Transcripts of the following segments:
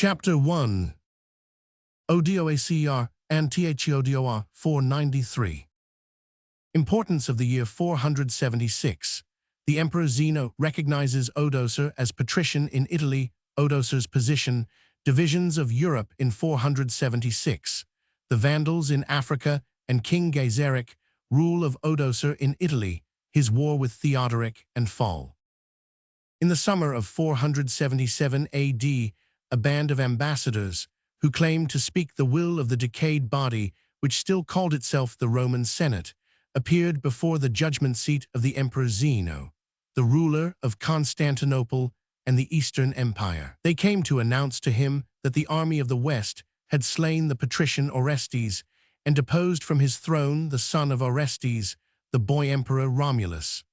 Chapter 1. Odoacer and Theodor 493. Importance of the year 476. The Emperor Zeno recognizes Odoacer as patrician in Italy. Odoacer's position, divisions of Europe in 476. The Vandals in Africa and King Gaiseric, rule of Odoacer in Italy, his war with Theodoric and fall. In the summer of 477 AD, a band of ambassadors, who claimed to speak the will of the decayed body which still called itself the Roman Senate, appeared before the judgment seat of the Emperor Zeno, the ruler of Constantinople and the Eastern Empire. They came to announce to him that the army of the West had slain the patrician Orestes and deposed from his throne the son of Orestes, the boy emperor Romulus.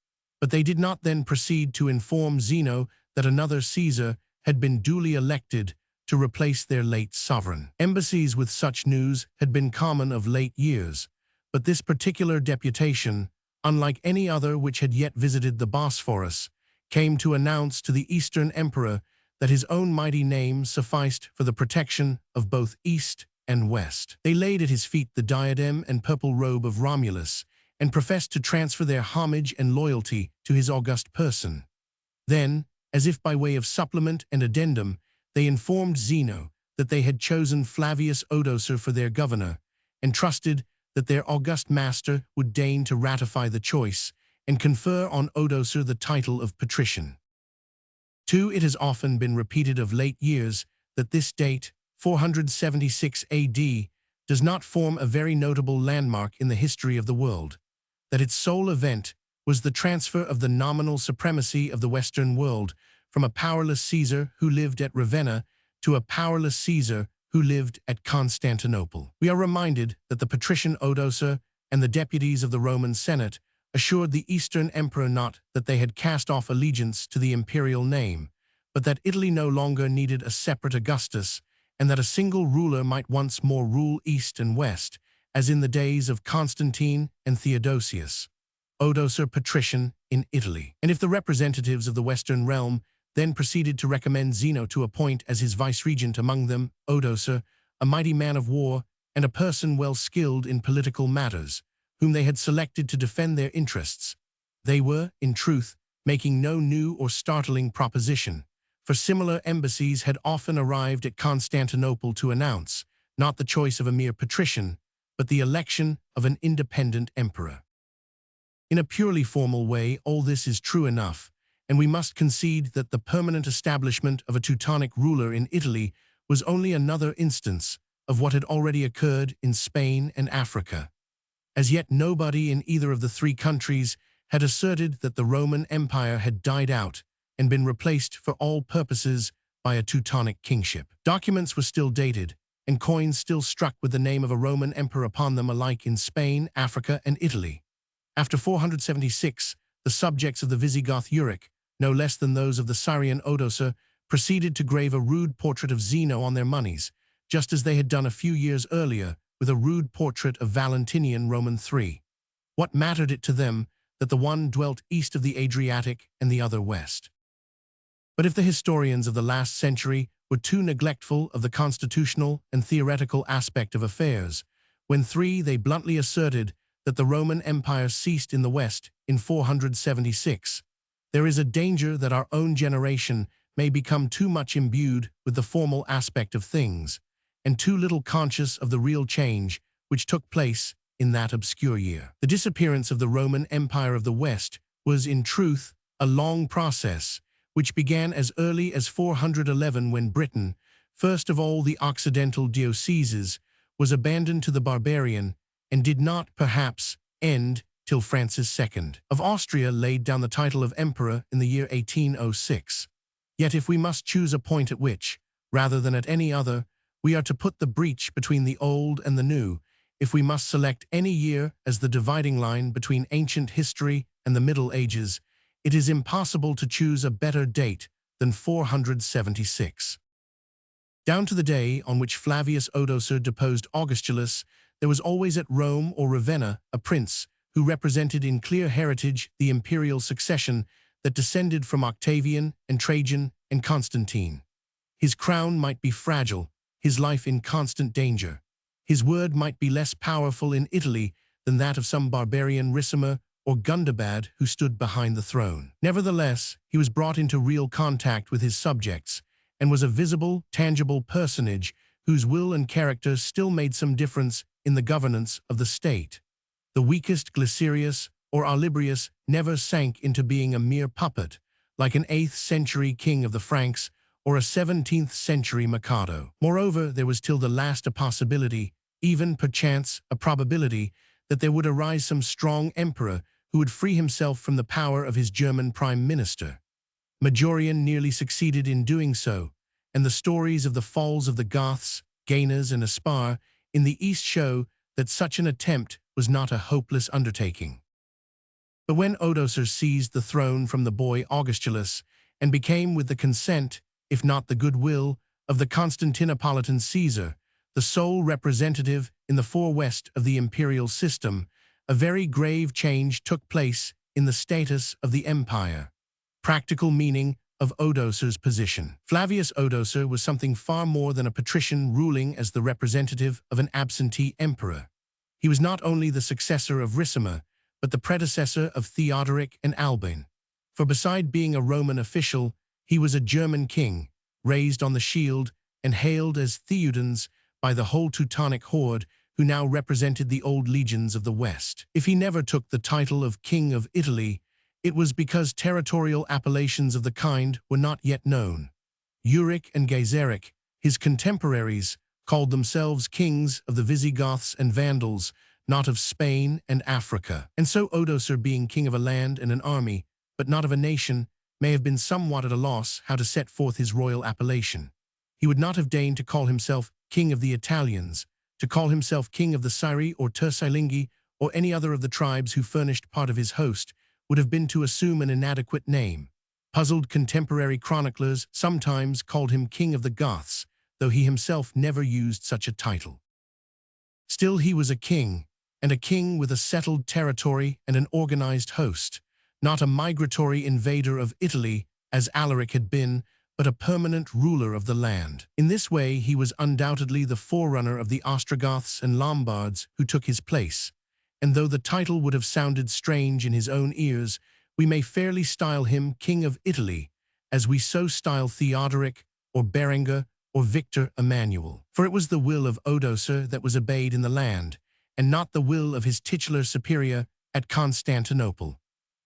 But they did not then proceed to inform Zeno that another Caesar had been duly elected to replace their late sovereign. Embassies with such news had been common of late years, but this particular deputation, unlike any other which had yet visited the Bosphorus, came to announce to the Eastern Emperor that his own mighty name sufficed for the protection of both East and West. They laid at his feet the diadem and purple robe of Romulus, and professed to transfer their homage and loyalty to his august person. Then, as if by way of supplement and addendum, they informed Zeno that they had chosen Flavius Odoacer for their governor, and trusted that their august master would deign to ratify the choice and confer on Odoacer the title of patrician. 2. It has often been repeated of late years that this date, 476 AD, does not form a very notable landmark in the history of the world, that its sole event was the transfer of the nominal supremacy of the Western world from a powerless Caesar who lived at Ravenna to a powerless Caesar who lived at Constantinople. We are reminded that the patrician Odoacer and the deputies of the Roman Senate assured the Eastern Emperor not that they had cast off allegiance to the imperial name, but that Italy no longer needed a separate Augustus, and that a single ruler might once more rule East and West, as in the days of Constantine and Theodosius. Odoacer patrician in Italy. And if the representatives of the Western realm then proceeded to recommend Zeno to appoint as his vice-regent among them Odoacer, a mighty man of war and a person well skilled in political matters, whom they had selected to defend their interests, they were, in truth, making no new or startling proposition, for similar embassies had often arrived at Constantinople to announce, not the choice of a mere patrician, but the election of an independent emperor. In a purely formal way, all this is true enough, and we must concede that the permanent establishment of a Teutonic ruler in Italy was only another instance of what had already occurred in Spain and Africa. As yet nobody in either of the three countries had asserted that the Roman Empire had died out and been replaced for all purposes by a Teutonic kingship. Documents were still dated, and coins still struck with the name of a Roman emperor upon them alike in Spain, Africa, and Italy. After 476, the subjects of the Visigoth Euric, no less than those of the Syrian Odoacer, proceeded to grave a rude portrait of Zeno on their monies, just as they had done a few years earlier with a rude portrait of Valentinian Roman III. What mattered it to them that the one dwelt east of the Adriatic and the other west? But if the historians of the last century were too neglectful of the constitutional and theoretical aspect of affairs, when they bluntly asserted that the Roman Empire ceased in the West in 476, there is a danger that our own generation may become too much imbued with the formal aspect of things, and too little conscious of the real change which took place in that obscure year. The disappearance of the Roman Empire of the West was, in truth, a long process, which began as early as 411 when Britain, first of all the Occidental dioceses, was abandoned to the barbarian, and did not, perhaps, end till Francis II of Austria laid down the title of emperor in the year 1806. Yet if we must choose a point at which, rather than at any other, we are to put the breach between the old and the new, if we must select any year as the dividing line between ancient history and the Middle Ages, it is impossible to choose a better date than 476. Down to the day on which Flavius Odoacer deposed Augustulus, there was always at Rome or Ravenna a prince who represented in clear heritage the imperial succession that descended from Octavian and Trajan and Constantine. His crown might be fragile, his life in constant danger. His word might be less powerful in Italy than that of some barbarian Ricimer or Gundobad who stood behind the throne. Nevertheless, he was brought into real contact with his subjects and was a visible, tangible personage whose will and character still made some difference in the governance of the state. The weakest Glycerius or Olybrius never sank into being a mere puppet, like an 8th-century king of the Franks or a 17th-century Mikado. Moreover, there was till the last a possibility, even perchance a probability, that there would arise some strong emperor who would free himself from the power of his German prime minister. Majorian nearly succeeded in doing so, and the stories of the falls of the Goths, Gainers, and Aspar in the East show that such an attempt was not a hopeless undertaking. But when Odoacer seized the throne from the boy Augustulus and became, with the consent, if not the goodwill, of the Constantinopolitan Caesar, the sole representative in the far west of the imperial system, a very grave change took place in the status of the empire. Practical meaning of Odoacer's position. Flavius Odoacer was something far more than a patrician ruling as the representative of an absentee emperor. He was not only the successor of Ricimer, but the predecessor of Theodoric and Albin. For beside being a Roman official, he was a German king, raised on the shield and hailed as Theudens by the whole Teutonic horde who now represented the old legions of the West. If he never took the title of King of Italy, it was because territorial appellations of the kind were not yet known. Euric and Gaiseric, his contemporaries, called themselves kings of the Visigoths and Vandals, not of Spain and Africa. And so Odoacer, being king of a land and an army, but not of a nation, may have been somewhat at a loss how to set forth his royal appellation. He would not have deigned to call himself king of the Italians, to call himself king of the Syri or Turcilingi or any other of the tribes who furnished part of his host, would have been to assume an inadequate name. Puzzled contemporary chroniclers sometimes called him king of the Goths, though he himself never used such a title. Still, he was a king, and a king with a settled territory and an organized host, not a migratory invader of Italy, as Alaric had been, but a permanent ruler of the land. In this way, he was undoubtedly the forerunner of the Ostrogoths and Lombards who took his place, and though the title would have sounded strange in his own ears, we may fairly style him King of Italy, as we so style Theodoric, or Berengar, or Victor Emmanuel. For it was the will of Odoacer that was obeyed in the land, and not the will of his titular superior at Constantinople.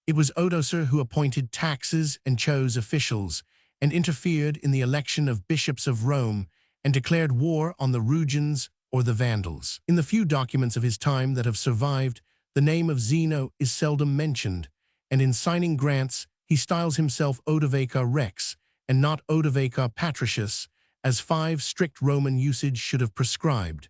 It was Odoacer who appointed taxes and chose officials, and interfered in the election of bishops of Rome, and declared war on the Rugians or the Vandals. In the few documents of his time that have survived, the name of Zeno is seldom mentioned, and in signing grants he styles himself Odovacar Rex, and not Odovacar Patricius, as 5 strict Roman usage should have prescribed.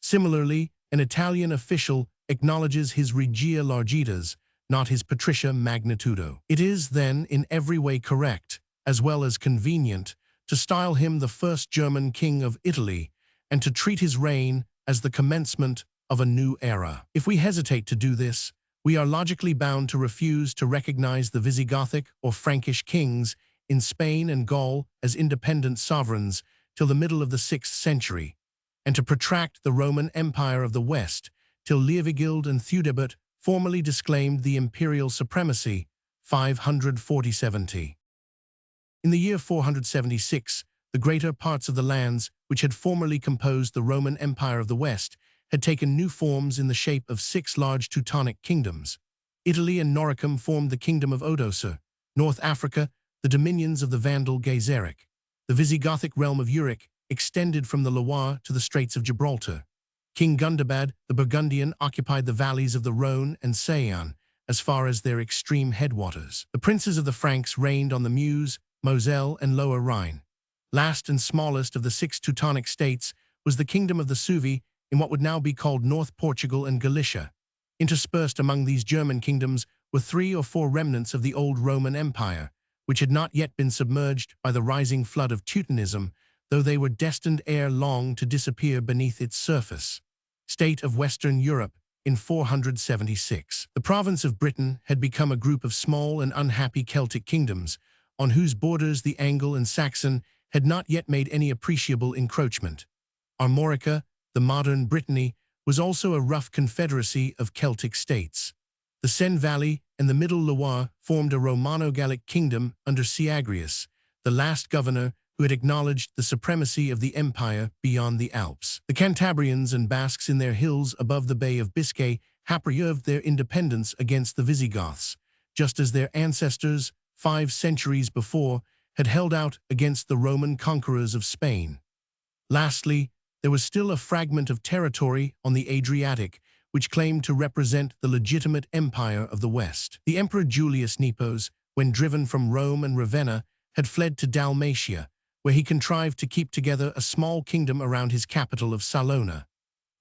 Similarly, an Italian official acknowledges his Regia Largitas, not his Patricia Magnitudo. It is, then, in every way correct, as well as convenient, to style him the first German king of Italy, and to treat his reign as the commencement of a new era. If we hesitate to do this, we are logically bound to refuse to recognize the Visigothic or Frankish kings in Spain and Gaul as independent sovereigns till the middle of the 6th century, and to protract the Roman Empire of the West till Leovigild and Theudebert formally disclaimed the imperial supremacy, 540-70. In the year 476, the greater parts of the lands which had formerly composed the Roman Empire of the West had taken new forms in the shape of 6 large Teutonic kingdoms. Italy and Noricum formed the kingdom of Odoacer, North Africa the dominions of the Vandal Gaiseric. The Visigothic realm of Euric extended from the Loire to the Straits of Gibraltar. King Gundobad the Burgundian occupied the valleys of the Rhone and Saône as far as their extreme headwaters. The princes of the Franks reigned on the Meuse, Moselle, and Lower Rhine. Last and smallest of the 6 Teutonic states was the kingdom of the Suevi in what would now be called North Portugal and Galicia. Interspersed among these German kingdoms were 3 or 4 remnants of the old Roman Empire, which had not yet been submerged by the rising flood of Teutonism, though they were destined ere long to disappear beneath its surface. State of Western Europe in 476. The province of Britain had become a group of small and unhappy Celtic kingdoms, on whose borders the Angle and Saxon had not yet made any appreciable encroachment. Armorica, the modern Brittany, was also a rough confederacy of Celtic states. The Seine Valley and the Middle Loire formed a Romano-Gallic kingdom under Syagrius, the last governor who had acknowledged the supremacy of the empire beyond the Alps. The Cantabrians and Basques in their hills above the Bay of Biscay had preserved their independence against the Visigoths, just as their ancestors, 5 centuries before, had held out against the Roman conquerors of Spain. Lastly, there was still a fragment of territory on the Adriatic which claimed to represent the legitimate empire of the West. The Emperor Julius Nepos, when driven from Rome and Ravenna, had fled to Dalmatia, where he contrived to keep together a small kingdom around his capital of Salona.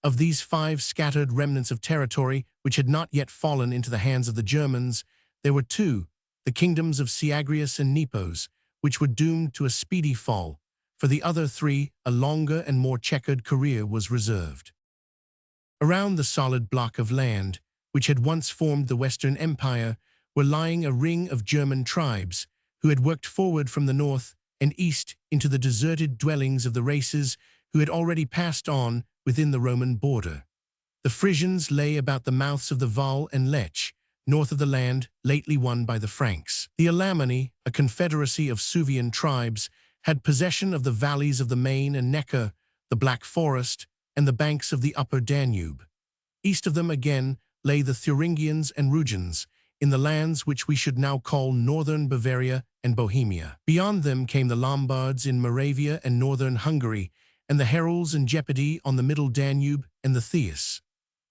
Of these 5 scattered remnants of territory which had not yet fallen into the hands of the Germans, there were 2, the kingdoms of Syagrius and Nepos, which were doomed to a speedy fall. For the other 3, a longer and more checkered career was reserved. Around the solid block of land, which had once formed the Western Empire, were lying a ring of German tribes who had worked forward from the north and east into the deserted dwellings of the races who had already passed on within the Roman border. The Frisians lay about the mouths of the Vaal and Lech, north of the land lately won by the Franks. The Alemanni, a confederacy of Suevian tribes, had possession of the valleys of the Main and Neckar, the Black Forest, and the banks of the upper Danube. East of them again lay the Thuringians and Rugians, in the lands which we should now call northern Bavaria and Bohemia. Beyond them came the Lombards in Moravia and northern Hungary, and the Herulds and Gepidi on the middle Danube and the Theiss.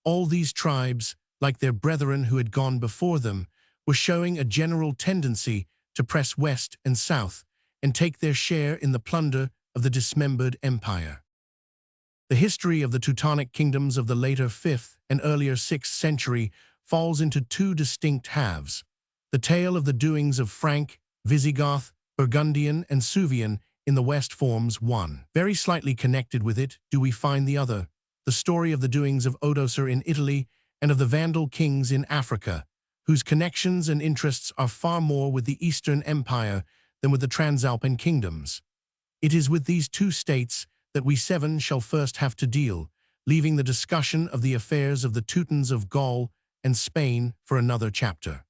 All these tribes, like their brethren who had gone before them, were showing a general tendency to press west and south and take their share in the plunder of the dismembered empire. The history of the Teutonic kingdoms of the later 5th and earlier 6th century falls into 2 distinct halves. The tale of the doings of Frank, Visigoth, Burgundian, and Suevian in the west forms one. Very slightly connected with it do we find the other, the story of the doings of Odoacer in Italy and of the Vandal kings in Africa, whose connections and interests are far more with the Eastern Empire than with the Transalpine kingdoms. It is with these 2 states that we 7 shall first have to deal, leaving the discussion of the affairs of the Teutons of Gaul and Spain for another chapter.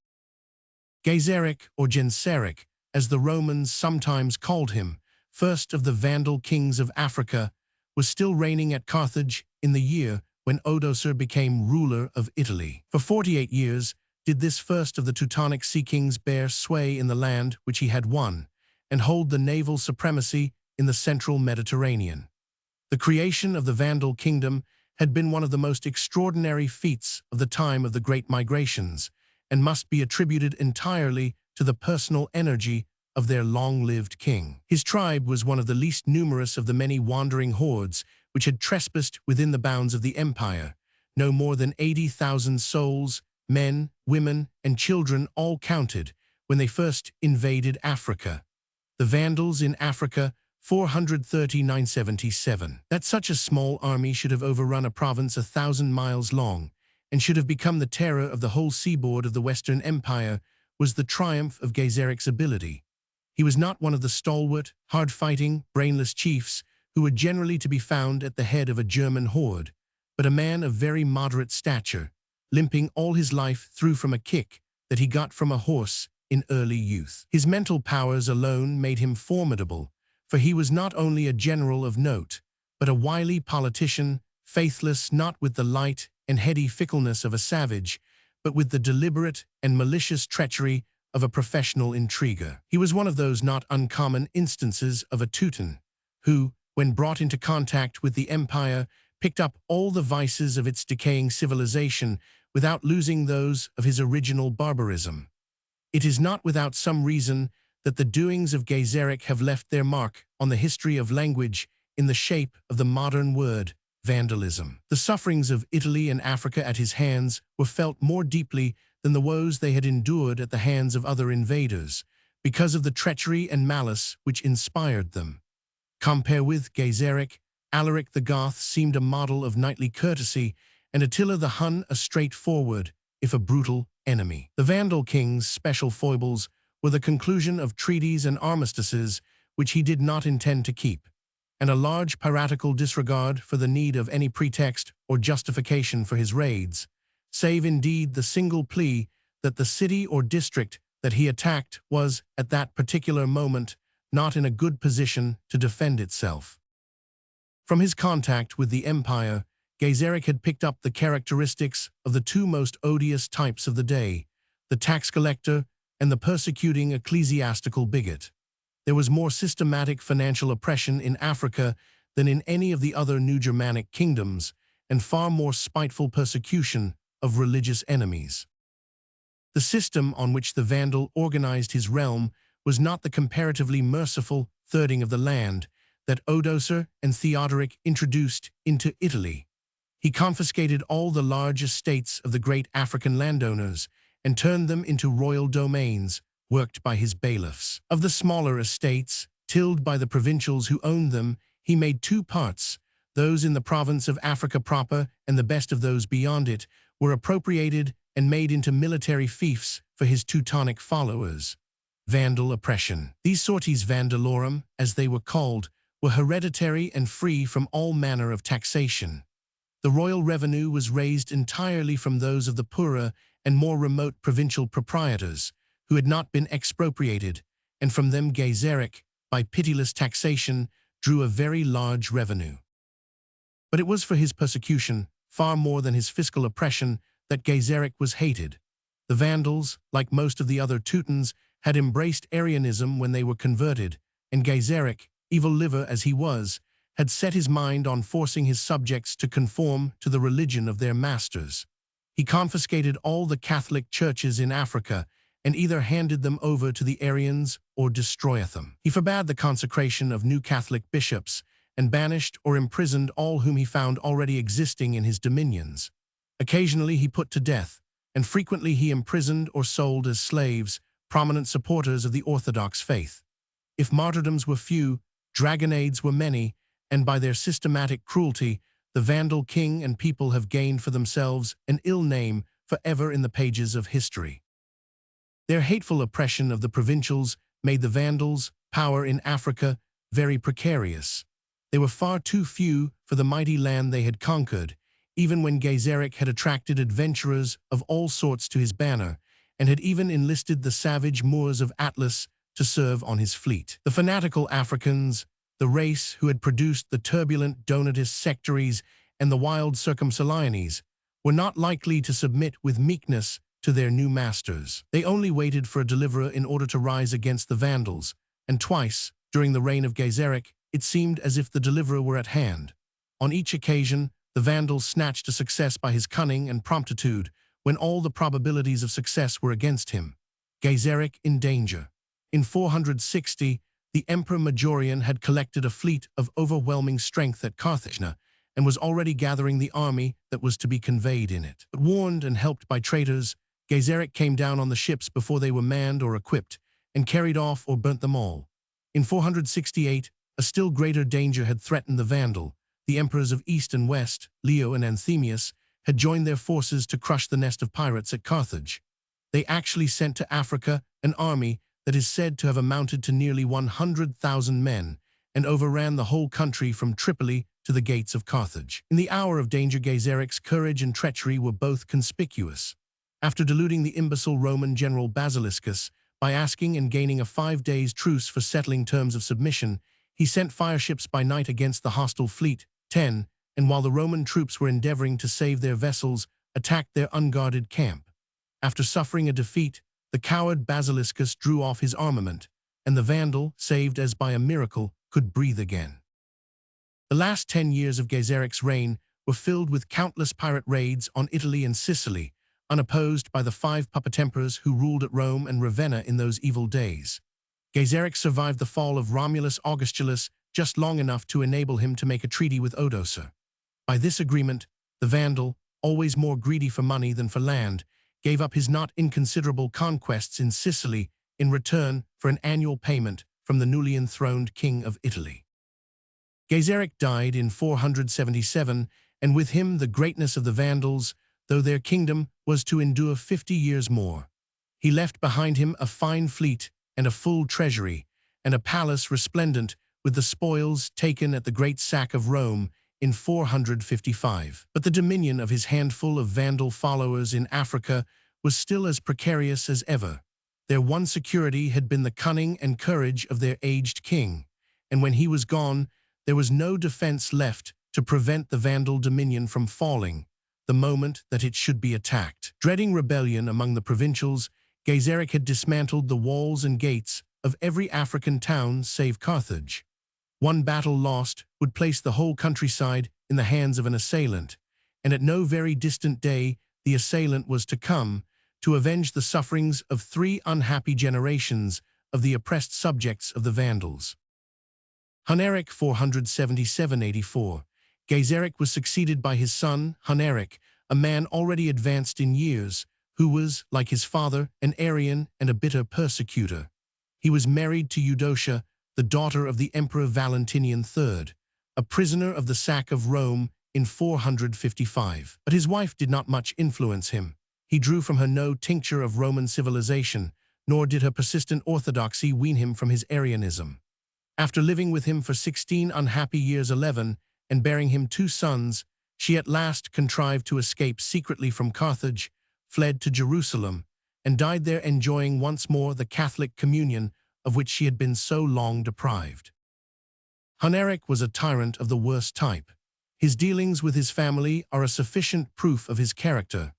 Gaiseric, or Genseric, as the Romans sometimes called him, first of the Vandal kings of Africa, was still reigning at Carthage in the year when Odoacer became ruler of Italy. For 48 years did this first of the Teutonic sea kings bear sway in the land which he had won, and hold the naval supremacy in the central Mediterranean. The creation of the Vandal kingdom had been one of the most extraordinary feats of the time of the Great Migrations, and must be attributed entirely to the personal energy of their long-lived king. His tribe was one of the least numerous of the many wandering hordes which had trespassed within the bounds of the empire. No more than 80,000 souls, men, women, and children all counted, when they first invaded Africa. The Vandals in Africa, 439–77. That such a small army should have overrun a province 1,000 miles long, and should have become the terror of the whole seaboard of the Western Empire, was the triumph of Gaiseric's ability. He was not one of the stalwart, hard-fighting, brainless chiefs who were generally to be found at the head of a German horde, but a man of very moderate stature, limping all his life through from a kick that he got from a horse in early youth. His mental powers alone made him formidable, for he was not only a general of note, but a wily politician, faithless not with the light and heady fickleness of a savage, but with the deliberate and malicious treachery of a professional intriguer. He was one of those not uncommon instances of a Teuton, who, when brought into contact with the empire, picked up all the vices of its decaying civilization without losing those of his original barbarism. It is not without some reason that the doings of Gaiseric have left their mark on the history of language in the shape of the modern word vandalism. The sufferings of Italy and Africa at his hands were felt more deeply than the woes they had endured at the hands of other invaders, because of the treachery and malice which inspired them. Compare with Gaiseric, Alaric the Goth seemed a model of knightly courtesy, and Attila the Hun a straightforward, if a brutal, enemy. The Vandal kings' special foibles were the conclusion of treaties and armistices which he did not intend to keep, and a large piratical disregard for the need of any pretext or justification for his raids, save indeed the single plea that the city or district that he attacked was, at that particular moment, not in a good position to defend itself. From his contact with the empire, Gaiseric had picked up the characteristics of the two most odious types of the day, the tax collector and the persecuting ecclesiastical bigot. There was more systematic financial oppression in Africa than in any of the other New Germanic kingdoms, and far more spiteful persecution of religious enemies. The system on which the Vandal organized his realm was not the comparatively merciful thirding of the land that Odoacer and Theodoric introduced into Italy. He confiscated all the large estates of the great African landowners and turned them into royal domains, worked by his bailiffs. Of the smaller estates, tilled by the provincials who owned them, he made two parts. Those in the province of Africa proper and the best of those beyond it were appropriated and made into military fiefs for his Teutonic followers. Vandal oppression. These sortes vandalorum, as they were called, were hereditary and free from all manner of taxation. The royal revenue was raised entirely from those of the poorer and more remote provincial proprietors, who had not been expropriated, and from them Gaiseric, by pitiless taxation, drew a very large revenue. But it was for his persecution, far more than his fiscal oppression, that Gaiseric was hated. The Vandals, like most of the other Teutons, had embraced Arianism when they were converted, and Gaiseric, evil liver as he was, had set his mind on forcing his subjects to conform to the religion of their masters. He confiscated all the Catholic churches in Africa and either handed them over to the Arians or destroyeth them. He forbade the consecration of new Catholic bishops and banished or imprisoned all whom he found already existing in his dominions. Occasionally he put to death, and frequently he imprisoned or sold as slaves prominent supporters of the Orthodox faith. If martyrdoms were few, dragonnades were many, and by their systematic cruelty, the Vandal king and people have gained for themselves an ill name forever in the pages of history. Their hateful oppression of the provincials made the Vandals' power in Africa very precarious. They were far too few for the mighty land they had conquered, even when Gaiseric had attracted adventurers of all sorts to his banner, and had even enlisted the savage Moors of Atlas to serve on his fleet. The fanatical Africans, the race who had produced the turbulent Donatist sectaries and the wild Circumceliones, were not likely to submit with meekness to their new masters. They only waited for a deliverer in order to rise against the Vandals, and twice, during the reign of Gaiseric, it seemed as if the deliverer were at hand. On each occasion, the Vandals snatched a success by his cunning and promptitude, when all the probabilities of success were against him. Gaiseric in danger. In 460, the Emperor Majorian had collected a fleet of overwhelming strength at Carthage, and was already gathering the army that was to be conveyed in it. But warned and helped by traitors, Gaiseric came down on the ships before they were manned or equipped, and carried off or burnt them all. In 468, a still greater danger had threatened the Vandal. The emperors of East and West, Leo and Anthemius, had joined their forces to crush the nest of pirates at Carthage. They actually sent to Africa an army that is said to have amounted to nearly 100,000 men, and overran the whole country from Tripoli to the gates of Carthage. In the hour of danger, Gaiseric's courage and treachery were both conspicuous. After deluding the imbecile Roman general Basiliscus by asking and gaining a 5 days' truce for settling terms of submission, he sent fireships by night against the hostile fleet, 10, and while the Roman troops were endeavoring to save their vessels, attacked their unguarded camp. After suffering a defeat, the coward Basiliscus drew off his armament, and the Vandal, saved as by a miracle, could breathe again. The last 10 years of Gaiseric's reign were filled with countless pirate raids on Italy and Sicily, unopposed by the 5 puppet emperors who ruled at Rome and Ravenna in those evil days. Gaiseric survived the fall of Romulus Augustulus just long enough to enable him to make a treaty with Odoacer. By this agreement, the Vandal, always more greedy for money than for land, gave up his not inconsiderable conquests in Sicily in return for an annual payment from the newly enthroned king of Italy. Gaiseric died in 477, and with him the greatness of the Vandals, though their kingdom was to endure 50 years more. He left behind him a fine fleet and a full treasury, and a palace resplendent with the spoils taken at the Great Sack of Rome in 455. But the dominion of his handful of Vandal followers in Africa was still as precarious as ever. Their one security had been the cunning and courage of their aged king, and when he was gone, there was no defense left to prevent the Vandal dominion from falling the moment that it should be attacked. Dreading rebellion among the provincials, Gaiseric had dismantled the walls and gates of every African town save Carthage. One battle lost would place the whole countryside in the hands of an assailant, and at no very distant day the assailant was to come to avenge the sufferings of 3 unhappy generations of the oppressed subjects of the Vandals. Huneric 477–84. Gaiseric was succeeded by his son, Huneric, a man already advanced in years, who was, like his father, an Arian and a bitter persecutor. He was married to Eudocia, the daughter of the Emperor Valentinian III, a prisoner of the sack of Rome in 455. But his wife did not much influence him. He drew from her no tincture of Roman civilization, nor did her persistent orthodoxy wean him from his Arianism. After living with him for 16 unhappy years 11, and bearing him 2 sons, she at last contrived to escape secretly from Carthage, fled to Jerusalem, and died there enjoying once more the Catholic communion of which she had been so long deprived. Huneric was a tyrant of the worst type. His dealings with his family are a sufficient proof of his character.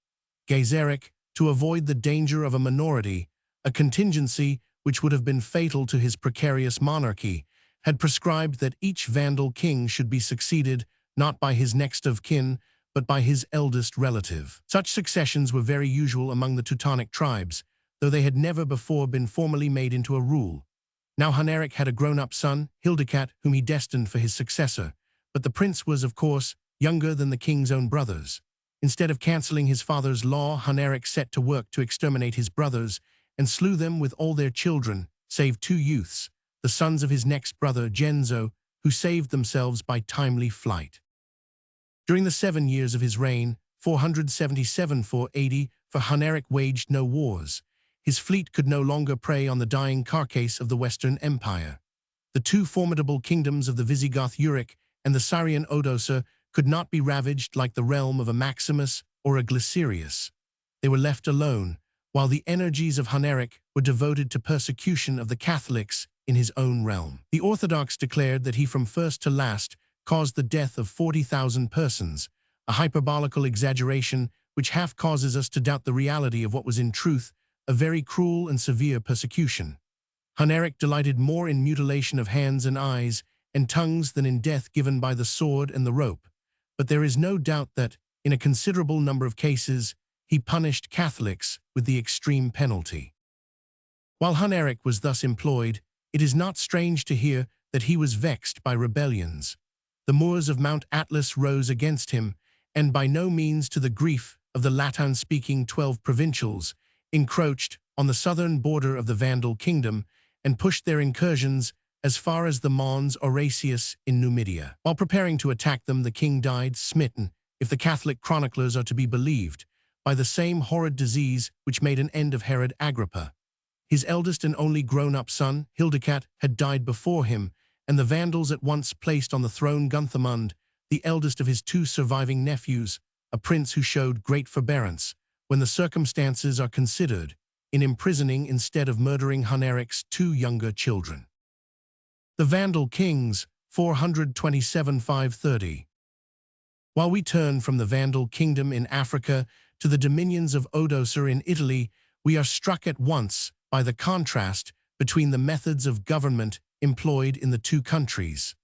Gaiseric, to avoid the danger of a minority, a contingency which would have been fatal to his precarious monarchy, had prescribed that each Vandal king should be succeeded not by his next of kin, but by his eldest relative. Such successions were very usual among the Teutonic tribes, though they had never before been formally made into a rule. Now Huneric had a grown-up son, Hildécat, whom he destined for his successor, but the prince was, of course, younger than the king's own brothers. Instead of cancelling his father's law, Huneric set to work to exterminate his brothers and slew them with all their children, save 2 youths, the sons of his next brother, Genzo, who saved themselves by timely flight. During the 7 years of his reign, 477–480, for Huneric waged no wars. His fleet could no longer prey on the dying carcass of the Western Empire. The 2 formidable kingdoms of the Visigoth Euric and the Syrian Odoacer could not be ravaged like the realm of a Maximus or a Glycerius. They were left alone, while the energies of Huneric were devoted to persecution of the Catholics in his own realm. The Orthodox declared that he from first to last caused the death of 40,000 persons, a hyperbolical exaggeration which half causes us to doubt the reality of what was in truth a very cruel and severe persecution. Huneric delighted more in mutilation of hands and eyes and tongues than in death given by the sword and the rope, but there is no doubt that, in a considerable number of cases, he punished Catholics with the extreme penalty. While Huneric was thus employed, it is not strange to hear that he was vexed by rebellions. The Moors of Mount Atlas rose against him, and by no means to the grief of the Latin-speaking 12 provincials, encroached on the southern border of the Vandal kingdom and pushed their incursions as far as the Mons Aurasius in Numidia. While preparing to attack them, the king died, smitten, if the Catholic chroniclers are to be believed, by the same horrid disease which made an end of Herod Agrippa. His eldest and only grown-up son, Hildécat, had died before him, and the Vandals at once placed on the throne Gunthamund, the eldest of his 2 surviving nephews, a prince who showed great forbearance, when the circumstances are considered, in imprisoning instead of murdering Huneric's 2 younger children. The Vandal kings, 427–530. While we turn from the Vandal kingdom in Africa to the dominions of Odoacer in Italy, we are struck at once by the contrast between the methods of government employed in the 2 countries.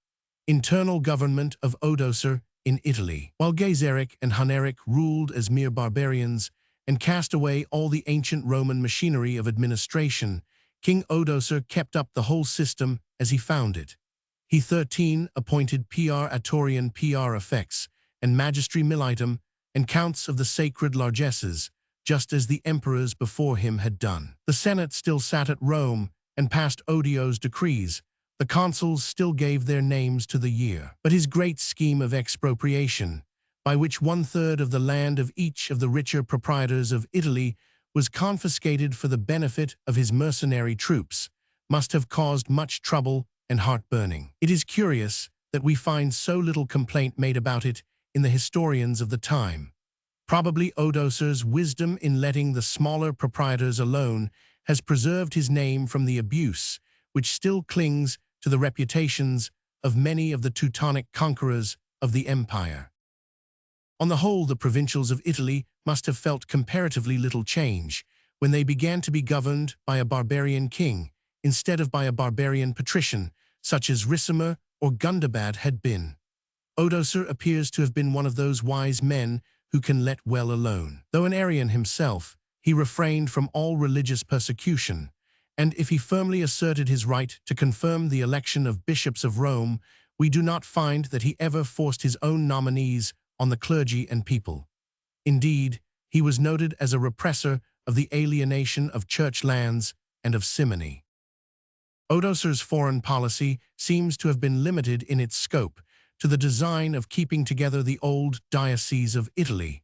Internal government of Odoacer in Italy. While Gaiseric and Huneric ruled as mere barbarians and cast away all the ancient Roman machinery of administration, King Odoacer kept up the whole system as he found it. He 13 appointed PR Atorian PR Effects and Magistri Militum and counts of the sacred largesses, just as the emperors before him had done. The Senate still sat at Rome and passed odious decrees. The consuls still gave their names to the year. But his great scheme of expropriation, by which 1/3 of the land of each of the richer proprietors of Italy was confiscated for the benefit of his mercenary troops, must have caused much trouble and heartburning. It is curious that we find so little complaint made about it in the historians of the time. Probably Odoacer's wisdom in letting the smaller proprietors alone has preserved his name from the abuse, which still clings to the reputations of many of the Teutonic conquerors of the empire. On the whole, the provincials of Italy must have felt comparatively little change when they began to be governed by a barbarian king instead of by a barbarian patrician, such as Ricimer or Gundobad had been. Odoacer appears to have been one of those wise men who can let well alone. Though an Arian himself, he refrained from all religious persecution, and if he firmly asserted his right to confirm the election of bishops of Rome, we do not find that he ever forced his own nominees on the clergy and people. Indeed, he was noted as a repressor of the alienation of church lands and of simony. Odoacer's foreign policy seems to have been limited in its scope to the design of keeping together the old diocese of Italy,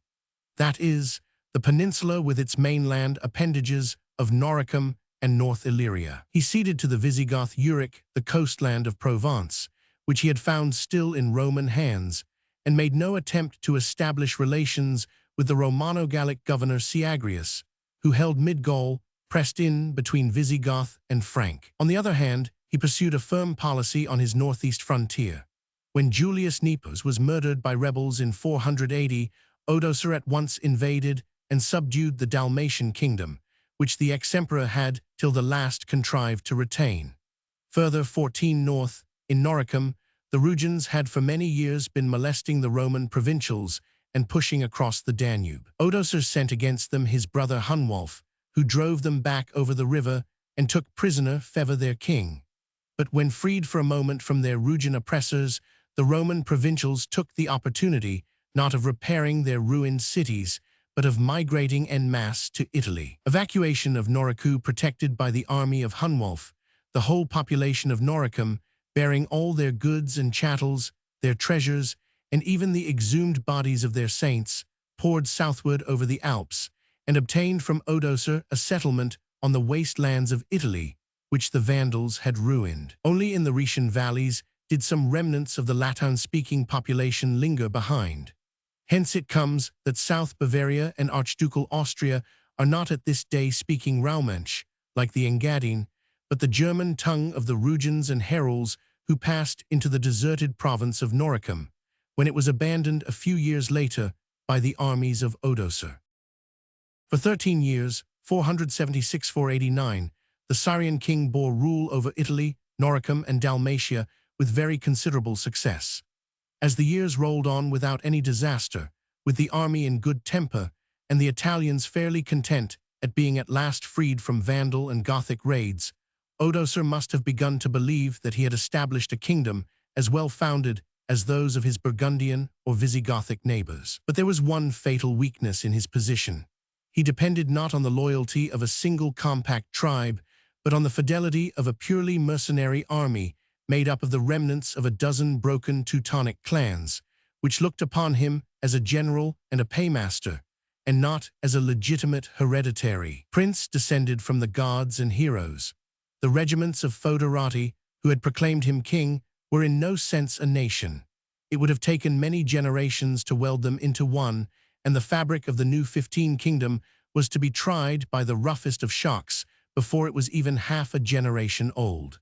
that is, the peninsula with its mainland appendages of Noricum and North Illyria. He ceded to the Visigoth Euric the coastland of Provence, which he had found still in Roman hands, and made no attempt to establish relations with the Romano-Gallic governor Syagrius, who held Mid-Gaul, pressed in between Visigoth and Frank. On the other hand, he pursued a firm policy on his northeast frontier. When Julius Nepos was murdered by rebels in 480, Odoacer at once invaded and subdued the Dalmatian kingdom, which the ex-emperor had till the last contrived to retain. Further 14 north, in Noricum, the Rugians had for many years been molesting the Roman provincials and pushing across the Danube. Odoacer sent against them his brother Hunwulf, who drove them back over the river and took prisoner Fever their king. But when freed for a moment from their Rugian oppressors, the Roman provincials took the opportunity not of repairing their ruined cities, but of migrating en masse to Italy. Evacuation of Noricum protected by the army of Hunwulf, the whole population of Noricum, bearing all their goods and chattels, their treasures, and even the exhumed bodies of their saints, poured southward over the Alps, and obtained from Odoacer a settlement on the wastelands of Italy, which the Vandals had ruined. Only in the Rhaetian valleys did some remnants of the Latin-speaking population linger behind. Hence it comes that South Bavaria and Archducal Austria are not at this day speaking Romansh, like the Engadine, but the German tongue of the Rugians and Heruls who passed into the deserted province of Noricum, when it was abandoned a few years later by the armies of Odoacer. For 13 years, 476–489, the Syrian king bore rule over Italy, Noricum, and Dalmatia with very considerable success. As the years rolled on without any disaster, with the army in good temper, and the Italians fairly content at being at last freed from Vandal and Gothic raids, Odoacer must have begun to believe that he had established a kingdom as well-founded as those of his Burgundian or Visigothic neighbors. But there was one fatal weakness in his position. He depended not on the loyalty of a single compact tribe, but on the fidelity of a purely mercenary army made up of the remnants of a dozen broken Teutonic clans, which looked upon him as a general and a paymaster, and not as a legitimate hereditary prince descended from the gods and heroes. The regiments of Foederati, who had proclaimed him king, were in no sense a nation. It would have taken many generations to weld them into one, and the fabric of the new 15 kingdom was to be tried by the roughest of shocks before it was even half a generation old.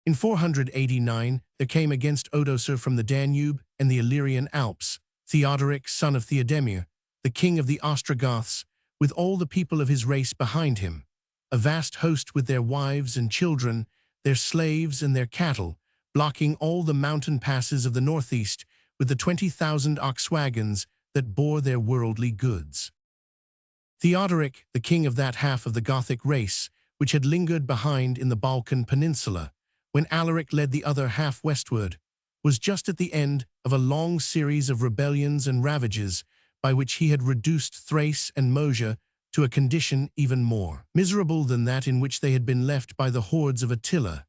In 489, there came against Odoacer from the Danube and the Illyrian Alps, Theodoric, son of Theodemir, the king of the Ostrogoths, with all the people of his race behind him, a vast host with their wives and children, their slaves and their cattle, blocking all the mountain passes of the northeast with the 20,000 ox wagons that bore their worldly goods. Theodoric, the king of that half of the Gothic race, which had lingered behind in the Balkan peninsula, when Alaric led the other half westward, was just at the end of a long series of rebellions and ravages by which he had reduced Thrace and Moesia to a condition even more miserable than that in which they had been left by the hordes of Attila.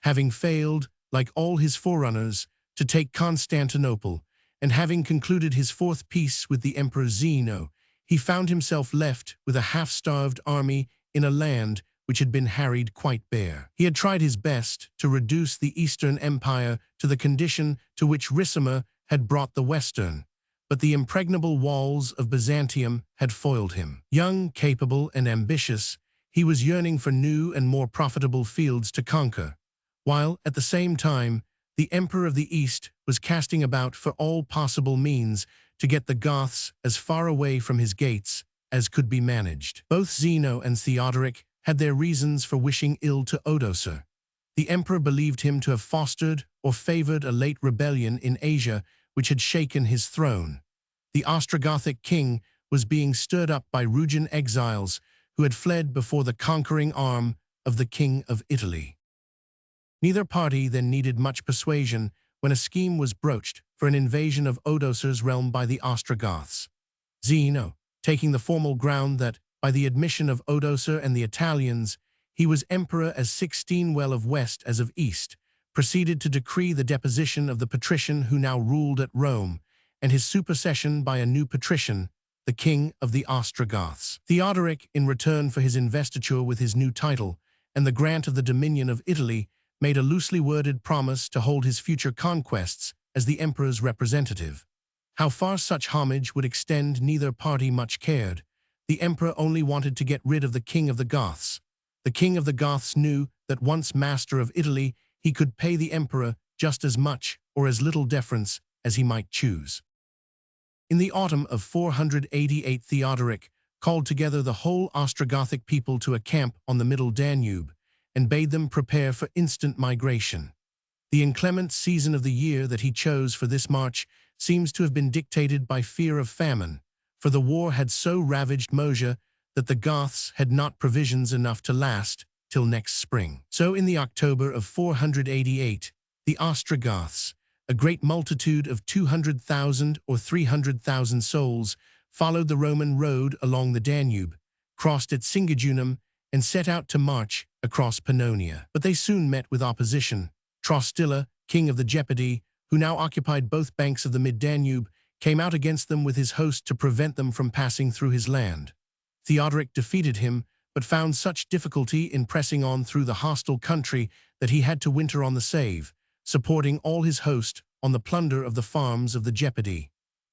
Having failed, like all his forerunners, to take Constantinople, and having concluded his fourth peace with the Emperor Zeno, he found himself left with a half-starved army in a land which had been harried quite bare. He had tried his best to reduce the Eastern Empire to the condition to which Ricimer had brought the Western, but the impregnable walls of Byzantium had foiled him. Young, capable, and ambitious, he was yearning for new and more profitable fields to conquer, while, at the same time, the Emperor of the East was casting about for all possible means to get the Goths as far away from his gates as could be managed. Both Zeno and Theodoric had their reasons for wishing ill to Odoacer. The emperor believed him to have fostered or favored a late rebellion in Asia which had shaken his throne. The Ostrogothic king was being stirred up by Rugian exiles who had fled before the conquering arm of the king of Italy. Neither party then needed much persuasion when a scheme was broached for an invasion of Odoacer's realm by the Ostrogoths. Zeno, taking the formal ground that, by the admission of Odoacer and the Italians, he was emperor as 16 well of west as of east, proceeded to decree the deposition of the patrician who now ruled at Rome, and his supersession by a new patrician, the king of the Ostrogoths. Theodoric, in return for his investiture with his new title and the grant of the dominion of Italy, made a loosely worded promise to hold his future conquests as the emperor's representative. How far such homage would extend neither party much cared. The emperor only wanted to get rid of the king of the Goths. The king of the Goths knew that once master of Italy, he could pay the emperor just as much or as little deference as he might choose. In the autumn of 488, Theodoric called together the whole Ostrogothic people to a camp on the middle Danube and bade them prepare for instant migration. The inclement season of the year that he chose for this march seems to have been dictated by fear of famine, for the war had so ravaged Moesia that the Goths had not provisions enough to last till next spring. So in the October of 488, the Ostrogoths, a great multitude of 200,000 or 300,000 souls, followed the Roman road along the Danube, crossed at Singidunum, and set out to march across Pannonia. But they soon met with opposition. Trostilla, king of the Gepidae, who now occupied both banks of the mid-Danube, came out against them with his host to prevent them from passing through his land. Theodoric defeated him, but found such difficulty in pressing on through the hostile country that he had to winter on the Save, supporting all his host on the plunder of the farms of the Gepidae.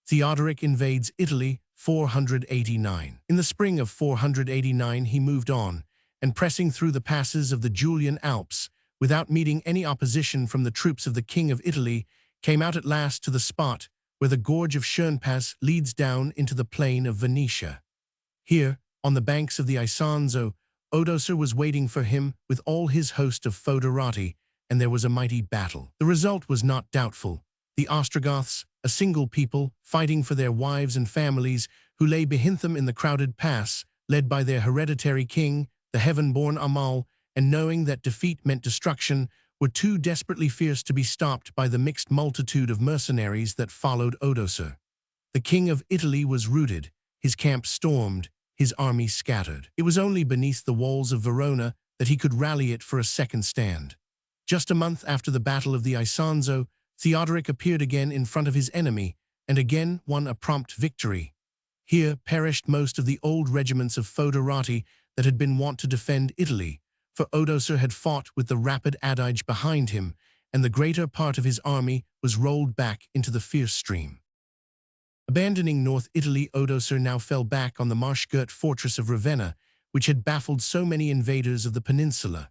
Theodoric invades Italy, 489. In the spring of 489 he moved on, and pressing through the passes of the Julian Alps, without meeting any opposition from the troops of the king of Italy, came out at last to the spot where the gorge of Schernpass leads down into the plain of Venetia. Here, on the banks of the Isonzo, Odoacer was waiting for him with all his host of foederati, and there was a mighty battle. The result was not doubtful. The Ostrogoths, a single people, fighting for their wives and families, who lay behind them in the crowded pass, led by their hereditary king, the heaven-born Amal, and knowing that defeat meant destruction, were too desperately fierce to be stopped by the mixed multitude of mercenaries that followed Odoacer. The king of Italy was routed, his camp stormed, his army scattered. It was only beneath the walls of Verona that he could rally it for a second stand. Just a month after the Battle of the Isonzo, Theodoric appeared again in front of his enemy, and again won a prompt victory. Here perished most of the old regiments of foederati that had been wont to defend Italy, for Odoacer had fought with the rapid Adige behind him, and the greater part of his army was rolled back into the fierce stream. Abandoning North Italy, Odoacer now fell back on the marsh-girt fortress of Ravenna, which had baffled so many invaders of the peninsula.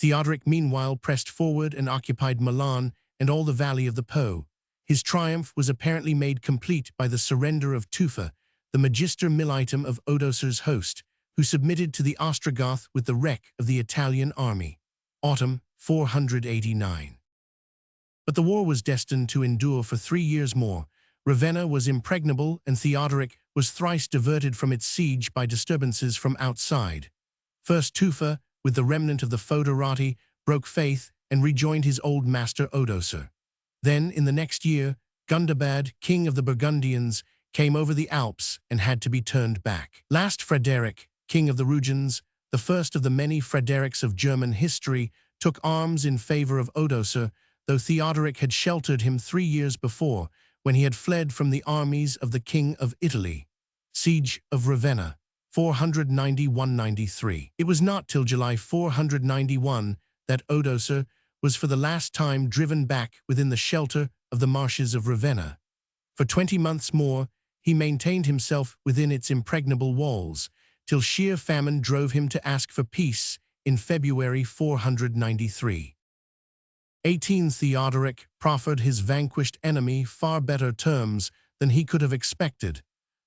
Theodoric meanwhile pressed forward and occupied Milan and all the valley of the Po. His triumph was apparently made complete by the surrender of Tufa, the magister militum of Odoacer's host, who submitted to the Ostrogoth with the wreck of the Italian army. Autumn 489. But the war was destined to endure for 3 years more. Ravenna was impregnable, and Theodoric was thrice diverted from its siege by disturbances from outside. First Tufa, with the remnant of the foederati, broke faith and rejoined his old master Odoacer. Then, in the next year, Gundobad, king of the Burgundians, came over the Alps and had to be turned back. Last Frederick, king of the Rugians, the first of the many Frederics of German history, took arms in favor of Odoacer, though Theodoric had sheltered him 3 years before, when he had fled from the armies of the king of Italy. Siege of Ravenna, 491–93. It was not till July 491 that Odoacer was for the last time driven back within the shelter of the marshes of Ravenna. For 20 months more, he maintained himself within its impregnable walls, till sheer famine drove him to ask for peace in February 493. 18 Theodoric proffered his vanquished enemy far better terms than he could have expected,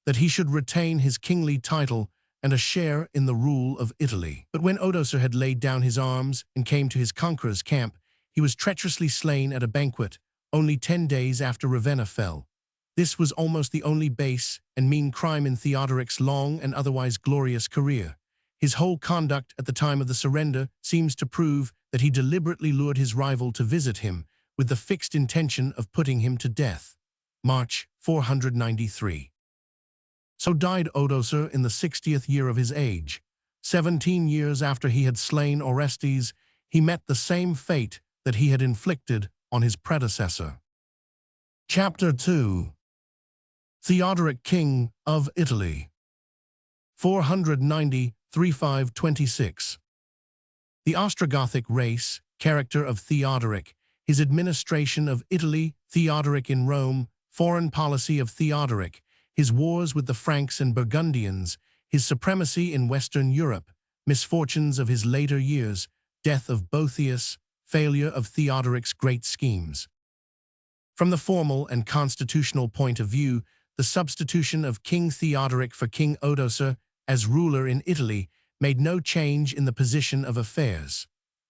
that he should retain his kingly title and a share in the rule of Italy. But when Odoacer had laid down his arms and came to his conqueror's camp, he was treacherously slain at a banquet, only 10 days after Ravenna fell. This was almost the only base and mean crime in Theodoric's long and otherwise glorious career. His whole conduct at the time of the surrender seems to prove that he deliberately lured his rival to visit him, with the fixed intention of putting him to death. March 493. So died Odoacer in the 60th year of his age. 17 years after he had slain Orestes, he met the same fate that he had inflicted on his predecessor. Chapter 2. Theodoric, King of Italy. 490–3526. The Ostrogothic race, character of Theodoric, his administration of Italy, Theodoric in Rome, foreign policy of Theodoric, his wars with the Franks and Burgundians, his supremacy in Western Europe, misfortunes of his later years, death of Boethius, failure of Theodoric's great schemes. From the formal and constitutional point of view, the substitution of King Theodoric for King Odoacer as ruler in Italy made no change in the position of affairs.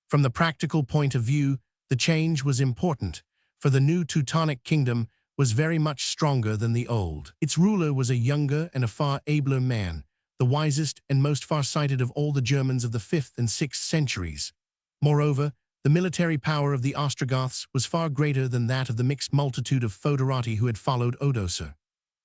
From the practical point of view, the change was important, for the new Teutonic kingdom was very much stronger than the old. Its ruler was a younger and a far abler man, the wisest and most far-sighted of all the Germans of the 5th and 6th centuries. Moreover, the military power of the Ostrogoths was far greater than that of the mixed multitude of foederati who had followed Odoacer.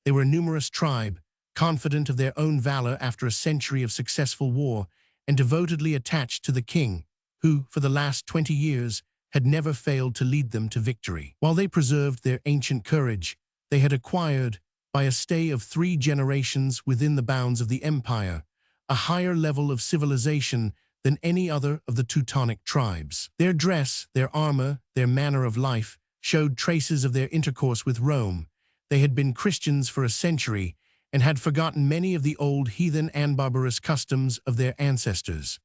They were a numerous tribe, confident of their own valor after a century of successful war, and devotedly attached to the king, who, for the last 20 years, had never failed to lead them to victory. While they preserved their ancient courage, they had acquired, by a stay of 3 generations within the bounds of the empire, a higher level of civilization than any other of the Teutonic tribes. Their dress, their armor, their manner of life showed traces of their intercourse with Rome. They had been Christians for a century and had forgotten many of the old heathen and barbarous customs of their ancestors.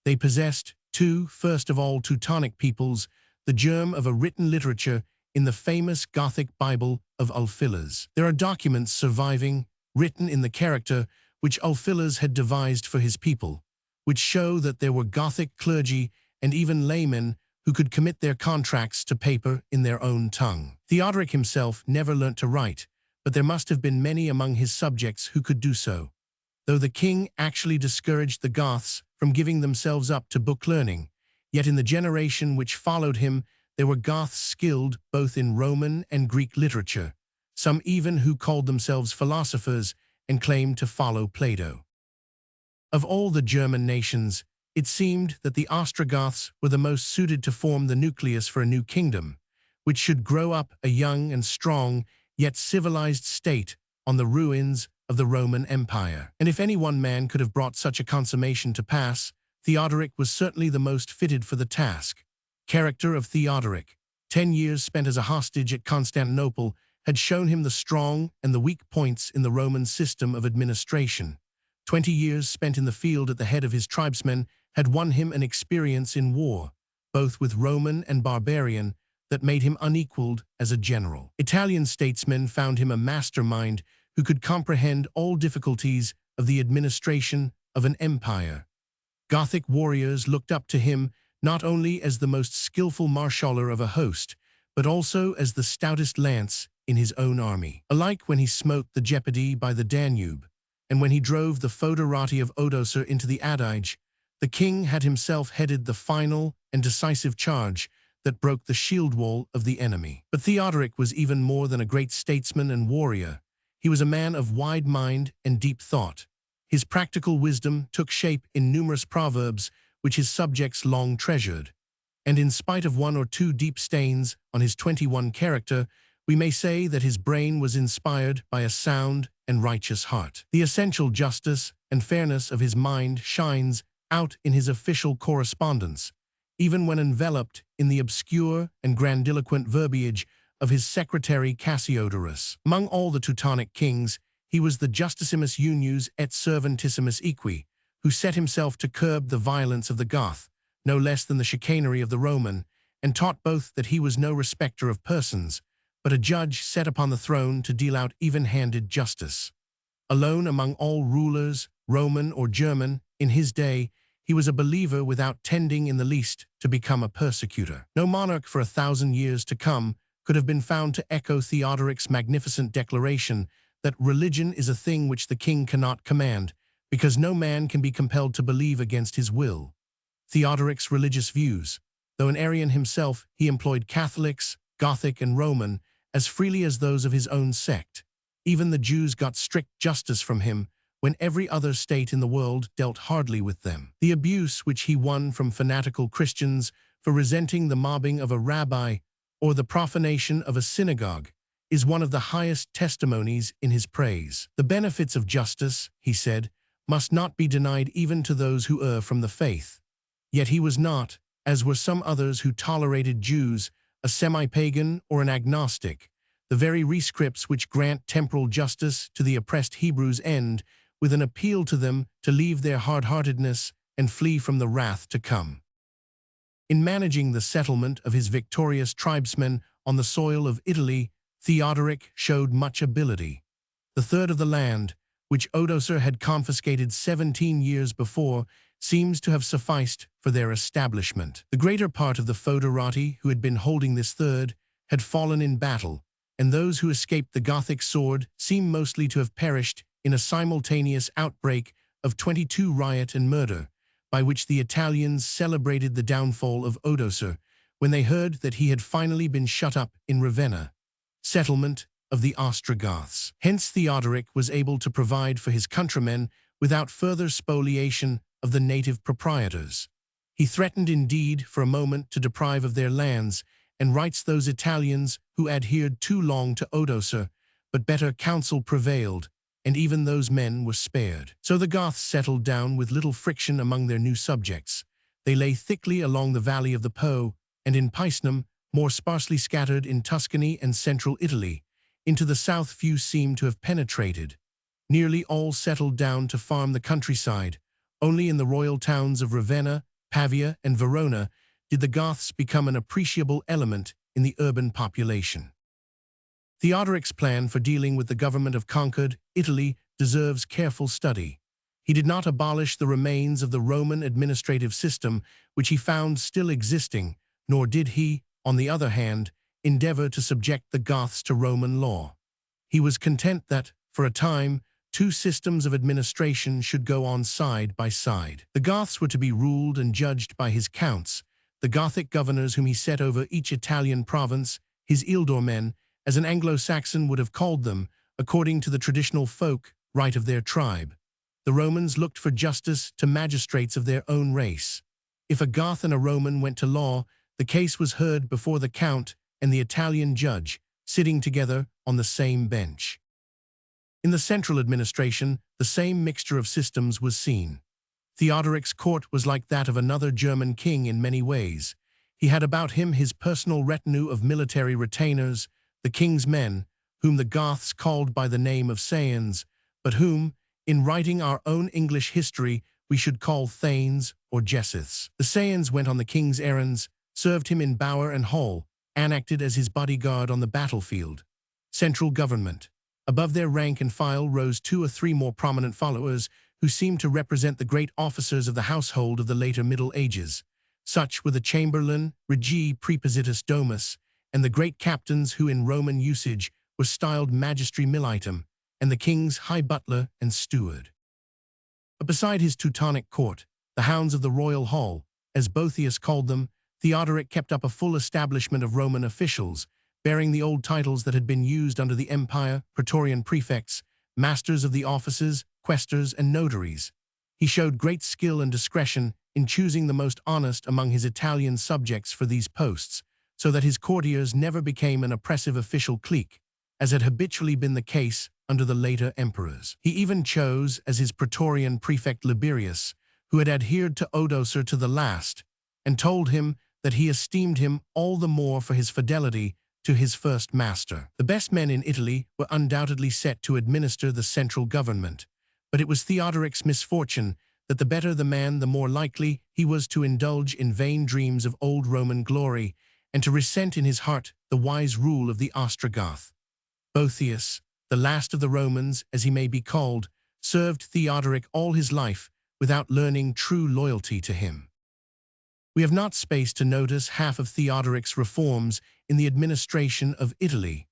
They possessed, too, first of all Teutonic peoples, the germ of a written literature in the famous Gothic Bible of Ulfilas. There are documents surviving, written in the character which Ulfilas had devised for his people, which show that there were Gothic clergy and even laymen who could commit their contracts to paper in their own tongue. Theodoric himself never learnt to write, but there must have been many among his subjects who could do so. Though the king actually discouraged the Goths from giving themselves up to book learning, yet in the generation which followed him there were Goths skilled both in Roman and Greek literature, some even who called themselves philosophers and claimed to follow Plato. Of all the German nations, it seemed that the Ostrogoths were the most suited to form the nucleus for a new kingdom, which should grow up a young and strong, yet civilized state on the ruins of the Roman Empire. And if any one man could have brought such a consummation to pass, Theodoric was certainly the most fitted for the task. Character of Theodoric, 10 years spent as a hostage at Constantinople, had shown him the strong and the weak points in the Roman system of administration. 20 years spent in the field at the head of his tribesmen had won him an experience in war, both with Roman and barbarian, that made him unequaled as a general. Italian statesmen found him a mastermind who could comprehend all difficulties of the administration of an empire. Gothic warriors looked up to him not only as the most skillful marshaller of a host, but also as the stoutest lance in his own army. Alike when he smote the Gepidi by the Danube, and when he drove the foederati of Odoacer into the Adige, the king had himself headed the final and decisive charge that broke the shield wall of the enemy. But Theodoric was even more than a great statesman and warrior. He was a man of wide mind and deep thought. His practical wisdom took shape in numerous proverbs which his subjects long treasured, and in spite of 1 or 2 deep stains on his 21 character, We may say that his brain was inspired by a sound and righteous heart. The essential justice and fairness of his mind shines out in his official correspondence, even when enveloped in the obscure and grandiloquent verbiage of his secretary Cassiodorus. Among all the Teutonic kings, he was the justissimus unius et servantissimus equi, who set himself to curb the violence of the Goth, no less than the chicanery of the Roman, and taught both that he was no respecter of persons, but a judge set upon the throne to deal out even-handed justice. Alone among all rulers, Roman or German, in his day, he was a believer without tending in the least to become a persecutor. No monarch for 1,000 years to come could have been found to echo Theodoric's magnificent declaration that religion is a thing which the king cannot command, because no man can be compelled to believe against his will. Theodoric's religious views. Though an Arian himself, he employed Catholics, Gothic and Roman, as freely as those of his own sect. Even the Jews got strict justice from him, when every other state in the world dealt hardly with them. The abuse which he won from fanatical Christians for resenting the mobbing of a rabbi or the profanation of a synagogue is one of the highest testimonies in his praise. The benefits of justice, he said, must not be denied even to those who err from the faith. Yet he was not, as were some others who tolerated Jews, a semi-pagan or an agnostic. The very rescripts which grant temporal justice to the oppressed Hebrews end with an appeal to them to leave their hard-heartedness and flee from the wrath to come. In managing the settlement of his victorious tribesmen on the soil of Italy, Theodoric showed much ability. The third of the land, which Odoacer had confiscated 17 years before, seems to have sufficed for their establishment. The greater part of the foederati who had been holding this third had fallen in battle, and those who escaped the Gothic sword seem mostly to have perished in a simultaneous outbreak of 22 riot and murder, by which the Italians celebrated the downfall of Odoacer when they heard that he had finally been shut up in Ravenna, settlement of the Ostrogoths. Hence Theodoric was able to provide for his countrymen without further spoliation of the native proprietors. He threatened indeed for a moment to deprive of their lands and rights those Italians who adhered too long to Odoacer, but better counsel prevailed, and even those men were spared. So the Goths settled down with little friction among their new subjects. They lay thickly along the valley of the Po, and in Picenum, more sparsely scattered in Tuscany and central Italy. Into the south few seem to have penetrated. Nearly all settled down to farm the countryside. Only in the royal towns of Ravenna, Pavia, and Verona did the Goths become an appreciable element in the urban population. Theodoric's plan for dealing with the government of conquered Italy deserves careful study. He did not abolish the remains of the Roman administrative system, which he found still existing, nor did he, on the other hand, endeavor to subject the Goths to Roman law. He was content that, for a time, two systems of administration should go on side by side. The Goths were to be ruled and judged by his counts, the Gothic governors whom he set over each Italian province, his ealdormen, as an Anglo-Saxon would have called them, according to the traditional folk right of their tribe. The Romans looked for justice to magistrates of their own race. If a Goth and a Roman went to law, the case was heard before the count and the Italian judge, sitting together on the same bench. In the central administration, the same mixture of systems was seen. Theodoric's court was like that of another German king in many ways. He had about him his personal retinue of military retainers, the king's men, whom the Goths called by the name of Saeans, but whom, in writing our own English history, we should call Thanes or Jessiths. The Saeans went on the king's errands, served him in bower and hall, and acted as his bodyguard on the battlefield. Central government. Above their rank and file rose 2 or 3 more prominent followers who seemed to represent the great officers of the household of the later Middle Ages. Such were the chamberlain, Regi Prepositus Domus, and the great captains who in Roman usage were styled magistri militum, and the king's high butler and steward. But beside his Teutonic court, the hounds of the royal hall, as Boethius called them, Theodoric kept up a full establishment of Roman officials, bearing the old titles that had been used under the empire, praetorian prefects, masters of the offices, quaestors, and notaries. He showed great skill and discretion in choosing the most honest among his Italian subjects for these posts, so that his courtiers never became an oppressive official clique, as had habitually been the case under the later emperors. He even chose as his praetorian prefect Liberius, who had adhered to Odoacer to the last, and told him that he esteemed him all the more for his fidelity to his first master. The best men in Italy were undoubtedly set to administer the central government, but it was Theodoric's misfortune that the better the man, the more likely he was to indulge in vain dreams of old Roman glory and to resent in his heart the wise rule of the Ostrogoth. Boethius, the last of the Romans, as he may be called, served Theodoric all his life without learning true loyalty to him. We have not space to notice half of Theodoric's reforms in the administration of Italy.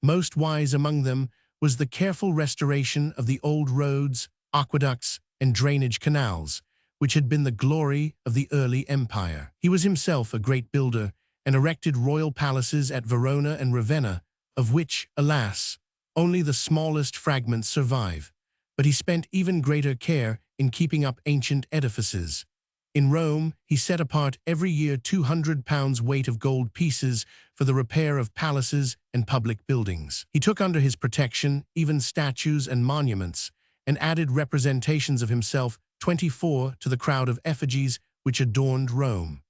Most wise among them was the careful restoration of the old roads, aqueducts, and drainage canals, which had been the glory of the early empire. He was himself a great builder and erected royal palaces at Verona and Ravenna, of which, alas, only the smallest fragments survive. But he spent even greater care in keeping up ancient edifices. In Rome, he set apart every year 200 pounds weight of gold pieces for the repair of palaces and public buildings. He took under his protection even statues and monuments, and added representations of himself 24 to the crowd of effigies which adorned Rome.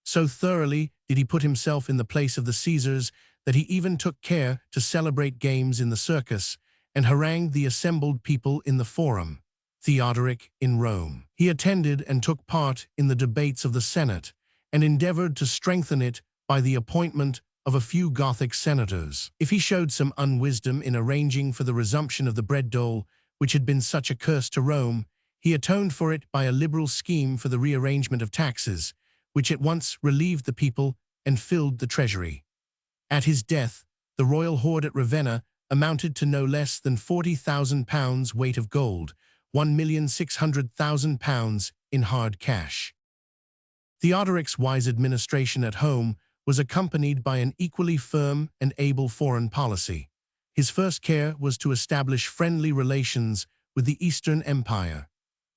So thoroughly did he put himself in the place of the Caesars that he even took care to celebrate games in the circus and harangued the assembled people in the Forum. Theodoric in Rome. He attended and took part in the debates of the Senate and endeavored to strengthen it by the appointment of a few Gothic senators. If he showed some unwisdom in arranging for the resumption of the bread dole, which had been such a curse to Rome, he atoned for it by a liberal scheme for the rearrangement of taxes, which at once relieved the people and filled the treasury. At his death, the royal hoard at Ravenna amounted to no less than 40,000 pounds weight of gold, 1,600,000 pounds in hard cash. Theodoric's wise administration at home was accompanied by an equally firm and able foreign policy. His first care was to establish friendly relations with the Eastern Empire.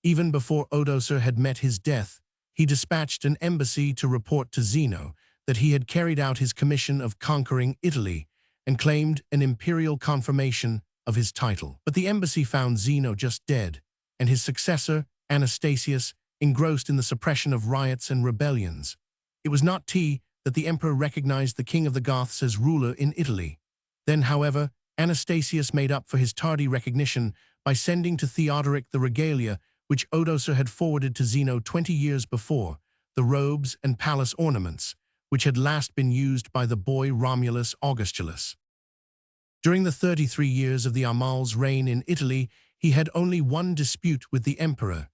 Even before Odoacer had met his death, he dispatched an embassy to report to Zeno that he had carried out his commission of conquering Italy and claimed an imperial confirmation of his title. But the embassy found Zeno just dead, and his successor, Anastasius, engrossed in the suppression of riots and rebellions. It was not that the emperor recognized the king of the Goths as ruler in Italy. Then, however, Anastasius made up for his tardy recognition by sending to Theodoric the regalia which Odoacer had forwarded to Zeno 20 years before, the robes and palace ornaments, which had last been used by the boy Romulus Augustulus. During the 33 years of the Amal's reign in Italy, he had only one dispute with the emperor.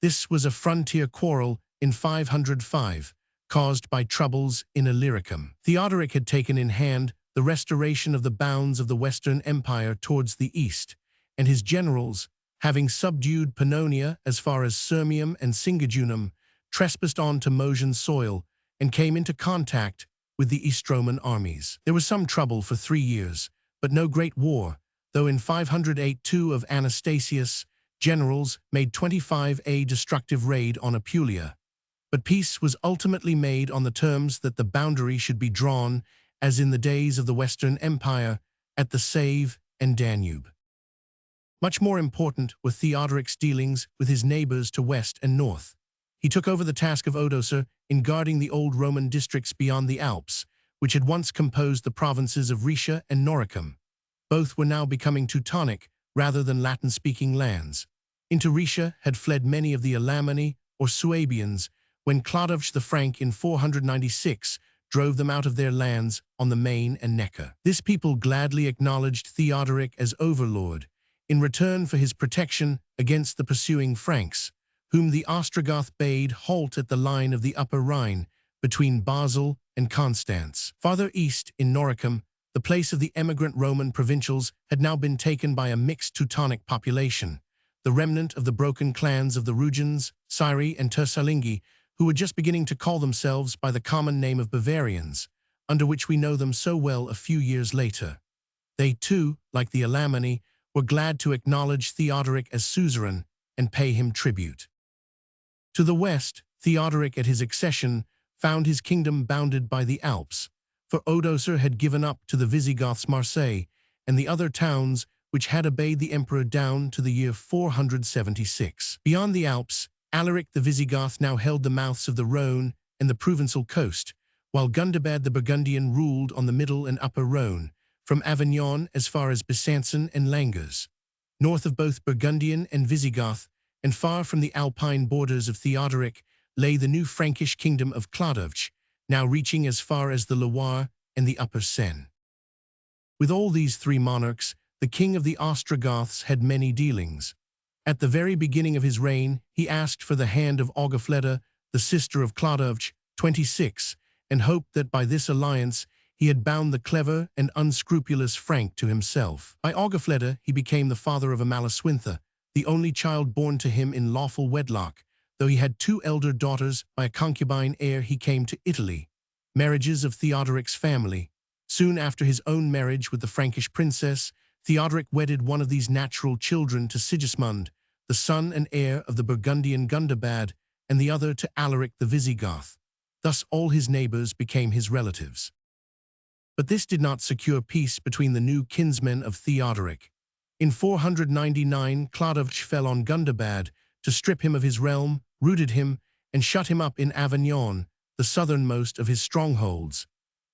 This was a frontier quarrel in 505, caused by troubles in Illyricum. Theodoric had taken in hand the restoration of the bounds of the Western Empire towards the east, and his generals, having subdued Pannonia as far as Sirmium and Singidunum, trespassed on to Mosian soil and came into contact with the East Roman armies. There was some trouble for 3 years, but no great war, though in 508 two of Anastasius' generals made 25 destructive raid on Apulia. But peace was ultimately made on the terms that the boundary should be drawn, as in the days of the Western Empire, at the Save and Danube. Much more important were Theodoric's dealings with his neighbors to west and north. He took over the task of Odoacer in guarding the old Roman districts beyond the Alps, which had once composed the provinces of Rhaetia and Noricum. Both were now becoming Teutonic rather than Latin-speaking lands. Into Rhaetia had fled many of the Alemanni or Suabians when Clodovch the Frank in 496 drove them out of their lands on the Main and Neckar. This people gladly acknowledged Theodoric as overlord, in return for his protection against the pursuing Franks, whom the Ostrogoth bade halt at the line of the Upper Rhine between Basel and Constance. Farther east, in Noricum, the place of the emigrant Roman provincials had now been taken by a mixed Teutonic population, the remnant of the broken clans of the Rugians, Syri, and Tersalingi, who were just beginning to call themselves by the common name of Bavarians, under which we know them so well a few years later. They, too, like the Alemanni, were glad to acknowledge Theodoric as suzerain and pay him tribute. To the west, Theodoric at his accession found his kingdom bounded by the Alps, for Odoacer had given up to the Visigoths Marseille and the other towns which had obeyed the emperor down to the year 476. Beyond the Alps, Alaric the Visigoth now held the mouths of the Rhone and the Provençal coast, while Gundobad the Burgundian ruled on the middle and upper Rhone, from Avignon as far as Besancon and Langres. North of both Burgundian and Visigoth, and far from the Alpine borders of Theodoric, lay the new Frankish kingdom of Clodovch, now reaching as far as the Loire and the upper Seine. With all these three monarchs, the king of the Ostrogoths had many dealings. At the very beginning of his reign, he asked for the hand of Augafleda, the sister of Clodovch, 26, and hoped that by this alliance he had bound the clever and unscrupulous Frank to himself. By Augafleda he became the father of Amalasuintha, the only child born to him in lawful wedlock, though he had two elder daughters by a concubine ere he came to Italy, marriages of Theodoric's family. Soon after his own marriage with the Frankish princess, Theodoric wedded one of these natural children to Sigismund, the son and heir of the Burgundian Gundobad, and the other to Alaric the Visigoth. Thus all his neighbors became his relatives. But this did not secure peace between the new kinsmen of Theodoric. In 499, Clodovch fell on Gundobad to strip him of his realm, routed him, and shut him up in Avignon, the southernmost of his strongholds.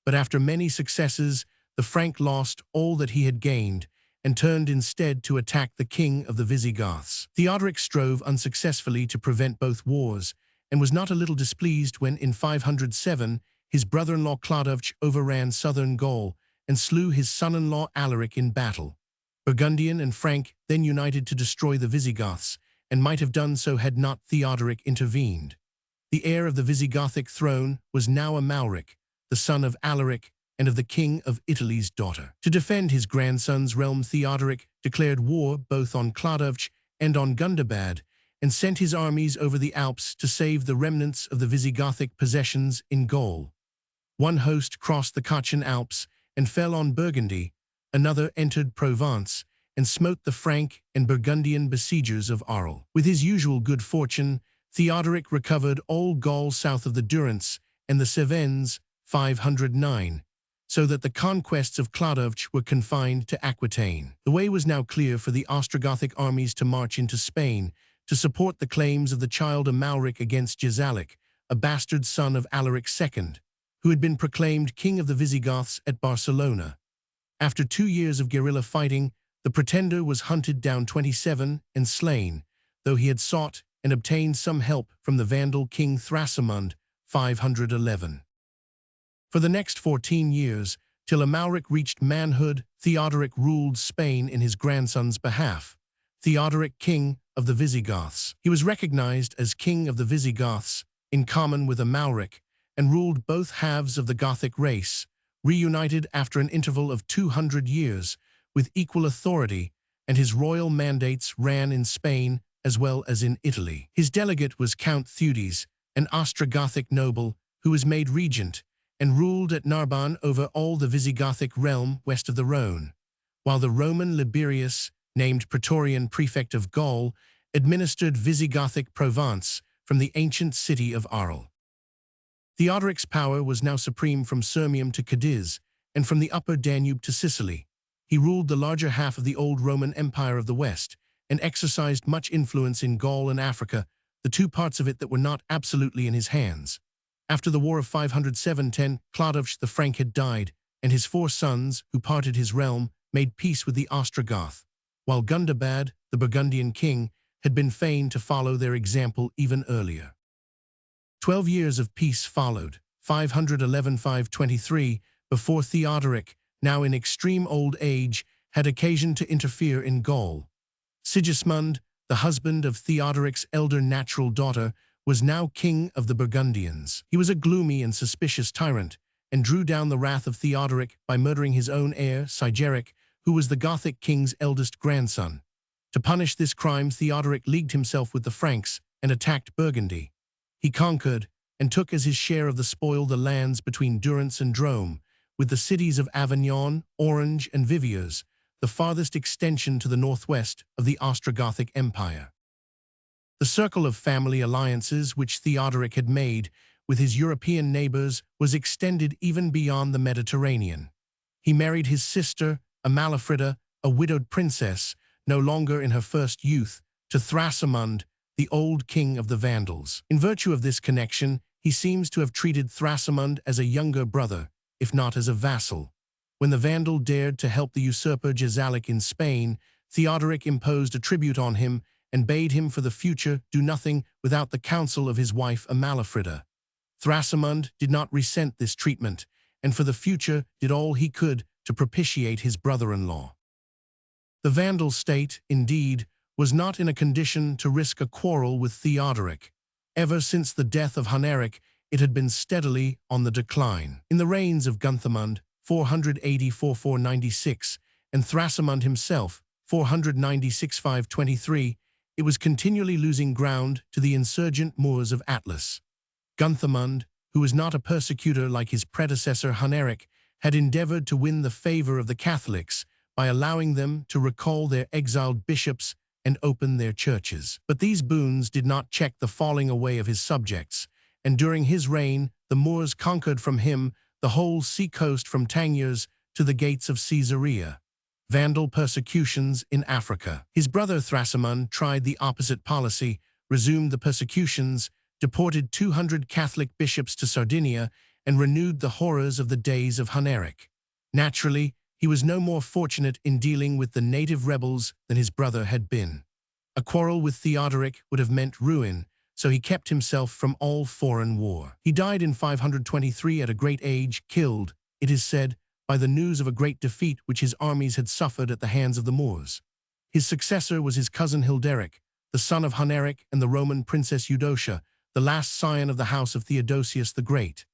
But after many successes, the Frank lost all that he had gained, and turned instead to attack the king of the Visigoths. Theodoric strove unsuccessfully to prevent both wars, and was not a little displeased when, in 507, his brother-in-law Clodovch overran southern Gaul and slew his son-in-law Alaric in battle. Burgundian and Frank then united to destroy the Visigoths, and might have done so had not Theodoric intervened. The heir of the Visigothic throne was now Amalric, the son of Alaric and of the king of Italy's daughter. To defend his grandson's realm, Theodoric declared war both on Clodovch and on Gundobad, and sent his armies over the Alps to save the remnants of the Visigothic possessions in Gaul. One host crossed the Cottian Alps and fell on Burgundy, another entered Provence and smote the Frank and Burgundian besiegers of Arles. With his usual good fortune, Theodoric recovered all Gaul south of the Durance and the Cevennes, 509, so that the conquests of Clodovch were confined to Aquitaine. The way was now clear for the Ostrogothic armies to march into Spain to support the claims of the child Amalric against Jezalic, a bastard son of Alaric II, who had been proclaimed king of the Visigoths at Barcelona. After 2 years of guerrilla fighting, the pretender was hunted down 27 and slain, though he had sought and obtained some help from the Vandal king Thrasimund, 511. For the next 14 years, till Amalric reached manhood, Theodoric ruled Spain in his grandson's behalf, Theodoric, king of the Visigoths. He was recognized as king of the Visigoths, in common with Amalric, and ruled both halves of the Gothic race, reunited after an interval of 200 years, with equal authority, and his royal mandates ran in Spain as well as in Italy. His delegate was Count Theudes, an Ostrogothic noble who was made regent and ruled at Narbonne over all the Visigothic realm west of the Rhone, while the Roman Liberius, named Praetorian prefect of Gaul, administered Visigothic Provence from the ancient city of Arles. Theodoric's power was now supreme from Sirmium to Cadiz, and from the upper Danube to Sicily. He ruled the larger half of the old Roman Empire of the West, and exercised much influence in Gaul and Africa, the two parts of it that were not absolutely in his hands. After the War of 507-10, Clodovch the Frank had died, and his 4 sons, who parted his realm, made peace with the Ostrogoth, while Gundobad, the Burgundian king, had been fain to follow their example even earlier. 12 years of peace followed, 511-523, before Theodoric, now in extreme old age, had occasion to interfere in Gaul. Sigismund, the husband of Theodoric's elder natural daughter, was now king of the Burgundians. He was a gloomy and suspicious tyrant, and drew down the wrath of Theodoric by murdering his own heir, Sigeric, who was the Gothic king's eldest grandson. To punish this crime, Theodoric leagued himself with the Franks and attacked Burgundy. He conquered and took as his share of the spoil the lands between Durance and Drôme, with the cities of Avignon, Orange, and Viviers, the farthest extension to the northwest of the Ostrogothic Empire. The circle of family alliances which Theodoric had made with his European neighbors was extended even beyond the Mediterranean. He married his sister, Amalafrida, a widowed princess, no longer in her first youth, to Thrasimund, the old king of the Vandals. In virtue of this connection, he seems to have treated Thrasimund as a younger brother, if not as a vassal. When the Vandal dared to help the usurper Jezalic in Spain, Theodoric imposed a tribute on him and bade him for the future do nothing without the counsel of his wife Amalafrida. Thrasimund did not resent this treatment, and for the future did all he could to propitiate his brother-in-law. The Vandal state, indeed, was not in a condition to risk a quarrel with Theodoric. Ever since the death of Huneric, it had been steadily on the decline. In the reigns of Gunthamund, 484–496, and Thrasimund himself, 496–523, it was continually losing ground to the insurgent Moors of Atlas. Gunthamund, who was not a persecutor like his predecessor Huneric, had endeavored to win the favor of the Catholics by allowing them to recall their exiled bishops and open their churches. But these boons did not check the falling away of his subjects, and during his reign the Moors conquered from him the whole sea-coast from Tangiers to the gates of Caesarea. Vandal persecutions in Africa. His brother Thrasimund tried the opposite policy, resumed the persecutions, deported 200 Catholic bishops to Sardinia, and renewed the horrors of the days of Huneric. Naturally, he was no more fortunate in dealing with the native rebels than his brother had been. A quarrel with Theodoric would have meant ruin, so he kept himself from all foreign war. He died in 523 at a great age, killed, it is said, by the news of a great defeat which his armies had suffered at the hands of the Moors. His successor was his cousin Hilderic, the son of Huneric and the Roman princess Eudocia, the last scion of the house of Theodosius the Great.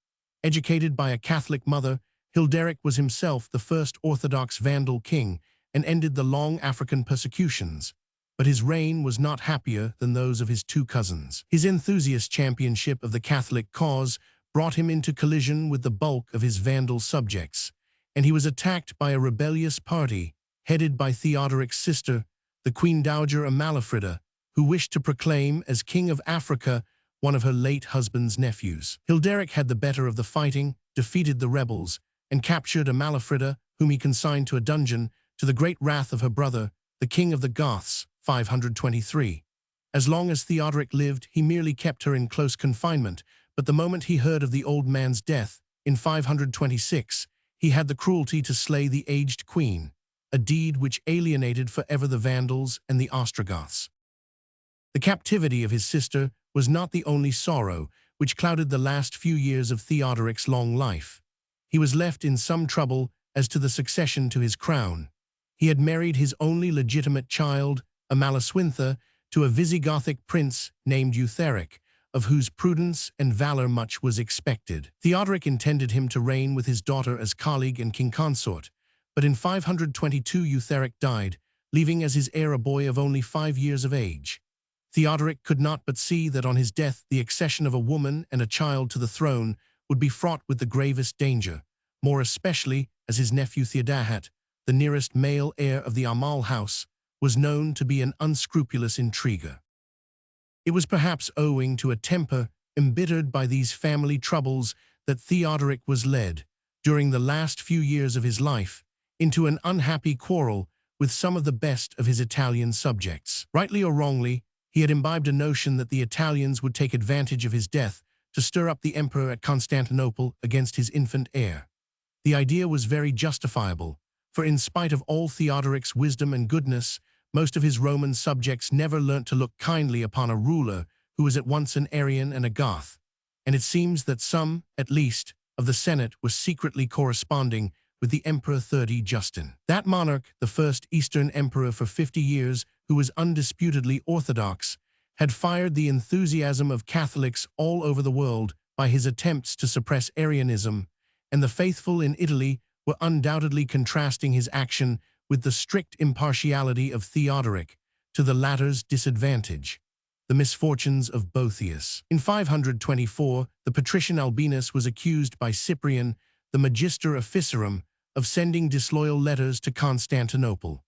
Educated by a Catholic mother, Hilderic was himself the first Orthodox Vandal king and ended the long African persecutions. But his reign was not happier than those of his two cousins. His enthusiast championship of the Catholic cause brought him into collision with the bulk of his Vandal subjects, and he was attacked by a rebellious party headed by Theodoric's sister, the Queen Dowager Amalafrida, who wished to proclaim as King of Africa one of her late husband's nephews. Hilderic had the better of the fighting, defeated the rebels, and captured Amalafrida, whom he consigned to a dungeon, to the great wrath of her brother, the King of the Goths, 523. As long as Theodoric lived, he merely kept her in close confinement, but the moment he heard of the old man's death, in 526, he had the cruelty to slay the aged queen, a deed which alienated forever the Vandals and the Ostrogoths. The captivity of his sister was not the only sorrow which clouded the last few years of Theodoric's long life. He was left in some trouble as to the succession to his crown. He had married his only legitimate child, Amalasuintha, to a Visigothic prince named Eutharic, of whose prudence and valor much was expected. Theodoric intended him to reign with his daughter as colleague and king consort, but in 522 Eutharic died, leaving as his heir a boy of only 5 years of age. Theodoric could not but see that on his death the accession of a woman and a child to the throne would be fraught with the gravest danger, more especially as his nephew Theodahat, the nearest male heir of the Amal house, was known to be an unscrupulous intriguer. It was perhaps owing to a temper embittered by these family troubles that Theodoric was led, during the last few years of his life, into an unhappy quarrel with some of the best of his Italian subjects. Rightly or wrongly, he had imbibed a notion that the Italians would take advantage of his death to stir up the emperor at Constantinople against his infant heir. The idea was very justifiable, for in spite of all Theodoric's wisdom and goodness, most of his Roman subjects never learnt to look kindly upon a ruler who was at once an Arian and a Goth, and it seems that some, at least, of the Senate were secretly corresponding with the Emperor 30 Justin. That monarch, the first Eastern emperor for 50 years, who was undisputedly orthodox, had fired the enthusiasm of Catholics all over the world by his attempts to suppress Arianism, and the faithful in Italy were undoubtedly contrasting his action with the strict impartiality of Theodoric, to the latter's disadvantage. The misfortunes of Boethius. In 524, the patrician Albinus was accused by Cyprian, the Magister Officiarum, of sending disloyal letters to Constantinople.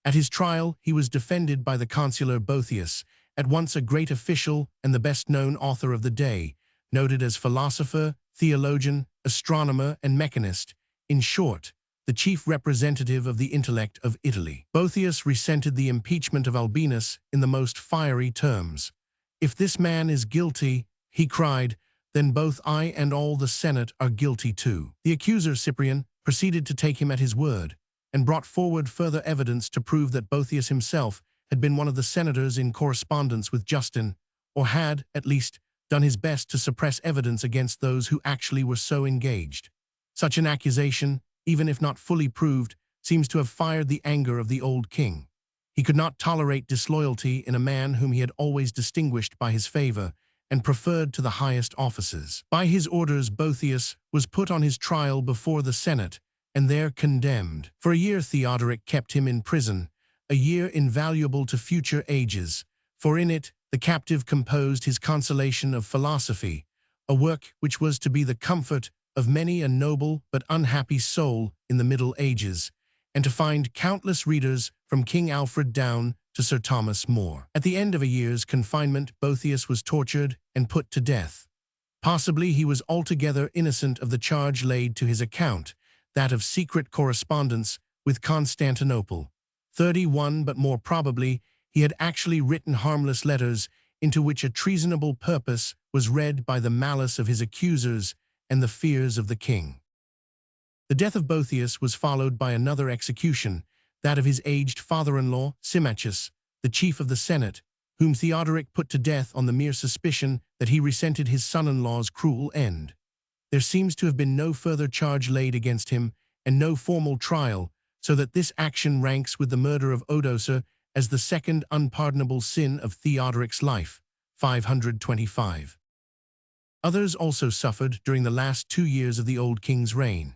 At his trial, he was defended by the consular Boethius, at once a great official and the best-known author of the day, noted as philosopher, theologian, astronomer, and mechanist, in short, the chief representative of the intellect of Italy. Boethius resented the impeachment of Albinus in the most fiery terms. "If this man is guilty," he cried, "then both I and all the Senate are guilty too." The accuser, Cyprian, proceeded to take him at his word, and brought forward further evidence to prove that Boethius himself had been one of the senators in correspondence with Justin, or had, at least, done his best to suppress evidence against those who actually were so engaged. Such an accusation, even if not fully proved, seems to have fired the anger of the old king. He could not tolerate disloyalty in a man whom he had always distinguished by his favor and preferred to the highest offices. By his orders, Boethius was put on his trial before the Senate, and there condemned. For a year Theodoric kept him in prison, a year invaluable to future ages, for in it the captive composed his Consolation of Philosophy, a work which was to be the comfort of many a noble but unhappy soul in the Middle Ages, and to find countless readers from King Alfred down to Sir Thomas More. At the end of a year's confinement, Boethius was tortured and put to death. Possibly he was altogether innocent of the charge laid to his account, that of secret correspondence with Constantinople. 31, but more probably, he had actually written harmless letters into which a treasonable purpose was read by the malice of his accusers and the fears of the king. The death of Boethius was followed by another execution, that of his aged father-in-law, Symmachus, the chief of the Senate, whom Theodoric put to death on the mere suspicion that he resented his son-in-law's cruel end. There seems to have been no further charge laid against him, and no formal trial, so that this action ranks with the murder of Odoacer as the second unpardonable sin of Theodoric's life, 525. Others also suffered during the last 2 years of the old king's reign.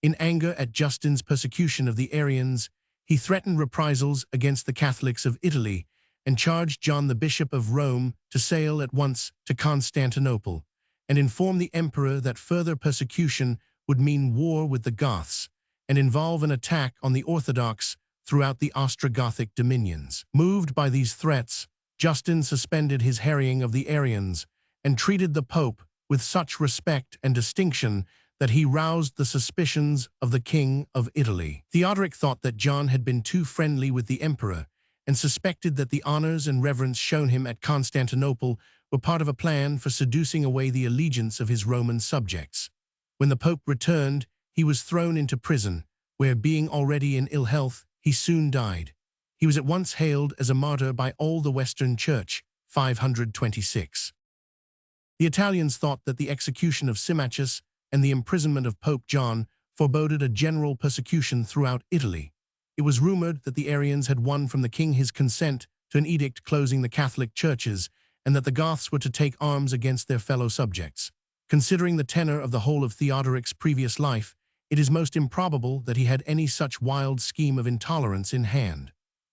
In anger at Justin's persecution of the Arians, he threatened reprisals against the Catholics of Italy and charged John the Bishop of Rome to sail at once to Constantinople and inform the emperor that further persecution would mean war with the Goths and involve an attack on the Orthodox throughout the Ostrogothic dominions. Moved by these threats, Justin suspended his harrying of the Arians and treated the Pope with such respect and distinction that he roused the suspicions of the King of Italy. Theodoric thought that John had been too friendly with the emperor and suspected that the honors and reverence shown him at Constantinople were part of a plan for seducing away the allegiance of his Roman subjects. When the Pope returned, he was thrown into prison, where, being already in ill health, he soon died. He was at once hailed as a martyr by all the Western Church, 526. The Italians thought that the execution of Symmachus and the imprisonment of Pope John foreboded a general persecution throughout Italy. It was rumored that the Arians had won from the king his consent to an edict closing the Catholic churches, and that the Goths were to take arms against their fellow subjects. Considering the tenor of the whole of Theodoric's previous life, it is most improbable that he had any such wild scheme of intolerance in hand.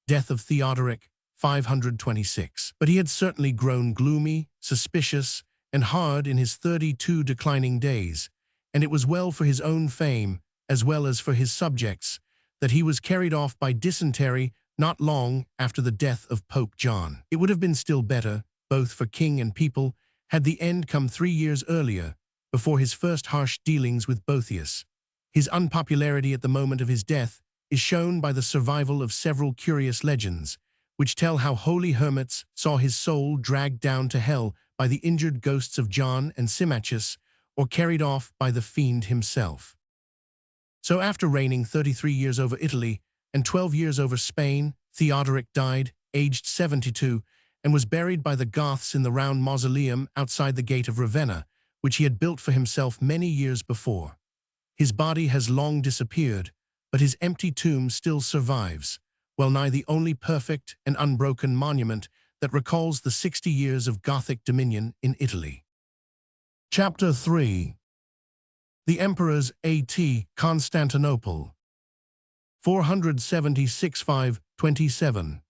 Death of Theodoric, 526. But he had certainly grown gloomy, suspicious, and hard in his 32 declining days, and it was well for his own fame, as well as for his subjects, that he was carried off by dysentery not long after the death of Pope John. It would have been still better, both for king and people, had the end come 3 years earlier, before his first harsh dealings with Boethius. His unpopularity at the moment of his death is shown by the survival of several curious legends, which tell how holy hermits saw his soul dragged down to hell by the injured ghosts of John and Symmachus, or carried off by the fiend himself. So after reigning 33 years over Italy and 12 years over Spain, Theodoric died, aged 72, and was buried by the Goths in the round mausoleum outside the gate of Ravenna, which he had built for himself many years before. His body has long disappeared, but his empty tomb still survives, well nigh the only perfect and unbroken monument that recalls the 60 years of Gothic dominion in Italy. Chapter 3. The Emperors at Constantinople, 476–527.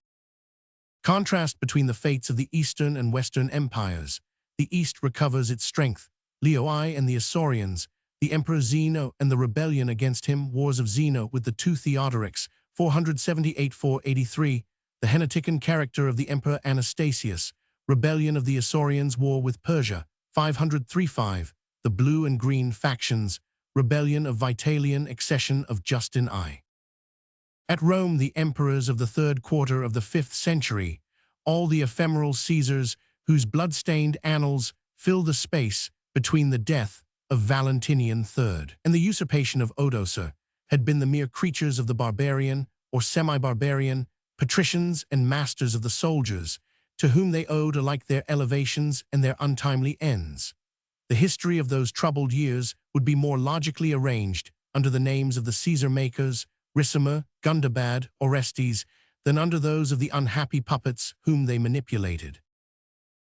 Contrast between the fates of the Eastern and Western empires. The East recovers its strength. Leo I and the Isaurians, the Emperor Zeno and the rebellion against him, wars of Zeno with the two Theodorics, 478–483, the Henotican character of the Emperor Anastasius, rebellion of the Isaurians, war with Persia, 535, the blue and green factions, rebellion of Vitalian, accession of Justin I. At Rome, the emperors of the third quarter of the 5th century, all the ephemeral Caesars whose blood-stained annals fill the space between the death of Valentinian III and the usurpation of Odoacer, had been the mere creatures of the barbarian or semi-barbarian, patricians and masters of the soldiers, to whom they owed alike their elevations and their untimely ends. The history of those troubled years would be more logically arranged under the names of the Caesar-makers, Ricimer, Gundobad, Orestes, than under those of the unhappy puppets whom they manipulated.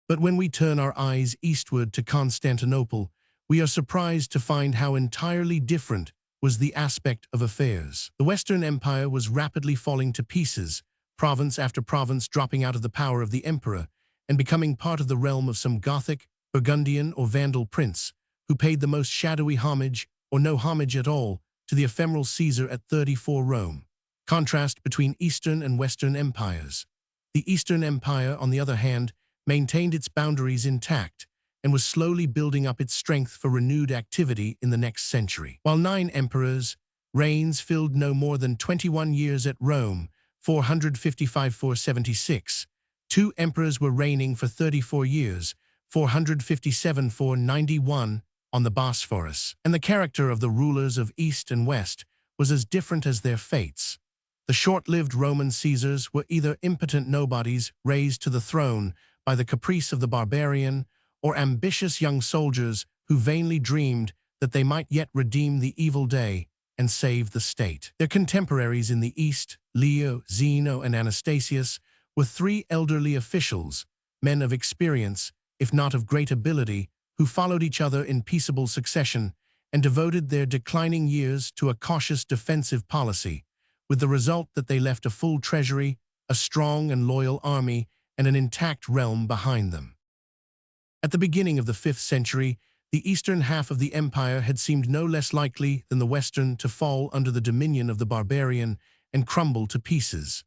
But when we turn our eyes eastward to Constantinople, we are surprised to find how entirely different was the aspect of affairs. The Western Empire was rapidly falling to pieces, province after province dropping out of the power of the emperor and becoming part of the realm of some Gothic, Burgundian, or Vandal prince, who paid the most shadowy homage, or no homage at all, to the ephemeral Caesar at 34 Rome. Contrast between Eastern and Western empires. The Eastern Empire, on the other hand, maintained its boundaries intact and was slowly building up its strength for renewed activity in the next century. While 9 emperors' reigns filled no more than 21 years at Rome, 455–476, 2 emperors were reigning for 34 years, 457–491, on the Bosphorus, and the character of the rulers of East and West was as different as their fates. The short-lived Roman Caesars were either impotent nobodies raised to the throne by the caprice of the barbarian, or ambitious young soldiers who vainly dreamed that they might yet redeem the evil day and save the state. Their contemporaries in the East, Leo, Zeno, and Anastasius, were 3 elderly officials, men of experience, if not of great ability, who followed each other in peaceable succession and devoted their declining years to a cautious defensive policy, with the result that they left a full treasury, a strong and loyal army, and an intact realm behind them. At the beginning of the 5th century, the eastern half of the empire had seemed no less likely than the western to fall under the dominion of the barbarian and crumble to pieces.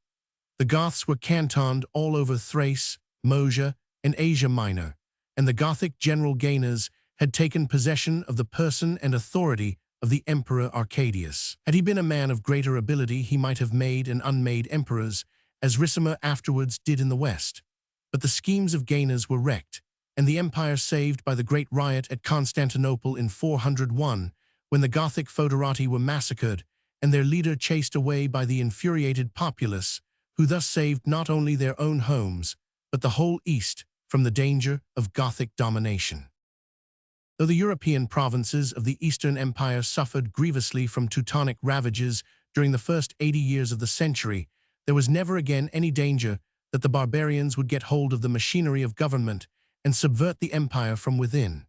The Goths were cantoned all over Thrace, Moesia, and Asia Minor, and the Gothic general Gainas had taken possession of the person and authority of the Emperor Arcadius. Had he been a man of greater ability, he might have made and unmade emperors, as Ricimer afterwards did in the West. But the schemes of Gainas were wrecked, and the empire saved by the great riot at Constantinople in 401, when the Gothic foederati were massacred and their leader chased away by the infuriated populace, who thus saved not only their own homes, but the whole East from the danger of Gothic domination. Though the European provinces of the Eastern Empire suffered grievously from Teutonic ravages during the first 80 years of the century, there was never again any danger that the barbarians would get hold of the machinery of government and subvert the empire from within.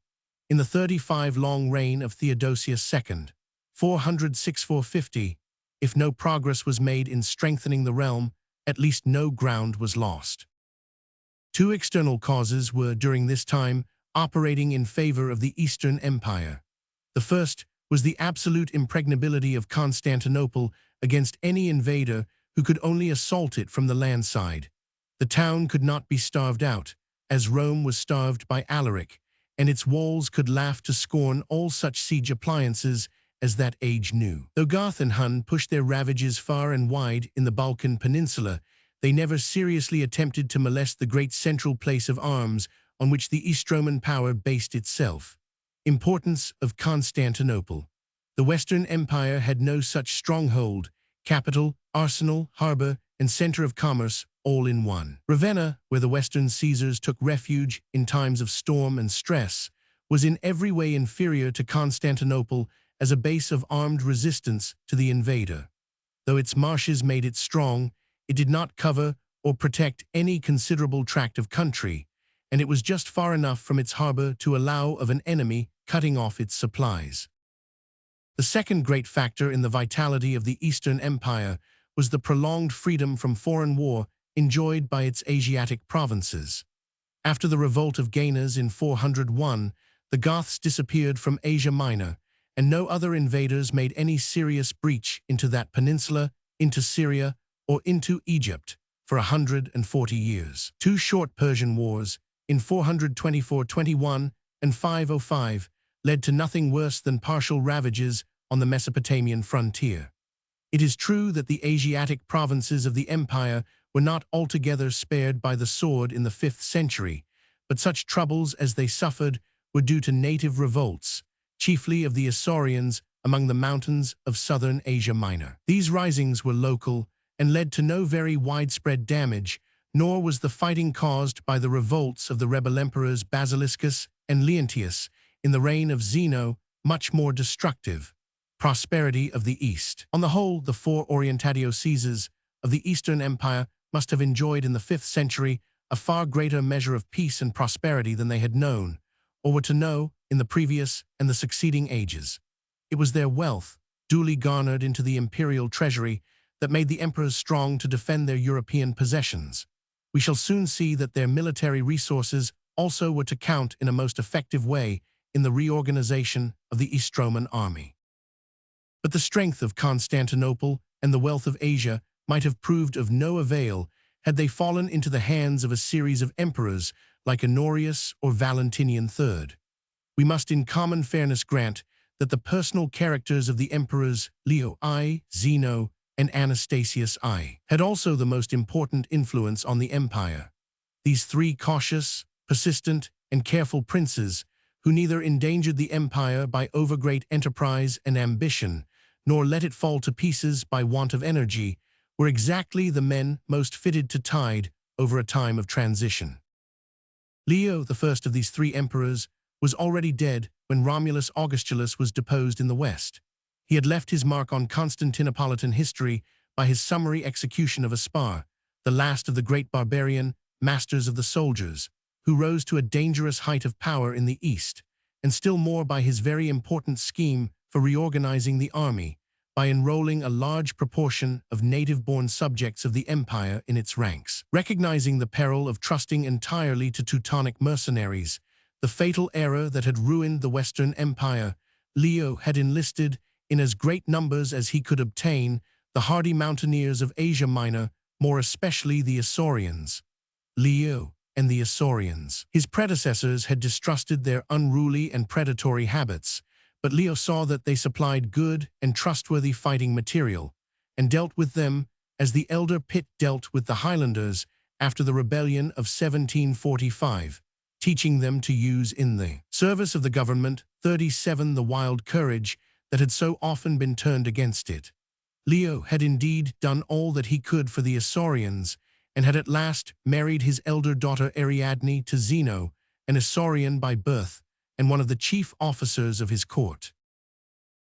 In the 35-long reign of Theodosius II, 406–450, if no progress was made in strengthening the realm, at least no ground was lost. 2 external causes were, during this time, operating in favor of the Eastern Empire. The first was the absolute impregnability of Constantinople against any invader who could only assault it from the land side. The town could not be starved out, as Rome was starved by Alaric, and its walls could laugh to scorn all such siege appliances as that age knew. Though Goth and Hun pushed their ravages far and wide in the Balkan Peninsula, they never seriously attempted to molest the great central place of arms on which the East Roman power based itself. Importance of Constantinople. The Western Empire had no such stronghold, capital, arsenal, harbor, and center of commerce all in one. Ravenna, where the Western Caesars took refuge in times of storm and stress, was in every way inferior to Constantinople as a base of armed resistance to the invader. Though its marshes made it strong, it did not cover or protect any considerable tract of country, and it was just far enough from its harbor to allow of an enemy cutting off its supplies. The second great factor in the vitality of the Eastern Empire was the prolonged freedom from foreign war enjoyed by its Asiatic provinces. After the revolt of Gainas in 401, the Goths disappeared from Asia Minor, and no other invaders made any serious breach into that peninsula, into Syria, or into Egypt for 140 years. 2 short Persian wars, in 424–21 and 505 led to nothing worse than partial ravages on the Mesopotamian frontier. It is true that the Asiatic provinces of the empire were not altogether spared by the sword in the 5th century, but such troubles as they suffered were due to native revolts, chiefly of the Isaurians among the mountains of southern Asia Minor. These risings were local and led to no very widespread damage, nor was the fighting caused by the revolts of the rebel emperors Basiliscus and Leontius in the reign of Zeno much more destructive. Prosperity of the East. On the whole, the 4 Orientatio Caesars of the Eastern Empire must have enjoyed in the 5th century a far greater measure of peace and prosperity than they had known, or were to know, in the previous and the succeeding ages. It was their wealth, duly garnered into the imperial treasury, that made the emperors strong to defend their European possessions. We shall soon see that their military resources also were to count in a most effective way in the reorganization of the East Roman army. But the strength of Constantinople and the wealth of Asia might have proved of no avail had they fallen into the hands of a series of emperors like Honorius or Valentinian III. We must in common fairness grant that the personal characters of the emperors Leo I, Zeno, and Anastasius I had also the most important influence on the empire. These 3 cautious, persistent, and careful princes, who neither endangered the empire by overgreat enterprise and ambition, nor let it fall to pieces by want of energy, were exactly the men most fitted to tide over a time of transition. Leo, the first of these 3 emperors, was already dead when Romulus Augustulus was deposed in the West. He had left his mark on Constantinopolitan history by his summary execution of Aspar, the last of the great barbarian masters of the soldiers, who rose to a dangerous height of power in the East, and still more by his very important scheme for reorganizing the army, by enrolling a large proportion of native-born subjects of the empire in its ranks. Recognizing the peril of trusting entirely to Teutonic mercenaries, the fatal error that had ruined the Western Empire, Leo had enlisted, in as great numbers as he could obtain, the hardy mountaineers of Asia Minor, more especially the Isaurians. Leo and the Isaurians. His predecessors had distrusted their unruly and predatory habits, but Leo saw that they supplied good and trustworthy fighting material, and dealt with them as the elder Pitt dealt with the Highlanders after the rebellion of 1745, teaching them to use in the service of the government 37 the wild courage that had so often been turned against it. Leo had indeed done all that he could for the Isaurians, and had at last married his elder daughter Ariadne to Zeno, an Isaurian by birth, and one of the chief officers of his court.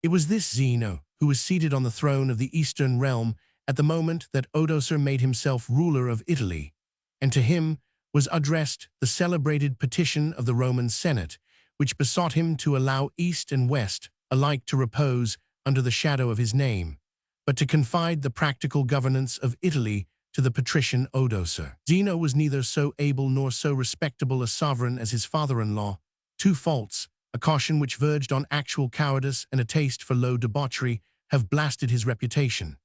It was this Zeno who was seated on the throne of the Eastern realm at the moment that Odoacer made himself ruler of Italy, and to him was addressed the celebrated petition of the Roman Senate, which besought him to allow East and West alike to repose under the shadow of his name, but to confide the practical governance of Italy to the patrician Odoacer. Zeno was neither so able nor so respectable a sovereign as his father-in-law. 2 faults, a caution which verged on actual cowardice and a taste for low debauchery, have blasted his reputation.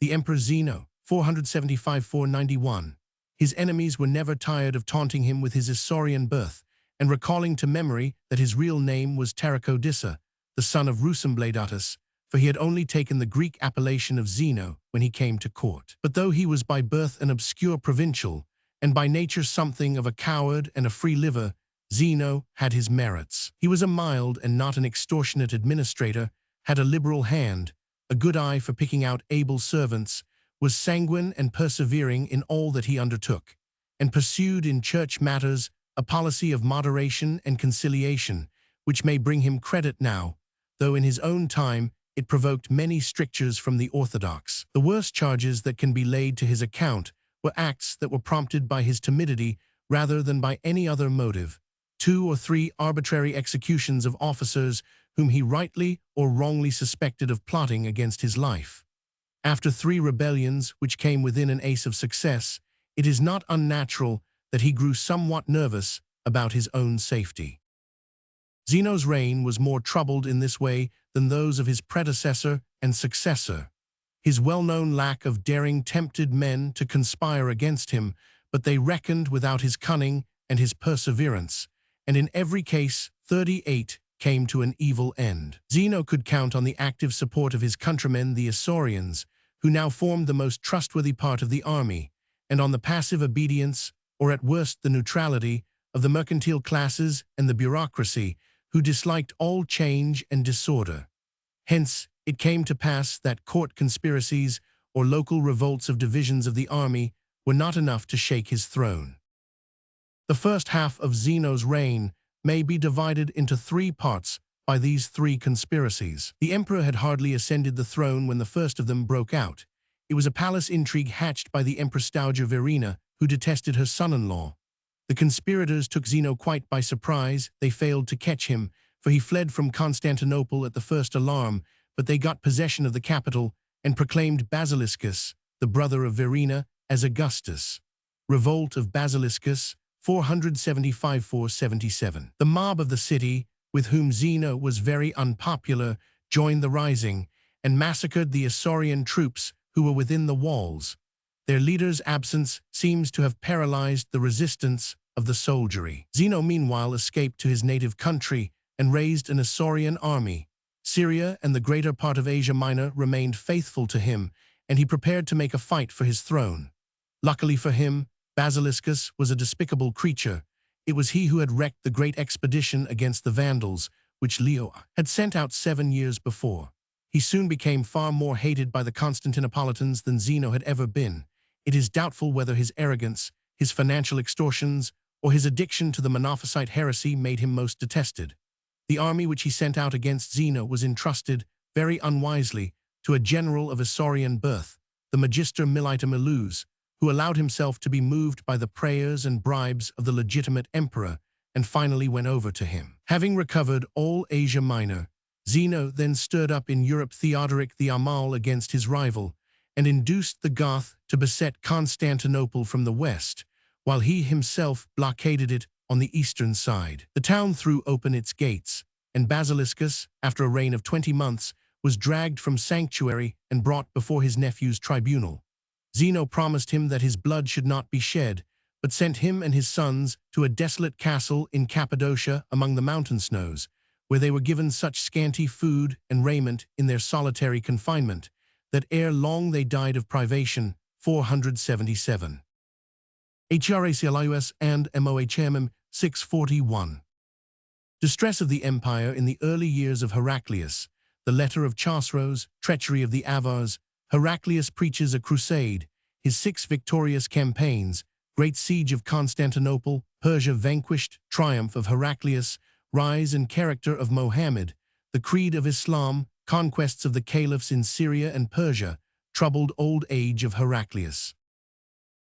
The Emperor Zeno, 475–491. His enemies were never tired of taunting him with his Isaurian birth, and recalling to memory that his real name was Taricodissa, the son of Rusambledatus, for he had only taken the Greek appellation of Zeno when he came to court. But though he was by birth an obscure provincial, and by nature something of a coward and a free liver, Zeno had his merits. He was a mild and not an extortionate administrator, had a liberal hand, a good eye for picking out able servants, was sanguine and persevering in all that he undertook, and pursued in church matters a policy of moderation and conciliation, which may bring him credit now, though in his own time it provoked many strictures from the orthodox. The worst charges that can be laid to his account were acts that were prompted by his timidity rather than by any other motive. 2 or 3 arbitrary executions of officers whom he rightly or wrongly suspected of plotting against his life. After 3 rebellions which came within an ace of success, it is not unnatural that he grew somewhat nervous about his own safety. Zeno's reign was more troubled in this way than those of his predecessor and successor. His well-known lack of daring tempted men to conspire against him, but they reckoned without his cunning and his perseverance, and in every case, 38 came to an evil end. Zeno could count on the active support of his countrymen, the Isaurians, who now formed the most trustworthy part of the army, and on the passive obedience, or at worst the neutrality, of the mercantile classes and the bureaucracy, who disliked all change and disorder. Hence, it came to pass that court conspiracies or local revolts of divisions of the army were not enough to shake his throne. The first half of Zeno's reign may be divided into three parts by these three conspiracies. The emperor had hardly ascended the throne when the first of them broke out. It was a palace intrigue hatched by the empress dowager Verina, who detested her son-in-law. The conspirators took Zeno quite by surprise. They failed to catch him, for he fled from Constantinople at the first alarm, but they got possession of the capital and proclaimed Basiliscus, the brother of Verina, as Augustus. Revolt of Basiliscus, 475–477. The mob of the city, with whom Zeno was very unpopular, joined the rising and massacred the Isaurian troops who were within the walls. Their leader's absence seems to have paralyzed the resistance of the soldiery. Zeno meanwhile escaped to his native country and raised an Isaurian army. Syria and the greater part of Asia Minor remained faithful to him, and he prepared to make a fight for his throne. Luckily for him, Basiliscus was a despicable creature. It was he who had wrecked the great expedition against the Vandals, which Leo had sent out 7 years before. He soon became far more hated by the Constantinopolitans than Zeno had ever been. It is doubtful whether his arrogance, his financial extortions, or his addiction to the Monophysite heresy made him most detested. The army which he sent out against Zeno was entrusted, very unwisely, to a general of Isaurian birth, the Magister Militum Illus, who allowed himself to be moved by the prayers and bribes of the legitimate emperor, and finally went over to him. Having recovered all Asia Minor, Zeno then stirred up in Europe Theodoric the Amal against his rival, and induced the Goths to beset Constantinople from the west, while he himself blockaded it on the eastern side. The town threw open its gates, and Basiliscus, after a reign of 20 months, was dragged from sanctuary and brought before his nephew's tribunal. Zeno promised him that his blood should not be shed, but sent him and his sons to a desolate castle in Cappadocia among the mountain snows, where they were given such scanty food and raiment in their solitary confinement, that ere long they died of privation. 477. HRACLIUS and MOHMM 641. Distress of the empire in the early years of Heraclius, the letter of Chosroes, treachery of the Avars. Heraclius preaches a crusade, his 6 victorious campaigns, great siege of Constantinople, Persia vanquished, triumph of Heraclius, rise and character of Mohammed, the creed of Islam, conquests of the caliphs in Syria and Persia, troubled old age of Heraclius.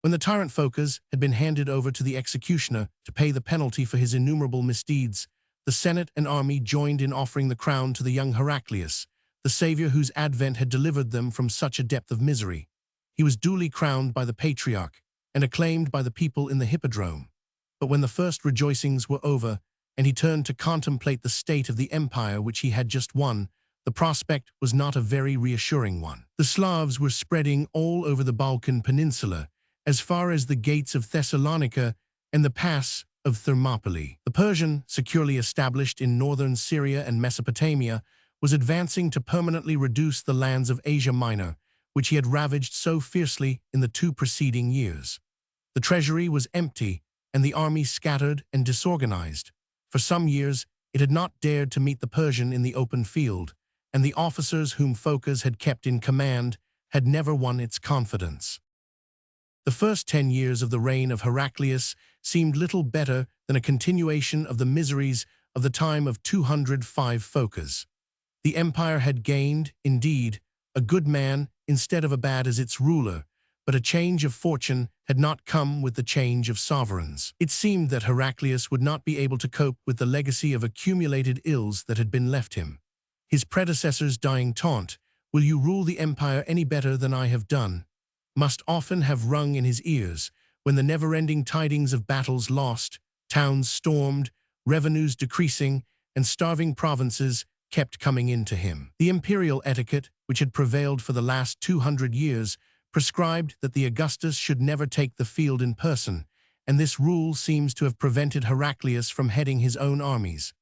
When the tyrant Phocas had been handed over to the executioner to pay the penalty for his innumerable misdeeds, the Senate and army joined in offering the crown to the young Heraclius, the savior whose advent had delivered them from such a depth of misery. He was duly crowned by the patriarch and acclaimed by the people in the hippodrome. But when the first rejoicings were over, and he turned to contemplate the state of the empire which he had just won, the prospect was not a very reassuring one. The Slavs were spreading all over the Balkan Peninsula, as far as the gates of Thessalonica and the pass of Thermopylae. The Persian, securely established in northern Syria and Mesopotamia, was advancing to permanently reduce the lands of Asia Minor, which he had ravaged so fiercely in the 2 preceding years. The treasury was empty, and the army scattered and disorganized. For some years, it had not dared to meet the Persian in the open field, and the officers whom Phocas had kept in command had never won its confidence. The first 10 years of the reign of Heraclius seemed little better than a continuation of the miseries of the time of 205 Phocas. The empire had gained, indeed, a good man instead of a bad as its ruler, but a change of fortune had not come with the change of sovereigns. It seemed that Heraclius would not be able to cope with the legacy of accumulated ills that had been left him. His predecessor's dying taunt, "Will you rule the empire any better than I have done?" must often have rung in his ears when the never-ending tidings of battles lost, towns stormed, revenues decreasing, and starving provinces kept coming in to him. The imperial etiquette, which had prevailed for the last 200 years, prescribed that the Augustus should never take the field in person, and this rule seems to have prevented Heraclius from heading his own armies.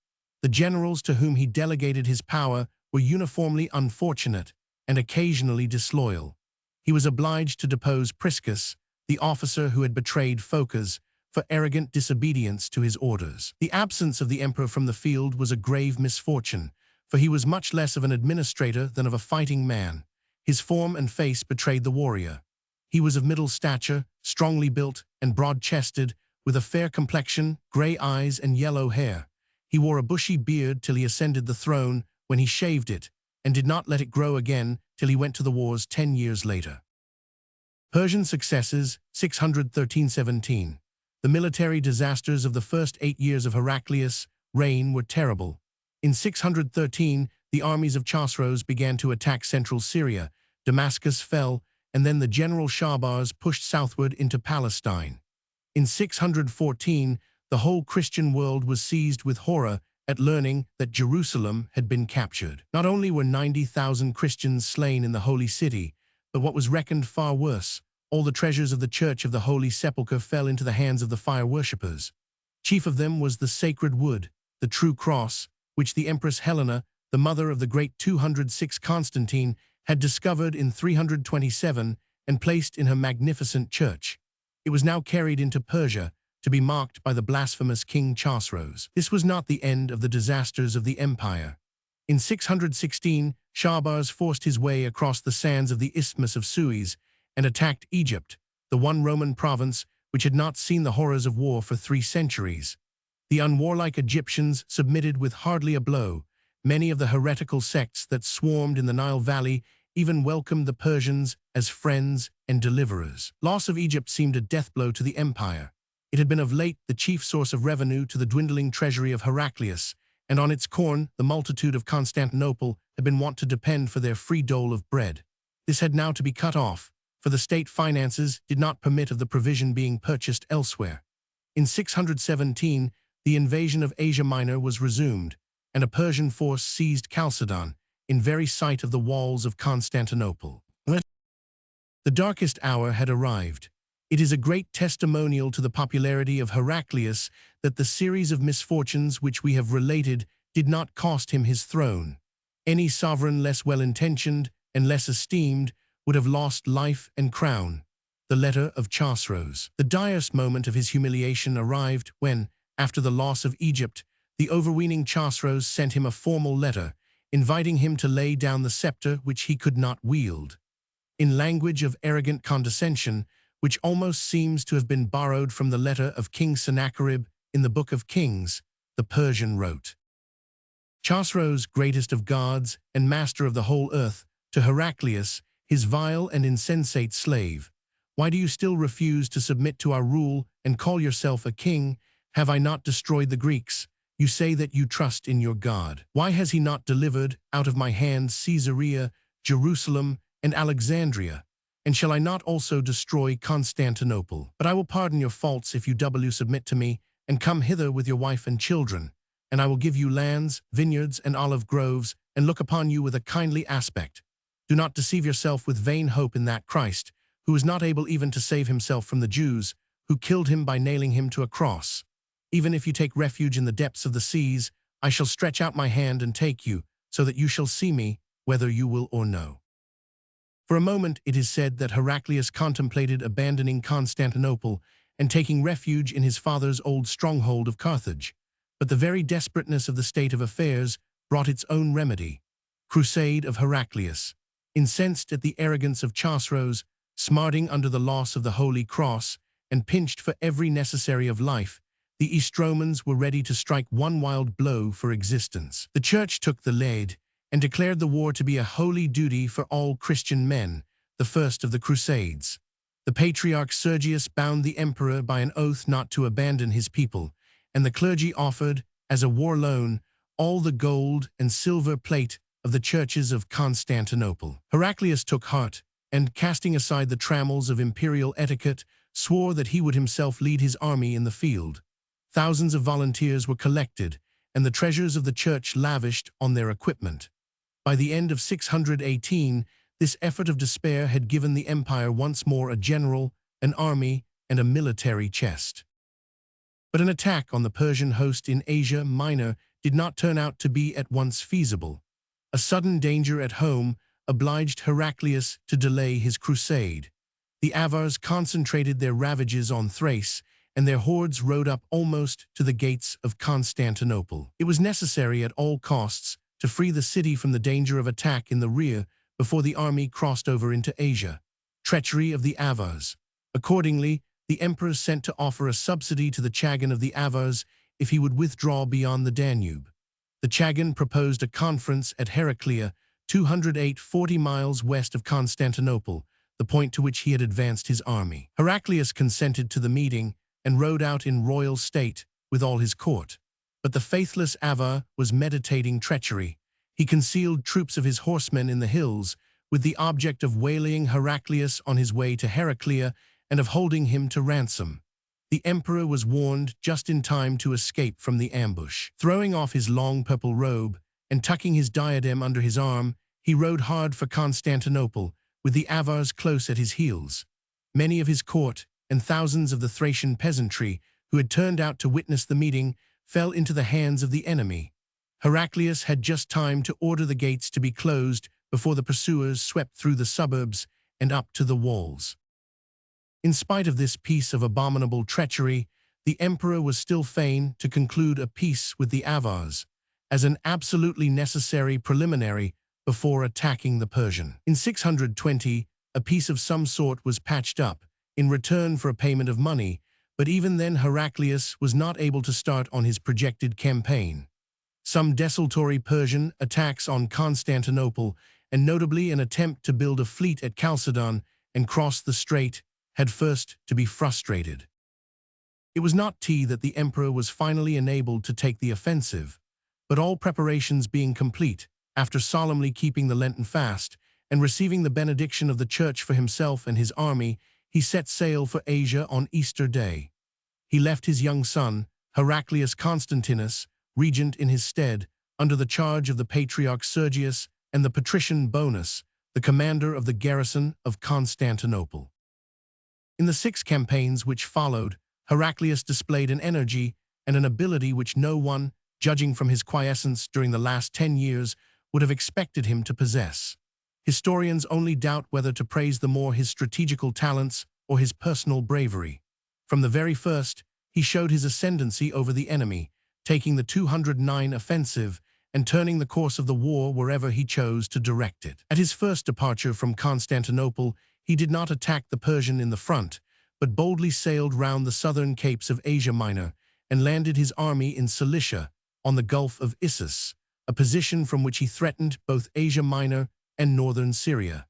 The generals to whom he delegated his power were uniformly unfortunate and occasionally disloyal. He was obliged to depose Priscus, the officer who had betrayed Phocas, for arrogant disobedience to his orders. The absence of the emperor from the field was a grave misfortune, for he was much less of an administrator than of a fighting man. His form and face betrayed the warrior. He was of middle stature, strongly built, and broad-chested, with a fair complexion, grey eyes, and yellow hair. He wore a bushy beard till he ascended the throne, when he shaved it, and did not let it grow again till he went to the wars 10 years later. Persian successes, 613–17. The military disasters of the first 8 years of Heraclius' reign were terrible. In 613, the armies of Chosroes began to attack central Syria. Damascus fell, and then the general Shahbaz pushed southward into Palestine. In 614, the whole Christian world was seized with horror at learning that Jerusalem had been captured. Not only were 90,000 Christians slain in the Holy City, but what was reckoned far worse, all the treasures of the Church of the Holy Sepulchre fell into the hands of the fire worshippers. Chief of them was the sacred wood, the true cross, which the Empress Helena, the mother of the great 206 Constantine, had discovered in 327 and placed in her magnificent church. It was now carried into Persia to be marked by the blasphemous King Chosroes. This was not the end of the disasters of the empire. In 616, Shahbaz forced his way across the sands of the Isthmus of Suez and attacked Egypt, the one Roman province which had not seen the horrors of war for 3 centuries. The unwarlike Egyptians submitted with hardly a blow. Many of the heretical sects that swarmed in the Nile Valley even welcomed the Persians as friends and deliverers. Loss of Egypt seemed a death blow to the empire. It had been of late the chief source of revenue to the dwindling treasury of Heraclius, and on its corn the multitude of Constantinople had been wont to depend for their free dole of bread. This had now to be cut off, for the state finances did not permit of the provision being purchased elsewhere. In 617, the invasion of Asia Minor was resumed, and a Persian force seized Chalcedon, in very sight of the walls of Constantinople. The darkest hour had arrived. It is a great testimonial to the popularity of Heraclius that the series of misfortunes which we have related did not cost him his throne. Any sovereign less well-intentioned and less esteemed would have lost life and crown. The letter of Chosroes. The direst moment of his humiliation arrived when, after the loss of Egypt, the overweening Chosroes sent him a formal letter, inviting him to lay down the scepter which he could not wield. In language of arrogant condescension, which almost seems to have been borrowed from the letter of King Sennacherib in the Book of Kings, the Persian wrote, Chosroes, greatest of gods and master of the whole earth, to Heraclius, his vile and insensate slave, why do you still refuse to submit to our rule and call yourself a king? Have I not destroyed the Greeks? You say that you trust in your God. Why has he not delivered out of my hand Caesarea, Jerusalem, and Alexandria? And shall I not also destroy Constantinople? But I will pardon your faults if you doubly submit to me, and come hither with your wife and children, and I will give you lands, vineyards, and olive groves, and look upon you with a kindly aspect. Do not deceive yourself with vain hope in that Christ, who is not able even to save himself from the Jews, who killed him by nailing him to a cross. Even if you take refuge in the depths of the seas, I shall stretch out my hand and take you, so that you shall see me, whether you will or no. For a moment it is said that Heraclius contemplated abandoning Constantinople and taking refuge in his father's old stronghold of Carthage. But the very desperateness of the state of affairs brought its own remedy. Crusade of Heraclius. Incensed at the arrogance of Chosroes, smarting under the loss of the Holy Cross, and pinched for every necessary of life, the Eastromans were ready to strike one wild blow for existence. The Church took the lead and declared the war to be a holy duty for all Christian men, the first of the Crusades. The Patriarch Sergius bound the emperor by an oath not to abandon his people, and the clergy offered, as a war loan, all the gold and silver plate of the churches of Constantinople. Heraclius took heart, and, casting aside the trammels of imperial etiquette, swore that he would himself lead his army in the field. Thousands of volunteers were collected, and the treasures of the church lavished on their equipment. By the end of 618, this effort of despair had given the empire once more a general, an army, and a military chest. But an attack on the Persian host in Asia Minor did not turn out to be at once feasible. A sudden danger at home obliged Heraclius to delay his crusade. The Avars concentrated their ravages on Thrace, and their hordes rode up almost to the gates of Constantinople. It was necessary at all costs to free the city from the danger of attack in the rear before the army crossed over into Asia. Treachery of the Avars. Accordingly, the emperor sent to offer a subsidy to the Chagan of the Avars if he would withdraw beyond the Danube. The Chagan proposed a conference at Heraclea, 240 miles west of Constantinople, the point to which he had advanced his army. Heraclius consented to the meeting and rode out in royal state with all his court. But the faithless Avar was meditating treachery. He concealed troops of his horsemen in the hills with the object of waylaying Heraclius on his way to Heraclea and of holding him to ransom. The emperor was warned just in time to escape from the ambush. Throwing off his long purple robe and tucking his diadem under his arm, he rode hard for Constantinople, with the Avars close at his heels. Many of his court and thousands of the Thracian peasantry who had turned out to witness the meeting fell into the hands of the enemy. Heraclius had just time to order the gates to be closed before the pursuers swept through the suburbs and up to the walls. In spite of this piece of abominable treachery, the emperor was still fain to conclude a peace with the Avars, as an absolutely necessary preliminary before attacking the Persian. In 620, a peace of some sort was patched up, in return for a payment of money, but even then Heraclius was not able to start on his projected campaign. Some desultory Persian attacks on Constantinople, and notably an attempt to build a fleet at Chalcedon and cross the strait, had first to be frustrated. It was not that the emperor was finally enabled to take the offensive, but all preparations being complete, after solemnly keeping the Lenten fast and receiving the benediction of the church for himself and his army, he set sail for Asia on Easter Day. He left his young son, Heraclius Constantinus, regent in his stead, under the charge of the patriarch Sergius and the patrician Bonus, the commander of the garrison of Constantinople. In the 6 campaigns which followed, Heraclius displayed an energy and an ability which no one, judging from his quiescence during the last 10 years, would have expected him to possess. Historians only doubt whether to praise the more his strategical talents or his personal bravery. From the very first, he showed his ascendancy over the enemy, taking the 209 offensive and turning the course of the war wherever he chose to direct it. At his first departure from Constantinople, he did not attack the Persian in the front, but boldly sailed round the southern capes of Asia Minor and landed his army in Cilicia, on the Gulf of Issus, a position from which he threatened both Asia Minor and northern Syria.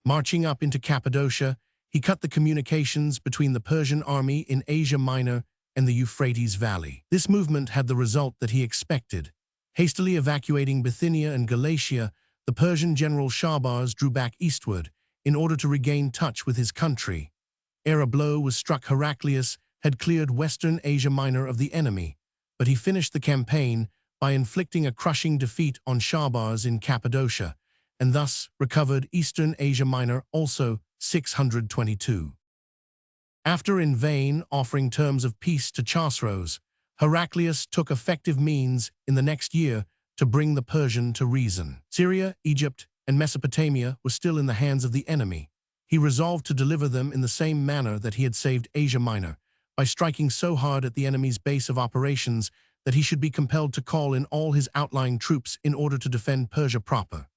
Marching up into Cappadocia, he cut the communications between the Persian army in Asia Minor and the Euphrates Valley. This movement had the result that he expected. Hastily evacuating Bithynia and Galatia, the Persian general Shahbaz drew back eastward in order to regain touch with his country. Ere a blow was struck, Heraclius had cleared western Asia Minor of the enemy, but he finished the campaign by inflicting a crushing defeat on Shahbaz in Cappadocia, and thus recovered eastern Asia Minor also 622. After in vain offering terms of peace to Chosroes, Heraclius took effective means in the next year to bring the Persian to reason. Syria, Egypt, and Mesopotamia were still in the hands of the enemy. He resolved to deliver them in the same manner that he had saved Asia Minor, by striking so hard at the enemy's base of operations that he should be compelled to call in all his outlying troops in order to defend Persia proper.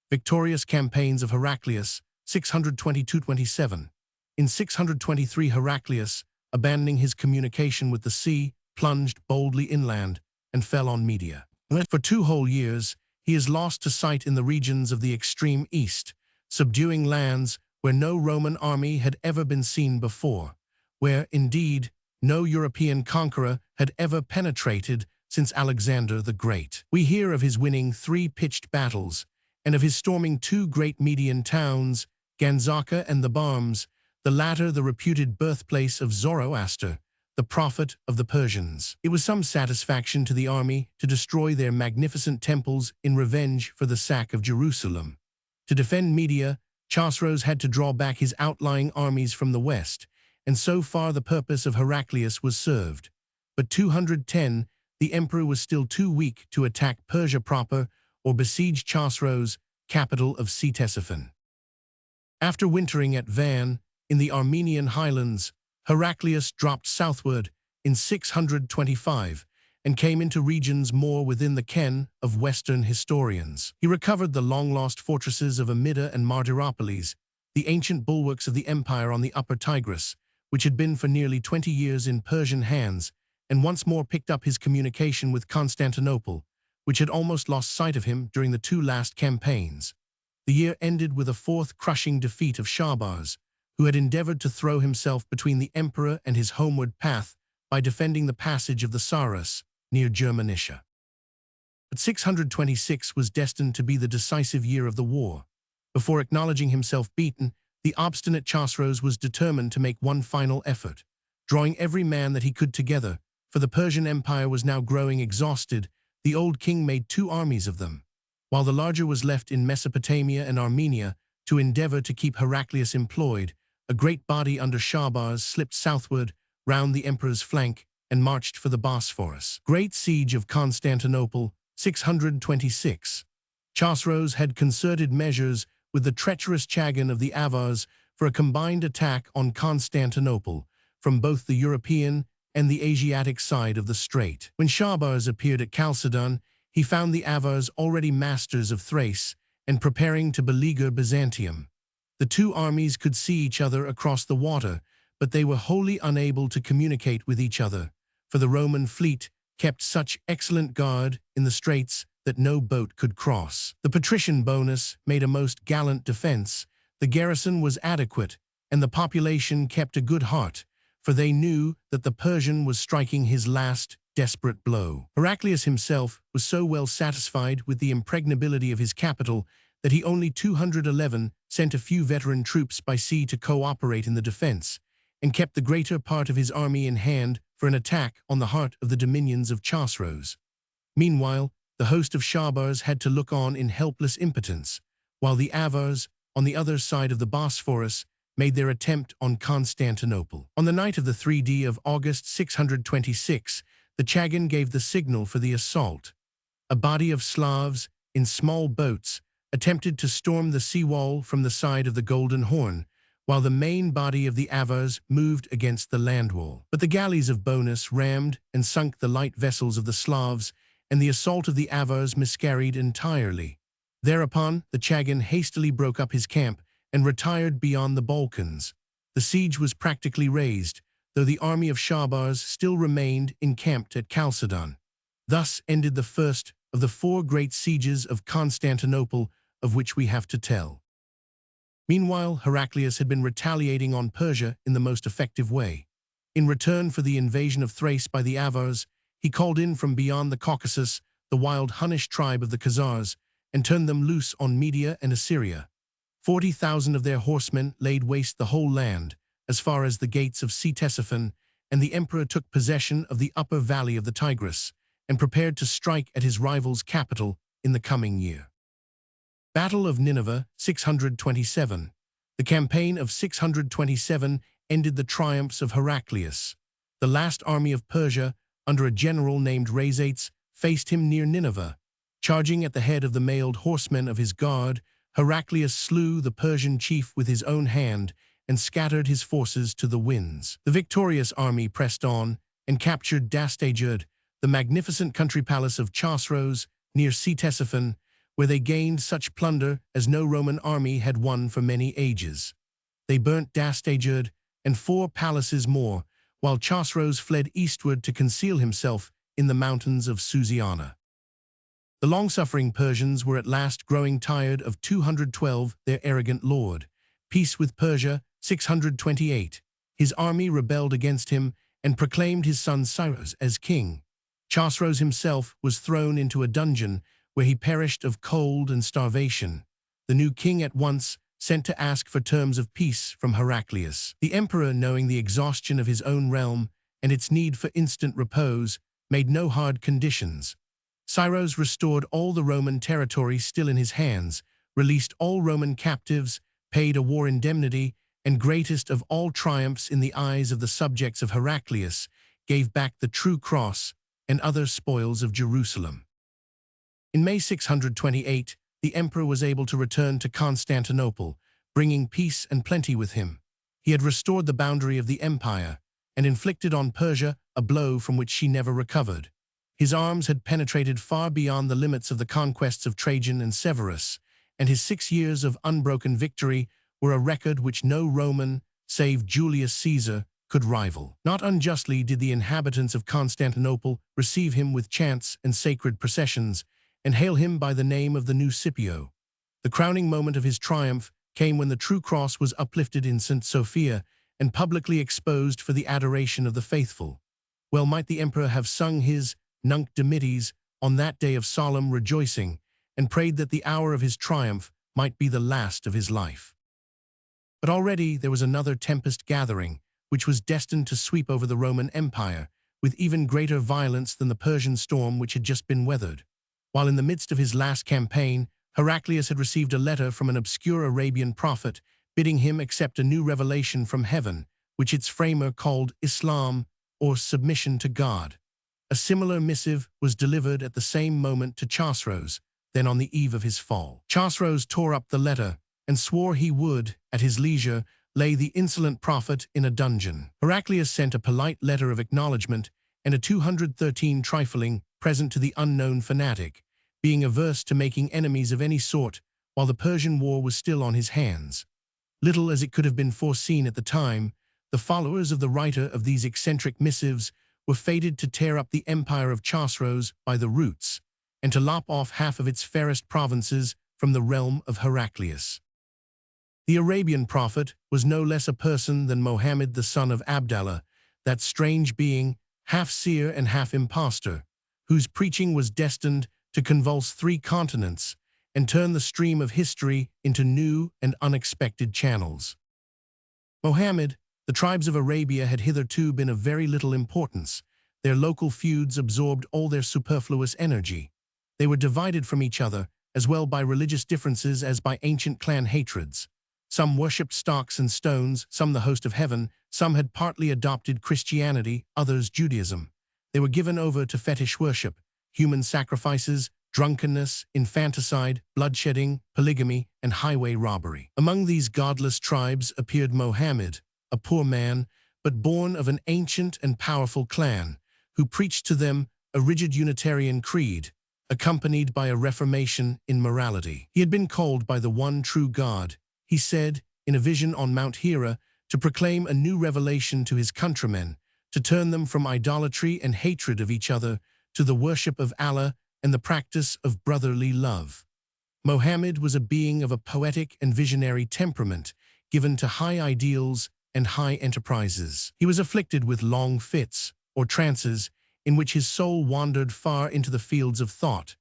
Victorious campaigns of Heraclius, 622-27. In 623, Heraclius, abandoning his communication with the sea, plunged boldly inland and fell on Media. For 2 whole years, he is lost to sight in the regions of the extreme east, subduing lands where no Roman army had ever been seen before, where, indeed, no European conqueror had ever penetrated since Alexander the Great. We hear of his winning 3 pitched battles, and of his storming 2 great Median towns, Ganzaka and the Barms, the latter the reputed birthplace of Zoroaster, the prophet of the Persians. It was some satisfaction to the army to destroy their magnificent temples in revenge for the sack of Jerusalem. To defend Media, Chosroes had to draw back his outlying armies from the west, and so far the purpose of Heraclius was served. but 210, the emperor was still too weak to attack Persia proper or besiege Chosroes, capital of Ctesiphon. After wintering at Van, in the Armenian highlands, Heraclius dropped southward in 625 and came into regions more within the ken of Western historians. He recovered the long-lost fortresses of Amida and Martyropolis, the ancient bulwarks of the empire on the upper Tigris, which had been for nearly 20 years in Persian hands, and once more picked up his communication with Constantinople, which had almost lost sight of him during the two last campaigns. The year ended with a fourth crushing defeat of Shahbaz, who had endeavored to throw himself between the emperor and his homeward path by defending the passage of the Saras near Germanisha. But 626 was destined to be the decisive year of the war. Before acknowledging himself beaten, the obstinate Chosroes was determined to make one final effort, drawing every man that he could together, for the Persian Empire was now growing exhausted. The old king made two armies of them, while the larger was left in Mesopotamia and Armenia to endeavor to keep Heraclius employed. A great body under Shahbaz slipped southward round the emperor's flank and marched for the Bosphorus. Great Siege of Constantinople, 626. Chosroes had concerted measures with the treacherous Chagan of the Avars for a combined attack on Constantinople from both the European and the Asiatic side of the strait. When Shahbaz appeared at Chalcedon, he found the Avars already masters of Thrace and preparing to beleaguer Byzantium. The two armies could see each other across the water, but they were wholly unable to communicate with each other, for the Roman fleet kept such excellent guard in the straits that no boat could cross. The patrician bonus made a most gallant defense, the garrison was adequate, and the population kept a good heart, for they knew that the Persian was striking his last desperate blow. Heraclius himself was so well satisfied with the impregnability of his capital that he only 211 sent a few veteran troops by sea to cooperate in the defense, and kept the greater part of his army in hand for an attack on the heart of the dominions of Chosroes. Meanwhile, the host of Shahbaz had to look on in helpless impotence, while the Avars, on the other side of the Bosphorus, made their attempt on Constantinople. On the night of the 3d of August 626, the Chagan gave the signal for the assault. A body of Slavs, in small boats, attempted to storm the seawall from the side of the Golden Horn, while the main body of the Avars moved against the land wall. But the galleys of Bonus rammed and sunk the light vessels of the Slavs, and the assault of the Avars miscarried entirely. Thereupon, the Chagan hastily broke up his camp and retired beyond the Balkans. The siege was practically raised, though the army of Shahbaz still remained encamped at Chalcedon. Thus ended the first of the four great sieges of Constantinople of which we have to tell. Meanwhile, Heraclius had been retaliating on Persia in the most effective way. In return for the invasion of Thrace by the Avars, he called in from beyond the Caucasus the wild Hunnish tribe of the Khazars and turned them loose on Media and Assyria. 40,000 of their horsemen laid waste the whole land, as far as the gates of Ctesiphon, and the emperor took possession of the upper valley of the Tigris and prepared to strike at his rival's capital in the coming year. Battle of Nineveh, 627. The campaign of 627 ended the triumphs of Heraclius. The last army of Persia, under a general named Rhazates, faced him near Nineveh. Charging at the head of the mailed horsemen of his guard, Heraclius slew the Persian chief with his own hand and scattered his forces to the winds. The victorious army pressed on and captured Dastagerd, the magnificent country palace of Chosroes near Ctesiphon, where they gained such plunder as no Roman army had won for many ages. They burnt Dastagerd and 4 palaces more, while Chosroes fled eastward to conceal himself in the mountains of Susiana. The long-suffering Persians were at last growing tired of 212, their arrogant lord. Peace with Persia, 628. His army rebelled against him and proclaimed his son Cyrus as king. Chosroes himself was thrown into a dungeon where he perished of cold and starvation. The new king at once sent to ask for terms of peace from Heraclius. The emperor, knowing the exhaustion of his own realm and its need for instant repose, made no hard conditions. Cyrus restored all the Roman territory still in his hands, released all Roman captives, paid a war indemnity, and greatest of all triumphs in the eyes of the subjects of Heraclius, gave back the true cross and other spoils of Jerusalem. In May 628, the emperor was able to return to Constantinople, bringing peace and plenty with him. He had restored the boundary of the empire and inflicted on Persia a blow from which she never recovered. His arms had penetrated far beyond the limits of the conquests of Trajan and Severus, and his 6 years of unbroken victory were a record which no Roman, save Julius Caesar, could rival. Not unjustly did the inhabitants of Constantinople receive him with chants and sacred processions, and hail him by the name of the new Scipio. The crowning moment of his triumph came when the true cross was uplifted in St. Sophia and publicly exposed for the adoration of the faithful. Well might the emperor have sung his Nunc Dimittis on that day of solemn rejoicing, and prayed that the hour of his triumph might be the last of his life. But already there was another tempest gathering, which was destined to sweep over the Roman Empire, with even greater violence than the Persian storm which had just been weathered. While in the midst of his last campaign, Heraclius had received a letter from an obscure Arabian prophet, bidding him accept a new revelation from heaven, which its framer called Islam, or submission to God. A similar missive was delivered at the same moment to Chosroes, then on the eve of his fall. Chosroes tore up the letter and swore he would, at his leisure, lay the insolent prophet in a dungeon. Heraclius sent a polite letter of acknowledgement and a 213 trifling present to the unknown fanatic, being averse to making enemies of any sort while the Persian war was still on his hands. Little as it could have been foreseen at the time, the followers of the writer of these eccentric missives were fated to tear up the empire of Chosroes by the roots, and to lop off half of its fairest provinces from the realm of Heraclius. The Arabian prophet was no less a person than Mohammed the son of Abdallah, that strange being, half seer and half impostor, whose preaching was destined to convulse 3 continents and turn the stream of history into new and unexpected channels. Mohammed, the tribes of Arabia had hitherto been of very little importance. Their local feuds absorbed all their superfluous energy. They were divided from each other, as well by religious differences as by ancient clan hatreds. Some worshipped stocks and stones, some the host of heaven, some had partly adopted Christianity, others Judaism. They were given over to fetish worship, human sacrifices, drunkenness, infanticide, bloodshedding, polygamy, and highway robbery. Among these godless tribes appeared Mohammed, a poor man, but born of an ancient and powerful clan, who preached to them a rigid Unitarian creed, accompanied by a reformation in morality. He had been called by the one true God, he said, in a vision on Mount Hira, to proclaim a new revelation to his countrymen, to turn them from idolatry and hatred of each other to the worship of Allah and the practice of brotherly love. Mohammed was a being of a poetic and visionary temperament, given to high ideals and high enterprises. He was afflicted with long fits, or trances, in which his soul wandered far into the fields of thought.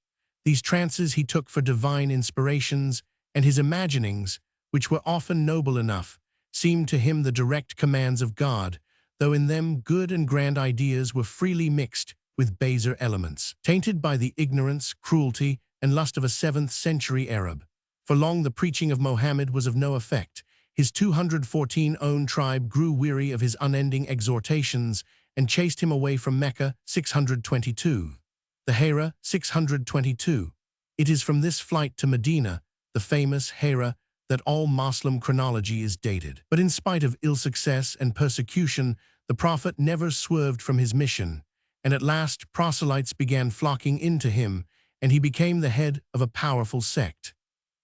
These trances he took for divine inspirations, and his imaginings, which were often noble enough, seemed to him the direct commands of God, though in them good and grand ideas were freely mixed with baser elements, tainted by the ignorance, cruelty, and lust of a 7th-century Arab. For long the preaching of Mohammed was of no effect. His 214 own tribe grew weary of his unending exhortations and chased him away from Mecca, 622. The Hira, 622. It is from this flight to Medina, the famous Hira, that all Moslem chronology is dated. But in spite of ill success and persecution, the prophet never swerved from his mission, and at last proselytes began flocking into him, and he became the head of a powerful sect.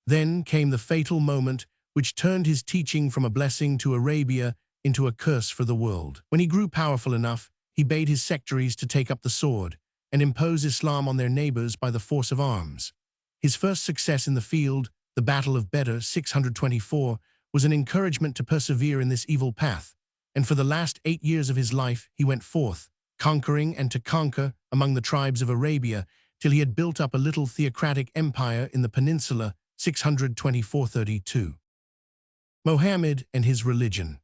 Then came the fatal moment which turned his teaching from a blessing to Arabia into a curse for the world. When he grew powerful enough, he bade his sectaries to take up the sword and impose Islam on their neighbors by the force of arms. His first success in the field, the Battle of Bedr, 624, was an encouragement to persevere in this evil path, and for the last 8 years of his life he went forth, conquering and to conquer among the tribes of Arabia, till he had built up a little theocratic empire in the peninsula, 624-32. Mohammed and his religion.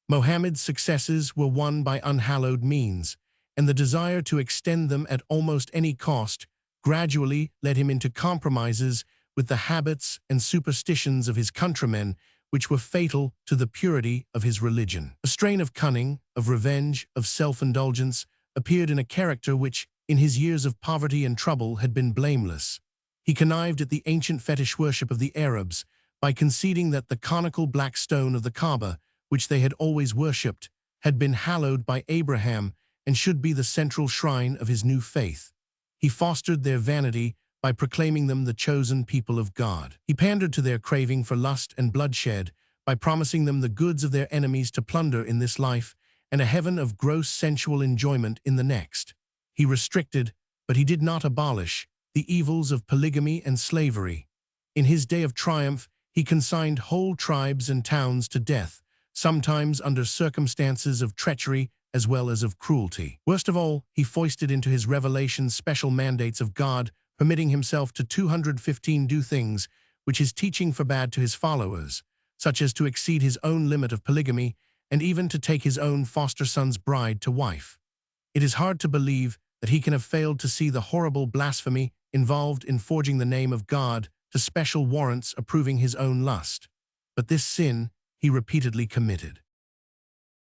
Mohammed's successes were won by unhallowed means, and the desire to extend them at almost any cost gradually led him into compromises with the habits and superstitions of his countrymen, which were fatal to the purity of his religion. A strain of cunning, of revenge, of self-indulgence appeared in a character which, in his years of poverty and trouble, had been blameless. He connived at the ancient fetish worship of the Arabs by conceding that the conical black stone of the Kaaba, which they had always worshipped, had been hallowed by Abraham and should be the central shrine of his new faith. He fostered their vanity by proclaiming them the chosen people of God. He pandered to their craving for lust and bloodshed by promising them the goods of their enemies to plunder in this life and a heaven of gross sensual enjoyment in the next. He restricted, but he did not abolish, the evils of polygamy and slavery. In his day of triumph, he consigned whole tribes and towns to death, sometimes under circumstances of treachery as well as of cruelty. Worst of all, he foisted into his revelations special mandates of God, permitting himself to 215 do things which his teaching forbade to his followers, such as to exceed his own limit of polygamy and even to take his own foster son's bride to wife. It is hard to believe that he can have failed to see the horrible blasphemy involved in forging the name of God to special warrants approving his own lust. But this sin he repeatedly committed.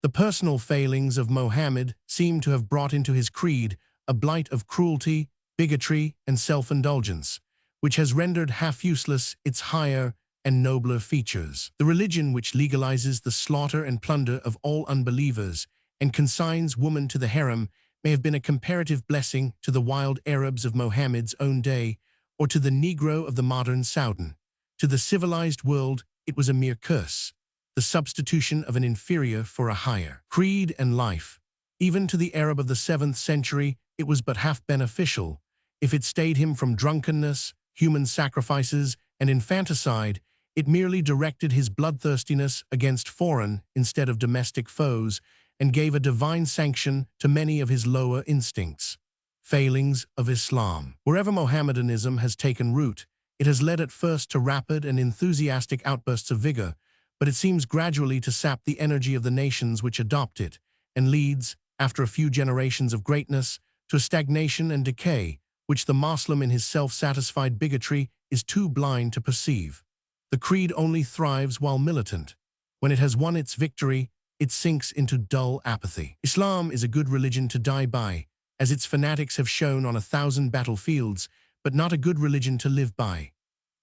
The personal failings of Mohammed seem to have brought into his creed a blight of cruelty, bigotry, and self-indulgence, which has rendered half useless its higher and nobler features. The religion which legalizes the slaughter and plunder of all unbelievers and consigns woman to the harem may have been a comparative blessing to the wild Arabs of Mohammed's own day or to the Negro of the modern Soudan. To the civilized world, it was a mere curse, the substitution of an inferior for a higher. Creed and life. Even to the Arab of the 7th century, it was but half beneficial. If it stayed him from drunkenness, human sacrifices, and infanticide, it merely directed his bloodthirstiness against foreign instead of domestic foes and gave a divine sanction to many of his lower instincts. Failings of Islam. Wherever Mohammedanism has taken root, it has led at first to rapid and enthusiastic outbursts of vigor, but it seems gradually to sap the energy of the nations which adopt it, and leads, after a few generations of greatness, to a stagnation and decay, which the Moslem in his self-satisfied bigotry is too blind to perceive. The creed only thrives while militant. When it has won its victory, it sinks into dull apathy. Islam is a good religion to die by, as its fanatics have shown on 1,000 battlefields, but not a good religion to live by.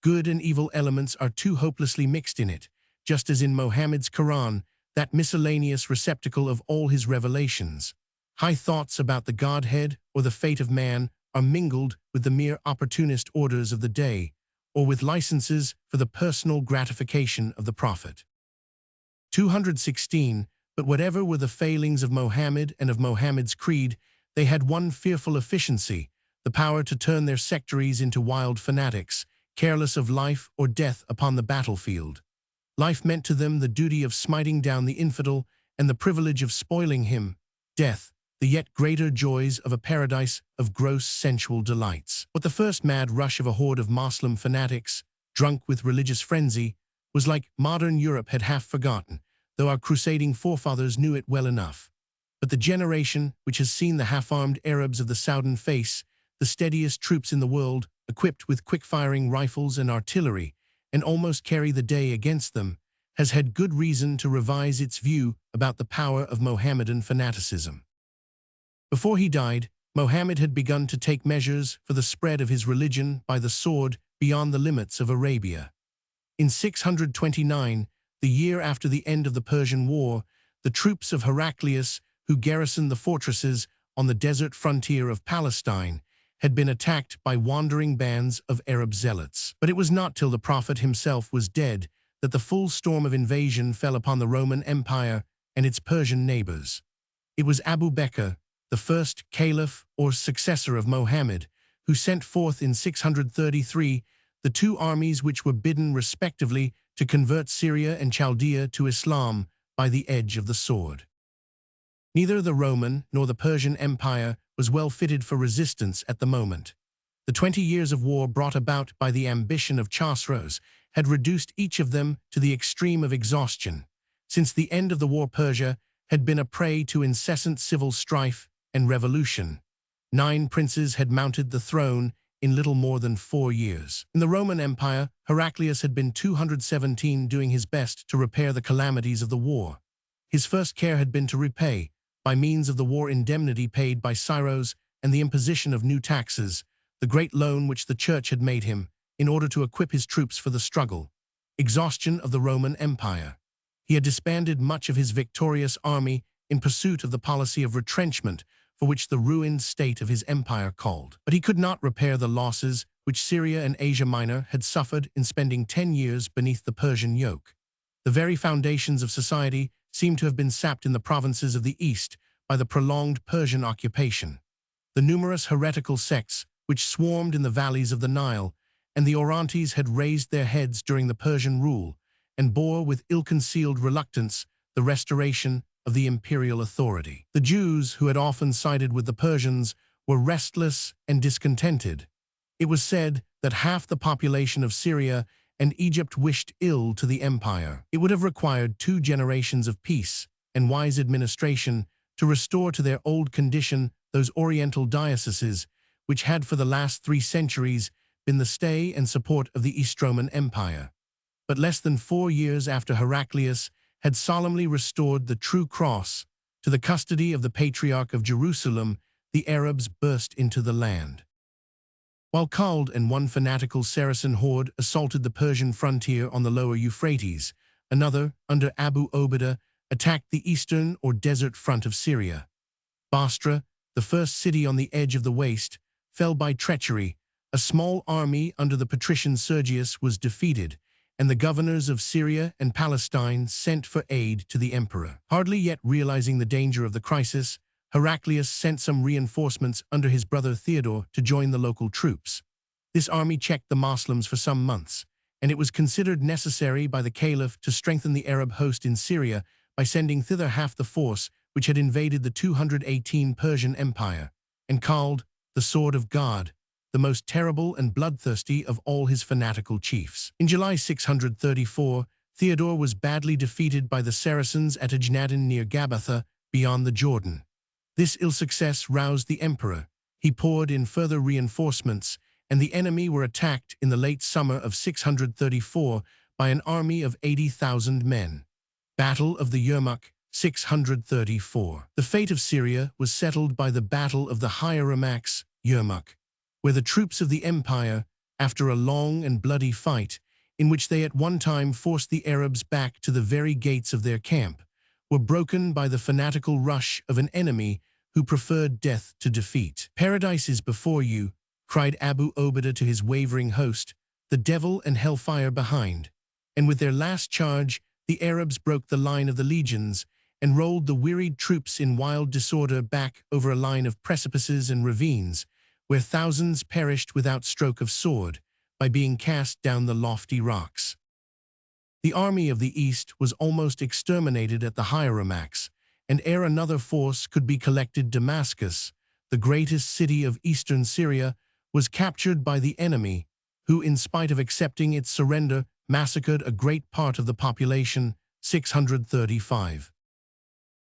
Good and evil elements are too hopelessly mixed in it, just as in Mohammed's Quran, that miscellaneous receptacle of all his revelations. High thoughts about the Godhead or the fate of man are mingled with the mere opportunist orders of the day, or with licenses for the personal gratification of the Prophet. 216. But whatever were the failings of Mohammed and of Mohammed's creed, they had one fearful efficiency, the power to turn their sectaries into wild fanatics, careless of life or death upon the battlefield. Life meant to them the duty of smiting down the infidel and the privilege of spoiling him. Death, the yet greater joys of a paradise of gross sensual delights. What the first mad rush of a horde of Moslem fanatics, drunk with religious frenzy, was like modern Europe had half forgotten, though our crusading forefathers knew it well enough. But the generation which has seen the half-armed Arabs of the Soudan face the steadiest troops in the world, equipped with quick-firing rifles and artillery, and almost carry the day against them, has had good reason to revise its view about the power of Mohammedan fanaticism. Before he died, Mohammed had begun to take measures for the spread of his religion by the sword beyond the limits of Arabia. In 629, the year after the end of the Persian War, the troops of Heraclius, who garrisoned the fortresses on the desert frontier of Palestine, had been attacked by wandering bands of Arab zealots. But it was not till the Prophet himself was dead that the full storm of invasion fell upon the Roman Empire and its Persian neighbors. It was Abu Bakr, the first caliph or successor of Mohammed, who sent forth in 633 the two armies which were bidden respectively to convert Syria and Chaldea to Islam by the edge of the sword. Neither the Roman nor the Persian Empire was well fitted for resistance at the moment. The 20 years of war brought about by the ambition of Chosroes had reduced each of them to the extreme of exhaustion. Since the end of the war, Persia had been a prey to incessant civil strife and revolution. 9 princes had mounted the throne in little more than 4 years. In the Roman Empire, Heraclius had been 217 doing his best to repair the calamities of the war. His first care had been to repay, by means of the war indemnity paid by Cyrus and the imposition of new taxes, the great loan which the Church had made him, in order to equip his troops for the struggle. Exhaustion of the Roman Empire. He had disbanded much of his victorious army in pursuit of the policy of retrenchment for which the ruined state of his empire called. But he could not repair the losses which Syria and Asia Minor had suffered in spending 10 years beneath the Persian yoke. The very foundations of society seemed to have been sapped in the provinces of the East by the prolonged Persian occupation. The numerous heretical sects which swarmed in the valleys of the Nile and the Orontes had raised their heads during the Persian rule and bore with ill-concealed reluctance the restoration of the imperial authority. The Jews, who had often sided with the Persians, were restless and discontented. It was said that half the population of Syria and Egypt wished ill to the empire. It would have required 2 generations of peace and wise administration to restore to their old condition those oriental dioceses which had for the last 3 centuries been the stay and support of the East Roman Empire. But less than 4 years after Heraclius had solemnly restored the true cross to the custody of the Patriarch of Jerusalem, the Arabs burst into the land. While Khald and one fanatical Saracen horde assaulted the Persian frontier on the lower Euphrates, another, under Abu Ubaidah, attacked the eastern or desert front of Syria. Basra, the first city on the edge of the waste, fell by treachery. A small army under the patrician Sergius was defeated, and the governors of Syria and Palestine sent for aid to the emperor. Hardly yet realizing the danger of the crisis, Heraclius sent some reinforcements under his brother Theodore to join the local troops. This army checked the Moslems for some months, and it was considered necessary by the caliph to strengthen the Arab host in Syria by sending thither half the force which had invaded the 218 Persian Empire, and called the Sword of God, the most terrible and bloodthirsty of all his fanatical chiefs. In July 634, Theodore was badly defeated by the Saracens at Ajnadin near Gabatha, beyond the Jordan. This ill success roused the emperor. He poured in further reinforcements, and the enemy were attacked in the late summer of 634 by an army of 80,000 men. Battle of the Yermuk, 634. The fate of Syria was settled by the Battle of the Hieramax, Yermuk, where the troops of the empire, after a long and bloody fight, in which they at one time forced the Arabs back to the very gates of their camp, were broken by the fanatical rush of an enemy who preferred death to defeat. "Paradise is before you," cried Abu Ubaidah to his wavering host, "the devil and hellfire behind." And with their last charge, the Arabs broke the line of the legions and rolled the wearied troops in wild disorder back over a line of precipices and ravines, where thousands perished without stroke of sword, by being cast down the lofty rocks. The army of the East was almost exterminated at the Hieramax, and ere another force could be collected, Damascus, the greatest city of eastern Syria, was captured by the enemy, who, in spite of accepting its surrender, massacred a great part of the population, 635.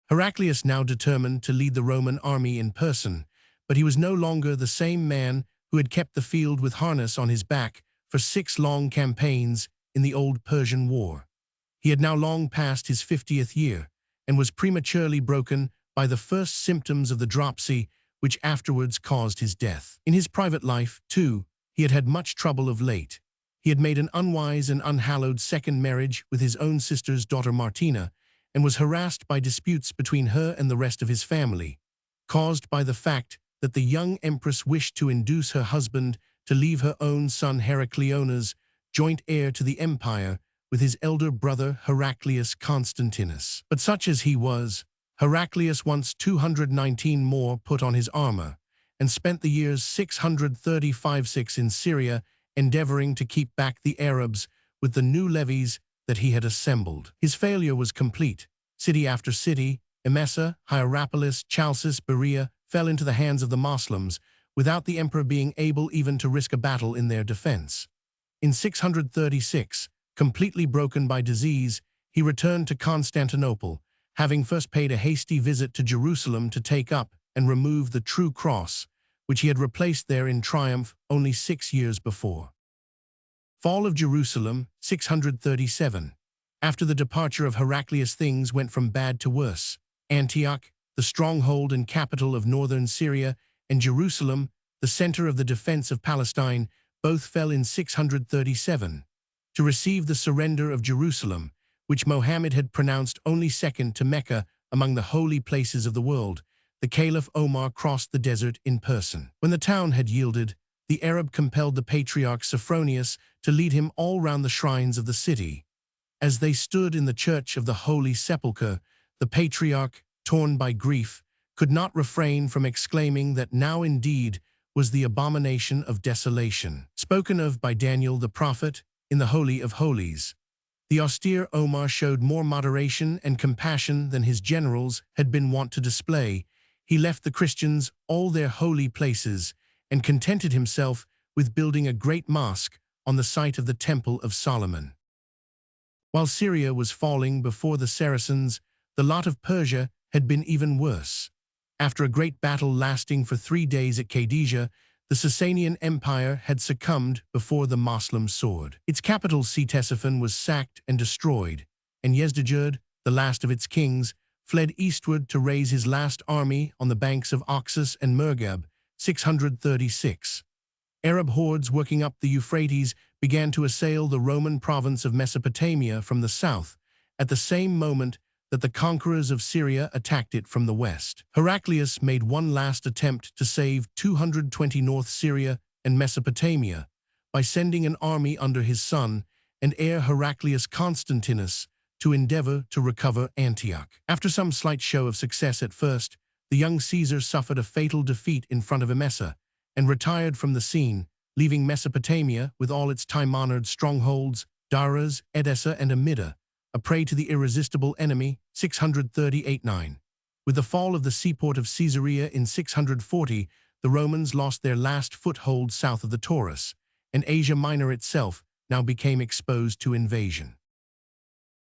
Heraclius now determined to lead the Roman army in person, but he was no longer the same man who had kept the field with harness on his back for 6 long campaigns in the old Persian War. He had now long passed his 50th year, and was prematurely broken by the first symptoms of the dropsy which afterwards caused his death. In his private life, too, he had had much trouble of late. He had made an unwise and unhallowed second marriage with his own sister's daughter Martina, and was harassed by disputes between her and the rest of his family, caused by the fact that the young empress wished to induce her husband to leave her own son Heracleonas, joint heir to the empire, with his elder brother Heraclius Constantinus. But such as he was, Heraclius once 219 more put on his armor, and spent the years 635–6 in Syria, endeavoring to keep back the Arabs with the new levies that he had assembled. His failure was complete. City after city, Emesa, Hierapolis, Chalcis, Berea, fell into the hands of the Moslems, without the emperor being able even to risk a battle in their defense. In 636, completely broken by disease, he returned to Constantinople, having first paid a hasty visit to Jerusalem to take up and remove the true cross, which he had replaced there in triumph only 6 years before. Fall of Jerusalem, 637. After the departure of Heraclius, things went from bad to worse. Antioch, the stronghold and capital of northern Syria, and Jerusalem, the center of the defense of Palestine, both fell in 637. To receive the surrender of Jerusalem, which Mohammed had pronounced only second to Mecca among the holy places of the world, the Caliph Omar crossed the desert in person. When the town had yielded, the Arab compelled the patriarch Sophronius to lead him all round the shrines of the city. As they stood in the church of the Holy Sepulchre, the patriarch, torn by grief, could not refrain from exclaiming that now indeed was the abomination of desolation, spoken of by Daniel the prophet in the Holy of Holies. The austere Omar showed more moderation and compassion than his generals had been wont to display. He left the Christians all their holy places and contented himself with building a great mosque on the site of the Temple of Solomon. While Syria was falling before the Saracens, the lot of Persia had been even worse. After a great battle lasting for 3 days at Qadisiyah, the Sasanian Empire had succumbed before the Moslem sword. Its capital Ctesiphon was sacked and destroyed, and Yezdijerd, the last of its kings, fled eastward to raise his last army on the banks of Oxus and Murghab, 636. Arab hordes working up the Euphrates began to assail the Roman province of Mesopotamia from the south, at the same moment that the conquerors of Syria attacked it from the west. Heraclius made one last attempt to save 220 North Syria and Mesopotamia by sending an army under his son and heir Heraclius Constantinus to endeavor to recover Antioch. After some slight show of success at first, the young Caesar suffered a fatal defeat in front of Emesa and retired from the scene, leaving Mesopotamia with all its time-honored strongholds, Daras, Edessa, and Amida, a prey to the irresistible enemy, 638-9. With the fall of the seaport of Caesarea in 640, the Romans lost their last foothold south of the Taurus, and Asia Minor itself now became exposed to invasion.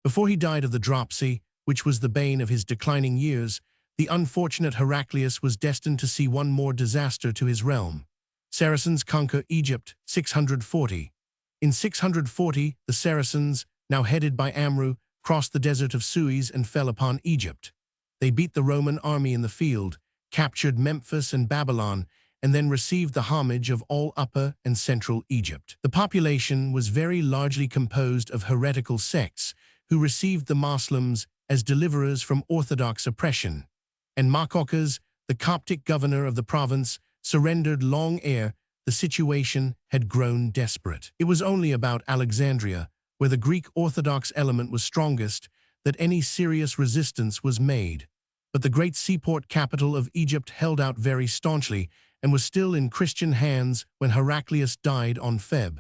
Before he died of the dropsy, which was the bane of his declining years, the unfortunate Heraclius was destined to see one more disaster to his realm. Saracens conquer Egypt, 640. In 640, the Saracens, now headed by Amru, crossed the desert of Suez and fell upon Egypt. They beat the Roman army in the field, captured Memphis and Babylon, and then received the homage of all Upper and Central Egypt. The population was very largely composed of heretical sects who received the Moslems as deliverers from orthodox oppression, and Makokas, the Coptic governor of the province, surrendered long ere the situation had grown desperate. It was only about Alexandria, where the Greek Orthodox element was strongest, that any serious resistance was made. But the great seaport capital of Egypt held out very staunchly and was still in Christian hands when Heraclius died on Feb.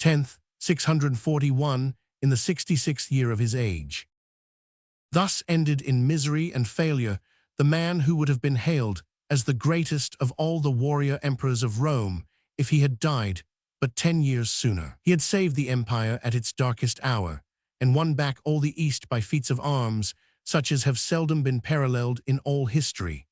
10th, 641, in the 66th year of his age. Thus ended in misery and failure the man who would have been hailed as the greatest of all the warrior emperors of Rome if he had died but 10 years sooner. He had saved the empire at its darkest hour and won back all the East by feats of arms such as have seldom been paralleled in all history.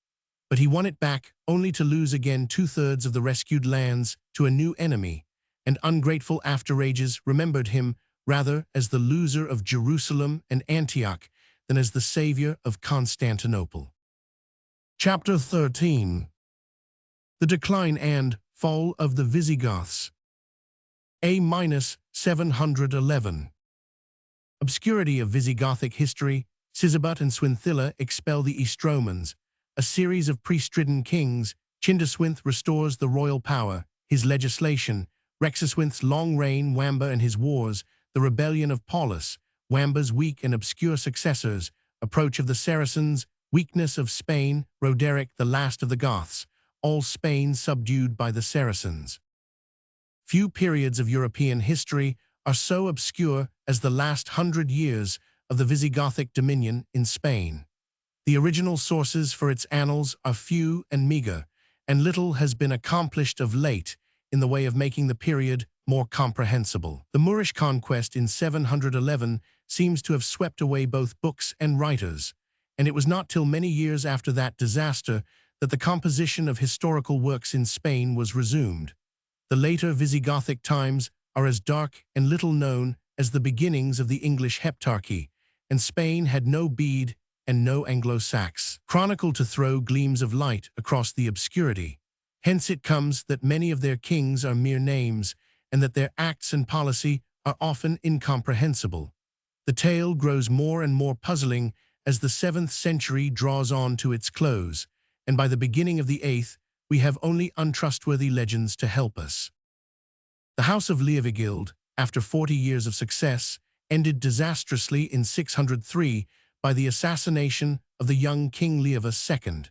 But he won it back only to lose again 2/3 of the rescued lands to a new enemy, and ungrateful after-ages remembered him rather as the loser of Jerusalem and Antioch than as the savior of Constantinople. Chapter 13. The Decline and Fall of the Visigoths. A-711. Obscurity of Visigothic history. Sizibat and Swinthilla expel the Estromans. A series of priest-ridden kings. Chindaswinth restores the royal power, his legislation. Rexaswinth's long reign, Wamba and his wars. The rebellion of Paulus. Wamba's weak and obscure successors. Approach of the Saracens. Weakness of Spain. Roderick, the last of the Goths. All Spain subdued by the Saracens. Few periods of European history are so obscure as the last 100 years of the Visigothic dominion in Spain. The original sources for its annals are few and meager, and little has been accomplished of late in the way of making the period more comprehensible. The Moorish conquest in 711 seems to have swept away both books and writers, and it was not till many years after that disaster that the composition of historical works in Spain was resumed. The later Visigothic times are as dark and little known as the beginnings of the English heptarchy, and Spain had no Bede and no Anglo-Sax chronicle to throw gleams of light across the obscurity. Hence it comes that many of their kings are mere names, and that their acts and policy are often incomprehensible. The tale grows more and more puzzling as the 7th century draws on to its close, and by the beginning of the 8th, we have only untrustworthy legends to help us. The House of Leovigild, after 40 years of success, ended disastrously in 603 by the assassination of the young King Leovus II.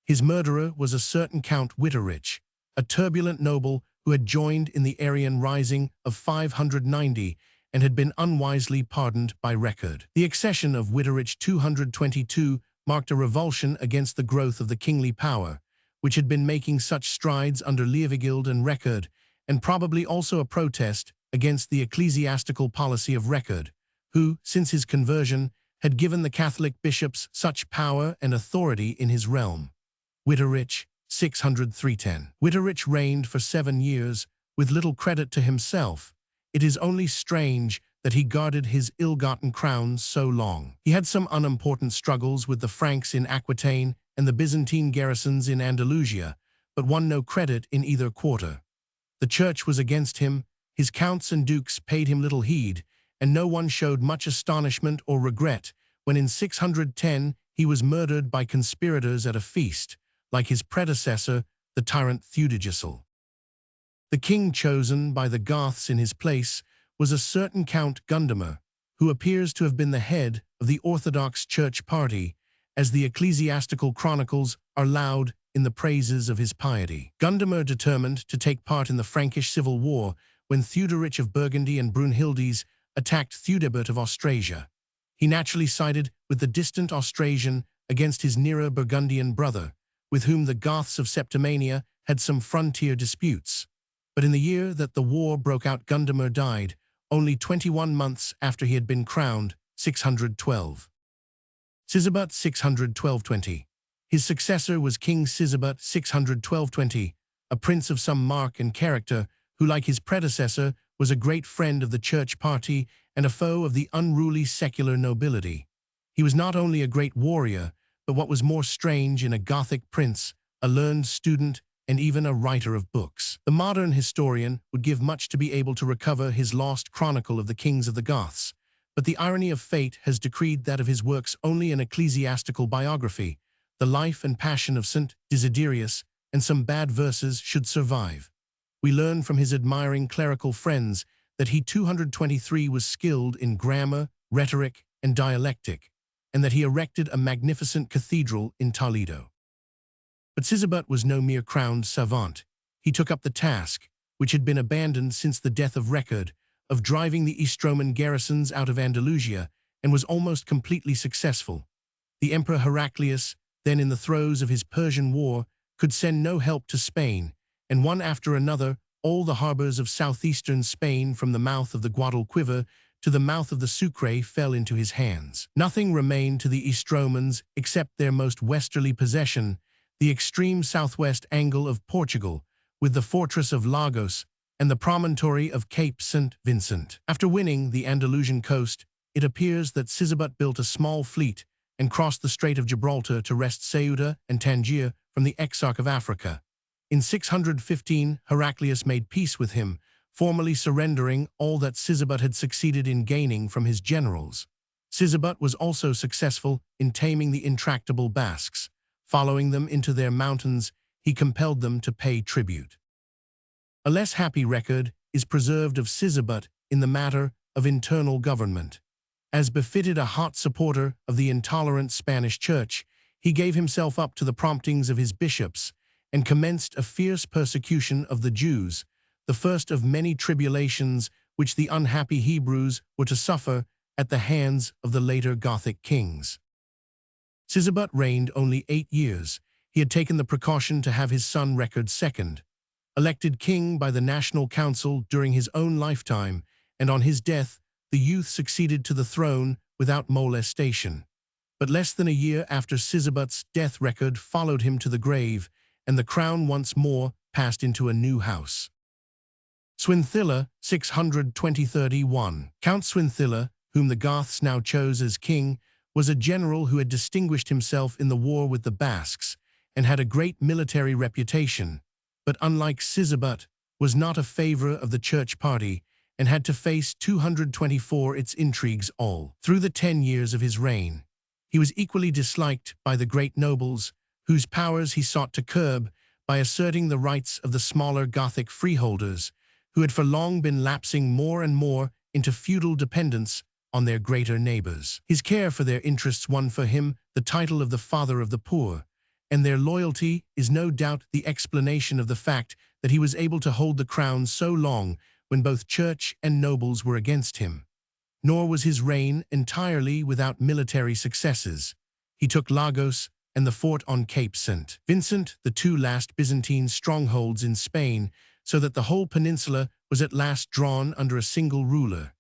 His murderer was a certain Count Witterich, a turbulent noble who had joined in the Arian Rising of 590 and had been unwisely pardoned by record. The accession of Witterich 222 marked a revulsion against the growth of the kingly power, which had been making such strides under Leovigild and Record, and probably also a protest against the ecclesiastical policy of Record, who, since his conversion, had given the Catholic bishops such power and authority in his realm. Witterich, 600–310. Witterich reigned for 7 years, with little credit to himself. It is only strange that he guarded his ill-gotten crown so long. He had some unimportant struggles with the Franks in Aquitaine and the Byzantine garrisons in Andalusia, but won no credit in either quarter. The church was against him, his counts and dukes paid him little heed, and no one showed much astonishment or regret when in 610 he was murdered by conspirators at a feast, like his predecessor, the tyrant Theudigisel. The king chosen by the Goths in his place was a certain Count Gundimer, who appears to have been the head of the Orthodox Church party, as the ecclesiastical chronicles are loud in the praises of his piety. Gundimer determined to take part in the Frankish Civil War when Theuderic of Burgundy and Brunhildes attacked Theudebert of Austrasia. He naturally sided with the distant Austrasian against his nearer Burgundian brother, with whom the Goths of Septimania had some frontier disputes. But in the year that the war broke out, Gundimer died, only 21 months after he had been crowned, 612. Sigebert 612–20. His successor was King Sigebert 612–20, a prince of some mark and character who, like his predecessor, was a great friend of the church party and a foe of the unruly secular nobility. He was not only a great warrior, but what was more strange in a Gothic prince, a learned student, and even a writer of books. The modern historian would give much to be able to recover his lost chronicle of the kings of the Goths, but the irony of fate has decreed that of his works only an ecclesiastical biography, the life and passion of St. Desiderius, and some bad verses should survive. We learn from his admiring clerical friends that he 223 was skilled in grammar, rhetoric, and dialectic, and that he erected a magnificent cathedral in Toledo. But Sigebert was no mere crowned savant. He took up the task, which had been abandoned since the death of Record, of driving the East Roman garrisons out of Andalusia, and was almost completely successful. The Emperor Heraclius, then in the throes of his Persian War, could send no help to Spain, and one after another, all the harbors of southeastern Spain from the mouth of the Guadalquivir to the mouth of the Sucre fell into his hands. Nothing remained to the East Romans except their most westerly possession, the extreme southwest angle of Portugal, with the fortress of Lagos and the promontory of Cape St. Vincent. After winning the Andalusian coast, it appears that Sigebert built a small fleet and crossed the Strait of Gibraltar to wrest Ceuta and Tangier from the Exarch of Africa. In 615, Heraclius made peace with him, formally surrendering all that Sigebert had succeeded in gaining from his generals. Sigebert was also successful in taming the intractable Basques. Following them into their mountains, he compelled them to pay tribute. A less happy record is preserved of Sigebert in the matter of internal government. As befitted a hot supporter of the intolerant Spanish Church, he gave himself up to the promptings of his bishops and commenced a fierce persecution of the Jews, the first of many tribulations which the unhappy Hebrews were to suffer at the hands of the later Gothic kings. Sigebert reigned only 8 years. He had taken the precaution to have his son Record II, elected king by the National Council during his own lifetime, and on his death, the youth succeeded to the throne without molestation. But less than a year after Sigebert's death, Record followed him to the grave, and the crown once more passed into a new house. Swinthilla, 620–31. Count Swinthilla, whom the Goths now chose as king, was a general who had distinguished himself in the war with the Basques and had a great military reputation, but unlike Sisebut, was not a favor of the church party and had to face 224 its intrigues all through the 10 years of his reign. He was equally disliked by the great nobles, whose powers he sought to curb by asserting the rights of the smaller Gothic freeholders, who had for long been lapsing more and more into feudal dependence on their greater neighbors. His care for their interests won for him the title of the Father of the Poor, and their loyalty is no doubt the explanation of the fact that he was able to hold the crown so long when both church and nobles were against him. Nor was his reign entirely without military successes. He took Lagos and the fort on Cape St. Vincent, the two last Byzantine strongholds in Spain, so that the whole peninsula was at last drawn under a single ruler.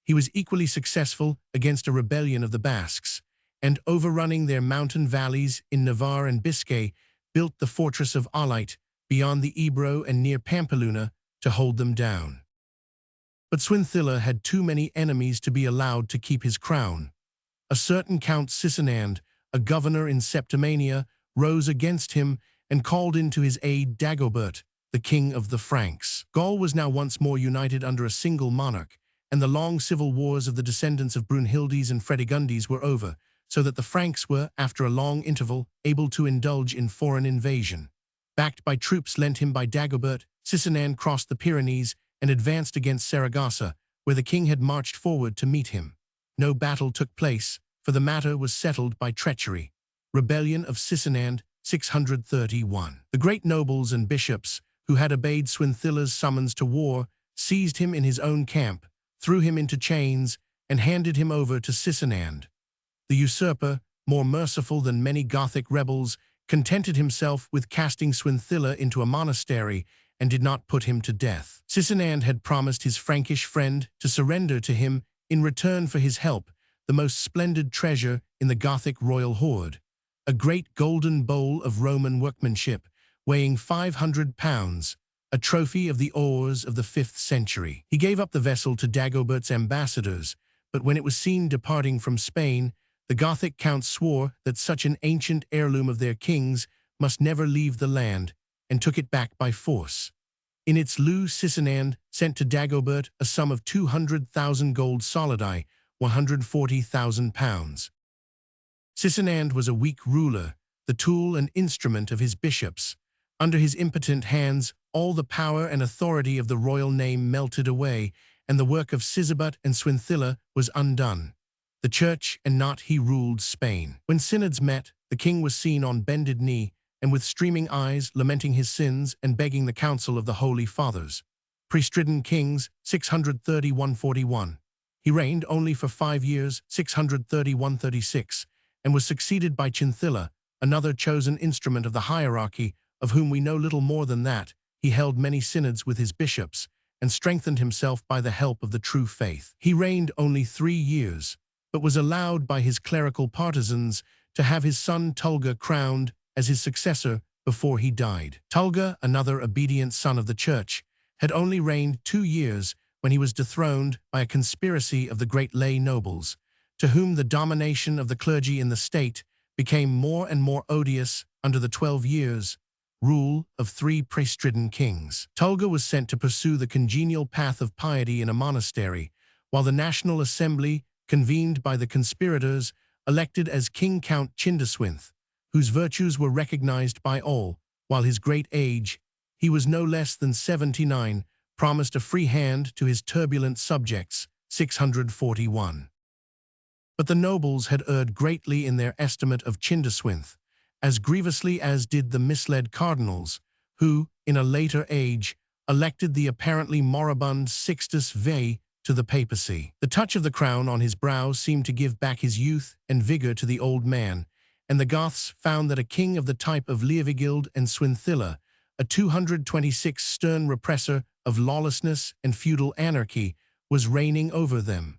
He was equally successful against a rebellion of the Basques, and overrunning their mountain valleys in Navarre and Biscay, built the fortress of Olite beyond the Ebro and near Pampeluna to hold them down. But Swinthilla had too many enemies to be allowed to keep his crown. A certain Count Sisinand, a governor in Septimania, rose against him and called in to his aid Dagobert, the king of the Franks. Gaul was now once more united under a single monarch, and the long civil wars of the descendants of Brunhildes and Fredegundes were over, so that the Franks were, after a long interval, able to indulge in foreign invasion. Backed by troops lent him by Dagobert, Sisinand crossed the Pyrenees and advanced against Saragossa, where the king had marched forward to meet him. No battle took place, for the matter was settled by treachery. Rebellion of Sisinand, 631. The great nobles and bishops, who had obeyed Swinthilla's summons to war, seized him in his own camp, threw him into chains, and handed him over to Sisinand. The usurper, more merciful than many Gothic rebels, contented himself with casting Swinthilla into a monastery and did not put him to death. Sisinand had promised his Frankish friend to surrender to him in return for his help the most splendid treasure in the Gothic royal hoard, a great golden bowl of Roman workmanship, weighing 500 pounds, a trophy of the ores of the 5th century. He gave up the vessel to Dagobert's ambassadors, but when it was seen departing from Spain, the Gothic counts swore that such an ancient heirloom of their kings must never leave the land, and took it back by force. In its lieu, Sisinand sent to Dagobert a sum of 200,000 gold solidi, 140,000 pounds. Sisinand was a weak ruler, the tool and instrument of his bishops. Under his impotent hands, all the power and authority of the royal name melted away, and the work of Sisebut and Swinthilla was undone. The church and not he ruled Spain. When synods met, the king was seen on bended knee, and with streaming eyes lamenting his sins and begging the counsel of the Holy Fathers. Priestridden Kings, 631-41. He reigned only for 5 years, 631-36, and was succeeded by Chinthilla, another chosen instrument of the hierarchy, of whom we know little more than that he held many synods with his bishops, and strengthened himself by the help of the true faith. He reigned only 3 years, but was allowed by his clerical partisans to have his son Tulga crowned as his successor before he died. Tulga, another obedient son of the church, had only reigned 2 years when he was dethroned by a conspiracy of the great lay nobles, to whom the domination of the clergy in the state became more and more odious under the 12 years' rule of 3 priestridden kings. Tulga was sent to pursue the congenial path of piety in a monastery, while the National Assembly, convened by the conspirators, elected as King Count Chindaswinth, whose virtues were recognized by all, while his great age, he was no less than 79, promised a free hand to his turbulent subjects, 641. But the nobles had erred greatly in their estimate of Chindaswinth, as grievously as did the misled cardinals, who, in a later age, elected the apparently moribund Sixtus V to the papacy. The touch of the crown on his brow seemed to give back his youth and vigor to the old man, and the Goths found that a king of the type of Leovigild and Swinthilla, a 226 stern repressor of lawlessness and feudal anarchy, was reigning over them.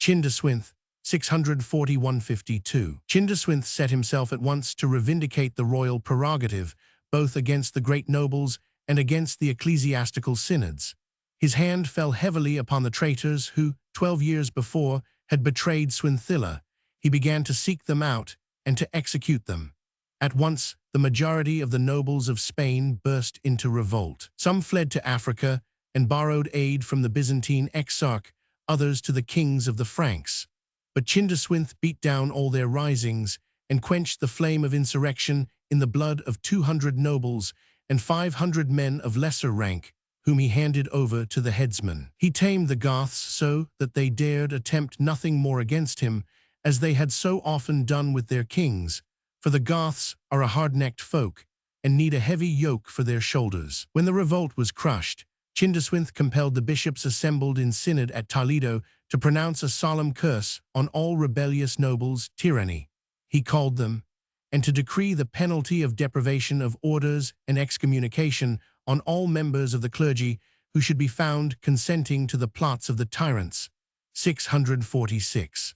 Chindaswinth, 641-52. Chindaswinth set himself at once to revindicate the royal prerogative, both against the great nobles and against the ecclesiastical synods. His hand fell heavily upon the traitors who, 12 years before, had betrayed Swinthilla. he began to seek them out and to execute them. At once, the majority of the nobles of Spain burst into revolt. Some fled to Africa and borrowed aid from the Byzantine exarch, others to the kings of the Franks. But Chindeswinth beat down all their risings and quenched the flame of insurrection in the blood of 200 nobles and 500 men of lesser rank, whom he handed over to the headsman. He tamed the Goths so that they dared attempt nothing more against him, as they had so often done with their kings, for the Goths are a hard-necked folk and need a heavy yoke for their shoulders. When the revolt was crushed, Chindeswinth compelled the bishops assembled in synod at Toledo to pronounce a solemn curse on all rebellious nobles, tyranny, he called them, and to decree the penalty of deprivation of orders and excommunication on all members of the clergy who should be found consenting to the plots of the tyrants. 646.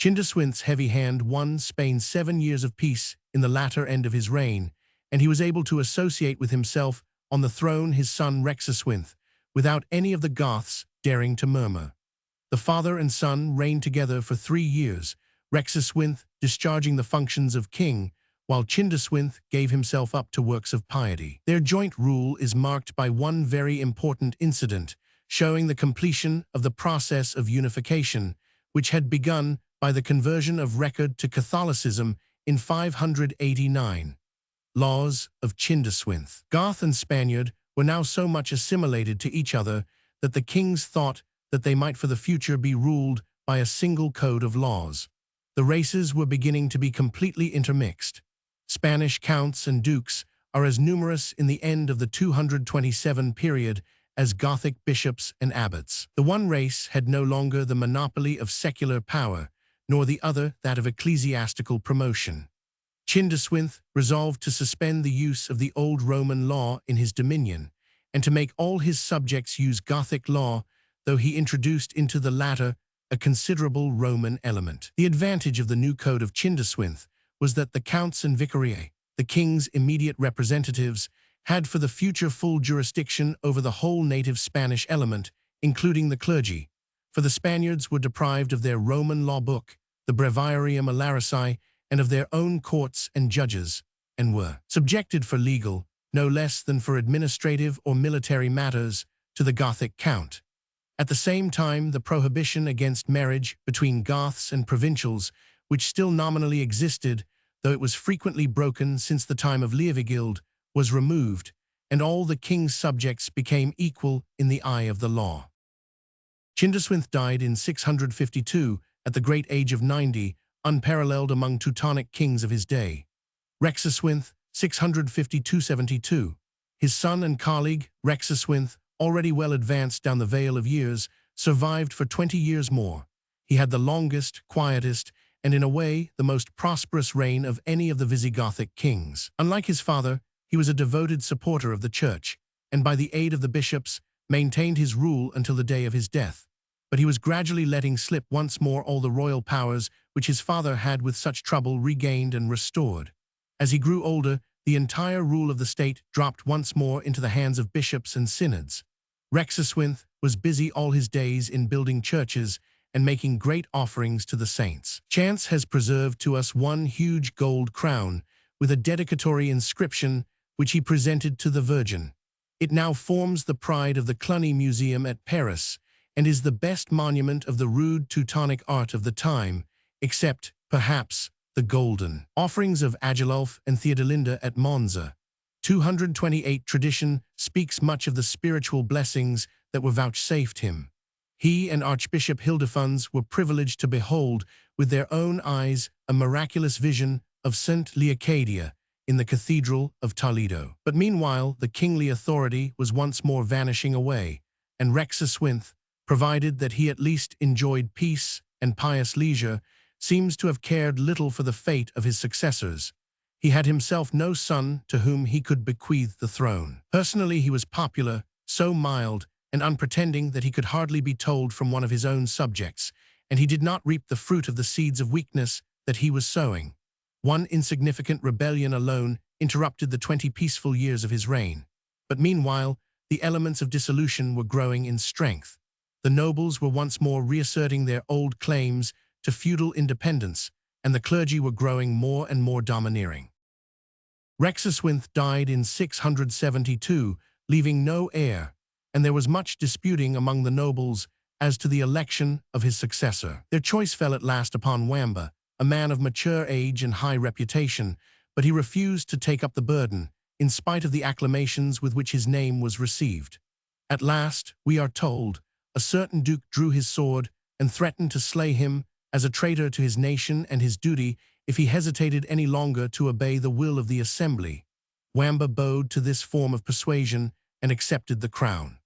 Chindeswinth's heavy hand won Spain 7 years of peace in the latter end of his reign, and he was able to associate with himself on the throne his son Rexuswinth, without any of the Goths daring to murmur. The father and son reigned together for 3 years, Rexuswinth discharging the functions of king, while Chindeswinth gave himself up to works of piety. Their joint rule is marked by one very important incident, showing the completion of the process of unification, which had begun by the conversion of Record to Catholicism in 589. Laws of Chindeswinth. Goth and Spaniard were now so much assimilated to each other that the kings thought that they might for the future be ruled by a single code of laws. The races were beginning to be completely intermixed. Spanish counts and dukes are as numerous in the end of the 227 period as Gothic bishops and abbots. The one race had no longer the monopoly of secular power, nor the other that of ecclesiastical promotion. Chindeswinth resolved to suspend the use of the old Roman law in his dominion, and to make all his subjects use Gothic law, though he introduced into the latter a considerable Roman element. The advantage of the new code of Chindeswinth was that the counts and vicariae, the king's immediate representatives, had for the future full jurisdiction over the whole native Spanish element, including the clergy, for the Spaniards were deprived of their Roman law book, the Breviarium Alarici, and of their own courts and judges, and were subjected for legal, no less than for administrative or military matters, to the Gothic count. At the same time, the prohibition against marriage between Goths and provincials, which still nominally existed, though it was frequently broken since the time of Leovigild, was removed, and all the king's subjects became equal in the eye of the law. Chindeswinth died in 652 at the great age of 90, unparalleled among Teutonic kings of his day. Rexuswinth, 652–72. His son and colleague, Rexuswinth, already well advanced down the vale of years, survived for 20 years more. He had the longest, quietest, and in a way the most prosperous reign of any of the Visigothic kings. Unlike his father, he was a devoted supporter of the church, and by the aid of the bishops, maintained his rule until the day of his death. But he was gradually letting slip once more all the royal powers which his father had with such trouble regained and restored. As he grew older, the entire rule of the state dropped once more into the hands of bishops and synods. Rexuswinth was busy all his days in building churches and making great offerings to the saints. Chance has preserved to us one huge gold crown with a dedicatory inscription which he presented to the Virgin. It now forms the pride of the Cluny Museum at Paris and is the best monument of the rude Teutonic art of the time, except, perhaps, the golden offerings of Agilulf and Theodelinda at Monza. 228 tradition speaks much of the spiritual blessings that were vouchsafed him. He and Archbishop Hildefunds were privileged to behold with their own eyes a miraculous vision of St. Leocadia in the Cathedral of Toledo. But meanwhile, the kingly authority was once more vanishing away, and Rexuswinth, provided that he at least enjoyed peace and pious leisure, seems to have cared little for the fate of his successors. He had himself no son to whom he could bequeath the throne. Personally, he was popular, so mild and unpretending that he could hardly be told from one of his own subjects, and he did not reap the fruit of the seeds of weakness that he was sowing. One insignificant rebellion alone interrupted the 20 peaceful years of his reign. But meanwhile, the elements of dissolution were growing in strength. The nobles were once more reasserting their old claims to feudal independence, and the clergy were growing more and more domineering. Rexuswinthe died in 672, leaving no heir, and there was much disputing among the nobles as to the election of his successor. Their choice fell at last upon Wamba, a man of mature age and high reputation, but he refused to take up the burden, in spite of the acclamations with which his name was received. At last, we are told, a certain duke drew his sword and threatened to slay him as a traitor to his nation and his duty if he hesitated any longer to obey the will of the assembly. Wamba bowed to this form of persuasion and accepted the crown.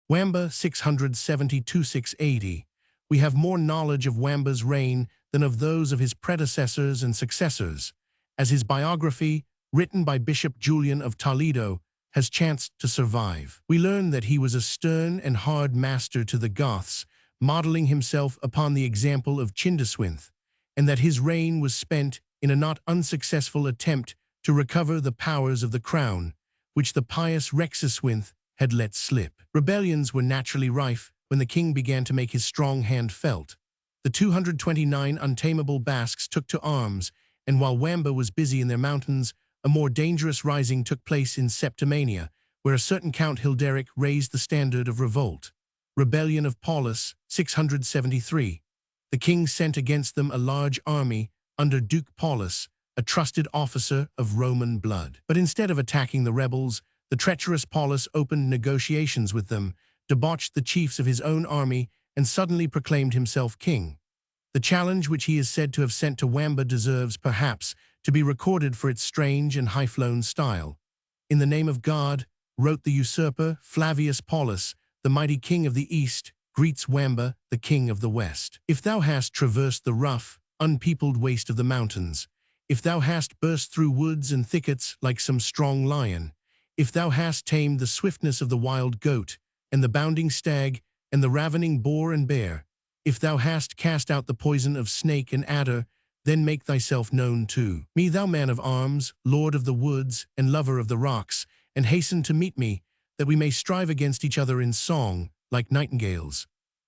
Wamba 672–680. We have more knowledge of Wamba's reign than of those of his predecessors and successors, as his biography, written by Bishop Julian of Toledo, has chanced to survive. We learn that he was a stern and hard master to the Goths, modeling himself upon the example of Chindeswinthe, and that his reign was spent in a not unsuccessful attempt to recover the powers of the crown, which the pious Rexuswinthe had let slip. Rebellions were naturally rife when the king began to make his strong hand felt. The 229 untamable Basques took to arms, and while Wamba was busy in their mountains, a more dangerous rising took place in Septimania, where a certain Count Hilderic raised the standard of revolt. Rebellion of Paulus, 673. The king sent against them a large army under Duke Paulus, a trusted officer of Roman blood. But instead of attacking the rebels, the treacherous Paulus opened negotiations with them, debauched the chiefs of his own army, and suddenly proclaimed himself king. The challenge which he is said to have sent to Wamba deserves, perhaps, to be recorded for its strange and high-flown style. "In the name of God," wrote the usurper Flavius Paulus, "the mighty king of the East greets Wamba, the king of the West. If thou hast traversed the rough, unpeopled waste of the mountains, if thou hast burst through woods and thickets like some strong lion, if thou hast tamed the swiftness of the wild goat, and the bounding stag, and the ravening boar and bear, if thou hast cast out the poison of snake and adder, then make thyself known to me, thou man of arms, lord of the woods, and lover of the rocks, and hasten to meet me, that we may strive against each other in song, like nightingales.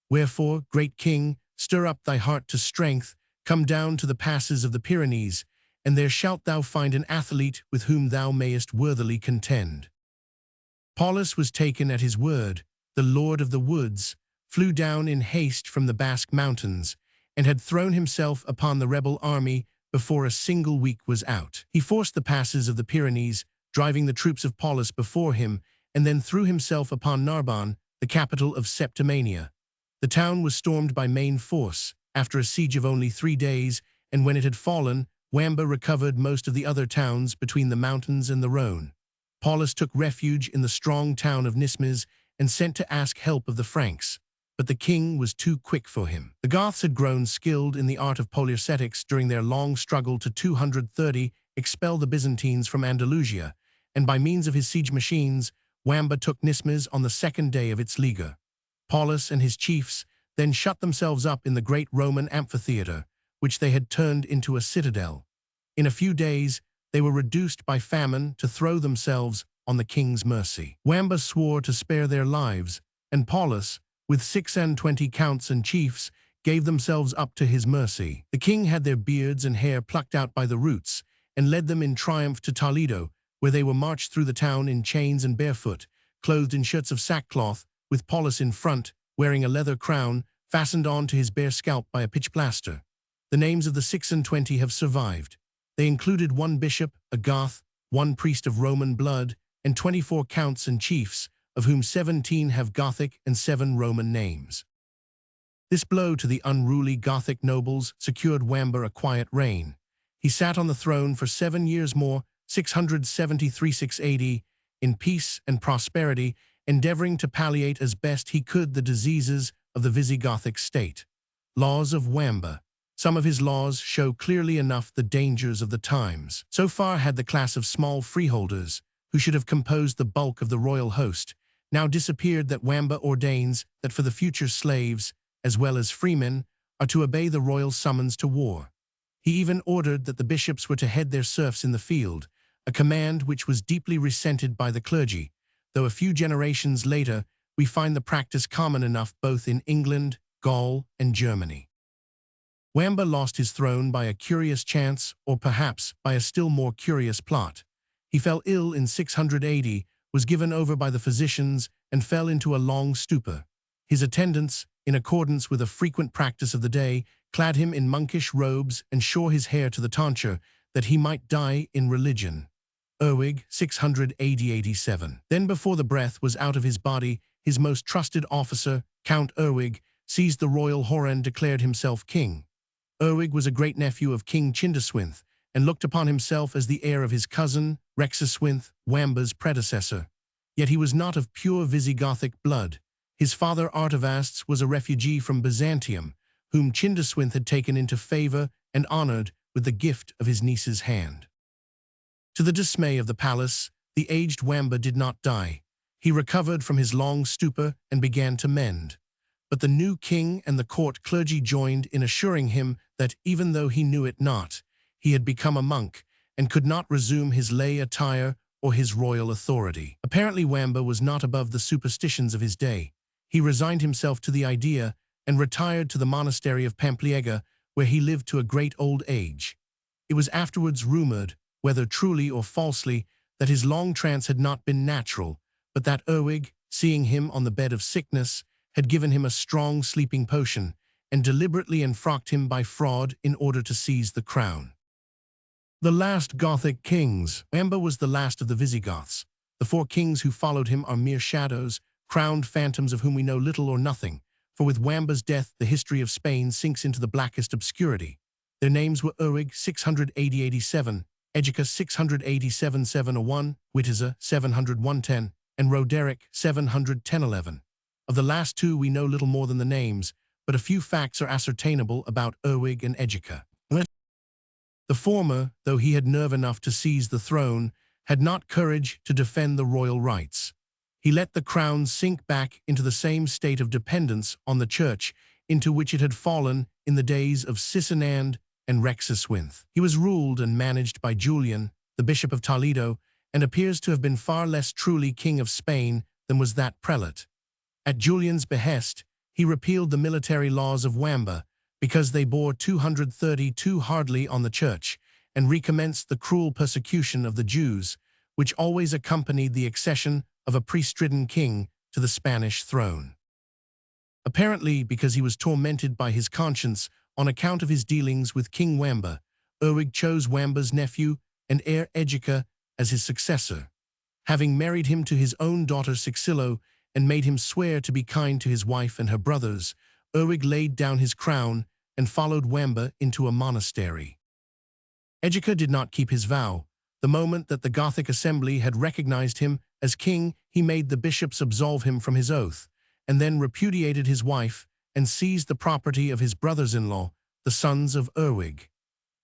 Wherefore, great king, stir up thy heart to strength, come down to the passes of the Pyrenees, and there shalt thou find an athlete with whom thou mayest worthily contend." Paulus was taken at his word. The lord of the woods flew down in haste from the Basque mountains, and had thrown himself upon the rebel army before a single week was out. He forced the passes of the Pyrenees, driving the troops of Paulus before him, and then threw himself upon Narbonne, the capital of Septimania. The town was stormed by main force, after a siege of only 3 days, and when it had fallen, Wamba recovered most of the other towns between the mountains and the Rhone. Paulus took refuge in the strong town of Nismes and sent to ask help of the Franks, but the king was too quick for him. The Goths had grown skilled in the art of poliorcetics during their long struggle to 230 expel the Byzantines from Andalusia, and by means of his siege machines, Wamba took Nismes on the 2nd day of its leaguer. Paulus and his chiefs then shut themselves up in the great Roman amphitheater, which they had turned into a citadel. In a few days, they were reduced by famine to throw themselves on the king's mercy. Wamba swore to spare their lives, and Paulus, with 26 counts and chiefs, gave themselves up to his mercy. The king had their beards and hair plucked out by the roots, and led them in triumph to Toledo, where they were marched through the town in chains and barefoot, clothed in shirts of sackcloth, with Paulus in front, wearing a leather crown, fastened on to his bare scalp by a pitch plaster. The names of the 26 have survived. They included 1 bishop, a Goth, 1 priest of Roman blood, and 24 counts and chiefs, of whom 17 have Gothic and 7 Roman names. This blow to the unruly Gothic nobles secured Wamba a quiet reign. He sat on the throne for 7 years more, 673–680, in peace and prosperity, endeavoring to palliate as best he could the diseases of the Visigothic state. Laws of Wamba. Some of his laws show clearly enough the dangers of the times. So far had the class of small freeholders, who should have composed the bulk of the royal host, now disappeared that Wamba ordains that for the future slaves, as well as freemen, are to obey the royal summons to war. He even ordered that the bishops were to head their serfs in the field, a command which was deeply resented by the clergy, though a few generations later we find the practice common enough both in England, Gaul, and Germany. Wamba lost his throne by a curious chance, or perhaps by a still more curious plot. He fell ill in 680, was given over by the physicians, and fell into a long stupor. His attendants, in accordance with a frequent practice of the day, clad him in monkish robes and shore his hair to the tonsure, that he might die in religion. Erwig, 680-87. Then before the breath was out of his body, his most trusted officer, Count Erwig, seized the royal horn and declared himself king. Erwig was a great-nephew of King Chindaswinthe, and looked upon himself as the heir of his cousin, Rexaswinthe, Wamba's predecessor. Yet he was not of pure Visigothic blood. His father Artavasdes was a refugee from Byzantium, whom Chindaswinthe had taken into favor and honored with the gift of his niece's hand. To the dismay of the palace, the aged Wamba did not die. He recovered from his long stupor and began to mend. But the new king and the court clergy joined in assuring him that, even though he knew it not, he had become a monk and could not resume his lay attire or his royal authority. Apparently Wamba was not above the superstitions of his day. He resigned himself to the idea and retired to the monastery of Pampliega, where he lived to a great old age. It was afterwards rumored, whether truly or falsely, that his long trance had not been natural, but that Erwig, seeing him on the bed of sickness, had given him a strong sleeping potion, and deliberately enfrocked him by fraud in order to seize the crown. The last Gothic kings. Wamba was the last of the Visigoths. The 4 kings who followed him are mere shadows, crowned phantoms of whom we know little or nothing, for with Wamba's death the history of Spain sinks into the blackest obscurity. Their names were Erwig 680-87, Egica 687-701, Witiza 700-110, and Roderick 710-11. Of the last 2 we know little more than the names, but a few facts are ascertainable about Erwig and Egica. The former, though he had nerve enough to seize the throne, had not courage to defend the royal rights. He let the crown sink back into the same state of dependence on the church into which it had fallen in the days of Sisinand and Rexaswinthe. He was ruled and managed by Julian, the Bishop of Toledo, and appears to have been far less truly king of Spain than was that prelate. At Julian's behest, he repealed the military laws of Wamba, because they bore 230 too hardly on the church, and recommenced the cruel persecution of the Jews, which always accompanied the accession of a priest-ridden king to the Spanish throne. Apparently, because he was tormented by his conscience on account of his dealings with King Wamba, Erwig chose Wamba's nephew and heir Egica as his successor. Having married him to his own daughter Sixilo and made him swear to be kind to his wife and her brothers, Erwig laid down his crown and followed Wamba into a monastery. Egica did not keep his vow. The moment that the Gothic assembly had recognized him as king, he made the bishops absolve him from his oath, and then repudiated his wife and seized the property of his brothers-in-law, the sons of Erwig.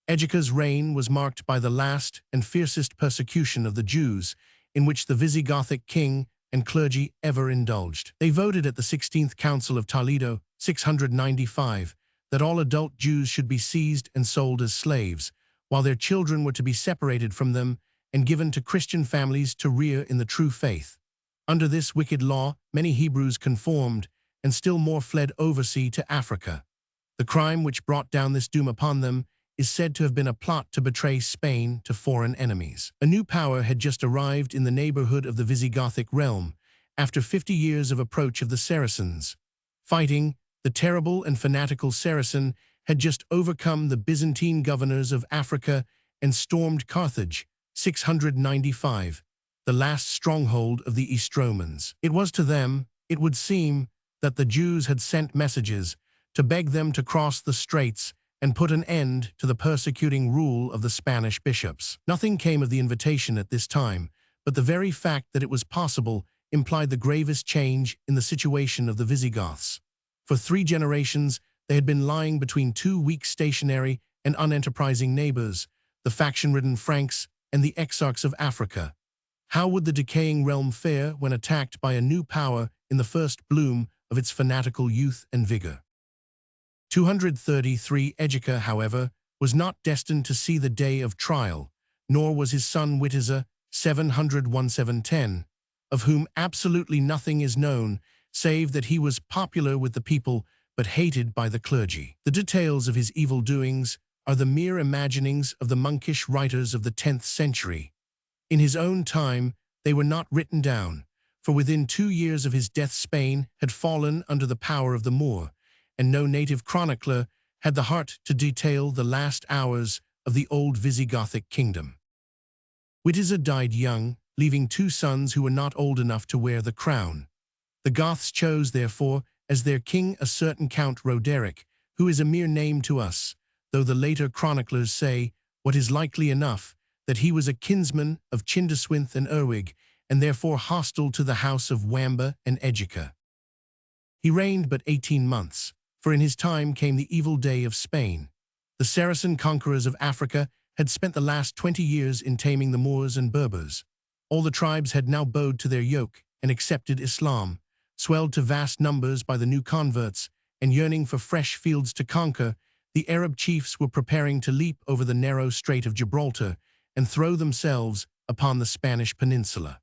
Egica's reign was marked by the last and fiercest persecution of the Jews, in which the Visigothic king and clergy ever indulged. They voted at the 16th Council of Toledo, 695, that all adult Jews should be seized and sold as slaves, while their children were to be separated from them and given to Christian families to rear in the true faith. Under this wicked law, many Hebrews conformed, and still more fled oversea to Africa. The crime which brought down this doom upon them is said to have been a plot to betray Spain to foreign enemies. A new power had just arrived in the neighborhood of the Visigothic realm, after 50 years of approach of the Saracens. Fighting, the terrible and fanatical Saracen had just overcome the Byzantine governors of Africa and stormed Carthage, 695, the last stronghold of the Estromans. It was to them, it would seem, that the Jews had sent messages to beg them to cross the straits and put an end to the persecuting rule of the Spanish bishops. Nothing came of the invitation at this time, but the very fact that it was possible implied the gravest change in the situation of the Visigoths. For 3 generations, they had been lying between 2 weak, stationary, and unenterprising neighbors, the faction-ridden Franks and the exarchs of Africa. How would the decaying realm fare when attacked by a new power in the first bloom of its fanatical youth and vigor? 233 Egica, however, was not destined to see the day of trial, nor was his son Witiza, 700-1710, of whom absolutely nothing is known, save that he was popular with the people but hated by the clergy. The details of his evil doings are the mere imaginings of the monkish writers of the 10th century. In his own time, they were not written down, for within 2 years of his death Spain had fallen under the power of the Moor, and no native chronicler had the heart to detail the last hours of the old Visigothic kingdom. Witiza died young, leaving 2 sons who were not old enough to wear the crown. The Goths chose, therefore, as their king a certain Count Roderick, who is a mere name to us, though the later chroniclers say, what is likely enough, that he was a kinsman of Chindeswynth and Erwig, and therefore hostile to the house of Wamba and Egica. He reigned but 18 months, for in his time came the evil day of Spain. The Saracen conquerors of Africa had spent the last 20 years in taming the Moors and Berbers. All the tribes had now bowed to their yoke and accepted Islam. Swelled to vast numbers by the new converts and yearning for fresh fields to conquer, the Arab chiefs were preparing to leap over the narrow Strait of Gibraltar and throw themselves upon the Spanish peninsula.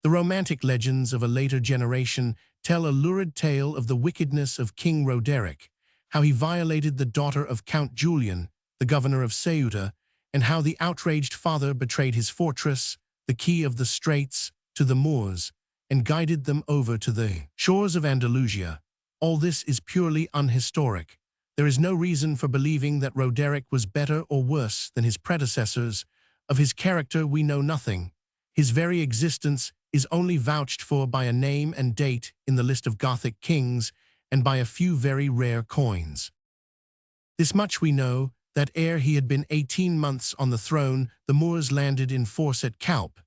The romantic legends of a later generation tell a lurid tale of the wickedness of King Roderick, how he violated the daughter of Count Julian, the governor of Ceuta, and how the outraged father betrayed his fortress, the key of the straits, to the Moors, and guided them over to the shores of Andalusia. All this is purely unhistoric. There is no reason for believing that Roderick was better or worse than his predecessors. Of his character we know nothing. His very existence is only vouched for by a name and date in the list of Gothic kings and by a few very rare coins. This much we know, that ere he had been 18 months on the throne, the Moors landed in force at Calpe,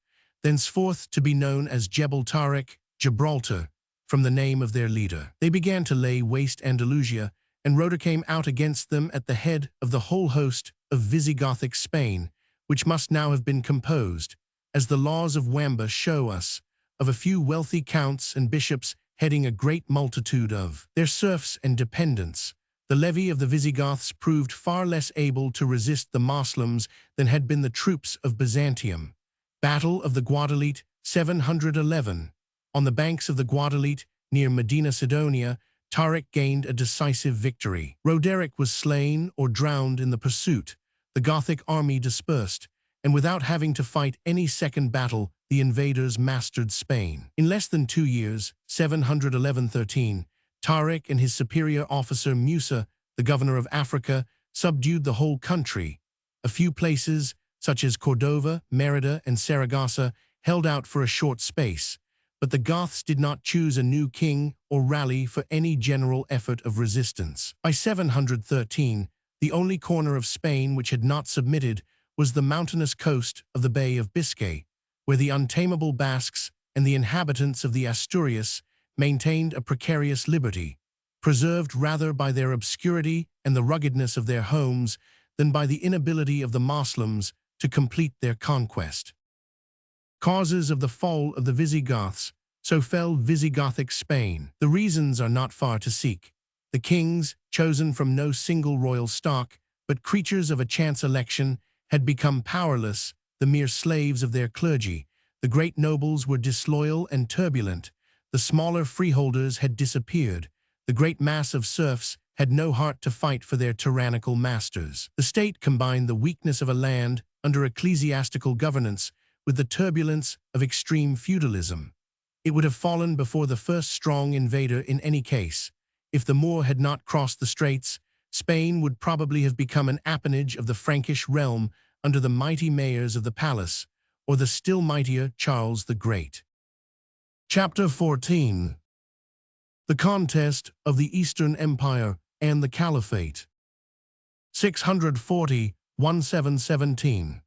thenceforth to be known as Jebel Tariq, Gibraltar, from the name of their leader. They began to lay waste Andalusia, and Roderick came out against them at the head of the whole host of Visigothic Spain, which must now have been composed, as the laws of Wamba show us, of a few wealthy counts and bishops heading a great multitude of their serfs and dependents. The levy of the Visigoths proved far less able to resist the Moslems than had been the troops of Byzantium. Battle of the Guadalete, 711. On the banks of the Guadalete, near Medina Sidonia, Tariq gained a decisive victory. Roderick was slain or drowned in the pursuit. The Gothic army dispersed, and without having to fight any second battle, the invaders mastered Spain. In less than 2 years, 711-13, Tariq and his superior officer Musa, the governor of Africa, subdued the whole country. A few places, such as Cordova, Merida, and Saragossa, held out for a short space, but the Goths did not choose a new king or rally for any general effort of resistance. By 713, the only corner of Spain which had not submitted was the mountainous coast of the Bay of Biscay, where the untamable Basques and the inhabitants of the Asturias maintained a precarious liberty, preserved rather by their obscurity and the ruggedness of their homes than by the inability of the Moslems to complete their conquest. Causes of the fall of the Visigoths. So fell Visigothic Spain. The reasons are not far to seek. The kings, chosen from no single royal stock, but creatures of a chance election, had become powerless, the mere slaves of their clergy. The great nobles were disloyal and turbulent. The smaller freeholders had disappeared. The great mass of serfs had no heart to fight for their tyrannical masters. The state combined the weakness of a land under ecclesiastical governance with the turbulence of extreme feudalism. It would have fallen before the first strong invader in any case. If the Moor had not crossed the straits, Spain would probably have become an appanage of the Frankish realm under the mighty mayors of the palace, or the still mightier Charles the Great. Chapter 14. The Contest of the Eastern Empire and the Caliphate. 640-1717.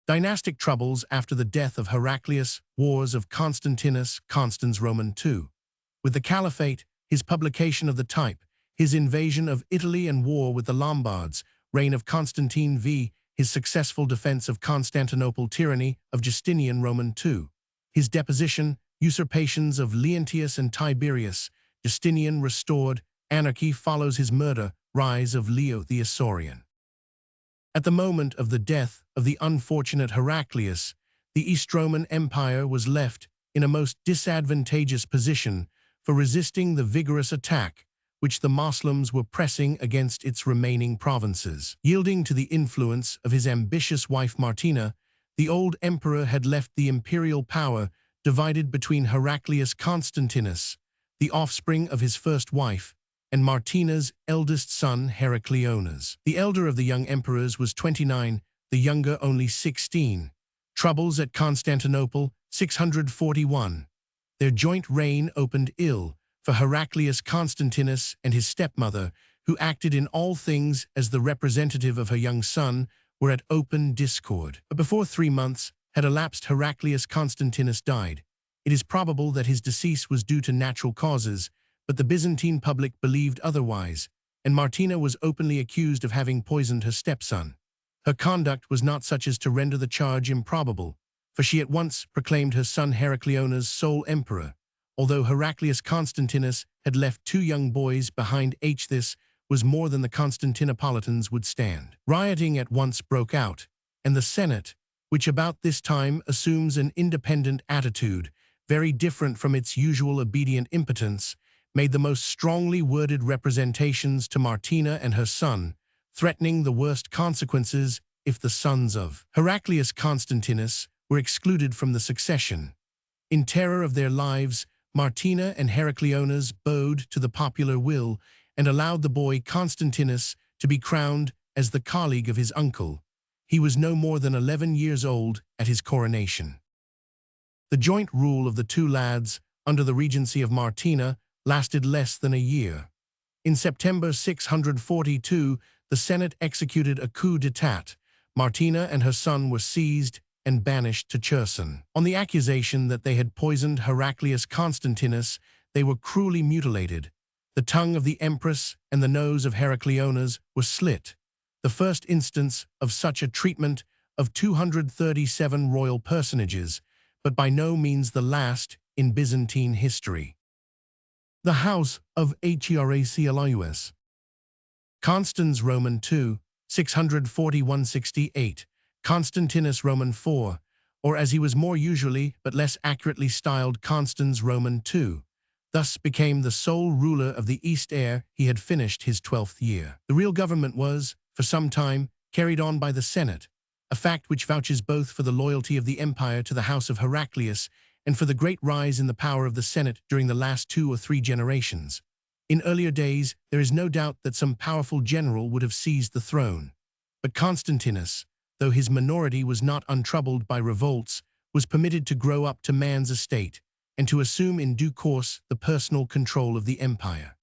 Dynastic troubles after the death of Heraclius, wars of Constantinus, Constans Roman II. With the Caliphate, his publication of the type, his invasion of Italy and war with the Lombards, reign of Constantine v. his successful defense of Constantinople, tyranny of Justinian Roman II. His deposition, usurpations of Leontius and Tiberius, Justinian restored, anarchy follows his murder, rise of Leo the Isaurian. At the moment of the death of the unfortunate Heraclius, the East Roman Empire was left in a most disadvantageous position for resisting the vigorous attack which the Moslems were pressing against its remaining provinces. Yielding to the influence of his ambitious wife Martina, the old emperor had left the imperial power divided between Heraclius Constantinus, the offspring of his first wife, and Martina's eldest son Heracleonas. The elder of the young emperors was 29, the younger only 16. Troubles at Constantinople, 641. Their joint reign opened ill for Heraclius Constantinus and his stepmother, who acted in all things as the representative of her young son, were at open discord. But before 3 months had elapsed, Heraclius Constantinus died. It is probable that his decease was due to natural causes, but the Byzantine public believed otherwise, and Martina was openly accused of having poisoned her stepson. Her conduct was not such as to render the charge improbable, for she at once proclaimed her son Heracleonas sole emperor. Although Heraclius Constantinus had left 2 young boys behind, this was more than the Constantinopolitans would stand. Rioting at once broke out, and the Senate, which about this time assumes an independent attitude, very different from its usual obedient impotence, made the most strongly worded representations to Martina and her son, threatening the worst consequences if the sons of Heraclius Constantinus were excluded from the succession. In terror of their lives, Martina and Heracleonas bowed to the popular will and allowed the boy Constantinus to be crowned as the colleague of his uncle. He was no more than 11 years old at his coronation. The joint rule of the 2 lads, under the regency of Martina, lasted less than a year. In September 642, the Senate executed a coup d'état. Martina and her son were seized and banished to Cherson. On the accusation that they had poisoned Heraclius Constantinus, they were cruelly mutilated. The tongue of the empress and the nose of Heracleonas were slit, the first instance of such a treatment of 237 royal personages, but by no means the last in Byzantine history. The House of Heraclius. Constans Roman II, 641–68, Constantinus Roman IV, or as he was more usually but less accurately styled, Constans Roman II, thus became the sole ruler of the East ere he had finished his 12th year. The real government was, for some time, carried on by the Senate, a fact which vouches both for the loyalty of the empire to the house of Heraclius and for the great rise in the power of the Senate during the last 2 or 3 generations. In earlier days, there is no doubt that some powerful general would have seized the throne. But Constantinus, though his minority was not untroubled by revolts, was permitted to grow up to man's estate and to assume in due course the personal control of the empire.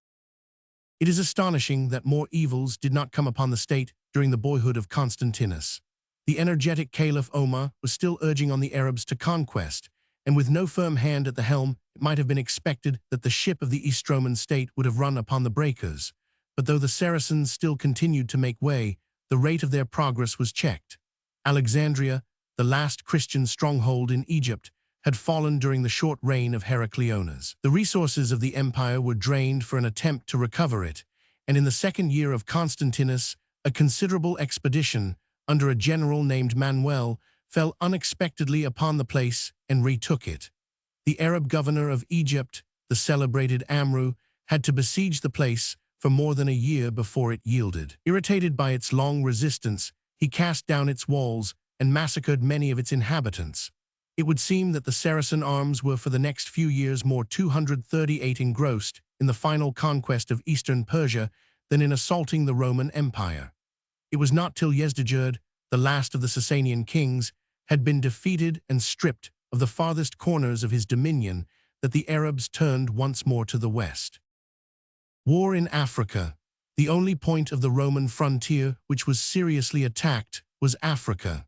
It is astonishing that more evils did not come upon the state during the boyhood of Constantinus. The energetic Caliph Omar was still urging on the Arabs to conquest, and with no firm hand at the helm, it might have been expected that the ship of the East Roman state would have run upon the breakers. But though the Saracens still continued to make way, the rate of their progress was checked. Alexandria, the last Christian stronghold in Egypt, had fallen during the short reign of Heracleonas. The resources of the empire were drained for an attempt to recover it, and in the 2nd year of Constantinus, a considerable expedition, under a general named Manuel, fell unexpectedly upon the place and retook it. The Arab governor of Egypt, the celebrated Amru, had to besiege the place for more than a year before it yielded. Irritated by its long resistance, he cast down its walls and massacred many of its inhabitants. It would seem that the Saracen arms were for the next few years more 238 engrossed in the final conquest of eastern Persia than in assaulting the Roman Empire. It was not till Yezdijerd, the last of the Sasanian kings, had been defeated and stripped of the farthest corners of his dominion that the Arabs turned once more to the west. War in Africa. The only point of the Roman frontier which was seriously attacked was Africa.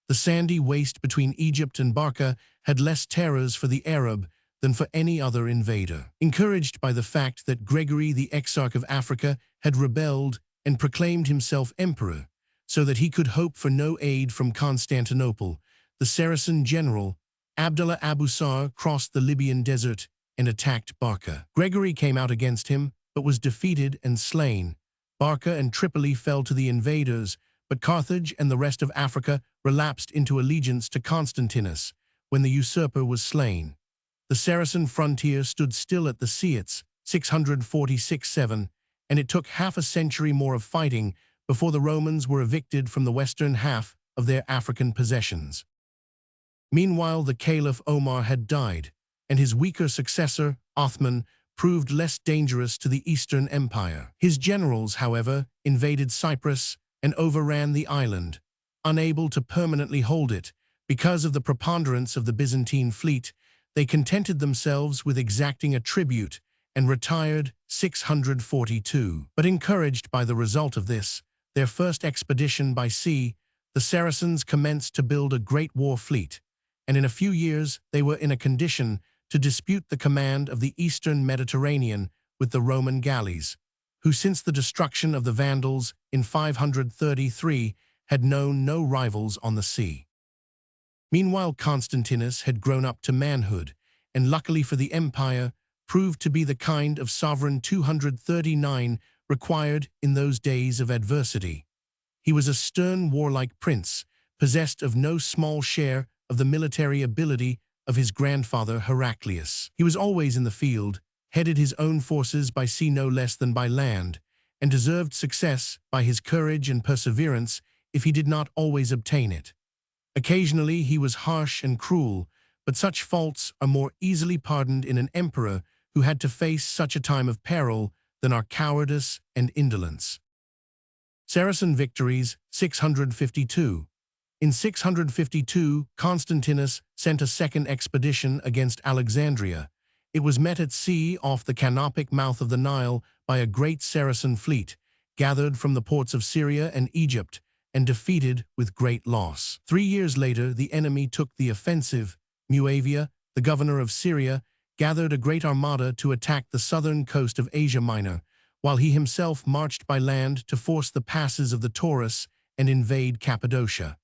The sandy waste between Egypt and Barca had less terrors for the Arab than for any other invader. Encouraged by the fact that Gregory the Exarch of Africa had rebelled and proclaimed himself emperor, so that he could hope for no aid from Constantinople, the Saracen general, Abdullah Abu Sar, crossed the Libyan desert and attacked Barca. Gregory came out against him, but was defeated and slain. Barca and Tripoli fell to the invaders, but Carthage and the rest of Africa relapsed into allegiance to Constantinus when the usurper was slain. The Saracen frontier stood still at the Ceuts, 646–7, and it took half a century more of fighting before the Romans were evicted from the western half of their African possessions. Meanwhile, the Caliph Omar had died, and his weaker successor, Othman, proved less dangerous to the Eastern Empire. His generals, however, invaded Cyprus and overran the island, unable to permanently hold it. Because of the preponderance of the Byzantine fleet, they contented themselves with exacting a tribute and retired 642. But encouraged by the result of this, their first expedition by sea, the Saracens commenced to build a great war fleet, and in a few years they were in a condition to dispute the command of the eastern Mediterranean with the Roman galleys, who since the destruction of the Vandals in 533 had known no rivals on the sea. Meanwhile, Constantinus had grown up to manhood, and luckily for the empire, proved to be the kind of sovereign 239 required in those days of adversity. He was a stern warlike prince, possessed of no small share of the military ability of his grandfather Heraclius. He was always in the field, headed his own forces by sea no less than by land, and deserved success by his courage and perseverance if he did not always obtain it. Occasionally he was harsh and cruel, but such faults are more easily pardoned in an emperor who had to face such a time of peril than are cowardice and indolence. Saracen victories, 652. In 652, Constantinus sent a second expedition against Alexandria. It was met at sea off the canopic mouth of the Nile by a great Saracen fleet, gathered from the ports of Syria and Egypt, and defeated with great loss. 3 years later, the enemy took the offensive. Muawiyah, the governor of Syria, gathered a great armada to attack the southern coast of Asia Minor, while he himself marched by land to force the passes of the Taurus and invade Cappadocia.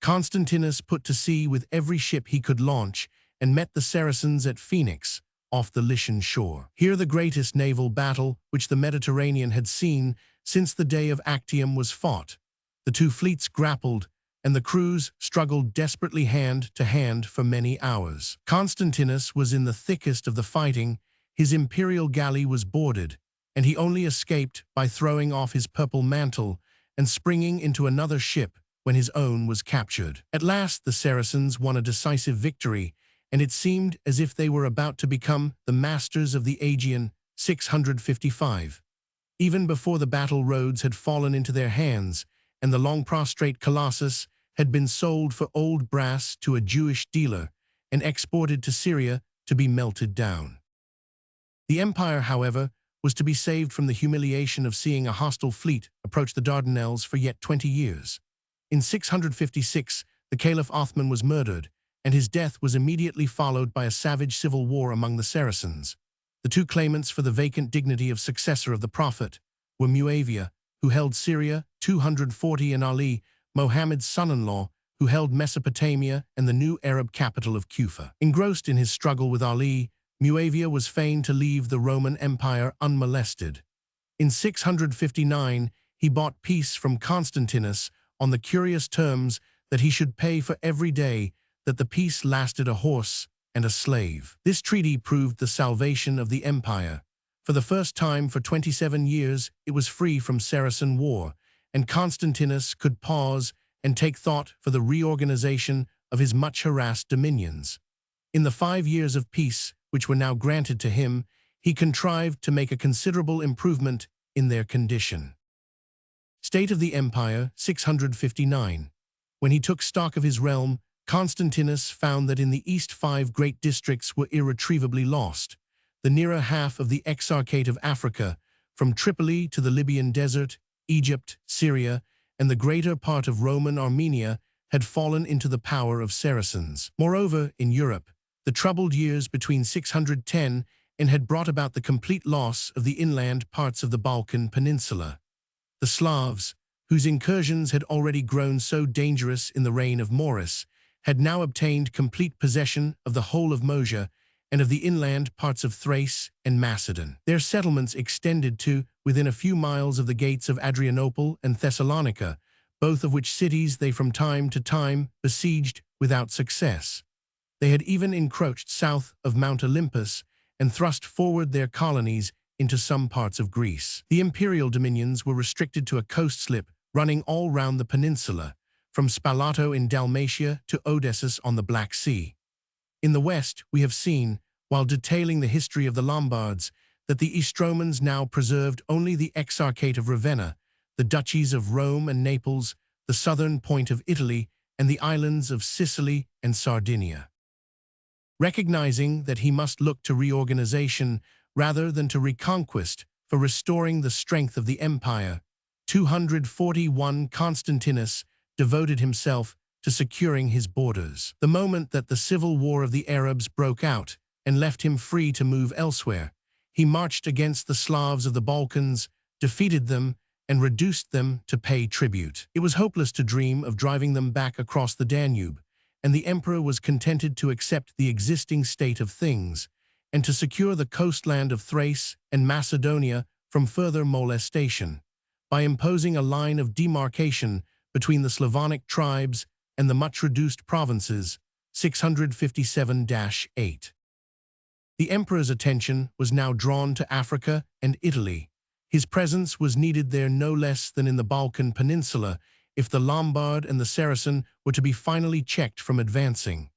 Constantinus put to sea with every ship he could launch and met the Saracens at Phoenix, off the Lycian shore. Here the greatest naval battle which the Mediterranean had seen since the day of Actium was fought. The two fleets grappled, and the crews struggled desperately hand to hand for many hours. Constantinus was in the thickest of the fighting. His imperial galley was boarded, and he only escaped by throwing off his purple mantle and springing into another ship when his own was captured. At last the Saracens won a decisive victory, and it seemed as if they were about to become the masters of the Aegean, 655. Even before the battle roads had fallen into their hands, and the long-prostrate Colossus had been sold for old brass to a Jewish dealer and exported to Syria to be melted down. The empire, however, was to be saved from the humiliation of seeing a hostile fleet approach the Dardanelles for yet 20 years. In 656, the Caliph Othman was murdered, and his death was immediately followed by a savage civil war among the Saracens. The two claimants for the vacant dignity of successor of the Prophet were Muawiyah, who held Syria, 240, and Ali, Muhammad's son-in-law, who held Mesopotamia and the new Arab capital of Kufa. Engrossed in his struggle with Ali, Muawiyah was fain to leave the Roman Empire unmolested. In 659, he bought peace from Constantinus on the curious terms that he should pay for every day that the peace lasted a horse and a slave. This treaty proved the salvation of the empire. For the first time for 27 years, it was free from Saracen war, and Constantinus could pause and take thought for the reorganization of his much-harassed dominions. In the 5 years of peace, which were now granted to him, he contrived to make a considerable improvement in their condition. State of the Empire, 659. When he took stock of his realm, Constantinus found that in the east 5 great districts were irretrievably lost. The nearer half of the Exarchate of Africa, from Tripoli to the Libyan desert, Egypt, Syria, and the greater part of Roman Armenia, had fallen into the power of Saracens. Moreover, in Europe, the troubled years between 610 and had brought about the complete loss of the inland parts of the Balkan Peninsula. The Slavs, whose incursions had already grown so dangerous in the reign of Maurice, had now obtained complete possession of the whole of Moesia and of the inland parts of Thrace and Macedon. Their settlements extended to within a few miles of the gates of Adrianople and Thessalonica, both of which cities they from time to time besieged without success. They had even encroached south of Mount Olympus and thrust forward their colonies into some parts of Greece. The imperial dominions were restricted to a coast slip running all round the peninsula, from Spalato in Dalmatia to Odessus on the Black Sea. In the west, we have seen, while detailing the history of the Lombards, that the Eastromans now preserved only the Exarchate of Ravenna, the duchies of Rome and Naples, the southern point of Italy, and the islands of Sicily and Sardinia. Recognizing that he must look to reorganization rather than to reconquest for restoring the strength of the empire, 241 Constantinus devoted himself to securing his borders. The moment that the civil war of the Arabs broke out and left him free to move elsewhere, he marched against the Slavs of the Balkans, defeated them, and reduced them to pay tribute. It was hopeless to dream of driving them back across the Danube, and the emperor was contented to accept the existing state of things and to secure the coastland of Thrace and Macedonia from further molestation by imposing a line of demarcation between the Slavonic tribes and the much-reduced provinces, 657-8. The emperor's attention was now drawn to Africa and Italy. His presence was needed there no less than in the Balkan Peninsula if the Lombard and the Saracen were to be finally checked from advancing.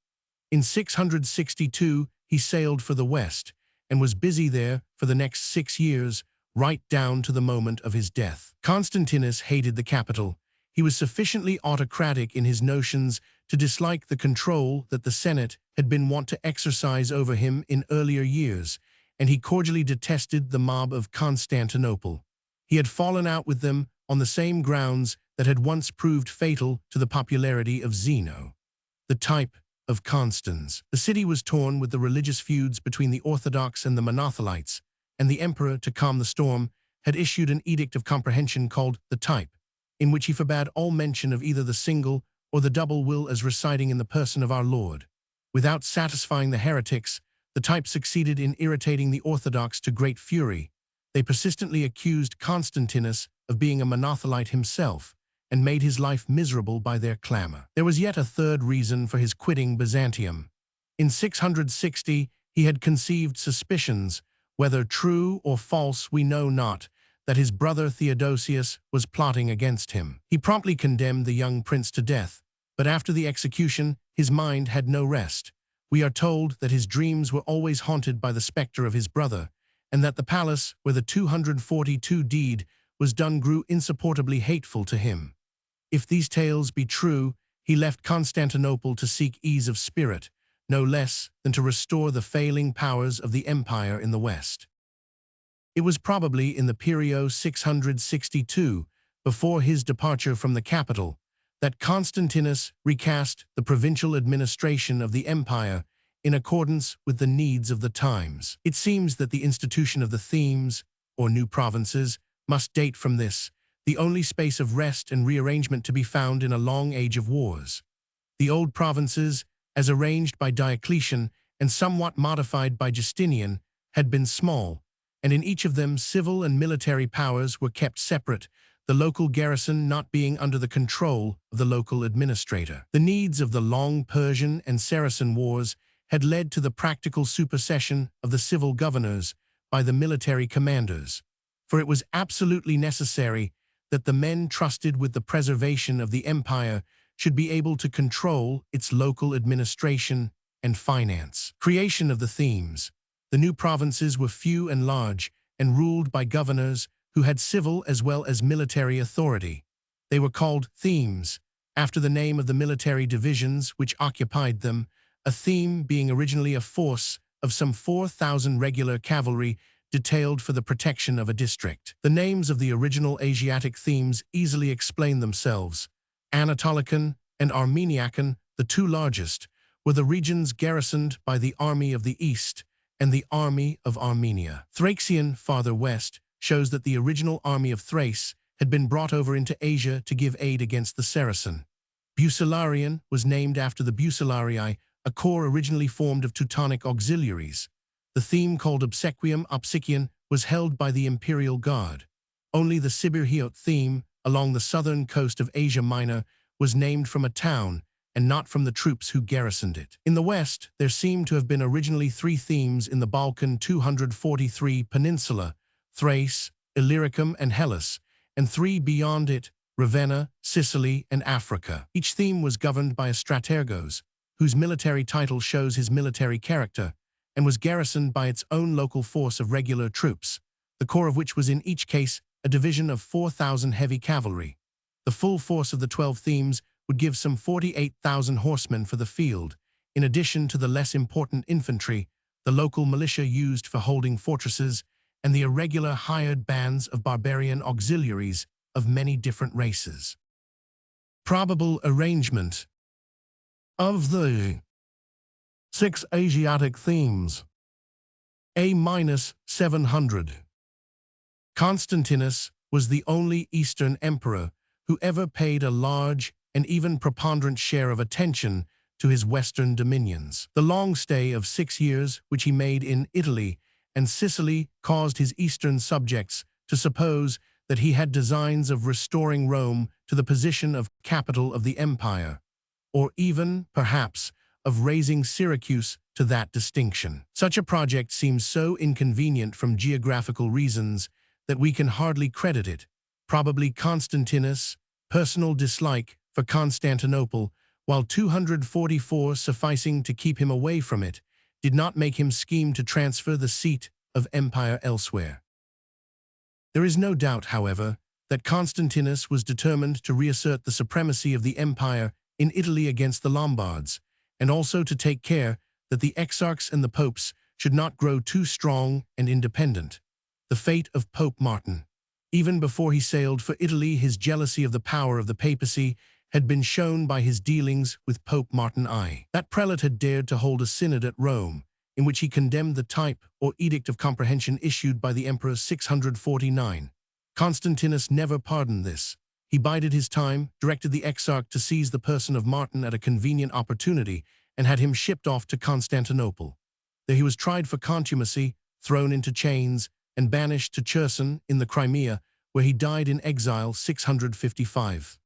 In 662, he sailed for the west and was busy there for the next 6 years, right down to the moment of his death. Constantinus hated the capital. He was sufficiently autocratic in his notions to dislike the control that the Senate had been wont to exercise over him in earlier years, and he cordially detested the mob of Constantinople. He had fallen out with them on the same grounds that had once proved fatal to the popularity of Zeno. The type of Constans. The city was torn with the religious feuds between the Orthodox and the Monothelites, and the emperor, to calm the storm, had issued an edict of comprehension called the type, in which he forbade all mention of either the single or the double will as residing in the person of our Lord. Without satisfying the heretics, the type succeeded in irritating the Orthodox to great fury. They persistently accused Constantinus of being a monothelite himself, and made his life miserable by their clamor. There was yet a third reason for his quitting Byzantium. In 660, he had conceived suspicions, whether true or false we know not, that his brother Theodosius was plotting against him. He promptly condemned the young prince to death, but after the execution, his mind had no rest. We are told that his dreams were always haunted by the specter of his brother, and that the palace where the 242 deed was done grew insupportably hateful to him. If these tales be true, he left Constantinople to seek ease of spirit, no less than to restore the failing powers of the empire in the west. It was probably in the period 662, before his departure from the capital, that Constantinus recast the provincial administration of the empire in accordance with the needs of the times. It seems that the institution of the themes, or new provinces, must date from this, the only space of rest and rearrangement to be found in a long age of wars. The old provinces, as arranged by Diocletian and somewhat modified by Justinian, had been small, and in each of them civil and military powers were kept separate, the local garrison not being under the control of the local administrator. The needs of the long Persian and Saracen wars had led to the practical supersession of the civil governors by the military commanders, for it was absolutely necessary that the men trusted with the preservation of the empire should be able to control its local administration and finance. Creation of the themes. The new provinces were few and large and ruled by governors who had civil as well as military authority. They were called themes, after the name of the military divisions which occupied them, a theme being originally a force of some 4,000 regular cavalry detailed for the protection of a district. The names of the original Asiatic themes easily explain themselves. Anatolican and Armeniacan, the two largest, were the regions garrisoned by the Army of the East and the Army of Armenia. Thracian, farther west, shows that the original army of Thrace had been brought over into Asia to give aid against the Saracen. Bucellarian was named after the Bucellarii, a corps originally formed of Teutonic auxiliaries. The theme called Obsequium Opsician was held by the Imperial Guard. Only the Sibirhiot theme, along the southern coast of Asia Minor, was named from a town and not from the troops who garrisoned it. In the west, there seem to have been originally 3 themes in the Balkan 243 peninsula, Thrace, Illyricum, and Hellas, and 3 beyond it, Ravenna, Sicily, and Africa. Each theme was governed by a strategos, whose military title shows his military character, and was garrisoned by its own local force of regular troops, the core of which was in each case a division of 4,000 heavy cavalry. The full force of the 12 themes would give some 48,000 horsemen for the field, in addition to the less important infantry, the local militia used for holding fortresses, and the irregular hired bands of barbarian auxiliaries of many different races. Probable arrangement of the 6 Asiatic themes. A-700. Constantinus was the only Eastern emperor who ever paid a large and even preponderant share of attention to his Western dominions. The long stay of 6 years, which he made in Italy and Sicily, caused his Eastern subjects to suppose that he had designs of restoring Rome to the position of capital of the empire, or even, perhaps, of raising Syracuse to that distinction. Such a project seems so inconvenient from geographical reasons that we can hardly credit it. Probably Constantinus' personal dislike for Constantinople, while 244 sufficing to keep him away from it, did not make him scheme to transfer the seat of empire elsewhere. There is no doubt, however, that Constantinus was determined to reassert the supremacy of the empire in Italy against the Lombards, and also to take care that the exarchs and the popes should not grow too strong and independent. The fate of Pope Martin. Even before he sailed for Italy, his jealousy of the power of the papacy had been shown by his dealings with Pope Martin I. That prelate had dared to hold a synod at Rome, in which he condemned the type or edict of comprehension issued by the emperor 649. Constantinus never pardoned this. He bided his time, directed the exarch to seize the person of Martin at a convenient opportunity, and had him shipped off to Constantinople. There he was tried for contumacy, thrown into chains, and banished to Cherson in the Crimea, where he died in exile 655.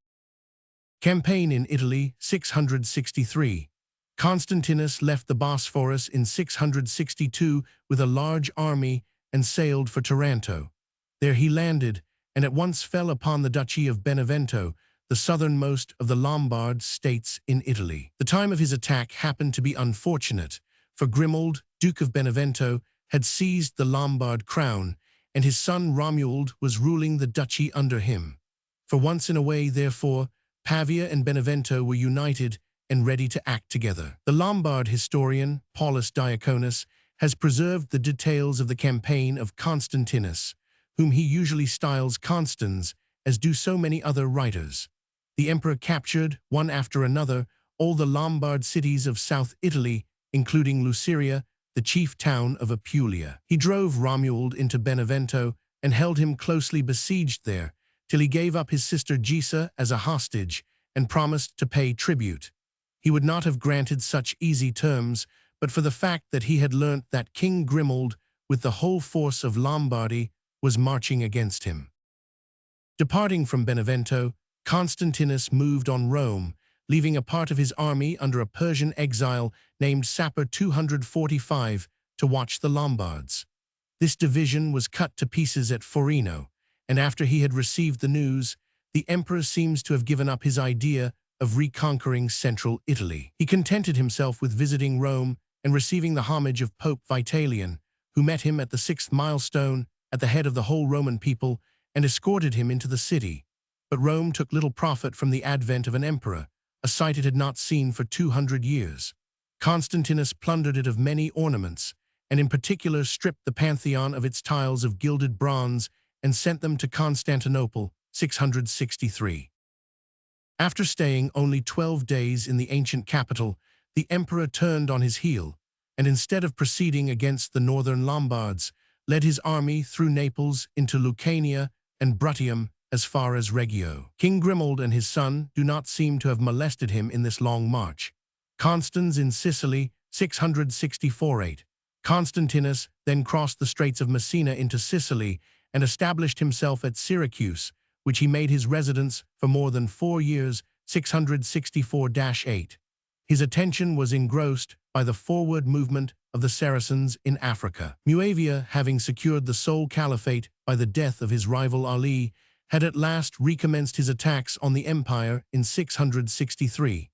Campaign in Italy 663. Constantinus left the Bosphorus in 662 with a large army and sailed for Taranto. There he landed and at once fell upon the Duchy of Benevento, the southernmost of the Lombard states in Italy. The time of his attack happened to be unfortunate, for Grimoald, Duke of Benevento, had seized the Lombard crown, and his son Romuald was ruling the duchy under him. For once in a way, therefore, Pavia and Benevento were united and ready to act together. The Lombard historian, Paulus Diaconus, has preserved the details of the campaign of Constantinus, whom he usually styles Constans, as do so many other writers. The emperor captured, one after another, all the Lombard cities of South Italy, including Luceria, the chief town of Apulia. He drove Romuald into Benevento and held him closely besieged there, till he gave up his sister Gisa as a hostage and promised to pay tribute. He would not have granted such easy terms, but for the fact that he had learnt that King Grimoald, with the whole force of Lombardy, was marching against him. Departing from Benevento, Constantinus moved on Rome, leaving a part of his army under a Persian exile named Sapor 245 to watch the Lombards. This division was cut to pieces at Forino, and after he had received the news, the emperor seems to have given up his idea of reconquering central Italy. He contented himself with visiting Rome and receiving the homage of Pope Vitalian, who met him at the 6th milestone at the head of the whole Roman people and escorted him into the city. But Rome took little profit from the advent of an emperor, a sight it had not seen for 200 years. Constantinus plundered it of many ornaments, and in particular stripped the Pantheon of its tiles of gilded bronze and sent them to Constantinople, 663. After staying only 12 days in the ancient capital, the emperor turned on his heel, and instead of proceeding against the northern Lombards, led his army through Naples into Lucania and Bruttium as far as Reggio. King Grimoald and his son do not seem to have molested him in this long march. Constans in Sicily, 664-8. Constantinus then crossed the Straits of Messina into Sicily and established himself at Syracuse, which he made his residence for more than 4 years, 664-8. His attention was engrossed by the forward movement of the Saracens in Africa. Muawiyah, having secured the sole caliphate by the death of his rival Ali, had at last recommenced his attacks on the empire in 663.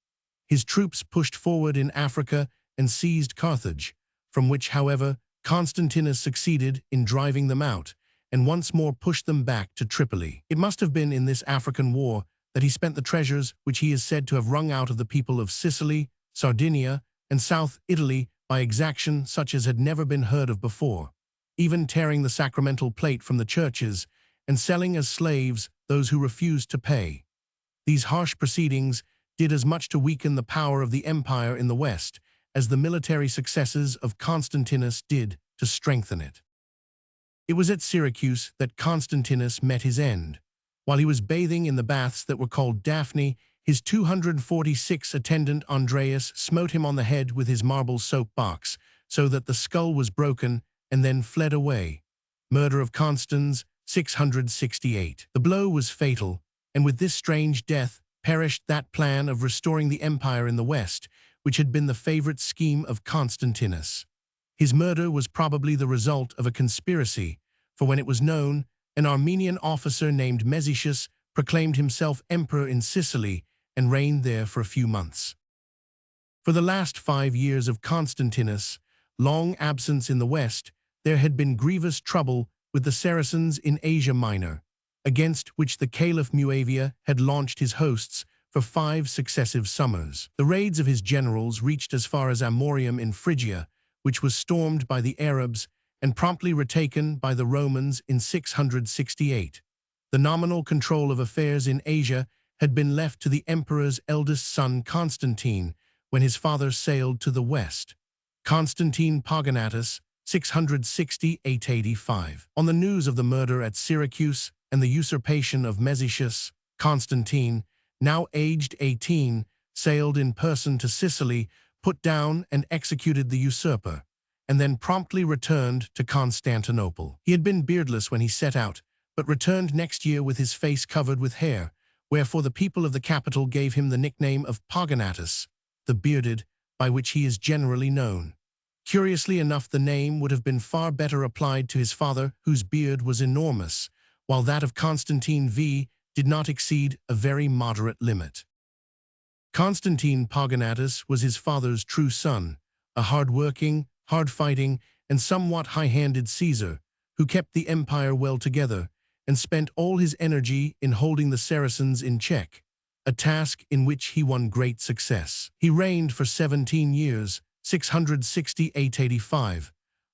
His troops pushed forward in Africa and seized Carthage, from which, however, Constantinus succeeded in driving them out and once more pushed them back to Tripoli. It must have been in this African war that he spent the treasures which he is said to have wrung out of the people of Sicily, Sardinia, and South Italy by exaction such as had never been heard of before, even tearing the sacramental plate from the churches and selling as slaves those who refused to pay. These harsh proceedings did as much to weaken the power of the empire in the West as the military successes of Constantinus did to strengthen it. It was at Syracuse that Constantinus met his end. While he was bathing in the baths that were called Daphne, his 246 attendant Andreas smote him on the head with his marble soap box, so that the skull was broken, and then fled away. Murder of Constans, 668. The blow was fatal, and with this strange death perished that plan of restoring the empire in the West, which had been the favorite scheme of Constantinus. His murder was probably the result of a conspiracy, for when it was known, an Armenian officer named Mesicius proclaimed himself emperor in Sicily and reigned there for a few months. For the last 5 years of Constantinus' long absence in the West, there had been grievous trouble with the Saracens in Asia Minor, against which the Caliph Muawiyah had launched his hosts for 5 successive summers. The raids of his generals reached as far as Amorium in Phrygia, which was stormed by the Arabs and promptly retaken by the Romans in 668. The nominal control of affairs in Asia had been left to the emperor's eldest son Constantine when his father sailed to the west. Constantine Pogonatus, 660–885. On the news of the murder at Syracuse and the usurpation of Mesicius, Constantine, now aged 18, sailed in person to Sicily, put down and executed the usurper, and then promptly returned to Constantinople. He had been beardless when he set out, but returned next year with his face covered with hair, wherefore the people of the capital gave him the nickname of Pogonatus, the bearded, by which he is generally known. Curiously enough, the name would have been far better applied to his father, whose beard was enormous, while that of Constantine V did not exceed a very moderate limit. Constantine Pogonatus was his father's true son, a hard-working, hard-fighting, and somewhat high-handed Caesar, who kept the empire well together and spent all his energy in holding the Saracens in check, a task in which he won great success. He reigned for 17 years, 668–85,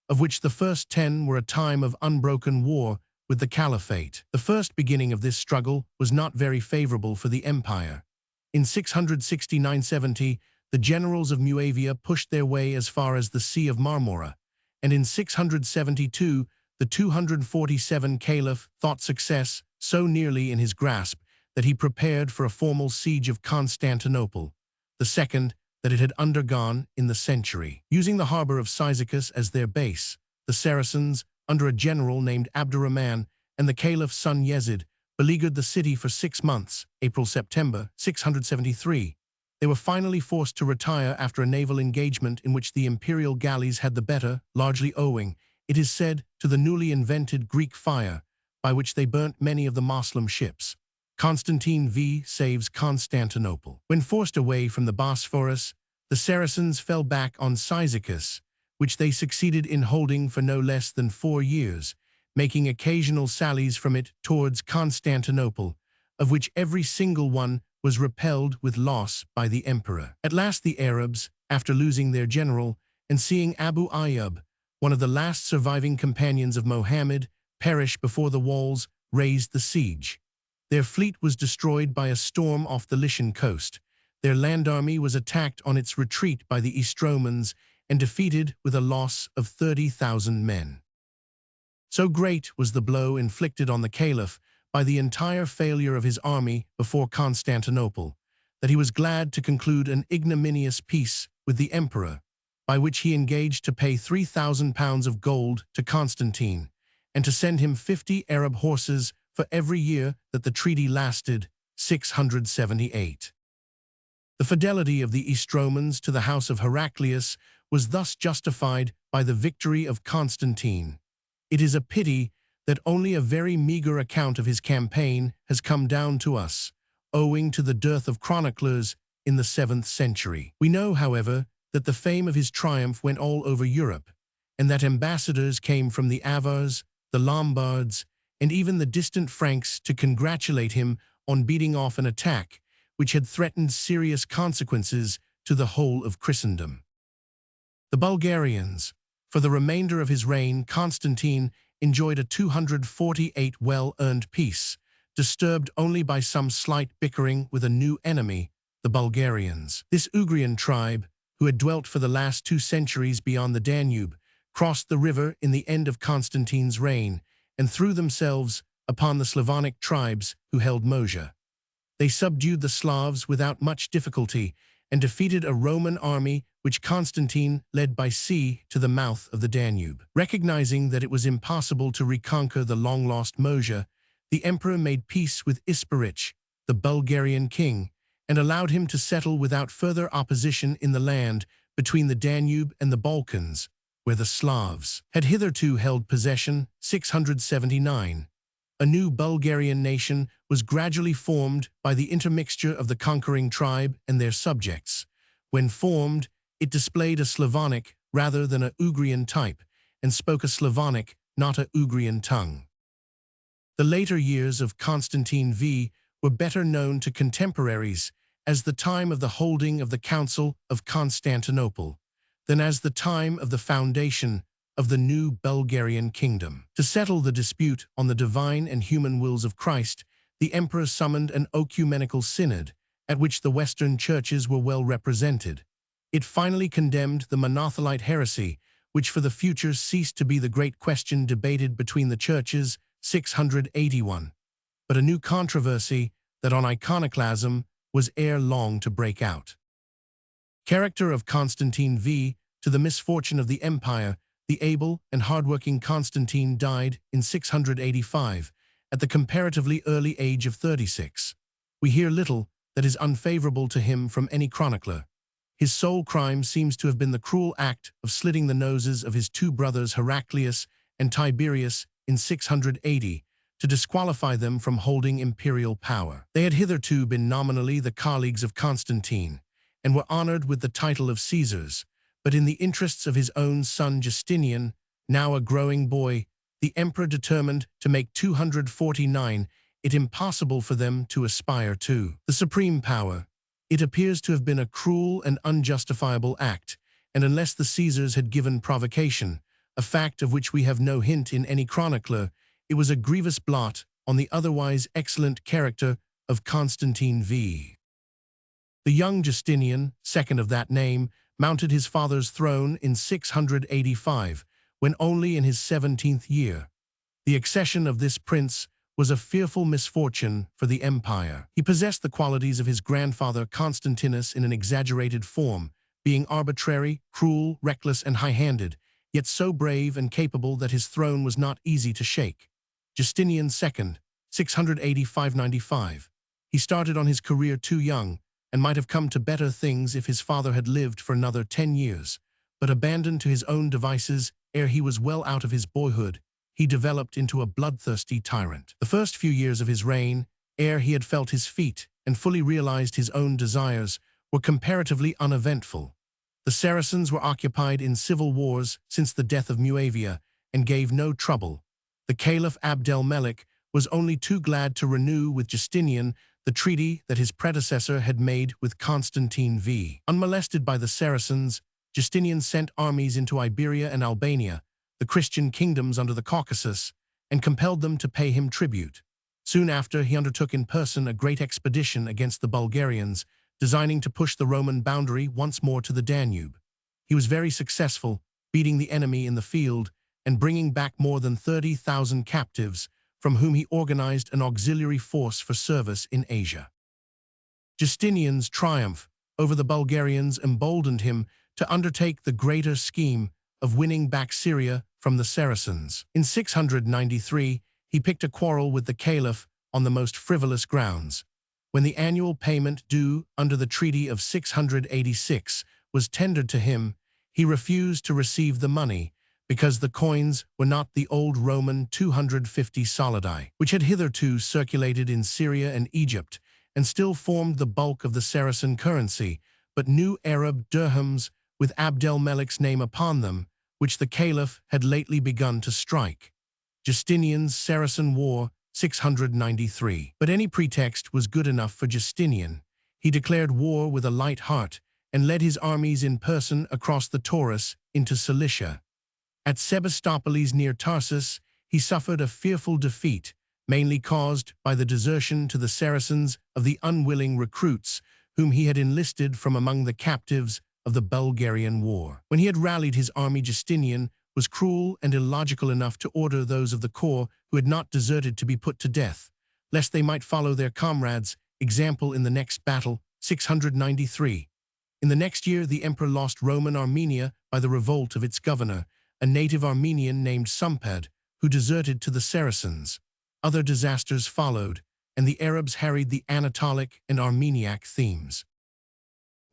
of which the first 10 were a time of unbroken war with the caliphate. The first beginning of this struggle was not very favorable for the empire. In 669–70, the generals of Muawiyah pushed their way as far as the Sea of Marmora, and in 672, the 247 Caliph thought success so nearly in his grasp that he prepared for a formal siege of Constantinople, the second that it had undergone in the century. Using the harbor of Cyzicus as their base, the Saracens, under a general named Abdurrahman and the Caliph's son Yezid, beleaguered the city for 6 months, April-September 673. They were finally forced to retire after a naval engagement in which the imperial galleys had the better, largely owing, it is said, to the newly invented Greek fire, by which they burnt many of the Moslem ships. Constantine V saves Constantinople. When forced away from the Bosphorus, the Saracens fell back on Cyzicus, which they succeeded in holding for no less than 4 years, making occasional sallies from it towards Constantinople, of which every single one was repelled with loss by the emperor. At last the Arabs, after losing their general and seeing Abu Ayyub, one of the last surviving companions of Mohammed, perish before the walls, raised the siege. Their fleet was destroyed by a storm off the Lycian coast. Their land army was attacked on its retreat by the Estromans and defeated with a loss of 30,000 men. So great was the blow inflicted on the Caliph by the entire failure of his army before Constantinople, that he was glad to conclude an ignominious peace with the emperor, by which he engaged to pay 3,000 pounds of gold to Constantine, and to send him 50 Arab horses for every year that the treaty lasted, 678. The fidelity of the Estromans to the house of Heraclius was thus justified by the victory of Constantine. It is a pity that only a very meager account of his campaign has come down to us, owing to the dearth of chroniclers in the 7th century. We know, however, that the fame of his triumph went all over Europe, and that ambassadors came from the Avars, the Lombards, and even the distant Franks to congratulate him on beating off an attack which had threatened serious consequences to the whole of Christendom. The Bulgarians. For the remainder of his reign, Constantine enjoyed a 248 well-earned peace, disturbed only by some slight bickering with a new enemy, the Bulgarians. This Ugrian tribe, who had dwelt for the last 2 centuries beyond the Danube, crossed the river in the end of Constantine's reign and threw themselves upon the Slavonic tribes who held Moesia. They subdued the Slavs without much difficulty and defeated a Roman army which Constantine led by sea to the mouth of the Danube. Recognizing that it was impossible to reconquer the long-lost Moesia, the emperor made peace with Isperich, the Bulgarian king, and allowed him to settle without further opposition in the land between the Danube and the Balkans, where the Slavs had hitherto held possession. 679. A new Bulgarian nation was gradually formed by the intermixture of the conquering tribe and their subjects. When formed, it displayed a Slavonic rather than a Ugrian type, and spoke a Slavonic, not a Ugrian tongue. The later years of Constantine V were better known to contemporaries as the time of the holding of the Council of Constantinople than as the time of the foundation of the new Bulgarian kingdom. To settle the dispute on the divine and human wills of Christ, the emperor summoned an ecumenical synod, at which the Western churches were well represented. It finally condemned the monothelite heresy, which for the future ceased to be the great question debated between the churches. 681. But a new controversy, that on iconoclasm, was ere long to break out. Character of Constantine V. To the misfortune of the empire, the able and hardworking Constantine died in 685, at the comparatively early age of 36. We hear little that is unfavorable to him from any chronicler. His sole crime seems to have been the cruel act of slitting the noses of his 2 brothers Heraclius and Tiberius in 680, to disqualify them from holding imperial power. They had hitherto been nominally the colleagues of Constantine, and were honored with the title of Caesars, but in the interests of his own son Justinian, now a growing boy, the emperor determined to make 249 it impossible for them to aspire to the supreme power. It appears to have been a cruel and unjustifiable act, and unless the Caesars had given provocation, a fact of which we have no hint in any chronicler, it was a grievous blot on the otherwise excellent character of Constantine V. The young Justinian, second of that name, mounted his father's throne in 685, when only in his 17th year. The accession of this prince was a fearful misfortune for the empire. He possessed the qualities of his grandfather Constantinus in an exaggerated form, being arbitrary, cruel, reckless, and high-handed, yet so brave and capable that his throne was not easy to shake. Justinian II, 685–95. He started on his career too young, and might have come to better things if his father had lived for another 10 years, but abandoned to his own devices ere he was well out of his boyhood, he developed into a bloodthirsty tyrant. The first few years of his reign, ere he had felt his feet and fully realized his own desires, were comparatively uneventful. The Saracens were occupied in civil wars since the death of Muawiyah and gave no trouble. The Caliph Abdel-Melik was only too glad to renew with Justinian the treaty that his predecessor had made with Constantine V. Unmolested by the Saracens, Justinian sent armies into Iberia and Albania, the Christian kingdoms under the Caucasus, and compelled them to pay him tribute. Soon after, he undertook in person a great expedition against the Bulgarians, designing to push the Roman boundary once more to the Danube. He was very successful, beating the enemy in the field and bringing back more than 30,000 captives, from whom he organized an auxiliary force for service in Asia. Justinian's triumph over the Bulgarians emboldened him to undertake the greater scheme of winning back Syria from the Saracens. In 693, he picked a quarrel with the Caliph on the most frivolous grounds. When the annual payment due under the Treaty of 686 was tendered to him, he refused to receive the money because the coins were not the old Roman 250 solidi, which had hitherto circulated in Syria and Egypt and still formed the bulk of the Saracen currency, but new Arab dirhams with Abdel-Melik's name upon them, which the Caliph had lately begun to strike. Justinian's Saracen War, 693. But any pretext was good enough for Justinian. He declared war with a light heart and led his armies in person across the Taurus into Cilicia. At Sebastopol near Tarsus, he suffered a fearful defeat, mainly caused by the desertion to the Saracens of the unwilling recruits whom he had enlisted from among the captives of the Bulgarian War. When he had rallied his army, Justinian was cruel and illogical enough to order those of the corps who had not deserted to be put to death, lest they might follow their comrades' example in the next battle, 693. In the next year, the emperor lost Roman Armenia by the revolt of its governor, a native Armenian named Sumpad, who deserted to the Saracens. Other disasters followed, and the Arabs harried the Anatolic and Armeniac themes.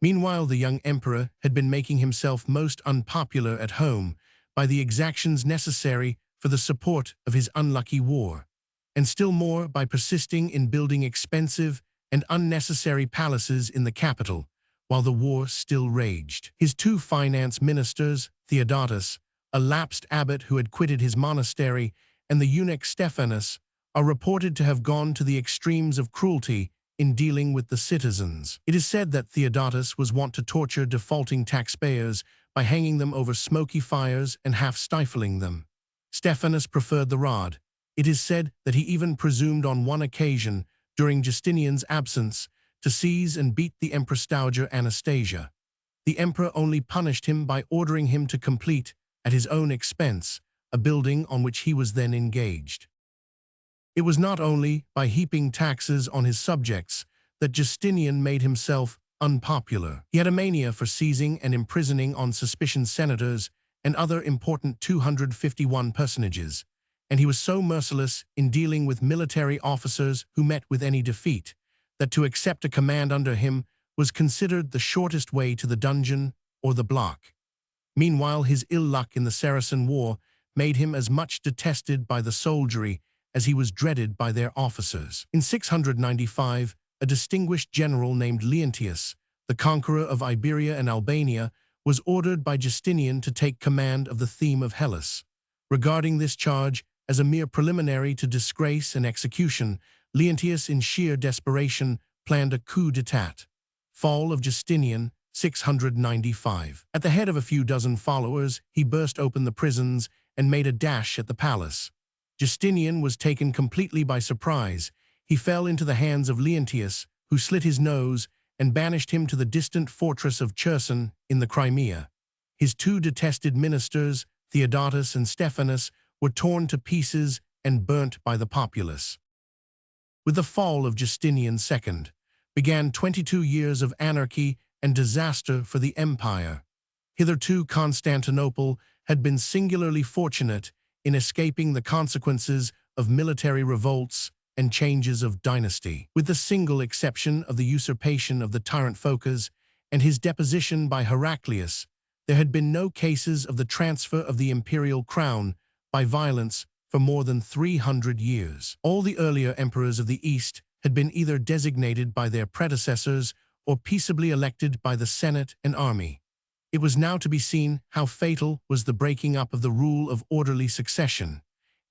Meanwhile, the young emperor had been making himself most unpopular at home by the exactions necessary for the support of his unlucky war, and still more by persisting in building expensive and unnecessary palaces in the capital, while the war still raged. His two finance ministers, Theodotus, a lapsed abbot who had quitted his monastery, and the eunuch Stephanus, are reported to have gone to the extremes of cruelty in dealing with the citizens. It is said that Theodotus was wont to torture defaulting taxpayers by hanging them over smoky fires and half-stifling them. Stephanus preferred the rod. It is said that he even presumed on one occasion, during Justinian's absence, to seize and beat the Empress Dowager Anastasia. The emperor only punished him by ordering him to complete, at his own expense, a building on which he was then engaged. It was not only by heaping taxes on his subjects that Justinian made himself unpopular. He had a mania for seizing and imprisoning on suspicion senators and other important 251 personages, and he was so merciless in dealing with military officers who met with any defeat, that to accept a command under him was considered the shortest way to the dungeon or the block. Meanwhile, his ill luck in the Saracen War made him as much detested by the soldiery as he was dreaded by their officers. In 695, a distinguished general named Leontius, the conqueror of Iberia and Albania, was ordered by Justinian to take command of the theme of Hellas. Regarding this charge as a mere preliminary to disgrace and execution, Leontius, in sheer desperation, planned a coup d'etat. Fall of Justinian, 695. At the head of a few dozen followers, he burst open the prisons and made a dash at the palace. Justinian was taken completely by surprise. He fell into the hands of Leontius, who slit his nose and banished him to the distant fortress of Cherson in the Crimea. His two detested ministers, Theodotus and Stephanus, were torn to pieces and burnt by the populace. With the fall of Justinian II, began 22 years of anarchy and disaster for the empire. Hitherto, Constantinople had been singularly fortunate in escaping the consequences of military revolts and changes of dynasty. With the single exception of the usurpation of the tyrant Phocas and his deposition by Heraclius, there had been no cases of the transfer of the imperial crown by violence for more than 300 years. All the earlier emperors of the East had been either designated by their predecessors or peaceably elected by the Senate and army. It was now to be seen how fatal was the breaking up of the rule of orderly succession.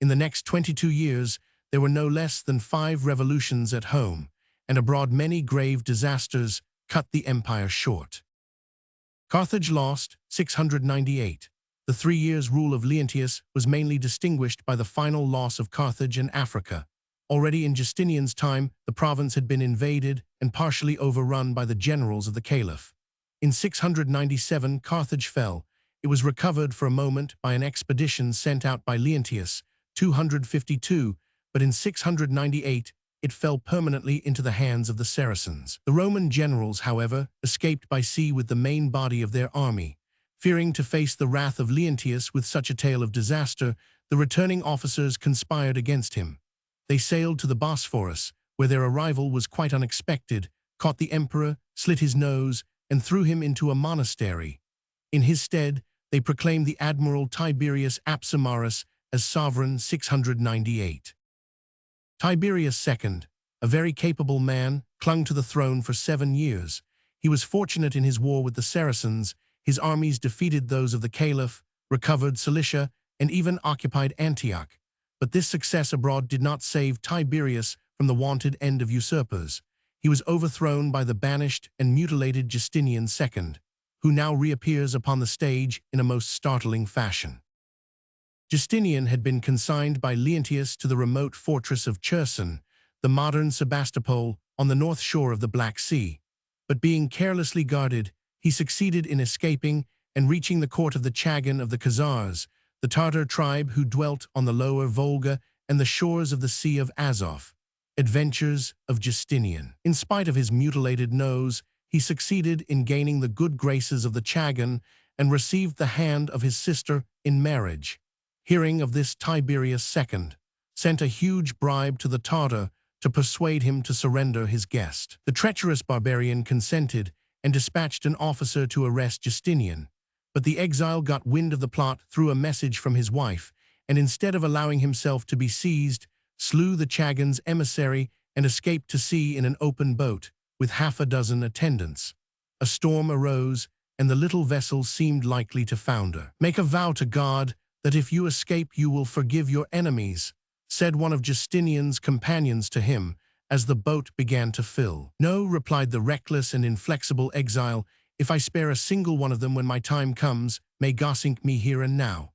In the next 22 years, there were no less than 5 revolutions at home, and abroad many grave disasters cut the empire short. Carthage lost, 698. The 3 years' rule of Leontius was mainly distinguished by the final loss of Carthage and Africa. Already in Justinian's time, the province had been invaded and partially overrun by the generals of the Caliph. In 697, Carthage fell. It was recovered for a moment by an expedition sent out by Leontius, 252, but in 698, it fell permanently into the hands of the Saracens. The Roman generals, however, escaped by sea with the main body of their army. Fearing to face the wrath of Leontius with such a tale of disaster, the returning officers conspired against him. They sailed to the Bosphorus, where their arrival was quite unexpected, caught the emperor, slit his nose, and threw him into a monastery. In his stead, they proclaimed the Admiral Tiberius Apsimarus as sovereign 698. Tiberius II, a very capable man, clung to the throne for 7 years. He was fortunate in his war with the Saracens. His armies defeated those of the Caliph, recovered Cilicia, and even occupied Antioch. But this success abroad did not save Tiberius from the wanted end of usurpers. He was overthrown by the banished and mutilated Justinian II, who now reappears upon the stage in a most startling fashion. Justinian had been consigned by Leontius to the remote fortress of Cherson, the modern Sebastopol, on the north shore of the Black Sea. But being carelessly guarded, he succeeded in escaping and reaching the court of the Chagan of the Khazars, the Tartar tribe who dwelt on the lower Volga and the shores of the Sea of Azov. Adventures of Justinian. In spite of his mutilated nose, he succeeded in gaining the good graces of the Chagan and received the hand of his sister in marriage. Hearing of this, Tiberius II sent a huge bribe to the Tartar to persuade him to surrender his guest. The treacherous barbarian consented and dispatched an officer to arrest Justinian. But the exile got wind of the plot through a message from his wife, and instead of allowing himself to be seized, slew the Chagan's emissary and escaped to sea in an open boat with 6 attendants. A storm arose, and the little vessel seemed likely to founder. "Make a vow to God that if you escape you will forgive your enemies," said one of Justinian's companions to him as the boat began to fill. "No," replied the reckless and inflexible exile, "if I spare a single one of them when my time comes, may God sink me here and now."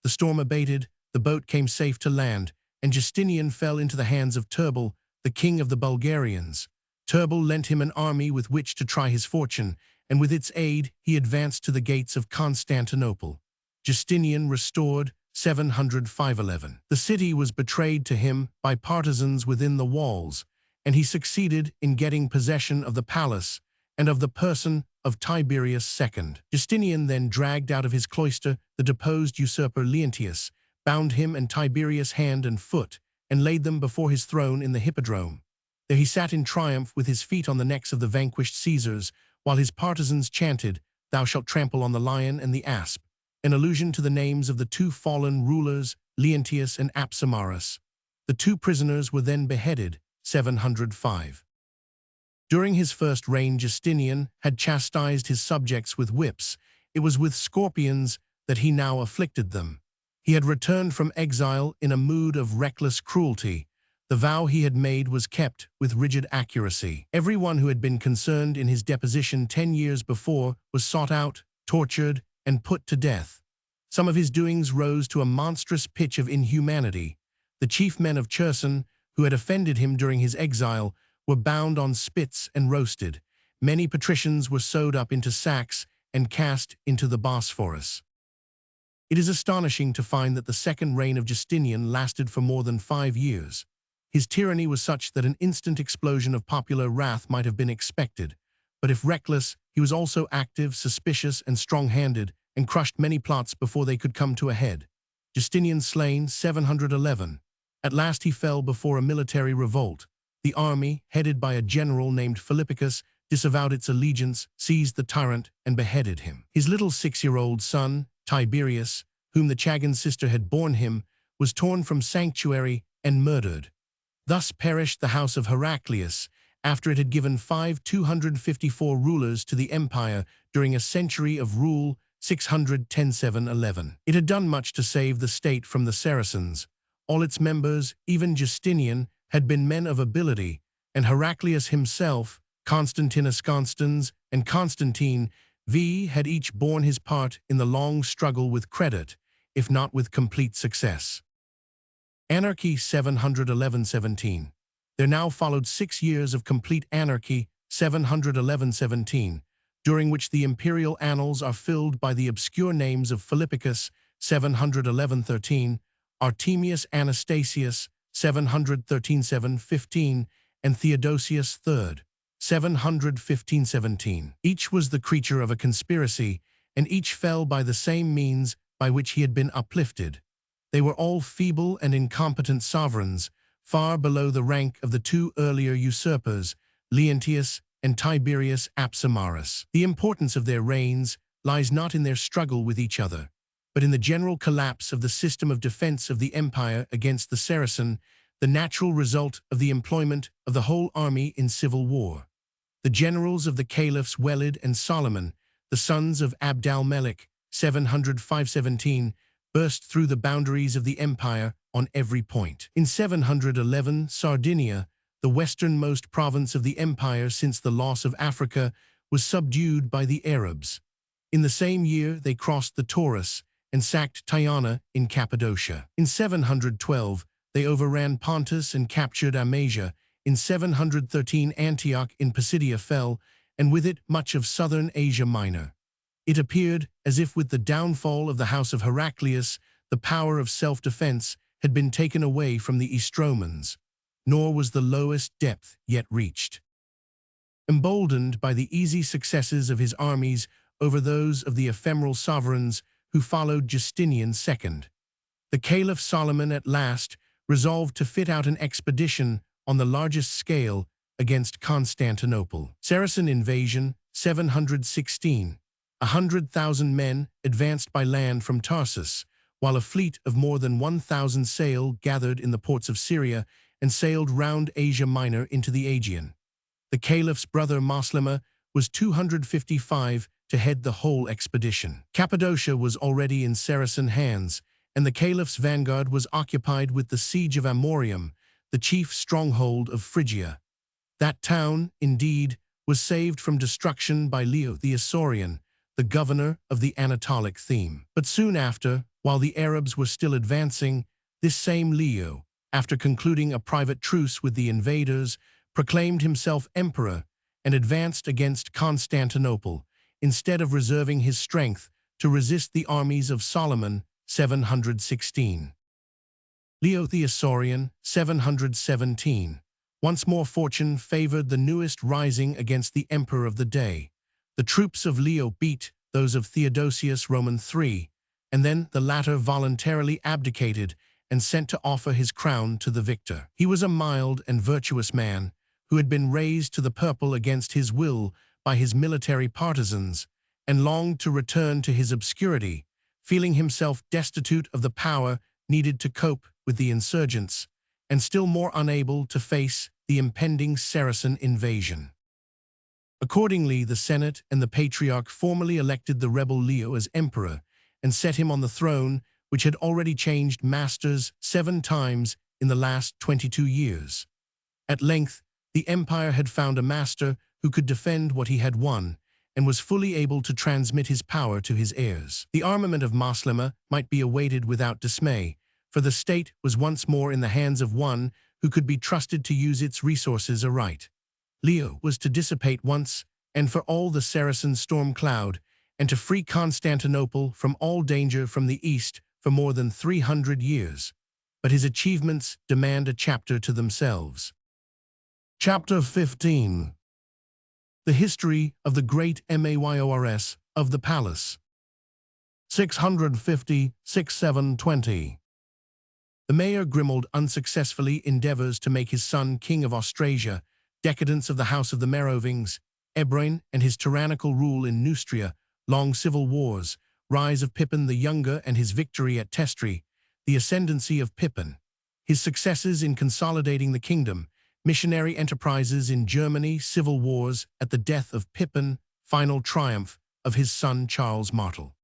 The storm abated, the boat came safe to land, and Justinian fell into the hands of Tubal, the king of the Bulgarians. Tubal lent him an army with which to try his fortune, and with its aid he advanced to the gates of Constantinople. Justinian restored 705. The city was betrayed to him by partisans within the walls, and he succeeded in getting possession of the palace and of the person of Tiberius II. Justinian then dragged out of his cloister the deposed usurper Leontius, bound him and Tiberius hand and foot, and laid them before his throne in the Hippodrome. There he sat in triumph with his feet on the necks of the vanquished Caesars, while his partisans chanted, "Thou shalt trample on the lion and the asp," in allusion to the names of the 2 fallen rulers, Leontius and Apsimarus. The 2 prisoners were then beheaded, 705. During his first reign, Justinian had chastised his subjects with whips. It was with scorpions that he now afflicted them. He had returned from exile in a mood of reckless cruelty. The vow he had made was kept with rigid accuracy. Everyone who had been concerned in his deposition 10 years before was sought out, tortured, and put to death. Some of his doings rose to a monstrous pitch of inhumanity. The chief men of Cherson, who had offended him during his exile, were bound on spits and roasted. Many patricians were sewed up into sacks and cast into the Bosphorus. It is astonishing to find that the second reign of Justinian lasted for more than 5 years. His tyranny was such that an instant explosion of popular wrath might have been expected. But if reckless, he was also active, suspicious, and strong-handed, and crushed many plots before they could come to a head. Justinian slain, 711. At last he fell before a military revolt. The army, headed by a general named Philippicus, disavowed its allegiance, seized the tyrant, and beheaded him. His little 6-year-old son, Tiberius, whom the Chagan's sister had borne him, was torn from sanctuary and murdered. Thus perished the house of Heraclius, after it had given 254 rulers to the empire during a century of rule, 610–711. It had done much to save the state from the Saracens. All its members, even Justinian, had been men of ability, and Heraclius himself, Constantinus Constans, and Constantine V had each borne his part in the long struggle with credit, if not with complete success. Anarchy 711–17. There now followed 6 years of complete anarchy, 711–17, during which the imperial annals are filled by the obscure names of Philippicus, 711–13, Artemius Anastasius, 713–715, and Theodosius III, 715–17. Each was the creature of a conspiracy, and each fell by the same means by which he had been uplifted. They were all feeble and incompetent sovereigns, far below the rank of the two earlier usurpers, Leontius and Tiberius Apsimarus. The importance of their reigns lies not in their struggle with each other, but in the general collapse of the system of defense of the empire against the Saracen, the natural result of the employment of the whole army in civil war. The generals of the caliphs Walid and Solomon, the sons of Abd al-Malik, 700-517, burst through the boundaries of the empire on every point. In 711, Sardinia, the westernmost province of the empire since the loss of Africa, was subdued by the Arabs. In the same year, they crossed the Taurus and sacked Tyana in Cappadocia. In 712, they overran Pontus and captured Amasia. In 713, Antioch in Pisidia fell, and with it much of southern Asia Minor. It appeared as if with the downfall of the house of Heraclius, the power of self-defense had been taken away from the Estromans, nor was the lowest depth yet reached. Emboldened by the easy successes of his armies over those of the ephemeral sovereigns who followed Justinian II, the Caliph Solomon at last resolved to fit out an expedition on the largest scale against Constantinople. Saracen invasion, 716. 100,000 men advanced by land from Tarsus, while a fleet of more than 1,000 sail gathered in the ports of Syria and sailed round Asia Minor into the Aegean. The Caliph's brother Moslema was 255 to head the whole expedition. Cappadocia was already in Saracen hands, and the Caliph's vanguard was occupied with the siege of Amorium, the chief stronghold of Phrygia. That town, indeed, was saved from destruction by Leo the Isaurian, the governor of the Anatolic theme. But soon after, while the Arabs were still advancing, this same Leo, after concluding a private truce with the invaders, proclaimed himself emperor and advanced against Constantinople, instead of reserving his strength to resist the armies of Solomon, 716. Leo the Isaurian, 717. Once more fortune favored the newest rising against the emperor of the day. The troops of Leo beat those of Theodosius Roman III, and then the latter voluntarily abdicated and sent to offer his crown to the victor. He was a mild and virtuous man who had been raised to the purple against his will by his military partisans, and longed to return to his obscurity, feeling himself destitute of the power needed to cope with the insurgents, and still more unable to face the impending Saracen invasion. Accordingly, the Senate and the Patriarch formally elected the rebel Leo as emperor and set him on the throne, which had already changed masters 7 times in the last 22 years. At length, the empire had found a master who could defend what he had won and was fully able to transmit his power to his heirs. The armament of Moslema might be awaited without dismay, for the state was once more in the hands of one who could be trusted to use its resources aright. Leo was to dissipate once and for all the Saracen storm cloud, and to free Constantinople from all danger from the east for more than 300 years. But his achievements demand a chapter to themselves. Chapter 15. The history of the great Mayors of the palace. 650-6720. The Mayor Grimoald unsuccessfully endeavors to make his son king of Austrasia, decadence of the house of the Merovingians, Ebroin and his tyrannical rule in Neustria, long civil wars, rise of Pippin the Younger and his victory at Testri, the ascendancy of Pippin, his successes in consolidating the kingdom, missionary enterprises in Germany, civil wars at the death of Pippin, final triumph of his son Charles Martel.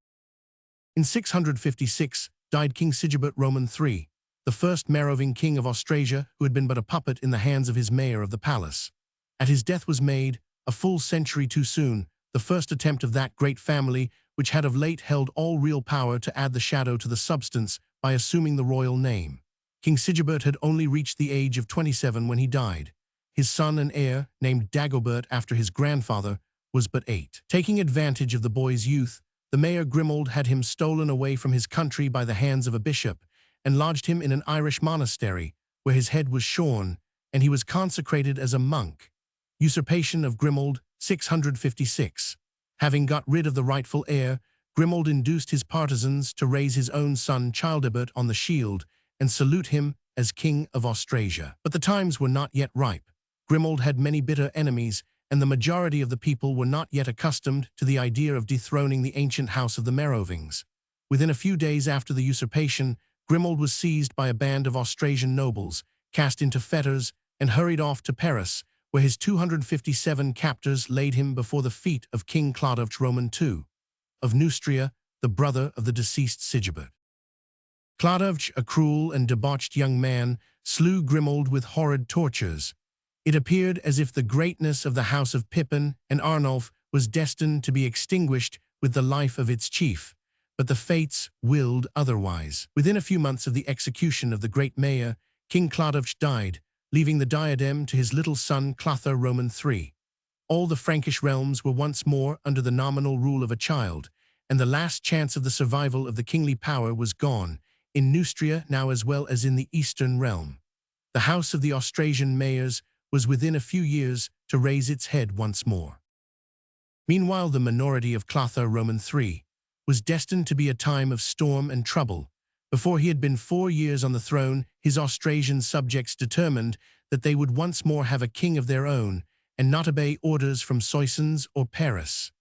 In 656 died King Sigebert Roman III, the first Meroving king of Austrasia who had been but a puppet in the hands of his mayor of the palace. At his death was made, a full century too soon, the first attempt of that great family which had of late held all real power to add the shadow to the substance by assuming the royal name. King Sigebert had only reached the age of 27 when he died. His son and heir, named Dagobert after his grandfather, was but 8. Taking advantage of the boy's youth, the Mayor Grimoald had him stolen away from his country by the hands of a bishop, and lodged him in an Irish monastery, where his head was shorn, and he was consecrated as a monk. Usurpation of Grimoald, 656. Having got rid of the rightful heir, Grimoald induced his partisans to raise his own son Childebert on the shield and salute him as king of Austrasia. But the times were not yet ripe. Grimoald had many bitter enemies, and the majority of the people were not yet accustomed to the idea of dethroning the ancient house of the Merovings. Within a few days after the usurpation, Grimoald was seized by a band of Austrasian nobles, cast into fetters, and hurried off to Paris, where his 257 captors laid him before the feet of King Charles Oman II, of Neustria, the brother of the deceased Sigebert. Charles, a cruel and debauched young man, slew Grimoald with horrid tortures. It appeared as if the greatness of the house of Pippin and Arnulf was destined to be extinguished with the life of its chief, but the fates willed otherwise. Within a few months of the execution of the great mayor, King Charles died, leaving the diadem to his little son Charles Oman III. All the Frankish realms were once more under the nominal rule of a child, and the last chance of the survival of the kingly power was gone, in Neustria now as well as in the Eastern realm. The house of the Austrasian mayors was within a few years to raise its head once more. Meanwhile, the minority of Charles Oman III was destined to be a time of storm and trouble. Before he had been 4 years on the throne, his Austrasian subjects determined that they would once more have a king of their own and not obey orders from Soissons or Paris.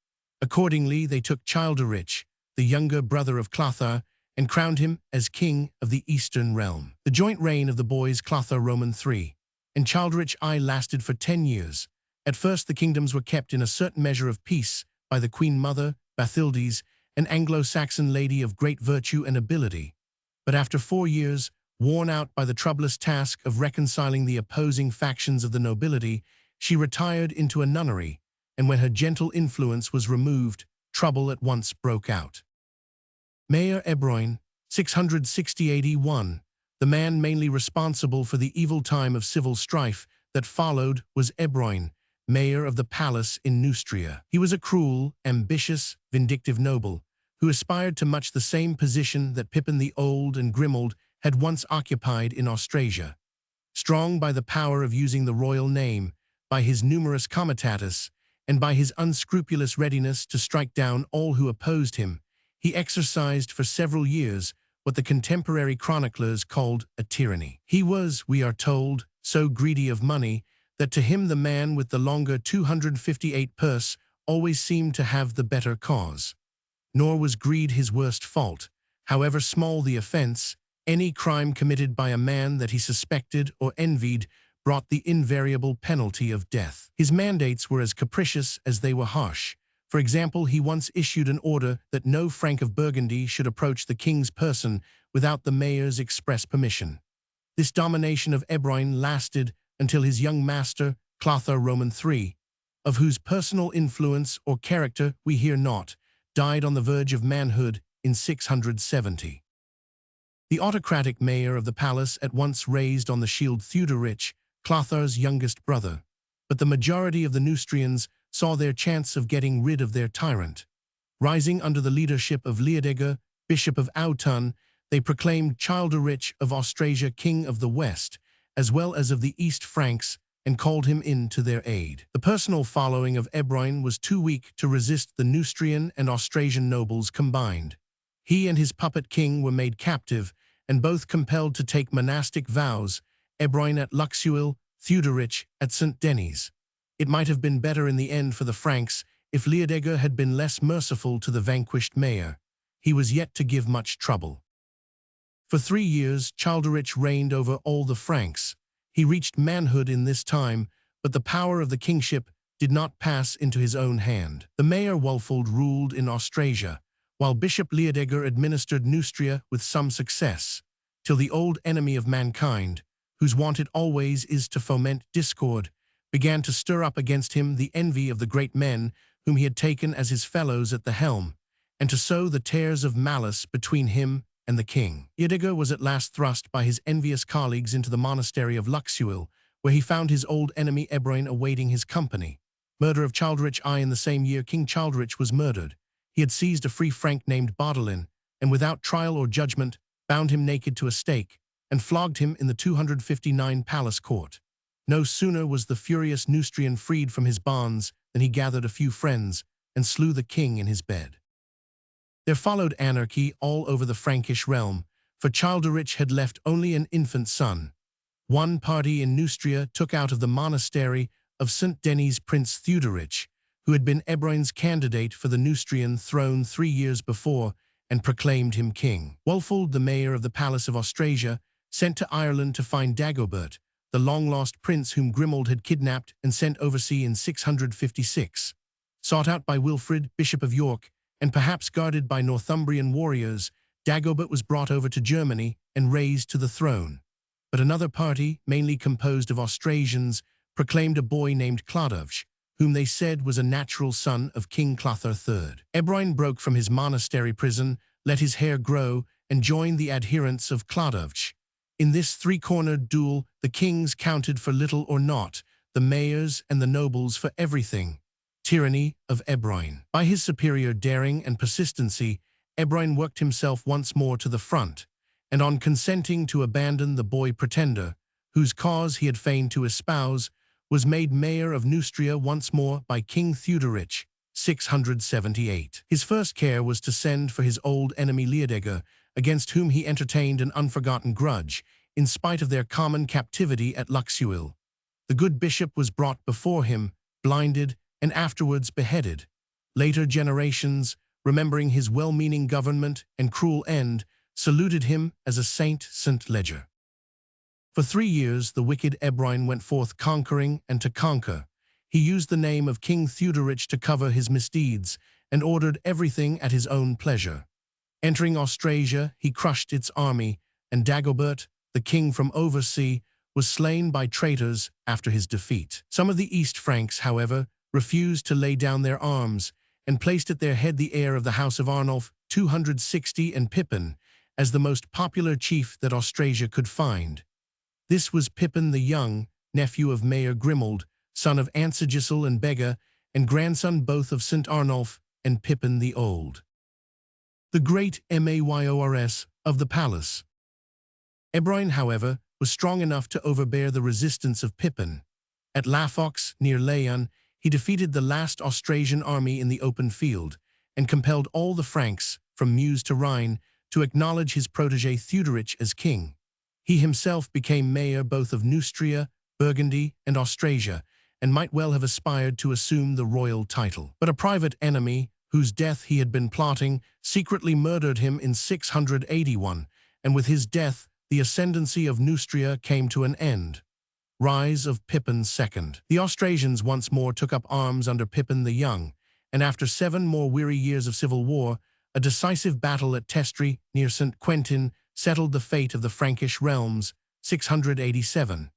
Accordingly, they took Childeric, the younger brother of Clothar, and crowned him as king of the Eastern realm. The joint reign of the boys Charles Oman III and Childeric I lasted for 10 years. At first, the kingdoms were kept in a certain measure of peace by the Queen Mother, Bathildes, an Anglo-Saxon lady of great virtue and ability. But after 4 years, worn out by the troublous task of reconciling the opposing factions of the nobility, she retired into a nunnery, and when her gentle influence was removed, trouble at once broke out. Mayor Ebroin, 660 AD 1, the man mainly responsible for the evil time of civil strife that followed was Ebroin, mayor of the palace in Neustria. He was a cruel, ambitious, vindictive noble, who aspired to much the same position that Pippin the Old and Grimoald had once occupied in Austrasia. Strong by the power of using the royal name, by his numerous comitatus, and by his unscrupulous readiness to strike down all who opposed him, he exercised for several years what the contemporary chroniclers called a tyranny. He was, we are told, so greedy of money that to him the man with the longer 258 purse always seemed to have the better cause. Nor was greed his worst fault. However small the offense, any crime committed by a man that he suspected or envied brought the invariable penalty of death. His mandates were as capricious as they were harsh. For example, he once issued an order that no Frank of Burgundy should approach the king's person without the mayor's express permission. This domination of Ebroin lasted until his young master, Charles Oman III, of whose personal influence or character we hear not, died on the verge of manhood in 670. The autocratic mayor of the palace at once raised on the shield Theuderic, Clothar's youngest brother, but the majority of the Neustrians saw their chance of getting rid of their tyrant. Rising under the leadership of Leodegar, Bishop of Autun, they proclaimed Childeric of Austrasia king of the West, as well as of the East Franks, and called him in to their aid. The personal following of Ebroin was too weak to resist the Neustrian and Austrasian nobles combined. He and his puppet king were made captive, and both compelled to take monastic vows, Ebroin at Luxeuil, Theuderic at St. Denis. It might have been better in the end for the Franks if Leodegar had been less merciful to the vanquished mayor. He was yet to give much trouble. For 3 years, Childeric reigned over all the Franks. He reached manhood in this time, but the power of the kingship did not pass into his own hand. The mayor Wulfold ruled in Austrasia, while Bishop Leodegar administered Neustria with some success, till the old enemy of mankind, whose wont it always is to foment discord, began to stir up against him the envy of the great men whom he had taken as his fellows at the helm, and to sow the tares of malice between him and the king. Leodegar was at last thrust by his envious colleagues into the monastery of Luxeuil, where he found his old enemy Ebroin awaiting his company. Murder of Childeric I in the same year King Childeric was murdered. He had seized a free Frank named Baudolin, and without trial or judgment, bound him naked to a stake, and flogged him in the 259 palace court. No sooner was the furious Neustrian freed from his bonds than he gathered a few friends and slew the king in his bed. There followed anarchy all over the Frankish realm, for Childeric had left only an infant son. One party in Neustria took out of the monastery of St. Denis Prince Theuderic, who had been Ebroin's candidate for the Neustrian throne 3 years before, and proclaimed him king. Wulfold, the mayor of the Palace of Austrasia, sent to Ireland to find Dagobert, the long-lost prince whom Grimoald had kidnapped and sent oversea in 656. Sought out by Wilfrid, Bishop of York, and perhaps guarded by Northumbrian warriors, Dagobert was brought over to Germany and raised to the throne. But another party, mainly composed of Austrasians, proclaimed a boy named Clodovch, whom they said was a natural son of King Clothar III. Ebroin broke from his monastery prison, let his hair grow, and joined the adherents of Clodovch. In this three-cornered duel, the kings counted for little or naught, the mayors and the nobles for everything. Tyranny of Ebroin. By his superior daring and persistency, Ebroin worked himself once more to the front, and on consenting to abandon the boy pretender, whose cause he had feigned to espouse, was made mayor of Neustria once more by King Theuderic, 678. His first care was to send for his old enemy Leodegar, against whom he entertained an unforgotten grudge, in spite of their common captivity at Luxeuil. The good bishop was brought before him, blinded, and afterwards beheaded. Later generations, remembering his well-meaning government and cruel end, saluted him as a saint, St. Leger. For 3 years the wicked Ebroin went forth conquering and to conquer. He used the name of King Theuderic to cover his misdeeds, and ordered everything at his own pleasure. Entering Austrasia, he crushed its army, and Dagobert, the king from oversea, was slain by traitors after his defeat. Some of the East Franks, however, refused to lay down their arms, and placed at their head the heir of the House of Arnulf, 260, and Pippin, as the most popular chief that Austrasia could find. This was Pippin the Young, nephew of Mayor Grimoald, son of Ansegisel and Bega, and grandson both of St. Arnulf and Pippin the Old. The great Mayors of the palace. Ebroin, however, was strong enough to overbear the resistance of Pippin. At Lafox, near Laon, he defeated the last Austrasian army in the open field, and compelled all the Franks, from Meuse to Rhine, to acknowledge his protégé Theuderic as king. He himself became mayor both of Neustria, Burgundy, and Austrasia, and might well have aspired to assume the royal title. But a private enemy, whose death he had been plotting, secretly murdered him in 681, and with his death the ascendancy of Neustria came to an end. Rise of Pippin II. The Austrasians once more took up arms under Pippin the Young, and after 7 more weary years of civil war, a decisive battle at Testri, near St. Quentin, settled the fate of the Frankish realms, 687.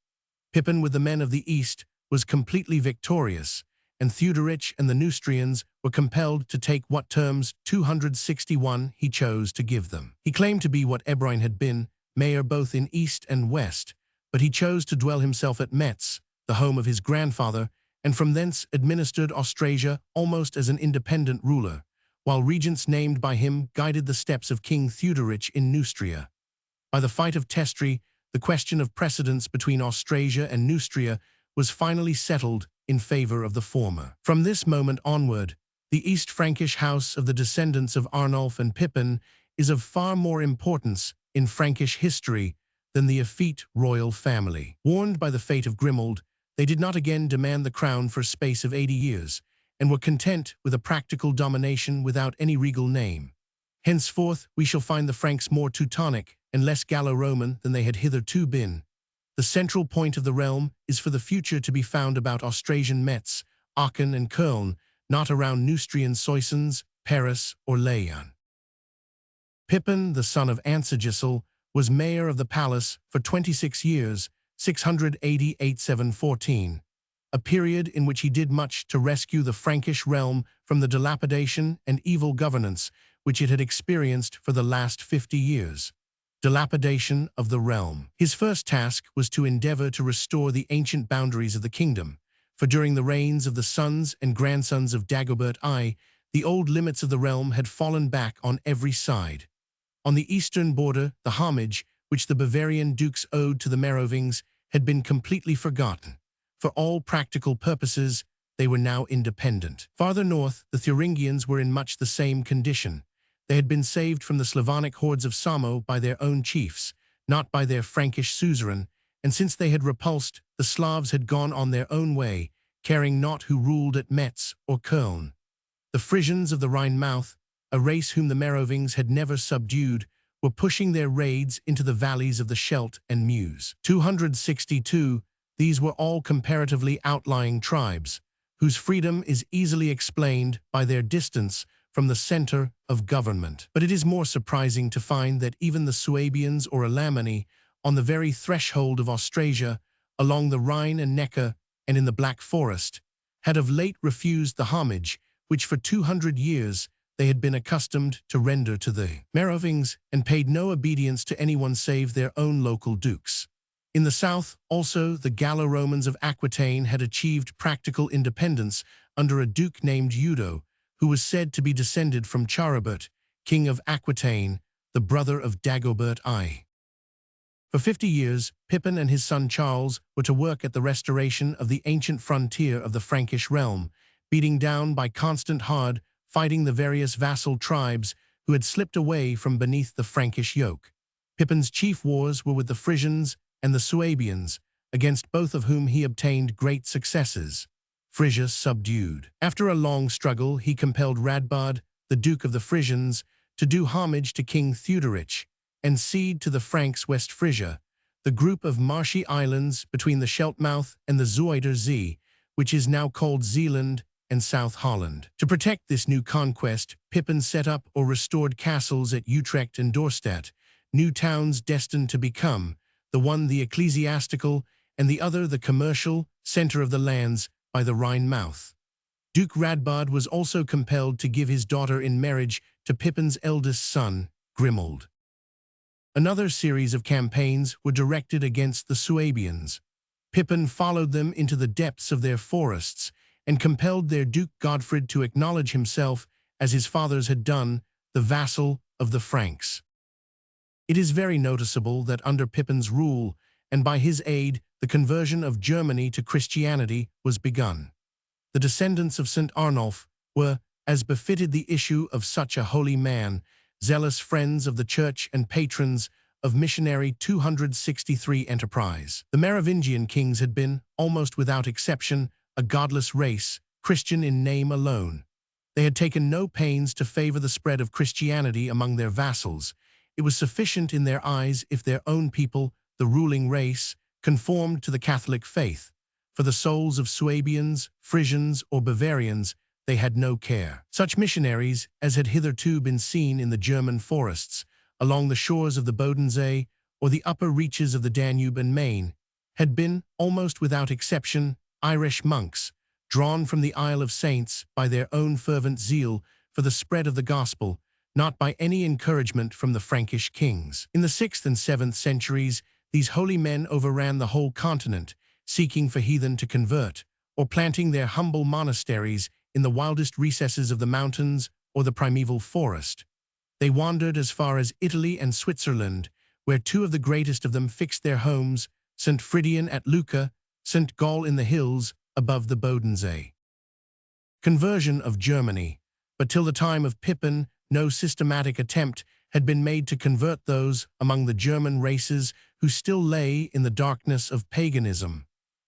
Pippin, with the men of the East, was completely victorious, and Theuderic and the Neustrians were compelled to take what terms 261 he chose to give them. He claimed to be what Ebroin had been, mayor both in East and West, but he chose to dwell himself at Metz, the home of his grandfather, and from thence administered Austrasia almost as an independent ruler, while regents named by him guided the steps of King Theuderic in Neustria. By the fight of Testri, the question of precedence between Austrasia and Neustria was finally settled in favor of the former. From this moment onward, the East Frankish house of the descendants of Arnulf and Pippin is of far more importance in Frankish history than the effete royal family. Warned by the fate of Grimoald, they did not again demand the crown for a space of 80 years, and were content with a practical domination without any regal name. Henceforth, we shall find the Franks more Teutonic and less Gallo-Roman than they had hitherto been. The central point of the realm is for the future to be found about Austrasian Metz, Aachen, and Köln, not around Neustrian Soissons, Paris, or Laon. Pippin, the son of Ansegisel, was mayor of the palace for 26 years, 680–714, a period in which he did much to rescue the Frankish realm from the dilapidation and evil governance which it had experienced for the last 50 years. Dilapidation of the realm. His first task was to endeavor to restore the ancient boundaries of the kingdom, for during the reigns of the sons and grandsons of Dagobert I, the old limits of the realm had fallen back on every side. On the eastern border, the homage which the Bavarian dukes owed to the Merovings had been completely forgotten. For all practical purposes, they were now independent. Farther north, the Thuringians were in much the same condition. They had been saved from the Slavonic hordes of Samo by their own chiefs, not by their Frankish suzerain, and since they had repulsed, the Slavs had gone on their own way, caring not who ruled at Metz or Köln. The Frisians of the Rhine mouth, a race whom the Merovingians had never subdued, were pushing their raids into the valleys of the Scheldt and Meuse. 262, these were all comparatively outlying tribes, whose freedom is easily explained by their distance from the center of government. But it is more surprising to find that even the Suabians or Alemanni, on the very threshold of Austrasia, along the Rhine and Neckar, and in the Black Forest, had of late refused the homage which for 200 years they had been accustomed to render to the Merovingians, and paid no obedience to anyone save their own local dukes. In the south, also, the Gallo-Romans of Aquitaine had achieved practical independence under a duke named Eudo, who was said to be descended from Charibert, king of Aquitaine, the brother of Dagobert I. For 50 years, Pippin and his son Charles were to work at the restoration of the ancient frontier of the Frankish realm, beating down by constant hard fighting the various vassal tribes who had slipped away from beneath the Frankish yoke. Pippin's chief wars were with the Frisians and the Suabians, against both of whom he obtained great successes. Frisia subdued. After a long struggle, he compelled Radbod, the Duke of the Frisians, to do homage to King Theuderic and cede to the Franks West Frisia, the group of marshy islands between the Scheldt mouth and the Zuider Zee, which is now called Zeeland and South Holland. To protect this new conquest, Pippin set up or restored castles at Utrecht and Dorstadt, new towns destined to become, the one the ecclesiastical and the other the commercial, center of the lands by the Rhine mouth. Duke Radbod was also compelled to give his daughter in marriage to Pippin's eldest son, Grimoald. Another series of campaigns were directed against the Suabians. Pippin followed them into the depths of their forests and compelled their Duke Godfrid to acknowledge himself, as his fathers had done, the vassal of the Franks. It is very noticeable that under Pippin's rule, and by his aid, the conversion of Germany to Christianity was begun. The descendants of St. Arnulf were, as befitted the issue of such a holy man, zealous friends of the Church and patrons of missionary 263 enterprise. The Merovingian kings had been, almost without exception, a godless race, Christian in name alone. They had taken no pains to favor the spread of Christianity among their vassals. It was sufficient in their eyes if their own people, the ruling race, conformed to the Catholic faith. For the souls of Suabians, Frisians, or Bavarians, they had no care. Such missionaries as had hitherto been seen in the German forests, along the shores of the Bodensee, or the upper reaches of the Danube and Maine, had been, almost without exception, Irish monks, drawn from the Isle of Saints by their own fervent zeal for the spread of the gospel, not by any encouragement from the Frankish kings. In the 6th and 7th centuries, these holy men overran the whole continent, seeking for heathen to convert, or planting their humble monasteries in the wildest recesses of the mountains or the primeval forest. They wandered as far as Italy and Switzerland, where two of the greatest of them fixed their homes, St. Fridian at Lucca, St. Gall in the hills above the Bodensee. Conversion of Germany. But till the time of Pippin, no systematic attempt had been made to convert those among the German races who still lay in the darkness of paganism.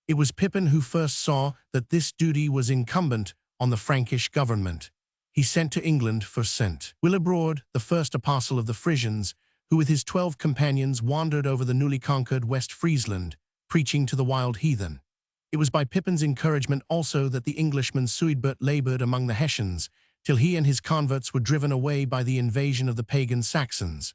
It was Pippin who first saw that this duty was incumbent on the Frankish government. He sent to England for St. Willibrord, the first apostle of the Frisians, who with his 12 companions wandered over the newly conquered West Friesland, preaching to the wild heathen. It was by Pippin's encouragement also that the Englishman Suidbert labored among the Hessians, till he and his converts were driven away by the invasion of the pagan Saxons.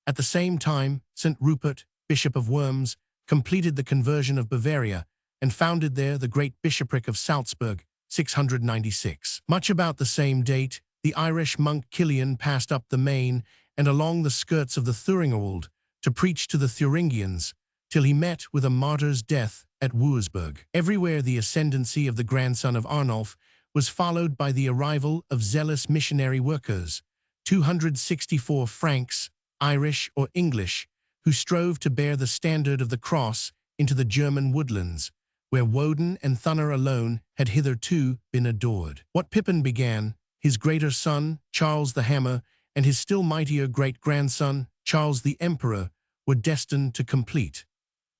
At the same time, St. Rupert, Bishop of Worms, completed the conversion of Bavaria and founded there the great bishopric of Salzburg, 696. Much about the same date, the Irish monk Kilian passed up the Main and along the skirts of the Thuringerwald to preach to the Thuringians, till he met with a martyr's death at Wurzburg. Everywhere the ascendancy of the grandson of Arnulf was followed by the arrival of zealous missionary workers, 264 Franks, Irish or English, who strove to bear the standard of the cross into the German woodlands, where Woden and Thunor alone had hitherto been adored. What Pippin began, his greater son, Charles the Hammer, and his still mightier great-grandson, Charles the Emperor, were destined to complete.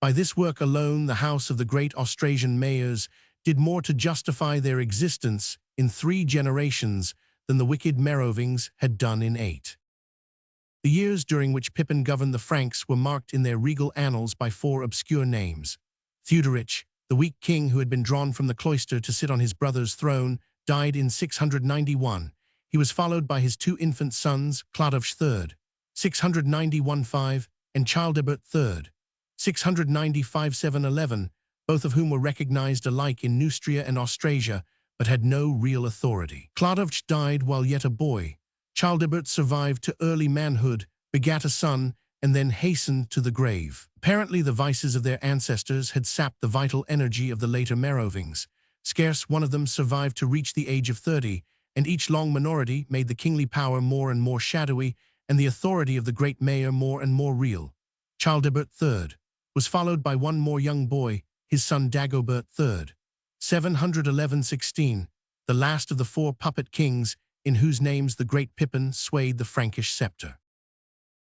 By this work alone, the house of the great Austrasian mayors did more to justify their existence in 3 generations than the wicked Merovings had done in 8. The years during which Pippin governed the Franks were marked in their regal annals by 4 obscure names. Theuderic, the weak king who had been drawn from the cloister to sit on his brother's throne, died in 691. He was followed by his 2 infant sons, Clodovh III, 691-5, and Childebert III, 695-711, both of whom were recognized alike in Neustria and Austrasia, but had no real authority. Clodovh died while yet a boy. Childebert survived to early manhood, begat a son, and then hastened to the grave. Apparently the vices of their ancestors had sapped the vital energy of the later Merovings. Scarce one of them survived to reach the age of 30, and each long minority made the kingly power more and more shadowy, and the authority of the great mayor more and more real. Childebert III was followed by one more young boy, his son Dagobert III, 711-16, the last of the 4 puppet kings in whose names the great Pippin swayed the Frankish scepter.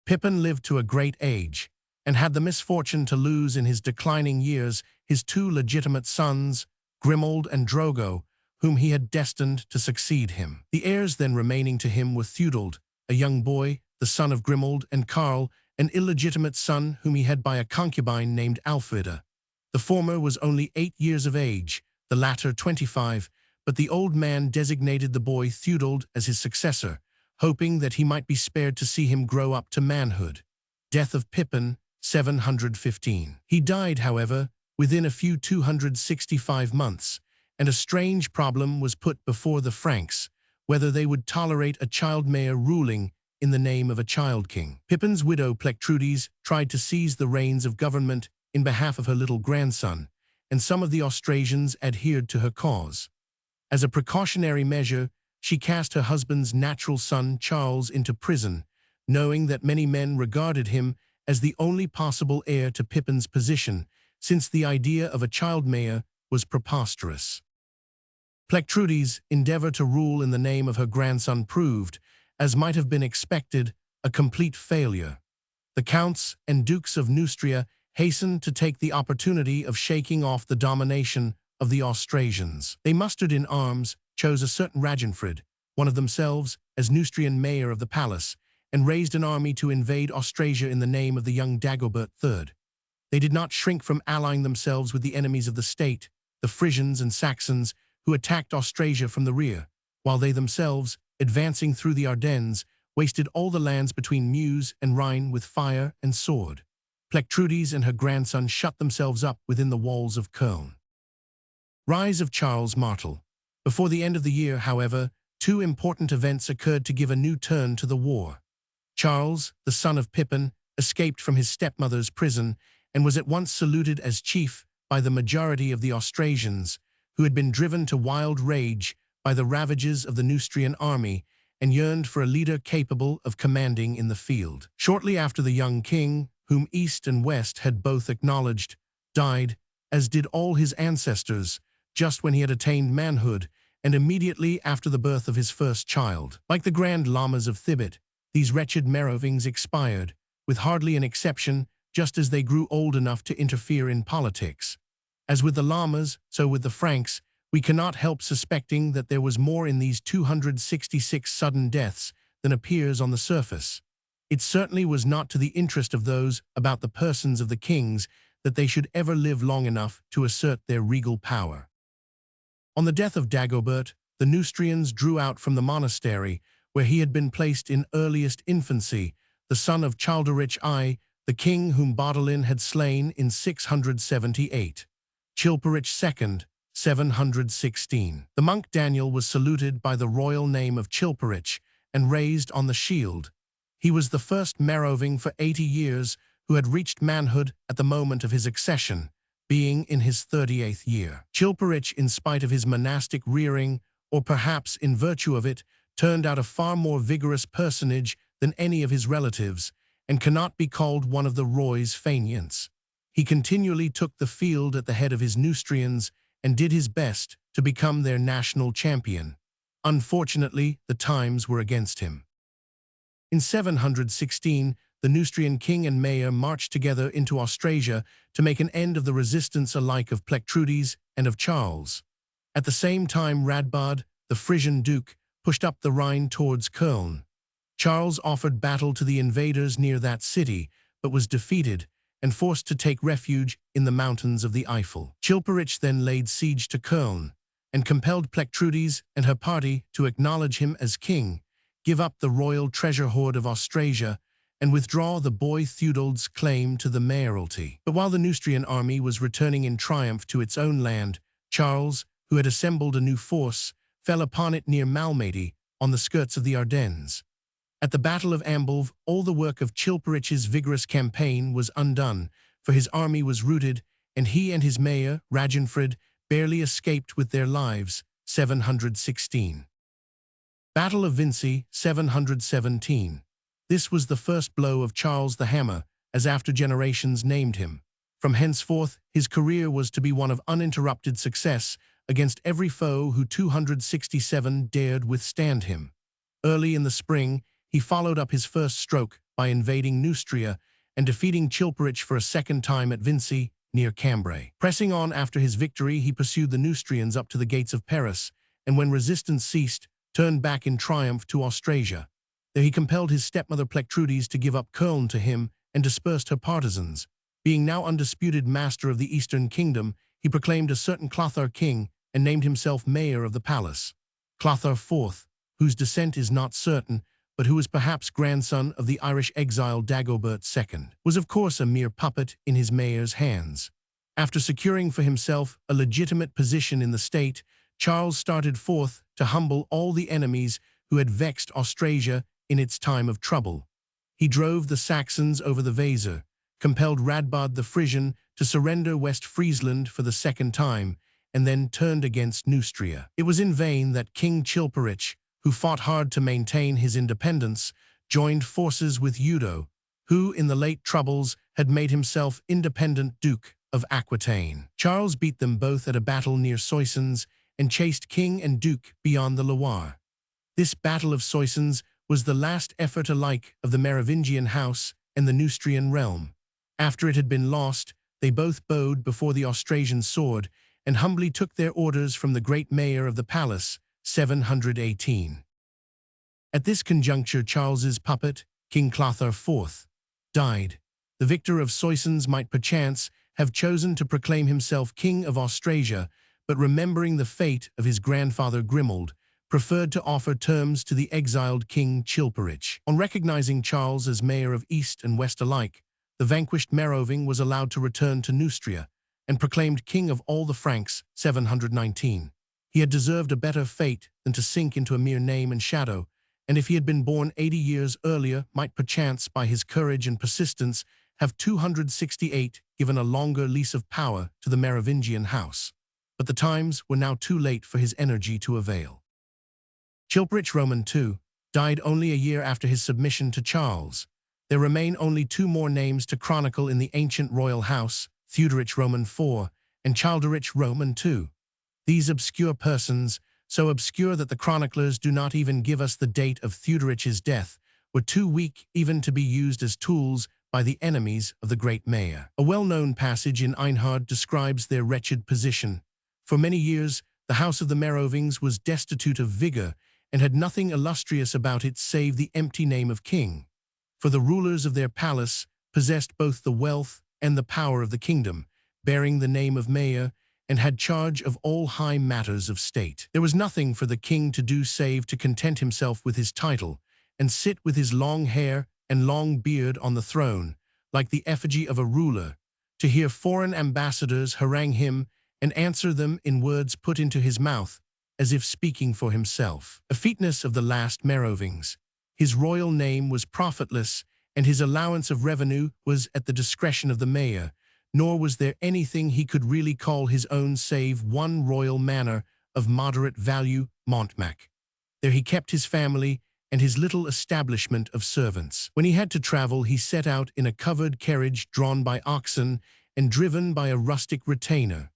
Pippin lived to a great age, and had the misfortune to lose in his declining years his 2 legitimate sons, Grimoald and Drogo, whom he had destined to succeed him. The heirs then remaining to him were Theudald, a young boy, the son of Grimoald, and Karl, an illegitimate son whom he had by a concubine named Alfrida. The former was only 8 years of age, the latter 25, but the old man designated the boy Theudald as his successor, hoping that he might be spared to see him grow up to manhood. Death of Pippin, 715. He died, however, within a few 265 months, and a strange problem was put before the Franks, whether they would tolerate a child mayor ruling in the name of a child king. Pippin's widow Plectrudes tried to seize the reins of government in behalf of her little grandson, and some of the Austrasians adhered to her cause. As a precautionary measure, she cast her husband's natural son Charles into prison, knowing that many men regarded him as the only possible heir to Pippin's position, since the idea of a child mayor was preposterous. Plectrudes' endeavor to rule in the name of her grandson proved, as might have been expected, a complete failure. The counts and dukes of Neustria hastened to take the opportunity of shaking off the domination of the Austrasians. They mustered in arms, chose a certain Ragenfrid, one of themselves, as Neustrian mayor of the palace, and raised an army to invade Austrasia in the name of the young Dagobert III. They did not shrink from allying themselves with the enemies of the state, the Frisians and Saxons, who attacked Austrasia from the rear, while they themselves, advancing through the Ardennes, wasted all the lands between Meuse and Rhine with fire and sword. Plectrudes and her grandson shut themselves up within the walls of Köln. Rise of Charles Martel. Before the end of the year, however, 2 important events occurred to give a new turn to the war. Charles, the son of Pippin, escaped from his stepmother's prison and was at once saluted as chief by the majority of the Austrasians, who had been driven to wild rage by the ravages of the Neustrian army and yearned for a leader capable of commanding in the field. Shortly after, the young king, whom East and West had both acknowledged, died, as did all his ancestors, just when he had attained manhood, and immediately after the birth of his first child. Like the Grand Lamas of Thibet, these wretched Merovings expired, with hardly an exception, just as they grew old enough to interfere in politics. As with the Lamas, so with the Franks, we cannot help suspecting that there was more in these 266 sudden deaths than appears on the surface. It certainly was not to the interest of those about the persons of the kings that they should ever live long enough to assert their regal power. On the death of Dagobert, the Neustrians drew out from the monastery, where he had been placed in earliest infancy, the son of Childeric I, the king whom Baudolin had slain in 678. Chilperic II, 716. The monk Daniel was saluted by the royal name of Chilperic and raised on the shield. He was the first Meroving for 80 years who had reached manhood at the moment of his accession, being in his 38th year. Chilperic, in spite of his monastic rearing, or perhaps in virtue of it, turned out a far more vigorous personage than any of his relatives, and cannot be called one of the Roy's faineants. He continually took the field at the head of his Neustrians and did his best to become their national champion. Unfortunately, the times were against him. In 716, the Neustrian king and mayor marched together into Austrasia to make an end of the resistance alike of Plectrudes and of Charles. At the same time, Radbod, the Frisian duke, pushed up the Rhine towards Köln. Charles offered battle to the invaders near that city, but was defeated and forced to take refuge in the mountains of the Eifel. Chilperic then laid siege to Köln and compelled Plectrudes and her party to acknowledge him as king, give up the royal treasure hoard of Austrasia, and withdraw the boy Theudald's claim to the mayoralty. But while the Neustrian army was returning in triumph to its own land, Charles, who had assembled a new force, fell upon it near Malmedy, on the skirts of the Ardennes. At the Battle of Amblev, all the work of Chilperic's vigorous campaign was undone, for his army was routed, and he and his mayor, Raginfrid, barely escaped with their lives. 716. Battle of Vincy, 717. This was the first blow of Charles the Hammer, as after generations named him. From henceforth, his career was to be one of uninterrupted success against every foe who 267 dared withstand him. Early in the spring, he followed up his first stroke by invading Neustria and defeating Chilperic for a second time at Vincy, near Cambrai. Pressing on after his victory, he pursued the Neustrians up to the gates of Paris, and when resistance ceased, turned back in triumph to Austrasia. There he compelled his stepmother Plectrudes to give up Köln to him and dispersed her partisans. Being now undisputed master of the Eastern Kingdom, he proclaimed a certain Clothar king and named himself mayor of the palace. Clothar IV, whose descent is not certain, but who was perhaps grandson of the Irish exile Dagobert II, was of course a mere puppet in his mayor's hands. After securing for himself a legitimate position in the state, Charles started forth to humble all the enemies who had vexed Austrasia in its time of trouble. He drove the Saxons over the Weser, compelled Radbod the Frisian to surrender West Friesland for the second time, and then turned against Neustria. It was in vain that King Chilperic, who fought hard to maintain his independence, joined forces with Eudo, who in the late troubles had made himself independent Duke of Aquitaine. Charles beat them both at a battle near Soissons and chased king and duke beyond the Loire. This Battle of Soissons was the last effort alike of the Merovingian house and the Neustrian realm. After it had been lost, they both bowed before the Austrasian sword and humbly took their orders from the great mayor of the palace, 718. At this conjuncture, Charles's puppet, King Clothar IV, died. The victor of Soissons might perchance have chosen to proclaim himself king of Austrasia, but remembering the fate of his grandfather Grimoald, preferred to offer terms to the exiled King Chilperic. On recognizing Charles as mayor of East and West alike, the vanquished Meroving was allowed to return to Neustria and proclaimed king of all the Franks, 719. He had deserved a better fate than to sink into a mere name and shadow, and if he had been born 80 years earlier, might perchance, by his courage and persistence, have 268 given a longer lease of power to the Merovingian house. But the times were now too late for his energy to avail. Chilperic Roman II died only a year after his submission to Charles. There remain only two more names to chronicle in the ancient royal house, Theuderic Roman IV and Childeric Roman II. These obscure persons, so obscure that the chroniclers do not even give us the date of Theuderic's death, were too weak even to be used as tools by the enemies of the great mayor. A well-known passage in Einhard describes their wretched position. For many years, the house of the Merovings was destitute of vigor and had nothing illustrious about it save the empty name of king. For the rulers of their palace possessed both the wealth and the power of the kingdom, bearing the name of mayor, and had charge of all high matters of state. There was nothing for the king to do save to content himself with his title, and sit with his long hair and long beard on the throne, like the effigy of a ruler, to hear foreign ambassadors harangue him and answer them in words put into his mouth, as if speaking for himself. A featness of the last Merovings. His royal name was profitless, and his allowance of revenue was at the discretion of the mayor, nor was there anything he could really call his own save one royal manor of moderate value, Montmac. There he kept his family and his little establishment of servants. When he had to travel, he set out in a covered carriage drawn by oxen and driven by a rustic retainer.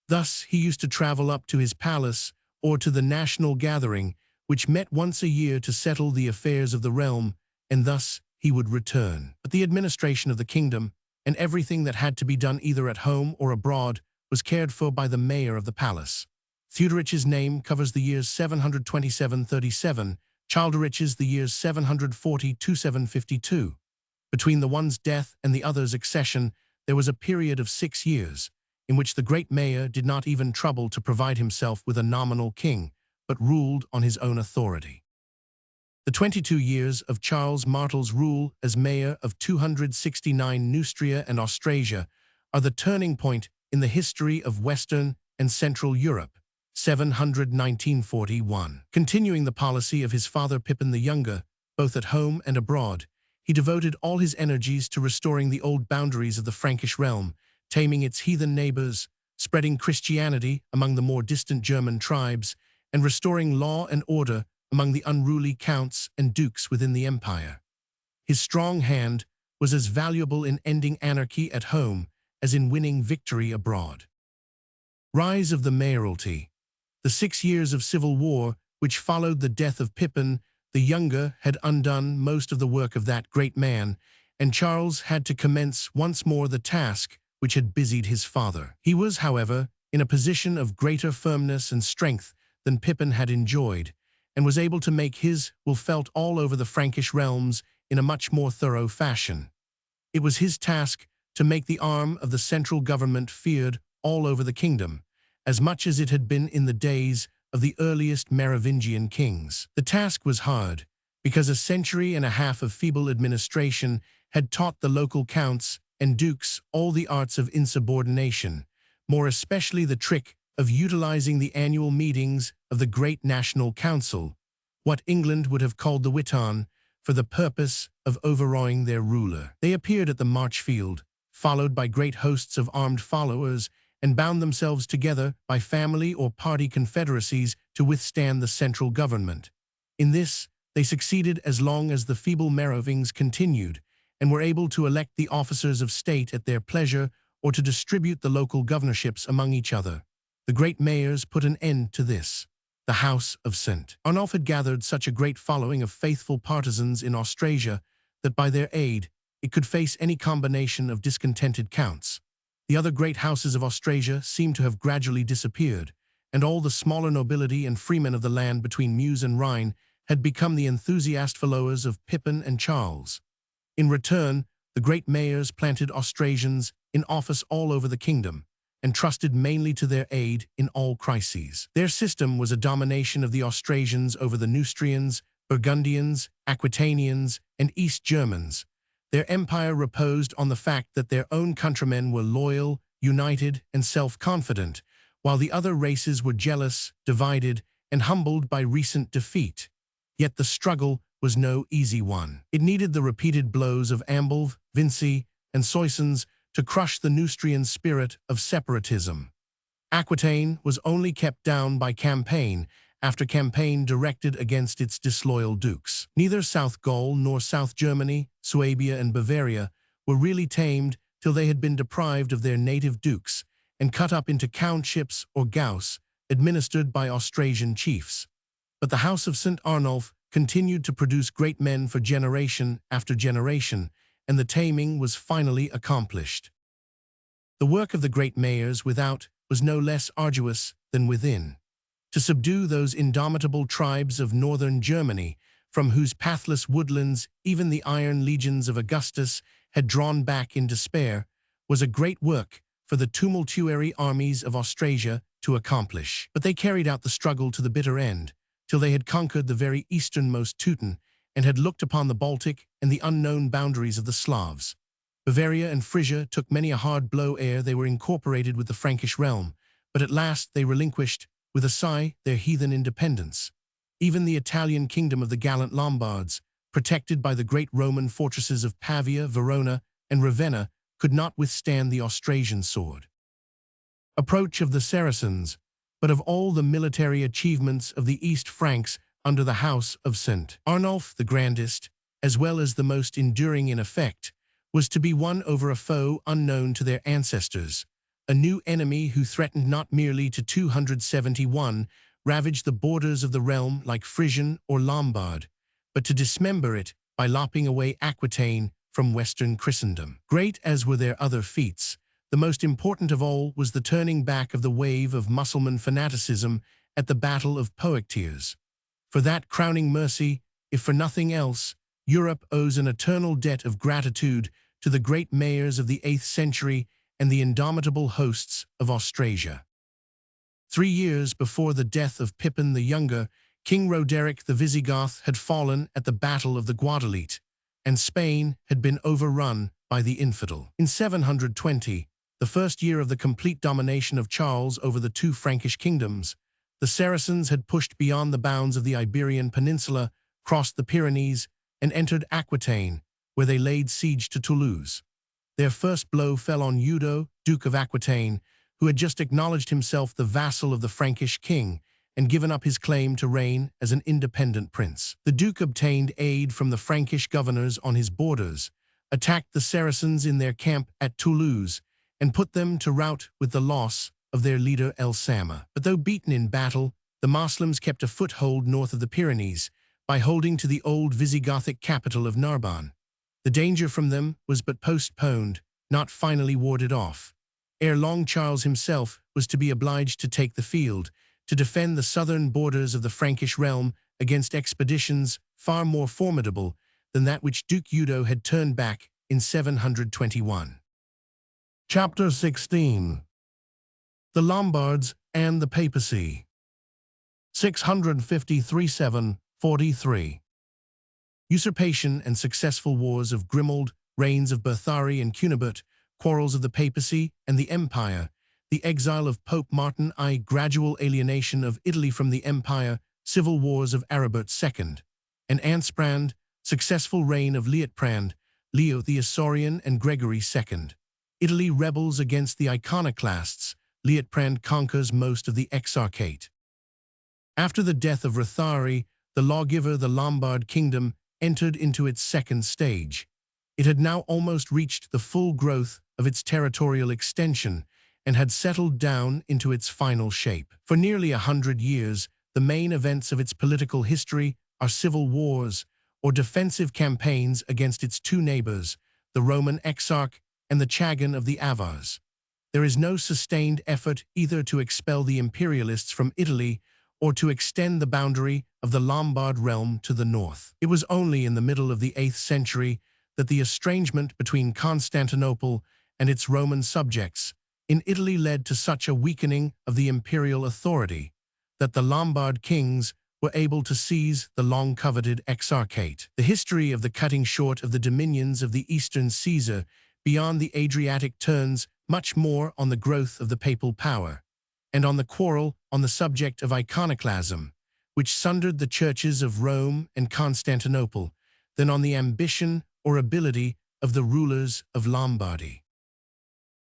Thus he used to travel up to his palace or to the national gathering, which met once a year to settle the affairs of the realm, and thus he would return. But the administration of the kingdom, and everything that had to be done either at home or abroad, was cared for by the mayor of the palace. Theodorich's name covers the years 727–37, Childerich's the years 740–752. Between the one's death and the other's accession, there was a period of 6 years, in which the great mayor did not even trouble to provide himself with a nominal king, but ruled on his own authority. The 22 years of Charles Martel's rule as mayor of 269 Neustria and Austrasia are the turning point in the history of Western and Central Europe, 700–1941. Continuing the policy of his father Pippin the Younger, both at home and abroad, he devoted all his energies to restoring the old boundaries of the Frankish realm, taming its heathen neighbors, spreading Christianity among the more distant German tribes, and restoring law and order among the unruly counts and dukes within the empire. His strong hand was as valuable in ending anarchy at home as in winning victory abroad. Rise of the mayoralty. The 6 years of civil war which followed the death of Pippin the Younger had undone most of the work of that great man, and Charles had to commence once more the task which had busied his father. He was, however, in a position of greater firmness and strength than Pippin had enjoyed, and was able to make his will felt all over the Frankish realms in a much more thorough fashion. It was his task to make the arm of the central government feared all over the kingdom, as much as it had been in the days of the earliest Merovingian kings. The task was hard, because a century and a half of feeble administration had taught the local counts and dukes all the arts of insubordination, more especially the trick of utilizing the annual meetings of the Great National Council, what England would have called the Witan, for the purpose of overawing their ruler. They appeared at the Marchfield, followed by great hosts of armed followers, and bound themselves together by family or party confederacies to withstand the central government. In this, they succeeded as long as the feeble Merovingians continued, and were able to elect the officers of state at their pleasure or to distribute the local governorships among each other. The great mayors put an end to this. The House of St. Arnulf had gathered such a great following of faithful partisans in Austrasia that by their aid it could face any combination of discontented counts. The other great houses of Austrasia seemed to have gradually disappeared, and all the smaller nobility and freemen of the land between Meuse and Rhine had become the enthusiast followers of Pippin and Charles. In return, the great mayors planted Austrasians in office all over the kingdom, and trusted mainly to their aid in all crises. Their system was a domination of the Austrasians over the Neustrians, Burgundians, Aquitanians, and East Germans. Their empire reposed on the fact that their own countrymen were loyal, united, and self-confident, while the other races were jealous, divided, and humbled by recent defeat. Yet the struggle was no easy one. It needed the repeated blows of Amblev, Vincy, and Soissons to crush the Neustrian spirit of separatism. Aquitaine was only kept down by campaign after campaign directed against its disloyal dukes. Neither South Gaul nor South Germany, Suabia and Bavaria were really tamed till they had been deprived of their native dukes and cut up into countships or gauss administered by Austrasian chiefs. But the House of St. Arnulf continued to produce great men for generation after generation, and the taming was finally accomplished. The work of the great mayors without was no less arduous than within. To subdue those indomitable tribes of northern Germany, from whose pathless woodlands even the iron legions of Augustus had drawn back in despair, was a great work for the tumultuary armies of Austrasia to accomplish. But they carried out the struggle to the bitter end, till they had conquered the very easternmost Teuton, and had looked upon the Baltic and the unknown boundaries of the Slavs. Bavaria and Frisia took many a hard blow ere they were incorporated with the Frankish realm, but at last they relinquished, with a sigh, their heathen independence. Even the Italian kingdom of the gallant Lombards, protected by the great Roman fortresses of Pavia, Verona, and Ravenna, could not withstand the Austrasian sword. Approach of the Saracens. But of all the military achievements of the East Franks under the House of St. Arnulf, the grandest, as well as the most enduring in effect, was to be won over a foe unknown to their ancestors, a new enemy who threatened not merely to 271 ravage the borders of the realm like Frisian or Lombard, but to dismember it by lopping away Aquitaine from Western Christendom. Great as were their other feats, the most important of all was the turning back of the wave of Mussulman fanaticism at the Battle of Poitiers. For that crowning mercy, if for nothing else, Europe owes an eternal debt of gratitude to the great mayors of the 8th century and the indomitable hosts of Austrasia. 3 years before the death of Pippin the Younger, King Roderick the Visigoth had fallen at the Battle of the Guadalete, and Spain had been overrun by the infidel. In 720, the first year of the complete domination of Charles over the 2 Frankish kingdoms, the Saracens had pushed beyond the bounds of the Iberian Peninsula, crossed the Pyrenees, and entered Aquitaine, where they laid siege to Toulouse. Their first blow fell on Eudo, Duke of Aquitaine, who had just acknowledged himself the vassal of the Frankish king and given up his claim to reign as an independent prince. The Duke obtained aid from the Frankish governors on his borders, attacked the Saracens in their camp at Toulouse, and put them to rout with the loss of their leader El Sama. But though beaten in battle, the Moslems kept a foothold north of the Pyrenees by holding to the old Visigothic capital of Narbonne. The danger from them was but postponed, not finally warded off. Ere long, Charles himself was to be obliged to take the field, to defend the southern borders of the Frankish realm against expeditions far more formidable than that which Duke Eudo had turned back in 721. Chapter 16. The Lombards and the Papacy. 653–743. Usurpation and successful wars of Grimoald, reigns of Berthari and Cunibert, quarrels of the Papacy and the Empire, the exile of Pope Martin I, gradual alienation of Italy from the Empire, civil wars of Aribert II, and Ansprand, successful reign of Liutprand, Leo the Isaurian and Gregory II. Italy rebels against the iconoclasts, Liutprand conquers most of the Exarchate. After the death of Rothari, the lawgiver, the Lombard kingdom entered into its second stage. It had now almost reached the full growth of its territorial extension and had settled down into its final shape. For nearly 100 years, the main events of its political history are civil wars or defensive campaigns against its 2 neighbors, the Roman Exarch and the Chagan of the Avars. There is no sustained effort either to expel the imperialists from Italy or to extend the boundary of the Lombard realm to the north. It was only in the middle of the 8th century that the estrangement between Constantinople and its Roman subjects in Italy led to such a weakening of the imperial authority that the Lombard kings were able to seize the long-coveted Exarchate. The history of the cutting short of the dominions of the Eastern Caesar beyond the Adriatic turns much more on the growth of the papal power and on the quarrel on the subject of iconoclasm, which sundered the churches of Rome and Constantinople, than on the ambition or ability of the rulers of Lombardy.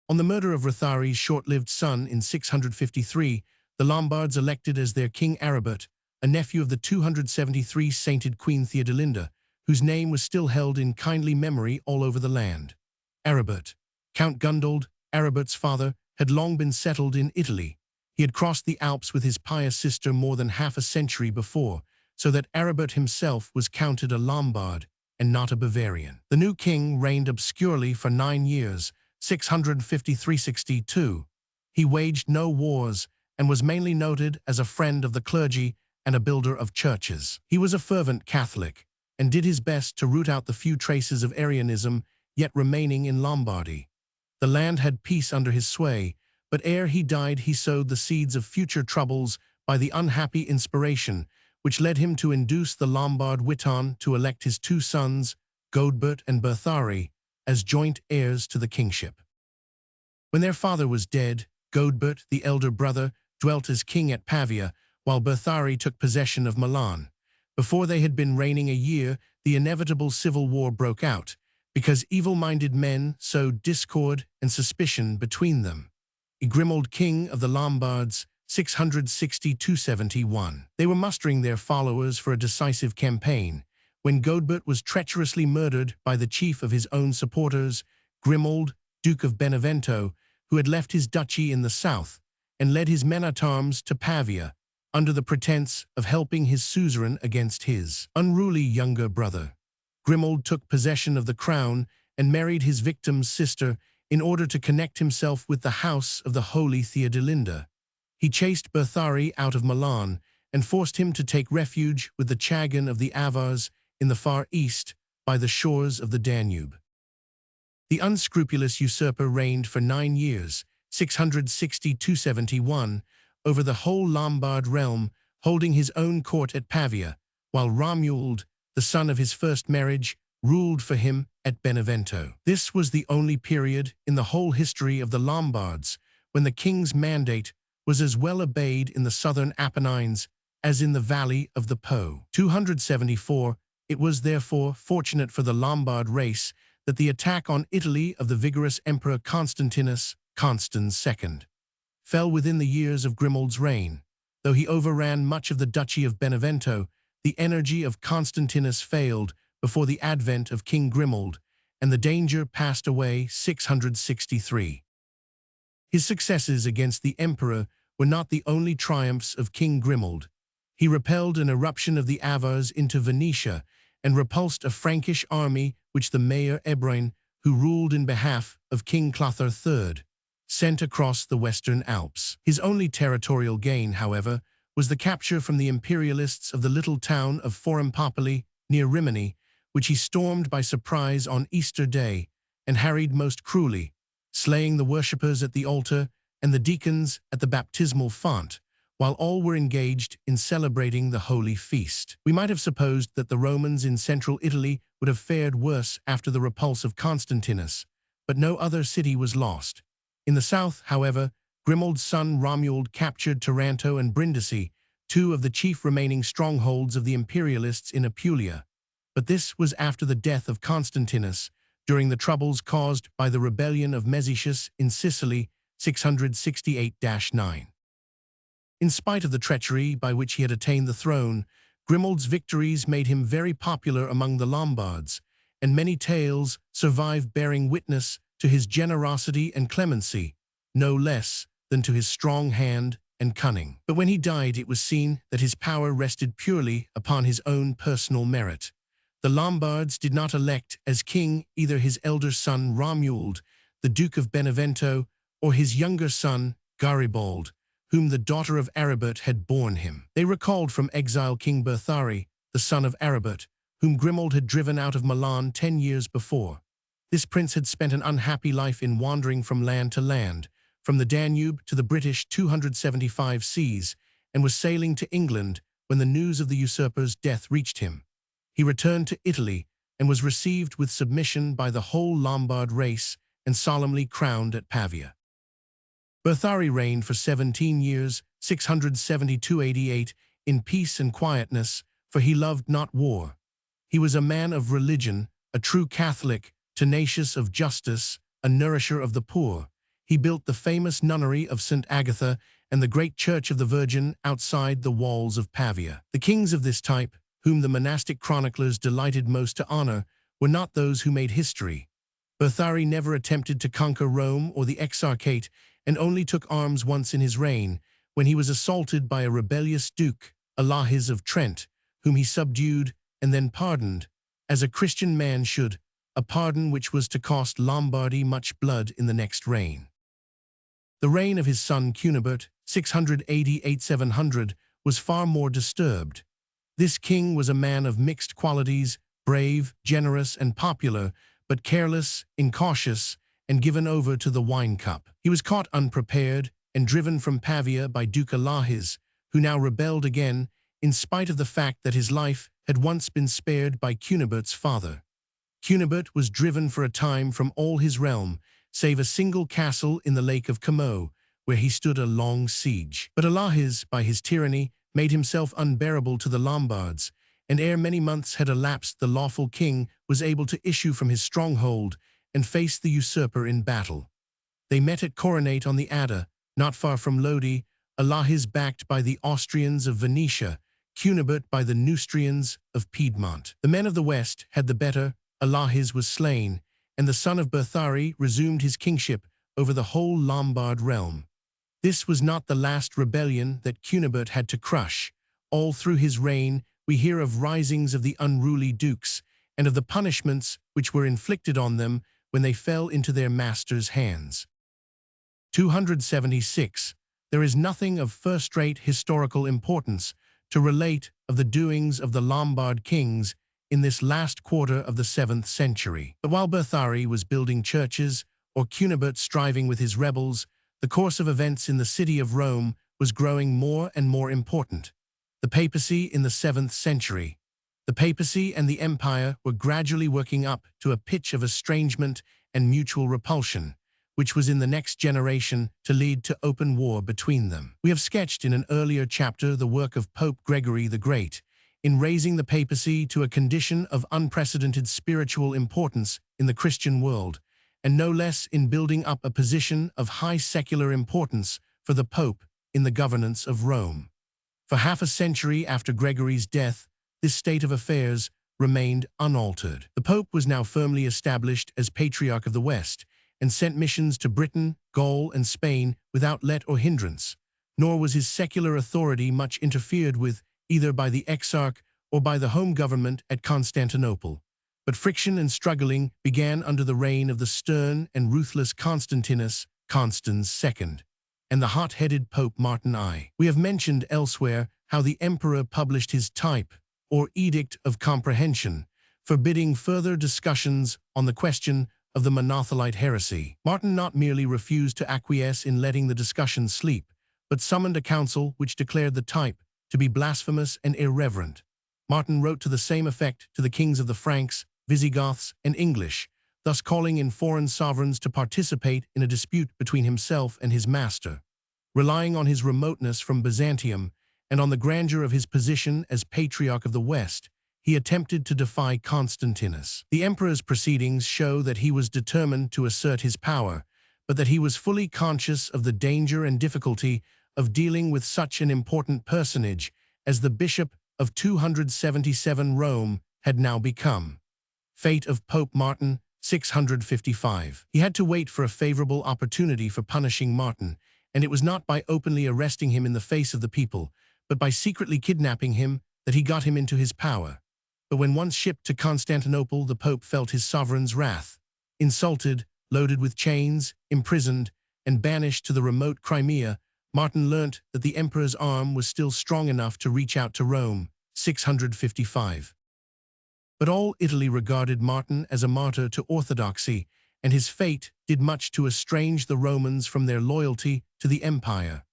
On the murder of Rothari's short-lived son in 653, the Lombards elected as their king Aribert, a nephew of the 273 sainted Queen Theodelinda, whose name was still held in kindly memory all over the land. Aribert, Count Gundold, Aribert's father, had long been settled in Italy. He had crossed the Alps with his pious sister more than half a century before, so that Aribert himself was counted a Lombard and not a Bavarian. The new king reigned obscurely for 9 years, 653–62. He waged no wars and was mainly noted as a friend of the clergy and a builder of churches. He was a fervent Catholic and did his best to root out the few traces of Arianism yet remaining in Lombardy. The land had peace under his sway, but ere he died he sowed the seeds of future troubles by the unhappy inspiration which led him to induce the Lombard Witan to elect his 2 sons, Godebert and Berthari, as joint heirs to the kingship. When their father was dead, Godebert, the elder brother, dwelt as king at Pavia, while Berthari took possession of Milan. Before they had been reigning a year, the inevitable civil war broke out, because evil-minded men sowed discord and suspicion between them. Grimoald, king of the Lombards, 660–71. They were mustering their followers for a decisive campaign, when Godebert was treacherously murdered by the chief of his own supporters, Grimoald, Duke of Benevento, who had left his duchy in the south and led his men-at-arms to Pavia, under the pretense of helping his suzerain against his unruly younger brother. Grimoald took possession of the crown and married his victim's sister in order to connect himself with the house of the Holy Theodelinda. He chased Berthari out of Milan and forced him to take refuge with the Chagan of the Avars in the far east by the shores of the Danube. The unscrupulous usurper reigned for 9 years, 660–71, over the whole Lombard realm, holding his own court at Pavia, while Romuald, the son of his first marriage, ruled for him at Benevento. This was the only period in the whole history of the Lombards when the king's mandate was as well obeyed in the southern Apennines as in the valley of the Po. 274, it was therefore fortunate for the Lombard race that the attack on Italy of the vigorous Emperor Constantinus, Constans II, fell within the years of Grimoald's reign. Though he overran much of the Duchy of Benevento, the energy of Constantinus failed before the advent of King Grimoald, and the danger passed away 663. His successes against the emperor were not the only triumphs of King Grimoald. He repelled an eruption of the Avars into Venetia and repulsed a Frankish army which the Mayor Ebroin, who ruled in behalf of King Clothar III, sent across the Western Alps. His only territorial gain, however, was the capture from the imperialists of the little town of Forum near Rimini, which he stormed by surprise on Easter Day and harried most cruelly, slaying the worshippers at the altar and the deacons at the baptismal font, while all were engaged in celebrating the holy feast. We might have supposed that the Romans in central Italy would have fared worse after the repulse of Constantinus, but no other city was lost. In the south, however, Grimoald's son Romuald captured Taranto and Brindisi, 2 of the chief remaining strongholds of the imperialists in Apulia. But this was after the death of Constantinus, during the troubles caused by the rebellion of Mezetius in Sicily, 668–9. In spite of the treachery by which he had attained the throne, Grimoald's victories made him very popular among the Lombards, and many tales survive bearing witness to his generosity and clemency, no less than to his strong hand and cunning. But when he died, it was seen that his power rested purely upon his own personal merit. The Lombards did not elect as king either his elder son Romuald, the Duke of Benevento, or his younger son Garibald, whom the daughter of Aribert had borne him. They recalled from exile King Berthari, the son of Aribert, whom Grimoald had driven out of Milan 10 years before. This prince had spent an unhappy life in wandering from land to land, from the Danube to the British 275 seas, and was sailing to England when the news of the usurper's death reached him. He returned to Italy and was received with submission by the whole Lombard race and solemnly crowned at Pavia. Berthari reigned for 17 years, 672–88, in peace and quietness, for he loved not war. He was a man of religion, a true Catholic, tenacious of justice, a nourisher of the poor. He built the famous nunnery of St. Agatha and the great church of the Virgin outside the walls of Pavia. The kings of this type, whom the monastic chroniclers delighted most to honor, were not those who made history. Berthari never attempted to conquer Rome or the Exarchate, and only took arms once in his reign, when he was assaulted by a rebellious duke, Alahis of Trent, whom he subdued and then pardoned, as a Christian man should, a pardon which was to cost Lombardy much blood in the next reign. The reign of his son Cunibert, 688–700, was far more disturbed. This king was a man of mixed qualities, brave, generous, and popular, but careless, incautious, and given over to the wine cup. He was caught unprepared and driven from Pavia by Duke Alahis, who now rebelled again, in spite of the fact that his life had once been spared by Cunibert's father. Cunibert was driven for a time from all his realm, save a single castle in the Lake of Como, where he stood a long siege. But Alahis, by his tyranny, made himself unbearable to the Lombards, and ere many months had elapsed, the lawful king was able to issue from his stronghold and face the usurper in battle. They met at Coronate on the Adda, not far from Lodi, Alahis backed by the Austrians of Venetia, Cunibert by the Neustrians of Piedmont. The men of the West had the better, Alahis was slain, and the son of Berthari resumed his kingship over the whole Lombard realm. This was not the last rebellion that Cunibert had to crush. All through his reign, we hear of risings of the unruly dukes, and of the punishments which were inflicted on them when they fell into their master's hands. 276. There is nothing of first-rate historical importance to relate of the doings of the Lombard kings in this last quarter of the 7th century. But while Berthari was building churches, or Cunibert striving with his rebels, the course of events in the city of Rome was growing more and more important. The papacy in the 7th century. The papacy and the empire were gradually working up to a pitch of estrangement and mutual repulsion, which was in the next generation to lead to open war between them. We have sketched in an earlier chapter the work of Pope Gregory the Great in raising the papacy to a condition of unprecedented spiritual importance in the Christian world, and no less in building up a position of high secular importance for the Pope in the governance of Rome. For half a century after Gregory's death, this state of affairs remained unaltered. The Pope was now firmly established as Patriarch of the West and sent missions to Britain, Gaul, and Spain without let or hindrance, nor was his secular authority much interfered with either by the exarch or by the home government at Constantinople. But friction and struggling began under the reign of the stern and ruthless Constantinus, Constans II, and the hot-headed Pope Martin I. We have mentioned elsewhere how the emperor published his type, or Edict of Comprehension, forbidding further discussions on the question of the Monothelite heresy. Martin not merely refused to acquiesce in letting the discussion sleep, but summoned a council which declared the type to be blasphemous and irreverent. Martin wrote to the same effect to the kings of the Franks, Visigoths, and English, thus calling in foreign sovereigns to participate in a dispute between himself and his master. Relying on his remoteness from Byzantium and on the grandeur of his position as Patriarch of the West, he attempted to defy Constantinus. The emperor's proceedings show that he was determined to assert his power, but that he was fully conscious of the danger and difficulty of dealing with such an important personage as the Bishop of 277 Rome had now become. Fate of Pope Martin, 655. He had to wait for a favorable opportunity for punishing Martin, and it was not by openly arresting him in the face of the people, but by secretly kidnapping him that he got him into his power. But when once shipped to Constantinople, the Pope felt his sovereign's wrath. Insulted, loaded with chains, imprisoned, and banished to the remote Crimea, Martin learnt that the emperor's arm was still strong enough to reach out to Rome, 655. But all Italy regarded Martin as a martyr to orthodoxy, and his fate did much to estrange the Romans from their loyalty to the empire.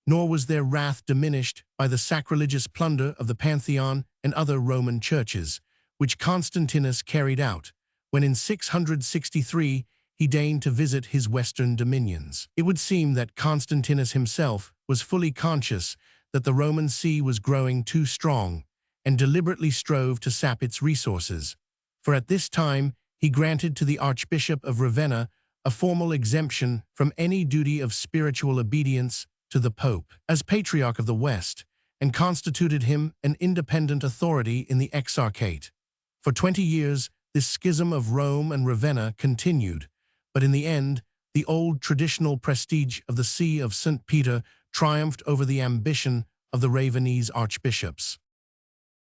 Nor was their wrath diminished by the sacrilegious plunder of the Pantheon and other Roman churches, which Constantinus carried out, when in 663 he deigned to visit his western dominions. It would seem that Constantinus himself was fully conscious that the Roman see was growing too strong, and deliberately strove to sap its resources, for at this time he granted to the Archbishop of Ravenna a formal exemption from any duty of spiritual obedience to the Pope as Patriarch of the West, and constituted him an independent authority in the Exarchate. For 20 years, this schism of Rome and Ravenna continued, but in the end, the old traditional prestige of the See of St. Peter triumphed over the ambition of the Ravenese archbishops.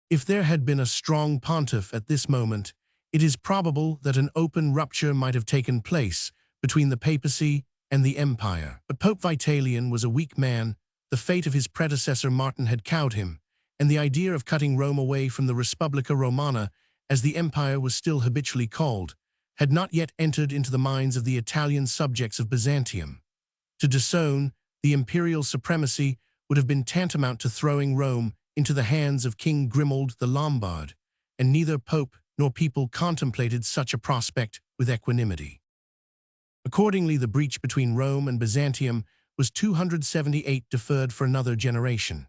If there had been a strong pontiff at this moment, it is probable that an open rupture might have taken place between the papacy and the empire. But Pope Vitalian was a weak man, the fate of his predecessor Martin had cowed him, and the idea of cutting Rome away from the Respublica Romana, as the empire was still habitually called, had not yet entered into the minds of the Italian subjects of Byzantium. To disown the imperial supremacy would have been tantamount to throwing Rome into the hands of King Grimoald the Lombard, and neither pope nor people contemplated such a prospect with equanimity. Accordingly, the breach between Rome and Byzantium was 278 deferred for another generation.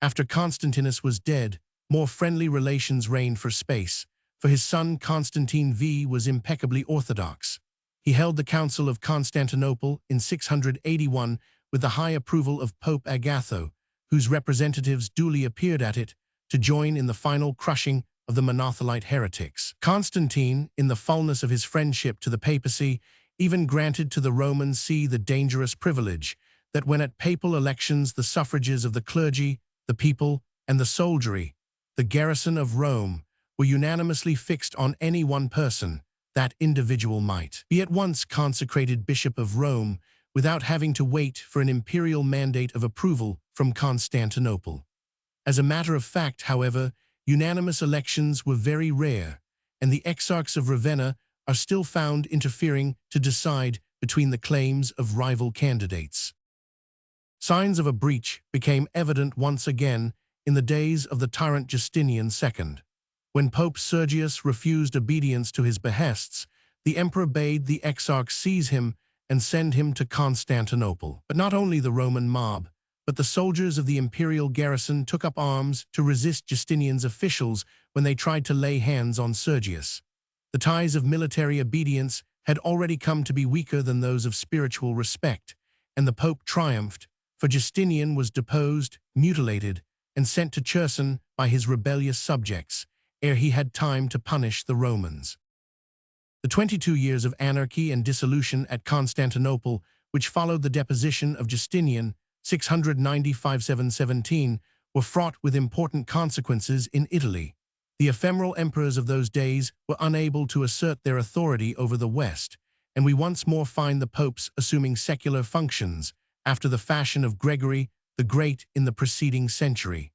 After Constantinus was dead, more friendly relations reigned for space, for his son Constantine V was impeccably orthodox. He held the Council of Constantinople in 681 with the high approval of Pope Agatho, whose representatives duly appeared at it to join in the final crushing of the Monothelite heretics. Constantine, in the fullness of his friendship to the papacy, even granted to the Roman see the dangerous privilege that when at papal elections the suffrages of the clergy, the people, and the soldiery, the garrison of Rome, were unanimously fixed on any one person, that individual might be at once consecrated Bishop of Rome without having to wait for an imperial mandate of approval from Constantinople. As a matter of fact, however, unanimous elections were very rare, and the exarchs of Ravenna are still found interfering to decide between the claims of rival candidates. Signs of a breach became evident once again in the days of the tyrant Justinian II. When Pope Sergius refused obedience to his behests, the emperor bade the exarchs seize him and send him to Constantinople. But not only the Roman mob, but the soldiers of the imperial garrison took up arms to resist Justinian's officials when they tried to lay hands on Sergius. The ties of military obedience had already come to be weaker than those of spiritual respect, and the Pope triumphed, for Justinian was deposed, mutilated, and sent to Cherson by his rebellious subjects, ere he had time to punish the Romans. The 22 years of anarchy and dissolution at Constantinople, which followed the deposition of Justinian, 695–717, were fraught with important consequences in Italy. The ephemeral emperors of those days were unable to assert their authority over the West, and we once more find the popes assuming secular functions, after the fashion of Gregory the Great in the preceding century.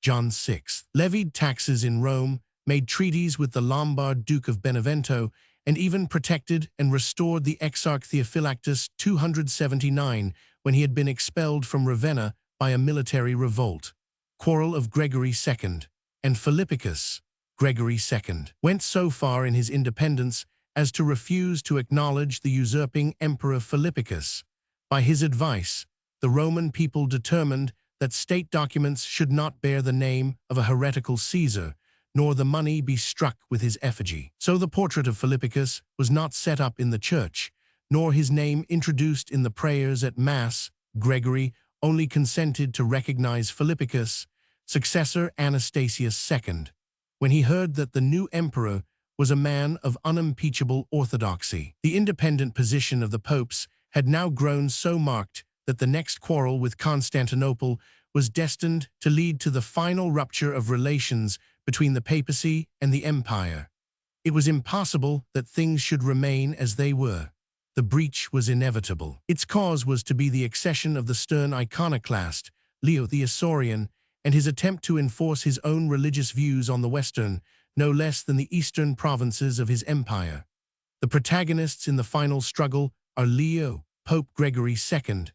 John VI levied taxes in Rome, made treaties with the Lombard Duke of Benevento, and even protected and restored the Exarch Theophylactus 279 when he had been expelled from Ravenna by a military revolt. Quarrel of Gregory II and Philippicus. Gregory II went so far in his independence as to refuse to acknowledge the usurping Emperor Philippicus. By his advice, the Roman people determined that state documents should not bear the name of a heretical Caesar, nor the money be struck with his effigy. So the portrait of Philippicus was not set up in the church, nor his name introduced in the prayers at Mass. Gregory only consented to recognize Philippicus, successor Anastasius II, when he heard that the new emperor was a man of unimpeachable orthodoxy. The independent position of the popes had now grown so marked that the next quarrel with Constantinople was destined to lead to the final rupture of relations between the papacy and the empire. It was impossible that things should remain as they were. The breach was inevitable. Its cause was to be the accession of the stern iconoclast, Leo the Isaurian, and his attempt to enforce his own religious views on the western, no less than the eastern provinces of his empire. The protagonists in the final struggle are Leo, Pope Gregory II,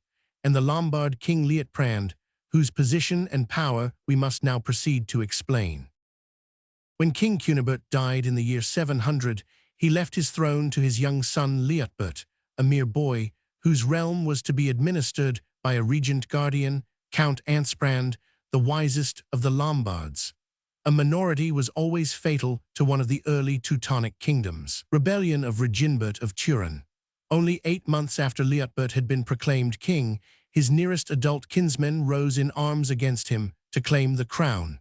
and the Lombard king Liutprand, whose position and power we must now proceed to explain. When King Cunibert died in the year 700, he left his throne to his young son Liutbert, a mere boy, whose realm was to be administered by a regent guardian, Count Ansprand, the wisest of the Lombards. A minority was always fatal to one of the early Teutonic kingdoms. Rebellion of Reginbert of Turin. Only 8 months after Liutbert had been proclaimed king, his nearest adult kinsmen rose in arms against him to claim the crown.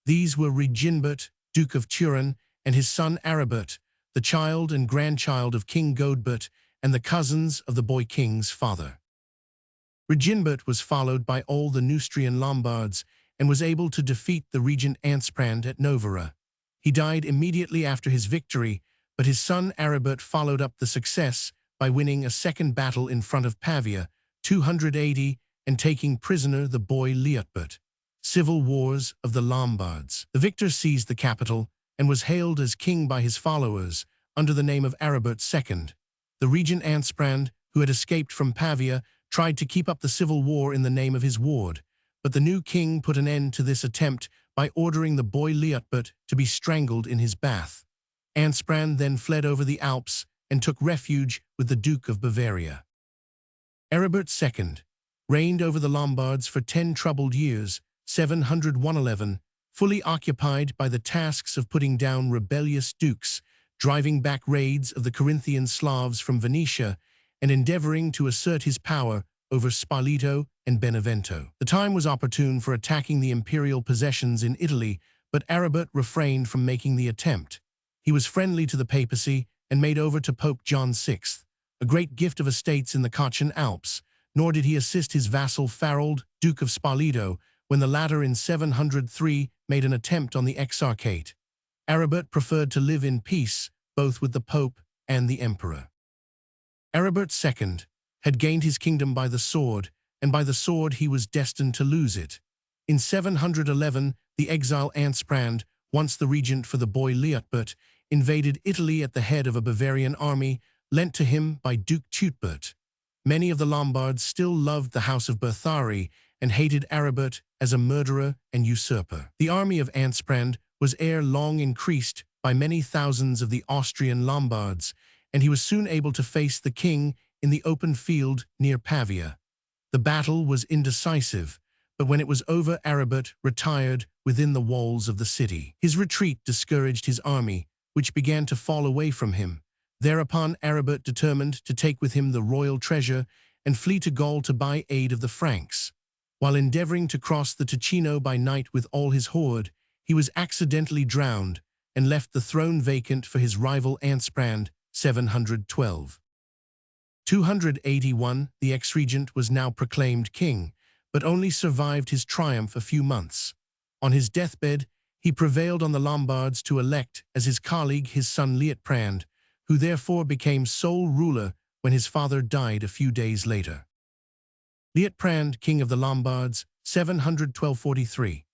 These were Reginbert, Duke of Turin, and his son Aribert, the child and grandchild of King Godebert, and the cousins of the boy king's father. Reginbert was followed by all the Neustrian Lombards and was able to defeat the regent Ansprand at Novara. He died immediately after his victory, but his son Aribert followed up the success by winning a second battle in front of Pavia, 280, and taking prisoner the boy Liutbert. Civil Wars of the Lombards. The victor seized the capital and was hailed as king by his followers under the name of Aribert II. The regent Ansprand, who had escaped from Pavia, tried to keep up the civil war in the name of his ward, but the new king put an end to this attempt by ordering the boy Liutbert to be strangled in his bath. Ansprand then fled over the Alps and took refuge with the Duke of Bavaria. Aribert II reigned over the Lombards for 10 troubled years, 711, fully occupied by the tasks of putting down rebellious dukes, driving back raids of the Corinthian Slavs from Venetia, and endeavoring to assert his power over Spoleto and Benevento. The time was opportune for attacking the imperial possessions in Italy, but Aribert refrained from making the attempt. He was friendly to the papacy and made over to Pope John VI a great gift of estates in the Cottian Alps, nor did he assist his vassal Farold, Duke of Spoleto, when the latter in 703 made an attempt on the exarchate. Aribert preferred to live in peace, both with the Pope and the Emperor. Aribert II had gained his kingdom by the sword, and by the sword he was destined to lose it. In 711, the exile Ansprand, once the regent for the boy Liutbert, invaded Italy at the head of a Bavarian army lent to him by Duke Teutbert. Many of the Lombards still loved the house of Berthari and hated Aribert as a murderer and usurper. The army of Ansprand was ere long increased by many thousands of the Austrian Lombards, and he was soon able to face the king in the open field near Pavia. The battle was indecisive, but when it was over, Aribert retired within the walls of the city. His retreat discouraged his army, which began to fall away from him. Thereupon Aribert determined to take with him the royal treasure and flee to Gaul to buy aid of the Franks. While endeavoring to cross the Ticino by night with all his horde, he was accidentally drowned and left the throne vacant for his rival Ansprand, 712. 281, the ex-regent was now proclaimed king, but only survived his triumph a few months. On his deathbed, he prevailed on the Lombards to elect as his colleague his son Liutprand, who therefore became sole ruler when his father died a few days later. Liutprand, king of the Lombards, 712–43.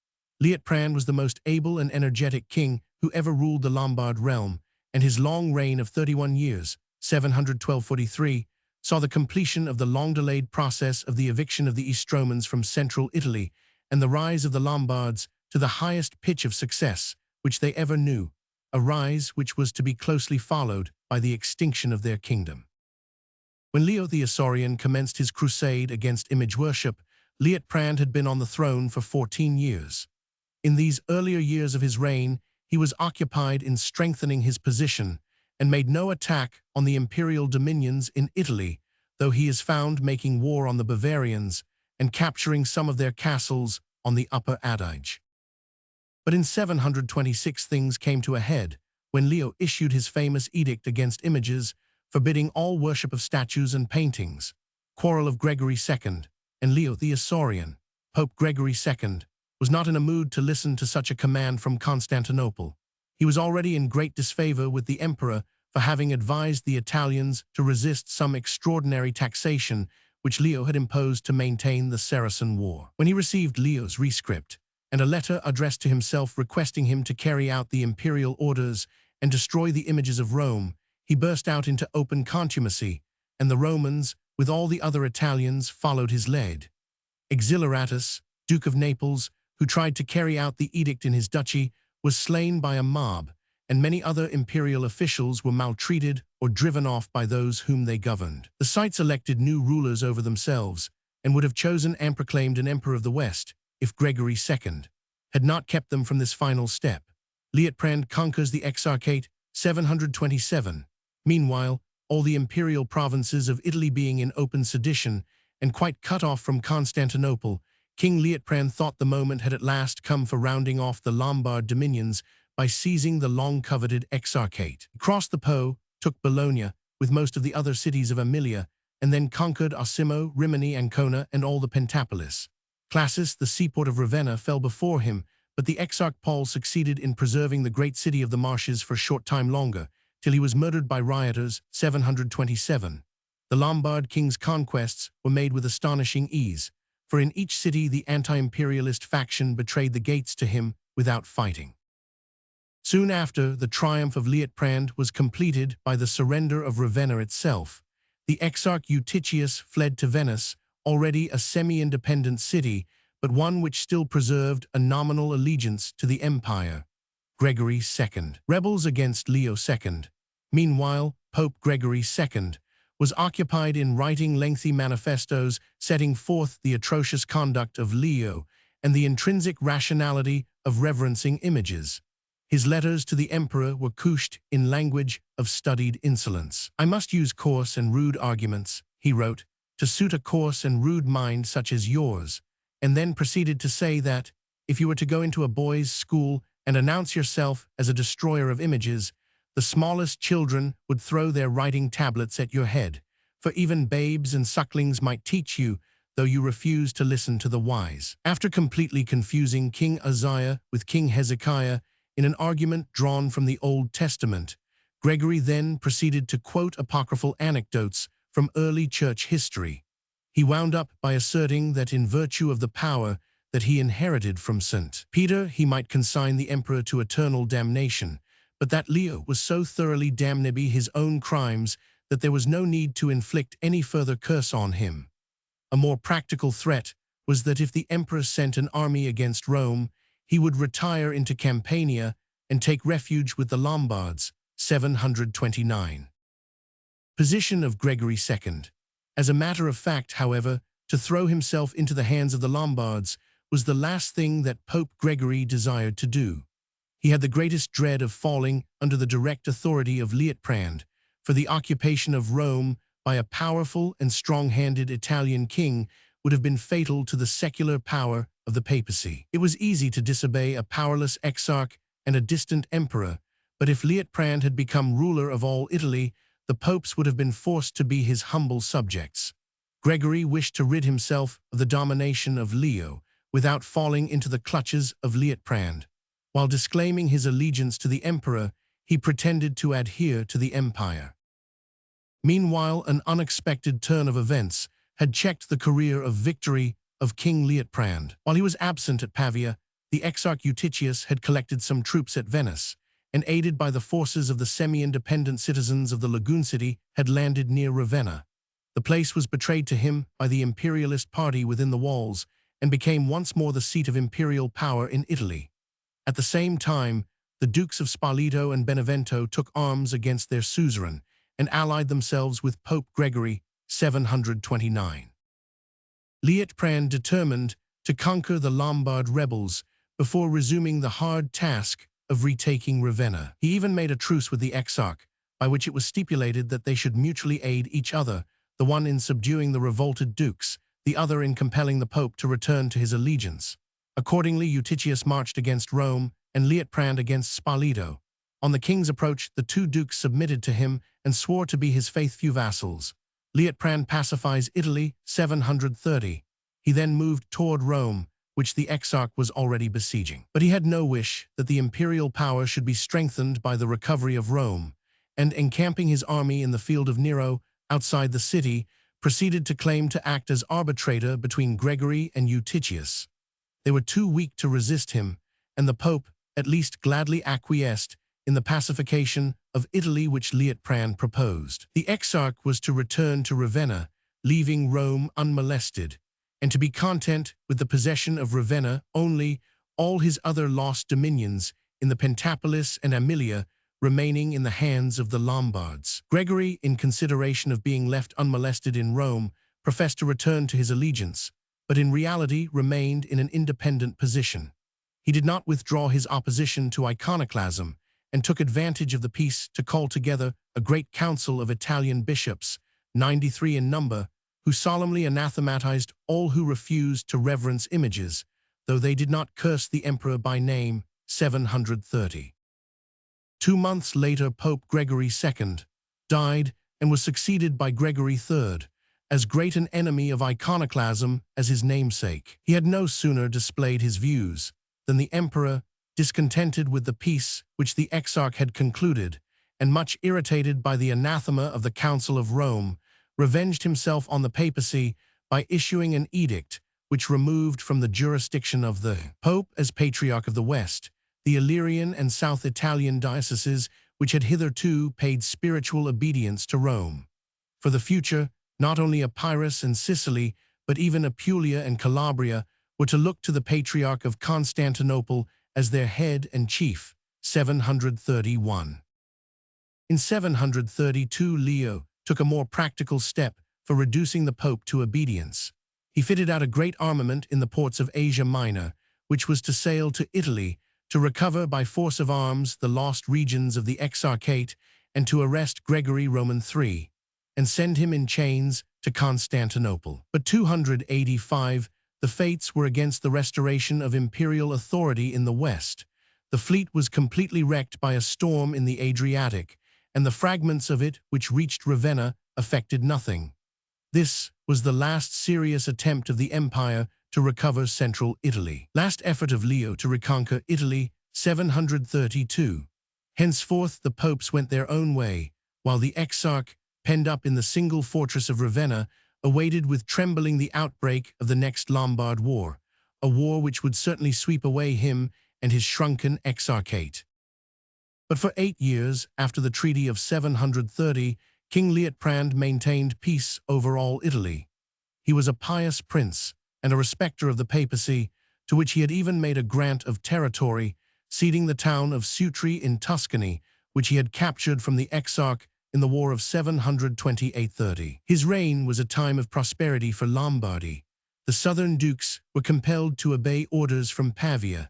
Liutprand was the most able and energetic king who ever ruled the Lombard realm, and his long reign of 31 years, 712–43, saw the completion of the long-delayed process of the eviction of the East Romans from central Italy and the rise of the Lombards to the highest pitch of success which they ever knew, a rise which was to be closely followed by the extinction of their kingdom. When Leo the Isaurian commenced his crusade against image worship, Liutprand had been on the throne for 14 years. In these earlier years of his reign, he was occupied in strengthening his position and made no attack on the imperial dominions in Italy, though he is found making war on the Bavarians and capturing some of their castles on the Upper Adige. But in 726 things came to a head when Leo issued his famous edict against images, forbidding all worship of statues and paintings. Quarrel of Gregory II and Leo the Isaurian. Pope Gregory II was not in a mood to listen to such a command from Constantinople. He was already in great disfavor with the emperor for having advised the Italians to resist some extraordinary taxation which Leo had imposed to maintain the Saracen war. When he received Leo's rescript and a letter addressed to himself requesting him to carry out the imperial orders and destroy the images of Rome, he burst out into open contumacy, and the Romans, with all the other Italians, followed his lead. Exileratus, Duke of Naples, who tried to carry out the edict in his duchy, was slain by a mob, and many other imperial officials were maltreated or driven off by those whom they governed. The Scythes elected new rulers over themselves, and would have chosen and proclaimed an emperor of the West, if Gregory II had not kept them from this final step. Liutprand conquers the Exarchate, 727. Meanwhile, all the imperial provinces of Italy being in open sedition and quite cut off from Constantinople, King Liutprand thought the moment had at last come for rounding off the Lombard dominions by seizing the long-coveted Exarchate. He crossed the Po, took Bologna, with most of the other cities of Emilia, and then conquered Osimo, Rimini, Ancona, and all the Pentapolis. Classis, the seaport of Ravenna, fell before him, but the Exarch Paul succeeded in preserving the great city of the marshes for a short time longer, till he was murdered by rioters, 727. The Lombard king's conquests were made with astonishing ease, for in each city the anti-imperialist faction betrayed the gates to him without fighting. Soon after, the triumph of Liutprand was completed by the surrender of Ravenna itself. The Exarch Eutychius fled to Venice, already a semi-independent city, but one which still preserved a nominal allegiance to the empire. Gregory II. Rebels against Leo II. Meanwhile, Pope Gregory II was occupied in writing lengthy manifestos setting forth the atrocious conduct of Leo and the intrinsic rationality of reverencing images. His letters to the emperor were couched in language of studied insolence. "I must use coarse and rude arguments," he wrote, "to suit a coarse and rude mind such as yours," and then proceeded to say that, if you were to go into a boys' school and announce yourself as a destroyer of images, the smallest children would throw their writing tablets at your head, for even babes and sucklings might teach you, though you refuse to listen to the wise. After completely confusing King Uzziah with King Hezekiah, In an argument drawn from the Old Testament, Gregory then proceeded to quote apocryphal anecdotes from early church history. He wound up by asserting that in virtue of the power that he inherited from St. Peter, he might consign the emperor to eternal damnation, but that Leo was so thoroughly damned by his own crimes that there was no need to inflict any further curse on him. A more practical threat was that if the emperor sent an army against Rome, he would retire into Campania and take refuge with the Lombards, 729. Position of Gregory II. As a matter of fact, however, to throw himself into the hands of the Lombards was the last thing that Pope Gregory desired to do. He had the greatest dread of falling under the direct authority of Liutprand, for the occupation of Rome by a powerful and strong-handed Italian king would have been fatal to the secular power of the papacy. It was easy to disobey a powerless exarch and a distant emperor, but if Liutprand had become ruler of all Italy, the popes would have been forced to be his humble subjects. Gregory wished to rid himself of the domination of Leo without falling into the clutches of Liutprand. While disclaiming his allegiance to the emperor, he pretended to adhere to the empire. Meanwhile, an unexpected turn of events had checked the career of victory of King Liutprand. While he was absent at Pavia, the exarch Eutychius had collected some troops at Venice, and aided by the forces of the semi-independent citizens of the lagoon city, had landed near Ravenna. The place was betrayed to him by the imperialist party within the walls, and became once more the seat of imperial power in Italy. At the same time, the Dukes of Spoleto and Benevento took arms against their suzerain, and allied themselves with Pope Gregory, 729. Liutprand determined to conquer the Lombard rebels before resuming the hard task of retaking Ravenna. He even made a truce with the exarch, by which it was stipulated that they should mutually aid each other, the one in subduing the revolted dukes, the other in compelling the Pope to return to his allegiance. Accordingly, Eutychius marched against Rome and Liutprand against Spoleto. On the king's approach, the two dukes submitted to him and swore to be his faithful vassals. Liutprand pacifies Italy, 730. He then moved toward Rome, which the exarch was already besieging. But he had no wish that the imperial power should be strengthened by the recovery of Rome, and encamping his army in the field of Nero, outside the city, proceeded to claim to act as arbitrator between Gregory and Eutychius. They were too weak to resist him, and the Pope at least gladly acquiesced in the pacification of Italy which Liutprand proposed. The exarch was to return to Ravenna, leaving Rome unmolested, and to be content with the possession of Ravenna only, all his other lost dominions in the Pentapolis and Aemilia remaining in the hands of the Lombards. Gregory, in consideration of being left unmolested in Rome, professed to return to his allegiance, but in reality remained in an independent position. He did not withdraw his opposition to iconoclasm, and took advantage of the peace to call together a great council of Italian bishops, 93 in number, who solemnly anathematized all who refused to reverence images, though they did not curse the emperor by name, 730. 2 months later, Pope Gregory II died and was succeeded by Gregory III, as great an enemy of iconoclasm as his namesake. He had no sooner displayed his views than the emperor, discontented with the peace which the exarch had concluded, and much irritated by the anathema of the Council of Rome, revenged himself on the papacy by issuing an edict which removed from the jurisdiction of the Pope as Patriarch of the West the Illyrian and South Italian dioceses which had hitherto paid spiritual obedience to Rome. For the future, not only Epirus and Sicily, but even Apulia and Calabria were to look to the Patriarch of Constantinople as their head and chief, 731. In 732, Leo took a more practical step for reducing the Pope to obedience. He fitted out a great armament in the ports of Asia Minor, which was to sail to Italy to recover by force of arms the lost regions of the Exarchate and to arrest Gregory Roman III, and send him in chains to Constantinople. But 285, the fates were against the restoration of imperial authority in the West. The fleet was completely wrecked by a storm in the Adriatic, and the fragments of it which reached Ravenna affected nothing. This was the last serious attempt of the empire to recover central Italy. Last effort of Leo to reconquer Italy, 732. Henceforth the popes went their own way, while the exarch, penned up in the single fortress of Ravenna, awaited with trembling the outbreak of the next Lombard War, a war which would certainly sweep away him and his shrunken exarchate. But for 8 years, after the Treaty of 730, King Liutprand maintained peace over all Italy. He was a pious prince and a respecter of the papacy, to which he had even made a grant of territory, ceding the town of Sutri in Tuscany, which he had captured from the exarch in the War of 728-30. His reign was a time of prosperity for Lombardy. The southern dukes were compelled to obey orders from Pavia.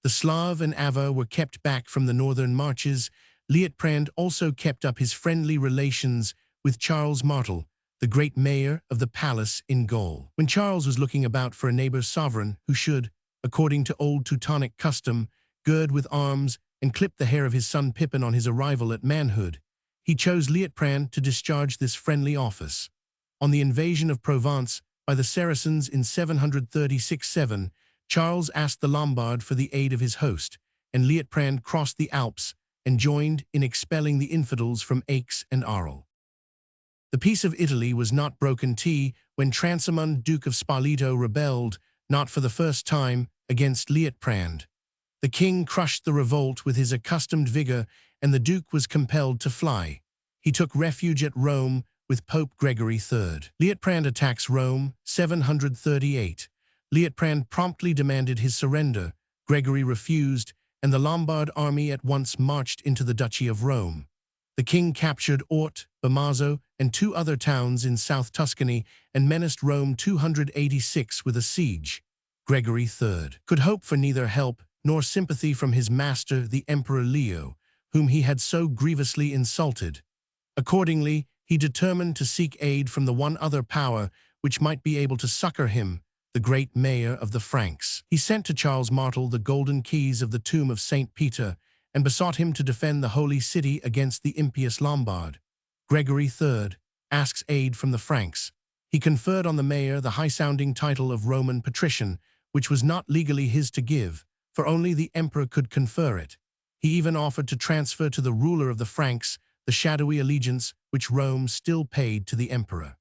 The Slav and Avar were kept back from the northern marches. Liutprand also kept up his friendly relations with Charles Martel, the great mayor of the palace in Gaul. When Charles was looking about for a neighbor sovereign who should, according to old Teutonic custom, gird with arms and clip the hair of his son Pippin on his arrival at manhood, he chose Liutprand to discharge this friendly office. On the invasion of Provence by the Saracens in 736-7, Charles asked the Lombard for the aid of his host, and Liutprand crossed the Alps and joined in expelling the infidels from Aix and Arles. The Peace of Italy was not broken tea when Transamund, Duke of Spoleto, rebelled, not for the first time, against Liutprand. The king crushed the revolt with his accustomed vigor, and the duke was compelled to fly. He took refuge at Rome with Pope Gregory III. Liutprand attacks Rome, 738. Liutprand promptly demanded his surrender. Gregory refused, and the Lombard army at once marched into the Duchy of Rome. The king captured Orte, Bamazzo, and 2 other towns in South Tuscany and menaced Rome 286 with a siege. Gregory III could hope for neither help nor sympathy from his master, the Emperor Leo, whom he had so grievously insulted. Accordingly, he determined to seek aid from the one other power which might be able to succor him, the great mayor of the Franks. He sent to Charles Martel the golden keys of the tomb of St. Peter and besought him to defend the holy city against the impious Lombard. Gregory III asks aid from the Franks. He conferred on the mayor the high-sounding title of Roman patrician, which was not legally his to give, for only the emperor could confer it. He even offered to transfer to the ruler of the Franks the shadowy allegiance which Rome still paid to the emperor.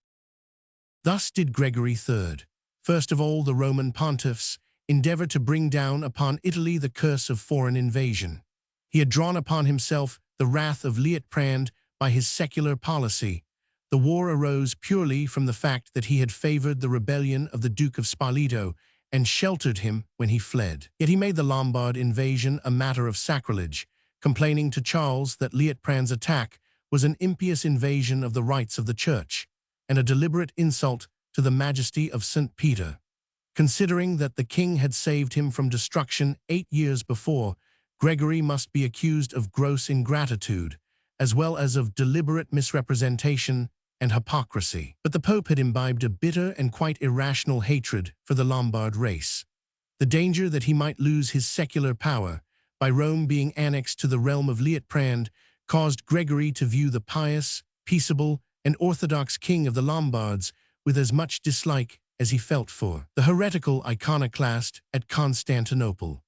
Thus did Gregory III, first of all the Roman pontiffs, endeavor to bring down upon Italy the curse of foreign invasion. He had drawn upon himself the wrath of Liutprand by his secular policy. The war arose purely from the fact that he had favored the rebellion of the Duke of Spoleto and sheltered him when he fled. Yet he made the Lombard invasion a matter of sacrilege, complaining to Charles that Liutprand's attack was an impious invasion of the rights of the Church and a deliberate insult to the majesty of St. Peter. Considering that the king had saved him from destruction 8 years before, Gregory must be accused of gross ingratitude, as well as of deliberate misrepresentation and hypocrisy. But the Pope had imbibed a bitter and quite irrational hatred for the Lombard race. The danger that he might lose his secular power, by Rome being annexed to the realm of Liutprand, caused Gregory to view the pious, peaceable, and orthodox king of the Lombards with as much dislike as he felt for the heretical iconoclast at Constantinople.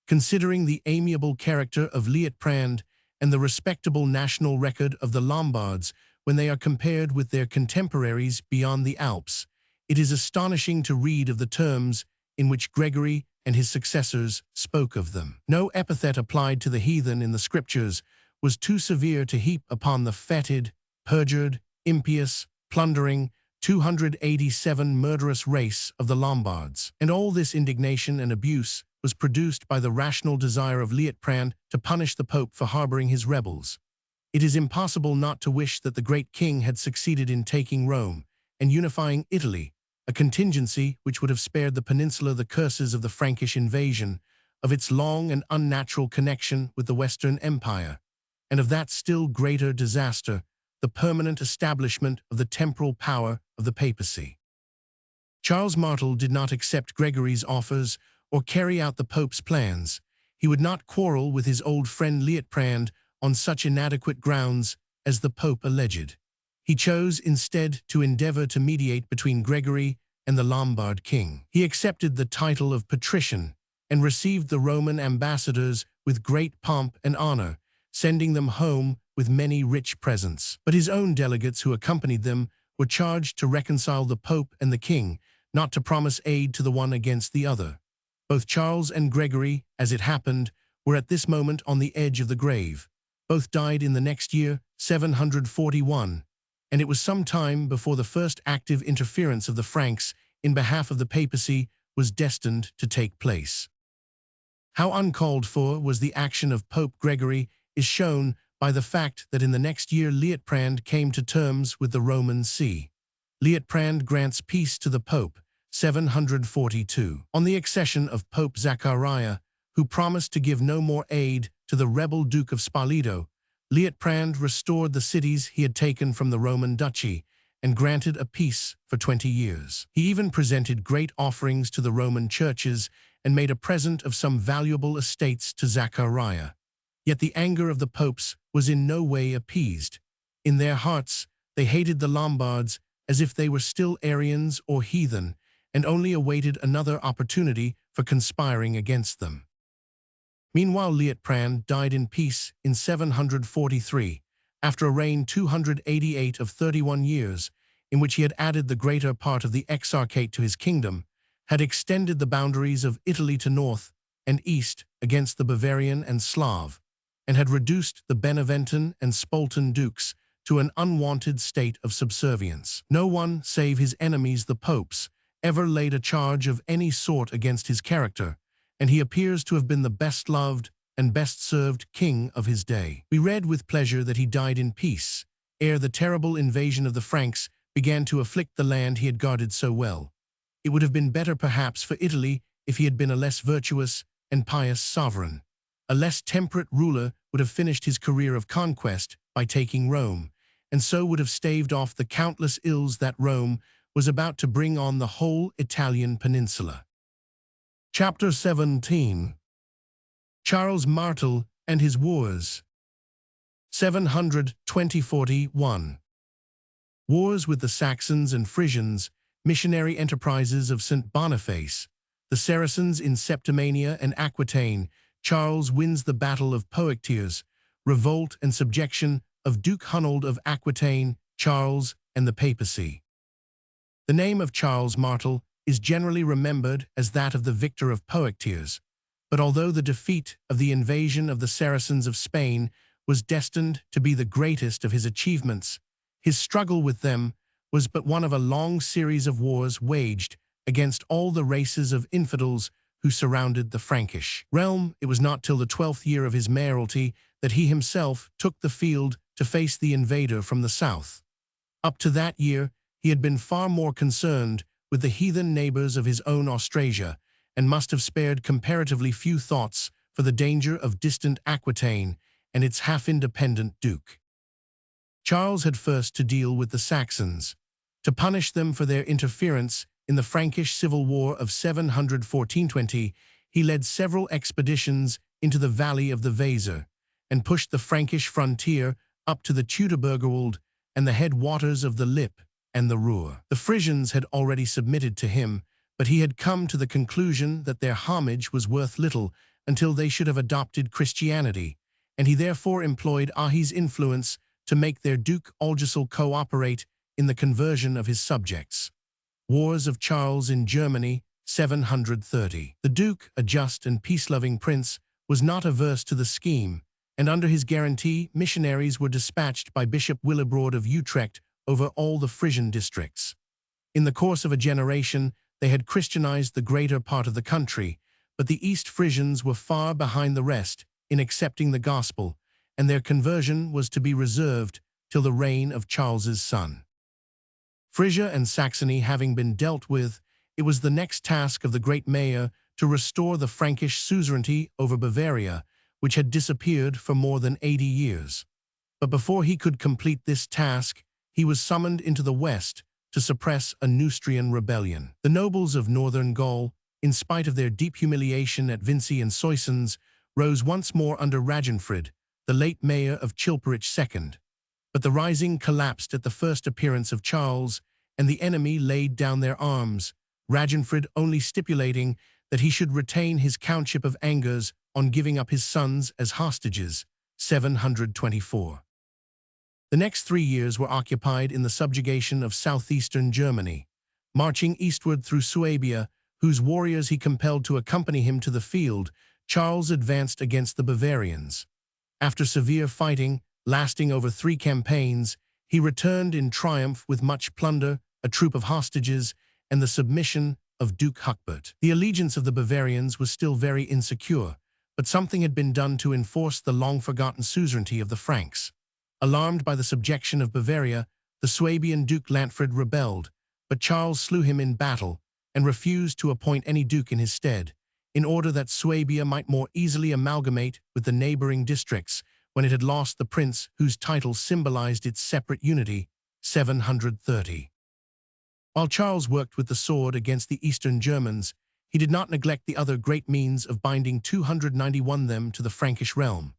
Considering the amiable character of Liutprand and the respectable national record of the Lombards when they are compared with their contemporaries beyond the Alps, it is astonishing to read of the terms in which Gregory and his successors spoke of them. No epithet applied to the heathen in the scriptures was too severe to heap upon the fetid, perjured, impious, plundering, 287 murderous race of the Lombards. And all this indignation and abuse was produced by the rational desire of Liutprand to punish the Pope for harboring his rebels. It is impossible not to wish that the great king had succeeded in taking Rome and unifying Italy, a contingency which would have spared the peninsula the curses of the Frankish invasion, of its long and unnatural connection with the Western Empire, and of that still greater disaster, the permanent establishment of the temporal power of the papacy. Charles Martel did not accept Gregory's offers or carry out the Pope's plans. He would not quarrel with his old friend Liutprand on such inadequate grounds as the Pope alleged. He chose instead to endeavor to mediate between Gregory and the Lombard king. He accepted the title of patrician, and received the Roman ambassadors with great pomp and honor, sending them home with many rich presents. But his own delegates who accompanied them were charged to reconcile the Pope and the King, not to promise aid to the one against the other. Both Charles and Gregory, as it happened, were at this moment on the edge of the grave. Both died in the next year, 741, and it was some time before the first active interference of the Franks in behalf of the papacy was destined to take place. How uncalled for was the action of Pope Gregory is shown by the fact that in the next year Liutprand came to terms with the Roman See. Liutprand grants peace to the Pope, 742. On the accession of Pope Zachariah, who promised to give no more aid to the rebel Duke of Spoleto, Liutprand restored the cities he had taken from the Roman duchy and granted a peace for 20 years. He even presented great offerings to the Roman churches and made a present of some valuable estates to Zachariah. Yet the anger of the popes was in no way appeased. In their hearts, they hated the Lombards as if they were still Arians or heathen, and only awaited another opportunity for conspiring against them. Meanwhile, Liutprand died in peace in 743, after a reign 288 of 31 years, in which he had added the greater part of the exarchate to his kingdom, had extended the boundaries of Italy to north and east against the Bavarian and Slav, and had reduced the Beneventan and Spoltan dukes to an unwanted state of subservience. No one, save his enemies the popes, ever laid a charge of any sort against his character, and he appears to have been the best-loved and best-served king of his day. We read with pleasure that he died in peace, ere the terrible invasion of the Franks began to afflict the land he had guarded so well. It would have been better perhaps for Italy if he had been a less virtuous and pious sovereign. A less temperate ruler would have finished his career of conquest by taking Rome, and so would have staved off the countless ills that Rome was about to bring on the whole Italian peninsula. Chapter 17. Charles Martel and his Wars. 720–41. Wars with the Saxons and Frisians, missionary enterprises of St. Boniface, the Saracens in Septimania and Aquitaine. Charles wins the Battle of Poictiers, revolt and subjection of Duke Hunold of Aquitaine, Charles, and the papacy. The name of Charles Martel is generally remembered as that of the victor of Poictiers, but although the defeat of the invasion of the Saracens of Spain was destined to be the greatest of his achievements, his struggle with them was but one of a long series of wars waged against all the races of infidels who surrounded the Frankish realm. It was not till the 12th year of his mayoralty that he himself took the field to face the invader from the south. Up to that year, he had been far more concerned with the heathen neighbors of his own Austrasia, and must have spared comparatively few thoughts for the danger of distant Aquitaine and its half-independent duke. Charles had first to deal with the Saxons. To punish them for their interference in the Frankish civil war of 714–20, he led several expeditions into the valley of the Weser, and pushed the Frankish frontier up to the Teutoburgerwald and the headwaters of the Lippe and the Ruhr. The Frisians had already submitted to him, but he had come to the conclusion that their homage was worth little until they should have adopted Christianity, and he therefore employed Ahi's influence to make their Duke Olgisil cooperate in the conversion of his subjects. Wars of Charles in Germany, 730. The Duke, a just and peace-loving prince, was not averse to the scheme, and under his guarantee missionaries were dispatched by Bishop Willibrord of Utrecht over all the Frisian districts. In the course of a generation, they had Christianized the greater part of the country, but the East Frisians were far behind the rest in accepting the gospel, and their conversion was to be reserved till the reign of Charles's son. Frisia and Saxony having been dealt with, it was the next task of the great mayor to restore the Frankish suzerainty over Bavaria, which had disappeared for more than 80 years. But before he could complete this task, he was summoned into the west to suppress a Neustrian rebellion. The nobles of northern Gaul, in spite of their deep humiliation at Vincy and Soissons, rose once more under Raginfrid, the late mayor of Chilperich II. But the rising collapsed at the first appearance of Charles, and the enemy laid down their arms, Raginfrid only stipulating that he should retain his countship of Angers on giving up his sons as hostages, 724. The next 3 years were occupied in the subjugation of southeastern Germany. Marching eastward through Suabia, whose warriors he compelled to accompany him to the field, Charles advanced against the Bavarians. After severe fighting, lasting over 3 campaigns, he returned in triumph with much plunder, a troop of hostages, and the submission of Duke Hucbert. The allegiance of the Bavarians was still very insecure, but something had been done to enforce the long-forgotten suzerainty of the Franks. Alarmed by the subjection of Bavaria, the Swabian Duke Lantfrid rebelled, but Charles slew him in battle and refused to appoint any duke in his stead, in order that Swabia might more easily amalgamate with the neighboring districts when it had lost the prince whose title symbolized its separate unity, 730. While Charles worked with the sword against the Eastern Germans, he did not neglect the other great means of binding 291 them to the Frankish realm.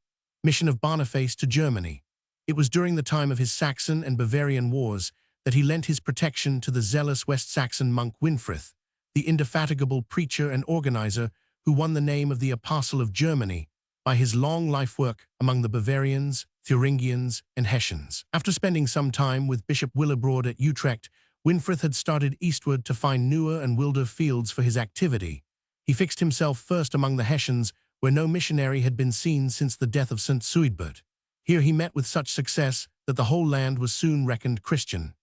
Mission of Boniface to Germany. It was during the time of his Saxon and Bavarian wars that he lent his protection to the zealous West Saxon monk Winfrith, the indefatigable preacher and organizer who won the name of the Apostle of Germany by his long life work among the Bavarians, Thuringians, and Hessians. After spending some time with Bishop Willibrord at Utrecht, Winfrith had started eastward to find newer and wilder fields for his activity. He fixed himself first among the Hessians, where no missionary had been seen since the death of St. Suidbert. Here he met with such success that the whole land was soon reckoned Christian.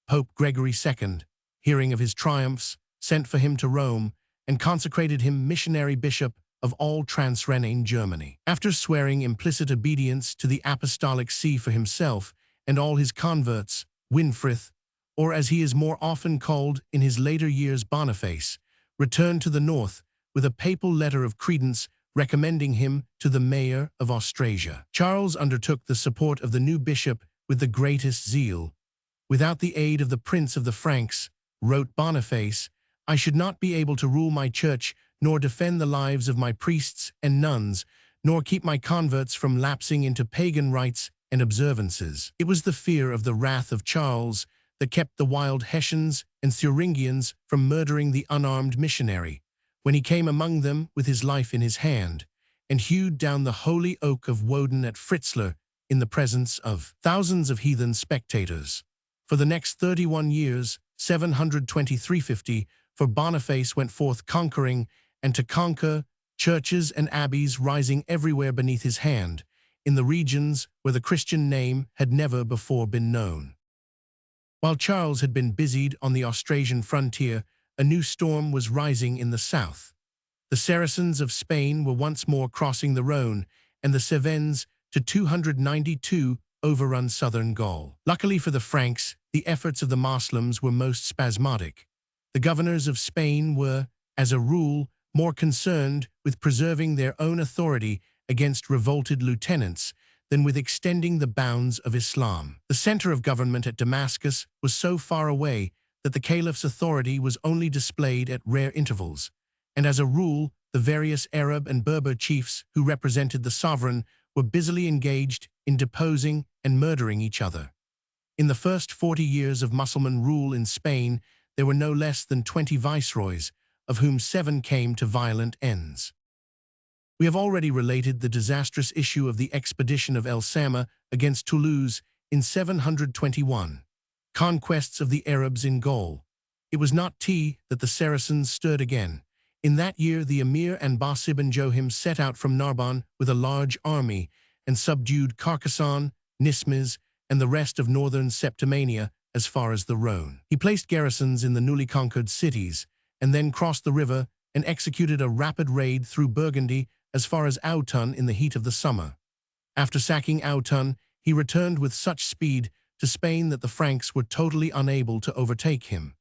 Pope Gregory II, hearing of his triumphs, sent for him to Rome and consecrated him missionary bishop of all Transrhenane Germany. After swearing implicit obedience to the apostolic see for himself and all his converts, Winfrith, or as he is more often called in his later years Boniface, returned to the north with a papal letter of credence recommending him to the mayor of Austrasia. Charles undertook the support of the new bishop with the greatest zeal. Without the aid of the Prince of the Franks, wrote Boniface, I should not be able to rule my church, nor defend the lives of my priests and nuns, nor keep my converts from lapsing into pagan rites and observances. It was the fear of the wrath of Charles that kept the wild Hessians and Thuringians from murdering the unarmed missionary, when he came among them with his life in his hand, and hewed down the holy oak of Woden at Fritzlar in the presence of thousands of heathen spectators. For the next 31 years, 723–50, for Boniface went forth conquering, and to conquer, churches and abbeys rising everywhere beneath his hand, in the regions where the Christian name had never before been known. While Charles had been busied on the Austrasian frontier, a new storm was rising in the south. The Saracens of Spain were once more crossing the Rhone, and the Cévennes to 292 overrun southern Gaul. Luckily for the Franks, the efforts of the Moslems were most spasmodic. The governors of Spain were, as a rule, more concerned with preserving their own authority against revolted lieutenants than with extending the bounds of Islam. The center of government at Damascus was so far away that the caliph's authority was only displayed at rare intervals, and as a rule, the various Arab and Berber chiefs who represented the sovereign were busily engaged in deposing and murdering each other. In the first 40 years of Mussulman rule in Spain, there were no less than 20 viceroys, of whom 7 came to violent ends. We have already related the disastrous issue of the expedition of El Sama against Toulouse in 721. Conquests of the Arabs in Gaul. It was not that the Saracens stirred again. In that year the emir Anbas ibn Johim set out from Narbonne with a large army and subdued Carcassonne, Nismes, and the rest of northern Septimania as far as the Rhone. He placed garrisons in the newly conquered cities, and then crossed the river and executed a rapid raid through Burgundy as far as Autun in the heat of the summer. After sacking Autun, he returned with such speed to Spain that the Franks were totally unable to overtake him.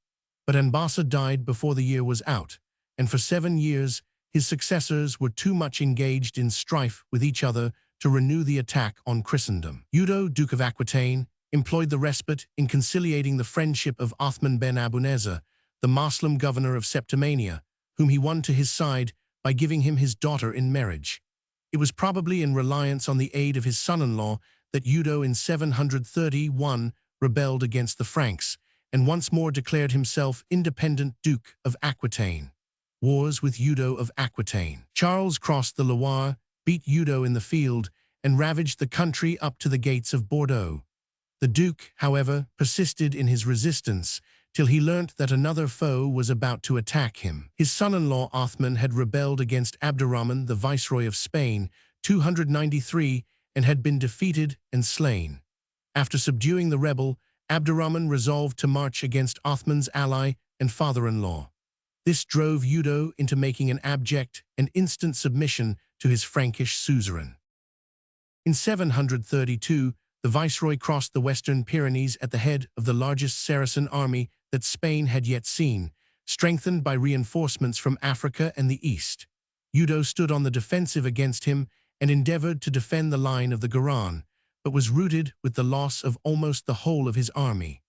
But Anbassa died before the year was out, and for 7 years his successors were too much engaged in strife with each other to renew the attack on Christendom. Udo, Duke of Aquitaine, employed the respite in conciliating the friendship of Othman ben Abunezer, the Moslem governor of Septimania, whom he won to his side by giving him his daughter in marriage. It was probably in reliance on the aid of his son-in-law that Udo in 731 rebelled against the Franks, and once more declared himself independent Duke of Aquitaine. Wars with Eudo of Aquitaine. Charles crossed the Loire, beat Eudo in the field, and ravaged the country up to the gates of Bordeaux. The Duke, however, persisted in his resistance, till he learnt that another foe was about to attack him. His son-in-law Othman had rebelled against Abderrahman, the Viceroy of Spain, 293, and had been defeated and slain. After subduing the rebel, Abderrahman resolved to march against Othman's ally and father-in-law. This drove Eudo into making an abject and instant submission to his Frankish suzerain. In 732, the Viceroy crossed the Western Pyrenees at the head of the largest Saracen army that Spain had yet seen, strengthened by reinforcements from Africa and the East. Eudo stood on the defensive against him and endeavored to defend the line of the Garonne, but was routed with the loss of almost the whole of his army.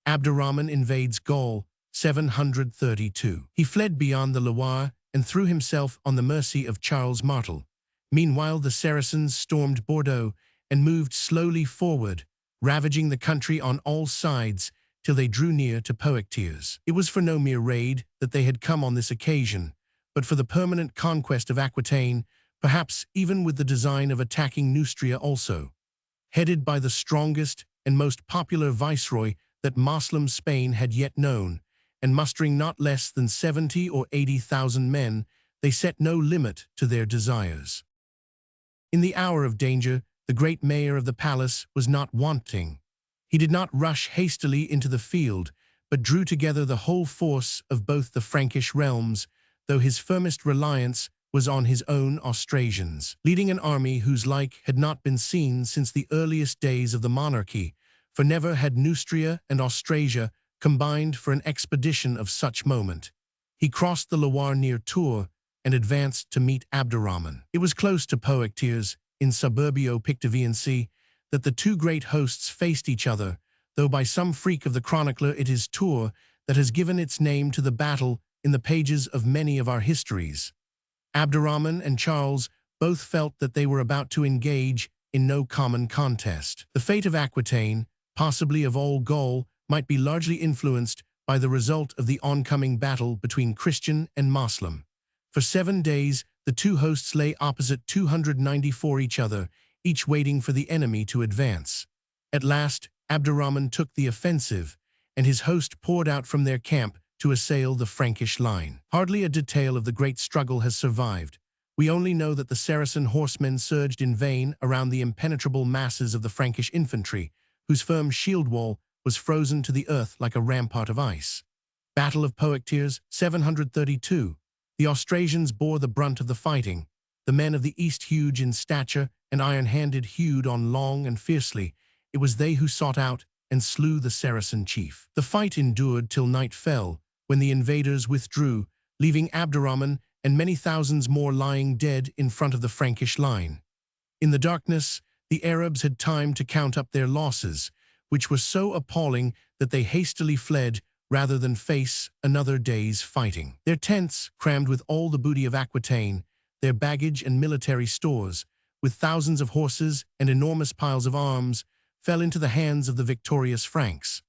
Abderrahman invades Gaul, 732. He fled beyond the Loire and threw himself on the mercy of Charles Martel. Meanwhile, the Saracens stormed Bordeaux and moved slowly forward, ravaging the country on all sides till they drew near to Poitiers. It was for no mere raid that they had come on this occasion, but for the permanent conquest of Aquitaine, perhaps even with the design of attacking Neustria also. Headed by the strongest and most popular viceroy that Moslem Spain had yet known, and mustering not less than 70 or 80,000 men, they set no limit to their desires. In the hour of danger, the great mayor of the palace was not wanting. He did not rush hastily into the field, but drew together the whole force of both the Frankish realms, though his firmest reliance was on his own Austrasians, leading an army whose like had not been seen since the earliest days of the monarchy, for never had Neustria and Austrasia combined for an expedition of such moment. He crossed the Loire near Tours and advanced to meet Abderrahman. It was close to Poitiers, in Suburbio Pictiviense, that the two great hosts faced each other, though by some freak of the chronicler it is Tours that has given its name to the battle in the pages of many of our histories. Abderrahman and Charles both felt that they were about to engage in no common contest. The fate of Aquitaine, possibly of all Gaul, might be largely influenced by the result of the oncoming battle between Christian and Moslem. For 7 days, the two hosts lay opposite 294 each other, each waiting for the enemy to advance. At last, Abderrahman took the offensive, and his host poured out from their camp to assail the Frankish line. Hardly a detail of the great struggle has survived. We only know that the Saracen horsemen surged in vain around the impenetrable masses of the Frankish infantry, whose firm shield wall was frozen to the earth like a rampart of ice. Battle of Poitiers, 732. The Austrasians bore the brunt of the fighting. The men of the East, huge in stature and iron-handed, hewed on long and fiercely. It was they who sought out and slew the Saracen chief. The fight endured till night fell, when the invaders withdrew, leaving Abderrahman and many thousands more lying dead in front of the Frankish line. In the darkness, the Arabs had time to count up their losses, which were so appalling that they hastily fled rather than face another day's fighting. Their tents, crammed with all the booty of Aquitaine, their baggage and military stores, with thousands of horses and enormous piles of arms, fell into the hands of the victorious Franks.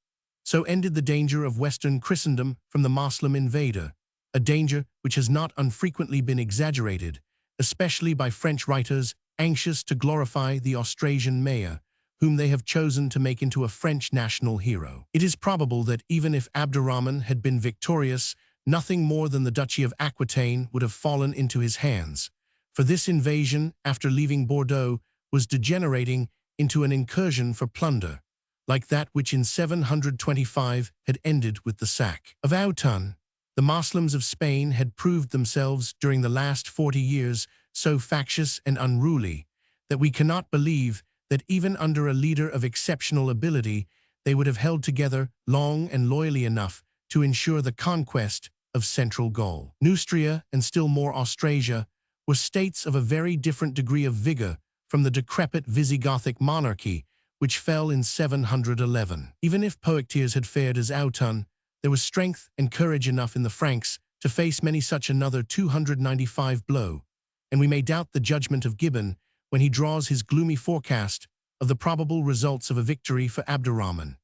So ended the danger of Western Christendom from the Moslem invader, a danger which has not unfrequently been exaggerated, especially by French writers anxious to glorify the Austrasian mayor, whom they have chosen to make into a French national hero. It is probable that even if Abderrahman had been victorious, nothing more than the Duchy of Aquitaine would have fallen into his hands, for this invasion, after leaving Bordeaux, was degenerating into an incursion for plunder, like that which in 725 had ended with the sack of Autun. The Moslems of Spain had proved themselves during the last 40 years so factious and unruly that we cannot believe that even under a leader of exceptional ability, they would have held together long and loyally enough to ensure the conquest of central Gaul. Neustria, and still more Austrasia, were states of a very different degree of vigor from the decrepit Visigothic monarchy, which fell in 711. Even if Poitiers had fared as Autun, there was strength and courage enough in the Franks to face many such another 295 blow, and we may doubt the judgment of Gibbon when he draws his gloomy forecast of the probable results of a victory for Abderrahman.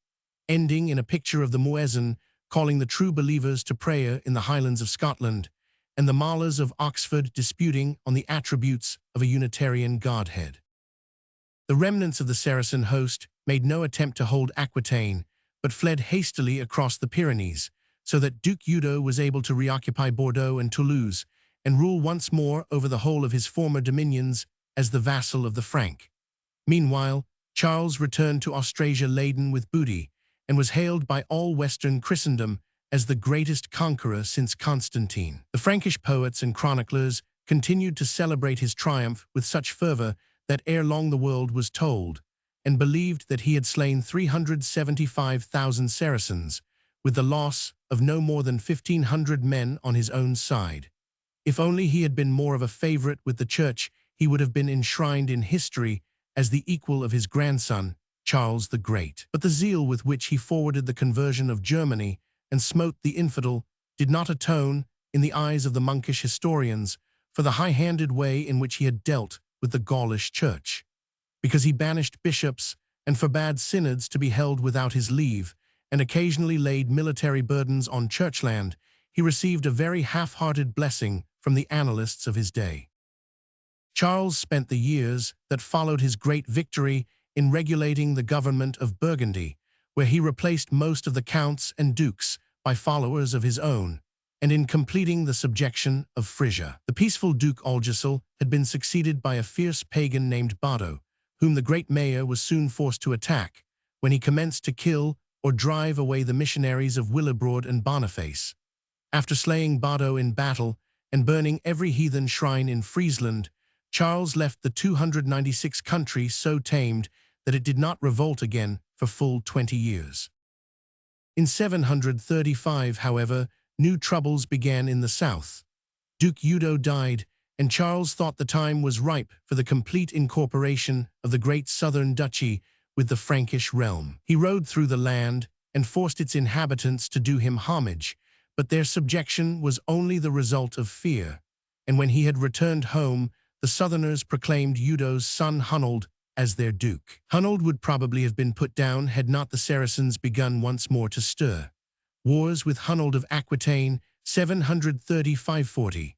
ending in a picture of the muezzin calling the true believers to prayer in the Highlands of Scotland, and the Malas of Oxford disputing on the attributes of a Unitarian Godhead. The remnants of the Saracen host made no attempt to hold Aquitaine, but fled hastily across the Pyrenees, so that Duke Eudo was able to reoccupy Bordeaux and Toulouse, and rule once more over the whole of his former dominions as the vassal of the Frank. Meanwhile, Charles returned to Austrasia laden with booty, and was hailed by all Western Christendom as the greatest conqueror since Constantine. The Frankish poets and chroniclers continued to celebrate his triumph with such fervor that ere long the world was told, and believed that he had slain 375,000 Saracens, with the loss of no more than 1,500 men on his own side. If only he had been more of a favorite with the Church, he would have been enshrined in history as the equal of his grandson, Charles the Great. But the zeal with which he forwarded the conversion of Germany and smote the infidel did not atone, in the eyes of the monkish historians, for the high-handed way in which he had dealt with the Gaulish Church. Because he banished bishops and forbade synods to be held without his leave, and occasionally laid military burdens on churchland, he received a very half-hearted blessing from the annalists of his day. Charles spent the years that followed his great victory in regulating the government of Burgundy, where he replaced most of the counts and dukes by followers of his own, and in completing the subjection of Frisia. The peaceful Duke Algesel had been succeeded by a fierce pagan named Bado, whom the great mayor was soon forced to attack, when he commenced to kill or drive away the missionaries of Willibrord and Boniface. After slaying Bado in battle and burning every heathen shrine in Friesland, Charles left the 296 country so tamed that it did not revolt again for full 20 years. In 735, however, new troubles began in the south. Duke Eudo died, and Charles thought the time was ripe for the complete incorporation of the great southern duchy with the Frankish realm. He rode through the land and forced its inhabitants to do him homage, but their subjection was only the result of fear, and when he had returned home, the Southerners proclaimed Eudo's son Hunold as their duke. Hunold would probably have been put down had not the Saracens begun once more to stir. Wars with Hunold of Aquitaine, 735–40.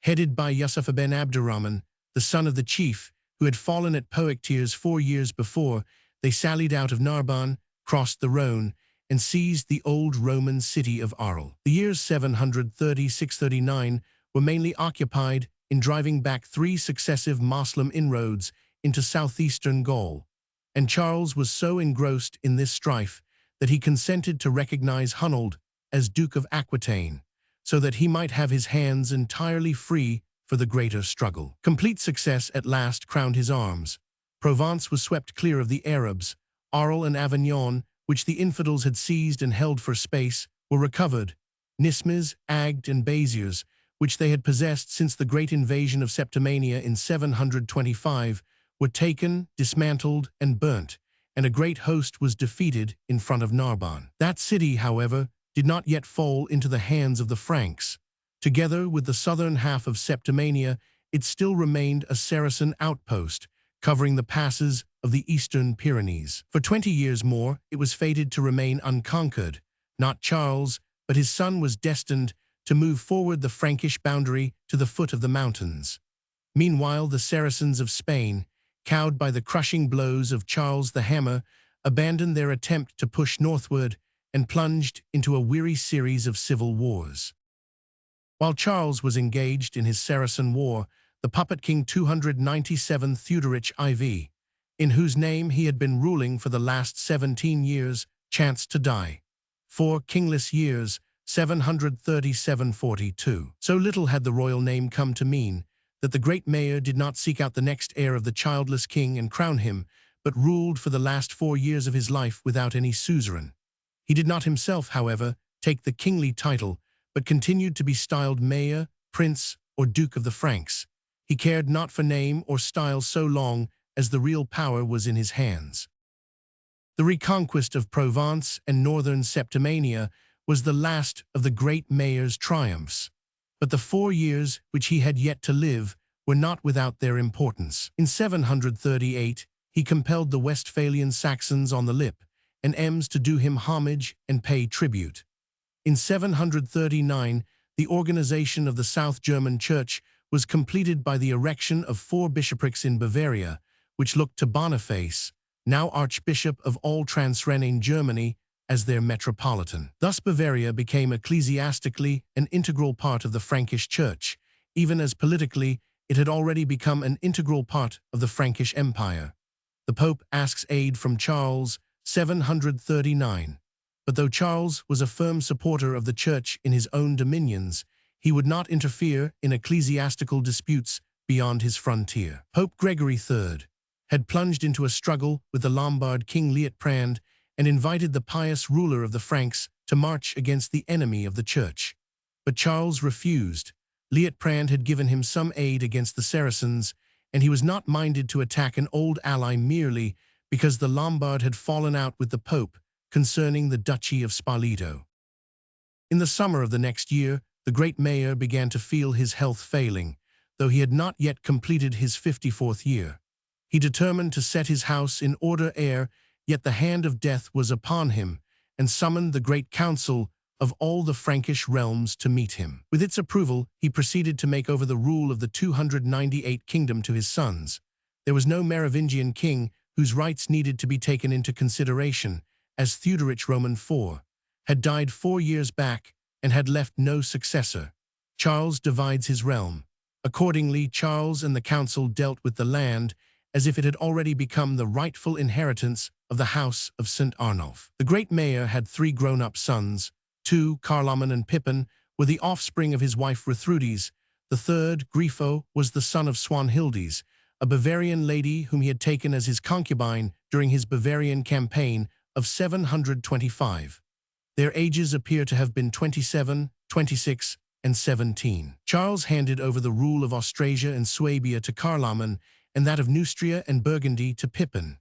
Headed by Yusuf ben Abdurrahman, the son of the chief, who had fallen at Poictiers 4 years before, they sallied out of Narbonne, crossed the Rhone, and seized the old Roman city of Arles. The years 736–39 were mainly occupied in driving back 3 successive Moslem inroads into southeastern Gaul, and Charles was so engrossed in this strife that he consented to recognize Hunold as Duke of Aquitaine, so that he might have his hands entirely free for the greater struggle. Complete success at last crowned his arms. Provence was swept clear of the Arabs. Arles and Avignon, which the infidels had seized and held for space, were recovered. Nismes, Agde, and Béziers, which they had possessed since the great invasion of Septimania in 725, were taken, dismantled, and burnt, and a great host was defeated in front of Narbonne. That city, however, did not yet fall into the hands of the Franks. Together with the southern half of Septimania, it still remained a Saracen outpost, covering the passes of the eastern Pyrenees. For 20 years more, it was fated to remain unconquered. Not Charles, but his son was destined to move forward the Frankish boundary to the foot of the mountains. Meanwhile, the Saracens of Spain, cowed by the crushing blows of Charles the Hammer, abandoned their attempt to push northward and plunged into a weary series of civil wars. While Charles was engaged in his Saracen war, the puppet king 297 Theuderic IV, in whose name he had been ruling for the last 17 years, chanced to die. 4 kingless years, 737–42. So little had the royal name come to mean that the great mayor did not seek out the next heir of the childless king and crown him, but ruled for the last 4 years of his life without any suzerain. He did not himself, however, take the kingly title, but continued to be styled mayor, prince, or duke of the Franks. He cared not for name or style so long as the real power was in his hands. The reconquest of Provence and northern Septimania was the last of the great mayor's triumphs, but the 4 years which he had yet to live were not without their importance. In 738, he compelled the Westphalian Saxons on the Lippe and Ems to do him homage and pay tribute. In 739, the organization of the South German Church was completed by the erection of 4 bishoprics in Bavaria, which looked to Boniface, now Archbishop of all Transrhenane Germany, as their metropolitan. Thus Bavaria became ecclesiastically an integral part of the Frankish Church, even as politically it had already become an integral part of the Frankish Empire. The Pope asks aid from Charles, 739. But though Charles was a firm supporter of the Church in his own dominions, he would not interfere in ecclesiastical disputes beyond his frontier. Pope Gregory III had plunged into a struggle with the Lombard king Liutprand and invited the pious ruler of the Franks to march against the enemy of the Church. But Charles refused. Liutprand had given him some aid against the Saracens, and he was not minded to attack an old ally merely because the Lombard had fallen out with the Pope concerning the Duchy of Spoleto. In the summer of the next year, the great mayor began to feel his health failing, though he had not yet completed his 54th year. He determined to set his house in order ere yet the hand of death was upon him, and summoned the great council of all the Frankish realms to meet him. With its approval, he proceeded to make over the rule of the 298 kingdom to his sons. There was no Merovingian king whose rights needed to be taken into consideration, as Theodoric Roman IV had died 4 years back and had left no successor. Charles divides his realm. Accordingly, Charles and the council dealt with the land as if it had already become the rightful inheritance of the house of St. Arnulf. The great mayor had 3 grown-up sons. 2, Carloman and Pippin, were the offspring of his wife Rithrudes. The third, Grifo, was the son of Swanhildes, a Bavarian lady whom he had taken as his concubine during his Bavarian campaign of 725. Their ages appear to have been 27, 26, and 17. Charles handed over the rule of Austrasia and Swabia to Carloman, and that of Neustria and Burgundy to Pippin.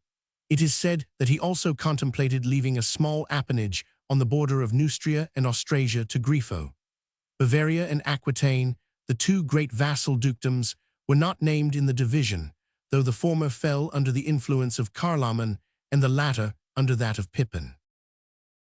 It is said that he also contemplated leaving a small appanage on the border of Neustria and Austrasia to Grifo. Bavaria and Aquitaine, the 2 great vassal dukedoms, were not named in the division, though the former fell under the influence of Carloman and the latter under that of Pippin.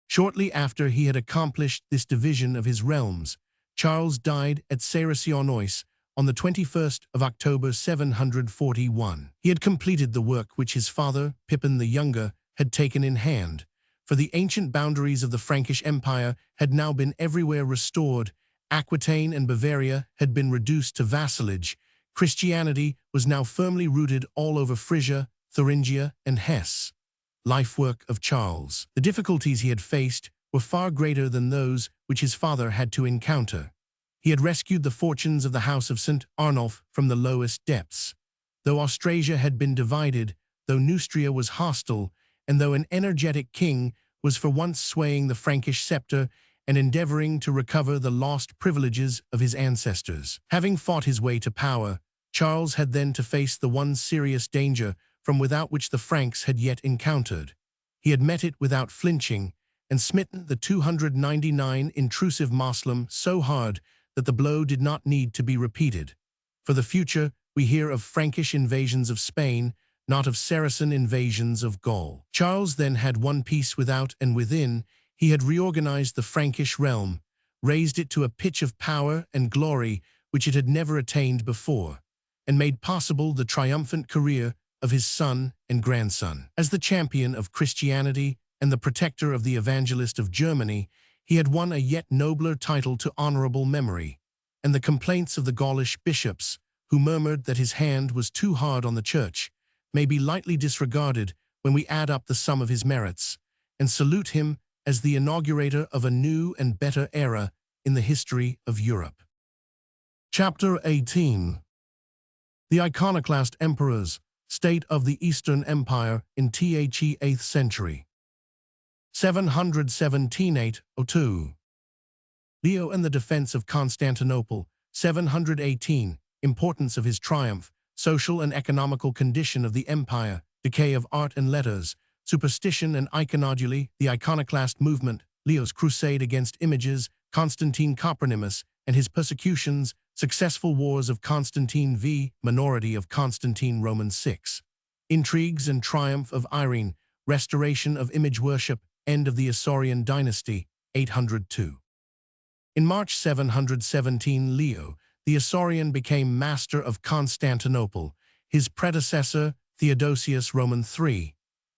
Shortly after he had accomplished this division of his realms, Charles died at Cérécionois on the 21st of October 741. He had completed the work which his father, Pippin the Younger, had taken in hand, for the ancient boundaries of the Frankish Empire had now been everywhere restored. Aquitaine and Bavaria had been reduced to vassalage. Christianity was now firmly rooted all over Frisia, Thuringia, and Hesse. Life work of Charles. The difficulties he had faced were far greater than those which his father had to encounter. He had rescued the fortunes of the house of St. Arnulf from the lowest depths. Though Austrasia had been divided, though Neustria was hostile, and though an energetic king was for once swaying the Frankish scepter and endeavoring to recover the lost privileges of his ancestors. Having fought his way to power, Charles had then to face the one serious danger from without which the Franks had yet encountered. He had met it without flinching, and smitten the 299 intrusive Moslem so hard that the blow did not need to be repeated. For the future, we hear of Frankish invasions of Spain, not of Saracen invasions of Gaul. Charles then had won peace without and within. He had reorganized the Frankish realm, raised it to a pitch of power and glory which it had never attained before, and made possible the triumphant career of his son and grandson. As the champion of Christianity and the protector of the evangelist of Germany, he had won a yet nobler title to honorable memory, and the complaints of the Gaulish bishops, who murmured that his hand was too hard on the Church, may be lightly disregarded when we add up the sum of his merits, and salute him as the inaugurator of a new and better era in the history of Europe. Chapter 18. The Iconoclast Emperors, State of the Eastern Empire in the 8th century. 717–802. Leo and the defense of Constantinople, 718. Importance of his triumph, social and economical condition of the empire, decay of art and letters, superstition and iconography, the iconoclast movement, Leo's crusade against images, Constantine Copronymus and his persecutions, successful wars of Constantine v. minority of Constantine Roman VI. Intrigues and triumph of Irene, restoration of image worship, end of the Isaurian dynasty, 802. In March 717, Leo, the Isaurian, became master of Constantinople, his predecessor, Theodosius Roman III,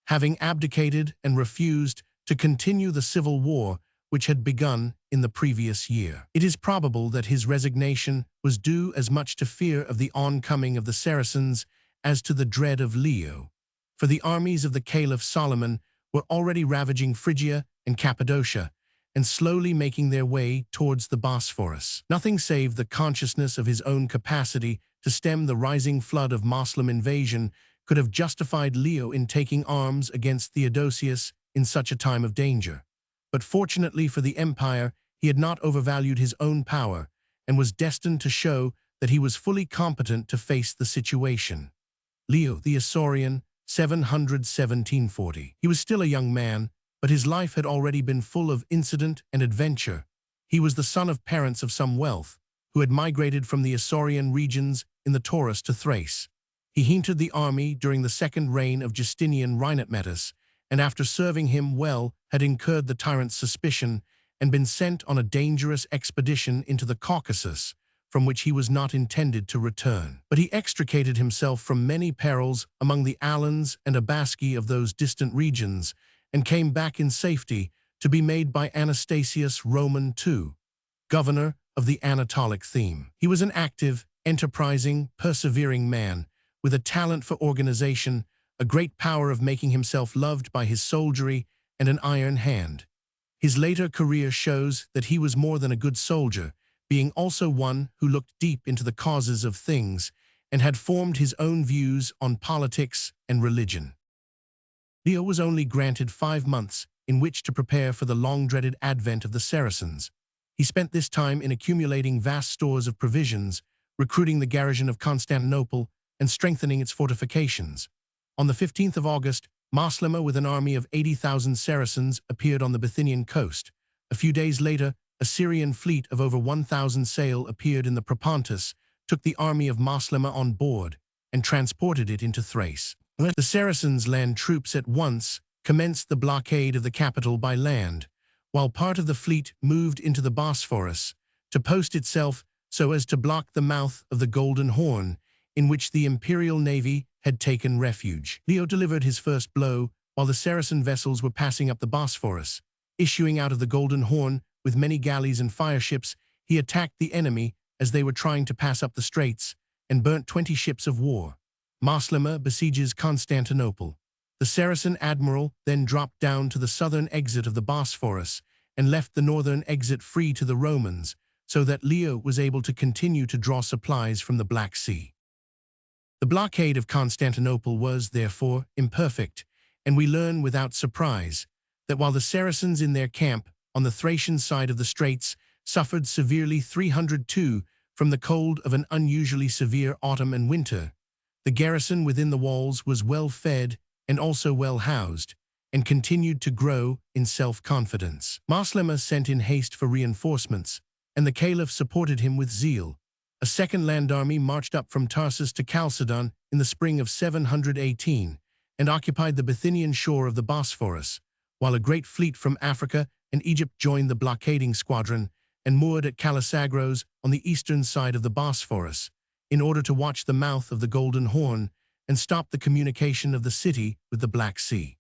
having abdicated and refused to continue the civil war which had begun in the previous year. It is probable that his resignation was due as much to fear of the oncoming of the Saracens as to the dread of Leo, for the armies of the Caliph Solomon were already ravaging Phrygia and Cappadocia, and slowly making their way towards the Bosphorus. Nothing save the consciousness of his own capacity to stem the rising flood of Moslem invasion could have justified Leo in taking arms against Theodosius in such a time of danger. But fortunately for the empire, he had not overvalued his own power and was destined to show that he was fully competent to face the situation. Leo the Isaurian, 700–1740. He was still a young man, but his life had already been full of incident and adventure. He was the son of parents of some wealth, who had migrated from the Isaurian regions in the Taurus to Thrace. He entered the army during the second reign of Justinian Rhinatmetus, and after serving him well had incurred the tyrant's suspicion and been sent on a dangerous expedition into the Caucasus, from which he was not intended to return. But he extricated himself from many perils among the Alans and Abasci of those distant regions, and came back in safety to be made by Anastasius Roman II, governor of the Anatolic theme. He was an active, enterprising, persevering man, with a talent for organization, a great power of making himself loved by his soldiery, and an iron hand. His later career shows that he was more than a good soldier, being also one who looked deep into the causes of things and had formed his own views on politics and religion. Leo was only granted 5 months in which to prepare for the long-dreaded advent of the Saracens. He spent this time in accumulating vast stores of provisions, recruiting the garrison of Constantinople, and strengthening its fortifications. On the 15th of August, Moslema with an army of 80,000 Saracens appeared on the Bithynian coast. A few days later, a Syrian fleet of over 1,000 sail appeared in the Propontis, took the army of Moslema on board, and transported it into Thrace. The Saracens' land troops at once commenced the blockade of the capital by land, while part of the fleet moved into the Bosphorus to post itself so as to block the mouth of the Golden Horn, in which the imperial navy had taken refuge. Leo delivered his first blow while the Saracen vessels were passing up the Bosphorus. Issuing out of the Golden Horn with many galleys and fireships, he attacked the enemy as they were trying to pass up the straits and burnt 20 ships of war. Moslema besieges Constantinople. The Saracen admiral then dropped down to the southern exit of the Bosphorus and left the northern exit free to the Romans, so that Leo was able to continue to draw supplies from the Black Sea. The blockade of Constantinople was, therefore, imperfect, and we learn without surprise that while the Saracens in their camp on the Thracian side of the straits suffered severely 302 from the cold of an unusually severe autumn and winter, the garrison within the walls was well fed and also well housed, and continued to grow in self-confidence. Moslema sent in haste for reinforcements, and the Caliph supported him with zeal. A second land army marched up from Tarsus to Chalcedon in the spring of 718 and occupied the Bithynian shore of the Bosphorus, while a great fleet from Africa and Egypt joined the blockading squadron and moored at Callisagros on the eastern side of the Bosphorus, in order to watch the mouth of the Golden Horn and stop the communication of the city with the Black Sea.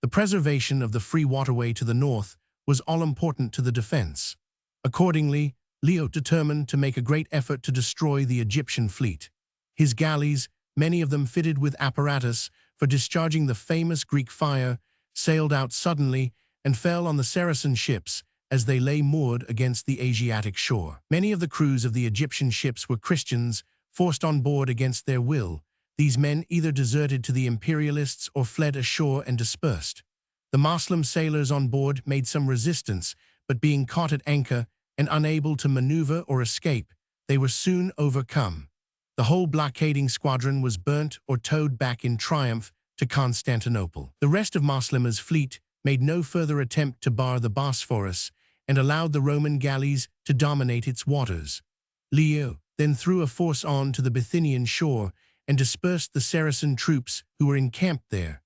The preservation of the free waterway to the north was all-important to the defense. Accordingly, Leo determined to make a great effort to destroy the Egyptian fleet. His galleys, many of them fitted with apparatus for discharging the famous Greek fire, sailed out suddenly and fell on the Saracen ships as they lay moored against the Asiatic shore. Many of the crews of the Egyptian ships were Christians, forced on board against their will. These men either deserted to the imperialists or fled ashore and dispersed. The Moslem sailors on board made some resistance, but being caught at anchor and unable to maneuver or escape, they were soon overcome. The whole blockading squadron was burnt or towed back in triumph to Constantinople. The rest of Moslema's fleet made no further attempt to bar the Bosphorus and allowed the Roman galleys to dominate its waters. Leo then threw a force on to the Bithynian shore and dispersed the Saracen troops who were encamped there.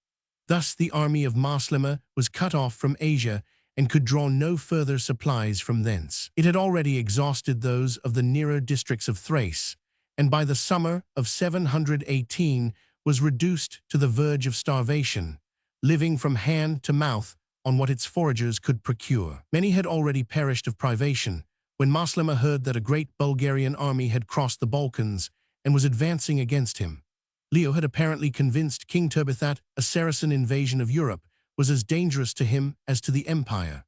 Thus the army of Maslama was cut off from Asia and could draw no further supplies from thence. It had already exhausted those of the nearer districts of Thrace, and by the summer of 718 was reduced to the verge of starvation, living from hand to mouth on what its foragers could procure. Many had already perished of privation when Maslama heard that a great Bulgarian army had crossed the Balkans and was advancing against him. Leo had apparently convinced King Turbith that a Saracen invasion of Europe was as dangerous to him as to the empire.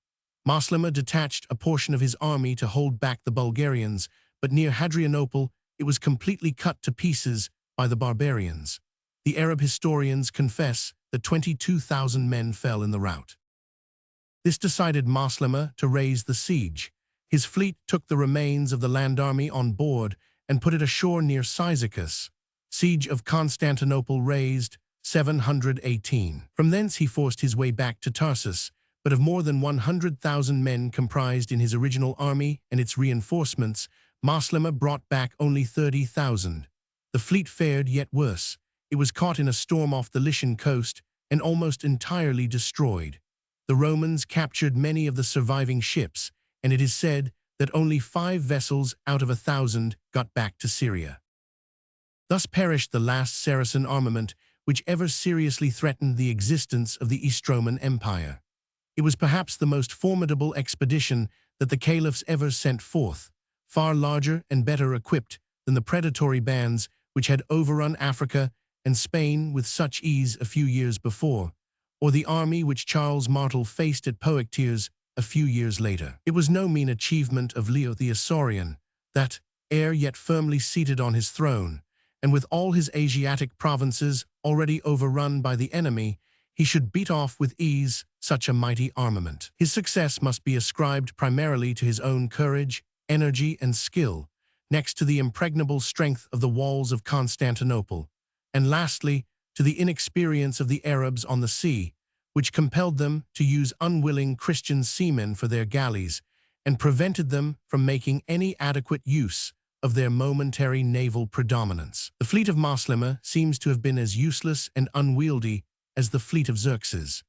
Maslama detached a portion of his army to hold back the Bulgarians, but near Hadrianople it was completely cut to pieces by the barbarians. The Arab historians confess that 22,000 men fell in the rout. This decided Maslama to raise the siege. His fleet took the remains of the land army on board and put it ashore near Cyzicus. Siege of Constantinople raised 718. From thence he forced his way back to Tarsus, but of more than 100,000 men comprised in his original army and its reinforcements, Maslama brought back only 30,000. The fleet fared yet worse. It was caught in a storm off the Lycian coast and almost entirely destroyed. The Romans captured many of the surviving ships, and it is said that only 5 vessels out of 1,000 got back to Syria. Thus perished the last Saracen armament which ever seriously threatened the existence of the East Roman Empire. It was perhaps the most formidable expedition that the caliphs ever sent forth, far larger and better equipped than the predatory bands which had overrun Africa and Spain with such ease a few years before, or the army which Charles Martel faced at Poictiers a few years later. It was no mean achievement of Leo the Isaurian that, ere yet firmly seated on his throne, and with all his Asiatic provinces already overrun by the enemy, he should beat off with ease such a mighty armament. His success must be ascribed primarily to his own courage, energy, and skill, next to the impregnable strength of the walls of Constantinople, and lastly, to the inexperience of the Arabs on the sea, which compelled them to use unwilling Christian seamen for their galleys and prevented them from making any adequate use of their momentary naval predominance. The fleet of Maslama seems to have been as useless and unwieldy as the fleet of Xerxes.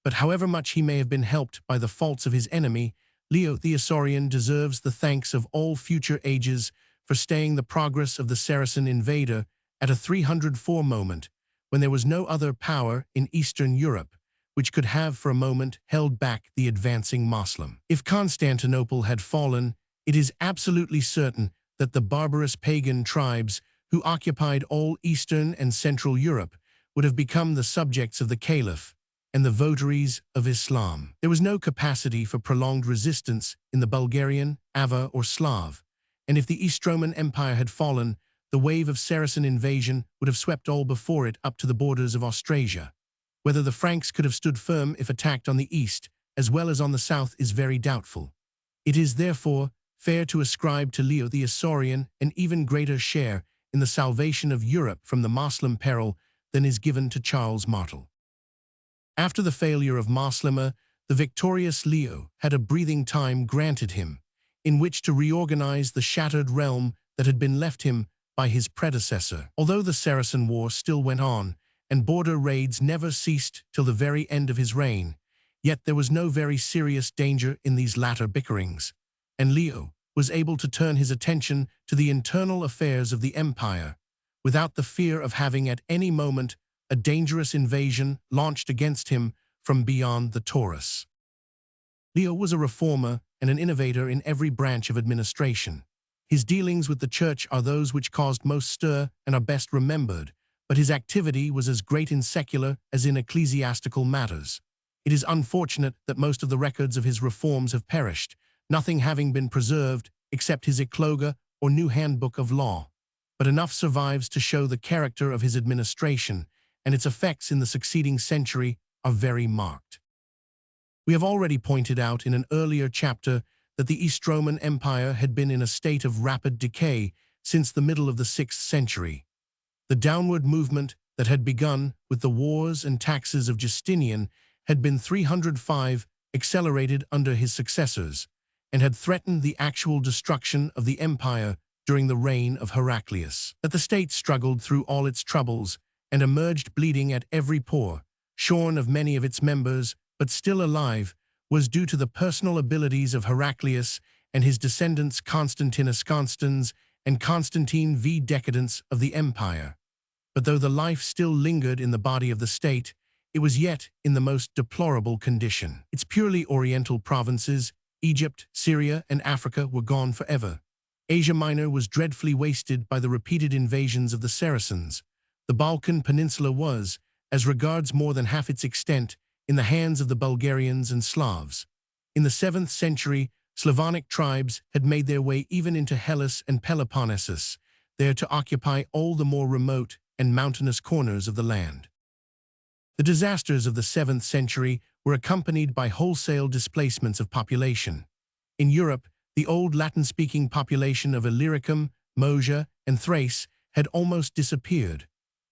But however much he may have been helped by the faults of his enemy, Leo the Isaurian deserves the thanks of all future ages for staying the progress of the Saracen invader at a 304 moment, when there was no other power in Eastern Europe which could have for a moment held back the advancing Moslem. If Constantinople had fallen, it is absolutely certain that the barbarous pagan tribes who occupied all Eastern and Central Europe would have become the subjects of the Caliph and the votaries of Islam. There was no capacity for prolonged resistance in the Bulgarian, Avar, or Slav, and if the East Roman Empire had fallen, the wave of Saracen invasion would have swept all before it up to the borders of Austrasia. Whether the Franks could have stood firm if attacked on the east as well as on the south is very doubtful. It is, therefore, fair to ascribe to Leo the Isaurian an even greater share in the salvation of Europe from the Moslem peril than is given to Charles Martel. After the failure of Maslama, the victorious Leo had a breathing time granted him, in which to reorganize the shattered realm that had been left him by his predecessor. Although the Saracen War still went on, and border raids never ceased till the very end of his reign, yet there was no very serious danger in these latter bickerings, and Leo was able to turn his attention to the internal affairs of the empire, without the fear of having at any moment a dangerous invasion launched against him from beyond the Taurus. Leo was a reformer and an innovator in every branch of administration. His dealings with the church are those which caused most stir and are best remembered, but his activity was as great in secular as in ecclesiastical matters. It is unfortunate that most of the records of his reforms have perished, nothing having been preserved except his Ecloga or New Handbook of Law. But enough survives to show the character of his administration, and its effects in the succeeding century are very marked. We have already pointed out in an earlier chapter that the East Roman Empire had been in a state of rapid decay since the middle of the 6th century. The downward movement that had begun with the wars and taxes of Justinian had been 305 accelerated under his successors, and had threatened the actual destruction of the empire during the reign of Heraclius. That the state struggled through all its troubles and emerged bleeding at every pore shorn of many of its members, but still alive, was due to the personal abilities of Heraclius and his descendants Constantinus Constans and Constantine V. Decadence of the empire. But though the life still lingered in the body of the state, it was yet in the most deplorable condition. Its purely oriental provinces, Egypt, Syria, and Africa, were gone forever. Asia Minor was dreadfully wasted by the repeated invasions of the Saracens. The Balkan Peninsula was, as regards more than half its extent, in the hands of the Bulgarians and Slavs. In the 7th century, Slavonic tribes had made their way even into Hellas and Peloponnesus, there to occupy all the more remote and mountainous corners of the land. The disasters of the 7th century were accompanied by wholesale displacements of population. In Europe, the old Latin-speaking population of Illyricum, Moesia, and Thrace had almost disappeared.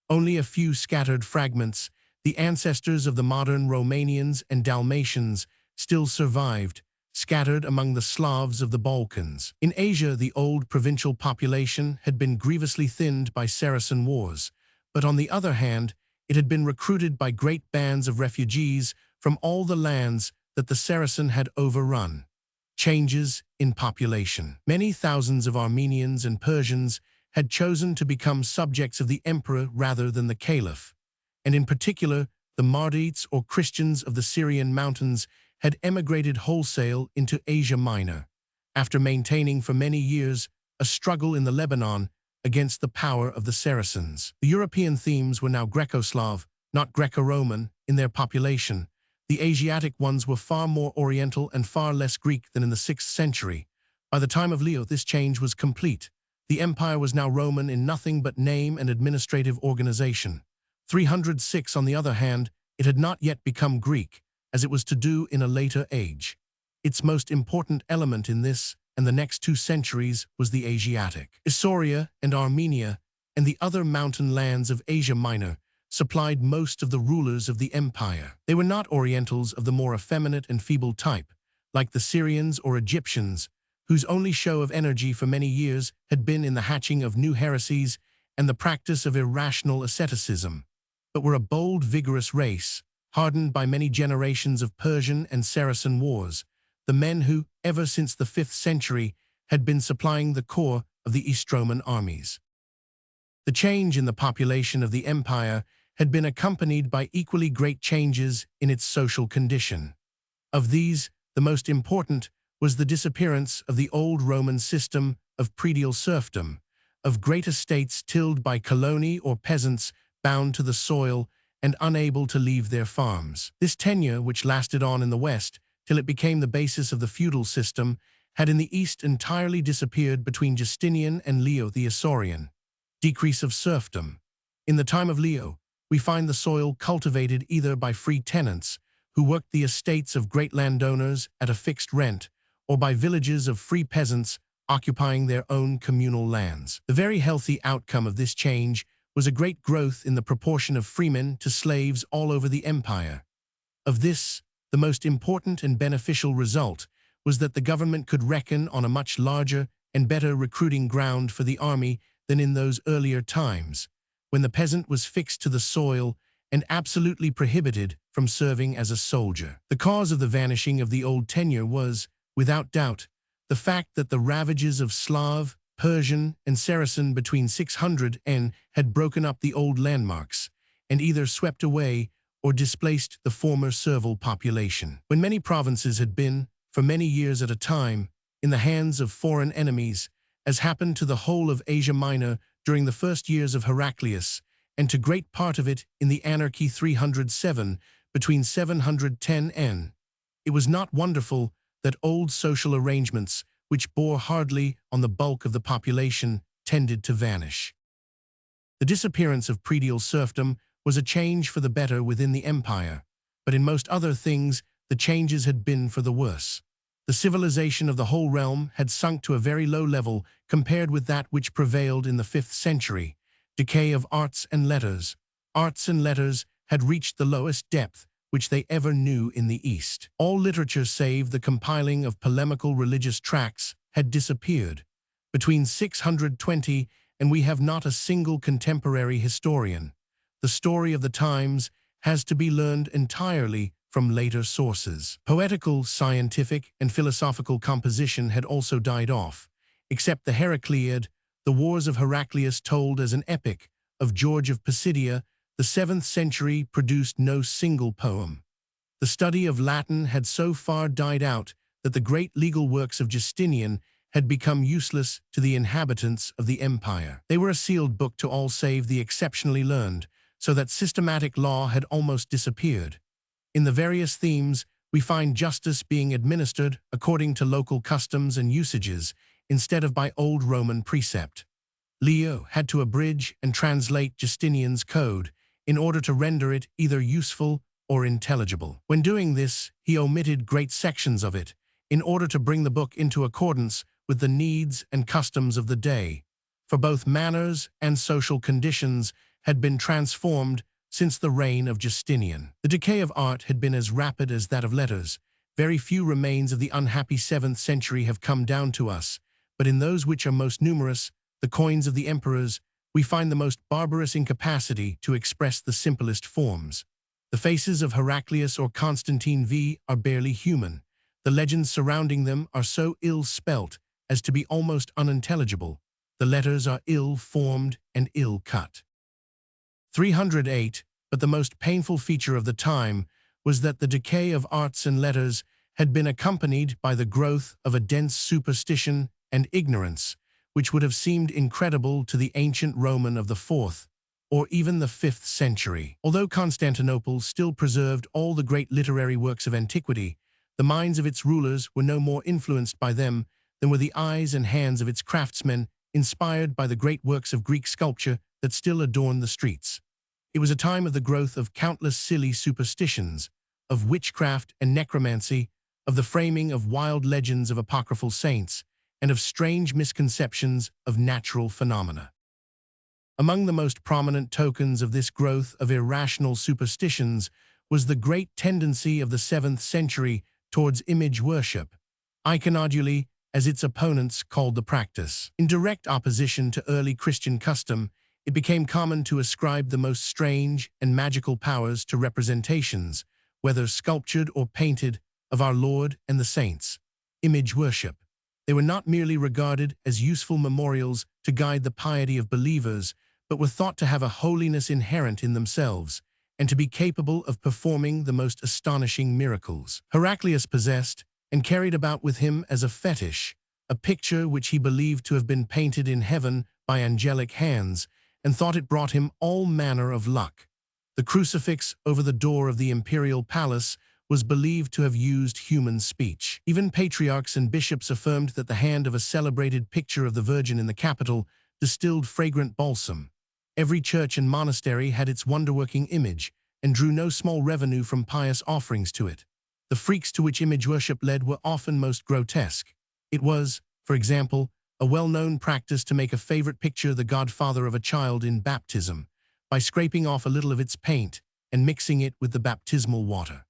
Only a few scattered fragments, the ancestors of the modern Romanians and Dalmatians, still survived, scattered among the Slavs of the Balkans. In Asia, the old provincial population had been grievously thinned by Saracen wars, but on the other hand, it had been recruited by great bands of refugees from all the lands that the Saracen had overrun. Changes in population. Many thousands of Armenians and Persians had chosen to become subjects of the emperor rather than the caliph, and in particular, the Mardites or Christians of the Syrian mountains had emigrated wholesale into Asia Minor, after maintaining for many years a struggle in the Lebanon against the power of the Saracens. The European themes were now Greco-Slav, not Greco-Roman, in their population. The Asiatic ones were far more Oriental and far less Greek than in the 6th century. By the time of Leo, this change was complete. The empire was now Roman in nothing but name and administrative organization. 306, on the other hand, it had not yet become Greek, as it was to do in a later age. Its most important element in this and the next 2 centuries was the Asiatic. Isauria and Armenia and the other mountain lands of Asia Minor supplied most of the rulers of the empire. They were not Orientals of the more effeminate and feeble type, like the Syrians or Egyptians, whose only show of energy for many years had been in the hatching of new heresies and the practice of irrational asceticism, but were a bold, vigorous race, hardened by many generations of Persian and Saracen wars, the men who, ever since the 5th century, had been supplying the core of the East Roman armies. The change in the population of the empire had been accompanied by equally great changes in its social condition. Of these, the most important was the disappearance of the old Roman system of predial serfdom, of great estates tilled by coloni or peasants bound to the soil and unable to leave their farms. This tenure, which lasted on in the West till it became the basis of the feudal system, had in the East entirely disappeared between Justinian and Leo the Isaurian. Decrease of serfdom. In the time of Leo, we find the soil cultivated either by free tenants, who worked the estates of great landowners at a fixed rent, or by villages of free peasants occupying their own communal lands. The very healthy outcome of this change was a great growth in the proportion of freemen to slaves all over the empire. Of this, the most important and beneficial result was that the government could reckon on a much larger and better recruiting ground for the army than in those earlier times, when the peasant was fixed to the soil and absolutely prohibited from serving as a soldier. The cause of the vanishing of the old tenure was, without doubt, the fact that the ravages of Slav, Persian, and Saracen between 600 N had broken up the old landmarks and either swept away or displaced the former servile population. When many provinces had been, for many years at a time, in the hands of foreign enemies, as happened to the whole of Asia Minor during the first years of Heraclius, and to great part of it in the anarchy 307 between 710 N, it was not wonderful that old social arrangements, which bore hardly on the bulk of the population, tended to vanish. The disappearance of predial serfdom was a change for the better within the empire, but in most other things the changes had been for the worse. The civilization of the whole realm had sunk to a very low level compared with that which prevailed in the 5th century. Decay of arts and letters. Arts and letters had reached the lowest depth which they ever knew in the East. All literature save the compiling of polemical religious tracts had disappeared. Between 620 and we have not a single contemporary historian. The story of the times has to be learned entirely from later sources. Poetical, scientific, and philosophical composition had also died off, except the Heracleid, the wars of Heraclius told as an epic of George of Pisidia. The 7th century produced no single poem. The study of Latin had so far died out that the great legal works of Justinian had become useless to the inhabitants of the empire. They were a sealed book to all save the exceptionally learned, so that systematic law had almost disappeared. In the various themes, we find justice being administered according to local customs and usages, instead of by old Roman precept. Leo had to abridge and translate Justinian's code in order to render it either useful or intelligible. When doing this, he omitted great sections of it in order to bring the book into accordance with the needs and customs of the day, for both manners and social conditions had been transformed since the reign of Justinian. The decay of art had been as rapid as that of letters. Very few remains of the unhappy 7th century have come down to us, but in those which are most numerous, the coins of the emperors, we find the most barbarous incapacity to express the simplest forms. The faces of Heraclius or Constantine V are barely human. The legends surrounding them are so ill-spelt as to be almost unintelligible. The letters are ill-formed and ill-cut. 308, but the most painful feature of the time was that the decay of arts and letters had been accompanied by the growth of a dense superstition and ignorance, which would have seemed incredible to the ancient Roman of the 4th or even the 5th century. Although Constantinople still preserved all the great literary works of antiquity, the minds of its rulers were no more influenced by them than were the eyes and hands of its craftsmen inspired by the great works of Greek sculpture that still adorn the streets. It was a time of the growth of countless silly superstitions, of witchcraft and necromancy, of the framing of wild legends of apocryphal saints, and of strange misconceptions of natural phenomena. Among the most prominent tokens of this growth of irrational superstitions was the great tendency of the 7th century towards image worship, iconodulae, as its opponents called the practice. In direct opposition to early Christian custom, it became common to ascribe the most strange and magical powers to representations, whether sculptured or painted, of our Lord and the saints. Image worship. They were not merely regarded as useful memorials to guide the piety of believers, but were thought to have a holiness inherent in themselves, and to be capable of performing the most astonishing miracles. Heraclius possessed, and carried about with him as a fetish, a picture which he believed to have been painted in heaven by angelic hands, and thought it brought him all manner of luck. The crucifix over the door of the imperial palace was believed to have used human speech. Even patriarchs and bishops affirmed that the hand of a celebrated picture of the Virgin in the Capitol distilled fragrant balsam. Every church and monastery had its wonder-working image, and drew no small revenue from pious offerings to it. The freaks to which image worship led were often most grotesque. It was, for example, a well-known practice to make a favorite picture the godfather of a child in baptism, by scraping off a little of its paint and mixing it with the baptismal water.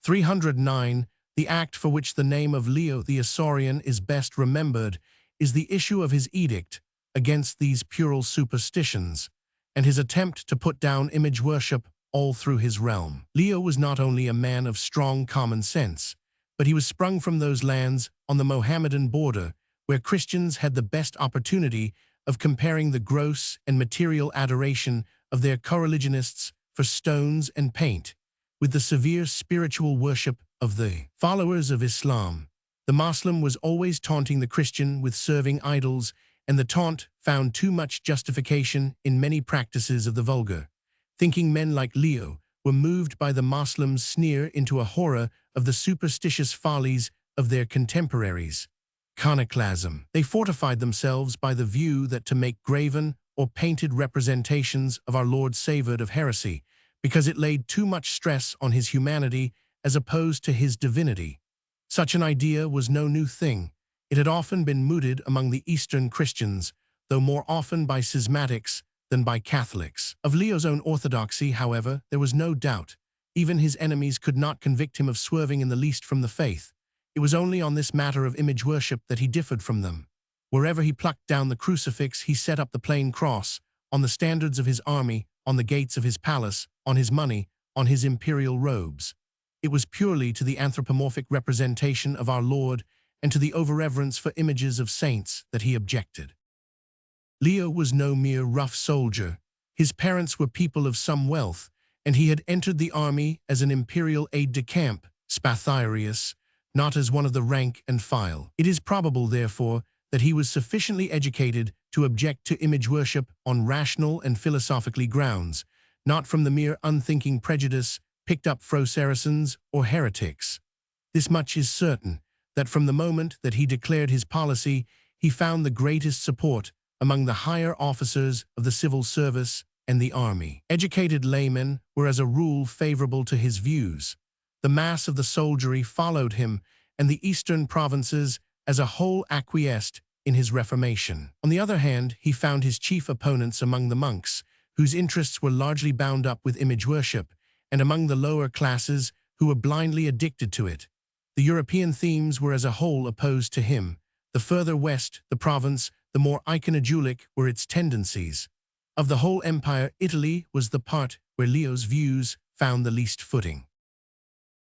309. The act for which the name of Leo the Isaurian is best remembered is the issue of his edict against these puerile superstitions, and his attempt to put down image worship all through his realm. Leo was not only a man of strong common sense, but he was sprung from those lands on the Mohammedan border where Christians had the best opportunity of comparing the gross and material adoration of their coreligionists for stones and paint with the severe spiritual worship of the followers of Islam. The Moslem was always taunting the Christian with serving idols, and the taunt found too much justification in many practices of the vulgar. Thinking men like Leo were moved by the Moslem's sneer into a horror of the superstitious follies of their contemporaries. Iconoclasm. They fortified themselves by the view that to make graven or painted representations of our Lord savored of heresy, because it laid too much stress on his humanity as opposed to his divinity. Such an idea was no new thing. It had often been mooted among the Eastern Christians, though more often by schismatics than by Catholics. Of Leo's own orthodoxy, however, there was no doubt. Even his enemies could not convict him of swerving in the least from the faith. It was only on this matter of image worship that he differed from them. Wherever he plucked down the crucifix, he set up the plain cross, on the standards of his army, on the gates of his palace, on his money, on his imperial robes. It was purely to the anthropomorphic representation of our Lord and to the overreverence for images of saints that he objected. Leo was no mere rough soldier. His parents were people of some wealth, and he had entered the army as an imperial aide-de-camp, Spatharius, not as one of the rank and file. It is probable, therefore, that he was sufficiently educated to object to image worship on rational and philosophically grounds, not from the mere unthinking prejudice picked up fro Saracens or heretics. This much is certain, that from the moment that he declared his policy, he found the greatest support among the higher officers of the civil service and the army. Educated laymen were as a rule favorable to his views. The mass of the soldiery followed him, and the eastern provinces as a whole acquiesced in his reformation. On the other hand, he found his chief opponents among the monks, whose interests were largely bound up with image worship, and among the lower classes who were blindly addicted to it. The European themes were as a whole opposed to him. The further west the province, the more iconodulic were its tendencies. Of the whole empire, Italy was the part where Leo's views found the least footing.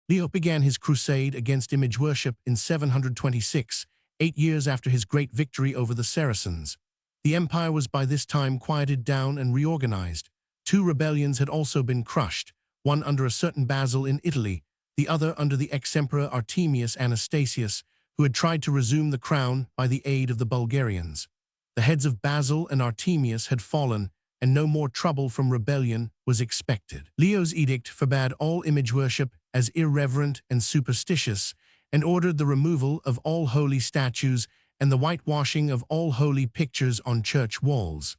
Leo began his crusade against image worship in 726, 8 years after his great victory over the Saracens. The empire was by this time quieted down and reorganized. 2 rebellions had also been crushed, one under a certain Basil in Italy, the other under the ex-emperor Artemius Anastasius, who had tried to resume the crown by the aid of the Bulgarians. The heads of Basil and Artemius had fallen, and no more trouble from rebellion was expected. Leo's edict forbade all image worship as irreverent and superstitious, and ordered the removal of all holy statues and the whitewashing of all holy pictures on church walls.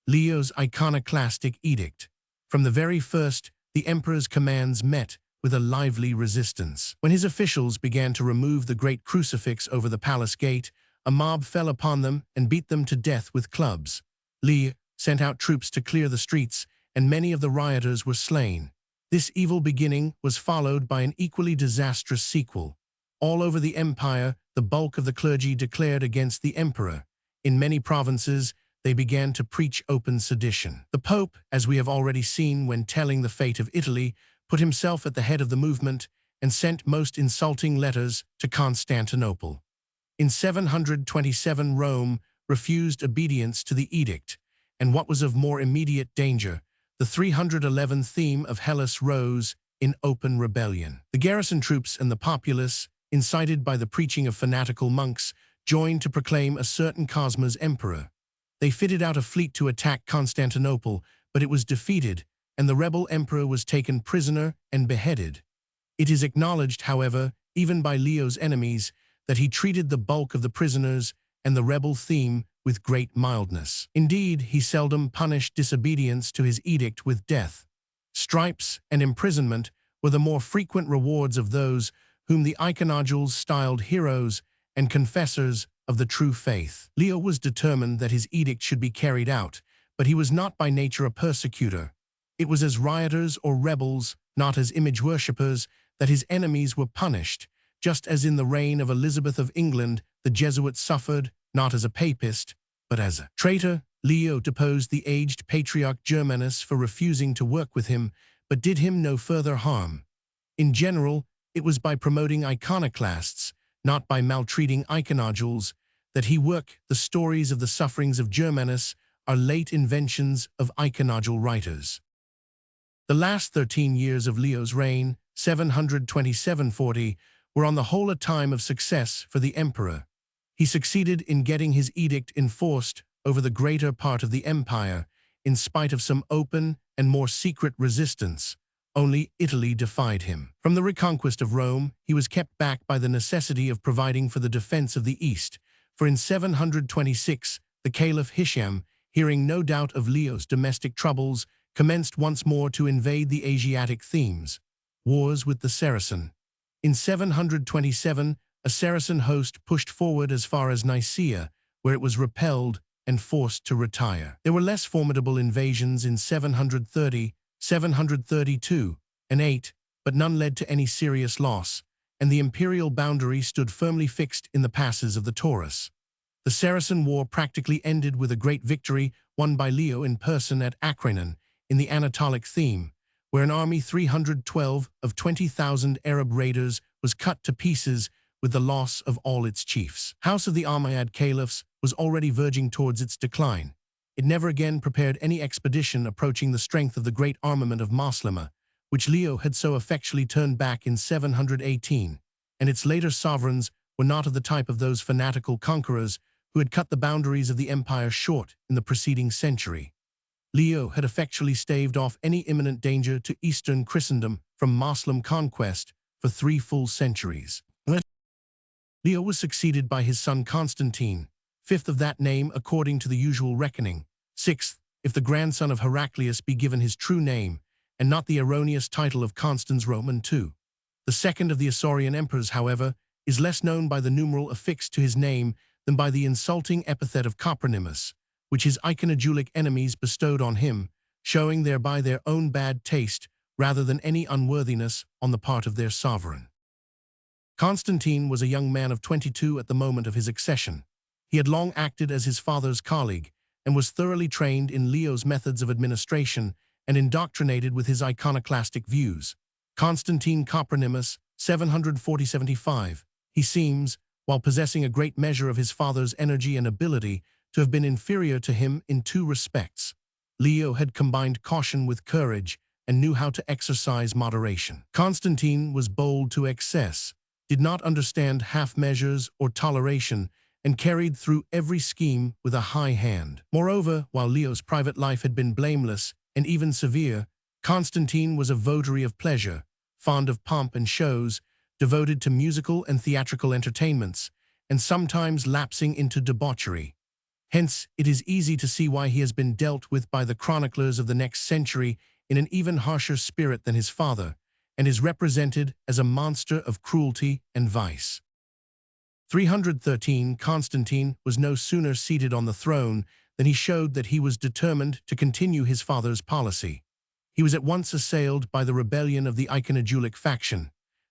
Leo's iconoclastic edict. From the very first, the emperor's commands met with a lively resistance. When his officials began to remove the great crucifix over the palace gate, a mob fell upon them and beat them to death with clubs. Leo sent out troops to clear the streets, and many of the rioters were slain. This evil beginning was followed by an equally disastrous sequel. All over the empire, the bulk of the clergy declared against the emperor. In many provinces, they began to preach open sedition. The Pope, as we have already seen when telling the fate of Italy, put himself at the head of the movement and sent most insulting letters to Constantinople. In 727, Rome refused obedience to the edict, and what was of more immediate danger, the 311 theme of Hellas rose in open rebellion. The garrison troops and the populace, incited by the preaching of fanatical monks, joined to proclaim a certain Cosmas emperor. They fitted out a fleet to attack Constantinople, but it was defeated, and the rebel emperor was taken prisoner and beheaded. It is acknowledged, however, even by Leo's enemies, that he treated the bulk of the prisoners and the rebel theme with great mildness. Indeed, he seldom punished disobedience to his edict with death. Stripes and imprisonment were the more frequent rewards of those whom the iconodules styled heroes and confessors of the true faith. Leo was determined that his edict should be carried out, but he was not by nature a persecutor. It was as rioters or rebels, not as image worshippers, that his enemies were punished, just as in the reign of Elizabeth of England the Jesuit suffered, not as a papist, but as a traitor. Leo deposed the aged patriarch Germanus for refusing to work with him, but did him no further harm. In general, it was by promoting iconoclasts, not by maltreating iconodules, that he worked. The stories of the sufferings of Germanus are late inventions of iconodule writers. The last 13 years of Leo's reign, 727–40, were on the whole a time of success for the emperor. He succeeded in getting his edict enforced over the greater part of the empire, in spite of some open and more secret resistance. Only Italy defied him. From the reconquest of Rome, he was kept back by the necessity of providing for the defense of the East, for in 726, the Caliph Hisham, hearing no doubt of Leo's domestic troubles, commenced once more to invade the Asiatic themes. Wars with the Saracen. In 727, a Saracen host pushed forward as far as Nicaea, where it was repelled and forced to retire. There were less formidable invasions in 730, 732, and 8, but none led to any serious loss, and the imperial boundary stood firmly fixed in the passes of the Taurus. The Saracen War practically ended with a great victory won by Leo in person at Acranon in the Anatolic theme, where an army 312 of 20,000 Arab raiders was cut to pieces with the loss of all its chiefs. House of the Umayyad Caliphs was already verging towards its decline. It never again prepared any expedition approaching the strength of the great armament of Moslema, which Leo had so effectually turned back in 718, and its later sovereigns were not of the type of those fanatical conquerors who had cut the boundaries of the empire short in the preceding century. Leo had effectually staved off any imminent danger to Eastern Christendom from Moslem conquest for 3 full centuries. Leo was succeeded by his son Constantine, 5th of that name according to the usual reckoning, 6th if the grandson of Heraclius be given his true name, and not the erroneous title of Constans Roman II. The second of the Isaurian emperors, however, is less known by the numeral affixed to his name than by the insulting epithet of Copronymus, which his iconodulic enemies bestowed on him, showing thereby their own bad taste rather than any unworthiness on the part of their sovereign. Constantine was a young man of 22 at the moment of his accession. He had long acted as his father's colleague and was thoroughly trained in Leo's methods of administration and indoctrinated with his iconoclastic views. Constantine Copronymus, 740–75, he seems, while possessing a great measure of his father's energy and ability, to have been inferior to him in 2 respects. Leo had combined caution with courage and knew how to exercise moderation. Constantine was bold to excess, did not understand half measures or toleration, and carried through every scheme with a high hand. Moreover, while Leo's private life had been blameless and even severe, Constantine was a votary of pleasure, fond of pomp and shows, devoted to musical and theatrical entertainments, and sometimes lapsing into debauchery. Hence, it is easy to see why he has been dealt with by the chroniclers of the next century in an even harsher spirit than his father, and is represented as a monster of cruelty and vice. 313 Constantine was no sooner seated on the throne than he showed that he was determined to continue his father's policy. He was at once assailed by the rebellion of the iconodulic faction.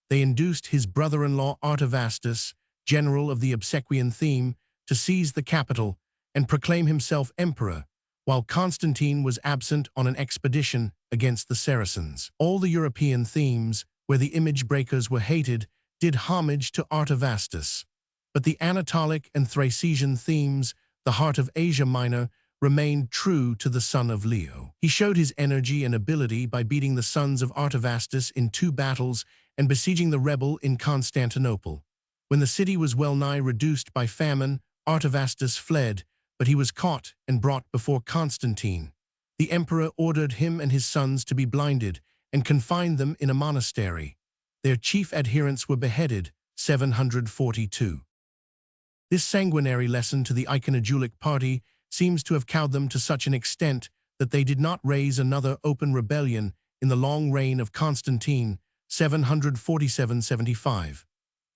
They induced his brother-in-law Artavastus, general of the obsequian theme, to seize the capital and proclaim himself emperor, while Constantine was absent on an expedition against the Saracens. All the European themes, where the image breakers were hated, did homage to Artavastus. But the Anatolic and Thracian themes, the heart of Asia Minor, remained true to the son of Leo. He showed his energy and ability by beating the sons of Artavastus in 2 battles and besieging the rebel in Constantinople. When the city was well-nigh reduced by famine, Artavastus fled, but he was caught and brought before Constantine. The emperor ordered him and his sons to be blinded and confined them in a monastery. Their chief adherents were beheaded, 742. This sanguinary lesson to the iconodulic party seems to have cowed them to such an extent that they did not raise another open rebellion in the long reign of Constantine, 747–75.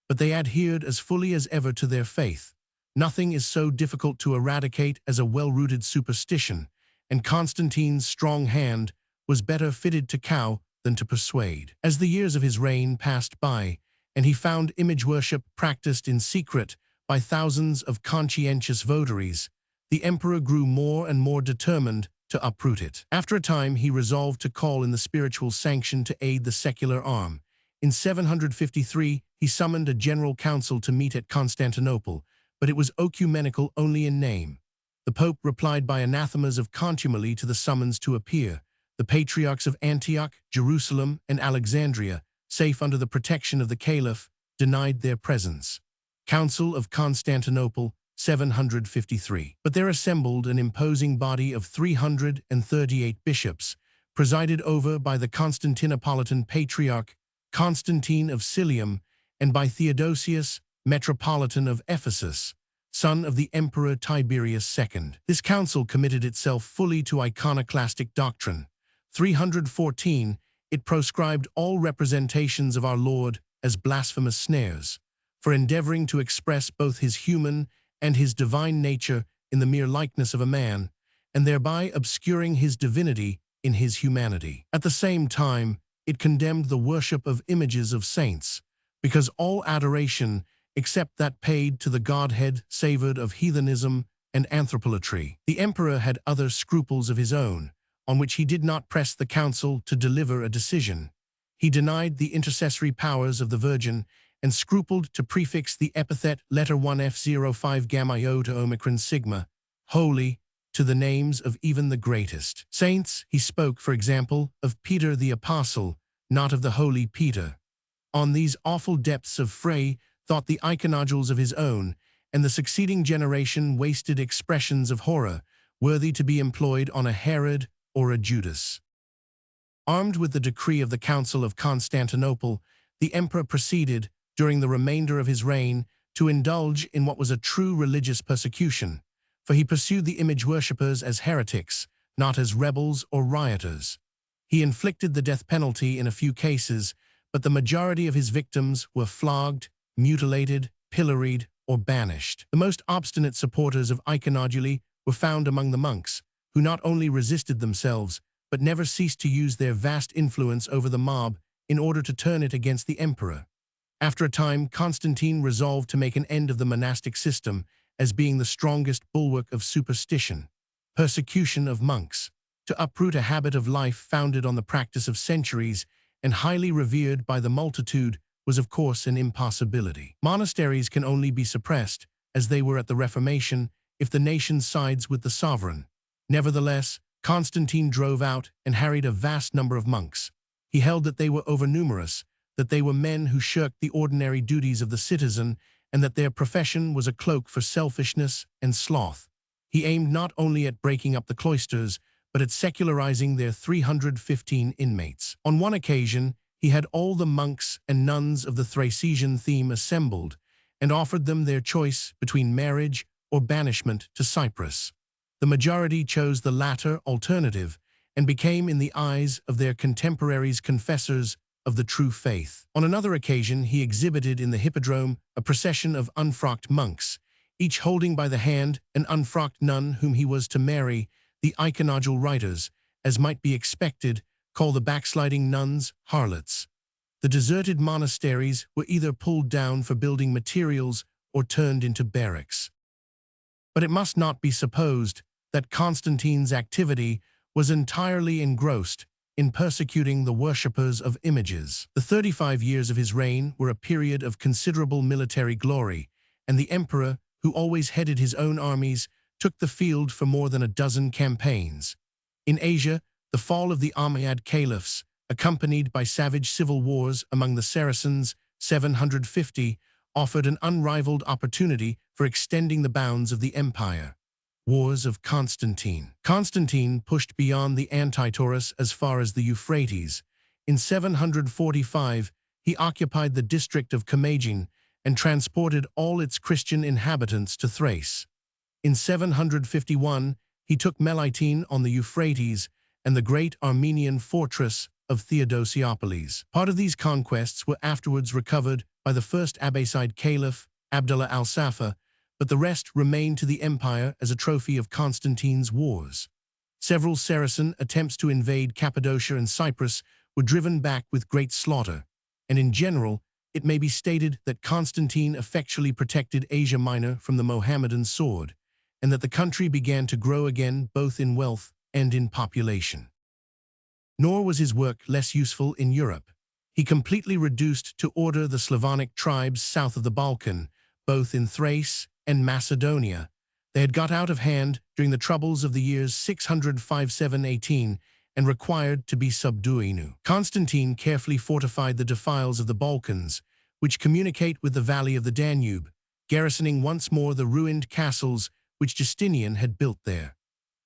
But they adhered as fully as ever to their faith. Nothing is so difficult to eradicate as a well-rooted superstition, and Constantine's strong hand was better fitted to cow than to persuade. As the years of his reign passed by, and he found image worship practiced in secret by thousands of conscientious votaries, the emperor grew more and more determined to uproot it. After a time, he resolved to call in the spiritual sanction to aid the secular arm. In 753, he summoned a general council to meet at Constantinople, but it was ecumenical only in name. The Pope replied by anathemas of contumely to the summons to appear. The patriarchs of Antioch, Jerusalem, and Alexandria, safe under the protection of the Caliph, denied their presence. Council of Constantinople, 753. But there assembled an imposing body of 338 bishops, presided over by the Constantinopolitan Patriarch Constantine of Cilium and by Theodosius, Metropolitan of Ephesus, son of the Emperor Tiberius II. This council committed itself fully to iconoclastic doctrine. 314, it proscribed all representations of our Lord as blasphemous snares, for endeavoring to express both his human and his divine nature in the mere likeness of a man, and thereby obscuring his divinity in his humanity. At the same time, it condemned the worship of images of saints, because all adoration except that paid to the godhead savored of heathenism and anthropolatry. The emperor had other scruples of his own, on which he did not press the council to deliver a decision. He denied the intercessory powers of the Virgin and scrupled to prefix the epithet letter 1F05 gamma iota omicron sigma, holy, to the names of even the greatest saints. He spoke, for example, of Peter the Apostle, not of the holy Peter. On these awful depths of fray thought the iconodules of his own, and the succeeding generation wasted expressions of horror, worthy to be employed on a Herod or a Judas. Armed with the decree of the Council of Constantinople, the emperor proceeded, during the remainder of his reign, to indulge in what was a true religious persecution, for he pursued the image worshippers as heretics, not as rebels or rioters. He inflicted the death penalty in a few cases, but the majority of his victims were flogged, mutilated, pilloried, or banished. The most obstinate supporters of iconodulae were found among the monks, who not only resisted themselves, but never ceased to use their vast influence over the mob in order to turn it against the emperor. After a time, Constantine resolved to make an end of the monastic system as being the strongest bulwark of superstition, persecution of monks, to uproot a habit of life founded on the practice of centuries and highly revered by the multitude was of course an impossibility. Monasteries can only be suppressed, as they were at the Reformation, if the nation sides with the sovereign. Nevertheless, Constantine drove out and harried a vast number of monks. He held that they were overnumerous, that they were men who shirked the ordinary duties of the citizen, and that their profession was a cloak for selfishness and sloth. He aimed not only at breaking up the cloisters, but at secularizing their 315 inmates. On one occasion, he had all the monks and nuns of the Thracian theme assembled and offered them their choice between marriage or banishment to Cyprus. The majority chose the latter alternative and became, in the eyes of their contemporaries, confessors of the true faith. On another occasion, he exhibited in the Hippodrome a procession of unfrocked monks, each holding by the hand an unfrocked nun whom he was to marry. The iconodule writers, as might be expected, call the backsliding nuns harlots. The deserted monasteries were either pulled down for building materials or turned into barracks. But it must not be supposed that Constantine's activity was entirely engrossed in persecuting the worshippers of images. The 35 years of his reign were a period of considerable military glory, and the emperor, who always headed his own armies, took the field for more than a dozen campaigns. In Asia, the fall of the Umayyad caliphs, accompanied by savage civil wars among the Saracens, 750, offered an unrivaled opportunity for extending the bounds of the empire. Wars of Constantine. Constantine pushed beyond the Anti-Taurus as far as the Euphrates. In 745, he occupied the district of Commagene and transported all its Christian inhabitants to Thrace. In 751, he took Melitene on the Euphrates and the great Armenian fortress of Theodosiopolis. Part of these conquests were afterwards recovered by the first Abbasid caliph, Abdullah al-Safa, but the rest remained to the empire as a trophy of Constantine's wars. Several Saracen attempts to invade Cappadocia and Cyprus were driven back with great slaughter, and in general, it may be stated that Constantine effectually protected Asia Minor from the Mohammedan sword, and that the country began to grow again both in wealth and in population. Nor was his work less useful in Europe. He completely reduced to order the Slavonic tribes south of the Balkan, both in Thrace and Macedonia. They had got out of hand during the troubles of the years 605–718 and required to be subdued. Constantine carefully fortified the defiles of the Balkans, which communicate with the valley of the Danube, garrisoning once more the ruined castles which Justinian had built there.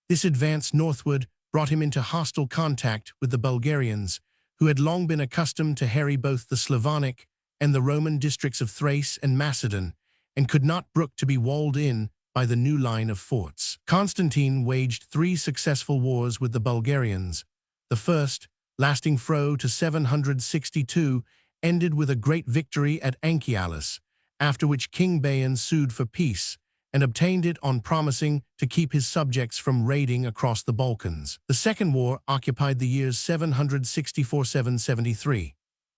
This advance northward brought him into hostile contact with the Bulgarians, who had long been accustomed to harry both the Slavonic and the Roman districts of Thrace and Macedon, and could not brook to be walled in by the new line of forts. Constantine waged 3 successful wars with the Bulgarians. The first, lasting to 762, ended with a great victory at Anchialus, after which King Bayan sued for peace and obtained it on promising to keep his subjects from raiding across the Balkans. The second war occupied the years 764–773.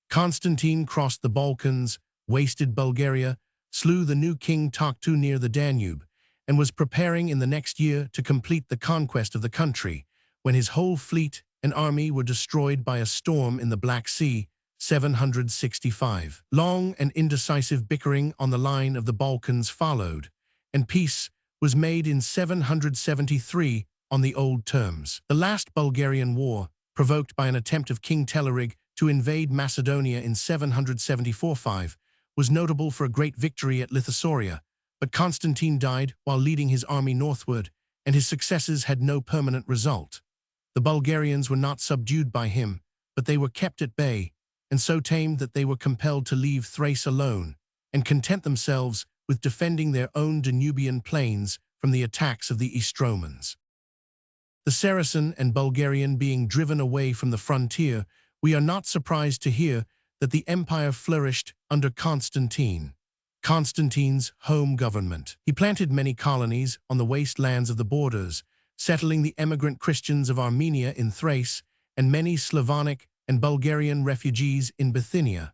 Constantine crossed the Balkans, wasted Bulgaria, slew the new king Toktu near the Danube, and was preparing in the next year to complete the conquest of the country, when his whole fleet and army were destroyed by a storm in the Black Sea, 765. Long and indecisive bickering on the line of the Balkans followed, and peace was made in 773 on the old terms. The last Bulgarian war, provoked by an attempt of King Telerig to invade Macedonia in 774-5, was notable for a great victory at Lithosauria, but Constantine died while leading his army northward, and his successes had no permanent result. The Bulgarians were not subdued by him, but they were kept at bay, and so tamed that they were compelled to leave Thrace alone, and content themselves with defending their own Danubian plains from the attacks of the Estromans. The Saracen and Bulgarian being driven away from the frontier, we are not surprised to hear that the empire flourished under Constantine. Constantine's home government. He planted many colonies on the wastelands of the borders, settling the emigrant Christians of Armenia in Thrace and many Slavonic and Bulgarian refugees in Bithynia.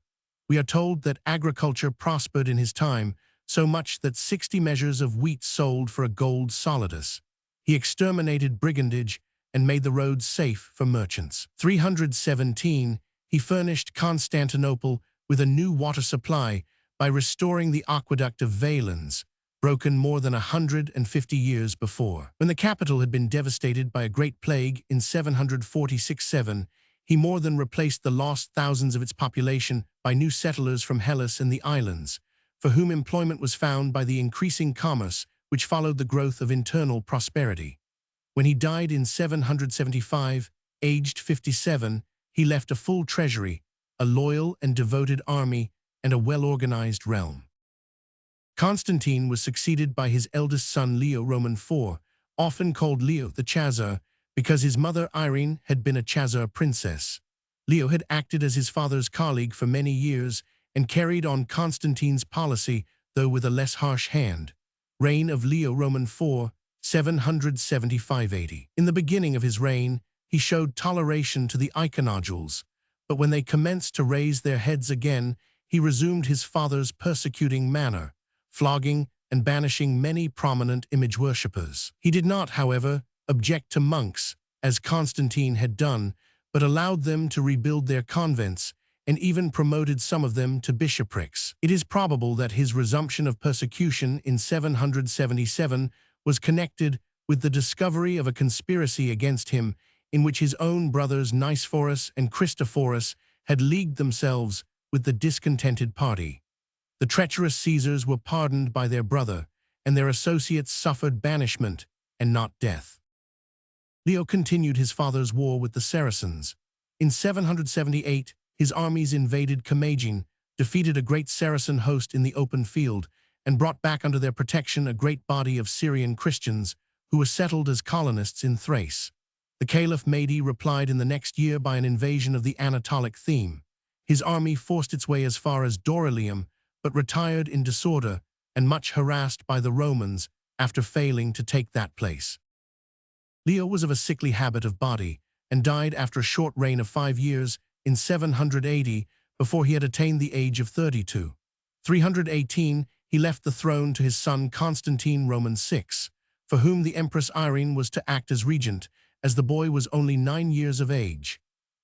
We are told that agriculture prospered in his time, so much that 60 measures of wheat sold for a gold solidus. He exterminated brigandage and made the roads safe for merchants. 317, he furnished Constantinople with a new water supply by restoring the aqueduct of Valens, broken more than 150 years before. When the capital had been devastated by a great plague in 746-7, he more than replaced the lost thousands of its population by new settlers from Hellas and the islands, for whom employment was found by the increasing commerce which followed the growth of internal prosperity. When he died in 775, aged 57, he left a full treasury, a loyal and devoted army, and a well-organized realm. Constantine was succeeded by his eldest son Leo Roman IV, often called Leo the Chazar, because his mother Irene had been a Chazar princess. Leo had acted as his father's colleague for many years and carried on Constantine's policy, though with a less harsh hand. Reign of Leo Roman IV, 775-80. In the beginning of his reign, he showed toleration to the iconodules, but when they commenced to raise their heads again, he resumed his father's persecuting manner, flogging and banishing many prominent image worshippers. He did not, however, object to monks, as Constantine had done, but allowed them to rebuild their convents, and even promoted some of them to bishoprics. It is probable that his resumption of persecution in 777 was connected with the discovery of a conspiracy against him in which his own brothers Nicephorus and Christophorus had leagued themselves with the discontented party. The treacherous Caesars were pardoned by their brother, and their associates suffered banishment and not death. Leo continued his father's war with the Saracens. In 778, his armies invaded Commagene, defeated a great Saracen host in the open field, and brought back under their protection a great body of Syrian Christians who were settled as colonists in Thrace. The Caliph Mahdi replied in the next year by an invasion of the Anatolic theme. His army forced its way as far as Dorylaeum, but retired in disorder and much harassed by the Romans after failing to take that place. Leo was of a sickly habit of body and died after a short reign of 5 years in 780 before he had attained the age of 32. 318, he left the throne to his son Constantine Roman VI, for whom the Empress Irene was to act as regent, as the boy was only 9 years of age.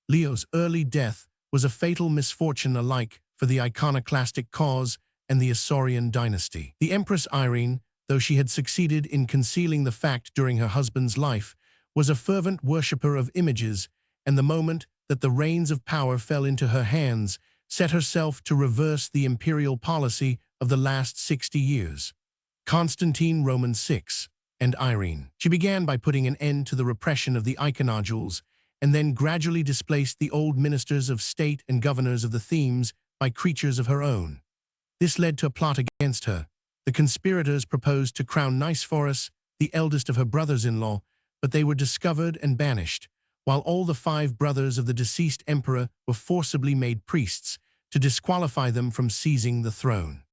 Leo's early death was a fatal misfortune alike for the iconoclastic cause and the Isaurian dynasty. The Empress Irene, though she had succeeded in concealing the fact during her husband's life, was a fervent worshipper of images, and the moment that the reins of power fell into her hands, set herself to reverse the imperial policy of the last 60 years. Constantine Roman VI and Irene. She began by putting an end to the repression of the iconodules, and then gradually displaced the old ministers of state and governors of the themes by creatures of her own. This led to a plot against her. The conspirators proposed to crown Nicephorus, the eldest of her brothers-in-law, but they were discovered and banished, while all the 5 brothers of the deceased emperor were forcibly made priests to disqualify them from seizing the throne.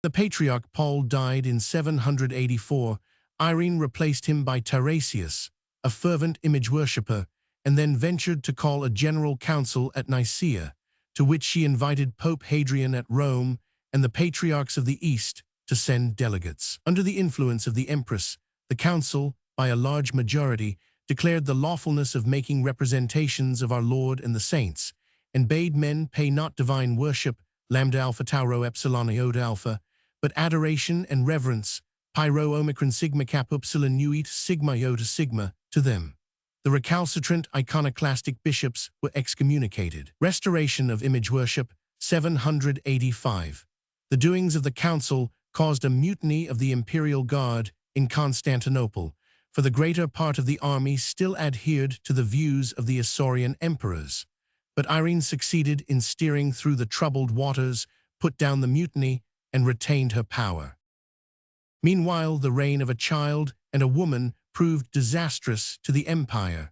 The patriarch Paul died in 784. Irene replaced him by Tarasius, a fervent image worshipper, and then ventured to call a general council at Nicaea, to which she invited Pope Hadrian at Rome and the patriarchs of the East to send delegates. Under the influence of the empress, the council, by a large majority, declared the lawfulness of making representations of our Lord and the saints, and bade men pay not divine worship, lambda alpha tauro epsilon iota alpha, but adoration and reverence, pyro omicron sigma cap upsilon nuit sigma iota sigma, to them. The recalcitrant iconoclastic bishops were excommunicated. Restoration of image worship, 785. The doings of the council caused a mutiny of the imperial guard in Constantinople, for the greater part of the army still adhered to the views of the Isaurian emperors. But Irene succeeded in steering through the troubled waters, put down the mutiny, and retained her power. Meanwhile, the reign of a child and a woman proved disastrous to the empire.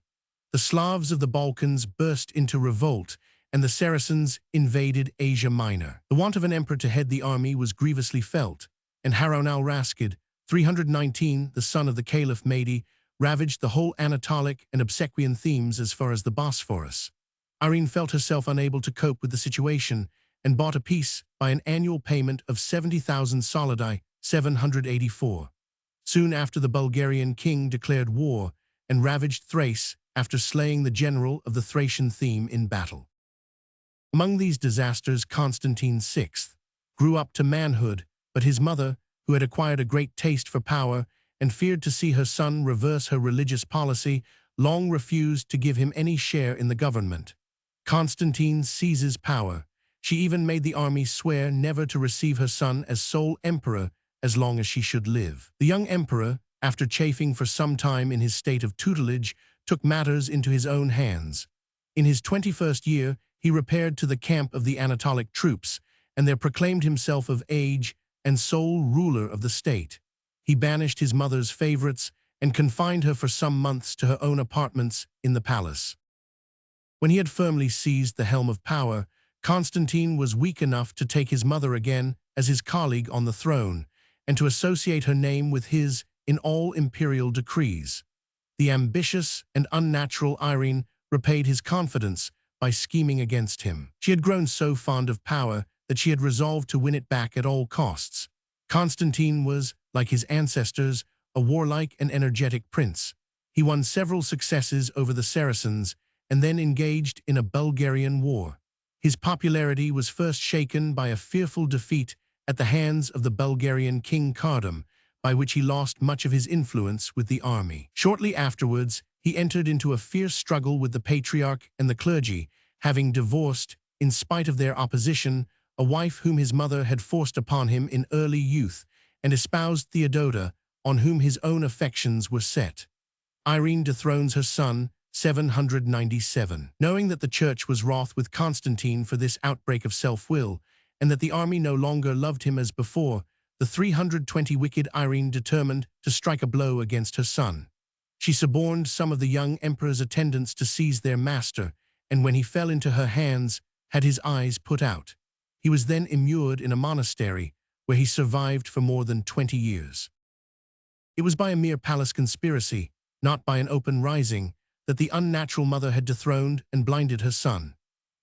The Slavs of the Balkans burst into revolt, and the Saracens invaded Asia Minor. The want of an emperor to head the army was grievously felt, and Harun al-Rashid, 319, the son of the Caliph Mahdi, ravaged the whole Anatolic and Obsequian themes as far as the Bosphorus. Irene felt herself unable to cope with the situation and bought a peace by an annual payment of 70,000 solidi, 784. Soon after, the Bulgarian king declared war and ravaged Thrace after slaying the general of the Thracian theme in battle. Among these disasters, Constantine VI grew up to manhood, but his mother, who had acquired a great taste for power and feared to see her son reverse her religious policy, long refused to give him any share in the government. Constantine seizes power. She even made the army swear never to receive her son as sole emperor as long as she should live. The young emperor, after chafing for some time in his state of tutelage, took matters into his own hands. In his 21st year, he repaired to the camp of the Anatolic troops, and there proclaimed himself of age and sole ruler of the state. He banished his mother's favorites and confined her for some months to her own apartments in the palace. When he had firmly seized the helm of power, Constantine was weak enough to take his mother again as his colleague on the throne, and to associate her name with his in all imperial decrees. The ambitious and unnatural Irene repaid his confidence by scheming against him. She had grown so fond of power that she had resolved to win it back at all costs. Constantine was, like his ancestors, a warlike and energetic prince. He won several successes over the Saracens and then engaged in a Bulgarian war. His popularity was first shaken by a fearful defeat at the hands of the Bulgarian king Kardam, by which he lost much of his influence with the army. Shortly afterwards, he entered into a fierce struggle with the patriarch and the clergy, having divorced, in spite of their opposition, a wife whom his mother had forced upon him in early youth, and espoused Theodota, on whom his own affections were set. Irene dethrones her son, 797. Knowing that the church was wroth with Constantine for this outbreak of self-will, and that the army no longer loved him as before, the 320 wicked Irene determined to strike a blow against her son. She suborned some of the young emperor's attendants to seize their master, and when he fell into her hands, had his eyes put out. He was then immured in a monastery, where he survived for more than 20 years. It was by a mere palace conspiracy, not by an open rising, that the unnatural mother had dethroned and blinded her son.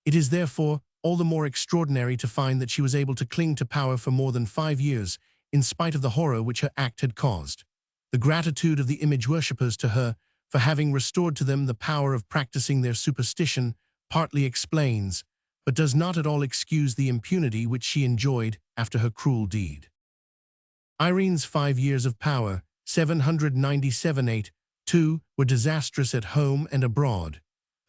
It is therefore all the more extraordinary to find that she was able to cling to power for more than 5 years, in spite of the horror which her act had caused. The gratitude of the image worshippers to her for having restored to them the power of practicing their superstition partly explains, but does not at all excuse the impunity which she enjoyed after her cruel deed. Irene's 5 years of power, 797–8–2, were disastrous at home and abroad.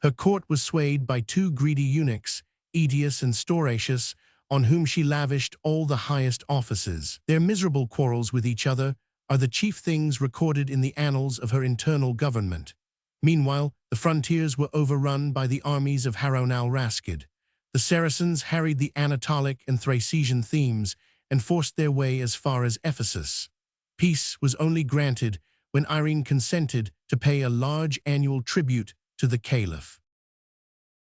Her court was swayed by 2 greedy eunuchs, Aetius and Stauracius, on whom she lavished all the highest offices. Their miserable quarrels with each other are the chief things recorded in the annals of her internal government. Meanwhile, the frontiers were overrun by the armies of Harun al-Rashid. The Saracens harried the Anatolic and Thracian themes and forced their way as far as Ephesus. Peace was only granted when Irene consented to pay a large annual tribute to the Caliph.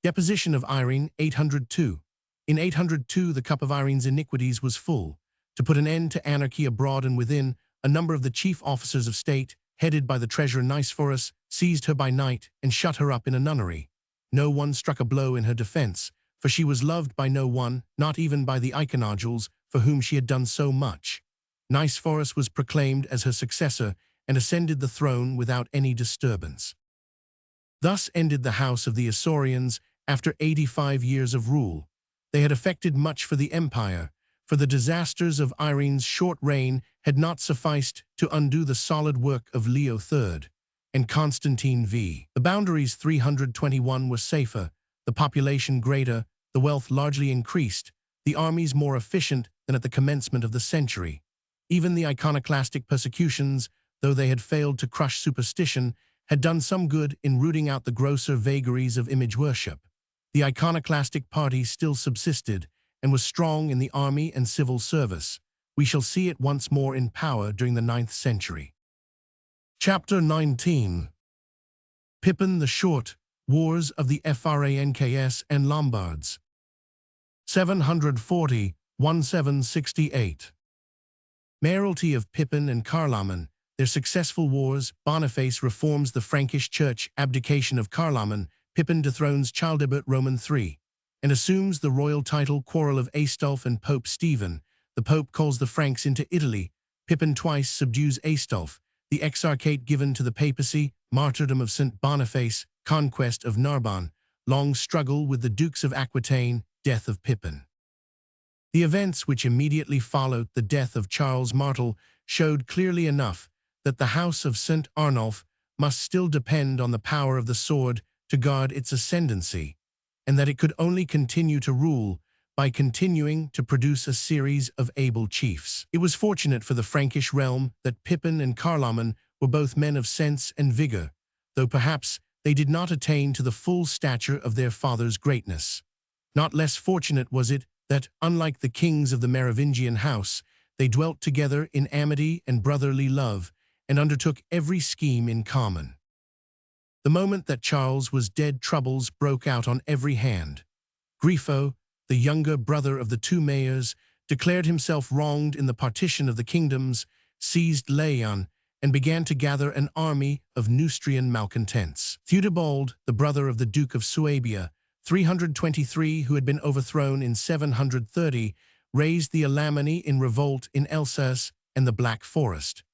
Deposition of Irene, 802. In 802, the cup of Irene's iniquities was full. To put an end to anarchy abroad and within, a number of the chief officers of state, headed by the treasurer Nicephorus, seized her by night and shut her up in a nunnery. No one struck a blow in her defense, for she was loved by no one, not even by the iconodules, for whom she had done so much. Nicephorus was proclaimed as her successor and ascended the throne without any disturbance. Thus ended the house of the Isaurians after 85 years of rule. They had effected much for the empire, for the disasters of Irene's short reign had not sufficed to undo the solid work of Leo III and Constantine V. The boundaries 321 were safer, the population greater, the wealth largely increased, the armies more efficient than at the commencement of the century. Even the iconoclastic persecutions, though they had failed to crush superstition, had done some good in rooting out the grosser vagaries of image worship. The iconoclastic party still subsisted and was strong in the army and civil service. We shall see it once more in power during the 9th century. Chapter 19. Pippin the Short, Wars of the Franks and Lombards. 740–1768. Mayoralty of Pippin and Carloman, their successful wars. Boniface reforms the Frankish Church. Abdication of Carloman. Pippin dethrones Childebert Roman III and assumes the royal title. Quarrel of Aistulf and Pope Stephen. The Pope calls the Franks into Italy. Pippin twice subdues Aistulf. The exarchate given to the papacy. Martyrdom of St. Boniface. Conquest of Narbonne. Long struggle with the Dukes of Aquitaine. Death of Pippin. The events which immediately followed the death of Charles Martel showed clearly enough that the house of St. Arnulf must still depend on the power of the sword to guard its ascendancy, and that it could only continue to rule by continuing to produce a series of able chiefs. It was fortunate for the Frankish realm that Pippin and Carloman were both men of sense and vigor, though perhaps they did not attain to the full stature of their father's greatness. Not less fortunate was it that, unlike the kings of the Merovingian house, they dwelt together in amity and brotherly love, and undertook every scheme in common. The moment that Charles was dead, troubles broke out on every hand. Grifo, the younger brother of the two mayors, declared himself wronged in the partition of the kingdoms, seized Leon, and began to gather an army of Neustrian malcontents. Theudebald, the brother of the Duke of Suabia, 323, who had been overthrown in 730, raised the Alemanni in revolt in Elsass and the Black Forest.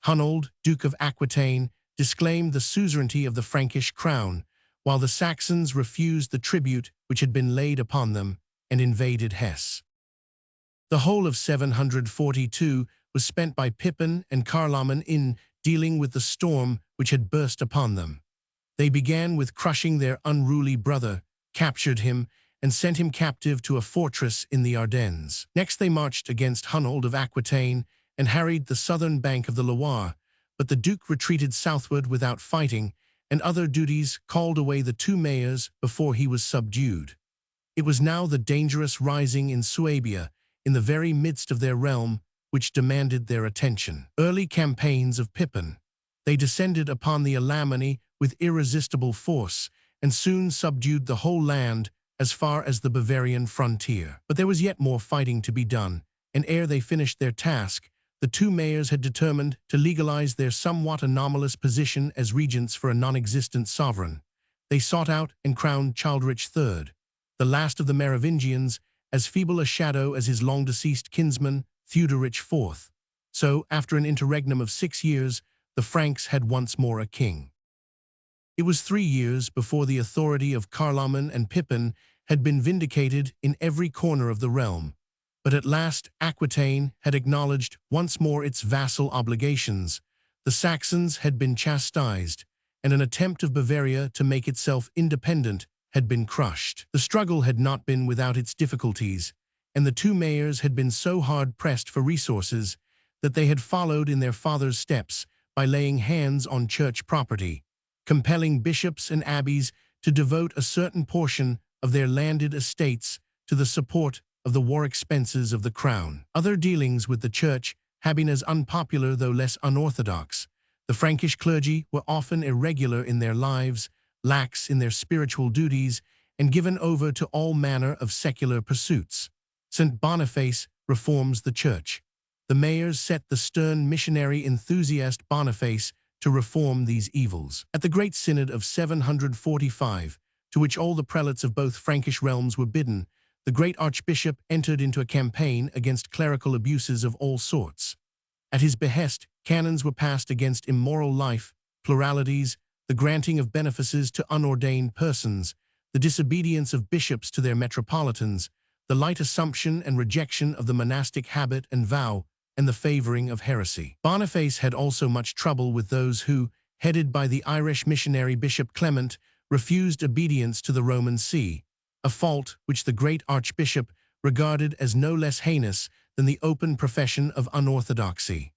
Hunold, Duke of Aquitaine, disclaimed the suzerainty of the Frankish crown, while the Saxons refused the tribute which had been laid upon them and invaded Hesse. The whole of 742 was spent by Pippin and Carloman in dealing with the storm which had burst upon them. They began with crushing their unruly brother, captured him, and sent him captive to a fortress in the Ardennes. Next they marched against Hunold of Aquitaine and harried the southern bank of the Loire, but the Duke retreated southward without fighting, and other duties called away the two mayors before he was subdued. It was now the dangerous rising in Suabia, in the very midst of their realm, which demanded their attention. Early campaigns of Pippin. They descended upon the Alemanni with irresistible force, and soon subdued the whole land as far as the Bavarian frontier. But there was yet more fighting to be done, and ere they finished their task, the two mayors had determined to legalize their somewhat anomalous position as regents for a non-existent sovereign. They sought out and crowned Childeric III, the last of the Merovingians, as feeble a shadow as his long-deceased kinsman, Theuderic IV. So, after an interregnum of 6 years, the Franks had once more a king. It was 3 years before the authority of Carloman and Pippin had been vindicated in every corner of the realm, but at last Aquitaine had acknowledged once more its vassal obligations, the Saxons had been chastised, and an attempt of Bavaria to make itself independent had been crushed. The struggle had not been without its difficulties, and the two mayors had been so hard-pressed for resources that they had followed in their father's steps by laying hands on church property, compelling bishops and abbeys to devote a certain portion of their landed estates to the support of the war expenses of the crown. Other dealings with the church had been as unpopular though less unorthodox. The Frankish clergy were often irregular in their lives, lax in their spiritual duties, and given over to all manner of secular pursuits. St. Boniface reforms the church. The mayors set the stern missionary enthusiast Boniface to reform these evils. At the Great Synod of 745, to which all the prelates of both Frankish realms were bidden, the great archbishop entered into a campaign against clerical abuses of all sorts. At his behest, canons were passed against immoral life, pluralities, the granting of benefices to unordained persons, the disobedience of bishops to their metropolitans, the light assumption and rejection of the monastic habit and vow, and the favoring of heresy. Boniface had also much trouble with those who, headed by the Irish missionary Bishop Clement, refused obedience to the Roman See, a fault which the great archbishop regarded as no less heinous than the open profession of unorthodoxy.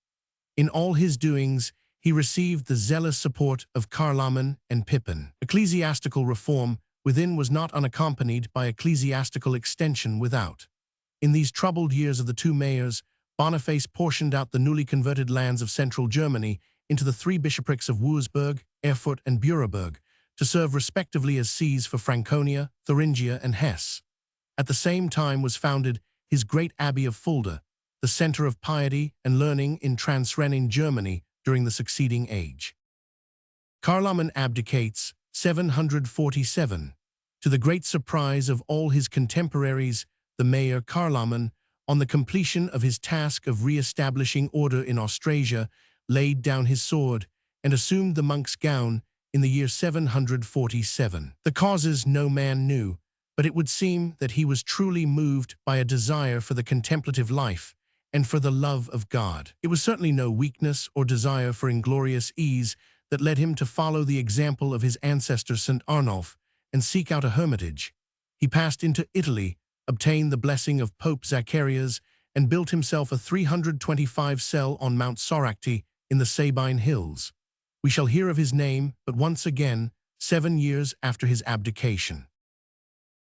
In all his doings, he received the zealous support of Charles Oman and Pippin. Ecclesiastical reform within was not unaccompanied by ecclesiastical extension without. In these troubled years of the two mayors, Boniface portioned out the newly converted lands of central Germany into the three bishoprics of Wurzburg, Erfurt, and Büreburg, to serve respectively as sees for Franconia, Thuringia, and Hesse. At the same time was founded his great abbey of Fulda, the center of piety and learning in Transrhenane Germany during the succeeding age. Charles Oman abdicates, 747. To the great surprise of all his contemporaries, the mayor Charles Oman, on the completion of his task of re-establishing order in Austrasia, laid down his sword and assumed the monk's gown in the year 747. The causes no man knew, but it would seem that he was truly moved by a desire for the contemplative life and for the love of God. It was certainly no weakness or desire for inglorious ease that led him to follow the example of his ancestor St. Arnulf and seek out a hermitage. He passed into Italy, obtained the blessing of Pope Zacharias, and built himself a 325 cell on Mount Soracte in the Sabine Hills. We shall hear of his name, but once again, 7 years after his abdication.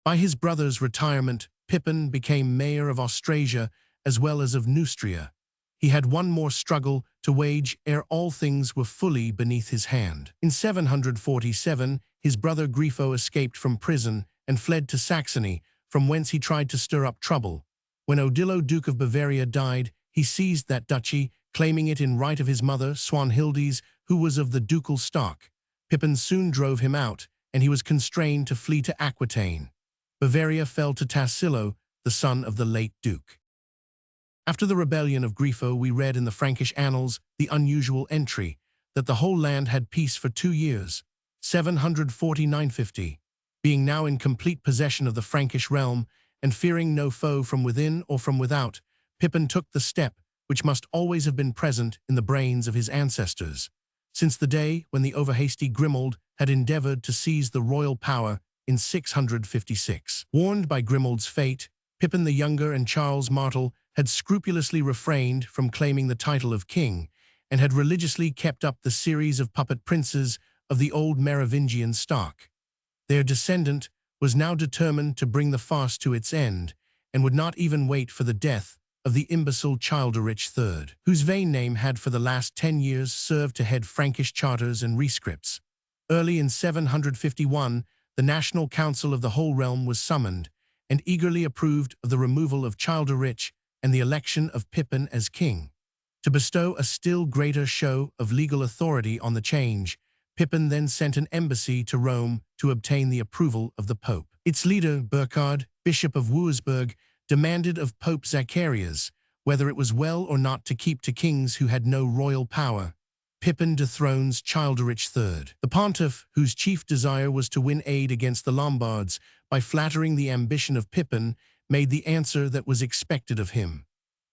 By his brother's retirement, Pippin became mayor of Austrasia as well as of Neustria. He had one more struggle to wage ere all things were fully beneath his hand. In 747, his brother Grifo escaped from prison and fled to Saxony, from whence he tried to stir up trouble. When Odilo, Duke of Bavaria, died, he seized that duchy, claiming it in right of his mother, Swanhildes, who was of the ducal stock. Pippin soon drove him out, and he was constrained to flee to Aquitaine. Bavaria fell to Tassilo, the son of the late duke. After the rebellion of Grifo, we read in the Frankish annals the unusual entry that the whole land had peace for 2 years, 749–50. Being now in complete possession of the Frankish realm, and fearing no foe from within or from without, Pippin took the step which must always have been present in the brains of his ancestors, since the day when the overhasty Grimoald had endeavored to seize the royal power in 656. Warned by Grimoald's fate, Pippin the Younger and Charles Martel had scrupulously refrained from claiming the title of king, and had religiously kept up the series of puppet princes of the old Merovingian stock. Their descendant was now determined to bring the farce to its end, and would not even wait for the death of the imbecile Childerich III, whose vain name had for the last 10 years served to head Frankish charters and rescripts. Early in 751, the National Council of the whole realm was summoned, and eagerly approved of the removal of Childerich and the election of Pippin as king. To bestow a still greater show of legal authority on the change, Pippin then sent an embassy to Rome to obtain the approval of the Pope. Its leader, Burchard, Bishop of Wurzburg, demanded of Pope Zacharias whether it was well or not to keep to kings who had no royal power. Pippin dethrones Childerich III. The pontiff, whose chief desire was to win aid against the Lombards by flattering the ambition of Pippin, made the answer that was expected of him.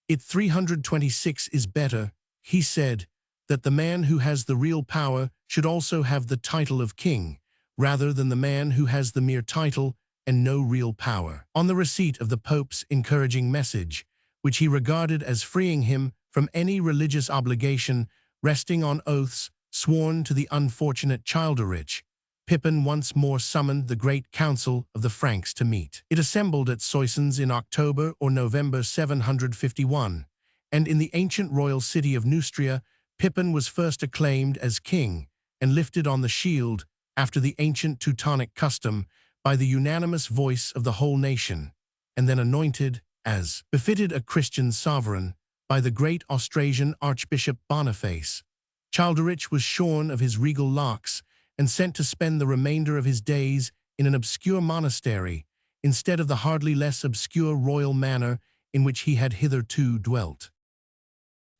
"It 326 is better," he said, "that the man who has the real power should also have the title of king, rather than the man who has the mere title and no real power." On the receipt of the Pope's encouraging message, which he regarded as freeing him from any religious obligation resting on oaths sworn to the unfortunate Childerich, Pippin once more summoned the great council of the Franks to meet. It assembled at Soissons in October or November 751, and in the ancient royal city of Neustria, Pippin was first acclaimed as king and lifted on the shield, after the ancient Teutonic custom, by the unanimous voice of the whole nation, and then anointed, as befitted a Christian sovereign, by the great Austrasian Archbishop Boniface. Childerich was shorn of his regal locks and sent to spend the remainder of his days in an obscure monastery instead of the hardly less obscure royal manor in which he had hitherto dwelt.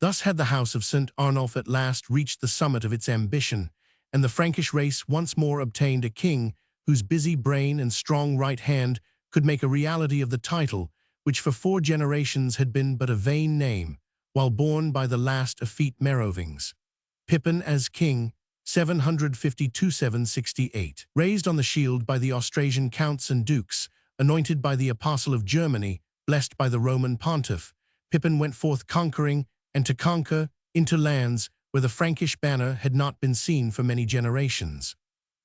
Thus had the house of St. Arnulf at last reached the summit of its ambition, and the Frankish race once more obtained a king whose busy brain and strong right hand could make a reality of the title, which for 4 generations had been but a vain name, while borne by the last effete Merovings. Pippin as king, 752–768. Raised on the shield by the Austrasian counts and dukes, anointed by the apostle of Germany, blessed by the Roman pontiff, Pippin went forth conquering, and to conquer, into lands where the Frankish banner had not been seen for many generations.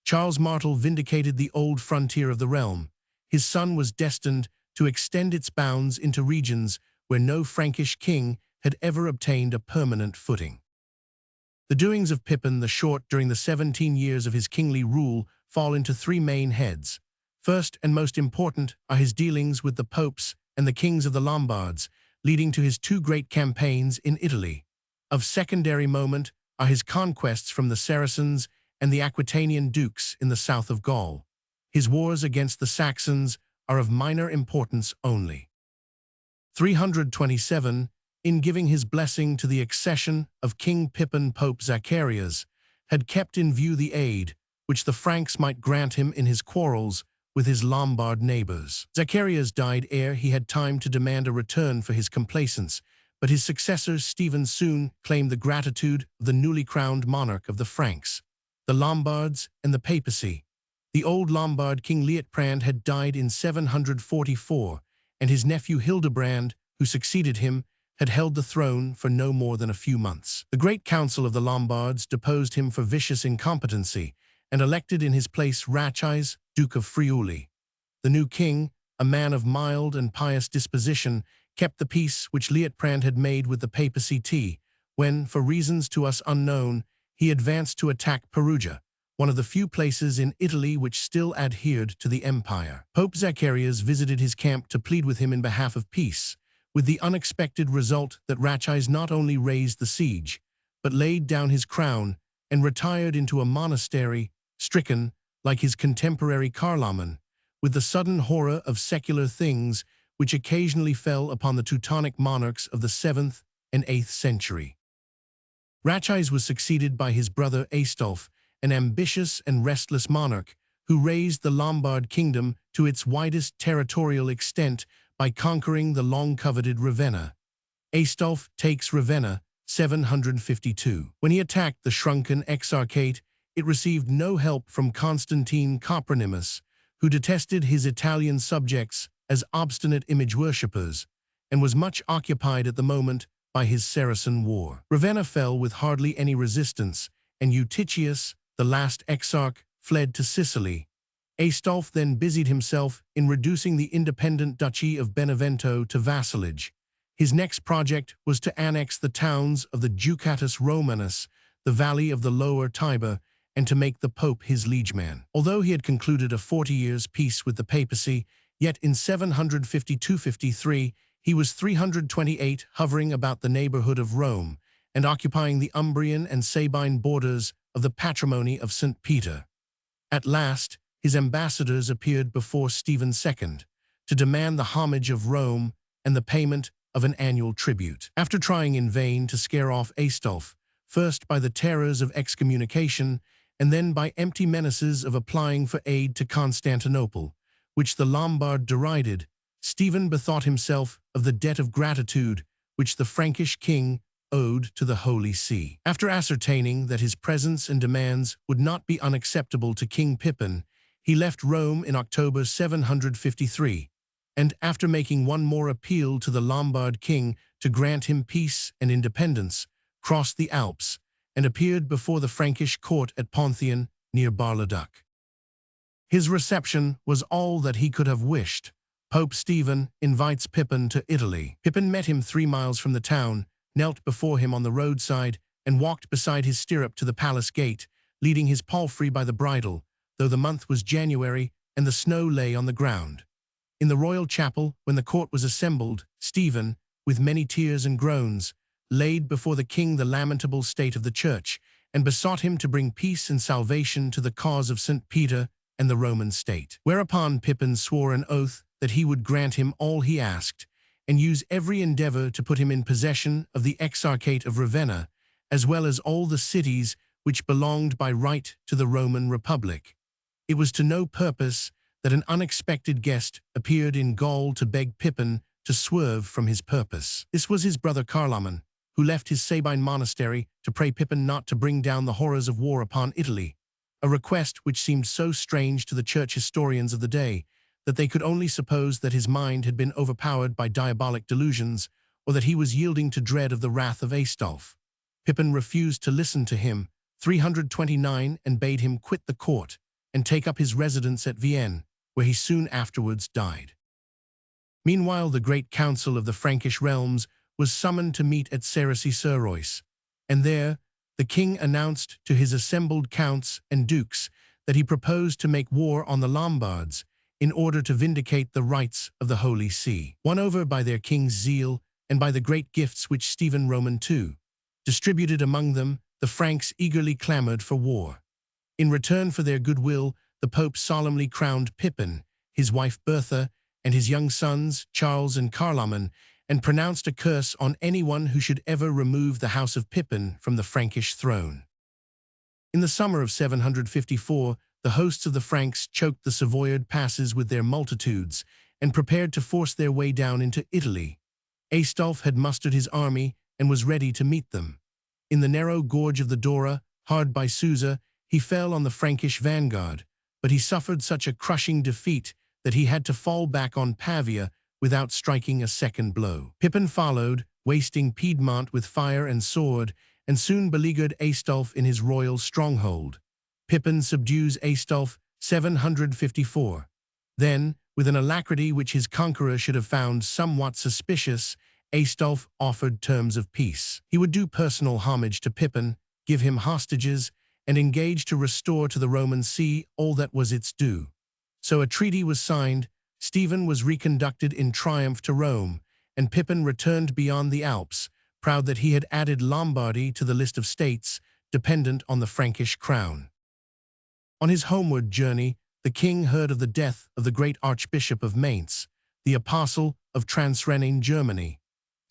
Charles Martel vindicated the old frontier of the realm. His son was destined to extend its bounds into regions where no Frankish king had ever obtained a permanent footing. The doings of Pippin the Short during the 17 years of his kingly rule fall into 3 main heads. First and most important are his dealings with the popes and the kings of the Lombards, leading to his 2 great campaigns in Italy. Of secondary moment are his conquests from the Saracens and the Aquitanian dukes in the south of Gaul. His wars against the Saxons are of minor importance only. 327. In giving his blessing to the accession of King Pippin, Pope Zacharias had kept in view the aid which the Franks might grant him in his quarrels with his Lombard neighbors. Zacharias died ere he had time to demand a return for his complaisance, but his successor Stephen soon claimed the gratitude of the newly crowned monarch of the Franks, the Lombards, and the papacy. The old Lombard king Liutprand had died in 744, and his nephew Hildebrand, who succeeded him, had held the throne for no more than a few months. The Great Council of the Lombards deposed him for vicious incompetency and elected in his place Ratchis, Duke of Friuli. The new king, a man of mild and pious disposition, kept the peace which Liutprand had made with the papacy when, for reasons to us unknown, he advanced to attack Perugia, one of the few places in Italy which still adhered to the empire. Pope Zacharias visited his camp to plead with him in behalf of peace, with the unexpected result that Ratchis not only raised the siege, but laid down his crown and retired into a monastery, stricken, like his contemporary Carloman, with the sudden horror of secular things which occasionally fell upon the Teutonic monarchs of the 7th and 8th century. Ratchis was succeeded by his brother Aistulf, an ambitious and restless monarch who raised the Lombard kingdom to its widest territorial extent by conquering the long-coveted Ravenna. Aistulf takes Ravenna, 752. When he attacked the shrunken exarchate, it received no help from Constantine Copronymus, who detested his Italian subjects as obstinate image worshippers, and was much occupied at the moment by his Saracen war. Ravenna fell with hardly any resistance, and Eutychius, the last exarch, fled to Sicily. Aistulf then busied himself in reducing the independent duchy of Benevento to vassalage. His next project was to annex the towns of the Ducatus Romanus, the valley of the lower Tiber, and to make the Pope his liegeman. Although he had concluded a 40 years' peace with the papacy, yet in 752–53 he was 328 hovering about the neighborhood of Rome and occupying the Umbrian and Sabine borders of the patrimony of St. Peter. At last, his ambassadors appeared before Stephen II to demand the homage of Rome and the payment of an annual tribute. After trying in vain to scare off Aistulf, first by the terrors of excommunication and then by empty menaces of applying for aid to Constantinople, which the Lombard derided, Stephen bethought himself of the debt of gratitude which the Frankish king owed to the Holy See. After ascertaining that his presence and demands would not be unacceptable to King Pippin, he left Rome in October 753, and after making one more appeal to the Lombard king to grant him peace and independence, crossed the Alps and appeared before the Frankish court at Ponthion near Bar-le-Duc. His reception was all that he could have wished. Pope Stephen invites Pippin to Italy. Pippin met him 3 miles from the town, knelt before him on the roadside, and walked beside his stirrup to the palace gate, leading his palfrey by the bridle, though the month was January and the snow lay on the ground. In the royal chapel, when the court was assembled, Stephen, with many tears and groans, laid before the king the lamentable state of the church, and besought him to bring peace and salvation to the cause of St. Peter and the Roman state. Whereupon Pippin swore an oath that he would grant him all he asked, and use every endeavor to put him in possession of the exarchate of Ravenna, as well as all the cities which belonged by right to the Roman Republic. It was to no purpose that an unexpected guest appeared in Gaul to beg Pippin to swerve from his purpose. This was his brother Charles Oman, who left his Sabine monastery to pray Pippin not to bring down the horrors of war upon Italy, a request which seemed so strange to the church historians of the day that they could only suppose that his mind had been overpowered by diabolic delusions, or that he was yielding to dread of the wrath of Aistulf. Pippin refused to listen to him, 329, and bade him quit the court and take up his residence at Vienne, where he soon afterwards died. Meanwhile, the great council of the Frankish realms was summoned to meet at Cerisy-sur-Reuss, and there the king announced to his assembled counts and dukes that he proposed to make war on the Lombards in order to vindicate the rights of the Holy See. Won over by their king's zeal and by the great gifts which Stephen Roman II distributed among them, the Franks eagerly clamored for war. In return for their goodwill, the Pope solemnly crowned Pippin, his wife Bertha, and his young sons, Charles and Charles Oman, and pronounced a curse on anyone who should ever remove the house of Pippin from the Frankish throne. In the summer of 754, the hosts of the Franks choked the Savoyard passes with their multitudes and prepared to force their way down into Italy. Aistulf had mustered his army and was ready to meet them. In the narrow gorge of the Dora, hard by Susa, he fell on the Frankish vanguard, but he suffered such a crushing defeat that he had to fall back on Pavia without striking a second blow. Pippin followed, wasting Piedmont with fire and sword, and soon beleaguered Aistulf in his royal stronghold. Pippin subdues Aistulf, 754. Then, with an alacrity which his conqueror should have found somewhat suspicious, Aistulf offered terms of peace. He would do personal homage to Pippin, give him hostages, and engage to restore to the Roman See all that was its due. So a treaty was signed, Stephen was reconducted in triumph to Rome, and Pippin returned beyond the Alps, proud that he had added Lombardy to the list of states dependent on the Frankish crown. On his homeward journey, the king heard of the death of the great Archbishop of Mainz, the apostle of Transrhenane Germany.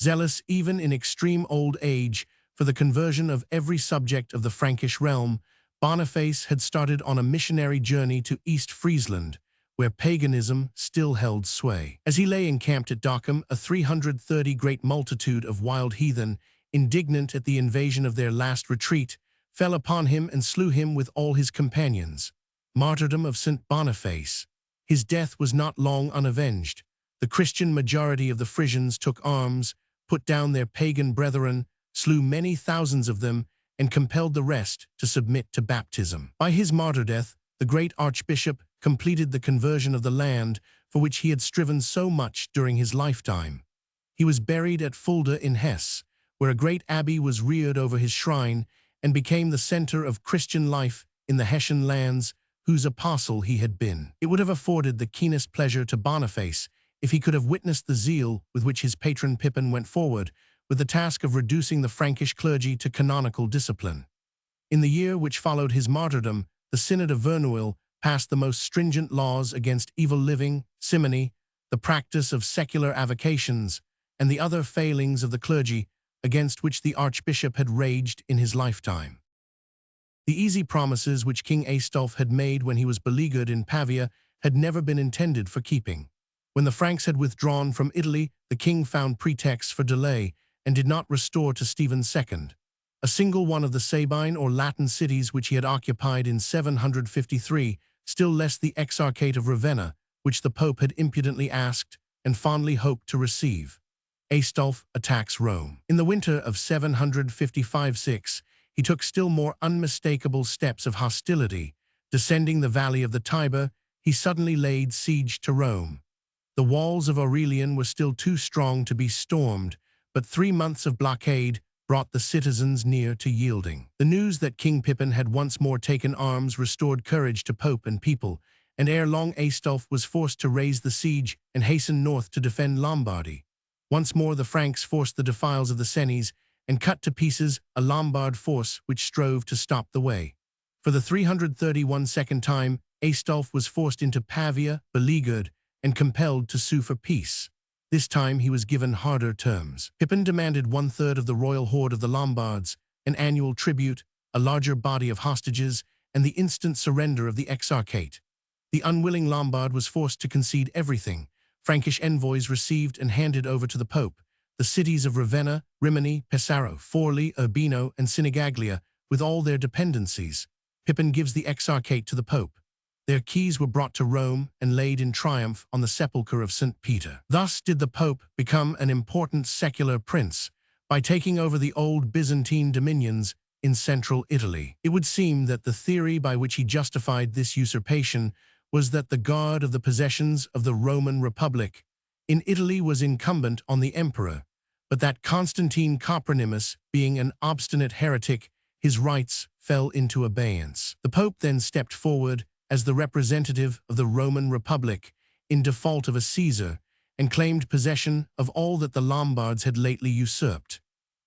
Zealous even in extreme old age for the conversion of every subject of the Frankish realm, Boniface had started on a missionary journey to East Friesland, where paganism still held sway. As he lay encamped at Dockham, a 330 great multitude of wild heathen, indignant at the invasion of their last retreat, fell upon him and slew him with all his companions. Martyrdom of St. Boniface. His death was not long unavenged. The Christian majority of the Frisians took arms, put down their pagan brethren, slew many thousands of them, and compelled the rest to submit to baptism. By his martyr death, the great archbishop completed the conversion of the land for which he had striven so much during his lifetime. He was buried at Fulda in Hesse, where a great abbey was reared over his shrine and became the center of Christian life in the Hessian lands whose apostle he had been. It would have afforded the keenest pleasure to Boniface if he could have witnessed the zeal with which his patron Pippin went forward with the task of reducing the Frankish clergy to canonical discipline. In the year which followed his martyrdom, the Synod of Verneuil passed the most stringent laws against evil living, simony, the practice of secular avocations, and the other failings of the clergy against which the archbishop had raged in his lifetime. The easy promises which King Aistulf had made when he was beleaguered in Pavia had never been intended for keeping. When the Franks had withdrawn from Italy, the king found pretexts for delay and did not restore to Stephen II a single one of the Sabine or Latin cities which he had occupied in 753, still less the exarchate of Ravenna, which the Pope had impudently asked and fondly hoped to receive. Aistulf attacks Rome. In the winter of 755-6, he took still more unmistakable steps of hostility. Descending the valley of the Tiber, he suddenly laid siege to Rome. The walls of Aurelian were still too strong to be stormed, but 3 months of blockade brought the citizens near to yielding. The news that King Pippin had once more taken arms restored courage to Pope and people, and ere long Aistulf was forced to raise the siege and hasten north to defend Lombardy. Once more the Franks forced the defiles of the Cenis and cut to pieces a Lombard force which strove to stop the way. For the 332nd time, Aistulf was forced into Pavia, beleaguered, and compelled to sue for peace. This time he was given harder terms. Pippin demanded 1/3 of the royal hoard of the Lombards, an annual tribute, a larger body of hostages, and the instant surrender of the exarchate. The unwilling Lombard was forced to concede everything. Frankish envoys received and handed over to the Pope the cities of Ravenna, Rimini, Pesaro, Forli, Urbino, and Sinigaglia, with all their dependencies. Pippin gives the exarchate to the Pope. Their keys were brought to Rome and laid in triumph on the sepulchre of St. Peter. Thus did the Pope become an important secular prince by taking over the old Byzantine dominions in central Italy. It would seem that the theory by which he justified this usurpation was that the guard of the possessions of the Roman Republic in Italy was incumbent on the emperor, but that Constantine Copronymus, being an obstinate heretic, his rights fell into abeyance. The Pope then stepped forward as the representative of the Roman Republic in default of a Caesar and claimed possession of all that the Lombards had lately usurped.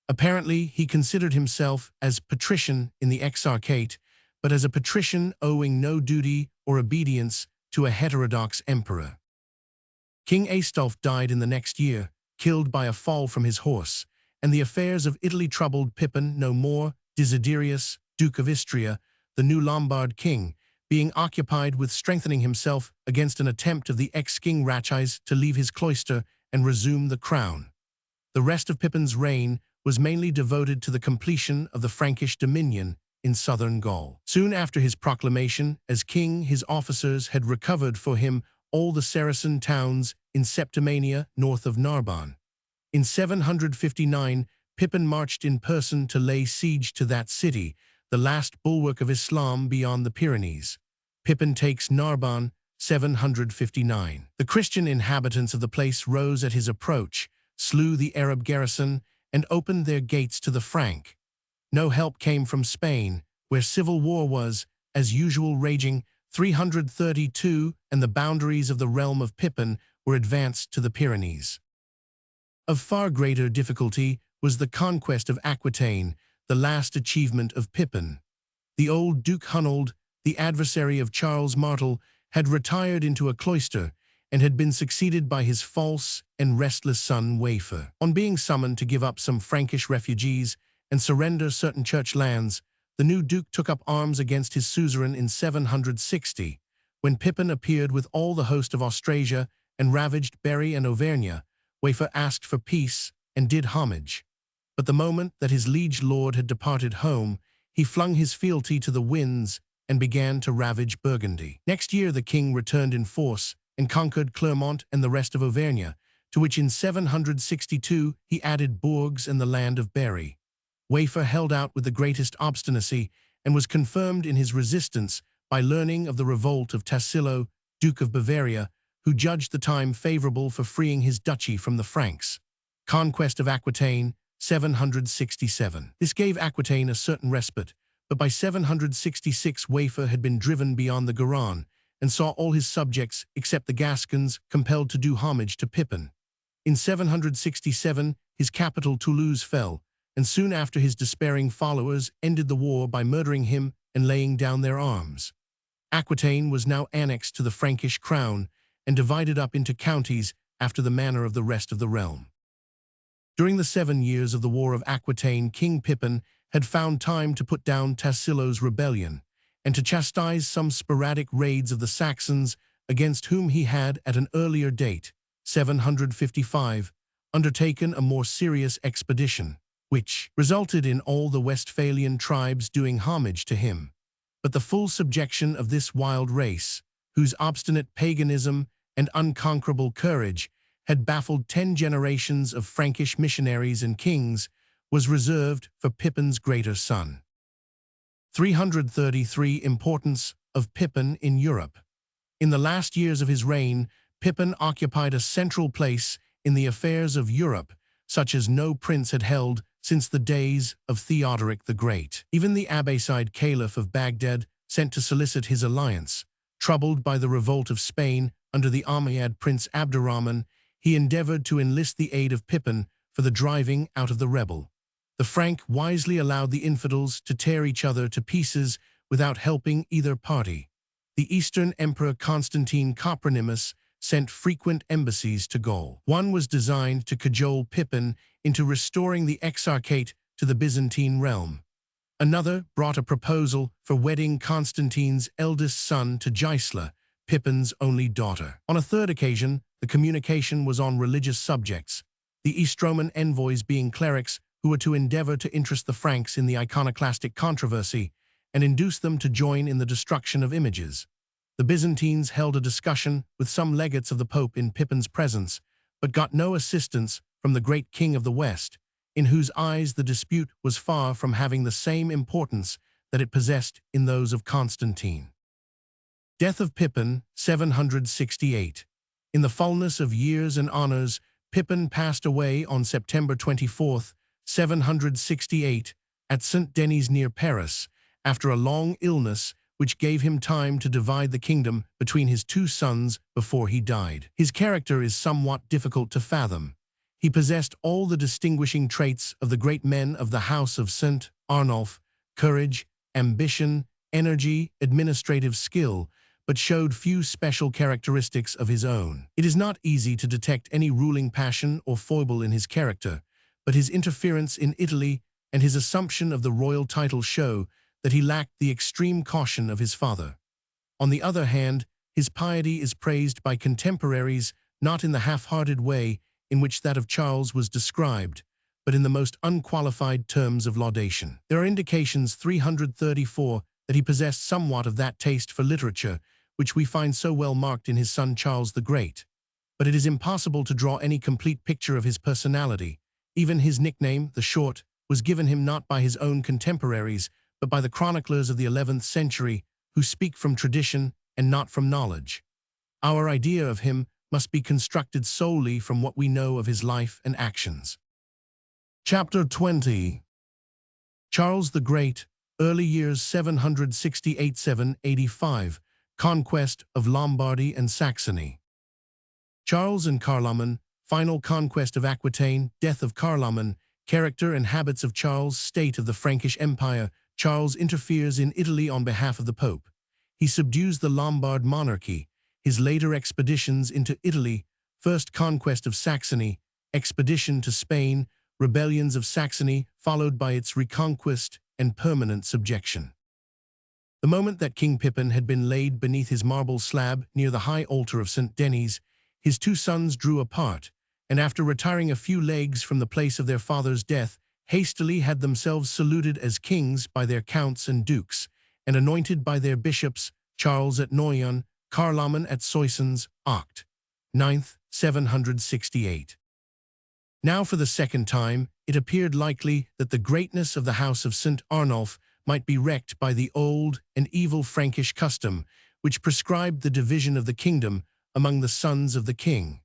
Apparently, he considered himself as patrician in the exarchate, but as a patrician owing no duty or obedience to a heterodox emperor. King Aistulf died in the next year, killed by a fall from his horse, and the affairs of Italy troubled Pippin no more. Desiderius, Duke of Istria, the new Lombard king, being occupied with strengthening himself against an attempt of the ex-king Ratchis to leave his cloister and resume the crown. The rest of Pippin's reign was mainly devoted to the completion of the Frankish dominion in southern Gaul. Soon after his proclamation as king, his officers had recovered for him all the Saracen towns in Septimania north of Narbonne. In 759, Pippin marched in person to lay siege to that city, the last bulwark of Islam beyond the Pyrenees. Pippin takes Narbonne, 759. The Christian inhabitants of the place rose at his approach, slew the Arab garrison, and opened their gates to the Frank. No help came from Spain, where civil war was, as usual, raging. 332, and the boundaries of the realm of Pippin were advanced to the Pyrenees. Of far greater difficulty was the conquest of Aquitaine, the last achievement of Pippin. The old Duke Hunold, the adversary of Charles Martel, had retired into a cloister and had been succeeded by his false and restless son Wafer. On being summoned to give up some Frankish refugees and surrender certain church lands, the new duke took up arms against his suzerain in 760. When Pippin appeared with all the host of Austrasia and ravaged Berry and Auvergne, Wafer asked for peace and did homage. But the moment that his liege lord had departed home, he flung his fealty to the winds and began to ravage Burgundy. Next year the king returned in force and conquered Clermont and the rest of Auvergne, to which in 762 he added Bourgs and the land of Berry. Wafer held out with the greatest obstinacy and was confirmed in his resistance by learning of the revolt of Tassilo, Duke of Bavaria, who judged the time favorable for freeing his duchy from the Franks. Conquest of Aquitaine, 767. This gave Aquitaine a certain respite, but by 766 Wafer had been driven beyond the Garonne and saw all his subjects, except the Gascons, compelled to do homage to Pippin. In 767, his capital Toulouse fell, and soon after his despairing followers ended the war by murdering him and laying down their arms. Aquitaine was now annexed to the Frankish crown and divided up into counties after the manner of the rest of the realm. During the 7 years of the War of Aquitaine, King Pippin had found time to put down Tassilo's rebellion and to chastise some sporadic raids of the Saxons against whom he had, at an earlier date, 755, undertaken a more serious expedition, which resulted in all the Westphalian tribes doing homage to him. But the full subjection of this wild race, whose obstinate paganism and unconquerable courage had baffled 10 generations of Frankish missionaries and kings, was reserved for Pippin's greater son. 333. Importance of Pippin in Europe. In the last years of his reign, Pippin occupied a central place in the affairs of Europe, such as no prince had held since the days of Theodoric the Great. Even the Abbasid Caliph of Baghdad, sent to solicit his alliance, troubled by the revolt of Spain under the Umayyad Prince Abdurrahman, he endeavored to enlist the aid of Pippin for the driving out of the rebel. The Frank wisely allowed the infidels to tear each other to pieces without helping either party. The Eastern Emperor Constantine Copronymus sent frequent embassies to Gaul. One was designed to cajole Pippin into restoring the exarchate to the Byzantine realm. Another brought a proposal for wedding Constantine's eldest son to Gisela, Pippin's only daughter. On a third occasion, the communication was on religious subjects, the East Roman envoys being clerics who were to endeavor to interest the Franks in the iconoclastic controversy and induce them to join in the destruction of images. The Byzantines held a discussion with some legates of the Pope in Pippin's presence, but got no assistance from the great king of the West, in whose eyes the dispute was far from having the same importance that it possessed in those of Constantine. Death of Pippin, 768. In the fullness of years and honors, Pippin passed away on September 24, 768, at St. Denis near Paris, after a long illness which gave him time to divide the kingdom between his two sons before he died. His character is somewhat difficult to fathom. He possessed all the distinguishing traits of the great men of the House of St. Arnulf: courage, ambition, energy, administrative skill, but showed few special characteristics of his own. It is not easy to detect any ruling passion or foible in his character, but his interference in Italy and his assumption of the royal title show that he lacked the extreme caution of his father. On the other hand, his piety is praised by contemporaries not in the half-hearted way in which that of Charles was described, but in the most unqualified terms of laudation. There are indications 334 that he possessed somewhat of that taste for literature which we find so well marked in his son Charles the Great. But it is impossible to draw any complete picture of his personality. Even his nickname, the Short, was given him not by his own contemporaries, but by the chroniclers of the 11th century, who speak from tradition and not from knowledge. Our idea of him must be constructed solely from what we know of his life and actions. Chapter 20. Charles the Great, early years 768–785, conquest of Lombardy and Saxony. Charles and Carloman, final conquest of Aquitaine, death of Carloman, character and habits of Charles, state of the Frankish Empire. Charles interferes in Italy on behalf of the Pope. He subdues the Lombard monarchy. His later expeditions into Italy, first conquest of Saxony, expedition to Spain, rebellions of Saxony, followed by its reconquest and permanent subjection. The moment that King Pippin had been laid beneath his marble slab near the high altar of St. Denis, his two sons drew apart, and after retiring a few leagues from the place of their father's death, hastily had themselves saluted as kings by their counts and dukes, and anointed by their bishops, Charles at Noyon, Carloman at Soissons, Oct. 9th, 768. Now for the second time, it appeared likely that the greatness of the House of St. Arnulf might be wrecked by the old and evil Frankish custom, which prescribed the division of the kingdom among the sons of the king.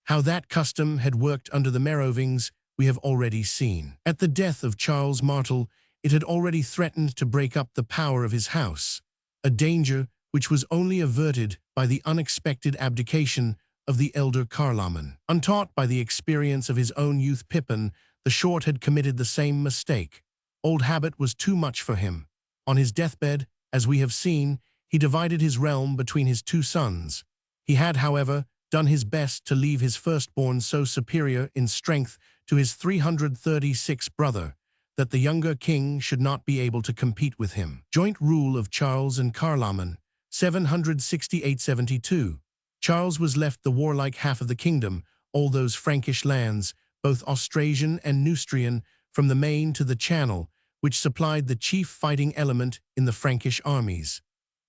How that custom had worked under the Merovingians we have already seen. At the death of Charles Martel, it had already threatened to break up the power of his house, a danger which was only averted by the unexpected abdication of the elder Carloman. Untaught by the experience of his own youth, Pippin, the Short had committed the same mistake. Old habit was too much for him. On his deathbed, as we have seen, he divided his realm between his two sons. He had, however, done his best to leave his firstborn so superior in strength to his 336 brother, that the younger king should not be able to compete with him. Joint rule of Charles and Carloman, 768–72. Charles was left the warlike half of the kingdom, all those Frankish lands, both Austrasian and Neustrian, from the Main to the Channel, which supplied the chief fighting element in the Frankish armies.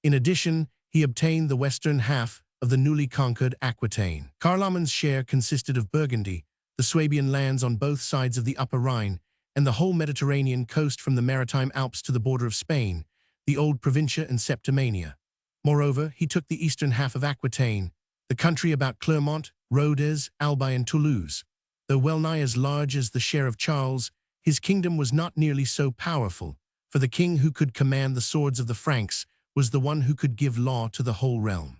In addition, he obtained the western half of the newly conquered Aquitaine. Carloman's share consisted of Burgundy, the Swabian lands on both sides of the Upper Rhine, and the whole Mediterranean coast from the Maritime Alps to the border of Spain, the old Provincia and Septimania. Moreover, he took the eastern half of Aquitaine, the country about Clermont, Rodez, Albi, and Toulouse. Though well nigh as large as the share of Charles, his kingdom was not nearly so powerful, for the king who could command the swords of the Franks was the one who could give law to the whole realm.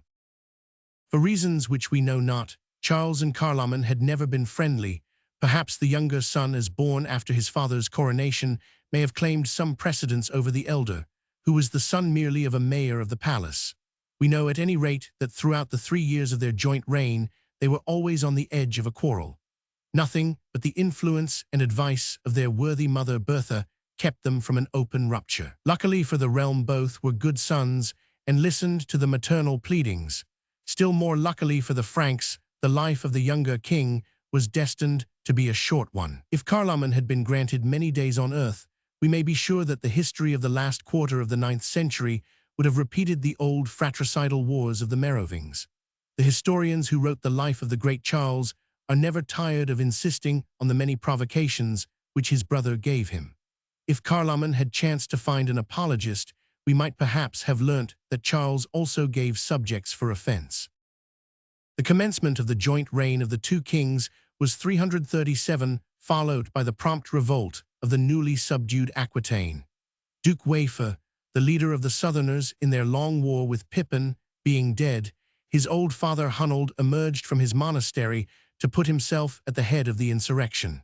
For reasons which we know not, Charles and Carloman had never been friendly. Perhaps the younger son, as born after his father's coronation, may have claimed some precedence over the elder, who was the son merely of a mayor of the palace. We know at any rate that throughout the 3 years of their joint reign, they were always on the edge of a quarrel. Nothing but the influence and advice of their worthy mother Bertha kept them from an open rupture. Luckily for the realm, both were good sons and listened to the maternal pleadings. Still more luckily for the Franks, the life of the younger king was destined to be a short one. If Carloman had been granted many days on earth, we may be sure that the history of the last quarter of the 9th century would have repeated the old fratricidal wars of the Merovings. The historians who wrote the life of the great Charles are never tired of insisting on the many provocations which his brother gave him. If Carloman had chanced to find an apologist, we might perhaps have learnt that Charles also gave subjects for offence. The commencement of the joint reign of the two kings was 337, followed by the prompt revolt of the newly subdued Aquitaine. Duke Wafer, the leader of the Southerners in their long war with Pippin, being dead, his old father Hunold emerged from his monastery to put himself at the head of the insurrection.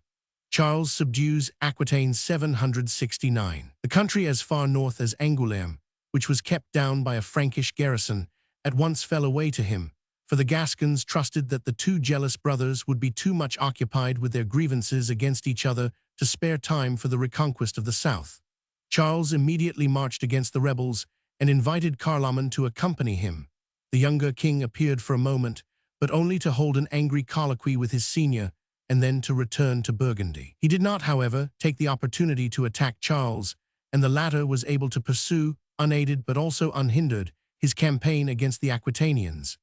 Charles subdues Aquitaine 769. The country as far north as Angoulême, which was kept down by a Frankish garrison, at once fell away to him, for the Gascons trusted that the two jealous brothers would be too much occupied with their grievances against each other to spare time for the reconquest of the south. Charles immediately marched against the rebels and invited Carloman to accompany him. The younger king appeared for a moment, but only to hold an angry colloquy with his senior, and then to return to Burgundy. He did not, however, take the opportunity to attack Charles, and the latter was able to pursue, unaided but also unhindered, his campaign against the Aquitanians.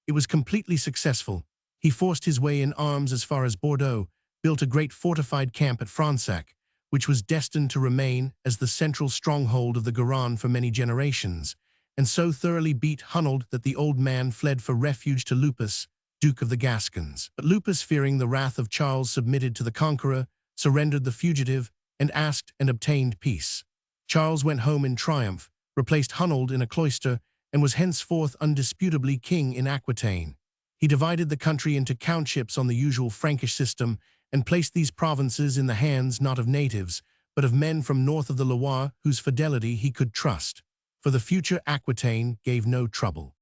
It was completely successful. He forced his way in arms as far as Bordeaux, built a great fortified camp at Fronsac, which was destined to remain as the central stronghold of the Garonne for many generations, and so thoroughly beat Hunold that the old man fled for refuge to Lupus, Duke of the Gascons. But Lupus, fearing the wrath of Charles, submitted to the conqueror, surrendered the fugitive, and asked and obtained peace. Charles went home in triumph, replaced Hunold in a cloister, and was henceforth undisputably king in Aquitaine. He divided the country into countships on the usual Frankish system and placed these provinces in the hands not of natives, but of men from north of the Loire whose fidelity he could trust. For the future, Aquitaine gave no trouble.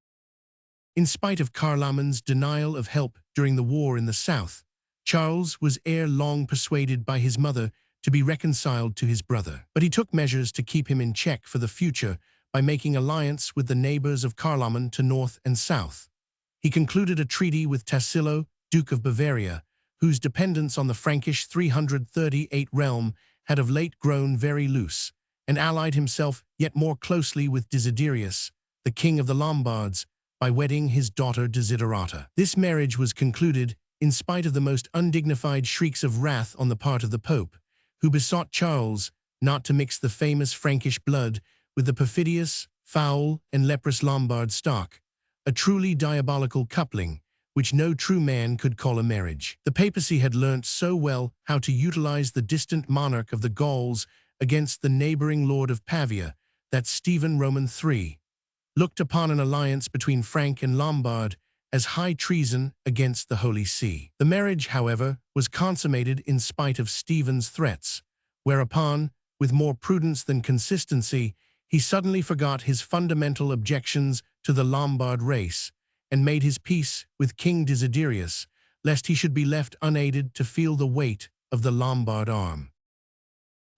In spite of Carloman's denial of help during the war in the south, Charles was ere long persuaded by his mother to be reconciled to his brother. But he took measures to keep him in check for the future by making alliance with the neighbors of Carloman to north and south. He concluded a treaty with Tassilo, Duke of Bavaria, whose dependence on the Frankish 338 realm had of late grown very loose, and allied himself yet more closely with Desiderius, the king of the Lombards, by wedding his daughter Desiderata. This marriage was concluded in spite of the most undignified shrieks of wrath on the part of the Pope, who besought Charles not to mix the famous Frankish blood with the perfidious, foul, and leprous Lombard stock, a truly diabolical coupling, which no true man could call a marriage. The papacy had learnt so well how to utilize the distant monarch of the Gauls against the neighboring lord of Pavia that Stephen Roman III looked upon an alliance between Frank and Lombard as high treason against the Holy See. The marriage, however, was consummated in spite of Stephen's threats, whereupon, with more prudence than consistency, he suddenly forgot his fundamental objections to the Lombard race and made his peace with King Desiderius, lest he should be left unaided to feel the weight of the Lombard arm.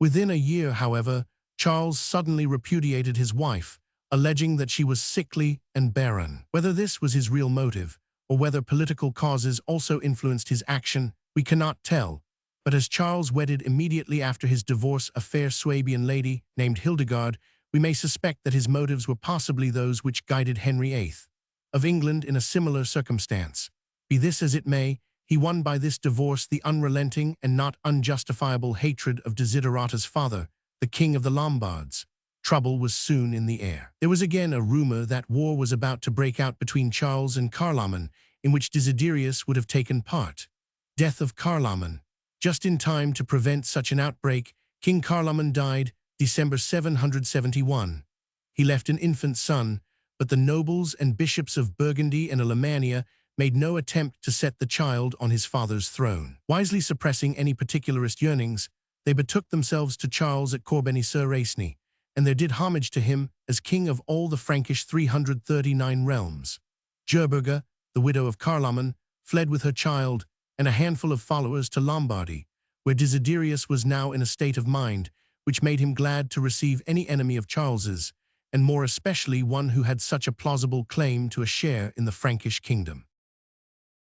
Within a year, however, Charles suddenly repudiated his wife, alleging that she was sickly and barren. Whether this was his real motive, or whether political causes also influenced his action, we cannot tell, but as Charles wedded immediately after his divorce a fair Swabian lady named Hildegard, we may suspect that his motives were possibly those which guided Henry VIII of England in a similar circumstance. Be this as it may, he won by this divorce the unrelenting and not unjustifiable hatred of Desiderata's father, the king of the Lombards. Trouble was soon in the air. There was again a rumor that war was about to break out between Charles and Carloman, in which Desiderius would have taken part. Death of Carloman. Just in time to prevent such an outbreak, King Carloman died December 771. He left an infant son, but the nobles and bishops of Burgundy and Alemannia made no attempt to set the child on his father's throne. Wisely suppressing any particularist yearnings, they betook themselves to Charles at Corbeny-sur-Raceny, and there did homage to him as king of all the Frankish 339 realms. Gerberga, the widow of Carloman, fled with her child and a handful of followers to Lombardy, where Desiderius was now in a state of mind which made him glad to receive any enemy of Charles's, and more especially one who had such a plausible claim to a share in the Frankish kingdom.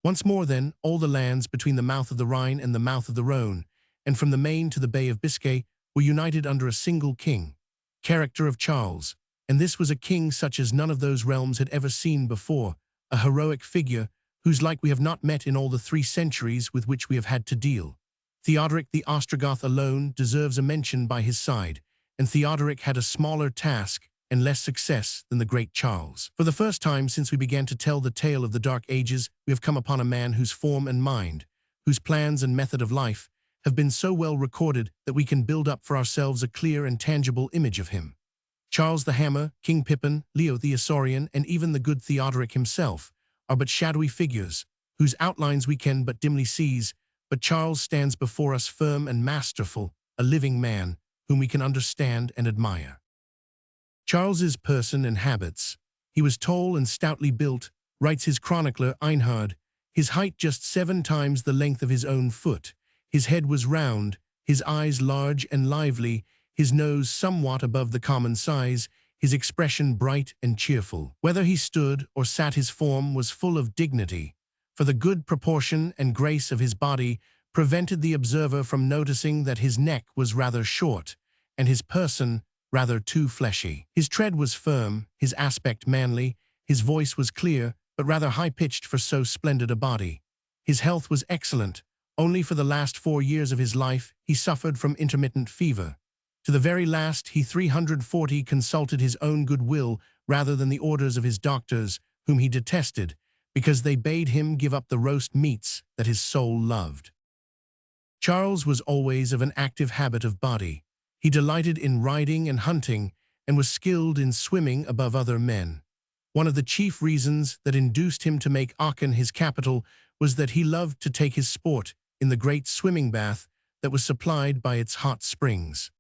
Once more, then, all the lands between the mouth of the Rhine and the mouth of the Rhone, and from the Main to the Bay of Biscay, were united under a single king, character of Charles, and this was a king such as none of those realms had ever seen before, a heroic figure whose like we have not met in all the 3 centuries with which we have had to deal. Theodoric the Ostrogoth alone deserves a mention by his side, and Theodoric had a smaller task and less success than the great Charles. For the first time since we began to tell the tale of the Dark Ages, we have come upon a man whose form and mind, whose plans and method of life, have been so well recorded that we can build up for ourselves a clear and tangible image of him. Charles the Hammer, King Pippin, Leo the Isaurian, and even the good Theodoric himself are but shadowy figures, whose outlines we can but dimly seize, but Charles stands before us firm and masterful, a living man, whom we can understand and admire. Charles's person and habits. He was tall and stoutly built, writes his chronicler Einhard, his height just 7 times the length of his own foot. His head was round, his eyes large and lively, his nose somewhat above the common size, his expression bright and cheerful. Whether he stood or sat, his form was full of dignity, for the good proportion and grace of his body prevented the observer from noticing that his neck was rather short, and his person rather too fleshy. His tread was firm, his aspect manly, his voice was clear, but rather high-pitched for so splendid a body. His health was excellent. Only for the last 4 years of his life he suffered from intermittent fever. To the very last he 340 consulted his own good will rather than the orders of his doctors, whom he detested, because they bade him give up the roast meats that his soul loved. Charles was always of an active habit of body. He delighted in riding and hunting, and was skilled in swimming above other men. One of the chief reasons that induced him to make Aachen his capital was that he loved to take his sport in the great swimming bath that was supplied by its hot springs.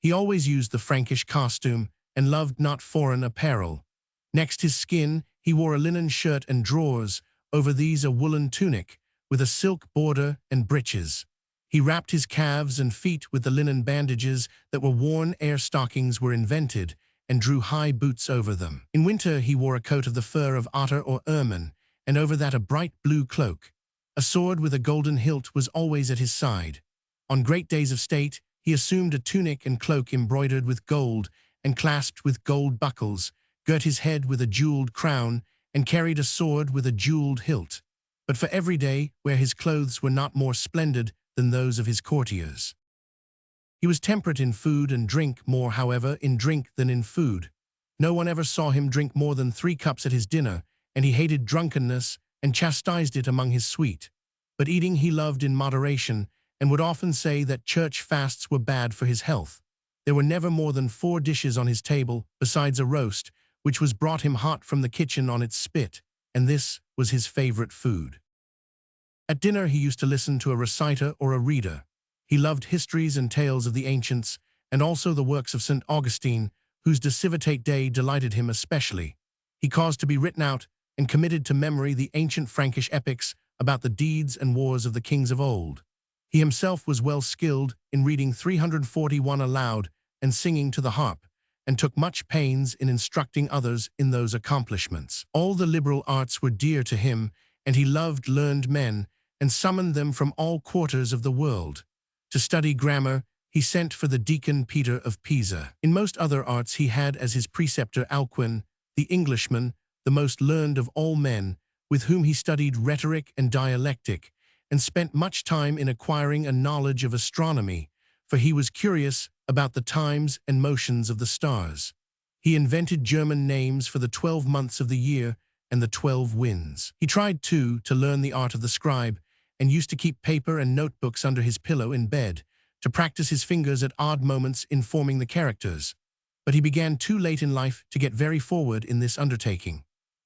He always used the Frankish costume and loved not foreign apparel. Next his skin, he wore a linen shirt and drawers, over these a woolen tunic, with a silk border and breeches. He wrapped his calves and feet with the linen bandages that were worn ere stockings were invented, and drew high boots over them. In winter he wore a coat of the fur of otter or ermine, and over that a bright blue cloak. A sword with a golden hilt was always at his side. On great days of state, he assumed a tunic and cloak embroidered with gold, and clasped with gold buckles, girt his head with a jeweled crown, and carried a sword with a jeweled hilt. But for every day, where his clothes were not more splendid than those of his courtiers. He was temperate in food and drink, more, however, in drink than in food. No one ever saw him drink more than 3 cups at his dinner, and he hated drunkenness and chastised it among his suite. But eating he loved in moderation, and would often say that church fasts were bad for his health. There were never more than 4 dishes on his table, besides a roast, which was brought him hot from the kitchen on its spit, and this was his favorite food. At dinner he used to listen to a reciter or a reader. He loved histories and tales of the ancients, and also the works of St. Augustine, whose De Civitate Dei delighted him especially. He caused to be written out and committed to memory the ancient Frankish epics about the deeds and wars of the kings of old. He himself was well skilled in reading 341 aloud and singing to the harp, and took much pains in instructing others in those accomplishments. All the liberal arts were dear to him, and he loved learned men, and summoned them from all quarters of the world. To study grammar, he sent for the deacon Peter of Pisa. In most other arts he had as his preceptor Alcuin, the Englishman, the most learned of all men, with whom he studied rhetoric and dialectic, and spent much time in acquiring a knowledge of astronomy, for he was curious about the times and motions of the stars. He invented German names for the 12 months of the year and the 12 winds. He tried, too, to learn the art of the scribe, and used to keep paper and notebooks under his pillow in bed, to practice his fingers at odd moments in forming the characters. But he began too late in life to get very forward in this undertaking.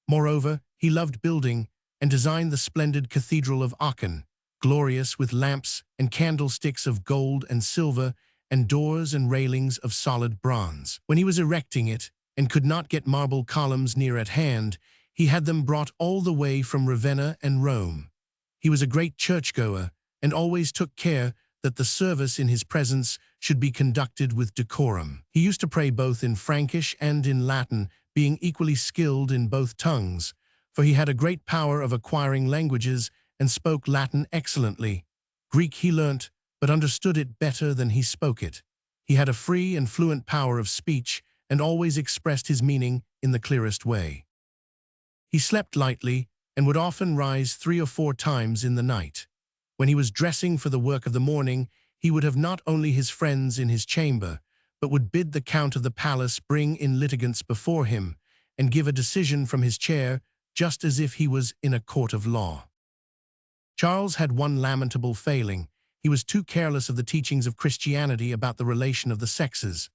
Moreover, he loved building, and designed the splendid cathedral of Aachen, glorious with lamps and candlesticks of gold and silver, and doors and railings of solid bronze. When he was erecting it, and could not get marble columns near at hand, he had them brought all the way from Ravenna and Rome. He was a great churchgoer, and always took care that the service in his presence should be conducted with decorum. He used to pray both in Frankish and in Latin, being equally skilled in both tongues, for he had a great power of acquiring languages and spoke Latin excellently. Greek he learnt, but understood it better than he spoke it. He had a free and fluent power of speech, and always expressed his meaning in the clearest way. He slept lightly, and would often rise 3 or 4 times in the night. When he was dressing for the work of the morning, he would have not only his friends in his chamber, but would bid the Count of the Palace bring in litigants before him, and give a decision from his chair, just as if he was in a court of law. Charles had one lamentable failing. He was too careless of the teachings of Christianity about the relation of the sexes.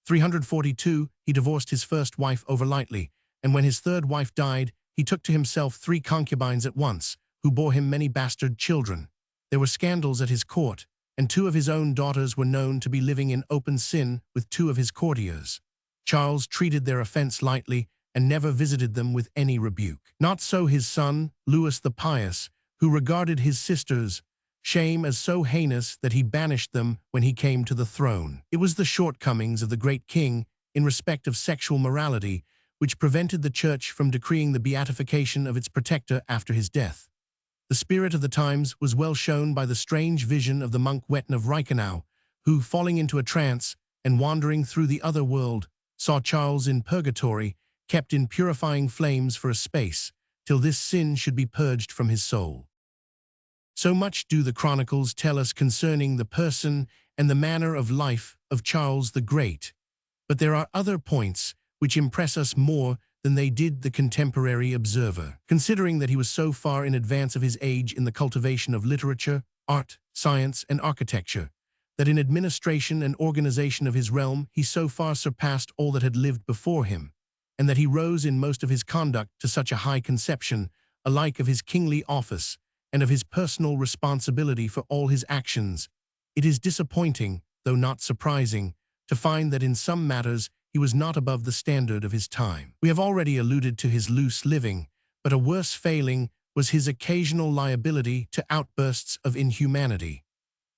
342, he divorced his first wife overlightly, and when his third wife died, he took to himself 3 concubines at once, who bore him many bastard children. There were scandals at his court, and 2 of his own daughters were known to be living in open sin with 2 of his courtiers. Charles treated their offense lightly, and never visited them with any rebuke. Not so his son, Louis the Pious, who regarded his sisters' shame as so heinous that he banished them when he came to the throne. It was the shortcomings of the great king in respect of sexual morality which prevented the Church from decreeing the beatification of its protector after his death. The spirit of the times was well shown by the strange vision of the monk Wettin of Reichenau, who, falling into a trance and wandering through the other world, saw Charles in purgatory, kept in purifying flames for a space, till this sin should be purged from his soul. So much do the chronicles tell us concerning the person and the manner of life of Charles the Great, but there are other points which impress us more than they did the contemporary observer. Considering that he was so far in advance of his age in the cultivation of literature, art, science, and architecture, that in administration and organization of his realm he so far surpassed all that had lived before him, and that he rose in most of his conduct to such a high conception, alike of his kingly office and of his personal responsibility for all his actions, it is disappointing, though not surprising, to find that in some matters he was not above the standard of his time. We have already alluded to his loose living, but a worse failing was his occasional liability to outbursts of inhumanity.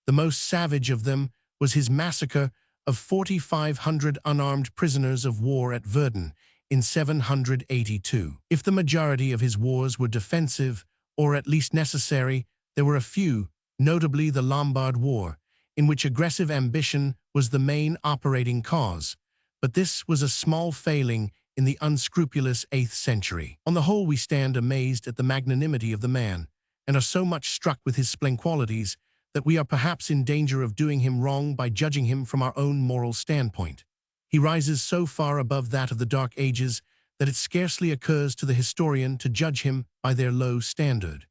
The most savage of them was his massacre of 4,500 unarmed prisoners of war at Verdun in 782. If the majority of his wars were defensive, or at least necessary, there were a few, notably the Lombard War, in which aggressive ambition was the main operating cause, but this was a small failing in the unscrupulous 8th century. On the whole, we stand amazed at the magnanimity of the man, and are so much struck with his splendid qualities that we are perhaps in danger of doing him wrong by judging him from our own moral standpoint. He rises so far above that of the Dark Ages that it scarcely occurs to the historian to judge him by their low standard.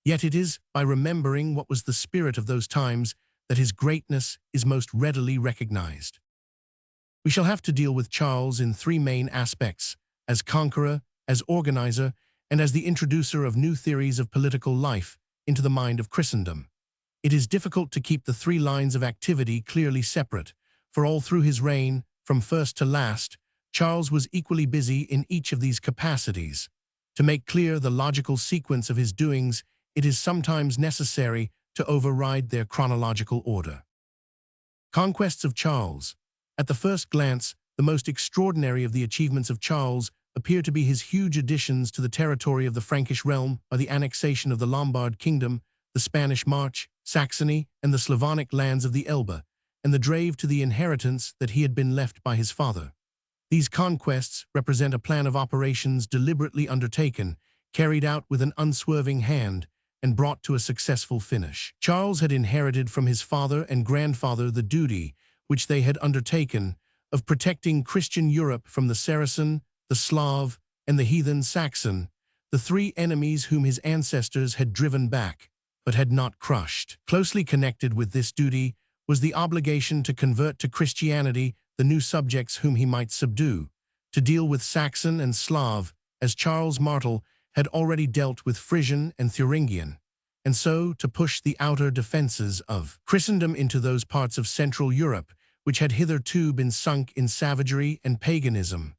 Yet it is by remembering what was the spirit of those times that his greatness is most readily recognized. We shall have to deal with Charles in 3 main aspects: as conqueror, as organizer, and as the introducer of new theories of political life into the mind of Christendom. It is difficult to keep the 3 lines of activity clearly separate, for all through his reign, from first to last, Charles was equally busy in each of these capacities. To make clear the logical sequence of his doings, it is sometimes necessary to override their chronological order. Conquests of Charles. At the first glance, the most extraordinary of the achievements of Charles appear to be his huge additions to the territory of the Frankish realm by the annexation of the Lombard kingdom, the Spanish March, Saxony, and the Slavonic lands of the Elbe, and the drave to the inheritance that he had been left by his father. These conquests represent a plan of operations deliberately undertaken, carried out with an unswerving hand, and brought to a successful finish. Charles had inherited from his father and grandfather the duty, which they had undertaken, of protecting Christian Europe from the Saracen, the Slav, and the heathen Saxon, the 3 enemies whom his ancestors had driven back, but had not crushed. Closely connected with this duty was the obligation to convert to Christianity the new subjects whom he might subdue, to deal with Saxon and Slav, as Charles Martel had already dealt with Frisian and Thuringian, and so to push the outer defenses of Christendom into those parts of Central Europe which had hitherto been sunk in savagery and paganism.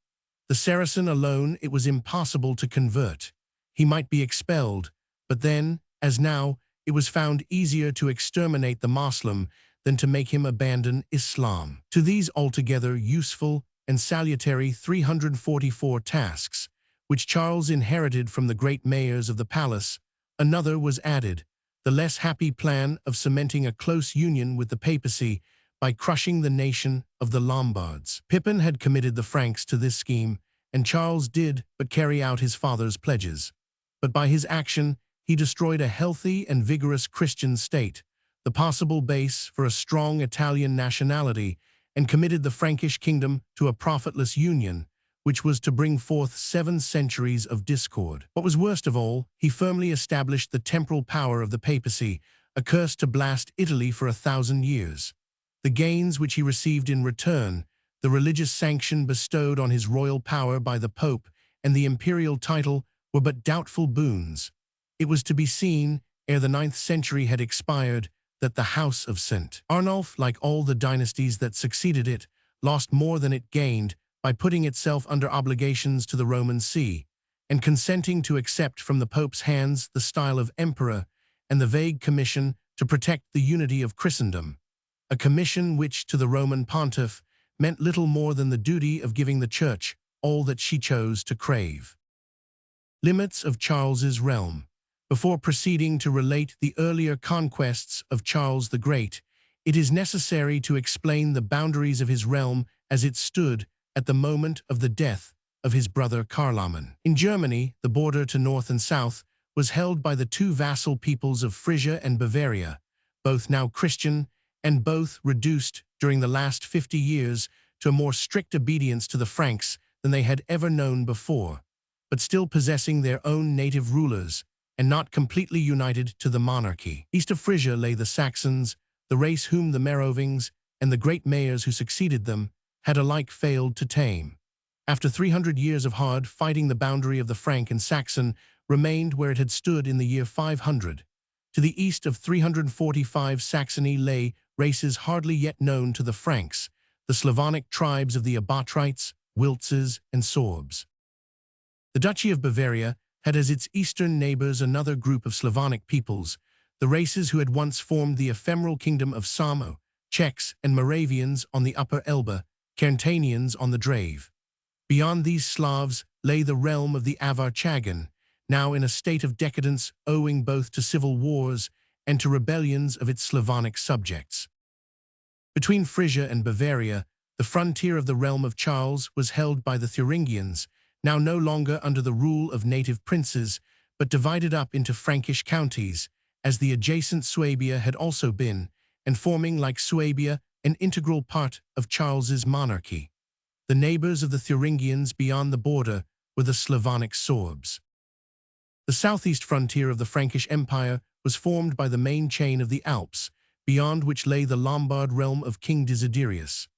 The Saracen alone it was impossible to convert. He might be expelled, but then, as now, it was found easier to exterminate the Moslem than to make him abandon Islam. To these altogether useful and salutary 344 tasks, which Charles inherited from the great mayors of the palace, another was added, the less happy plan of cementing a close union with the papacy by crushing the nation of the Lombards. Pippin had committed the Franks to this scheme, and Charles did but carry out his father's pledges. But by his action, he destroyed a healthy and vigorous Christian state, the possible base for a strong Italian nationality, and committed the Frankish kingdom to a profitless union, which was to bring forth 7 centuries of discord. What was worst of all, he firmly established the temporal power of the papacy, a curse to blast Italy for 1,000 years. The gains which he received in return, the religious sanction bestowed on his royal power by the Pope, and the imperial title were but doubtful boons. It was to be seen, ere the 9th century had expired, that the house of St. Arnulf, like all the dynasties that succeeded it, lost more than it gained by putting itself under obligations to the Roman See, and consenting to accept from the Pope's hands the style of emperor and the vague commission to protect the unity of Christendom, a commission which, to the Roman pontiff, meant little more than the duty of giving the Church all that she chose to crave. Limits of Charles's realm. Before proceeding to relate the earlier conquests of Charles the Great, it is necessary to explain the boundaries of his realm as it stood at the moment of the death of his brother Carloman. In Germany, the border to north and south was held by the 2 vassal peoples of Frisia and Bavaria, both now Christian and both reduced during the last 50 years to a more strict obedience to the Franks than they had ever known before, but still possessing their own native rulers and not completely united to the monarchy. East of Frisia lay the Saxons, the race whom the Merovings and the great mayors who succeeded them had alike failed to tame. After 300 years of hard fighting, the boundary of the Frank and Saxon remained where it had stood in the year 500. To the east of 345 Saxony lay races hardly yet known to the Franks, the Slavonic tribes of the Abatrites, Wiltzes, and Sorbs. The Duchy of Bavaria had as its eastern neighbors another group of Slavonic peoples, the races who had once formed the ephemeral kingdom of Samo, Czechs and Moravians on the upper Elbe, Carntanians on the Drave. Beyond these Slavs lay the realm of the Avar-Chagan, now in a state of decadence owing both to civil wars and to rebellions of its Slavonic subjects. Between Frisia and Bavaria, the frontier of the realm of Charles was held by the Thuringians, now no longer under the rule of native princes, but divided up into Frankish counties, as the adjacent Swabia had also been, and forming, like Swabia, an integral part of Charles's monarchy. The neighbors of the Thuringians beyond the border were the Slavonic Sorbs. The southeast frontier of the Frankish Empire was formed by the main chain of the Alps, beyond which lay the Lombard realm of King Desiderius.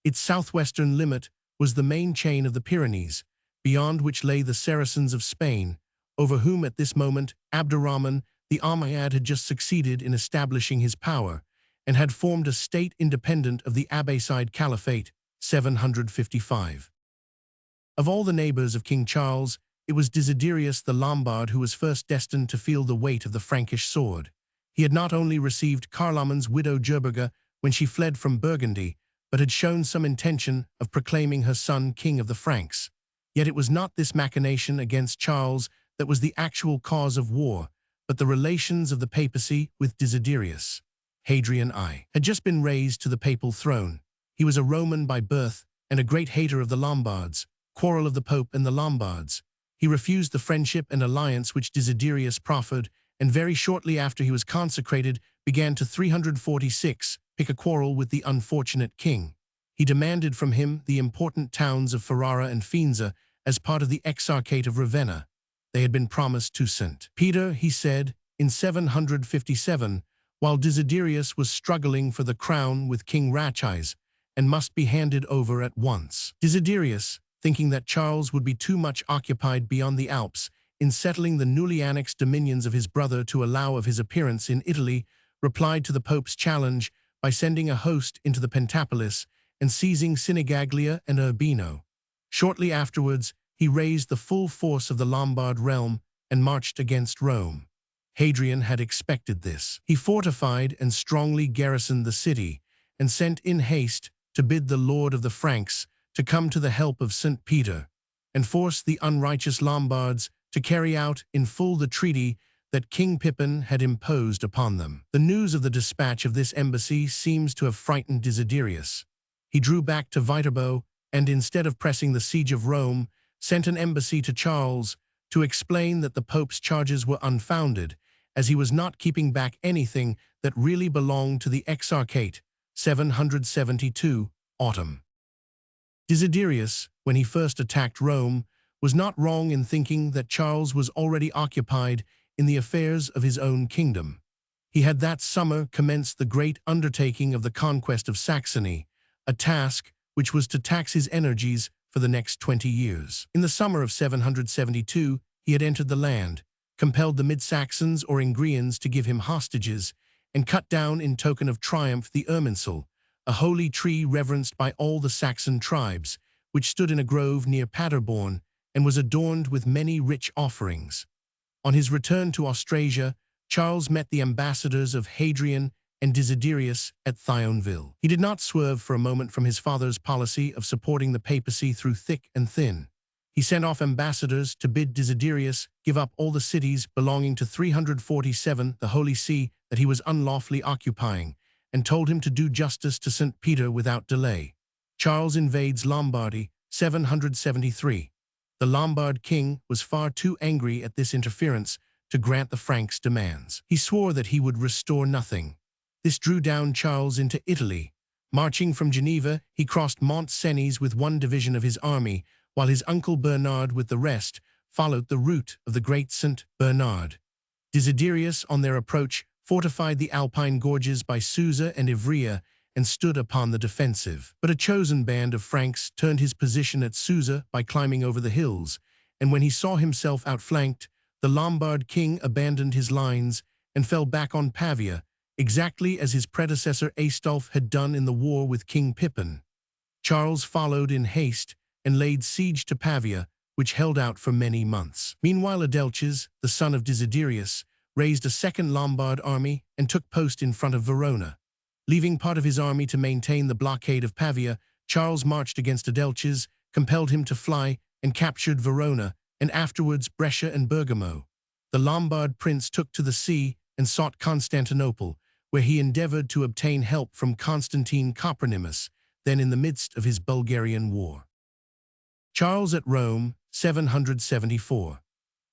Its southwestern limit was the main chain of the Pyrenees, beyond which lay the Saracens of Spain, over whom at this moment Abderrahman the Umayyad had just succeeded in establishing his power, and had formed a state independent of the Abbasid Caliphate, 755. Of all the neighbors of King Charles, it was Desiderius the Lombard who was first destined to feel the weight of the Frankish sword. He had not only received Carloman's widow Gerberga when she fled from Burgundy, but had shown some intention of proclaiming her son king of the Franks. Yet it was not this machination against Charles that was the actual cause of war, but the relations of the papacy with Desiderius. Hadrian I had just been raised to the papal throne. He was a Roman by birth and a great hater of the Lombards, quarrel of the Pope and the Lombards. He refused the friendship and alliance which Desiderius proffered, and very shortly after he was consecrated began to 346 pick a quarrel with the unfortunate king. He demanded from him the important towns of Ferrara and Faenza as part of the Exarchate of Ravenna. They had been promised to St. Peter, he said, in 757, while Desiderius was struggling for the crown with King Ratchis, and must be handed over at once. Desiderius, thinking that Charles would be too much occupied beyond the Alps in settling the newly annexed dominions of his brother to allow of his appearance in Italy, replied to the Pope's challenge by sending a host into the Pentapolis and seizing Sinigaglia and Urbino. Shortly afterwards, he raised the full force of the Lombard realm and marched against Rome. Hadrian had expected this. He fortified and strongly garrisoned the city and sent in haste to bid the Lord of the Franks to come to the help of St. Peter and force the unrighteous Lombards to carry out in full the treaty that King Pippin had imposed upon them. The news of the dispatch of this embassy seems to have frightened Desiderius. He drew back to Viterbo and, instead of pressing the siege of Rome, sent an embassy to Charles to explain that the Pope's charges were unfounded, as he was not keeping back anything that really belonged to the Exarchate, 772, autumn. Desiderius, when he first attacked Rome, was not wrong in thinking that Charles was already occupied in the affairs of his own kingdom. He had that summer commenced the great undertaking of the conquest of Saxony, a task which was to tax his energies for the next 20 years. In the summer of 772, he had entered the land, compelled the Mid-Saxons or Ingrians to give him hostages, and cut down in token of triumph the Irminsul, a holy tree reverenced by all the Saxon tribes, which stood in a grove near Paderborn and was adorned with many rich offerings. On his return to Austrasia, Charles met the ambassadors of Hadrian and Desiderius at Thionville. He did not swerve for a moment from his father's policy of supporting the papacy through thick and thin. He sent off ambassadors to bid Desiderius give up all the cities belonging to 347, the Holy See, that he was unlawfully occupying, and told him to do justice to St. Peter without delay. Charles invades Lombardy, 773. The Lombard king was far too angry at this interference to grant the Franks' demands. He swore that he would restore nothing. This drew down Charles into Italy. Marching from Geneva, he crossed Mont Cenis with one division of his army, while his uncle Bernard with the rest followed the route of the great St. Bernard. Desiderius, on their approach, fortified the Alpine gorges by Susa and Ivrea and stood upon the defensive. But a chosen band of Franks turned his position at Susa by climbing over the hills, and when he saw himself outflanked, the Lombard king abandoned his lines and fell back on Pavia, exactly as his predecessor Aistulf had done in the war with King Pippin. Charles followed in haste and laid siege to Pavia, which held out for many months. Meanwhile, Adelchis, the son of Desiderius, raised a second Lombard army and took post in front of Verona. Leaving part of his army to maintain the blockade of Pavia, Charles marched against Adelchis, compelled him to fly, and captured Verona, and afterwards Brescia and Bergamo. The Lombard prince took to the sea and sought Constantinople, where he endeavored to obtain help from Constantine Copronymus, then in the midst of his Bulgarian war. Charles at Rome, 774.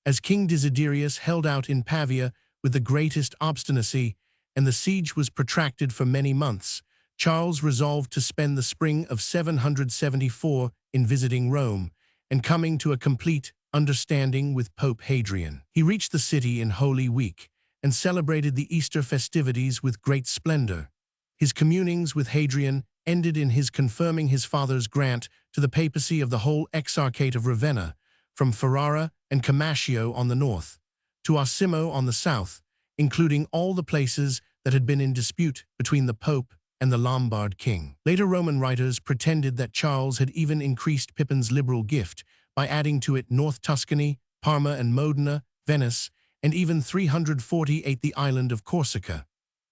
As King Desiderius held out in Pavia with the greatest obstinacy, and the siege was protracted for many months, Charles resolved to spend the spring of 774 in visiting Rome and coming to a complete understanding with Pope Hadrian. He reached the city in Holy Week and celebrated the Easter festivities with great splendor. His communings with Hadrian ended in his confirming his father's grant to the papacy of the whole Exarchate of Ravenna, from Ferrara and Camascio on the north, to Osimo on the south, including all the places that had been in dispute between the Pope and the Lombard king. Later Roman writers pretended that Charles had even increased Pippin's liberal gift by adding to it North Tuscany, Parma and Modena, Venice, and even 348 the island of Corsica.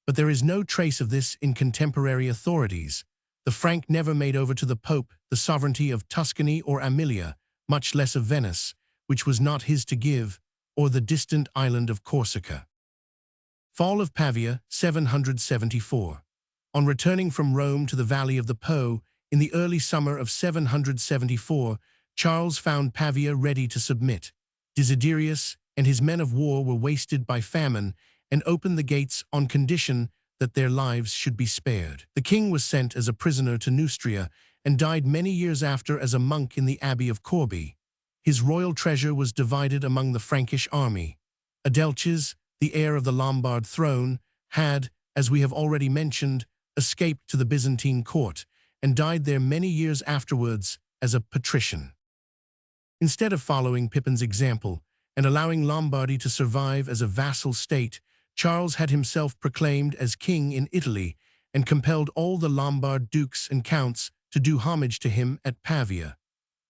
But there is no trace of this in contemporary authorities. The Frank never made over to the Pope the sovereignty of Tuscany or Aemilia, much less of Venice, which was not his to give, or the distant island of Corsica. Fall of Pavia, 774. On returning from Rome to the valley of the Po, in the early summer of 774, Charles found Pavia ready to submit. Desiderius and his men of war were wasted by famine and opened the gates on condition that their lives should be spared. The king was sent as a prisoner to Neustria and died many years after as a monk in the abbey of Corbie. His royal treasure was divided among the Frankish army. Adelchis, the heir of the Lombard throne, had, as we have already mentioned, escaped to the Byzantine court and died there many years afterwards as a patrician. Instead of following Pippin's example and allowing Lombardy to survive as a vassal state, Charles had himself proclaimed as king in Italy and compelled all the Lombard dukes and counts to do homage to him at Pavia.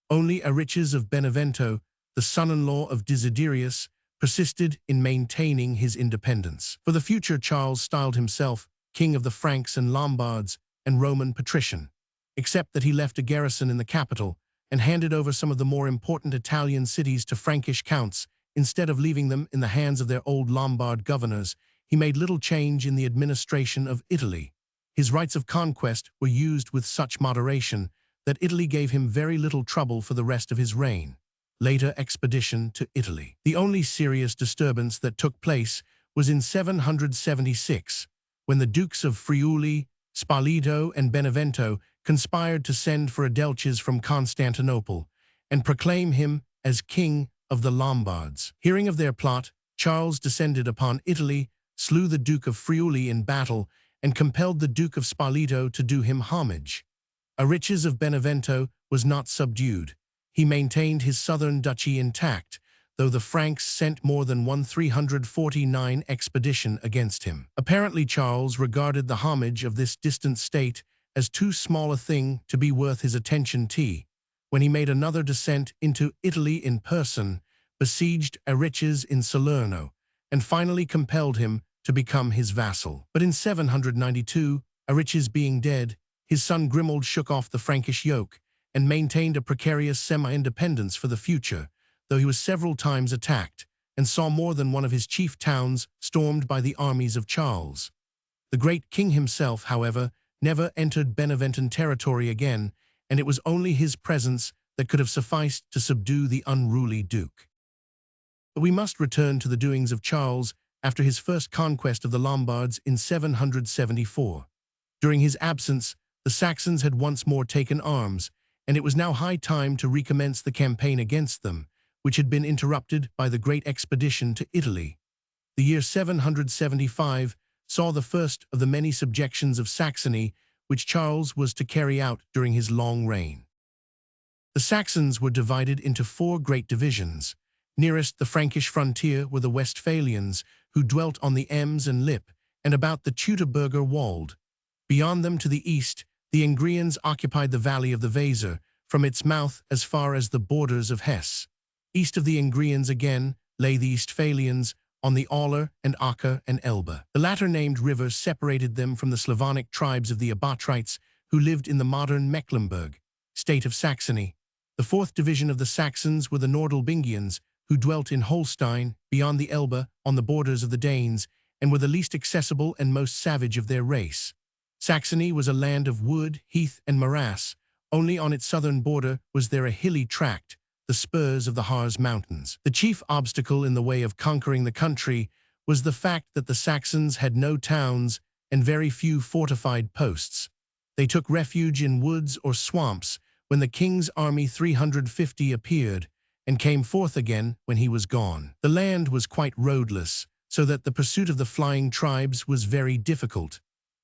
Only Arichis of Benevento, the son-in-law of Desiderius, persisted in maintaining his independence. For the future, Charles styled himself King of the Franks and Lombards and Roman patrician, except that he left a garrison in the capital and handed over some of the more important Italian cities to Frankish counts. Instead of leaving them in the hands of their old Lombard governors, he made little change in the administration of Italy. His rights of conquest were used with such moderation that Italy gave him very little trouble for the rest of his reign. Later expedition to Italy. The only serious disturbance that took place was in 776, when the Dukes of Friuli, Spoleto, and Benevento conspired to send for Adelchis from Constantinople and proclaim him as King of the Lombards. Hearing of their plot, Charles descended upon Italy, slew the Duke of Friuli in battle, and compelled the Duke of Spoleto to do him homage. Arichis of Benevento was not subdued. He maintained his southern duchy intact, though the Franks sent more than 349 expedition against him. Apparently Charles regarded the homage of this distant state as too small a thing to be worth his attention when he made another descent into Italy in person, besieged Arichis in Salerno, and finally compelled him to become his vassal. But in 792, Arichis being dead, his son Grimoald shook off the Frankish yoke and maintained a precarious semi-independence for the future, though he was several times attacked and saw more than one of his chief towns stormed by the armies of Charles. The great king himself, however, never entered Beneventan territory again, and it was only his presence that could have sufficed to subdue the unruly duke. But we must return to the doings of Charles after his first conquest of the Lombards in 774. During his absence, the Saxons had once more taken arms, and it was now high time to recommence the campaign against them, which had been interrupted by the great expedition to Italy. The year 775 saw the first of the many subjections of Saxony which Charles was to carry out during his long reign. The Saxons were divided into 4 great divisions. Nearest the Frankish frontier were the Westphalians, who dwelt on the Ems and Lippe, and about the Teutoburger Wald. Beyond them to the east, the Ingrians occupied the valley of the Weser, from its mouth as far as the borders of Hesse. East of the Ingrians again lay the Eastphalians, on the Aller and Acher and Elbe. The latter named rivers separated them from the Slavonic tribes of the Abbatrites, who lived in the modern Mecklenburg, state of Saxony. The 4th division of the Saxons were the Nordalbingians, who dwelt in Holstein, beyond the Elbe, on the borders of the Danes, and were the least accessible and most savage of their race. Saxony was a land of wood, heath, and morass. Only on its southern border was there a hilly tract, the spurs of the Harz Mountains. The chief obstacle in the way of conquering the country was the fact that the Saxons had no towns and very few fortified posts. They took refuge in woods or swamps when the king's army 350 appeared, and came forth again when he was gone. The land was quite roadless, so that the pursuit of the flying tribes was very difficult.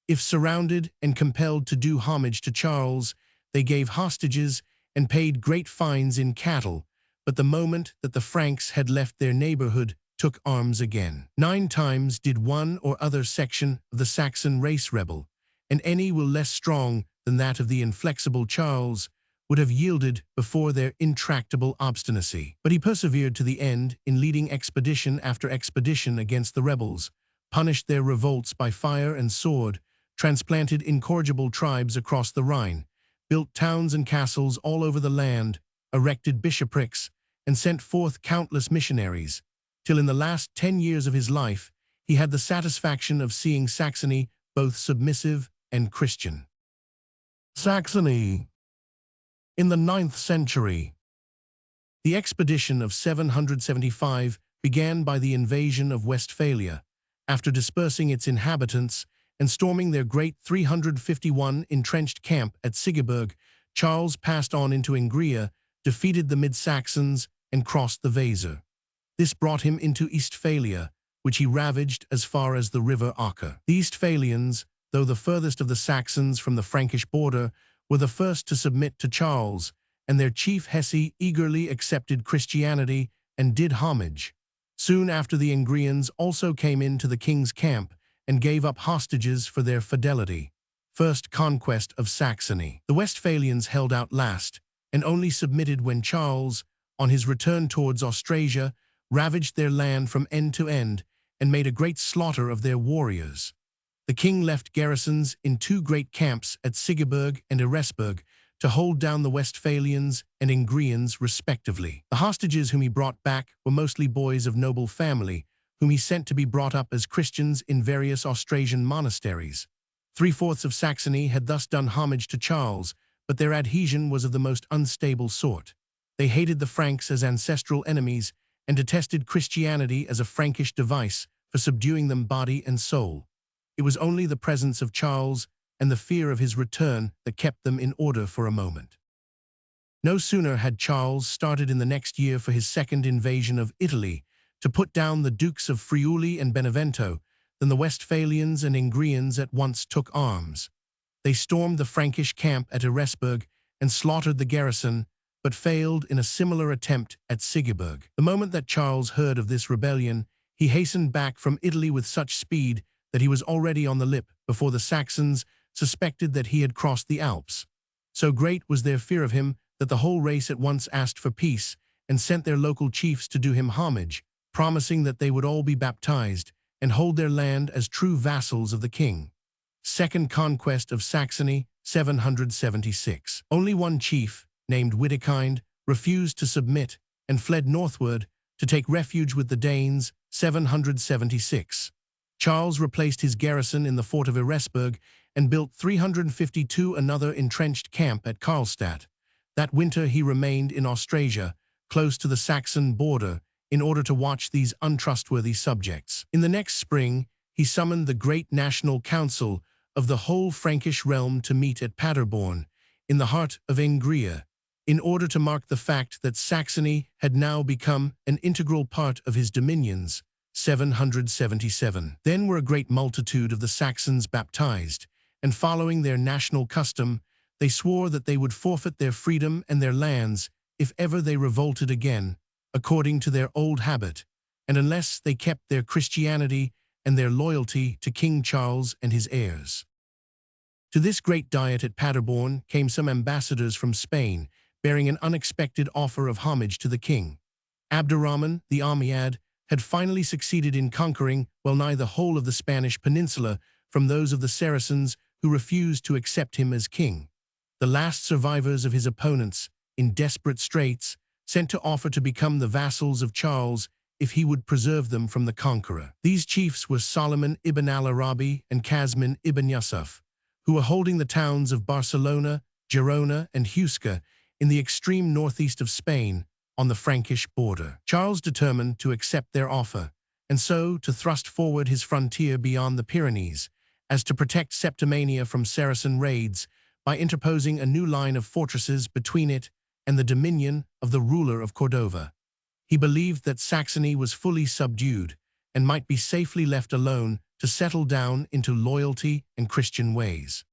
If surrounded and compelled to do homage to Charles, they gave hostages and paid great fines in cattle, but the moment that the Franks had left their neighborhood, took arms again. 9 times did one or other section of the Saxon race rebel, and any will less strong than that of the inflexible Charles would have yielded before their intractable obstinacy. But he persevered to the end in leading expedition after expedition against the rebels, punished their revolts by fire and sword, transplanted incorrigible tribes across the Rhine, built towns and castles all over the land, erected bishoprics, and sent forth countless missionaries, till in the last 10 years of his life he had the satisfaction of seeing Saxony both submissive and Christian. Saxony. In the 9th century, the expedition of 775 began by the invasion of Westphalia, after dispersing its inhabitants and storming their great 351 entrenched camp at Sigeberg. Charles passed on into Ingria, defeated the Mid-Saxons, and crossed the Weser. This brought him into Eastphalia, which he ravaged as far as the river Acher. The Eastphalians, though the furthest of the Saxons from the Frankish border, were the first to submit to Charles, and their chief Hesse eagerly accepted Christianity and did homage. Soon after, the Ingrians also came into the king's camp and gave up hostages for their fidelity. First conquest of Saxony. The Westphalians held out last, and only submitted when Charles, on his return towards Austrasia, ravaged their land from end to end and made a great slaughter of their warriors. The king left garrisons in two great camps at Sigeberg and Eresburg to hold down the Westphalians and Ingrians respectively. The hostages whom he brought back were mostly boys of noble family, whom he sent to be brought up as Christians in various Austrasian monasteries. 3/4 of Saxony had thus done homage to Charles, but their adhesion was of the most unstable sort. They hated the Franks as ancestral enemies and detested Christianity as a Frankish device for subduing them body and soul. It was only the presence of Charles and the fear of his return that kept them in order for a moment. No sooner had Charles started in the next year for his second invasion of Italy to put down the Dukes of Friuli and Benevento than the Westphalians and Ingrians at once took arms. They stormed the Frankish camp at Eresburg and slaughtered the garrison, but failed in a similar attempt at Sigeberg. The moment that Charles heard of this rebellion, he hastened back from Italy with such speed that he was already on the Lippe before the Saxons suspected that he had crossed the Alps. So great was their fear of him that the whole race at once asked for peace and sent their local chiefs to do him homage, promising that they would all be baptized and hold their land as true vassals of the king. Second conquest of Saxony, 776. Only one chief, named Widukind, refused to submit and fled northward to take refuge with the Danes, 776. Charles replaced his garrison in the fort of Eresburg and built 352 another entrenched camp at Karlstadt. That winter he remained in Austrasia, close to the Saxon border, in order to watch these untrustworthy subjects. In the next spring, he summoned the great national council of the whole Frankish realm to meet at Paderborn, in the heart of Engria, in order to mark the fact that Saxony had now become an integral part of his dominions, 777. Then were a great multitude of the Saxons baptized, and following their national custom, they swore that they would forfeit their freedom and their lands if ever they revolted again, according to their old habit, and unless they kept their Christianity and their loyalty to King Charles and his heirs. To this great diet at Paderborn came some ambassadors from Spain, bearing an unexpected offer of homage to the king. Abderrahman, the Almohad, had finally succeeded in conquering well-nigh the whole of the Spanish peninsula from those of the Saracens who refused to accept him as king. The last survivors of his opponents, in desperate straits, sent to offer to become the vassals of Charles if he would preserve them from the conqueror. These chiefs were Solomon ibn al-Arabi and Kazmin ibn Yusuf, who were holding the towns of Barcelona, Girona, and Huesca in the extreme northeast of Spain, on the Frankish border. Charles determined to accept their offer, and so to thrust forward his frontier beyond the Pyrenees, as to protect Septimania from Saracen raids by interposing a new line of fortresses between it and the dominion of the ruler of Cordova. He believed that Saxony was fully subdued and might be safely left alone to settle down into loyalty and Christian ways.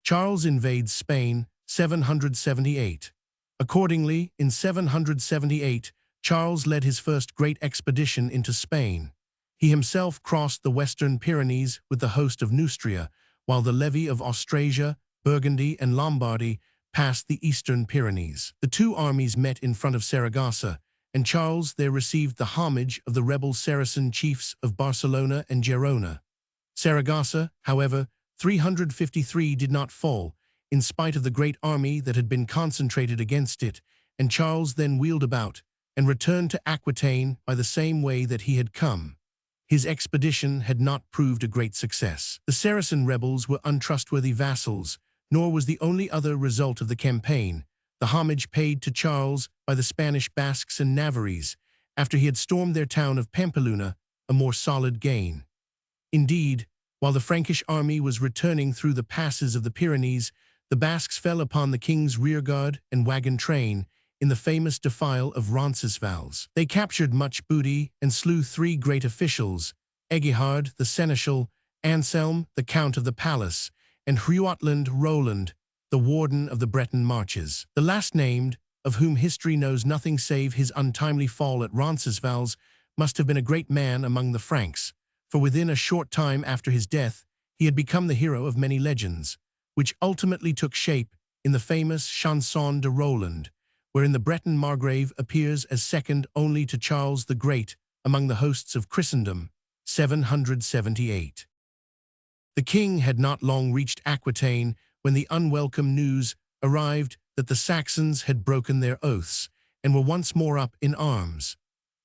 Charles invades Spain, 778. Accordingly, in 778, Charles led his first great expedition into Spain. He himself crossed the western Pyrenees with the host of Neustria, while the levy of Austrasia, Burgundy, and Lombardy passed the eastern Pyrenees. The two armies met in front of Saragossa, and Charles there received the homage of the rebel Saracen chiefs of Barcelona and Girona. Saragossa, however, 353 did not fall, in spite of the great army that had been concentrated against it, and Charles then wheeled about and returned to Aquitaine by the same way that he had come. His expedition had not proved a great success. The Saracen rebels were untrustworthy vassals, nor was the only other result of the campaign the homage paid to Charles by the Spanish Basques and Navarrese, after he had stormed their town of Pampeluna, a more solid gain. Indeed, while the Frankish army was returning through the passes of the Pyrenees, the Basques fell upon the king's rearguard and wagon train in the famous defile of Roncesvalles. They captured much booty and slew 3 great officials, Egihard, the seneschal, Anselm, the count of the palace, and Huatland Roland, the warden of the Breton marches. The last named, of whom history knows nothing save his untimely fall at Roncesvalles, must have been a great man among the Franks, for within a short time after his death, He had become the hero of many legends, which ultimately took shape in the famous Chanson de Roland, wherein the Breton Margrave appears as second only to Charles the Great among the hosts of Christendom, 778. The king had not long reached Aquitaine when the unwelcome news arrived that the Saxons had broken their oaths and were once more up in arms.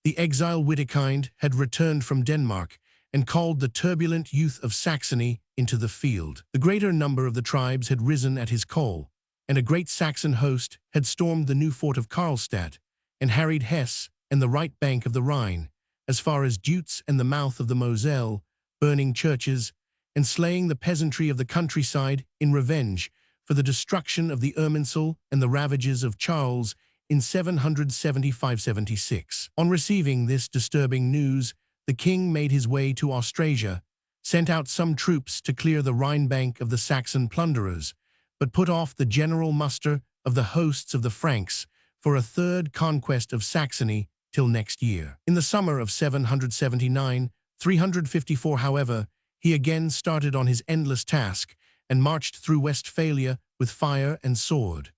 The exile Witikind had returned from Denmark and called the turbulent youth of Saxony into the field. The greater number of the tribes had risen at his call, and a great Saxon host had stormed the new fort of Karlstadt and harried Hesse and the right bank of the Rhine, as far as Deutz and the mouth of the Moselle, burning churches and slaying the peasantry of the countryside in revenge for the destruction of the Irminsul and the ravages of Charles in 775–76. On receiving this disturbing news, the king made his way to Austrasia, sent out some troops to clear the Rhine bank of the Saxon plunderers, but put off the general muster of the hosts of the Franks for a third conquest of Saxony till next year. In the summer of 779, 354, however, he again started on his endless task and marched through Westphalia with fire and sword.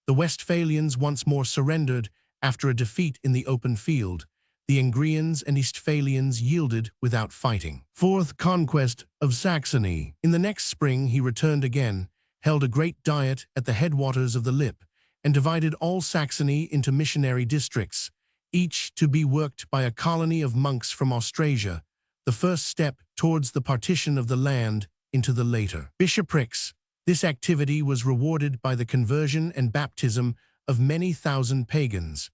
The Westphalians once more surrendered after a defeat in the open field. The Angrians and Eastphalians yielded without fighting. Fourth conquest of Saxony. In the next spring he returned again, held a great diet at the headwaters of the Lippe, and divided all Saxony into missionary districts, each to be worked by a colony of monks from Austrasia, the first step towards the partition of the land into the later bishoprics. This activity was rewarded by the conversion and baptism of many thousand pagans.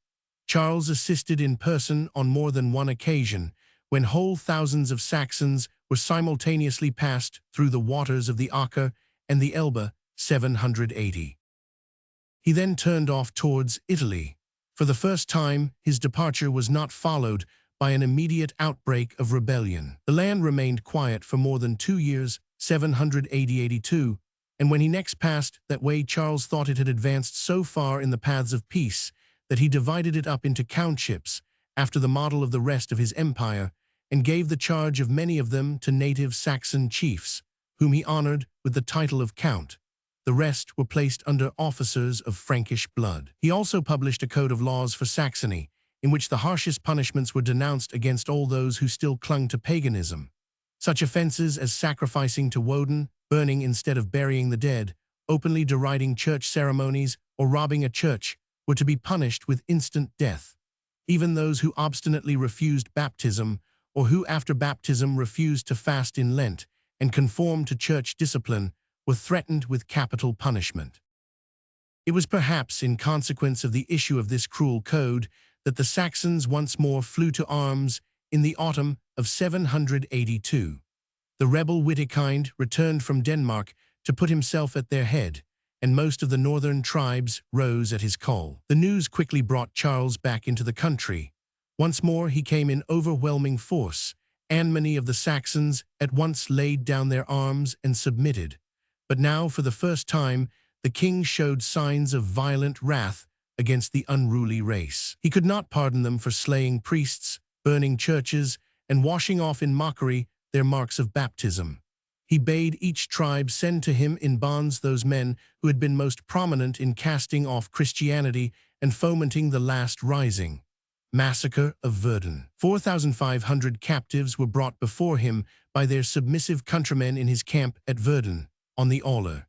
Charles assisted in person on more than one occasion, when whole thousands of Saxons were simultaneously passed through the waters of the Acher and the Elbe, 780. He then turned off towards Italy. For the first time, his departure was not followed by an immediate outbreak of rebellion. The land remained quiet for more than 2 years, 780–82, and when he next passed that way, Charles thought it had advanced so far in the paths of peace that he divided it up into countships, after the model of the rest of his empire, and gave the charge of many of them to native Saxon chiefs, whom he honored with the title of count. The rest were placed under officers of Frankish blood. He also published a code of laws for Saxony, in which the harshest punishments were denounced against all those who still clung to paganism. Such offenses as sacrificing to Woden, burning instead of burying the dead, openly deriding church ceremonies, or robbing a church were to be punished with instant death. Even those who obstinately refused baptism, or who after baptism refused to fast in Lent and conform to church discipline, were threatened with capital punishment. It was perhaps in consequence of the issue of this cruel code that the Saxons once more flew to arms in the autumn of 782. The rebel Witikind returned from Denmark to put himself at their head, and most of the northern tribes rose at his call. The news quickly brought Charles back into the country. Once more he came in overwhelming force, and many of the Saxons at once laid down their arms and submitted. But now, for the first time, the king showed signs of violent wrath against the unruly race. He could not pardon them for slaying priests, burning churches, and washing off in mockery their marks of baptism. He bade each tribe send to him in bonds those men who had been most prominent in casting off Christianity and fomenting the last rising. Massacre of Verdun. 4,500 captives were brought before him by their submissive countrymen in his camp at Verdun, on the Aller.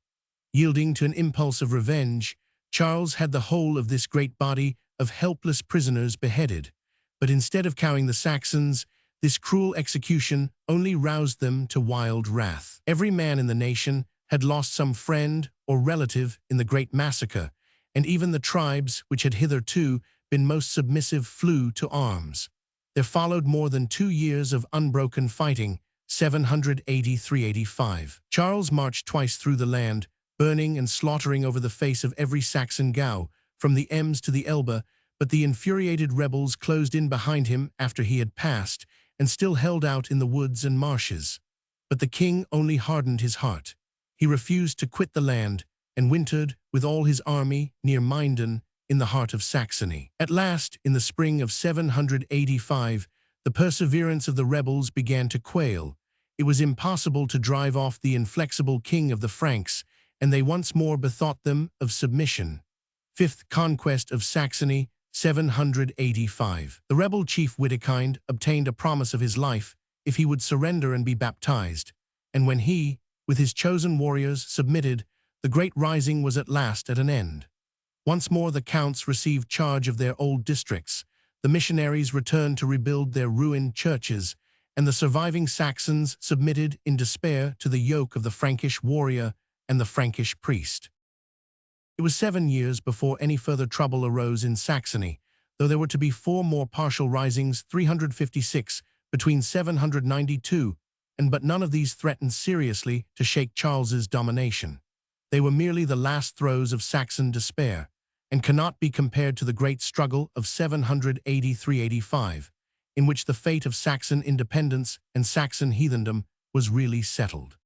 Yielding to an impulse of revenge, Charles had the whole of this great body of helpless prisoners beheaded. But instead of cowing the Saxons, this cruel execution only roused them to wild wrath. Every man in the nation had lost some friend or relative in the great massacre, and even the tribes which had hitherto been most submissive flew to arms. There followed more than 2 years of unbroken fighting, 783–85. Charles marched twice through the land, burning and slaughtering over the face of every Saxon Gau, from the Ems to the Elbe, but the infuriated rebels closed in behind him after he had passed, and still held out in the woods and marshes. But the king only hardened his heart. He refused to quit the land, and wintered with all his army near Minden in the heart of Saxony. At last, in the spring of 785, the perseverance of the rebels began to quail, it was impossible to drive off the inflexible king of the Franks, and they once more bethought them of submission. Fifth conquest of Saxony, 785. The rebel chief Widukind obtained a promise of his life if he would surrender and be baptized, and when he, with his chosen warriors, submitted, the great rising was at last at an end. Once more the counts received charge of their old districts, the missionaries returned to rebuild their ruined churches, and the surviving Saxons submitted in despair to the yoke of the Frankish warrior and the Frankish priest. It was 7 years before any further trouble arose in Saxony, though there were to be 4 more partial risings, 356, between 792, but none of these threatened seriously to shake Charles's domination. They were merely the last throes of Saxon despair, and cannot be compared to the great struggle of 783–85, in which the fate of Saxon independence and Saxon heathendom was really settled.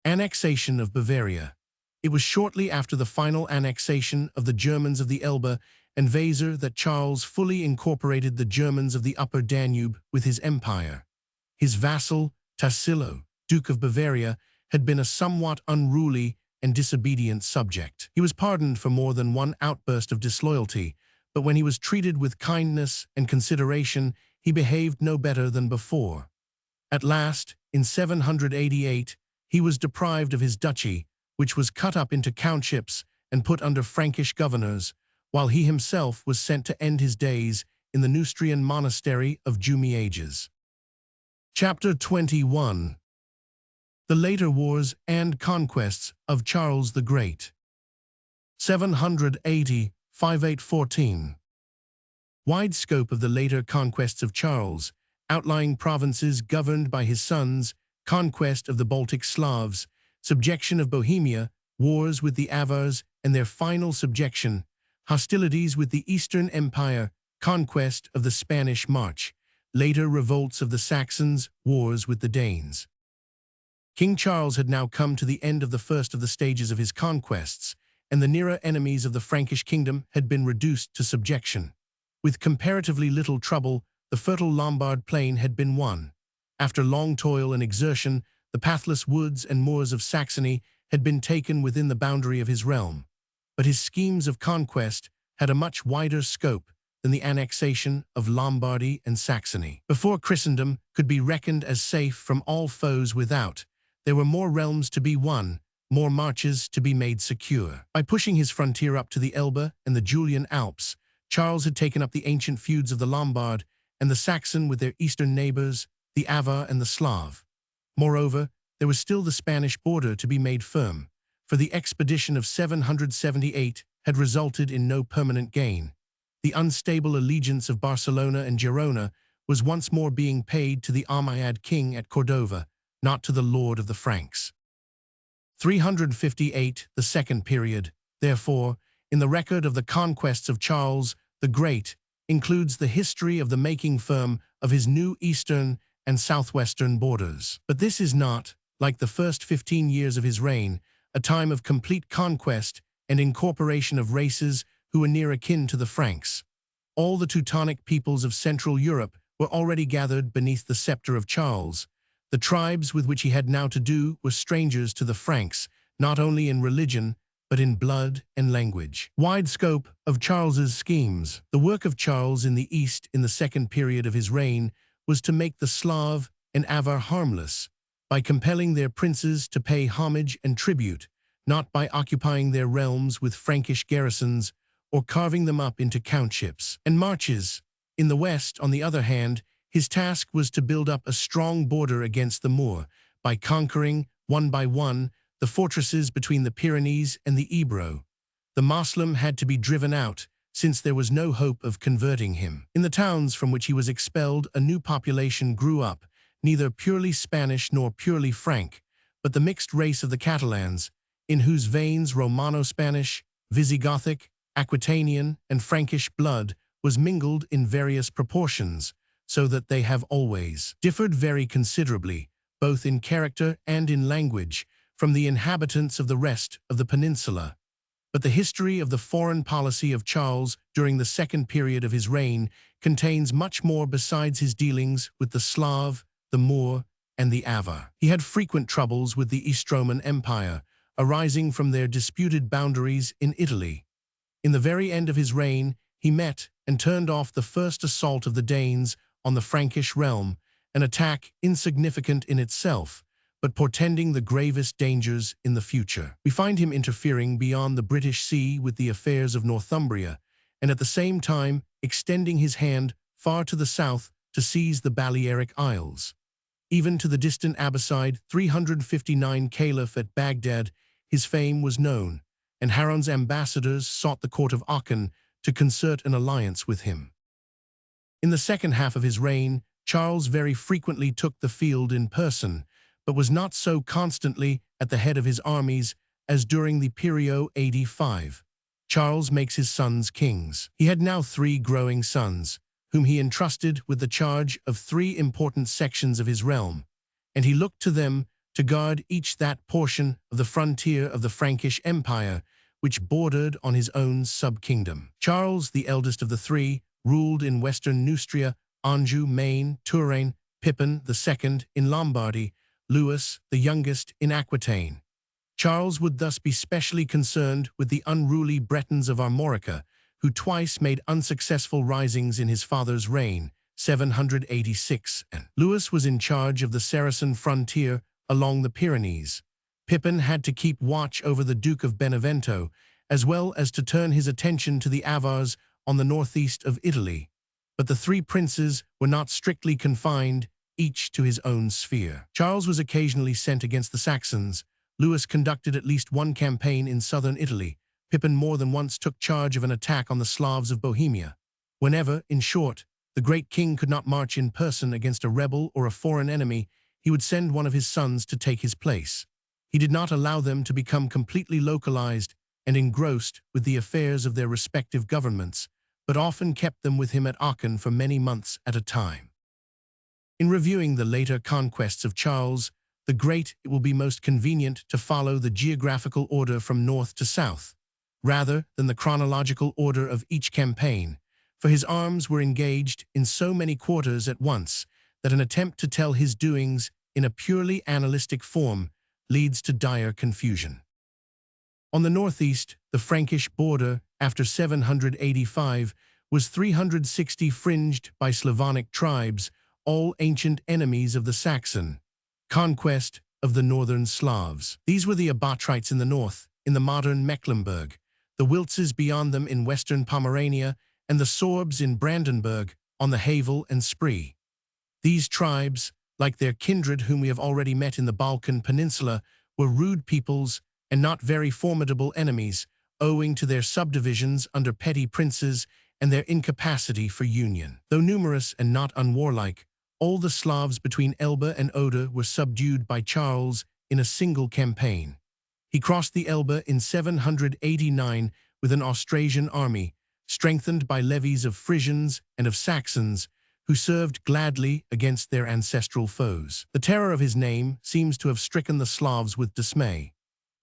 Annexation of Bavaria. It was shortly after the final annexation of the Germans of the Elbe and Weser that Charles fully incorporated the Germans of the Upper Danube with his empire. His vassal, Tassilo, Duke of Bavaria, had been a somewhat unruly and disobedient subject. He was pardoned for more than one outburst of disloyalty, but when he was treated with kindness and consideration, he behaved no better than before. At last, in 788, he was deprived of his duchy, which was cut up into countships and put under Frankish governors, while he himself was sent to end his days in the Neustrian monastery of Jumiages. Chapter 21. The Later Wars and Conquests of Charles the Great. 780–5814. Wide scope of the later conquests of Charles, outlying provinces governed by his sons, conquest of the Baltic Slavs, subjection of Bohemia, wars with the Avars and their final subjection, hostilities with the Eastern Empire, conquest of the Spanish March, later revolts of the Saxons, wars with the Danes. King Charles had now come to the end of the first of the stages of his conquests, and the nearer enemies of the Frankish kingdom had been reduced to subjection. With comparatively little trouble, the fertile Lombard plain had been won. After long toil and exertion, the pathless woods and moors of Saxony had been taken within the boundary of his realm. But his schemes of conquest had a much wider scope than the annexation of Lombardy and Saxony. Before Christendom could be reckoned as safe from all foes without, there were more realms to be won, more marches to be made secure. By pushing his frontier up to the Elbe and the Julian Alps, Charles had taken up the ancient feuds of the Lombard and the Saxon with their eastern neighbors, the Avar and the Slav. Moreover, there was still the Spanish border to be made firm, for the expedition of 778 had resulted in no permanent gain. The unstable allegiance of Barcelona and Girona was once more being paid to the Umayyad king at Cordova, not to the lord of the Franks. 358, the second period, therefore, in the record of the conquests of Charles the Great, includes the history of the making firm of his new eastern and southwestern borders. But this is not, like the first 15 years of his reign, a time of complete conquest and incorporation of races who were near akin to the Franks. All the Teutonic peoples of Central Europe were already gathered beneath the scepter of Charles. The tribes with which he had now to do were strangers to the Franks, not only in religion, but in blood and language. Wide scope of Charles's schemes. The work of Charles in the East in the second period of his reign was to make the Slav and Avar harmless, by compelling their princes to pay homage and tribute, not by occupying their realms with Frankish garrisons or carving them up into countships and marches. In the West, on the other hand, his task was to build up a strong border against the Moor, by conquering, one by one, the fortresses between the Pyrenees and the Ebro. The Moslem had to be driven out, since there was no hope of converting him. In the towns from which he was expelled, a new population grew up, neither purely Spanish nor purely Frank, but the mixed race of the Catalans, in whose veins Romano-Spanish, Visigothic, Aquitanian, and Frankish blood was mingled in various proportions, so that they have always differed very considerably, both in character and in language, from the inhabitants of the rest of the peninsula. But the history of the foreign policy of Charles during the second period of his reign contains much more besides his dealings with the Slav, the Moor, and the Avar. He had frequent troubles with the East Roman Empire, arising from their disputed boundaries in Italy. In the very end of his reign, he met and turned off the first assault of the Danes on the Frankish realm, an attack insignificant in itself, but portending the gravest dangers in the future. We find him interfering beyond the British Sea with the affairs of Northumbria, and at the same time extending his hand far to the south to seize the Balearic Isles. Even to the distant Abbasid 359 Caliph at Baghdad, his fame was known, and Harun's ambassadors sought the court of Aachen to concert an alliance with him. In the second half of his reign, Charles very frequently took the field in person, but was not so constantly at the head of his armies as during the Perio AD 5. Charles makes his sons kings. He had now 3 growing sons, whom he entrusted with the charge of 3 important sections of his realm, and he looked to them to guard each that portion of the frontier of the Frankish Empire which bordered on his own sub-kingdom. Charles, the eldest of the 3, ruled in western Neustria, Anjou, Maine, Touraine, Pippin, the second, in Lombardy, Louis, the youngest, in Aquitaine. Charles would thus be specially concerned with the unruly Bretons of Armorica, who twice made unsuccessful risings in his father's reign, 786, and Louis was in charge of the Saracen frontier along the Pyrenees. Pippin had to keep watch over the Duke of Benevento, as well as to turn his attention to the Avars on the northeast of Italy. But the 3 princes were not strictly confined, each to his own sphere. Charles was occasionally sent against the Saxons. Louis conducted at least 1 campaign in southern Italy. Pippin more than once took charge of an attack on the Slavs of Bohemia. Whenever, in short, the great king could not march in person against a rebel or a foreign enemy, he would send one of his sons to take his place. He did not allow them to become completely localized and engrossed with the affairs of their respective governments, but often kept them with him at Aachen for many months at a time. In reviewing the later conquests of Charles the Great, it will be most convenient to follow the geographical order from north to south, rather than the chronological order of each campaign, for his arms were engaged in so many quarters at once that an attempt to tell his doings in a purely analytic form leads to dire confusion. On the northeast, the Frankish border, after 785, was 360 fringed by Slavonic tribes, all ancient enemies of the Saxon conquest of the northern Slavs. These were the Abatrites in the north, in the modern Mecklenburg, the Wiltzes beyond them in western Pomerania, and the Sorbs in Brandenburg on the Havel and Spree. These tribes, like their kindred whom we have already met in the Balkan Peninsula, were rude peoples and not very formidable enemies, owing to their subdivisions under petty princes and their incapacity for union. Though numerous and not unwarlike, all the Slavs between Elbe and Oder were subdued by Charles in a single campaign. He crossed the Elbe in 789 with an Austrasian army, strengthened by levies of Frisians and of Saxons, who served gladly against their ancestral foes. The terror of his name seems to have stricken the Slavs with dismay.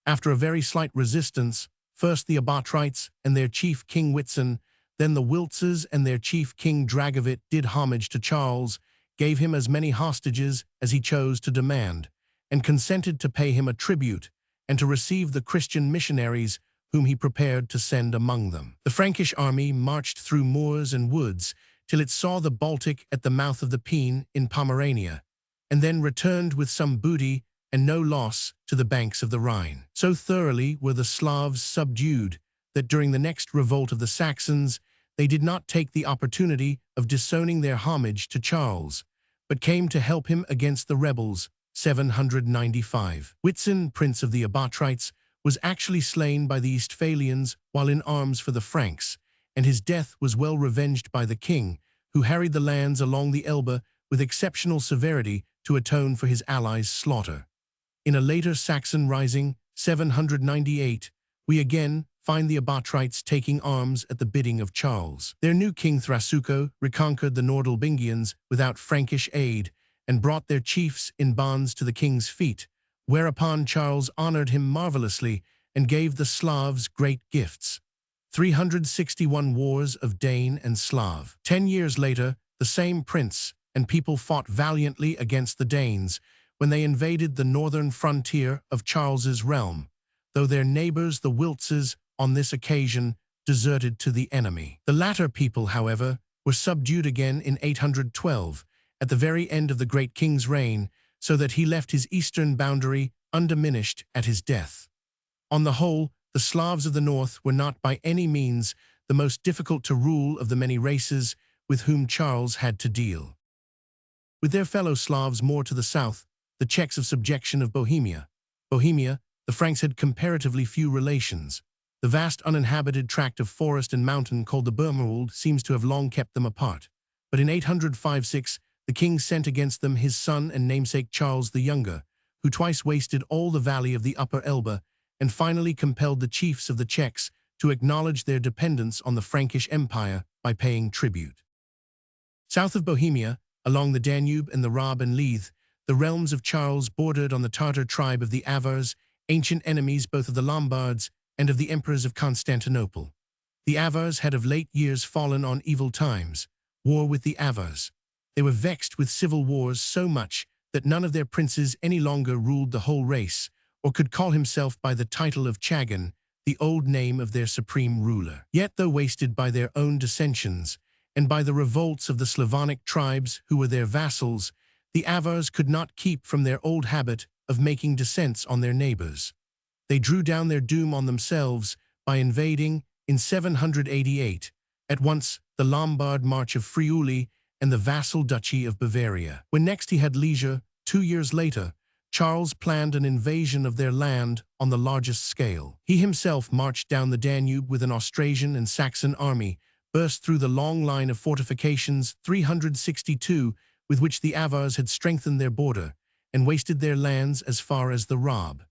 After a very slight resistance, first the Abatrites and their chief King Whitsun, then the Wiltzes and their chief King Dragovit did homage to Charles, gave him as many hostages as he chose to demand, and consented to pay him a tribute and to receive the Christian missionaries whom he prepared to send among them. The Frankish army marched through moors and woods till it saw the Baltic at the mouth of the Peene in Pomerania, and then returned with some booty and no loss to the banks of the Rhine. So thoroughly were the Slavs subdued that during the next revolt of the Saxons, they did not take the opportunity of disowning their homage to Charles, but came to help him against the rebels, 795. Whitsun, prince of the Abatrites, was actually slain by the Eastphalians while in arms for the Franks, and his death was well revenged by the king, who harried the lands along the Elbe with exceptional severity to atone for his allies' slaughter. In a later Saxon rising, 798, we again find the Abatrites taking arms at the bidding of Charles. Their new king Thrasyuko reconquered the Nordalbingians without Frankish aid and brought their chiefs in bonds to the king's feet, whereupon Charles honored him marvelously and gave the Slavs great gifts. 361 wars of Dane and Slav. 10 years later, the same prince and people fought valiantly against the Danes, when they invaded the northern frontier of Charles's realm, though their neighbors, the Wiltses, on this occasion deserted to the enemy. The latter people, however, were subdued again in 812, at the very end of the great king's reign, so that he left his eastern boundary undiminished at his death. On the whole, the Slavs of the north were not by any means the most difficult to rule of the many races with whom Charles had to deal. With their fellow Slavs more to the south, the checks of subjection of Bohemia, the Franks had comparatively few relations. The vast uninhabited tract of forest and mountain called the Burgenwald seems to have long kept them apart. But in 805-6, the king sent against them his son and namesake Charles the Younger, who twice wasted all the valley of the Upper Elbe and finally compelled the chiefs of the Czechs to acknowledge their dependence on the Frankish Empire by paying tribute. South of Bohemia, along the Danube and the Raab and Leith, the realms of Charles bordered on the Tartar tribe of the Avars, ancient enemies both of the Lombards and of the emperors of Constantinople. The Avars had of late years fallen on evil times, war with the Avars. They were vexed with civil wars so much that none of their princes any longer ruled the whole race, or could call himself by the title of Chagan, the old name of their supreme ruler. Yet though wasted by their own dissensions, and by the revolts of the Slavonic tribes who were their vassals, the Avars could not keep from their old habit of making descents on their neighbors. They drew down their doom on themselves by invading, in 788, at once the Lombard March of Friuli and the vassal duchy of Bavaria. When next he had leisure, 2 years later, Charles planned an invasion of their land on the largest scale. He himself marched down the Danube with an Austrasian and Saxon army, burst through the long line of fortifications 362 with which the Avars had strengthened their border, and wasted their lands as far as the Raab.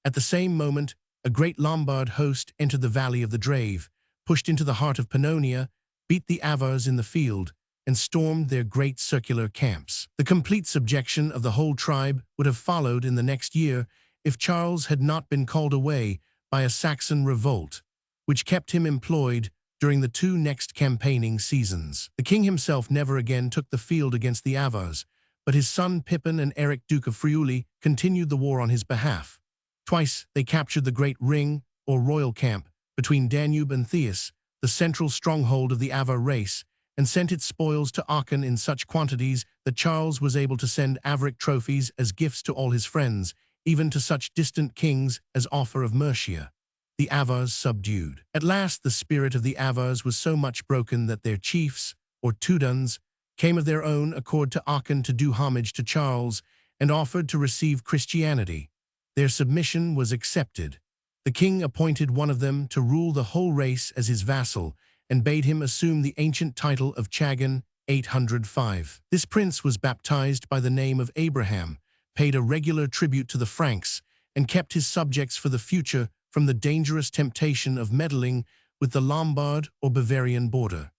At the same moment, a great Lombard host entered the valley of the Drave, pushed into the heart of Pannonia, beat the Avars in the field, and stormed their great circular camps. The complete subjection of the whole tribe would have followed in the next year if Charles had not been called away by a Saxon revolt, which kept him employed during the 2 next campaigning seasons. The king himself never again took the field against the Avars, but his son Pippin and Eric, Duke of Friuli, continued the war on his behalf. Twice they captured the great ring, or royal camp, between Danube and Theus, the central stronghold of the Avar race, and sent its spoils to Aachen in such quantities that Charles was able to send Avaric trophies as gifts to all his friends, even to such distant kings as Offa of Mercia. The Avars subdued. At last the spirit of the Avars was so much broken that their chiefs, or Teutons, came of their own accord to Aachen to do homage to Charles and offered to receive Christianity. Their submission was accepted. The king appointed one of them to rule the whole race as his vassal and bade him assume the ancient title of Chagan, 805. This prince was baptized by the name of Abraham, paid a regular tribute to the Franks, and kept his subjects for the future from the dangerous temptation of meddling with the Lombard or Bavarian border.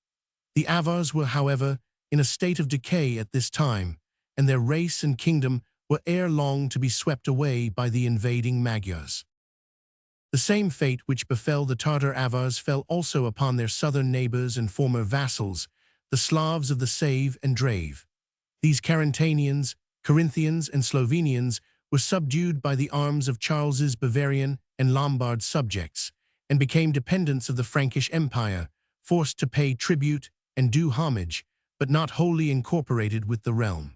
The Avars were, however, in a state of decay at this time, and their race and kingdom were ere long to be swept away by the invading Magyars. The same fate which befell the Tartar Avars fell also upon their southern neighbors and former vassals, the Slavs of the Save and Drave. These Carantanians, Corinthians, and Slovenians were subdued by the arms of Charles's Bavarian and Lombard subjects, and became dependents of the Frankish Empire, forced to pay tribute and do homage, but not wholly incorporated with the realm.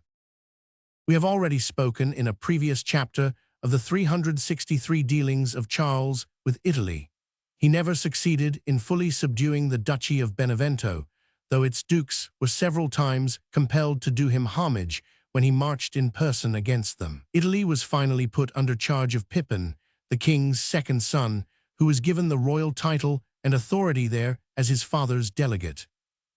We have already spoken in a previous chapter of the 363 dealings of Charles with Italy. He never succeeded in fully subduing the Duchy of Benevento, though its dukes were several times compelled to do him homage when he marched in person against them. Italy was finally put under charge of Pippin, the king's second son, who was given the royal title and authority there as his father's delegate.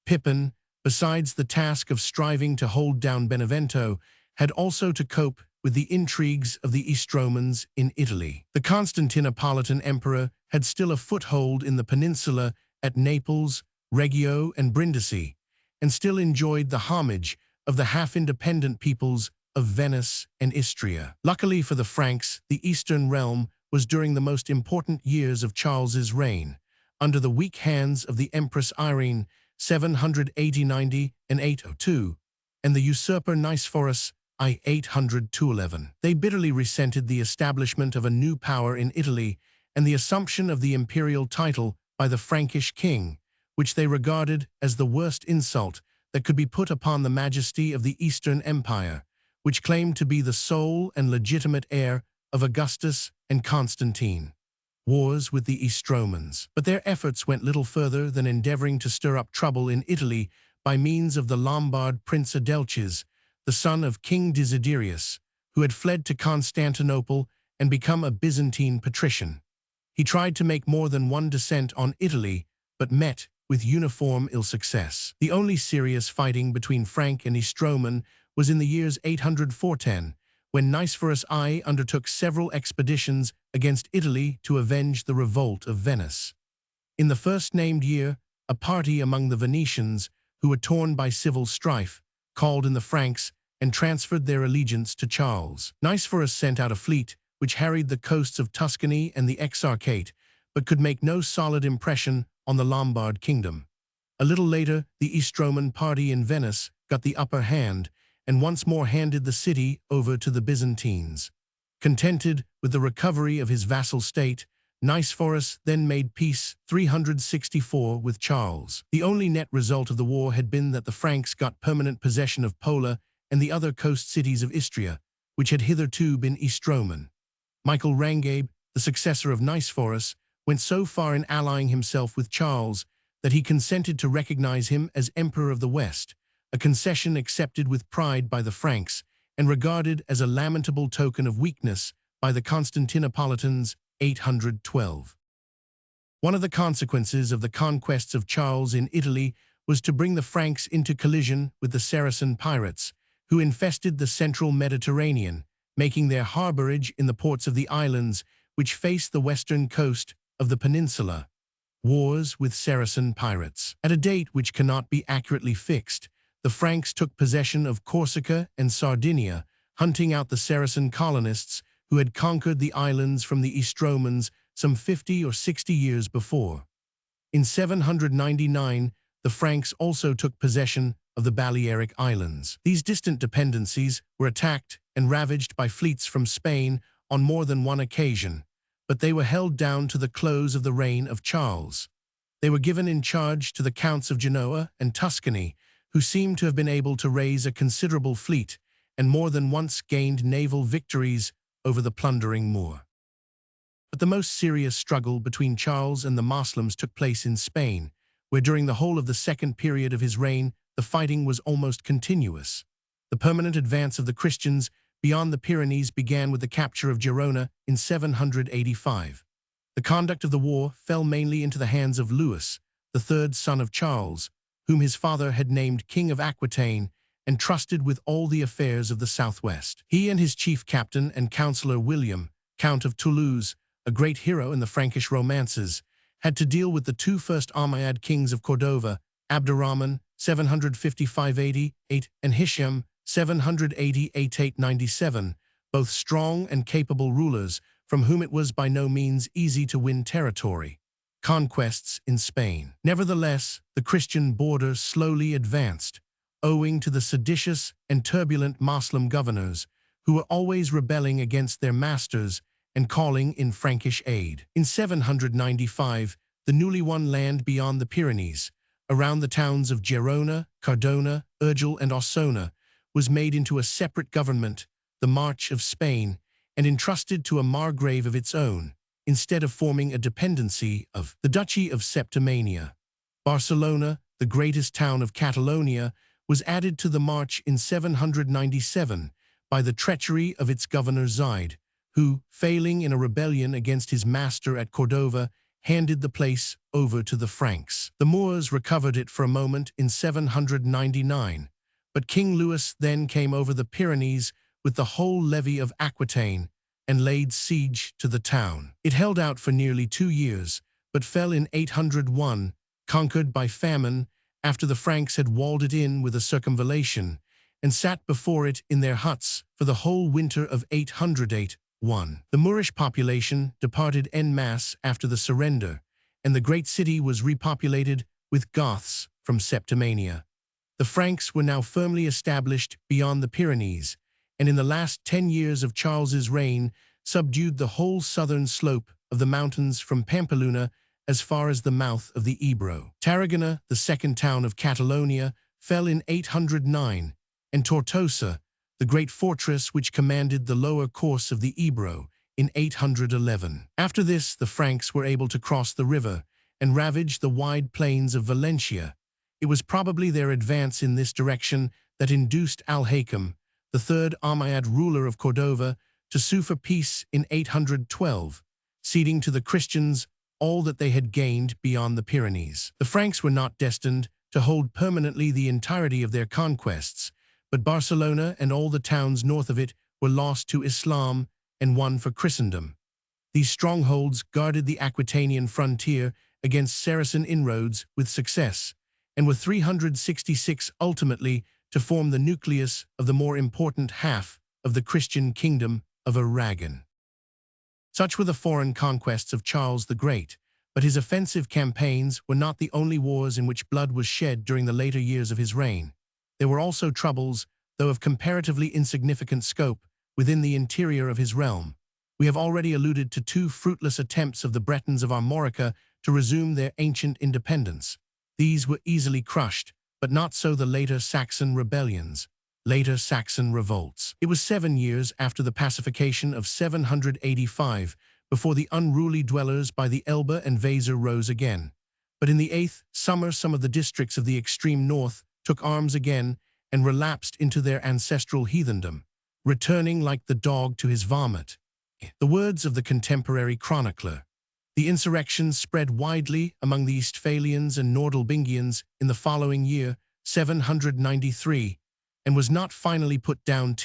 Pippin, besides the task of striving to hold down Benevento, had also to cope with the intrigues of the East Romans in Italy. The Constantinopolitan emperor had still a foothold in the peninsula at Naples, Reggio, and Brindisi, and still enjoyed the homage of the half-independent peoples of Venice and Istria. Luckily for the Franks, the Eastern realm was during the most important years of Charles's reign, under the weak hands of the Empress Irene, 780–90 and 802, and the usurper Nicephorus, I 800–11. They bitterly resented the establishment of a new power in Italy and the assumption of the imperial title by the Frankish king, which they regarded as the worst insult that could be put upon the majesty of the Eastern Empire, which claimed to be the sole and legitimate heir of Augustus and Constantine. Wars with the Eastromans. But their efforts went little further than endeavoring to stir up trouble in Italy by means of the Lombard Prince Adelchis, the son of King Desiderius, who had fled to Constantinople and become a Byzantine patrician. He tried to make more than one descent on Italy, but met with uniform ill success. The only serious fighting between Frank and Eastroman was in the years 800–410, when Nicephorus I undertook several expeditions against Italy to avenge the revolt of Venice. In the first-named year, a party among the Venetians, who were torn by civil strife, called in the Franks and transferred their allegiance to Charles. Nicephorus sent out a fleet which harried the coasts of Tuscany and the Exarchate, but could make no solid impression on the Lombard kingdom. A little later, the Eastroman party in Venice got the upper hand and once more handed the city over to the Byzantines. Contented with the recovery of his vassal state, Nicephorus then made peace 364 with Charles. The only net result of the war had been that the Franks got permanent possession of Pola and the other coast cities of Istria, which had hitherto been Eastroman. Michael Rangabe, the successor of Nicephorus, went so far in allying himself with Charles that he consented to recognize him as Emperor of the West, a concession accepted with pride by the Franks and regarded as a lamentable token of weakness by the Constantinopolitans 812. One of the consequences of the conquests of Charles in Italy was to bring the Franks into collision with the Saracen pirates, who infested the central Mediterranean, making their harborage in the ports of the islands which face the western coast of the peninsula. Wars with Saracen pirates. At a date which cannot be accurately fixed, the Franks took possession of Corsica and Sardinia, hunting out the Saracen colonists who had conquered the islands from the Eastromans some 50 or 60 years before. In 799, the Franks also took possession of the Balearic Islands. These distant dependencies were attacked and ravaged by fleets from Spain on more than one occasion, but they were held down to the close of the reign of Charles. They were given in charge to the Counts of Genoa and Tuscany, who seemed to have been able to raise a considerable fleet and more than once gained naval victories over the plundering Moor. But the most serious struggle between Charles and the Moslems took place in Spain, where during the whole of the second period of his reign, the fighting was almost continuous. The permanent advance of the Christians beyond the Pyrenees began with the capture of Girona in 785. The conduct of the war fell mainly into the hands of Louis, the third son of Charles, whom his father had named King of Aquitaine and trusted with all the affairs of the southwest. He and his chief captain and counselor William, Count of Toulouse, a great hero in the Frankish romances, had to deal with the two first Umayyad kings of Cordova, Abdurrahman 755–88 and Hisham 788–897, both strong and capable rulers from whom it was by no means easy to win territory. Conquests in Spain. Nevertheless, the Christian border slowly advanced, owing to the seditious and turbulent Moslem governors, who were always rebelling against their masters and calling in Frankish aid. In 795, the newly won land beyond the Pyrenees, around the towns of Girona, Cardona, Urgell, and Osona, was made into a separate government, the March of Spain, and entrusted to a margrave of its own, instead of forming a dependency of the Duchy of Septimania. Barcelona, the greatest town of Catalonia, was added to the March in 797 by the treachery of its governor Zaid, who, failing in a rebellion against his master at Cordova, handed the place over to the Franks. The Moors recovered it for a moment in 799, but King Louis then came over the Pyrenees with the whole levy of Aquitaine and laid siege to the town. It held out for nearly 2 years, but fell in 801, conquered by famine after the Franks had walled it in with a circumvallation and sat before it in their huts for the whole winter of 808–1. The Moorish population departed en masse after the surrender, and the great city was repopulated with Goths from Septimania. The Franks were now firmly established beyond the Pyrenees, and in the last 10 years of Charles's reign, subdued the whole southern slope of the mountains from Pampeluna as far as the mouth of the Ebro. Tarragona, the second town of Catalonia, fell in 809, and Tortosa, the great fortress which commanded the lower course of the Ebro, in 811. After this, the Franks were able to cross the river and ravage the wide plains of Valencia. It was probably their advance in this direction that induced Al-Hakam, the third Umayyad ruler of Cordova, to sue for peace in 812, ceding to the Christians all that they had gained beyond the Pyrenees. The Franks were not destined to hold permanently the entirety of their conquests, but Barcelona and all the towns north of it were lost to Islam and won for Christendom. These strongholds guarded the Aquitanian frontier against Saracen inroads with success, and were 366 ultimately to form the nucleus of the more important half of the Christian kingdom of Aragon. Such were the foreign conquests of Charles the Great, but his offensive campaigns were not the only wars in which blood was shed during the later years of his reign. There were also troubles, though of comparatively insignificant scope, within the interior of his realm. We have already alluded to two fruitless attempts of the Bretons of Armorica to resume their ancient independence. These were easily crushed, but not so the later Saxon rebellions, later Saxon revolts. It was 7 years after the pacification of 785 before the unruly dwellers by the Elbe and Weser rose again. But in the 8th summer, some of the districts of the extreme north took arms again and relapsed into their ancestral heathendom, returning like the dog to his vomit. The words of the contemporary chronicler. The insurrection spread widely among the Eastphalians and Nordalbingians in the following year, 793, and was not finally put down,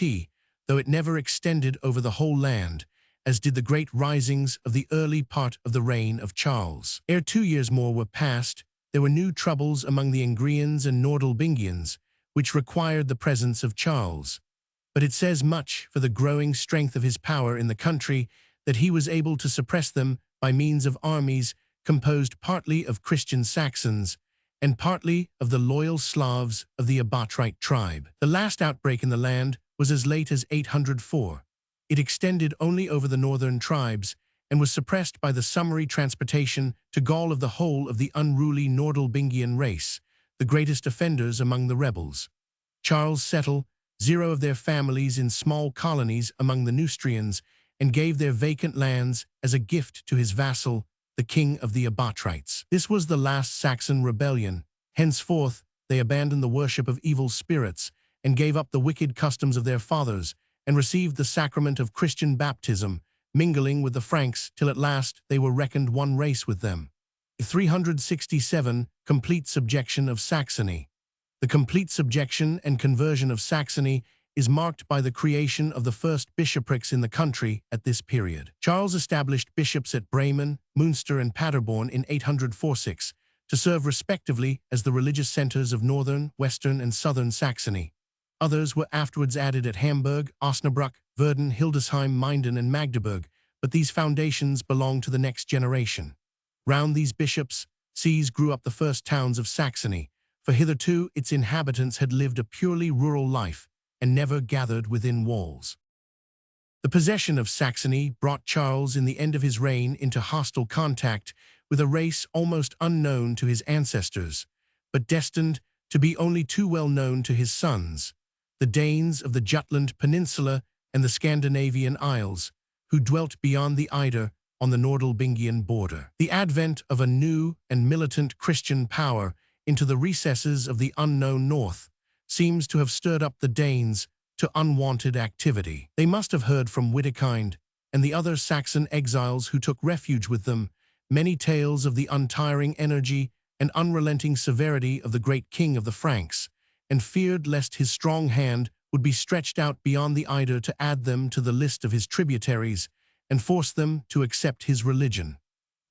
though it never extended over the whole land, as did the great risings of the early part of the reign of Charles. Ere 2 years more were passed, there were new troubles among the Ingrians and Nordalbingians, which required the presence of Charles. But it says much for the growing strength of his power in the country that he was able to suppress them by means of armies composed partly of Christian Saxons and partly of the loyal Slavs of the Abatrite tribe. The last outbreak in the land was as late as 804. It extended only over the northern tribes and was suppressed by the summary transportation to Gaul of the whole of the unruly Nordalbingian race, the greatest offenders among the rebels. Charles settled 0 of their families in small colonies among the Neustrians and gave their vacant lands as a gift to his vassal, the king of the Abatrites. This was the last Saxon rebellion. Henceforth, they abandoned the worship of evil spirits and gave up the wicked customs of their fathers and received the sacrament of Christian baptism, mingling with the Franks till at last they were reckoned one race with them. 367. Complete subjection of Saxony. The complete subjection and conversion of Saxony is marked by the creation of the first bishoprics in the country at this period. Charles established bishops at Bremen, Münster, and Paderborn in 846 to serve respectively as the religious centers of northern, western, and southern Saxony. Others were afterwards added at Hamburg, Osnabrück, Verden, Hildesheim, Minden, and Magdeburg, but these foundations belong to the next generation. Round these bishops' sees grew up the first towns of Saxony, for hitherto its inhabitants had lived a purely rural life and never gathered within walls. The possession of Saxony brought Charles in the end of his reign into hostile contact with a race almost unknown to his ancestors, but destined to be only too well known to his sons, the Danes of the Jutland Peninsula and the Scandinavian Isles, who dwelt beyond the Eider on the Nordalbingian border. The advent of a new and militant Christian power into the recesses of the unknown north seems to have stirred up the Danes to unwanted activity. They must have heard from Widukind and the other Saxon exiles who took refuge with them many tales of the untiring energy and unrelenting severity of the great king of the Franks, and feared lest his strong hand would be stretched out beyond the Eider to add them to the list of his tributaries and force them to accept his religion.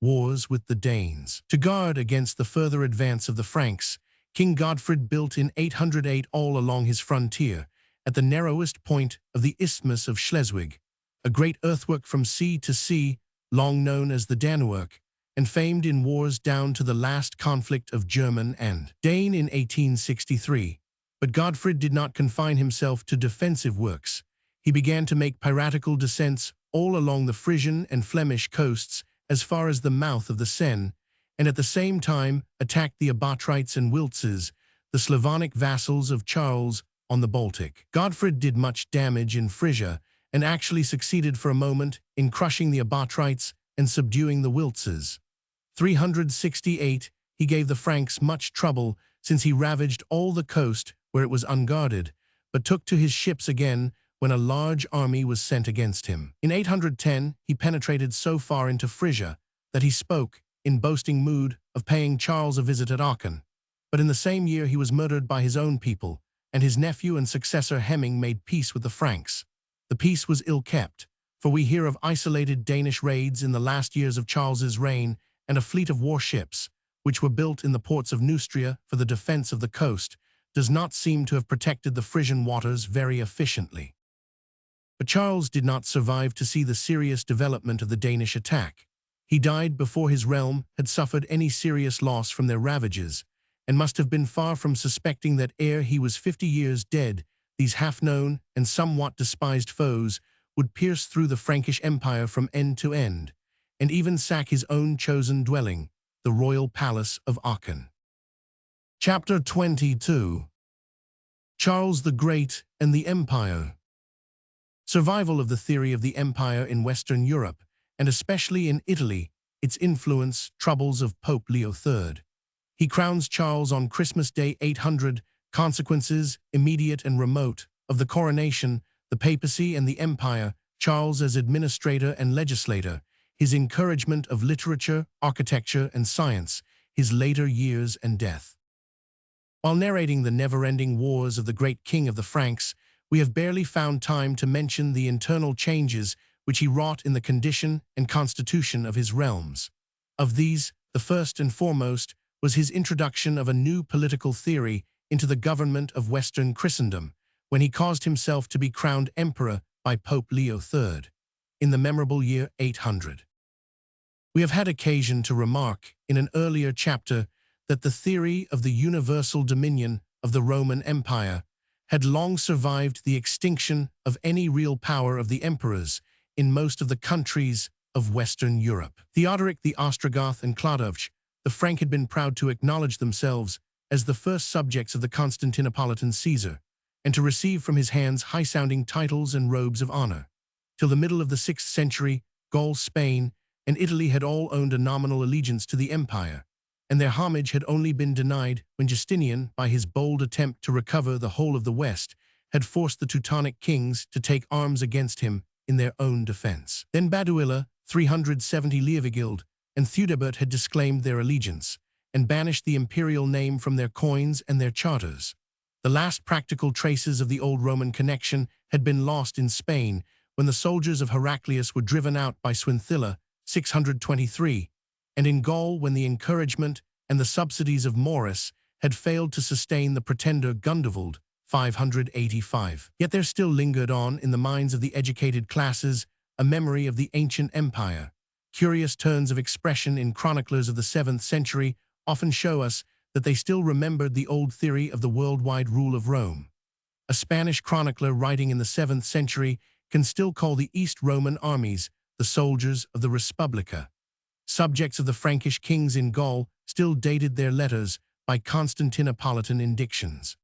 Wars with the Danes. To guard against the further advance of the Franks, King Godfred built in 808 all along his frontier, at the narrowest point of the Isthmus of Schleswig, a great earthwork from sea to sea, long known as the Danewerk, and famed in wars down to the last conflict of German and Dane in 1863. But Godfred did not confine himself to defensive works. He began to make piratical descents all along the Frisian and Flemish coasts as far as the mouth of the Seine, and at the same time attacked the Abatrites and Wiltzes, the Slavonic vassals of Charles, on the Baltic. Godfred did much damage in Frisia and actually succeeded for a moment in crushing the Abatrites and subduing the Wiltzes. 368, he gave the Franks much trouble since he ravaged all the coast where it was unguarded, but took to his ships again when a large army was sent against him. In 810, he penetrated so far into Frisia that he spoke, in boasting mood, of paying Charles a visit at Aachen. But in the same year he was murdered by his own people, and his nephew and successor Hemming made peace with the Franks. The peace was ill-kept, for we hear of isolated Danish raids in the last years of Charles's reign and a fleet of warships, which were built in the ports of Neustria for the defense of the coast, does not seem to have protected the Frisian waters very efficiently. But Charles did not survive to see the serious development of the Danish attack. He died before his realm had suffered any serious loss from their ravages, and must have been far from suspecting that ere he was 50 years dead, these half-known and somewhat despised foes would pierce through the Frankish Empire from end to end, and even sack his own chosen dwelling, the royal palace of Aachen. Chapter 22. Charles the Great and the Empire. Survival of the theory of the empire in Western Europe, and especially in Italy, its influence, troubles of Pope Leo III. He crowns Charles on Christmas Day 800, consequences, immediate and remote, of the coronation, the papacy and the empire, Charles as administrator and legislator, his encouragement of literature, architecture and science, his later years and death. While narrating the never-ending wars of the great king of the Franks, we have barely found time to mention the internal changes which he wrought in the condition and constitution of his realms. Of these, the first and foremost was his introduction of a new political theory into the government of Western Christendom, when he caused himself to be crowned emperor by Pope Leo III, in the memorable year 800. We have had occasion to remark in an earlier chapter that the theory of the universal dominion of the Roman Empire had long survived the extinction of any real power of the emperors in most of the countries of Western Europe. Theodoric the Ostrogoth and Clodovch, the Frank had been proud to acknowledge themselves as the first subjects of the Constantinopolitan Caesar, and to receive from his hands high-sounding titles and robes of honor. Till the middle of the 6th century, Gaul, Spain, and Italy had all owned a nominal allegiance to the empire, and their homage had only been denied when Justinian, by his bold attempt to recover the whole of the West, had forced the Teutonic kings to take arms against him in their own defense. Then Baduila, 370 Leovigild, and Theudebert had disclaimed their allegiance, and banished the imperial name from their coins and their charters. The last practical traces of the old Roman connection had been lost in Spain when the soldiers of Heraclius were driven out by Swinthilla, 623, and in Gaul when the encouragement and the subsidies of Maurice had failed to sustain the pretender Gundovald, 585. Yet there still lingered on in the minds of the educated classes a memory of the ancient empire. Curious turns of expression in chroniclers of the 7th century often show us that they still remembered the old theory of the worldwide rule of Rome. A Spanish chronicler writing in the 7th century can still call the East Roman armies the soldiers of the Respublica. Subjects of the Frankish kings in Gaul still dated their letters by Constantinopolitan indictions.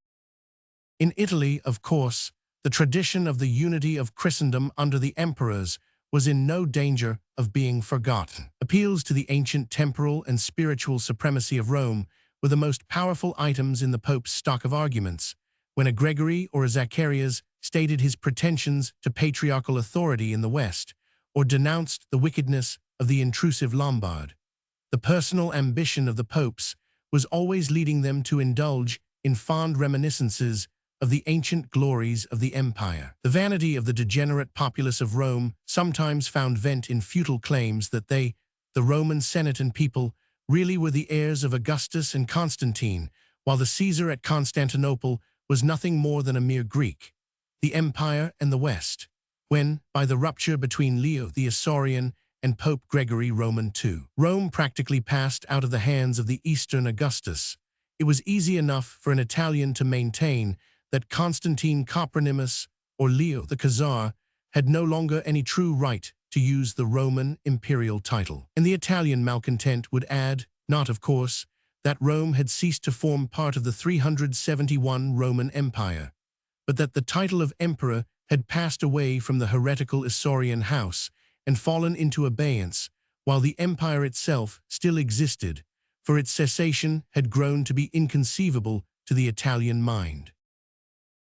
In Italy, of course, the tradition of the unity of Christendom under the emperors was in no danger of being forgotten. Appeals to the ancient temporal and spiritual supremacy of Rome were the most powerful items in the Pope's stock of arguments, when a Gregory or a Zacharias stated his pretensions to patriarchal authority in the West, or denounced the wickedness of the intrusive Lombard. The personal ambition of the popes was always leading them to indulge in fond reminiscences of the ancient glories of the empire. The vanity of the degenerate populace of Rome sometimes found vent in futile claims that they, the Roman Senate and people, really were the heirs of Augustus and Constantine, while the Caesar at Constantinople was nothing more than a mere Greek. The empire and the West, when, by the rupture between Leo the Isaurian and Pope Gregory Roman II, Rome practically passed out of the hands of the Eastern Augustus, it was easy enough for an Italian to maintain that Constantine Copronymus or Leo the Khazar, had no longer any true right to use the Roman imperial title. And the Italian malcontent would add, not of course, that Rome had ceased to form part of the 371 Roman Empire, but that the title of emperor had passed away from the heretical Isaurian house and fallen into abeyance, while the empire itself still existed, for its cessation had grown to be inconceivable to the Italian mind.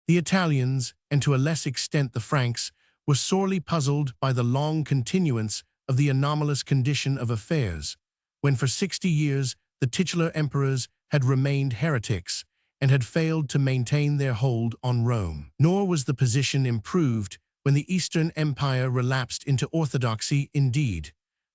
The Italians, and to a less extent the Franks, were sorely puzzled by the long continuance of the anomalous condition of affairs, when for 60 years the titular emperors had remained heretics and had failed to maintain their hold on Rome. Nor was the position improved when the Eastern Empire relapsed into orthodoxy indeed,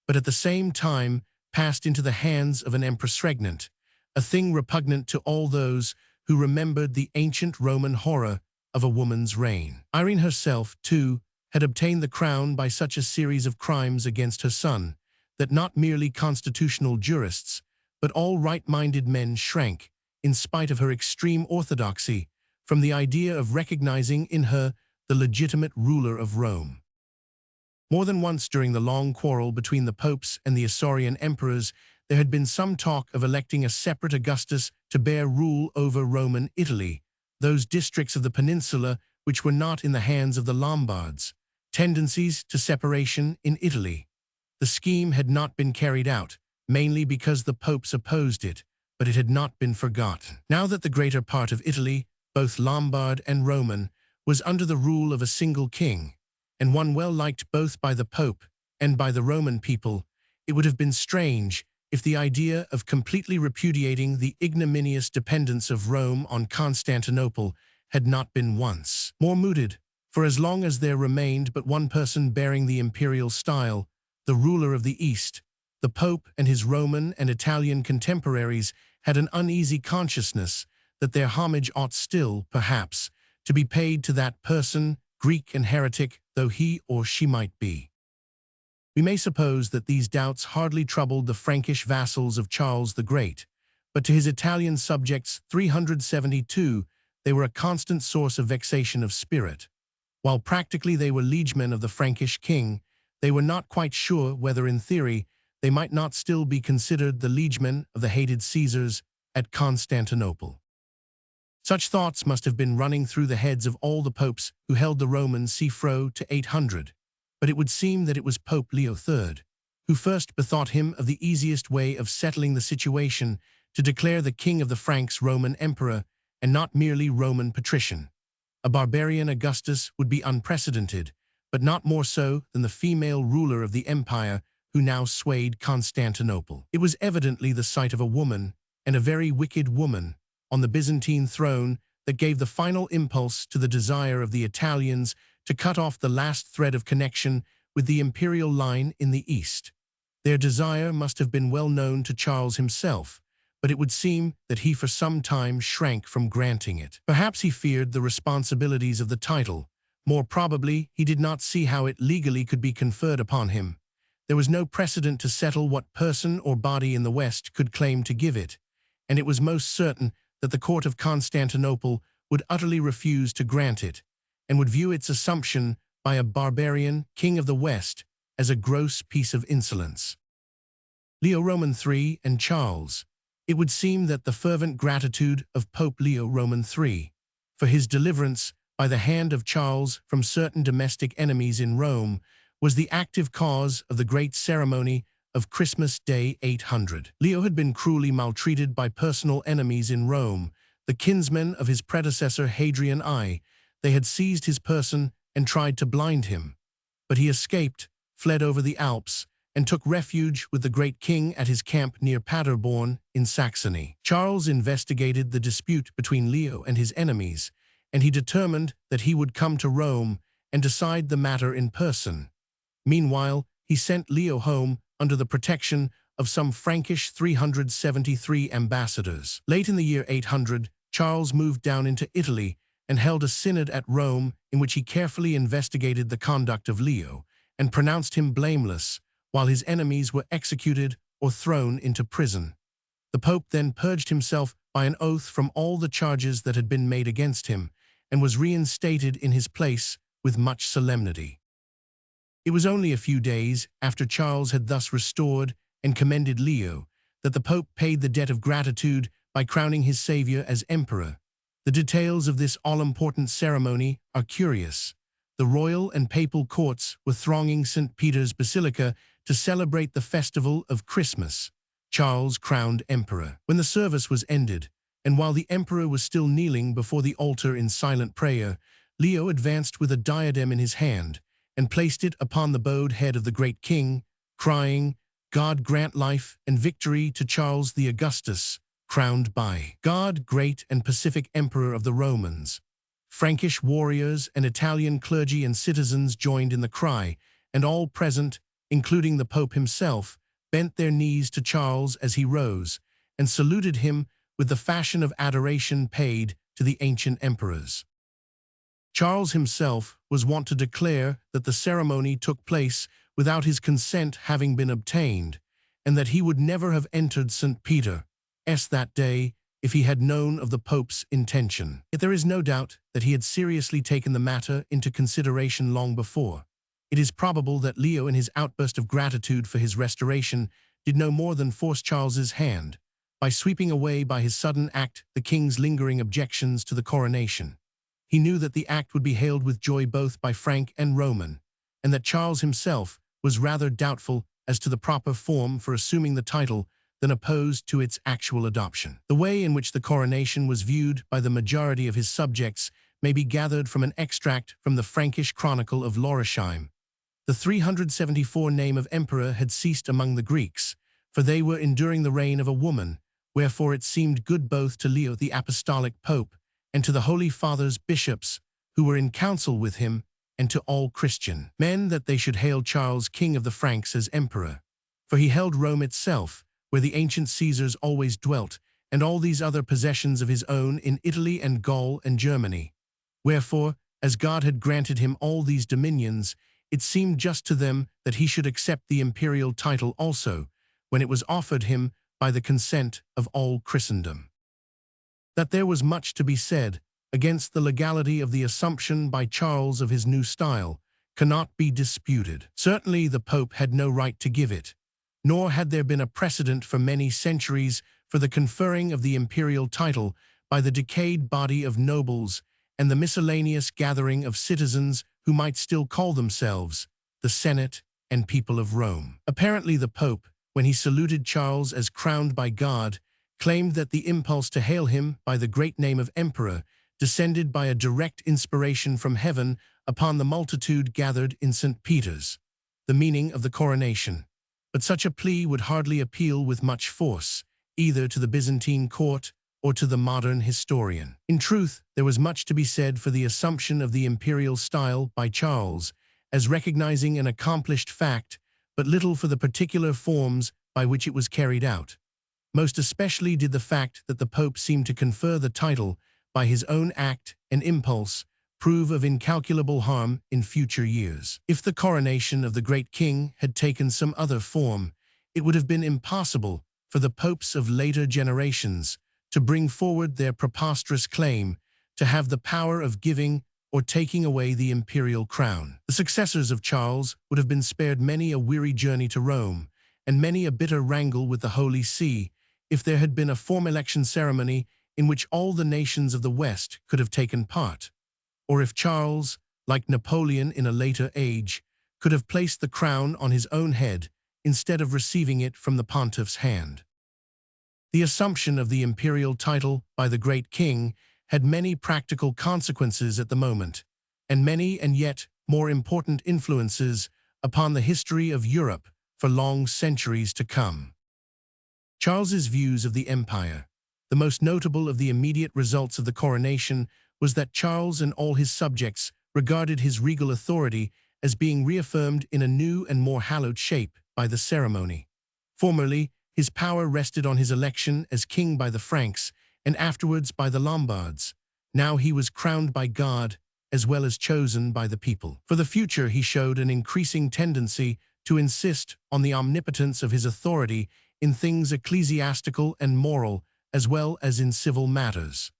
but at the same time passed into the hands of an empress regnant, a thing repugnant to all those who remembered the ancient Roman horror of a woman's reign. Irene herself, too, had obtained the crown by such a series of crimes against her son, that not merely constitutional jurists, but all right-minded men shrank, in spite of her extreme orthodoxy, from the idea of recognizing in her the legitimate ruler of Rome. More than once during the long quarrel between the popes and the Isaurian emperors, there had been some talk of electing a separate Augustus to bear rule over Roman Italy, those districts of the peninsula which were not in the hands of the Lombards. Tendencies to separation in Italy. The scheme had not been carried out, mainly because the popes opposed it, but it had not been forgotten. Now that the greater part of Italy, both Lombard and Roman, was under the rule of a single king, and one well liked both by the Pope and by the Roman people, it would have been strange if the idea of completely repudiating the ignominious dependence of Rome on Constantinople had not been once more mooted, for as long as there remained but one person bearing the imperial style, the ruler of the East, the Pope and his Roman and Italian contemporaries had an uneasy consciousness that their homage ought still, perhaps, to be paid to that person, Greek and heretic though he or she might be. We may suppose that these doubts hardly troubled the Frankish vassals of Charles the Great, but to his Italian subjects 372 they were a constant source of vexation of spirit. While practically they were liegemen of the Frankish king, they were not quite sure whether in theory they might not still be considered the liegemen of the hated Caesars at Constantinople. Such thoughts must have been running through the heads of all the popes who held the Roman CFRO to 800, but it would seem that it was Pope Leo III who first bethought him of the easiest way of settling the situation to declare the king of the Franks Roman emperor and not merely Roman patrician. A barbarian Augustus would be unprecedented, but not more so than the female ruler of the empire who now swayed Constantinople. It was evidently the sight of a woman, and a very wicked woman, on the Byzantine throne that gave the final impulse to the desire of the Italians to cut off the last thread of connection with the imperial line in the East. Their desire must have been well known to Charles himself, but it would seem that he for some time shrank from granting it. Perhaps he feared the responsibilities of the title. More probably, he did not see how it legally could be conferred upon him. There was no precedent to settle what person or body in the West could claim to give it, and it was most certain that the court of Constantinople would utterly refuse to grant it, and would view its assumption by a barbarian king of the West as a gross piece of insolence. Leo Roman III and Charles. It would seem that the fervent gratitude of Pope Leo Roman III for his deliverance by the hand of Charles from certain domestic enemies in Rome was the active cause of the great ceremony of Christmas Day 800. Leo had been cruelly maltreated by personal enemies in Rome, the kinsmen of his predecessor Hadrian I. They had seized his person and tried to blind him, but he escaped, fled over the Alps, and took refuge with the great king at his camp near Paderborn in Saxony. Charles investigated the dispute between Leo and his enemies, and he determined that he would come to Rome and decide the matter in person. Meanwhile, he sent Leo home under the protection of some Frankish 373 ambassadors. Late in the year 800, Charles moved down into Italy and held a synod at Rome in which he carefully investigated the conduct of Leo and pronounced him blameless, while his enemies were executed or thrown into prison. The Pope then purged himself by an oath from all the charges that had been made against him, and was reinstated in his place with much solemnity. It was only a few days after Charles had thus restored and commended Leo that the Pope paid the debt of gratitude by crowning his savior as emperor. The details of this all-important ceremony are curious. The royal and papal courts were thronging St. Peter's Basilica to celebrate the festival of Christmas. Charles crowned emperor. When the service was ended, and while the emperor was still kneeling before the altar in silent prayer, Leo advanced with a diadem in his hand and placed it upon the bowed head of the great king, crying, "God grant life and victory to Charles the Augustus, crowned by God, great and pacific emperor of the Romans." Frankish warriors and Italian clergy and citizens joined in the cry, and all present, including the Pope himself, bent their knees to Charles as he rose, and saluted him with the fashion of adoration paid to the ancient emperors. Charles himself was wont to declare that the ceremony took place without his consent having been obtained, and that he would never have entered St. Peter's that day if he had known of the Pope's intention. Yet there is no doubt that he had seriously taken the matter into consideration long before. It is probable that Leo, in his outburst of gratitude for his restoration, did no more than force Charles's hand, by sweeping away by his sudden act the king's lingering objections to the coronation. He knew that the act would be hailed with joy both by Frank and Roman, and that Charles himself was rather doubtful as to the proper form for assuming the title than opposed to its actual adoption. The way in which the coronation was viewed by the majority of his subjects may be gathered from an extract from the Frankish Chronicle of Lorisheim. The 374 name of emperor had ceased among the Greeks, for they were enduring the reign of a woman, wherefore it seemed good both to Leo the Apostolic Pope and to the Holy Fathers bishops who were in council with him, and to all Christian men that they should hail Charles King of the Franks as emperor. For he held Rome itself, where the ancient Caesars always dwelt, and all these other possessions of his own in Italy and Gaul and Germany. Wherefore, as God had granted him all these dominions, it seemed just to them that he should accept the imperial title also, when it was offered him by the consent of all Christendom. That there was much to be said against the legality of the assumption by Charles of his new style cannot be disputed. Certainly the Pope had no right to give it, nor had there been a precedent for many centuries for the conferring of the imperial title by the decayed body of nobles and the miscellaneous gathering of citizens who might still call themselves the Senate and people of Rome. Apparently the Pope, when he saluted Charles as crowned by God, claimed that the impulse to hail him by the great name of emperor descended by a direct inspiration from heaven upon the multitude gathered in St. Peter's, the meaning of the coronation. But such a plea would hardly appeal with much force, either to the Byzantine court or to the modern historian. In truth, there was much to be said for the assumption of the imperial style by Charles, as recognizing an accomplished fact, but little for the particular forms by which it was carried out. Most especially did the fact that the Pope seemed to confer the title by his own act and impulse prove of incalculable harm in future years. If the coronation of the great king had taken some other form, it would have been impossible for the popes of later generations to bring forward their preposterous claim to have the power of giving or taking away the imperial crown. The successors of Charles would have been spared many a weary journey to Rome and many a bitter wrangle with the Holy See if there had been a formal election ceremony in which all the nations of the West could have taken part, or if Charles, like Napoleon in a later age, could have placed the crown on his own head instead of receiving it from the pontiff's hand. The assumption of the imperial title by the great king had many practical consequences at the moment, and many and yet more important influences upon the history of Europe for long centuries to come. Charles's views of the empire. The most notable of the immediate results of the coronation was that Charles and all his subjects regarded his regal authority as being reaffirmed in a new and more hallowed shape by the ceremony. Formerly, his power rested on his election as king by the Franks and afterwards by the Lombards. Now he was crowned by God as well as chosen by the people. For the future, he showed an increasing tendency to insist on the omnipotence of his authority in things ecclesiastical and moral as well as in civil matters.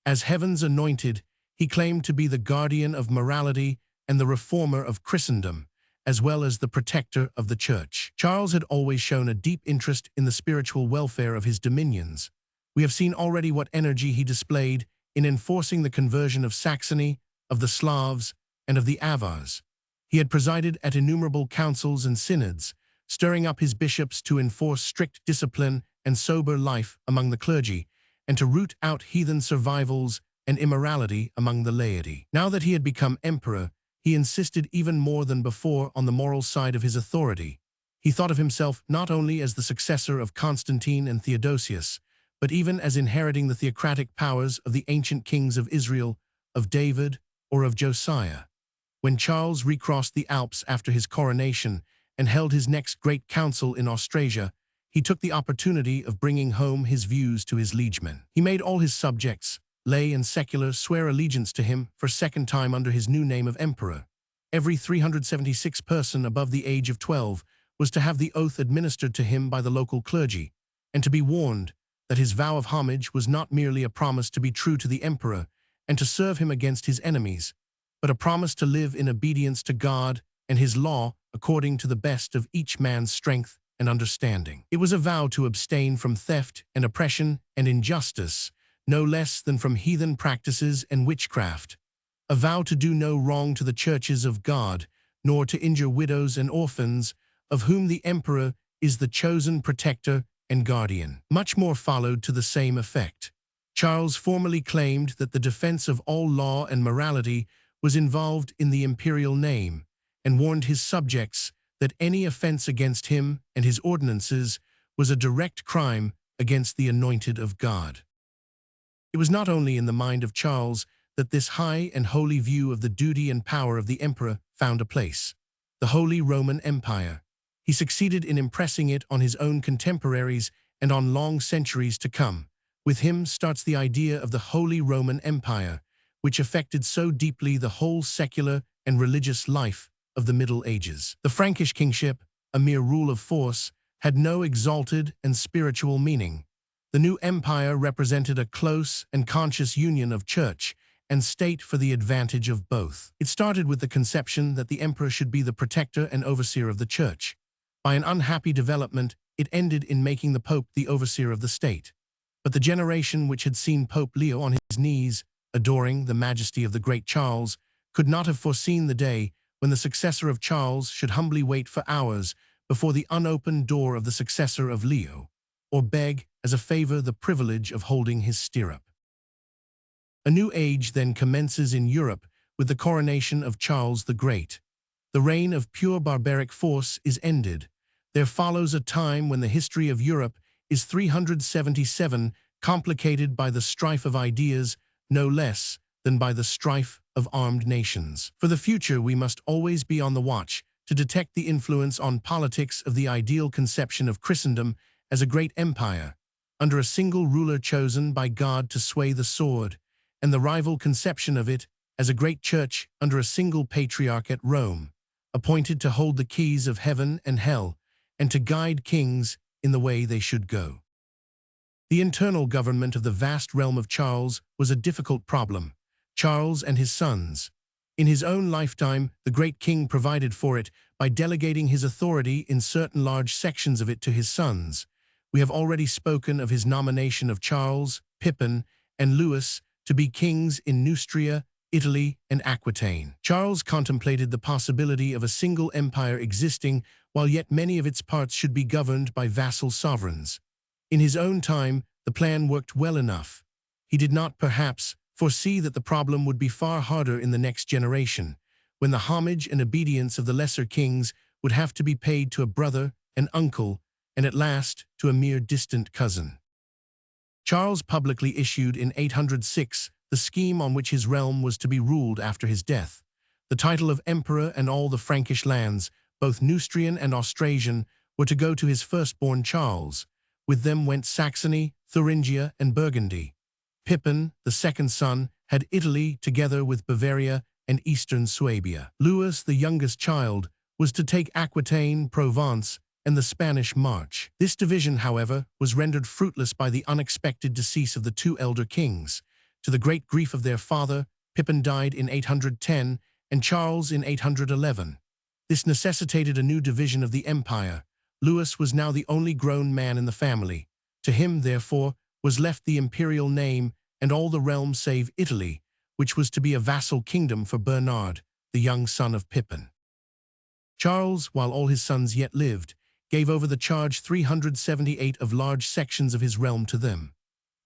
As heaven's anointed, He claimed to be the guardian of morality and the reformer of Christendom, as well as the protector of the Church. Charles had always shown a deep interest in the spiritual welfare of his dominions. We have seen already what energy he displayed in enforcing the conversion of Saxony, of the Slavs, and of the Avars. He had presided at innumerable councils and synods, stirring up his bishops to enforce strict discipline and sober life among the clergy, and to root out heathen survivals and immorality among the laity. Now that he had become emperor, he insisted even more than before on the moral side of his authority. He thought of himself not only as the successor of Constantine and Theodosius, but even as inheriting the theocratic powers of the ancient kings of Israel, of David, or of Josiah. When Charles recrossed the Alps after his coronation and held his next great council in Austrasia, he took the opportunity of bringing home his views to his liegemen. He made all his subjects, lay and secular, swear allegiance to him for a second time under his new name of emperor. Every 376 person above the age of 12 was to have the oath administered to him by the local clergy, and to be warned that his vow of homage was not merely a promise to be true to the emperor and to serve him against his enemies, but a promise to live in obedience to God and his law according to the best of each man's strength and understanding. It was a vow to abstain from theft and oppression and injustice, no less than from heathen practices and witchcraft, a vow to do no wrong to the churches of God, nor to injure widows and orphans, of whom the emperor is the chosen protector and guardian. Much more followed to the same effect. Charles formally claimed that the defense of all law and morality was involved in the imperial name, and warned his subjects that any offense against him and his ordinances was a direct crime against the anointed of God. It was not only in the mind of Charles that this high and holy view of the duty and power of the emperor found a place. The Holy Roman Empire. He succeeded in impressing it on his own contemporaries and on long centuries to come. With him starts the idea of the Holy Roman Empire, which affected so deeply the whole secular and religious life of the Middle Ages. The Frankish kingship, a mere rule of force, had no exalted and spiritual meaning. The new empire represented a close and conscious union of church and state for the advantage of both. It started with the conception that the emperor should be the protector and overseer of the church. By an unhappy development, it ended in making the Pope the overseer of the state. But the generation which had seen Pope Leo on his knees, adoring the majesty of the great Charles, could not have foreseen the day when the successor of Charles should humbly wait for hours before the unopened door of the successor of Leo, or beg, as a favor, the privilege of holding his stirrup. A new age then commences in Europe with the coronation of Charles the Great. The reign of pure barbaric force is ended. There follows a time when the history of Europe is 377, complicated by the strife of ideas, no less than by the strife of armed nations. For the future, we must always be on the watch to detect the influence on politics of the ideal conception of Christendom as a great empire, under a single ruler chosen by God to sway the sword, and the rival conception of it as a great church under a single patriarch at Rome, appointed to hold the keys of heaven and hell, and to guide kings in the way they should go. The internal government of the vast realm of Charles was a difficult problem. Charles and his sons. In his own lifetime, the great king provided for it by delegating his authority in certain large sections of it to his sons. We have already spoken of his nomination of Charles, Pippin, and Louis to be kings in Neustria, Italy, and Aquitaine. Charles contemplated the possibility of a single empire existing, while yet many of its parts should be governed by vassal sovereigns. In his own time, the plan worked well enough. He did not, perhaps, foresee that the problem would be far harder in the next generation, when the homage and obedience of the lesser kings would have to be paid to a brother, an uncle, and at last to a mere distant cousin. Charles publicly issued in 806 the scheme on which his realm was to be ruled after his death. The title of emperor and all the Frankish lands, both Neustrian and Austrasian, were to go to his firstborn Charles. With them went Saxony, Thuringia, and Burgundy. Pippin, the second son, had Italy together with Bavaria and eastern Suabia. Louis, the youngest child, was to take Aquitaine, Provence, and the Spanish March. This division, however, was rendered fruitless by the unexpected decease of the two elder kings. To the great grief of their father, Pippin died in 810 and Charles in 811. This necessitated a new division of the empire. Louis was now the only grown man in the family. To him, therefore, was left the imperial name and all the realm save Italy, which was to be a vassal kingdom for Bernard, the young son of Pippin. Charles, while all his sons yet lived, gave over the charge 378 of large sections of his realm to them.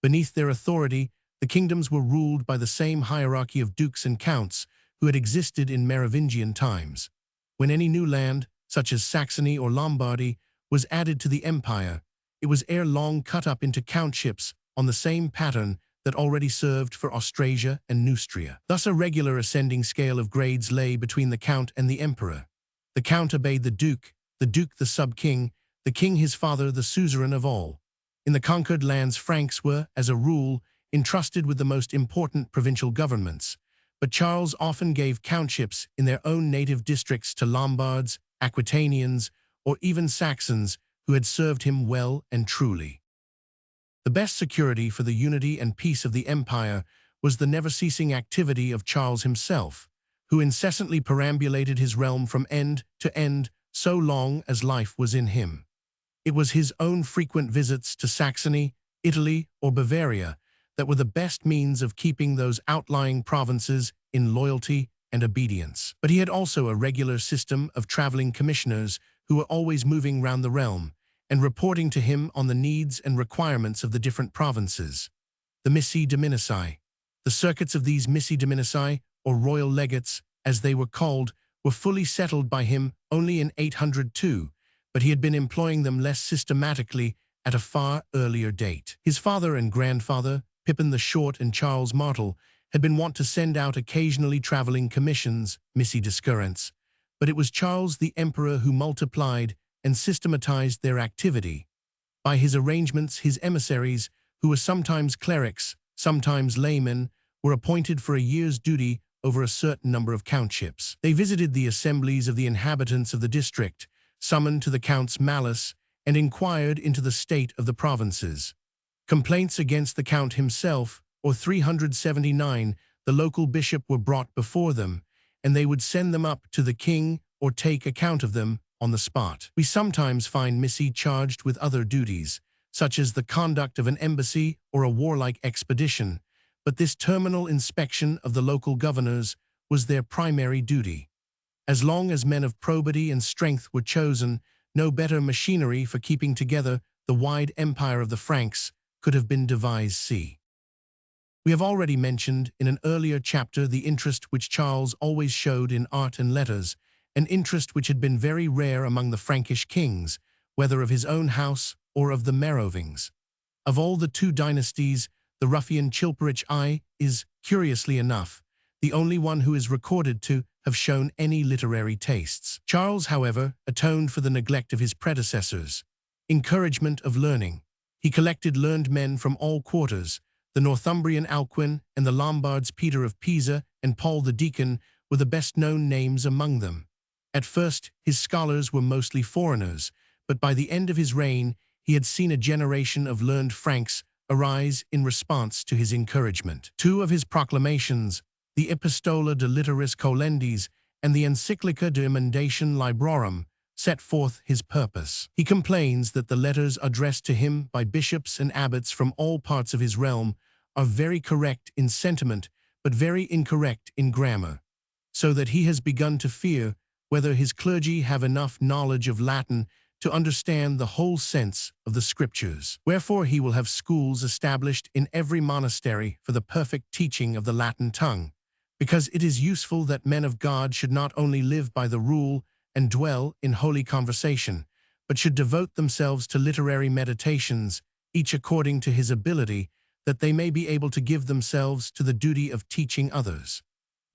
Beneath their authority, the kingdoms were ruled by the same hierarchy of dukes and counts who had existed in Merovingian times. When any new land, such as Saxony or Lombardy, was added to the empire, it was ere long cut up into countships on the same pattern that already served for Austrasia and Neustria. Thus a regular ascending scale of grades lay between the count and the emperor. The count obeyed the duke the sub-king, the king his father the suzerain of all. In the conquered lands, Franks were, as a rule, entrusted with the most important provincial governments, but Charles often gave countships in their own native districts to Lombards, Aquitanians, or even Saxons who had served him well and truly. The best security for the unity and peace of the empire was the never-ceasing activity of Charles himself, who incessantly perambulated his realm from end to end so long as life was in him. It was his own frequent visits to Saxony, Italy, or Bavaria that were the best means of keeping those outlying provinces in loyalty and obedience. But he had also a regular system of traveling commissioners who were always moving round the realm and reporting to him on the needs and requirements of the different provinces. The missi dominici. The circuits of these missi dominici, or royal legates, as they were called, were fully settled by him only in 802, but he had been employing them less systematically at a far earlier date. His father and grandfather, Pippin the Short and Charles Martel, had been wont to send out occasionally traveling commissions, missi discurrents, but it was Charles the Emperor who multiplied and systematized their activity. By his arrangements, his emissaries, who were sometimes clerics, sometimes laymen, were appointed for a year's duty over a certain number of countships. They visited the assemblies of the inhabitants of the district, summoned to the count's malice, and inquired into the state of the provinces. Complaints against the count himself, or 379, the local bishop, were brought before them, and they would send them up to the king or take account of them on the spot. We sometimes find missi charged with other duties, such as the conduct of an embassy or a warlike expedition, but this terminal inspection of the local governors was their primary duty. As long as men of probity and strength were chosen, no better machinery for keeping together the wide empire of the Franks could have been devised. See. We have already mentioned in an earlier chapter the interest which Charles always showed in art and letters, an interest which had been very rare among the Frankish kings, whether of his own house or of the Merovingians. Of all the two dynasties, the ruffian Chilperic I is, curiously enough, the only one who is recorded to have shown any literary tastes. Charles, however, atoned for the neglect of his predecessors. Encouragement of learning. He collected learned men from all quarters. The Northumbrian Alcuin and the Lombards Peter of Pisa and Paul the Deacon were the best-known names among them. At first, his scholars were mostly foreigners, but by the end of his reign, he had seen a generation of learned Franks arise in response to his encouragement. Two of his proclamations, the Epistola de Litteris Colendis and the Encyclica de Emendation Librorum, set forth his purpose. He complains that the letters addressed to him by bishops and abbots from all parts of his realm are very correct in sentiment, but very incorrect in grammar, so that he has begun to fear whether his clergy have enough knowledge of Latin to understand the whole sense of the Scriptures. Wherefore he will have schools established in every monastery for the perfect teaching of the Latin tongue, because it is useful that men of God should not only live by the rule and dwell in holy conversation, but should devote themselves to literary meditations, each according to his ability, that they may be able to give themselves to the duty of teaching others.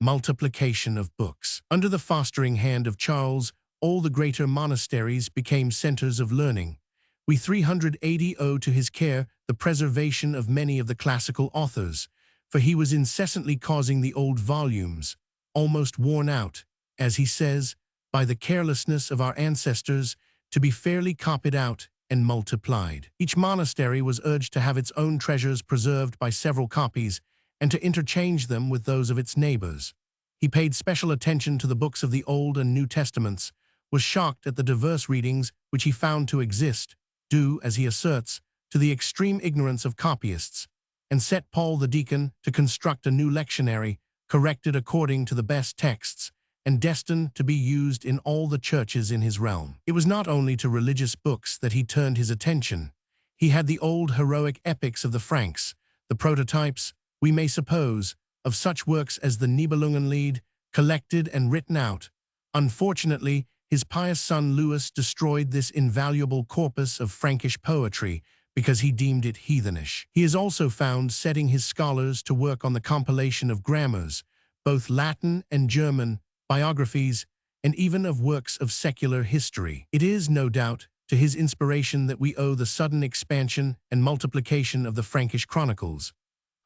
Multiplication of books. Under the fostering hand of Charles, all the greater monasteries became centers of learning. We 380 owe to his care the preservation of many of the classical authors, for he was incessantly causing the old volumes, almost worn out, as he says, by the carelessness of our ancestors, to be fairly copied out and multiplied. Each monastery was urged to have its own treasures preserved by several copies, and to interchange them with those of its neighbors. He paid special attention to the books of the Old and New Testaments, was shocked at the diverse readings which he found to exist, due, as he asserts, to the extreme ignorance of copyists, and set Paul the deacon to construct a new lectionary, corrected according to the best texts, and destined to be used in all the churches in his realm. It was not only to religious books that he turned his attention. He had the old heroic epics of the Franks, the prototypes, we may suppose, of such works as the Nibelungenlied, collected and written out. Unfortunately, his pious son Louis destroyed this invaluable corpus of Frankish poetry because he deemed it heathenish. He is also found setting his scholars to work on the compilation of grammars, both Latin and German, biographies, and even of works of secular history. It is, no doubt, to his inspiration that we owe the sudden expansion and multiplication of the Frankish chronicles.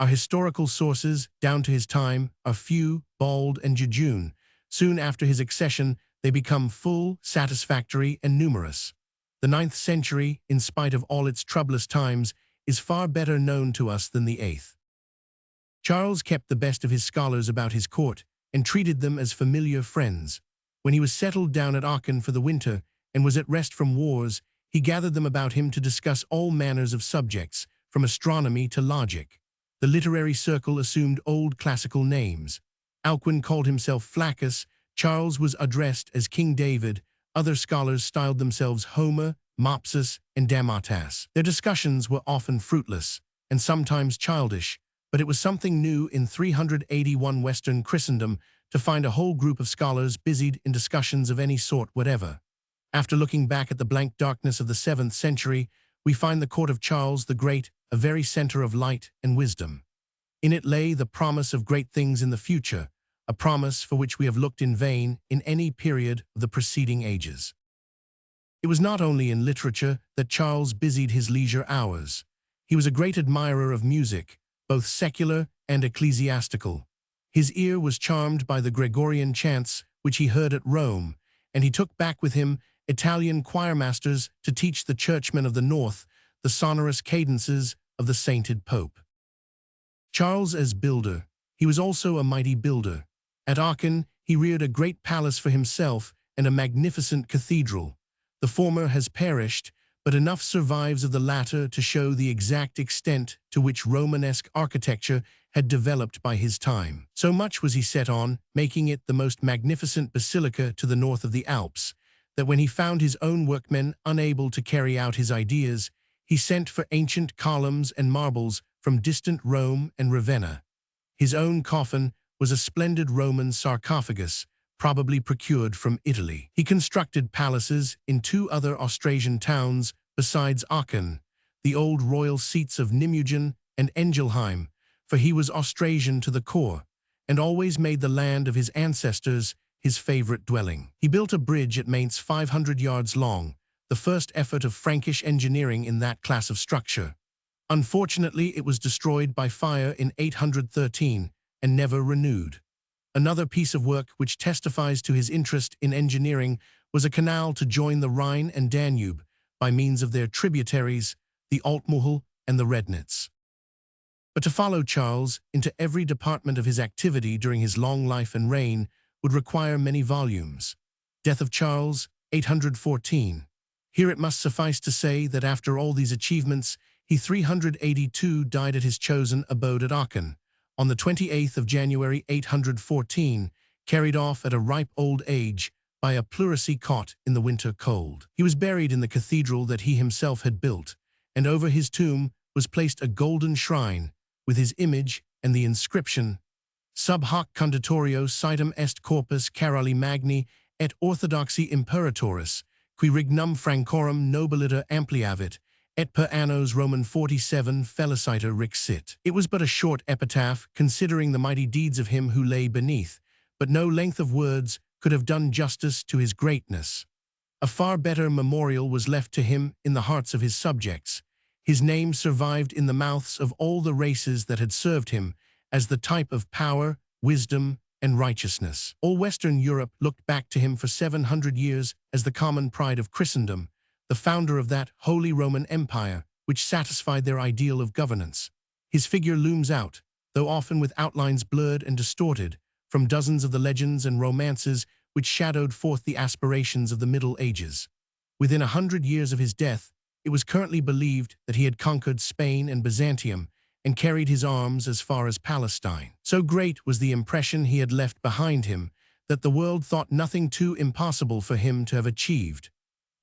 Our historical sources, down to his time, are few, bald, and jejune. Soon after his accession, they become full, satisfactory, and numerous. The 9th century, in spite of all its troublous times, is far better known to us than the 8th. Charles kept the best of his scholars about his court and treated them as familiar friends. When he was settled down at Aachen for the winter and was at rest from wars, he gathered them about him to discuss all manners of subjects, from astronomy to logic. The literary circle assumed old classical names. Alcuin called himself Flaccus, Charles was addressed as King David, other scholars styled themselves Homer, Mopsus, and Dammatas. Their discussions were often fruitless, and sometimes childish, but it was something new in 381 Western Christendom to find a whole group of scholars busied in discussions of any sort whatever. After looking back at the blank darkness of the 7th century, we find the court of Charles the Great a very center of light and wisdom. In it lay the promise of great things in the future, a promise for which we have looked in vain in any period of the preceding ages. It was not only in literature that Charles busied his leisure hours. He was a great admirer of music, both secular and ecclesiastical. His ear was charmed by the Gregorian chants which he heard at Rome, and he took back with him Italian choirmasters to teach the churchmen of the north the sonorous cadences of the sainted Pope. Charles as builder, he was also a mighty builder. At Aachen, he reared a great palace for himself and a magnificent cathedral. The former has perished, but enough survives of the latter to show the exact extent to which Romanesque architecture had developed by his time. So much was he set on, making it the most magnificent basilica to the north of the Alps, that when he found his own workmen unable to carry out his ideas, he sent for ancient columns and marbles from distant Rome and Ravenna. His own coffin was a splendid Roman sarcophagus, probably procured from Italy. He constructed palaces in 2 other Austrasian towns besides Aachen, the old royal seats of Nimegen and Engelheim, for he was Austrasian to the core, and always made the land of his ancestors his favorite dwelling. He built a bridge at Mainz 500 yards long, the first effort of Frankish engineering in that class of structure. Unfortunately, it was destroyed by fire in 813 and never renewed. Another piece of work which testifies to his interest in engineering was a canal to join the Rhine and Danube by means of their tributaries, the Altmuhl and the Rednitz. But to follow Charles into every department of his activity during his long life and reign would require many volumes. Death of Charles, 814. Here it must suffice to say that after all these achievements, he 382 died at his chosen abode at Aachen, on the 28th of January 814, carried off at a ripe old age by a pleurisy caught in the winter cold. He was buried in the cathedral that he himself had built, and over his tomb was placed a golden shrine with his image and the inscription, Sub hoc conditorio citum est corpus Caroli Magni et orthodoxi imperatoris, qui regnum Francorum nobiliter ampliavit, et per annos Roman 47 feliciter rixit. It was but a short epitaph, considering the mighty deeds of him who lay beneath, but no length of words could have done justice to his greatness. A far better memorial was left to him in the hearts of his subjects. His name survived in the mouths of all the races that had served him as the type of power, wisdom, and righteousness. All Western Europe looked back to him for 700 years as the common pride of Christendom, the founder of that Holy Roman Empire which satisfied their ideal of governance. His figure looms out, though often with outlines blurred and distorted, from dozens of the legends and romances which shadowed forth the aspirations of the Middle Ages. Within 100 years of his death, it was currently believed that he had conquered Spain and Byzantium and carried his arms as far as Palestine. So great was the impression he had left behind him that the world thought nothing too impossible for him to have achieved.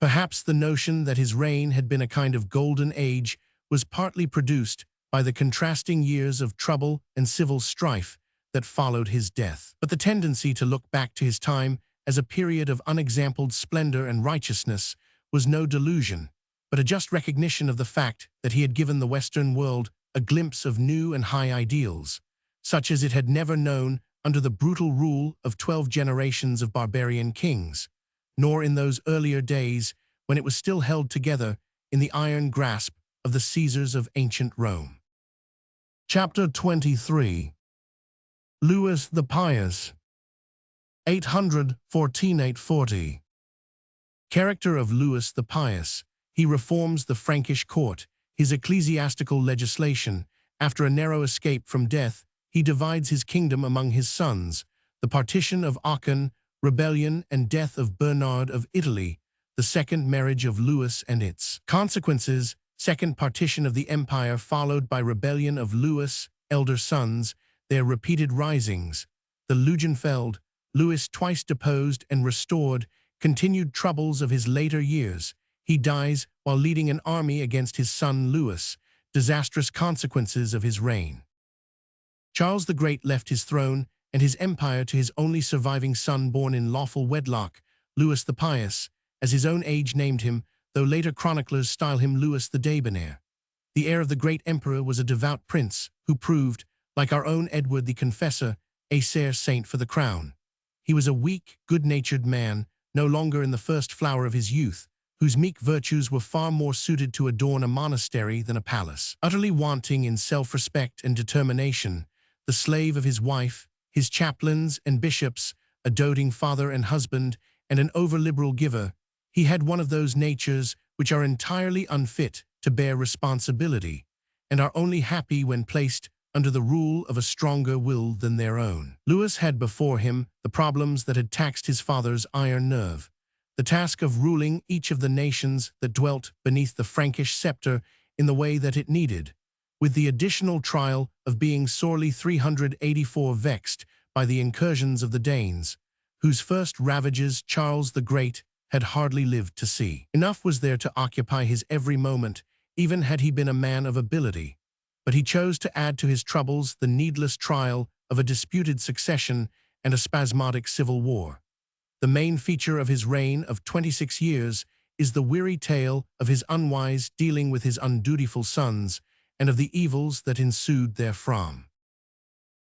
Perhaps the notion that his reign had been a kind of golden age was partly produced by the contrasting years of trouble and civil strife that followed his death. But the tendency to look back to his time as a period of unexampled splendor and righteousness was no delusion, but a just recognition of the fact that he had given the Western world a glimpse of new and high ideals, such as it had never known under the brutal rule of 12 generations of barbarian kings, nor in those earlier days when it was still held together in the iron grasp of the Caesars of ancient Rome. Chapter 23. Louis the Pious, 800–1440. Character of Louis the Pious. He reforms the Frankish court, his ecclesiastical legislation. After a narrow escape from death, he divides his kingdom among his sons, the partition of Aachen, rebellion and death of Bernard of Italy, the second marriage of Louis and its consequences, second partition of the empire followed by rebellion of Louis' elder sons, their repeated risings, the Lugenfeld, Louis twice deposed and restored, continued troubles of his later years. He dies while leading an army against his son Louis, disastrous consequences of his reign. Charles the Great left his throne and his empire to his only surviving son born in lawful wedlock, Louis the Pious, as his own age named him, though later chroniclers style him Louis the Debonair. The heir of the great emperor was a devout prince who proved, like our own Edward the Confessor, a fair saint for the crown. He was a weak, good-natured man, no longer in the first flower of his youth, whose meek virtues were far more suited to adorn a monastery than a palace. Utterly wanting in self-respect and determination, the slave of his wife, his chaplains and bishops, a doting father and husband, and an over-liberal giver, he had one of those natures which are entirely unfit to bear responsibility, and are only happy when placed under the rule of a stronger will than their own. Louis had before him the problems that had taxed his father's iron nerve, the task of ruling each of the nations that dwelt beneath the Frankish scepter in the way that it needed, with the additional trial of being sorely 384 vexed by the incursions of the Danes, whose first ravages Charles the Great had hardly lived to see. Enough was there to occupy his every moment, even had he been a man of ability. But he chose to add to his troubles the needless trial of a disputed succession and a spasmodic civil war. The main feature of his reign of 26 years is the weary tale of his unwise dealing with his undutiful sons and of the evils that ensued therefrom.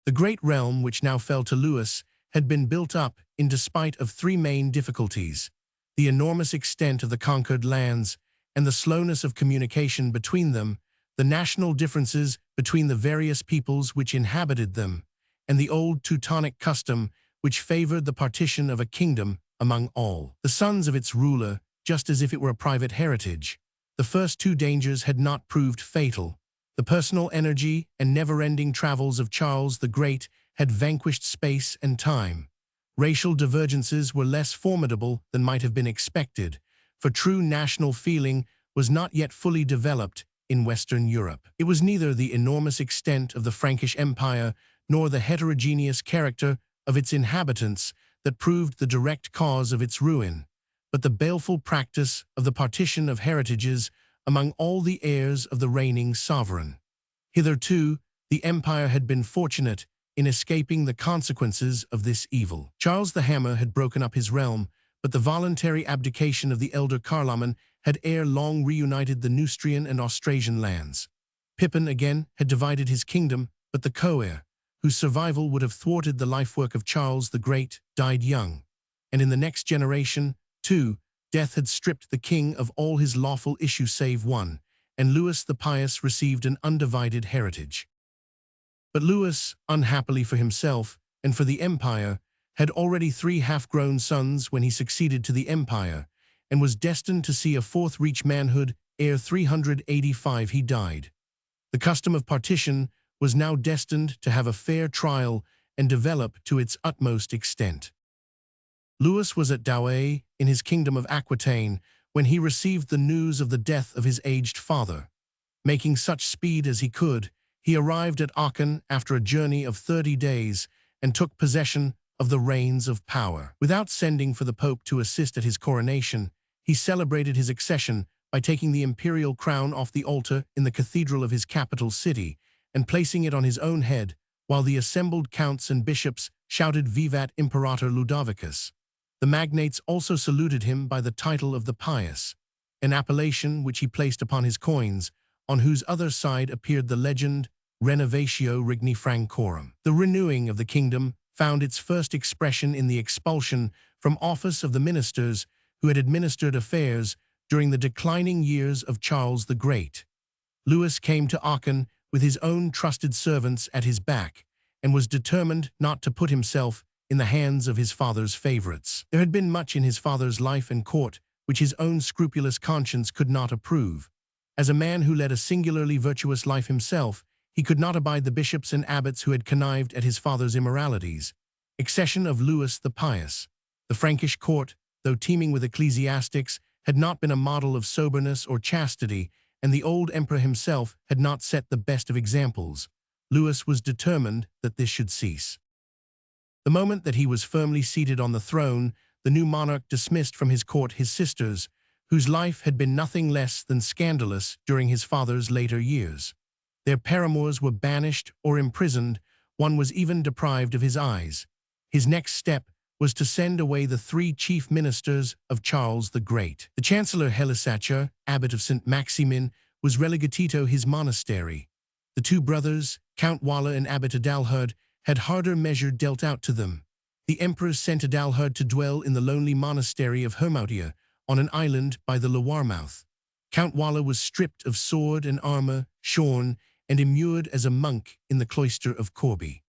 The great realm which now fell to Louis had been built up in despite of three main difficulties: the enormous extent of the conquered lands and the slowness of communication between them, the national differences between the various peoples which inhabited them, and the old Teutonic custom which favored the partition of a kingdom among all the sons of its ruler, just as if it were a private heritage. The first two dangers had not proved fatal. The personal energy and never-ending travels of Charles the Great had vanquished space and time. Racial divergences were less formidable than might have been expected, for true national feeling was not yet fully developed in Western Europe. It was neither the enormous extent of the Frankish Empire nor the heterogeneous character of its inhabitants that proved the direct cause of its ruin, but the baleful practice of the partition of heritages among all the heirs of the reigning sovereign. Hitherto, the empire had been fortunate in escaping the consequences of this evil. Charles the Hammer had broken up his realm, but the voluntary abdication of the elder Carloman had ere long reunited the Neustrian and Austrasian lands. Pippin again had divided his kingdom, but the co-heir, whose survival would have thwarted the life-work of Charles the Great, died young. And in the next generation, too, death had stripped the king of all his lawful issue save one, and Louis the Pious received an undivided heritage. But Louis, unhappily for himself and for the empire, had already 3 half-grown sons when he succeeded to the empire, and was destined to see a fourth reach manhood ere 385 he died. The custom of partition was now destined to have a fair trial and develop to its utmost extent. Louis was at Douai, in his kingdom of Aquitaine, when he received the news of the death of his aged father. Making such speed as he could, he arrived at Aachen after a journey of 30 days and took possession of the reins of power. Without sending for the Pope to assist at his coronation, he celebrated his accession by taking the imperial crown off the altar in the cathedral of his capital city and placing it on his own head, while the assembled counts and bishops shouted Vivat Imperator Ludovicus. The magnates also saluted him by the title of the Pious, an appellation which he placed upon his coins, on whose other side appeared the legend Renovatio Regni Francorum. The renewing of the kingdom found its first expression in the expulsion from office of the ministers who had administered affairs during the declining years of Charles the Great. Louis came to Aachen with his own trusted servants at his back and was determined not to put himself in the hands of his father's favorites. There had been much in his father's life and court which his own scrupulous conscience could not approve. As a man who led a singularly virtuous life himself, he could not abide the bishops and abbots who had connived at his father's immoralities. Accession of Louis the Pious. The Frankish court, though teeming with ecclesiastics, had not been a model of soberness or chastity, and the old emperor himself had not set the best of examples. Louis was determined that this should cease. The moment that he was firmly seated on the throne, the new monarch dismissed from his court his sisters, whose life had been nothing less than scandalous during his father's later years. Their paramours were banished or imprisoned, one was even deprived of his eyes. His next step was to send away the 3 chief ministers of Charles the Great. The Chancellor Helisacher, abbot of St. Maximin, was relegatito his monastery. The 2 brothers, Count Wala and Abbot Adalhard, had harder measure dealt out to them. The emperor sent Adalhard to dwell in the lonely monastery of Hermautia, on an island by the Loire mouth. Count Wala was stripped of sword and armor, shorn, and immured as a monk in the cloister of Corbie.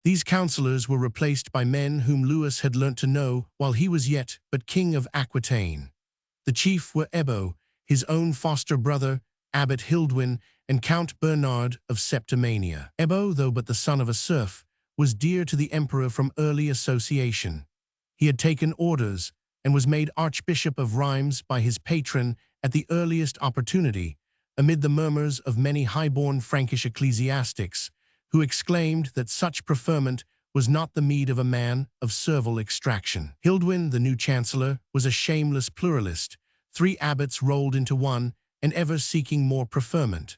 These counselors were replaced by men whom Louis had learnt to know while he was yet but king of Aquitaine. The chief were Ebo, his own foster brother, Abbot Hildwin, and Count Bernard of Septimania. Ebo, though but the son of a serf, was dear to the emperor from early association. He had taken orders and was made Archbishop of Reims by his patron at the earliest opportunity, amid the murmurs of many high-born Frankish ecclesiastics, who exclaimed that such preferment was not the meed of a man of servile extraction. Hildwin, the new chancellor, was a shameless pluralist, 3 abbots rolled into one, and ever seeking more preferment.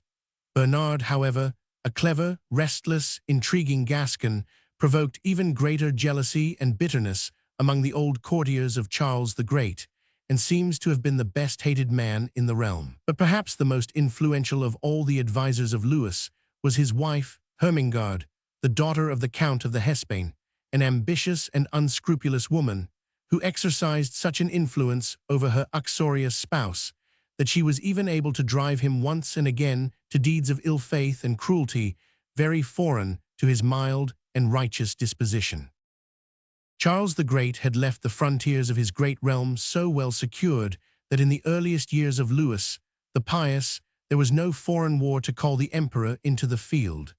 Bernard, however, a clever, restless, intriguing Gascon, provoked even greater jealousy and bitterness among the old courtiers of Charles the Great, and seems to have been the best-hated man in the realm. But perhaps the most influential of all the advisers of Louis was his wife, Hermingard, the daughter of the Count of the Hesbain, an ambitious and unscrupulous woman, who exercised such an influence over her uxorious spouse that she was even able to drive him once and again to deeds of ill faith and cruelty very foreign to his mild and righteous disposition. Charles the Great had left the frontiers of his great realm so well secured that in the earliest years of Louis the Pious there was no foreign war to call the emperor into the field.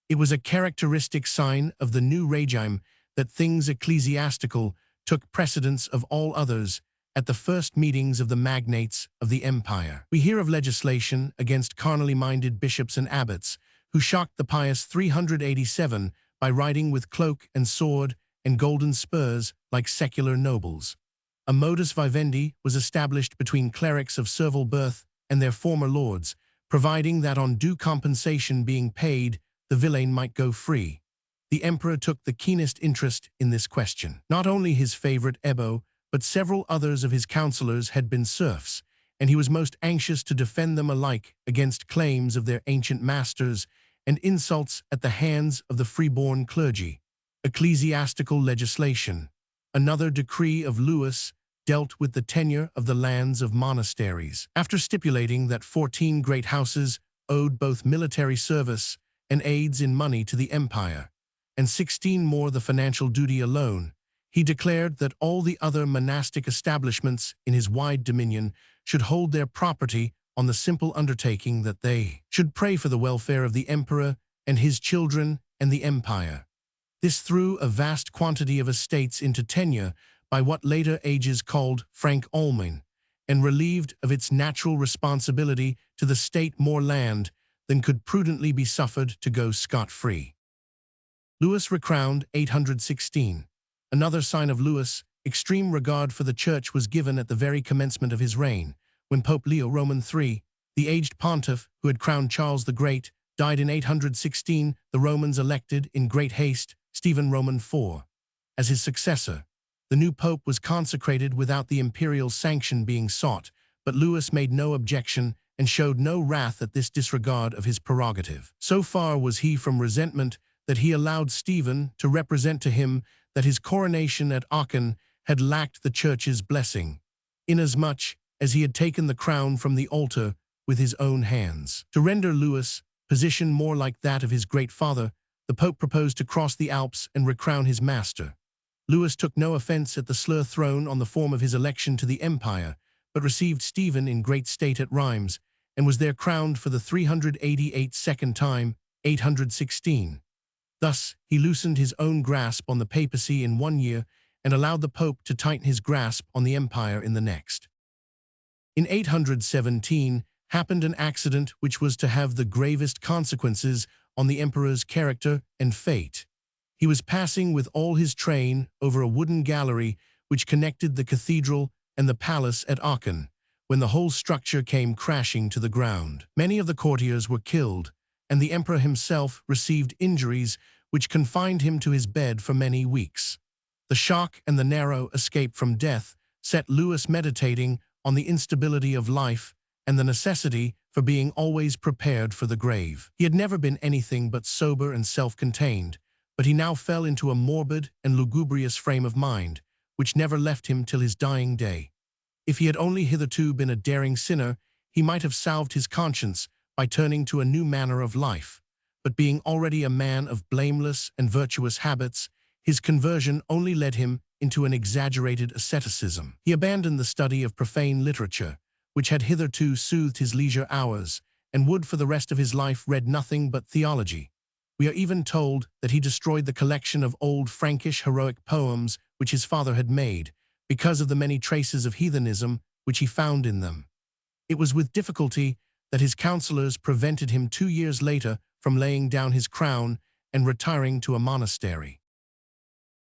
It was a characteristic sign of the new regime that things ecclesiastical took precedence of all others at the first meetings of the magnates of the empire. We hear of legislation against carnally-minded bishops and abbots who shocked the Pious 387 by riding with cloak and sword and golden spurs like secular nobles. A modus vivendi was established between clerics of servile birth and their former lords, providing that on due compensation being paid, the villain might go free. The emperor took the keenest interest in this question. Not only his favorite Ebo, but several others of his counselors had been serfs, and he was most anxious to defend them alike against claims of their ancient masters and insults at the hands of the freeborn clergy. Ecclesiastical legislation. Another decree of Louis dealt with the tenure of the lands of monasteries. After stipulating that 14 great houses owed both military service and aids in money to the empire, and 16 more the financial duty alone, he declared that all the other monastic establishments in his wide dominion should hold their property on the simple undertaking that they should pray for the welfare of the emperor and his children and the empire. This threw a vast quantity of estates into tenure by what later ages called Frank Oman, and relieved of its natural responsibility to the state more land than could prudently be suffered to go scot-free. Louis recrowned 816. Another sign of Louis' extreme regard for the church was given at the very commencement of his reign, when Pope Leo Roman III, the aged pontiff who had crowned Charles the Great, died in 816. The Romans elected, in great haste, Stephen Roman IV as his successor. The new pope was consecrated without the imperial sanction being sought, but Louis made no objection and showed no wrath at this disregard of his prerogative. So far was he from resentment that he allowed Stephen to represent to him that his coronation at Aachen had lacked the church's blessing, inasmuch as he had taken the crown from the altar with his own hands. To render Louis' position more like that of his great father, the Pope proposed to cross the Alps and recrown his master. Louis took no offense at the slur thrown on the form of his election to the empire, but received Stephen in great state at Rheims, and was there crowned for the 388nd time, 816. Thus, he loosened his own grasp on the papacy in 1 year and allowed the Pope to tighten his grasp on the empire in the next. In 817 happened an accident which was to have the gravest consequences on the emperor's character and fate. He was passing with all his train over a wooden gallery which connected the cathedral and the palace at Aachen, when the whole structure came crashing to the ground. Many of the courtiers were killed, and the emperor himself received injuries which confined him to his bed for many weeks. The shock and the narrow escape from death set Louis meditating on the instability of life and the necessity for being always prepared for the grave. He had never been anything but sober and self-contained, but he now fell into a morbid and lugubrious frame of mind, which never left him till his dying day. If he had only hitherto been a daring sinner, he might have salved his conscience by turning to a new manner of life, but being already a man of blameless and virtuous habits, his conversion only led him into an exaggerated asceticism. He abandoned the study of profane literature, which had hitherto soothed his leisure hours, and would for the rest of his life read nothing but theology. We are even told that he destroyed the collection of old Frankish heroic poems which his father had made, because of the many traces of heathenism which he found in them. It was with difficulty that his counselors prevented him 2 years later from laying down his crown and retiring to a monastery.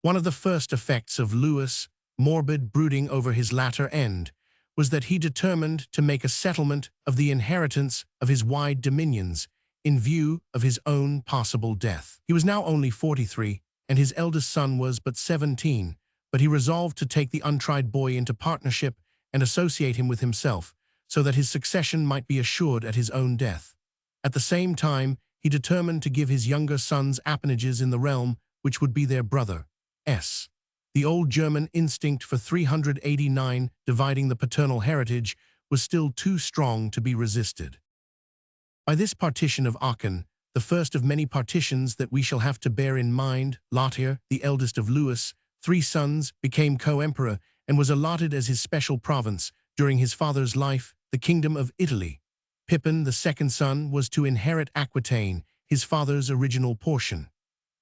One of the first effects of Louis' morbid brooding over his latter end was that he determined to make a settlement of the inheritance of his wide dominions in view of his own possible death. He was now only 43, and his eldest son was but 17, but he resolved to take the untried boy into partnership and associate him with himself, so that his succession might be assured at his own death. At the same time, he determined to give his younger sons appanages in the realm which would be their brother's. The old German instinct for 389 dividing the paternal heritage was still too strong to be resisted. By this partition of Aachen, the first of many partitions that we shall have to bear in mind, Lothair, the eldest of Louis' 3 sons, became co-emperor and was allotted as his special province, during his father's life, the kingdom of Italy. Pippin, the second son, was to inherit Aquitaine, his father's original portion.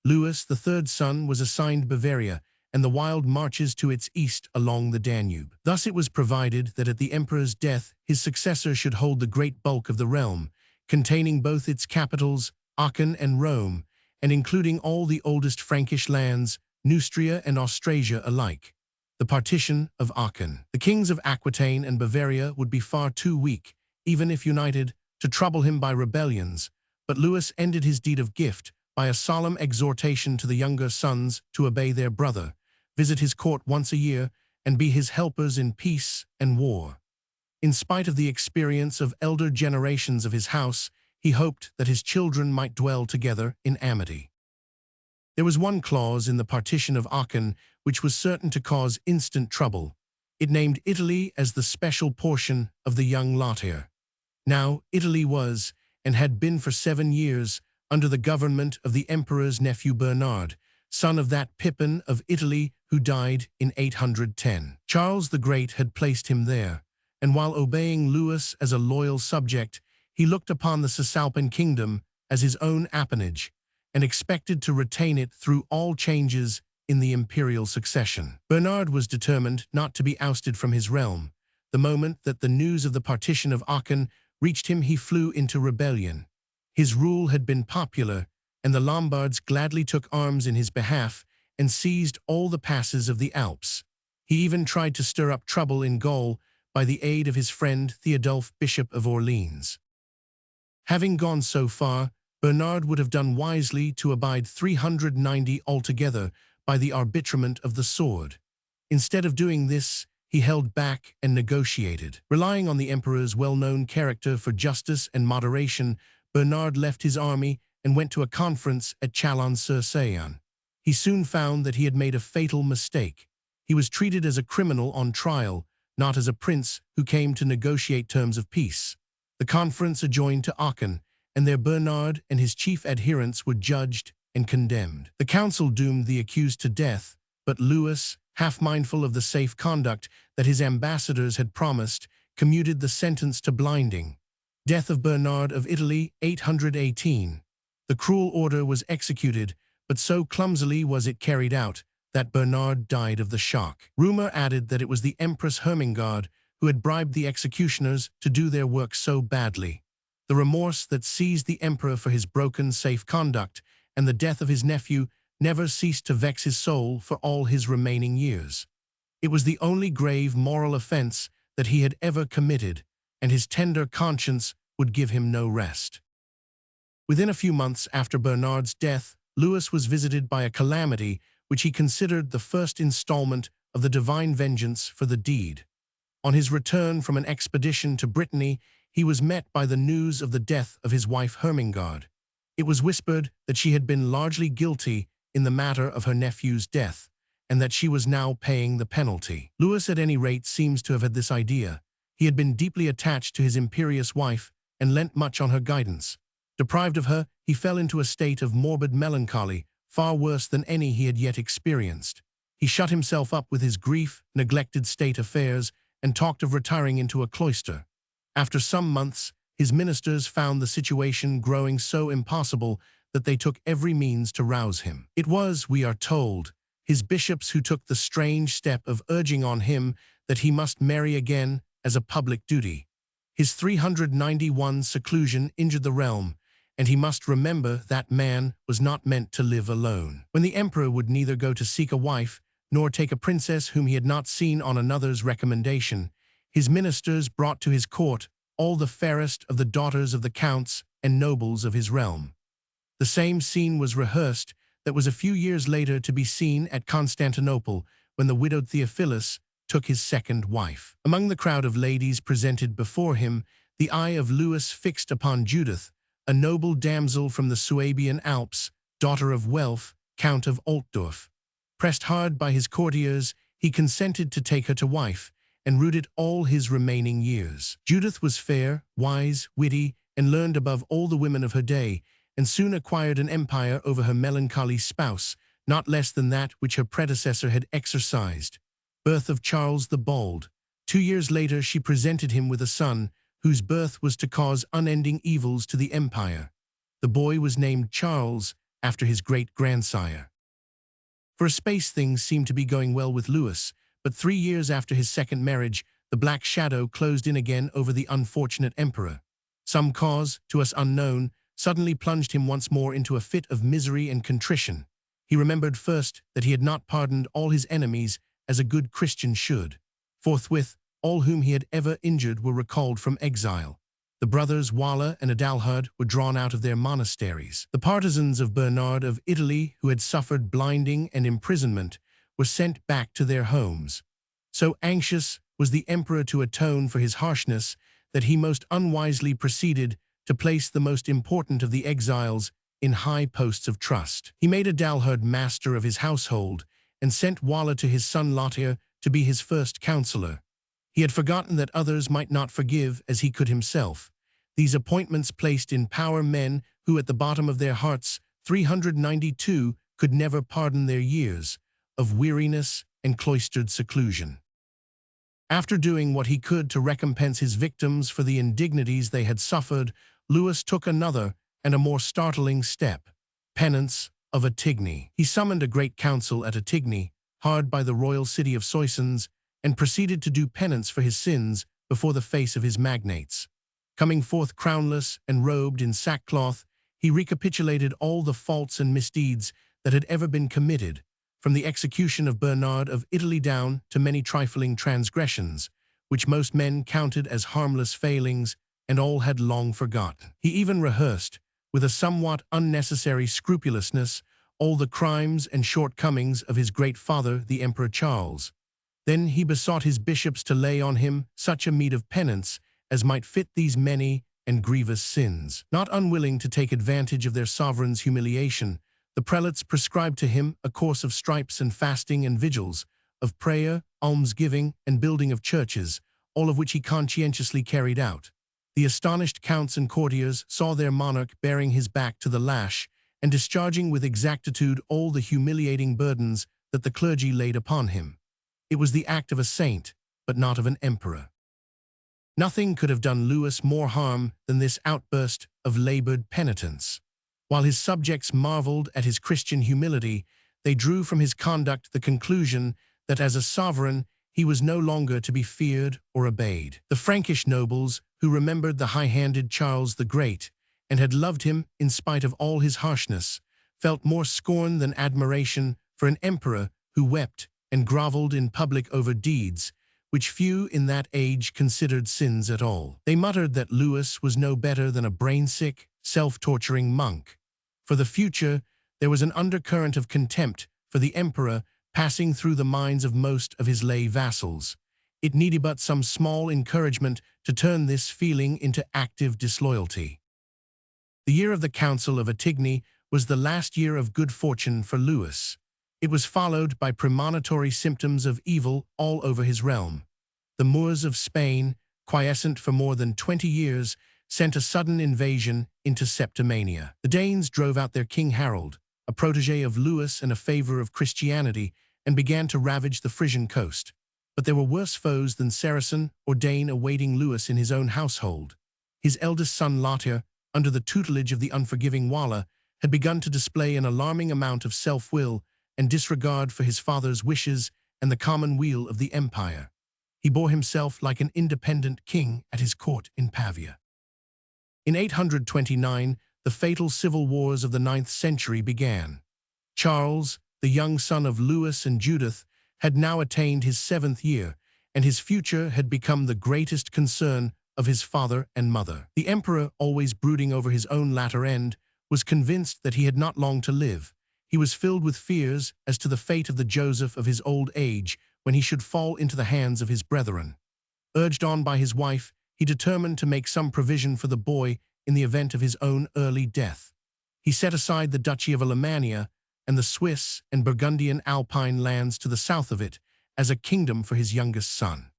Louis, the third son, was assigned Bavaria, and the wild marches to its east along the Danube. Thus it was provided that at the emperor's death his successor should hold the great bulk of the realm, containing both its capitals, Aachen and Rome, and including all the oldest Frankish lands, Neustria and Austrasia alike. The partition of Aachen. The kings of Aquitaine and Bavaria would be far too weak, even if united, to trouble him by rebellions, but Louis ended his deed of gift by a solemn exhortation to the younger sons to obey their brother, visit his court once a year, and be his helpers in peace and war. In spite of the experience of elder generations of his house, he hoped that his children might dwell together in amity. There was one clause in the partition of Aachen which was certain to cause instant trouble. It named Italy as the special portion of the young Lothair. Now, Italy was, and had been for 7 years, under the government of the emperor's nephew Bernard, son of that Pippin of Italy who died in 810. Charles the Great had placed him there, and while obeying Louis as a loyal subject, he looked upon the Cisalpine kingdom as his own appanage, and expected to retain it through all changes in the imperial succession. Bernard was determined not to be ousted from his realm. The moment that the news of the partition of Aachen reached him, he flew into rebellion. His rule had been popular, and the Lombards gladly took arms in his behalf and seized all the passes of the Alps. He even tried to stir up trouble in Gaul by the aid of his friend Theodulf, Bishop of Orleans. Having gone so far, Bernard would have done wisely to abide 390 altogether by the arbitrament of the sword. Instead of doing this, he held back and negotiated. Relying on the emperor's well-known character for justice and moderation, Bernard left his army and went to a conference at Chalon-sur-Saône. He soon found that he had made a fatal mistake. He was treated as a criminal on trial, not as a prince who came to negotiate terms of peace. The conference adjoined to Aachen, and there Bernard and his chief adherents were judged and condemned. The council doomed the accused to death, but Louis, half mindful of the safe conduct that his ambassadors had promised, commuted the sentence to blinding. Death of Bernard of Italy, 818. The cruel order was executed, but so clumsily was it carried out that Bernard died of the shock. Rumor added that it was the Empress Hermingard who had bribed the executioners to do their work so badly. The remorse that seized the emperor for his broken safe conduct and the death of his nephew never ceased to vex his soul for all his remaining years. It was the only grave moral offense that he had ever committed, and his tender conscience would give him no rest. Within a few months after Bernard's death, Louis was visited by a calamity which he considered the first installment of the divine vengeance for the deed. On his return from an expedition to Brittany, he was met by the news of the death of his wife Hermingard. It was whispered that she had been largely guilty in the matter of her nephew's death, and that she was now paying the penalty. Louis, at any rate, seems to have had this idea. He had been deeply attached to his imperious wife and lent much on her guidance. Deprived of her, he fell into a state of morbid melancholy, far worse than any he had yet experienced. He shut himself up with his grief, neglected state affairs, and talked of retiring into a cloister. After some months, his ministers found the situation growing so impossible that they took every means to rouse him. It was, we are told, his bishops who took the strange step of urging on him that he must marry again as a public duty. His 391 seclusion injured the realm, and he must remember that man was not meant to live alone. When the emperor would neither go to seek a wife nor take a princess whom he had not seen on another's recommendation, his ministers brought to his court all the fairest of the daughters of the counts and nobles of his realm. The same scene was rehearsed that was a few years later to be seen at Constantinople when the widowed Theophilus took his second wife. Among the crowd of ladies presented before him, the eye of Louis fixed upon Judith, a noble damsel from the Suabian Alps, daughter of Welf, Count of Altdorf. Pressed hard by his courtiers, he consented to take her to wife, and ruled all his remaining years. Judith was fair, wise, witty, and learned above all the women of her day, and soon acquired an empire over her melancholy spouse, not less than that which her predecessor had exercised. Birth of Charles the Bald. 2 years later she presented him with a son, whose birth was to cause unending evils to the empire. The boy was named Charles, after his great-grandsire. For a space things seemed to be going well with Louis, but 3 years after his second marriage, the black shadow closed in again over the unfortunate emperor. Some cause, to us unknown, suddenly plunged him once more into a fit of misery and contrition. He remembered first that he had not pardoned all his enemies as a good Christian should. Forthwith, all whom he had ever injured were recalled from exile. The brothers Wala and Adalhard were drawn out of their monasteries. The partisans of Bernard of Italy, who had suffered blinding and imprisonment, were sent back to their homes. So anxious was the emperor to atone for his harshness that he most unwisely proceeded to place the most important of the exiles in high posts of trust. He made Adalhard master of his household and sent Wala to his son Lothair to be his first counselor. He had forgotten that others might not forgive as he could himself. These appointments placed in power men who at the bottom of their hearts, 392, could never pardon their years of weariness and cloistered seclusion. After doing what he could to recompense his victims for the indignities they had suffered, Louis took another and a more startling step, penance of Attigny. He summoned a great council at Attigny, hard by the royal city of Soissons, and proceeded to do penance for his sins before the face of his magnates. Coming forth crownless and robed in sackcloth, he recapitulated all the faults and misdeeds that had ever been committed, from the execution of Bernard of Italy down to many trifling transgressions, which most men counted as harmless failings, and all had long forgotten. He even rehearsed, with a somewhat unnecessary scrupulousness, all the crimes and shortcomings of his great father, the Emperor Charles. Then he besought his bishops to lay on him such a meed of penance as might fit these many and grievous sins. Not unwilling to take advantage of their sovereign's humiliation, the prelates prescribed to him a course of stripes and fasting and vigils, of prayer, almsgiving, and building of churches, all of which he conscientiously carried out. The astonished counts and courtiers saw their monarch bearing his back to the lash and discharging with exactitude all the humiliating burdens that the clergy laid upon him. It was the act of a saint, but not of an emperor. Nothing could have done Louis more harm than this outburst of labored penitence. While his subjects marveled at his Christian humility, they drew from his conduct the conclusion that as a sovereign he was no longer to be feared or obeyed. The Frankish nobles, who remembered the high-handed Charles the Great and had loved him in spite of all his harshness, felt more scorn than admiration for an emperor who wept and groveled in public over deeds which few in that age considered sins at all. They muttered that Louis was no better than a brain-sick, self-torturing monk. For the future, there was an undercurrent of contempt for the emperor passing through the minds of most of his lay vassals. It needed but some small encouragement to turn this feeling into active disloyalty. The year of the Council of Attigny was the last year of good fortune for Louis. It was followed by premonitory symptoms of evil all over his realm. The Moors of Spain, quiescent for more than 20 years, sent a sudden invasion into Septimania. The Danes drove out their King Harold, a protege of Louis and a favor of Christianity, and began to ravage the Frisian coast. But there were worse foes than Saracen or Dane awaiting Louis in his own household. His eldest son Lothair, under the tutelage of the unforgiving Wala, had begun to display an alarming amount of self-will and disregard for his father's wishes and the common weal of the empire. He bore himself like an independent king at his court in Pavia. In 829, the fatal civil wars of the 9th century began. Charles, the young son of Louis and Judith, had now attained his 7th year, and his future had become the greatest concern of his father and mother. The emperor, always brooding over his own latter end, was convinced that he had not long to live. He was filled with fears as to the fate of the Joseph of his old age when he should fall into the hands of his brethren. Urged on by his wife, he determined to make some provision for the boy in the event of his own early death. He set aside the Duchy of Alemannia and the Swiss and Burgundian Alpine lands to the south of it as a kingdom for his youngest son.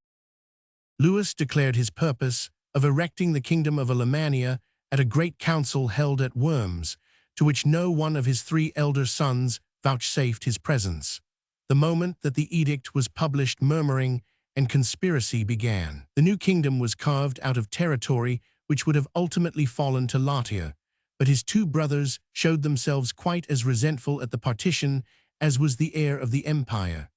Louis declared his purpose of erecting the kingdom of Alemannia at a great council held at Worms, to which no one of his 3 elder sons vouchsafed his presence. The moment that the edict was published, murmuring and conspiracy began. The new kingdom was carved out of territory which would have ultimately fallen to Lothair, but his 2 brothers showed themselves quite as resentful at the partition as was the heir of the empire.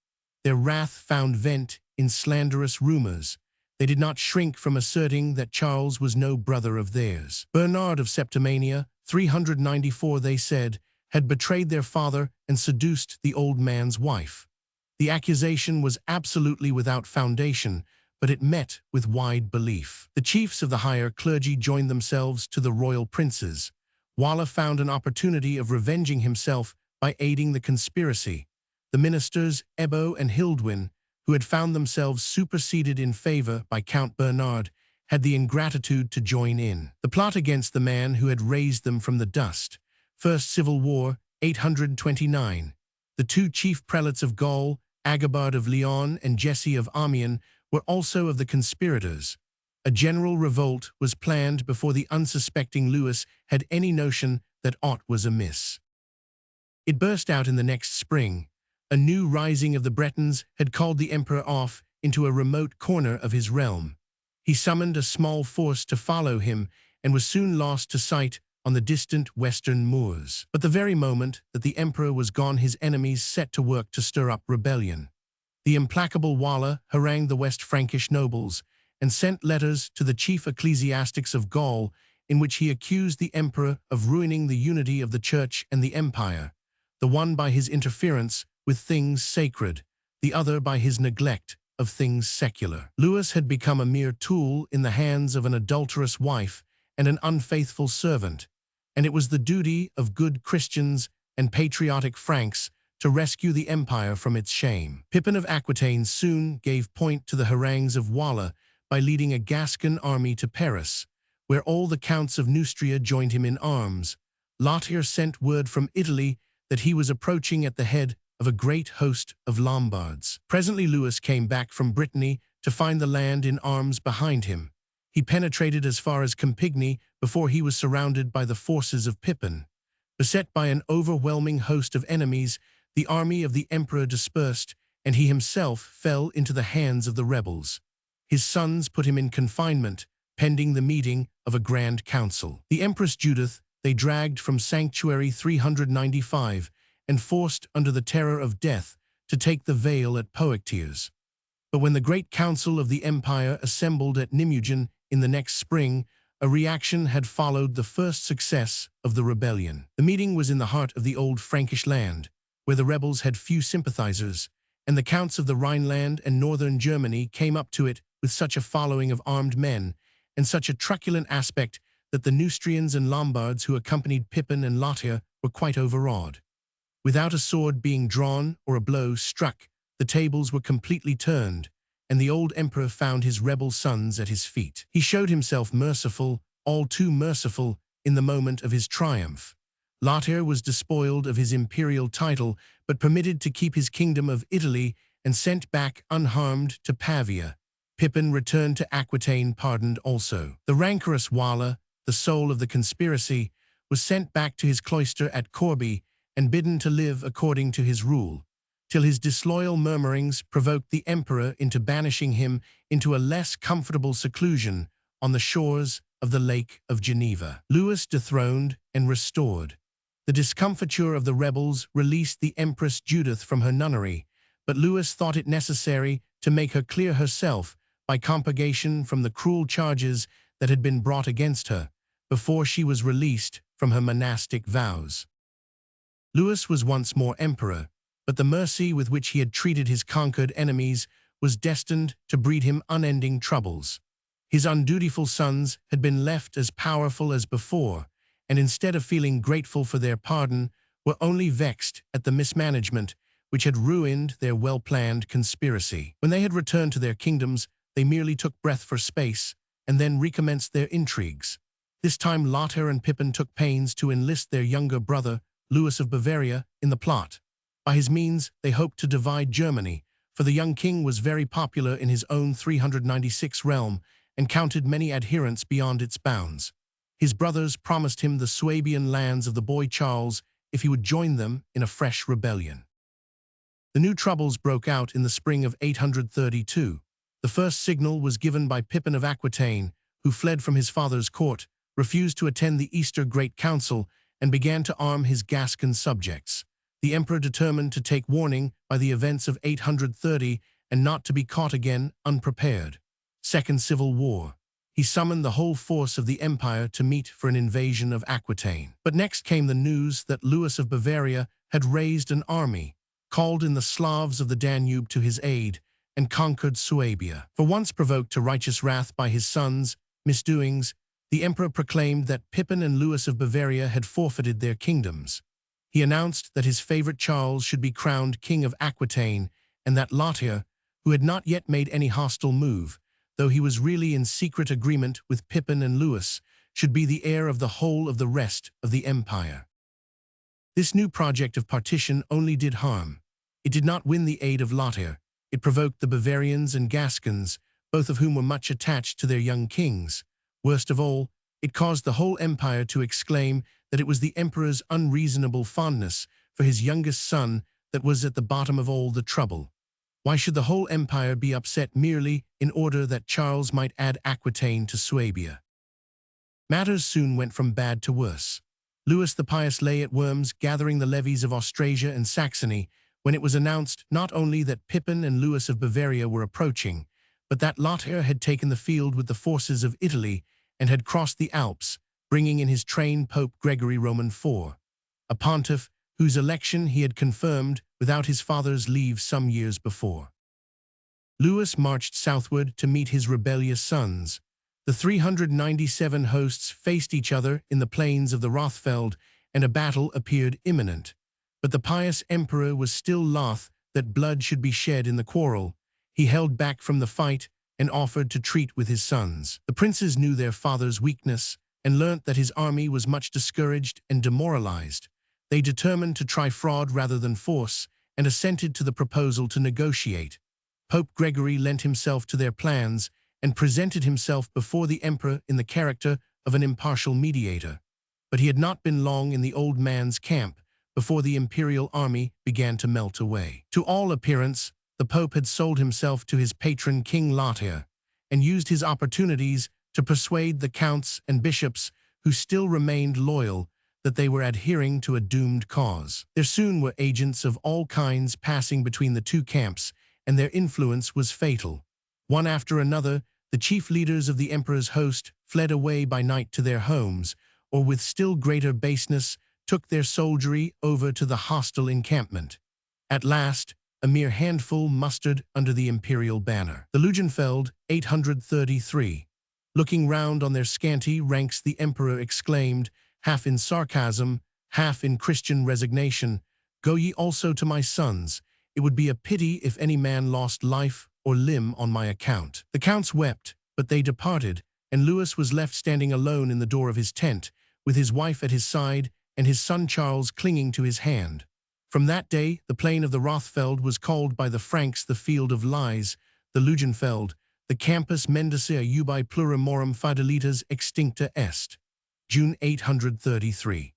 Their wrath found vent in slanderous rumors. They did not shrink from asserting that Charles was no brother of theirs. Bernard of Septimania, 394, they said, had betrayed their father and seduced the old man's wife. The accusation was absolutely without foundation, but it met with wide belief. The chiefs of the higher clergy joined themselves to the royal princes. Wala found an opportunity of revenging himself by aiding the conspiracy. The ministers, Ebbo and Hildwin, who had found themselves superseded in favor by Count Bernard, had the ingratitude to join in the plot against the man who had raised them from the dust. First Civil War, 829. The 2 chief prelates of Gaul, Agobard of Lyon and Jesse of Amiens, were also of the conspirators. A general revolt was planned before the unsuspecting Louis had any notion that aught was amiss. It burst out in the next spring. A new rising of the Bretons had called the emperor off into a remote corner of his realm. He summoned a small force to follow him and was soon lost to sight on the distant western moors. But the very moment that the emperor was gone, his enemies set to work to stir up rebellion. The implacable Wala harangued the West Frankish nobles and sent letters to the chief ecclesiastics of Gaul in which he accused the emperor of ruining the unity of the church and the empire, the one by his interference with things sacred, the other by his neglect of things secular. Louis had become a mere tool in the hands of an adulterous wife and an unfaithful servant, and it was the duty of good Christians and patriotic Franks to rescue the empire from its shame. Pippin of Aquitaine soon gave point to the harangues of Wala by leading a Gascon army to Paris, where all the counts of Neustria joined him in arms. Lothair sent word from Italy that he was approaching at the head of a great host of Lombards. Presently Louis came back from Brittany to find the land in arms behind him. He penetrated as far as Campigny before he was surrounded by the forces of Pippin. Beset by an overwhelming host of enemies, the army of the emperor dispersed, and he himself fell into the hands of the rebels. His sons put him in confinement, pending the meeting of a grand council. The Empress Judith they dragged from Sanctuary 395 and forced under the terror of death to take the veil at Poictiers. But when the great council of the empire assembled at Nimugin in the next spring, a reaction had followed the first success of the rebellion. The meeting was in the heart of the old Frankish land, where the rebels had few sympathizers, and the counts of the Rhineland and northern Germany came up to it with such a following of armed men and such a truculent aspect that the Neustrians and Lombards who accompanied Pippin and Lothair were quite overawed. Without a sword being drawn or a blow struck, the tables were completely turned, and the old emperor found his rebel sons at his feet. He showed himself merciful, all too merciful, in the moment of his triumph. Lothair was despoiled of his imperial title, but permitted to keep his kingdom of Italy and sent back unharmed to Pavia. Pippin returned to Aquitaine pardoned also. The rancorous Wala, the soul of the conspiracy, was sent back to his cloister at Corbie and bidden to live according to his rule, till his disloyal murmurings provoked the emperor into banishing him into a less comfortable seclusion on the shores of the Lake of Geneva. Louis dethroned and restored. The discomfiture of the rebels released the Empress Judith from her nunnery, but Louis thought it necessary to make her clear herself by compurgation from the cruel charges that had been brought against her, before she was released from her monastic vows. Louis was once more emperor, but the mercy with which he had treated his conquered enemies was destined to breed him unending troubles. His undutiful sons had been left as powerful as before, and instead of feeling grateful for their pardon, were only vexed at the mismanagement which had ruined their well-planned conspiracy. When they had returned to their kingdoms, they merely took breath for space, and then recommenced their intrigues. This time Lothair and Pippin took pains to enlist their younger brother, Louis of Bavaria, in the plot. By his means, they hoped to divide Germany, for the young king was very popular in his own 396 realm and counted many adherents beyond its bounds. His brothers promised him the Swabian lands of the boy Charles if he would join them in a fresh rebellion. The new troubles broke out in the spring of 832. The first signal was given by Pippin of Aquitaine, who fled from his father's court, refused to attend the Easter Great Council, and began to arm his Gascon subjects. The emperor determined to take warning by the events of 830 and not to be caught again unprepared. Second Civil War. He summoned the whole force of the empire to meet for an invasion of Aquitaine. But next came the news that Louis of Bavaria had raised an army, called in the Slavs of the Danube to his aid, and conquered Suabia. For once provoked to righteous wrath by his sons' misdoings, the emperor proclaimed that Pippin and Louis of Bavaria had forfeited their kingdoms. He announced that his favorite Charles should be crowned king of Aquitaine, and that Lothair, who had not yet made any hostile move, though he was really in secret agreement with Pippin and Louis, should be the heir of the whole of the rest of the empire. This new project of partition only did harm. It did not win the aid of Lothair. It provoked the Bavarians and Gascons, both of whom were much attached to their young kings. Worst of all, it caused the whole empire to exclaim that it was the emperor's unreasonable fondness for his youngest son that was at the bottom of all the trouble. Why should the whole empire be upset merely in order that Charles might add Aquitaine to Suabia? Matters soon went from bad to worse. Louis the Pious lay at Worms gathering the levies of Austrasia and Saxony when it was announced not only that Pippin and Louis of Bavaria were approaching, but that Lothair had taken the field with the forces of Italy and had crossed the Alps, bringing in his train Pope Gregory Roman IV, a pontiff whose election he had confirmed without his father's leave some years before. Louis marched southward to meet his rebellious sons. The 397 hosts faced each other in the plains of the Rothfeld, and a battle appeared imminent. But the pious emperor was still loth that blood should be shed in the quarrel. He held back from the fight and offered to treat with his sons. The princes knew their father's weakness and learnt that his army was much discouraged and demoralized. They determined to try fraud rather than force and assented to the proposal to negotiate. Pope Gregory lent himself to their plans and presented himself before the emperor in the character of an impartial mediator. But he had not been long in the old man's camp before the imperial army began to melt away. To all appearance, the Pope had sold himself to his patron King Lothair and used his opportunities to persuade the counts and bishops who still remained loyal that they were adhering to a doomed cause. There soon were agents of all kinds passing between the two camps, and their influence was fatal. One after another, the chief leaders of the emperor's host fled away by night to their homes, or with still greater baseness took their soldiery over to the hostile encampment. At last, a mere handful mustered under the imperial banner. The Lugenfeld, 833. Looking round on their scanty ranks, the emperor exclaimed, half in sarcasm, half in Christian resignation, "Go ye also to my sons. It would be a pity if any man lost life or limb on my account." The counts wept, but they departed, and Louis was left standing alone in the door of his tent, with his wife at his side and his son Charles clinging to his hand. From that day, the plain of the Rothfeld was called by the Franks the Field of Lies, the Lugenfeld, the Campus Mendacia ubi plurimorum fidelitas extincta est. June 833.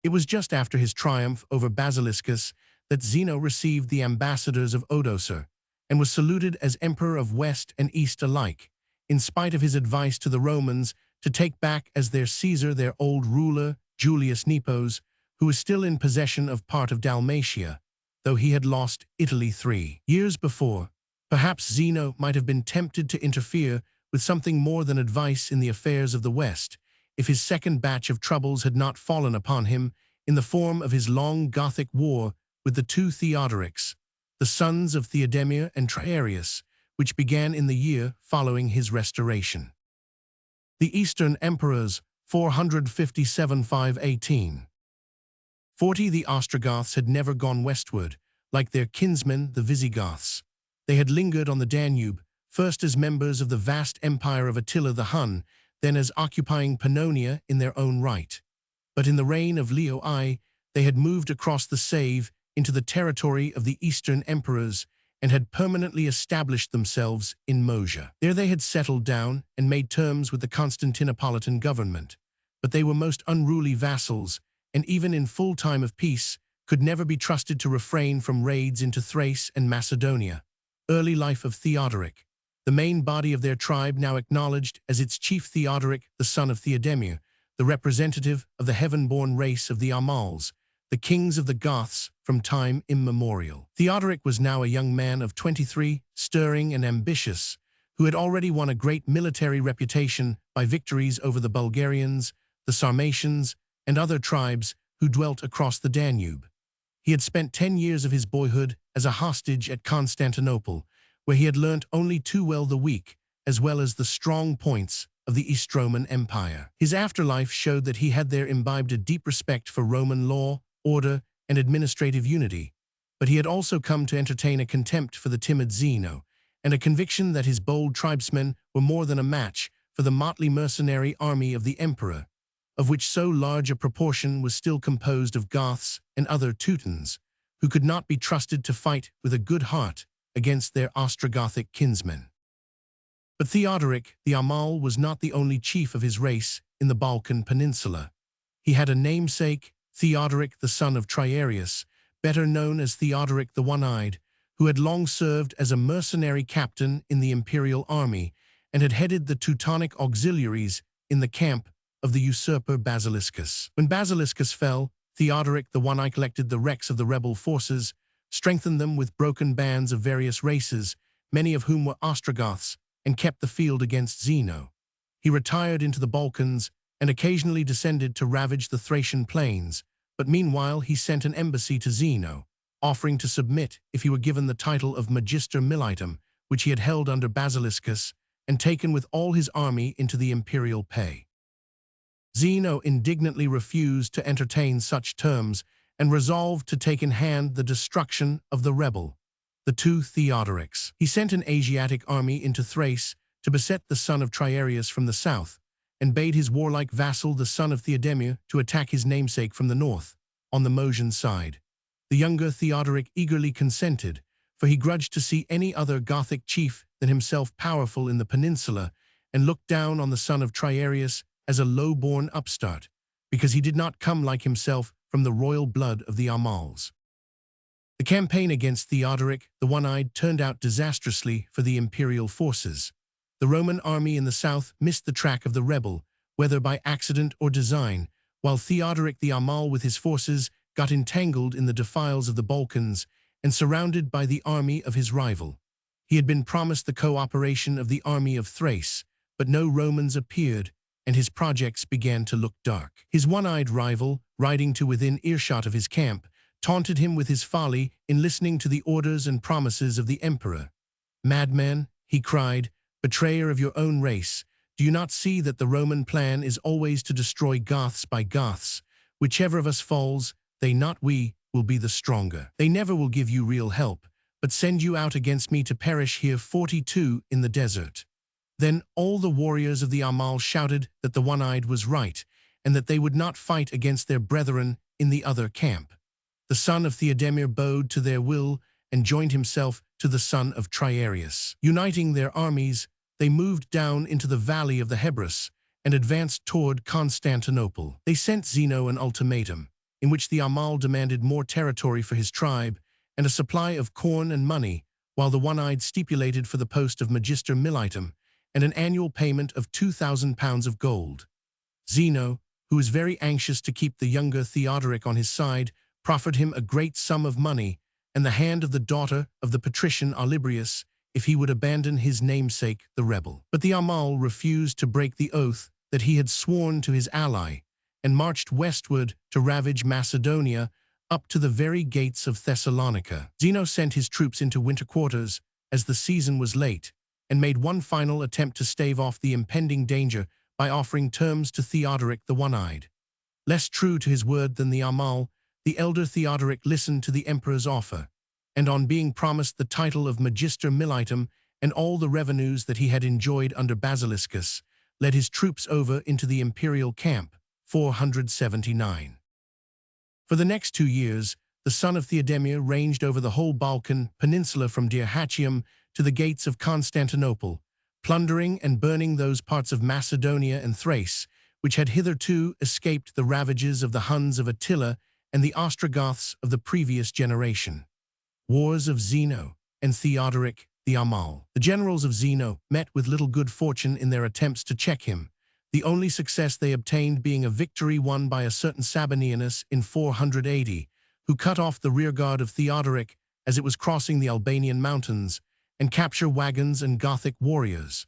It was just after his triumph over Basiliscus that Zeno received the ambassadors of Odoacer, and was saluted as emperor of West and East alike, in spite of his advice to the Romans to take back as their Caesar their old ruler, Julius Nepos, who was still in possession of part of Dalmatia, though he had lost Italy 3 years before. Perhaps Zeno might have been tempted to interfere with something more than advice in the affairs of the West, if his second batch of troubles had not fallen upon him in the form of his long Gothic war with the two Theodorics, the sons of Theodemir and Triarius, which began in the year following his restoration. The Eastern Emperors, 457–518. 40 The Ostrogoths had never gone westward, like their kinsmen the Visigoths. They had lingered on the Danube, first as members of the vast empire of Attila the Hun, then as occupying Pannonia in their own right. But in the reign of Leo I, they had moved across the Save into the territory of the Eastern Emperors and had permanently established themselves in Moesia. There they had settled down and made terms with the Constantinopolitan government. But they were most unruly vassals, and even in full time of peace, could never be trusted to refrain from raids into Thrace and Macedonia. Early life of Theodoric. The main body of their tribe now acknowledged as its chief Theodoric, the son of Theodemir, the representative of the heaven-born race of the Amals, the kings of the Goths from time immemorial. Theodoric was now a young man of 23, stirring and ambitious, who had already won a great military reputation by victories over the Bulgarians, the Sarmatians, and other tribes who dwelt across the Danube. He had spent 10 years of his boyhood as a hostage at Constantinople, where he had learnt only too well the weak, as well as the strong points of the East Roman Empire. His afterlife showed that he had there imbibed a deep respect for Roman law, order, and administrative unity, but he had also come to entertain a contempt for the timid Zeno, and a conviction that his bold tribesmen were more than a match for the motley mercenary army of the emperor, of which so large a proportion was still composed of Goths and other Teutons, who could not be trusted to fight with a good heart against their Ostrogothic kinsmen. But Theodoric the Amal was not the only chief of his race in the Balkan Peninsula. He had a namesake, Theodoric the son of Triarius, better known as Theodoric the One-Eyed, who had long served as a mercenary captain in the imperial army and had headed the Teutonic auxiliaries in the camp of the usurper Basiliscus. When Basiliscus fell, Theodoric the One-Eyed collected the wrecks of the rebel forces, strengthened them with broken bands of various races, many of whom were Ostrogoths, and kept the field against Zeno. He retired into the Balkans and occasionally descended to ravage the Thracian plains, but meanwhile he sent an embassy to Zeno, offering to submit if he were given the title of Magister Militum, which he had held under Basiliscus, and taken with all his army into the imperial pay. Zeno indignantly refused to entertain such terms and resolved to take in hand the destruction of the rebel, the two Theodorics. He sent an Asiatic army into Thrace to beset the son of Triarius from the south, and bade his warlike vassal, the son of Theodemir, to attack his namesake from the north, on the Mosian side. The younger Theodoric eagerly consented, for he grudged to see any other Gothic chief than himself powerful in the peninsula, and looked down on the son of Triarius as a low-born upstart, because he did not come like himself from the royal blood of the Amals. The campaign against Theodoric the One-Eyed turned out disastrously for the imperial forces. The Roman army in the south missed the track of the rebel, whether by accident or design, while Theodoric the Amal with his forces got entangled in the defiles of the Balkans and surrounded by the army of his rival. He had been promised the cooperation of the army of Thrace, but no Romans appeared, and his projects began to look dark. His one-eyed rival, riding to within earshot of his camp, taunted him with his folly in listening to the orders and promises of the emperor. "Madman," he cried, "betrayer of your own race, do you not see that the Roman plan is always to destroy Goths by Goths? Whichever of us falls, they not we, will be the stronger. They never will give you real help, but send you out against me to perish here 42 in the desert." Then all the warriors of the Amal shouted that the One-Eyed was right, and that they would not fight against their brethren in the other camp. The son of Theodemir bowed to their will and joined himself to the son of Triarius. Uniting their armies, they moved down into the valley of the Hebrus and advanced toward Constantinople. They sent Zeno an ultimatum, in which the Amal demanded more territory for his tribe and a supply of corn and money, while the One-Eyed stipulated for the post of Magister Militum and an annual payment of 2,000 pounds of gold. Zeno, who was very anxious to keep the younger Theodoric on his side, proffered him a great sum of money and the hand of the daughter of the patrician Olybrius if he would abandon his namesake, the rebel. But the Amal refused to break the oath that he had sworn to his ally, and marched westward to ravage Macedonia up to the very gates of Thessalonica. Zeno sent his troops into winter quarters as the season was late, and made one final attempt to stave off the impending danger by offering terms to Theodoric the One-Eyed. Less true to his word than the Amal, the elder Theodoric listened to the emperor's offer, and on being promised the title of Magister Militum and all the revenues that he had enjoyed under Basiliscus, led his troops over into the imperial camp, 479. For the next 2 years, the son of Theodemir ranged over the whole Balkan peninsula from Dyrrhachium to the gates of Constantinople, plundering and burning those parts of Macedonia and Thrace which had hitherto escaped the ravages of the Huns of Attila and the Ostrogoths of the previous generation. Wars of Zeno and Theodoric the Amal. The generals of Zeno met with little good fortune in their attempts to check him, the only success they obtained being a victory won by a certain Sabinianus in 480, who cut off the rearguard of Theodoric as it was crossing the Albanian mountains, and capture wagons and Gothic warriors.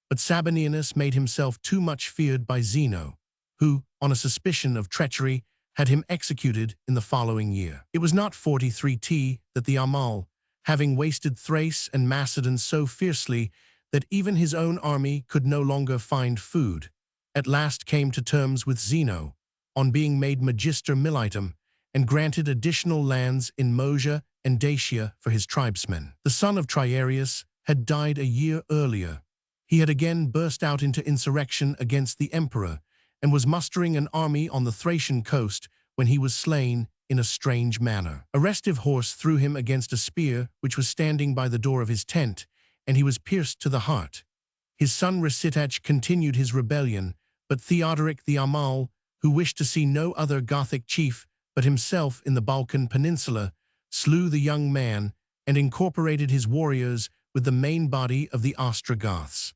But Sabinianus made himself too much feared by Zeno, who, on a suspicion of treachery, had him executed in the following year. It was not 43 that the Amal, having wasted Thrace and Macedon so fiercely that even his own army could no longer find food, at last came to terms with Zeno, on being made Magister Militum, and granted additional lands in Moesia and Dacia for his tribesmen. The son of Triarius had died a year earlier. He had again burst out into insurrection against the emperor, and was mustering an army on the Thracian coast when he was slain in a strange manner. A restive horse threw him against a spear which was standing by the door of his tent, and he was pierced to the heart. His son Resitach continued his rebellion, but Theodoric the Amal, who wished to see no other Gothic chief but himself in the Balkan peninsula, slew the young man and incorporated his warriors with the main body of the Ostrogoths.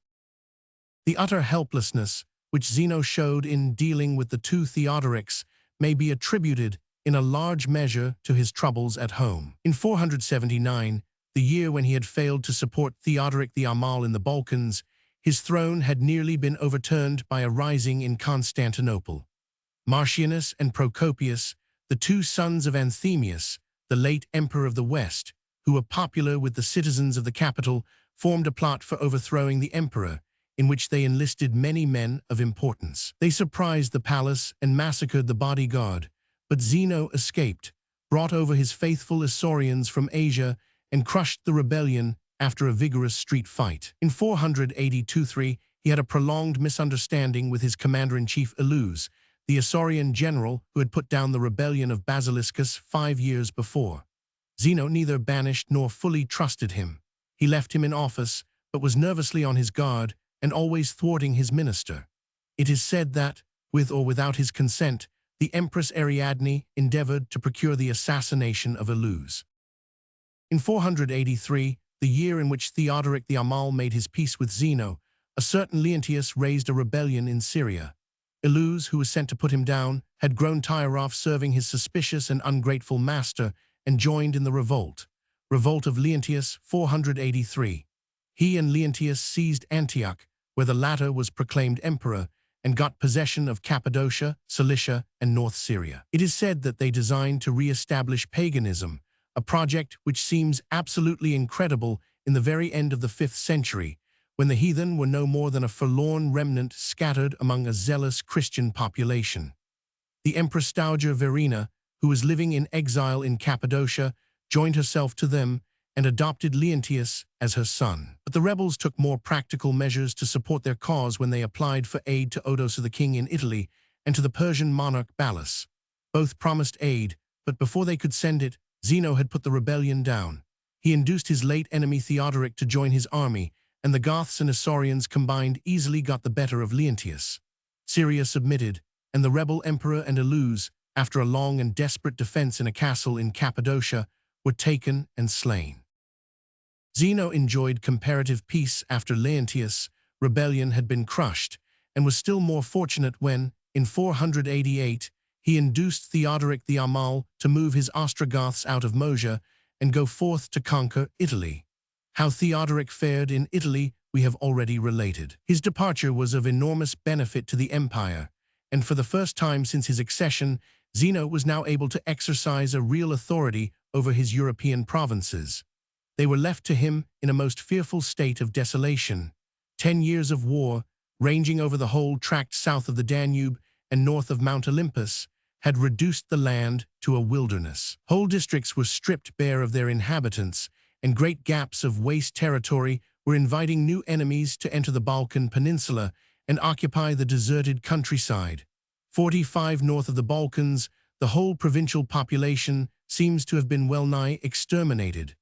The utter helplessness which Zeno showed in dealing with the two Theodorics, may be attributed in a large measure to his troubles at home. In 479, the year when he had failed to support Theodoric the Amal in the Balkans, his throne had nearly been overturned by a rising in Constantinople. Marcianus and Procopius, the two sons of Anthemius, the late emperor of the West, who were popular with the citizens of the capital, formed a plot for overthrowing the emperor, in which they enlisted many men of importance. They surprised the palace and massacred the bodyguard, but Zeno escaped, brought over his faithful Isaurians from Asia, and crushed the rebellion after a vigorous street fight. In 482-3, he had a prolonged misunderstanding with his commander-in-chief Elus, the Isaurian general who had put down the rebellion of Basiliscus 5 years before. Zeno neither banished nor fully trusted him. He left him in office, but was nervously on his guard and always thwarting his minister. It is said that, with or without his consent, the Empress Ariadne endeavored to procure the assassination of Elus. In 483, the year in which Theodoric the Amal made his peace with Zeno, a certain Leontius raised a rebellion in Syria. Elus, who was sent to put him down, had grown tired of serving his suspicious and ungrateful master and joined in the revolt. Revolt of Leontius, 483. He and Leontius seized Antioch, where the latter was proclaimed emperor, and got possession of Cappadocia, Cilicia, and North Syria. It is said that they designed to re-establish paganism, a project which seems absolutely incredible in the very end of the 5th century, when the heathen were no more than a forlorn remnant scattered among a zealous Christian population. The Empress Dowager Verina, who was living in exile in Cappadocia, joined herself to them and adopted Leontius as her son. But the rebels took more practical measures to support their cause when they applied for aid to Odoacer the king in Italy and to the Persian monarch Ballas. Both promised aid, but before they could send it, Zeno had put the rebellion down. He induced his late enemy Theodoric to join his army, and the Goths and Isaurians combined easily got the better of Leontius. Syria submitted, and the rebel emperor and Elus, after a long and desperate defense in a castle in Cappadocia, were taken and slain. Zeno enjoyed comparative peace after Leontius' rebellion had been crushed, and was still more fortunate when, in 488, he induced Theodoric the Amal to move his Ostrogoths out of Moesia and go forth to conquer Italy. How Theodoric fared in Italy we have already related. His departure was of enormous benefit to the empire, and for the first time since his accession, Zeno was now able to exercise a real authority over his European provinces. They were left to him in a most fearful state of desolation. 10 years of war, ranging over the whole tract south of the Danube and north of Mount Olympus, had reduced the land to a wilderness. Whole districts were stripped bare of their inhabitants, and great gaps of waste territory were inviting new enemies to enter the Balkan Peninsula and occupy the deserted countryside. 45 north of the Balkans, the whole provincial population seems to have been well-nigh exterminated.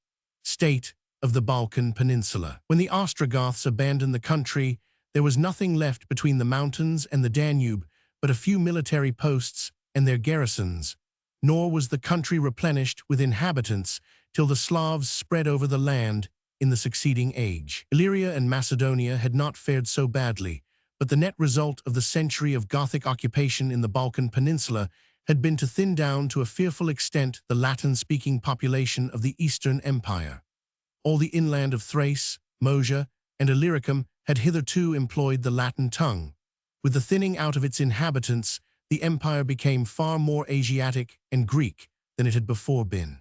State of the Balkan Peninsula. When the Ostrogoths abandoned the country, there was nothing left between the mountains and the Danube but a few military posts and their garrisons, nor was the country replenished with inhabitants till the Slavs spread over the land in the succeeding age. Illyria and Macedonia had not fared so badly, but the net result of the century of Gothic occupation in the Balkan Peninsula had been to thin down to a fearful extent the Latin-speaking population of the Eastern Empire. All the inland of Thrace, Moesia, and Illyricum had hitherto employed the Latin tongue. With the thinning out of its inhabitants, the empire became far more Asiatic and Greek than it had before been.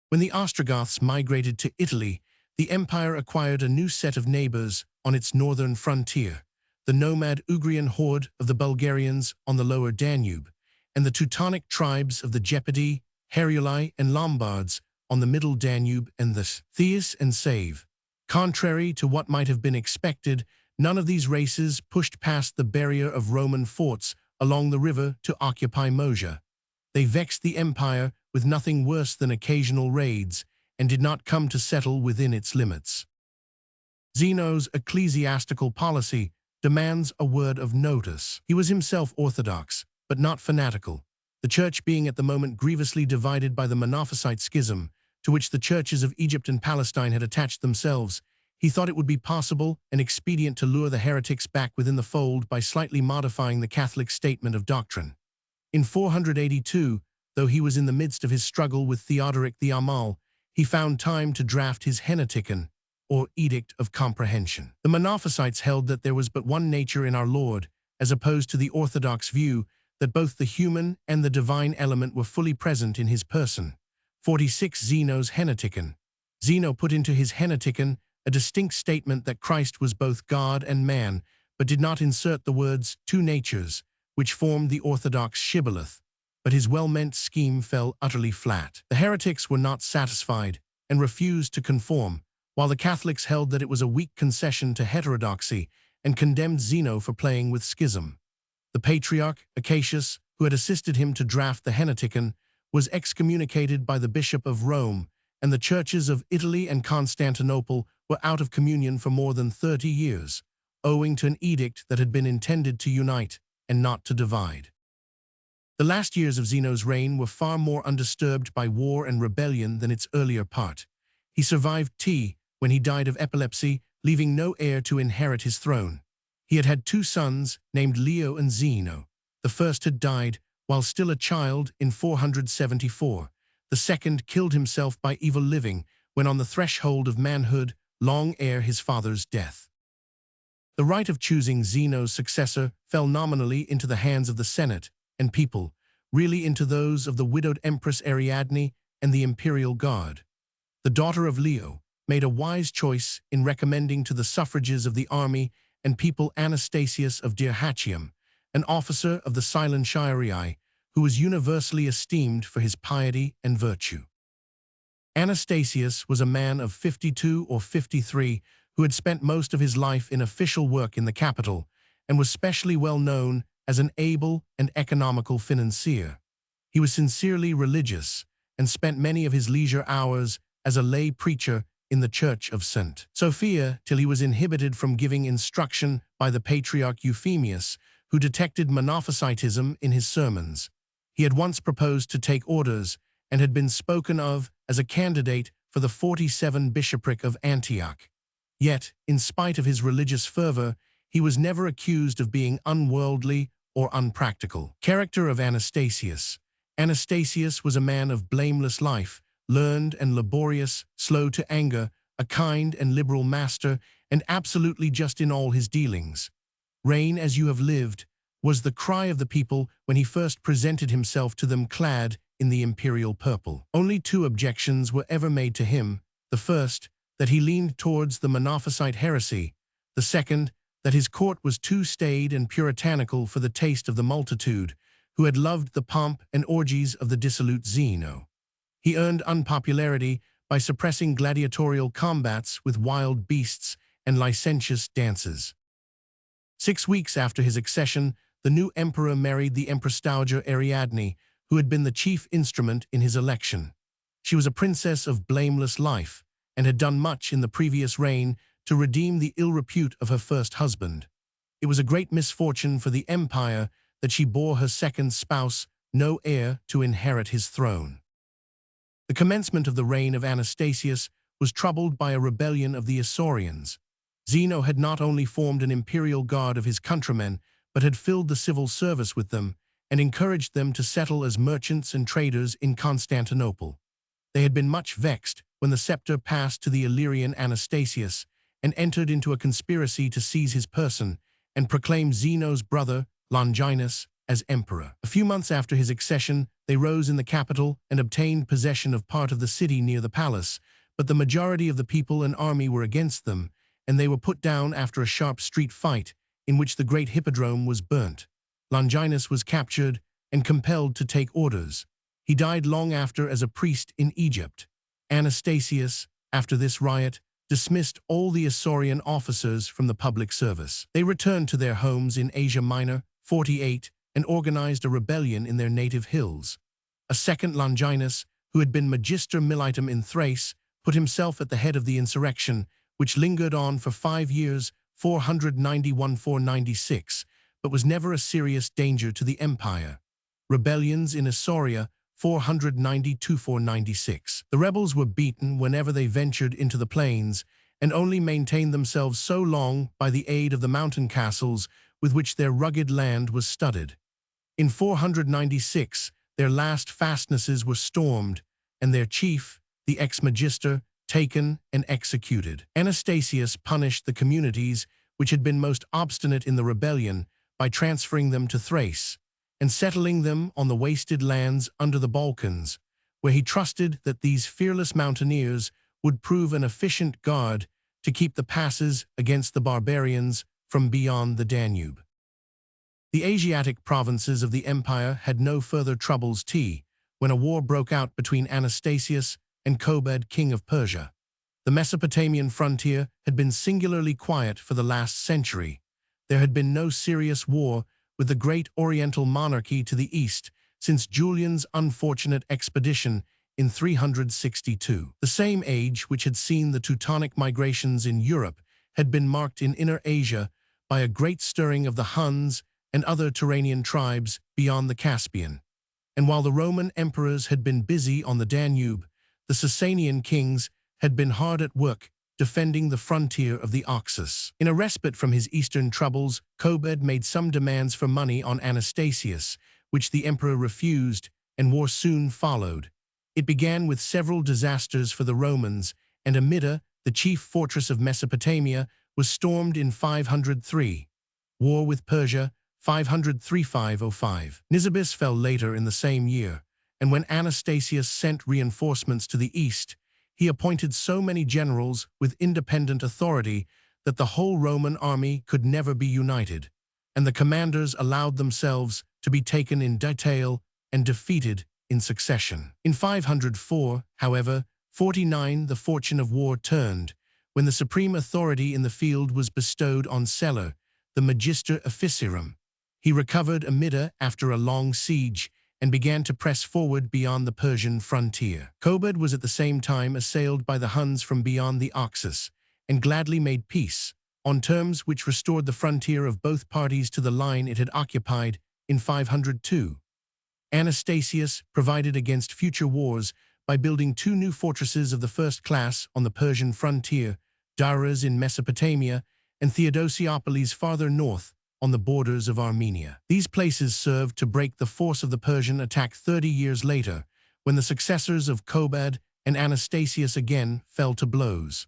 When the Ostrogoths migrated to Italy, the empire acquired a new set of neighbors on its northern frontier, the nomad Ugrian horde of the Bulgarians on the lower Danube, and the Teutonic tribes of the Gepidi, Heruli, and Lombards on the middle Danube and the Theus and Save. Contrary to what might have been expected, none of these races pushed past the barrier of Roman forts along the river to occupy Moesia. They vexed the empire with nothing worse than occasional raids, and did not come to settle within its limits. Zeno's ecclesiastical policy demands a word of notice. He was himself orthodox, but not fanatical. The church being at the moment grievously divided by the Monophysite schism, to which the churches of Egypt and Palestine had attached themselves, He thought it would be possible and expedient to lure the heretics back within the fold by slightly modifying the Catholic statement of doctrine. In 482, though he was in the midst of his struggle with Theodoric the Amal, he found time to draft his Heneticon, or Edict of Comprehension. The Monophysites held that there was but one nature in our Lord, as opposed to the orthodox view that both the human and the divine element were fully present in his person. 46 Zeno's Heneticon. Zeno put into his Heneticon a distinct statement that Christ was both God and man, but did not insert the words two natures, which formed the orthodox shibboleth, but his well-meant scheme fell utterly flat. The heretics were not satisfied and refused to conform, while the Catholics held that it was a weak concession to heterodoxy and condemned Zeno for playing with schism. The patriarch, Acacius, who had assisted him to draft the Heneticon, was excommunicated by the Bishop of Rome, and the churches of Italy and Constantinople were out of communion for more than 30 years, owing to an edict that had been intended to unite and not to divide. The last years of Zeno's reign were far more undisturbed by war and rebellion than its earlier part. He survived when he died of epilepsy, leaving no heir to inherit his throne. He had had two sons, named Leo and Zeno. The first had died while still a child in 474. The second killed himself by evil living when on the threshold of manhood, long ere his father's death. The right of choosing Zeno's successor fell nominally into the hands of the Senate and people, really into those of the widowed Empress Ariadne and the imperial guard. The daughter of Leo made a wise choice in recommending to the suffrages of the army and people Anastasius of Dyrrhachium, an officer of the Silentiarii, who was universally esteemed for his piety and virtue. Anastasius was a man of 52 or 53 who had spent most of his life in official work in the capital and was specially well known as an able and economical financier. He was sincerely religious and spent many of his leisure hours as a lay preacher in the Church of St. Sophia till he was inhibited from giving instruction by the Patriarch Euphemius, who detected Monophysitism in his sermons. He had once proposed to take orders and had been spoken of as a candidate for the 47 bishopric of Antioch. Yet, in spite of his religious fervor, he was never accused of being unworldly or unpractical. Character of Anastasius. Anastasius was a man of blameless life, learned and laborious, slow to anger, a kind and liberal master, and absolutely just in all his dealings. "Reign as you have lived," was the cry of the people when he first presented himself to them clad in the imperial purple. Only two objections were ever made to him. The first, that he leaned towards the Monophysite heresy. The second, that his court was too staid and puritanical for the taste of the multitude, who had loved the pomp and orgies of the dissolute Zeno. He earned unpopularity by suppressing gladiatorial combats with wild beasts and licentious dances. 6 weeks after his accession, the new emperor married the Empress Dowager Ariadne, who had been the chief instrument in his election. She was a princess of blameless life, and had done much in the previous reign to redeem the ill repute of her first husband. It was a great misfortune for the empire that she bore her second spouse no heir to inherit his throne. The commencement of the reign of Anastasius was troubled by a rebellion of the Isaurians. Zeno had not only formed an imperial guard of his countrymen, but had filled the civil service with them and encouraged them to settle as merchants and traders in Constantinople. They had been much vexed when the scepter passed to the Illyrian Anastasius and entered into a conspiracy to seize his person and proclaim Zeno's brother, Longinus, as emperor. A few months after his accession, they rose in the capital and obtained possession of part of the city near the palace, but the majority of the people and army were against them, and they were put down after a sharp street fight in which the great hippodrome was burnt. Longinus was captured and compelled to take orders. He died long after as a priest in Egypt. Anastasius, after this riot, dismissed all the Isaurian officers from the public service. They returned to their homes in Asia Minor, 48, and organized a rebellion in their native hills. A second Longinus, who had been Magister Militum in Thrace, put himself at the head of the insurrection, which lingered on for 5 years, 491–496, but was never a serious danger to the empire. Rebellions in Isauria, 492–496. The rebels were beaten whenever they ventured into the plains, and only maintained themselves so long by the aid of the mountain castles with which their rugged land was studded. In 496, their last fastnesses were stormed, and their chief, the ex-magister, taken and executed. Anastasius punished the communities which had been most obstinate in the rebellion by transferring them to Thrace and settling them on the wasted lands under the Balkans, where he trusted that these fearless mountaineers would prove an efficient guard to keep the passes against the barbarians from beyond the Danube. The Asiatic provinces of the empire had no further troubles when a war broke out between Anastasius and Kobad, king of Persia. The Mesopotamian frontier had been singularly quiet for the last century. There had been no serious war with the great Oriental monarchy to the east since Julian's unfortunate expedition in 362. The same age which had seen the Teutonic migrations in Europe had been marked in Inner Asia by a great stirring of the Huns and other Turanian tribes beyond the Caspian. And while the Roman emperors had been busy on the Danube, the Sasanian kings had been hard at work defending the frontier of the Oxus. In a respite from his eastern troubles, Kobad made some demands for money on Anastasius, which the emperor refused, and war soon followed. It began with several disasters for the Romans, and Amida, the chief fortress of Mesopotamia, was stormed in 503. War with Persia, 503–505. Nisibis fell later in the same year, and when Anastasius sent reinforcements to the east, he appointed so many generals with independent authority that the whole Roman army could never be united, and the commanders allowed themselves to be taken in detail and defeated in succession. In 504, however, 49, the fortune of war turned, when the supreme authority in the field was bestowed on Celer, the magister officium. He recovered Amida after a long siege and began to press forward beyond the Persian frontier. Kobad was at the same time assailed by the Huns from beyond the Oxus, and gladly made peace, on terms which restored the frontier of both parties to the line it had occupied in 502. Anastasius provided against future wars by building 2 new fortresses of the first class on the Persian frontier, Daras in Mesopotamia and Theodosiopolis farther north on the borders of Armenia. These places served to break the force of the Persian attack 30 years later, when the successors of Kobad and Anastasius again fell to blows.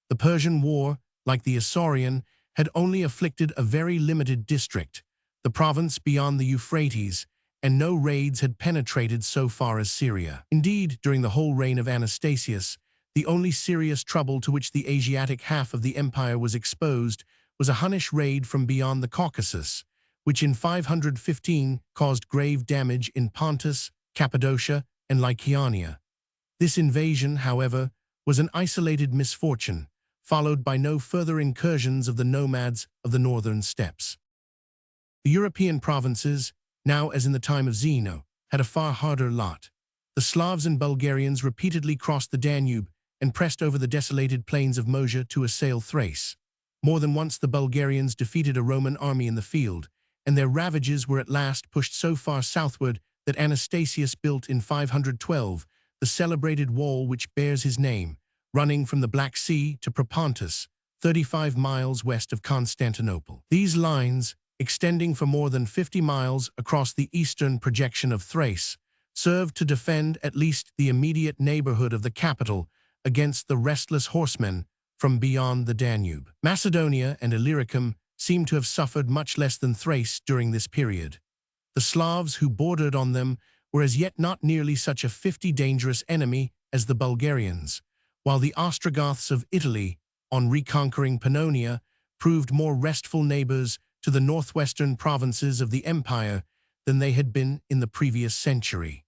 The Persian War, like the Isaurian, had only afflicted a very limited district, the province beyond the Euphrates, and no raids had penetrated so far as Syria. Indeed, during the whole reign of Anastasius, the only serious trouble to which the Asiatic half of the empire was exposed was a Hunnish raid from beyond the Caucasus, which in 515 caused grave damage in Pontus, Cappadocia, and Lycaonia. This invasion, however, was an isolated misfortune, followed by no further incursions of the nomads of the northern steppes. The European provinces, now as in the time of Zeno, had a far harder lot. The Slavs and Bulgarians repeatedly crossed the Danube and pressed over the desolated plains of Moesia to assail Thrace. More than once the Bulgarians defeated a Roman army in the field, and their ravages were at last pushed so far southward that Anastasius built in 512 the celebrated wall which bears his name, running from the Black Sea to Propontis, 35 miles west of Constantinople. These lines, extending for more than 50 miles across the eastern projection of Thrace, served to defend at least the immediate neighborhood of the capital against the restless horsemen from beyond the Danube. Macedonia and Illyricum seem to have suffered much less than Thrace during this period. The Slavs who bordered on them were as yet not nearly such a 50 dangerous enemy as the Bulgarians, while the Ostrogoths of Italy, on reconquering Pannonia, proved more restful neighbors to the northwestern provinces of the empire than they had been in the previous century.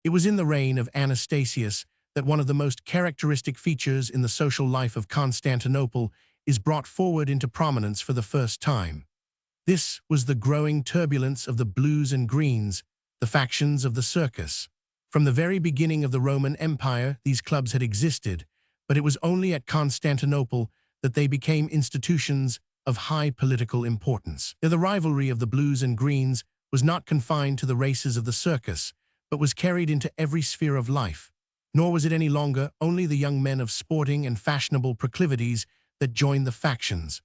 It was in the reign of Anastasius that one of the most characteristic features in the social life of Constantinople is brought forward into prominence for the first time. This was the growing turbulence of the blues and greens, the factions of the circus. From the very beginning of the Roman Empire, these clubs had existed, but it was only at Constantinople that they became institutions of high political importance. The rivalry of the blues and greens was not confined to the races of the circus, but was carried into every sphere of life. Nor was it any longer only the young men of sporting and fashionable proclivities that joined the factions.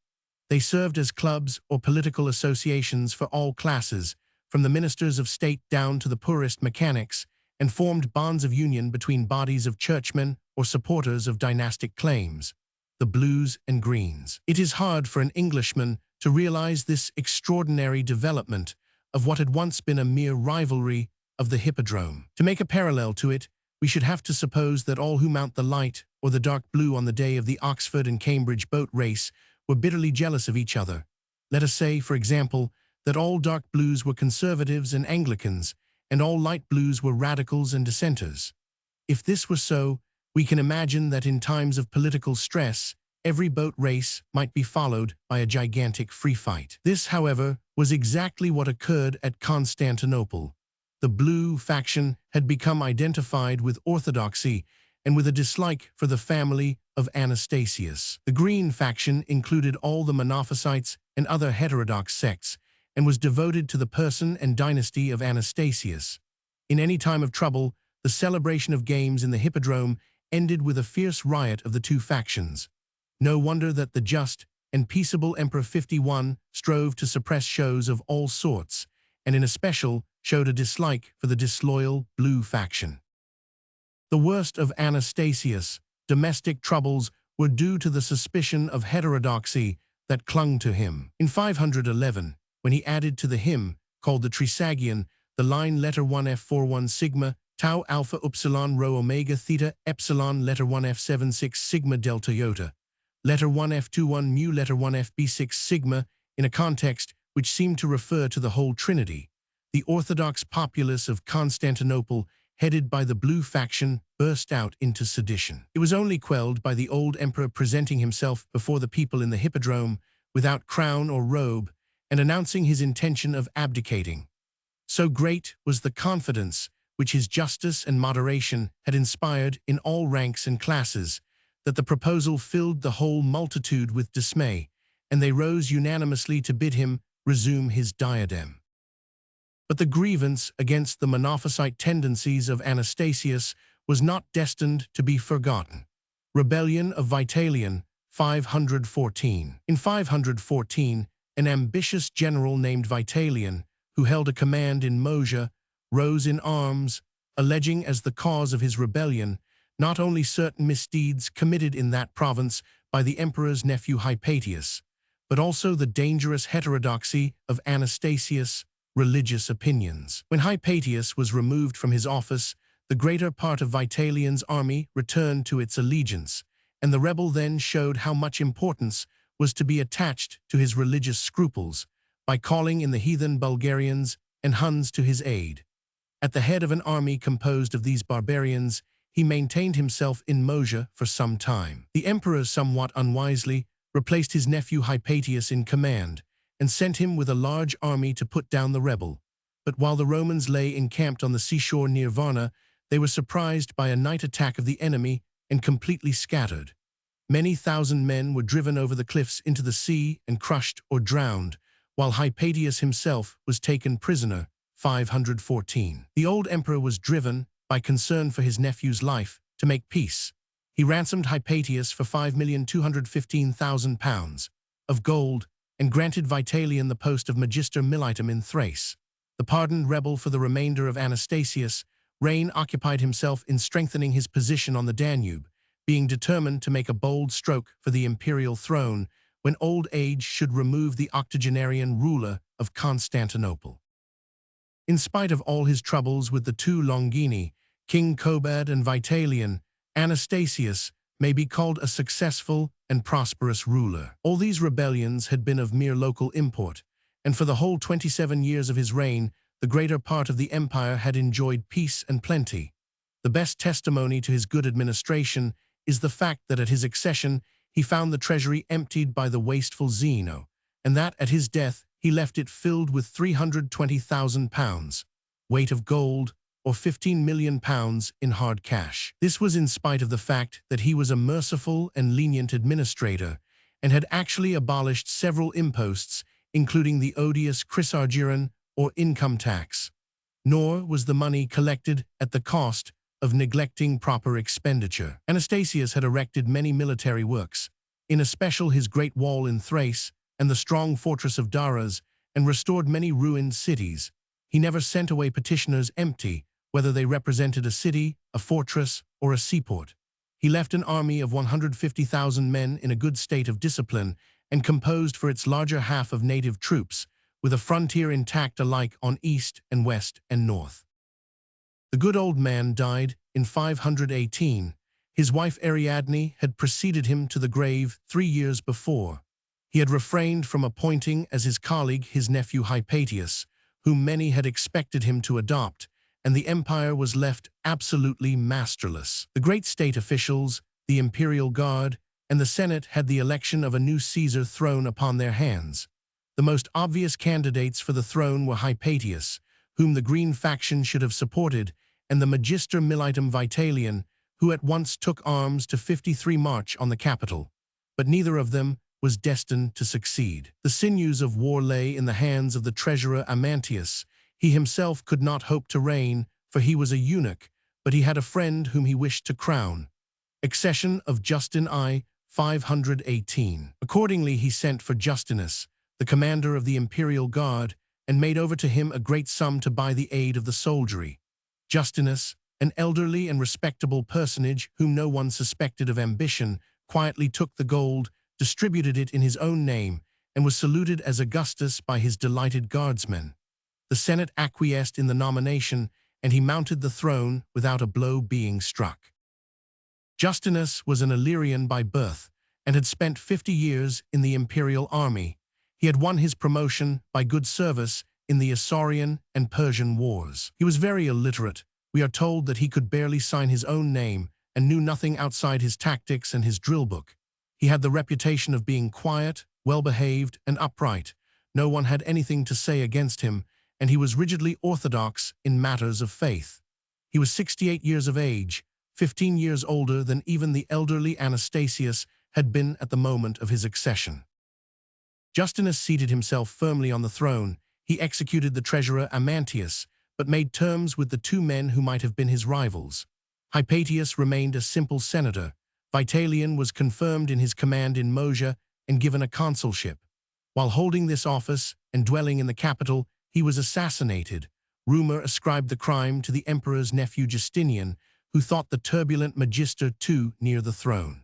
They served as clubs or political associations for all classes, from the ministers of state down to the poorest mechanics, and formed bonds of union between bodies of churchmen or supporters of dynastic claims, the Blues and Greens. It is hard for an Englishman to realize this extraordinary development of what had once been a mere rivalry of the hippodrome. To make a parallel to it, we should have to suppose that all who mount the light or the dark blue on the day of the Oxford and Cambridge boat race were bitterly jealous of each other. Let us say, for example, that all dark blues were conservatives and Anglicans, and all light blues were radicals and dissenters. If this were so, we can imagine that in times of political stress, every boat race might be followed by a gigantic free fight. This, however, was exactly what occurred at Constantinople. The blue faction had become identified with orthodoxy and with a dislike for the family of Anastasius. The green faction included all the Monophysites and other heterodox sects, and was devoted to the person and dynasty of Anastasius. In any time of trouble, the celebration of games in the hippodrome ended with a fierce riot of the two factions. No wonder that the just and peaceable Emperor 51 strove to suppress shows of all sorts, and in especial showed a dislike for the disloyal blue faction. The worst of Anastasius' domestic troubles were due to the suspicion of heterodoxy that clung to him. In 511, when he added to the hymn, called the Trisagion, the line letter 1F41 sigma, tau alpha upsilon rho omega theta epsilon letter 1F76 sigma delta iota, letter 1F21 mu letter 1FB6 sigma, in a context which seemed to refer to the whole Trinity, the Orthodox populace of Constantinople, headed by the blue faction, burst out into sedition. It was only quelled by the old emperor presenting himself before the people in the hippodrome without crown or robe and announcing his intention of abdicating. So great was the confidence which his justice and moderation had inspired in all ranks and classes, that the proposal filled the whole multitude with dismay, and they rose unanimously to bid him resume his diadem. But the grievance against the Monophysite tendencies of Anastasius was not destined to be forgotten. Rebellion of Vitalian, 514. In 514, an ambitious general named Vitalian, who held a command in Moesia, rose in arms, alleging as the cause of his rebellion not only certain misdeeds committed in that province by the emperor's nephew Hypatius, but also the dangerous heterodoxy of Anastasius' religious opinions. When Hypatius was removed from his office, the greater part of Vitalian's army returned to its allegiance, and the rebel then showed how much importance was to be attached to his religious scruples by calling in the heathen Bulgarians and Huns to his aid. At the head of an army composed of these barbarians, he maintained himself in Moesia for some time. The emperor, somewhat unwisely, replaced his nephew Hypatius in command and sent him with a large army to put down the rebel. But while the Romans lay encamped on the seashore near Varna, they were surprised by a night attack of the enemy and completely scattered. Many thousand men were driven over the cliffs into the sea and crushed or drowned, while Hypatius himself was taken prisoner, 514. The old emperor was driven, by concern for his nephew's life, to make peace. He ransomed Hypatius for £5,215,000 of gold and granted Vitalian the post of Magister Militum in Thrace. The pardoned rebel for the remainder of Anastasius' reign occupied himself in strengthening his position on the Danube, being determined to make a bold stroke for the imperial throne when old age should remove the octogenarian ruler of Constantinople. In spite of all his troubles with the two Longini, King Kobad and Vitalian, Anastasius may be called a successful and prosperous ruler. All these rebellions had been of mere local import, and for the whole 27 years of his reign, the greater part of the empire had enjoyed peace and plenty. The best testimony to his good administration is the fact that at his accession he found the treasury emptied by the wasteful Zeno, and that at his death he left it filled with £320,000, weight of gold, or £15 million in hard cash. This was in spite of the fact that he was a merciful and lenient administrator and had actually abolished several imposts, including the odious chrysargyron or income tax. Nor was the money collected at the cost of neglecting proper expenditure. Anastasius had erected many military works, in especial his great wall in Thrace and the strong fortress of Daras, and restored many ruined cities. He never sent away petitioners empty, whether they represented a city, a fortress, or a seaport. He left an army of 150,000 men in a good state of discipline and composed for its larger half of native troops, with a frontier intact alike on east and west and north. The good old man died in 518. His wife Ariadne had preceded him to the grave 3 years before. He had refrained from appointing as his colleague his nephew Hypatius, whom many had expected him to adopt, and the empire was left absolutely masterless. The great state officials, the imperial guard, and the Senate had the election of a new Caesar thrown upon their hands. The most obvious candidates for the throne were Hypatius, whom the Green faction should have supported, and the Magister Militum Vitalian, who at once took arms to 53 march on the capital. But neither of them was destined to succeed. The sinews of war lay in the hands of the treasurer Amantius. He himself could not hope to reign, for he was a eunuch, but he had a friend whom he wished to crown. Accession of Justin I, 518. Accordingly he sent for Justinus, the commander of the imperial guard, and made over to him a great sum to buy the aid of the soldiery. Justinus, an elderly and respectable personage whom no one suspected of ambition, quietly took the gold, distributed it in his own name, and was saluted as Augustus by his delighted guardsmen. The Senate acquiesced in the nomination, and he mounted the throne without a blow being struck. Justinus was an Illyrian by birth, and had spent 50 years in the imperial army. He had won his promotion by good service in the Isaurian and Persian wars. He was very illiterate. We are told that he could barely sign his own name and knew nothing outside his tactics and his drill book. He had the reputation of being quiet, well-behaved, and upright. No one had anything to say against him, and he was rigidly orthodox in matters of faith. He was 68 years of age, 15 years older than even the elderly Anastasius had been at the moment of his accession. Justinus seated himself firmly on the throne. He executed the treasurer Amantius, but made terms with the 2 men who might have been his rivals. Hypatius remained a simple senator. Vitalian was confirmed in his command in Moesia and given a consulship. While holding this office and dwelling in the capital, he was assassinated. Rumor ascribed the crime to the emperor's nephew Justinian, who thought the turbulent Magister too near the throne.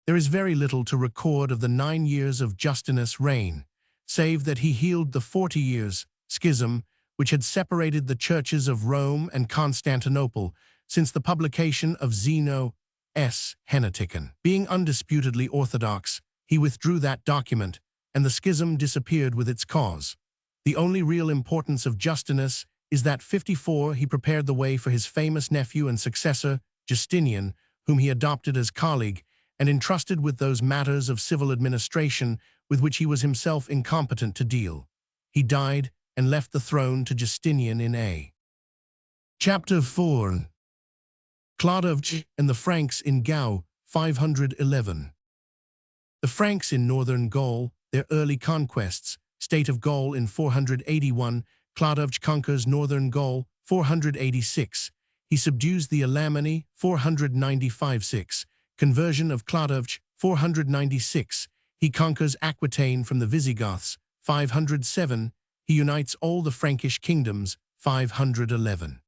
There is very little to record of the 9 years of Justinus' reign, save that he healed the 40 years' schism which had separated the churches of Rome and Constantinople since the publication of Zeno's Heneticon. Being undisputedly orthodox, he withdrew that document, and the schism disappeared with its cause. The only real importance of Justinus is that 54 he prepared the way for his famous nephew and successor, Justinian, whom he adopted as colleague, and entrusted with those matters of civil administration with which he was himself incompetent to deal. He died and left the throne to Justinian in A. Chapter 4. Clodovch and the Franks in Gaul, 511. The Franks in northern Gaul, their early conquests, state of Gaul in 481, Clodovch conquers northern Gaul, 486. He subdues the Alemanni, 495-6. Conversion of Clodovch, 496. He conquers Aquitaine from the Visigoths, 507. He unites all the Frankish kingdoms, 511.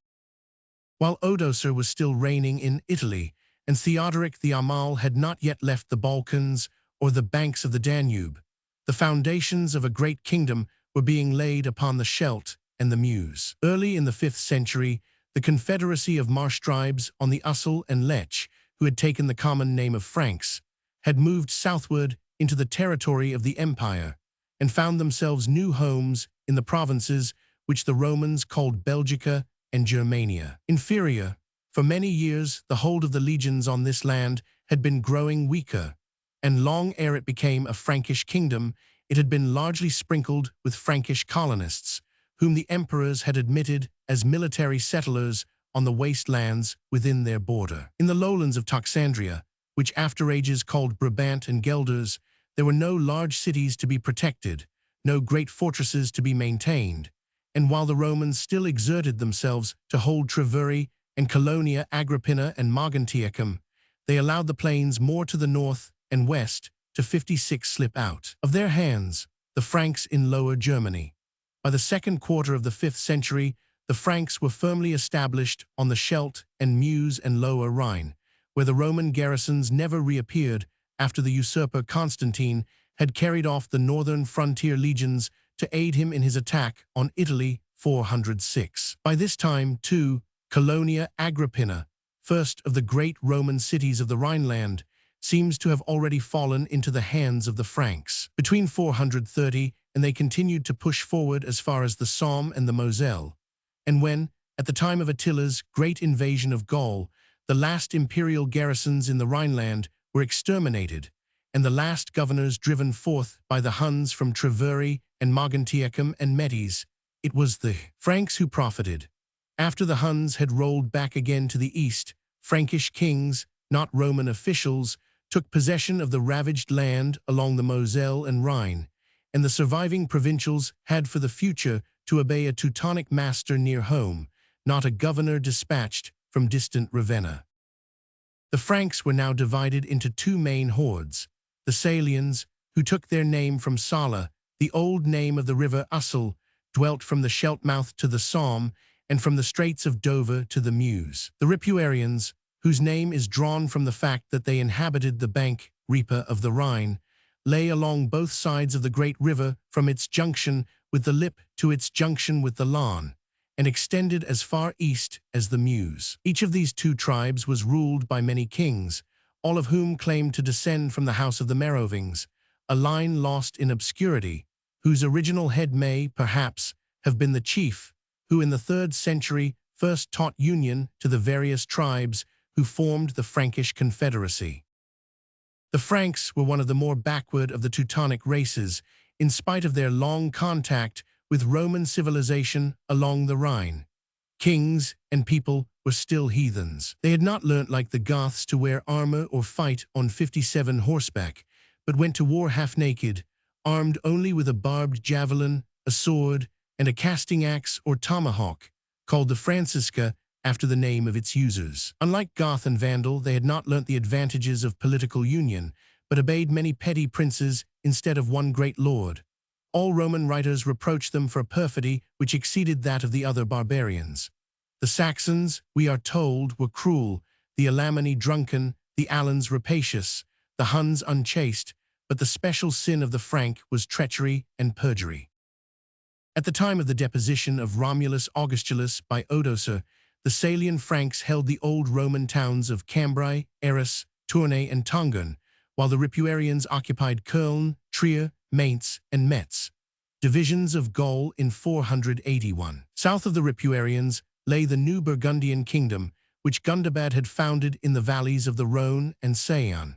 While Odoacer was still reigning in Italy, and Theodoric the Amal had not yet left the Balkans or the banks of the Danube, the foundations of a great kingdom were being laid upon the Scheldt and the Meuse. Early in the 5th century, the confederacy of marsh tribes on the Ussel and Lech, who had taken the common name of Franks, had moved southward into the territory of the empire and found themselves new homes in the provinces which the Romans called Belgica and Germania. Inferior, for many years the hold of the legions on this land had been growing weaker, and long ere it became a Frankish kingdom, it had been largely sprinkled with Frankish colonists, whom the emperors had admitted as military settlers on the wastelands within their border. In the lowlands of Toxandria, which after ages called Brabant and Gelders, there were no large cities to be protected, no great fortresses to be maintained, and while the Romans still exerted themselves to hold Treveri and Colonia, Agrippina, and Mogontiacum, they allowed the plains more to the north and west to 56 slip out of their hands, the Franks in Lower Germany. By the second quarter of the 5th century, the Franks were firmly established on the Scheldt and Meuse and Lower Rhine, where the Roman garrisons never reappeared after the usurper Constantine had carried off the northern frontier legions to aid him in his attack on Italy 406. By this time, too, Colonia Agrippina, first of the great Roman cities of the Rhineland, seems to have already fallen into the hands of the Franks. Between 430 and they continued to push forward as far as the Somme and the Moselle. And when, at the time of Attila's great invasion of Gaul, the last imperial garrisons in the Rhineland were exterminated, and the last governors driven forth by the Huns from Treveri and Mogontiacum and Medes, it was the Franks who profited. After the Huns had rolled back again to the east, Frankish kings, not Roman officials, took possession of the ravaged land along the Moselle and Rhine, and the surviving provincials had for the future to obey a Teutonic master near home, not a governor dispatched from distant Ravenna. The Franks were now divided into two main hordes: the Salians, who took their name from Sala, the old name of the river Ussel, dwelt from the Scheldt mouth to the Somme, and from the Straits of Dover to the Meuse. The Ripuarians, whose name is drawn from the fact that they inhabited the bank, Ripa, of the Rhine, lay along both sides of the great river from its junction with the Lippe to its junction with the Lahn, and extended as far east as the Meuse. Each of these two tribes was ruled by many kings, all of whom claimed to descend from the house of the Merovings, a line lost in obscurity, whose original head may, perhaps, have been the chief, who in the 3rd century first taught union to the various tribes who formed the Frankish Confederacy. The Franks were one of the more backward of the Teutonic races, in spite of their long contact with Roman civilization along the Rhine. Kings and people were still heathens. They had not learnt like the Goths to wear armor or fight on 57 horseback, but went to war half-naked, armed only with a barbed javelin, a sword, and a casting axe or tomahawk, called the Francisca after the name of its users. Unlike Goth and Vandal, they had not learnt the advantages of political union, but obeyed many petty princes instead of one great lord. All Roman writers reproach them for a perfidy which exceeded that of the other barbarians. The Saxons, we are told, were cruel, the Alemanni drunken, the Alans rapacious, the Huns unchaste, but the special sin of the Frank was treachery and perjury. At the time of the deposition of Romulus Augustulus by Odoacer, the Salian Franks held the old Roman towns of Cambrai, Arras, Tournai, and Tongern, while the Ripuarians occupied Köln, Trier, Mainz, and Metz, divisions of Gaul in 481. South of the Ripuarians lay the new Burgundian kingdom, which Gundobad had founded in the valleys of the Rhone and Saône.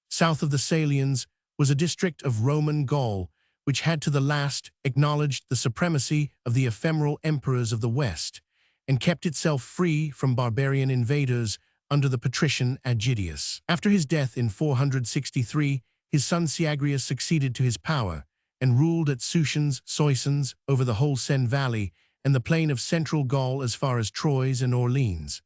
South of the Salians was a district of Roman Gaul, which had to the last acknowledged the supremacy of the ephemeral emperors of the West, and kept itself free from barbarian invaders under the patrician Aegidius. After his death in 463, his son Syagrius succeeded to his power, and ruled at Soissons over the whole Seine Valley and the plain of central Gaul as far as Troyes and Orleans.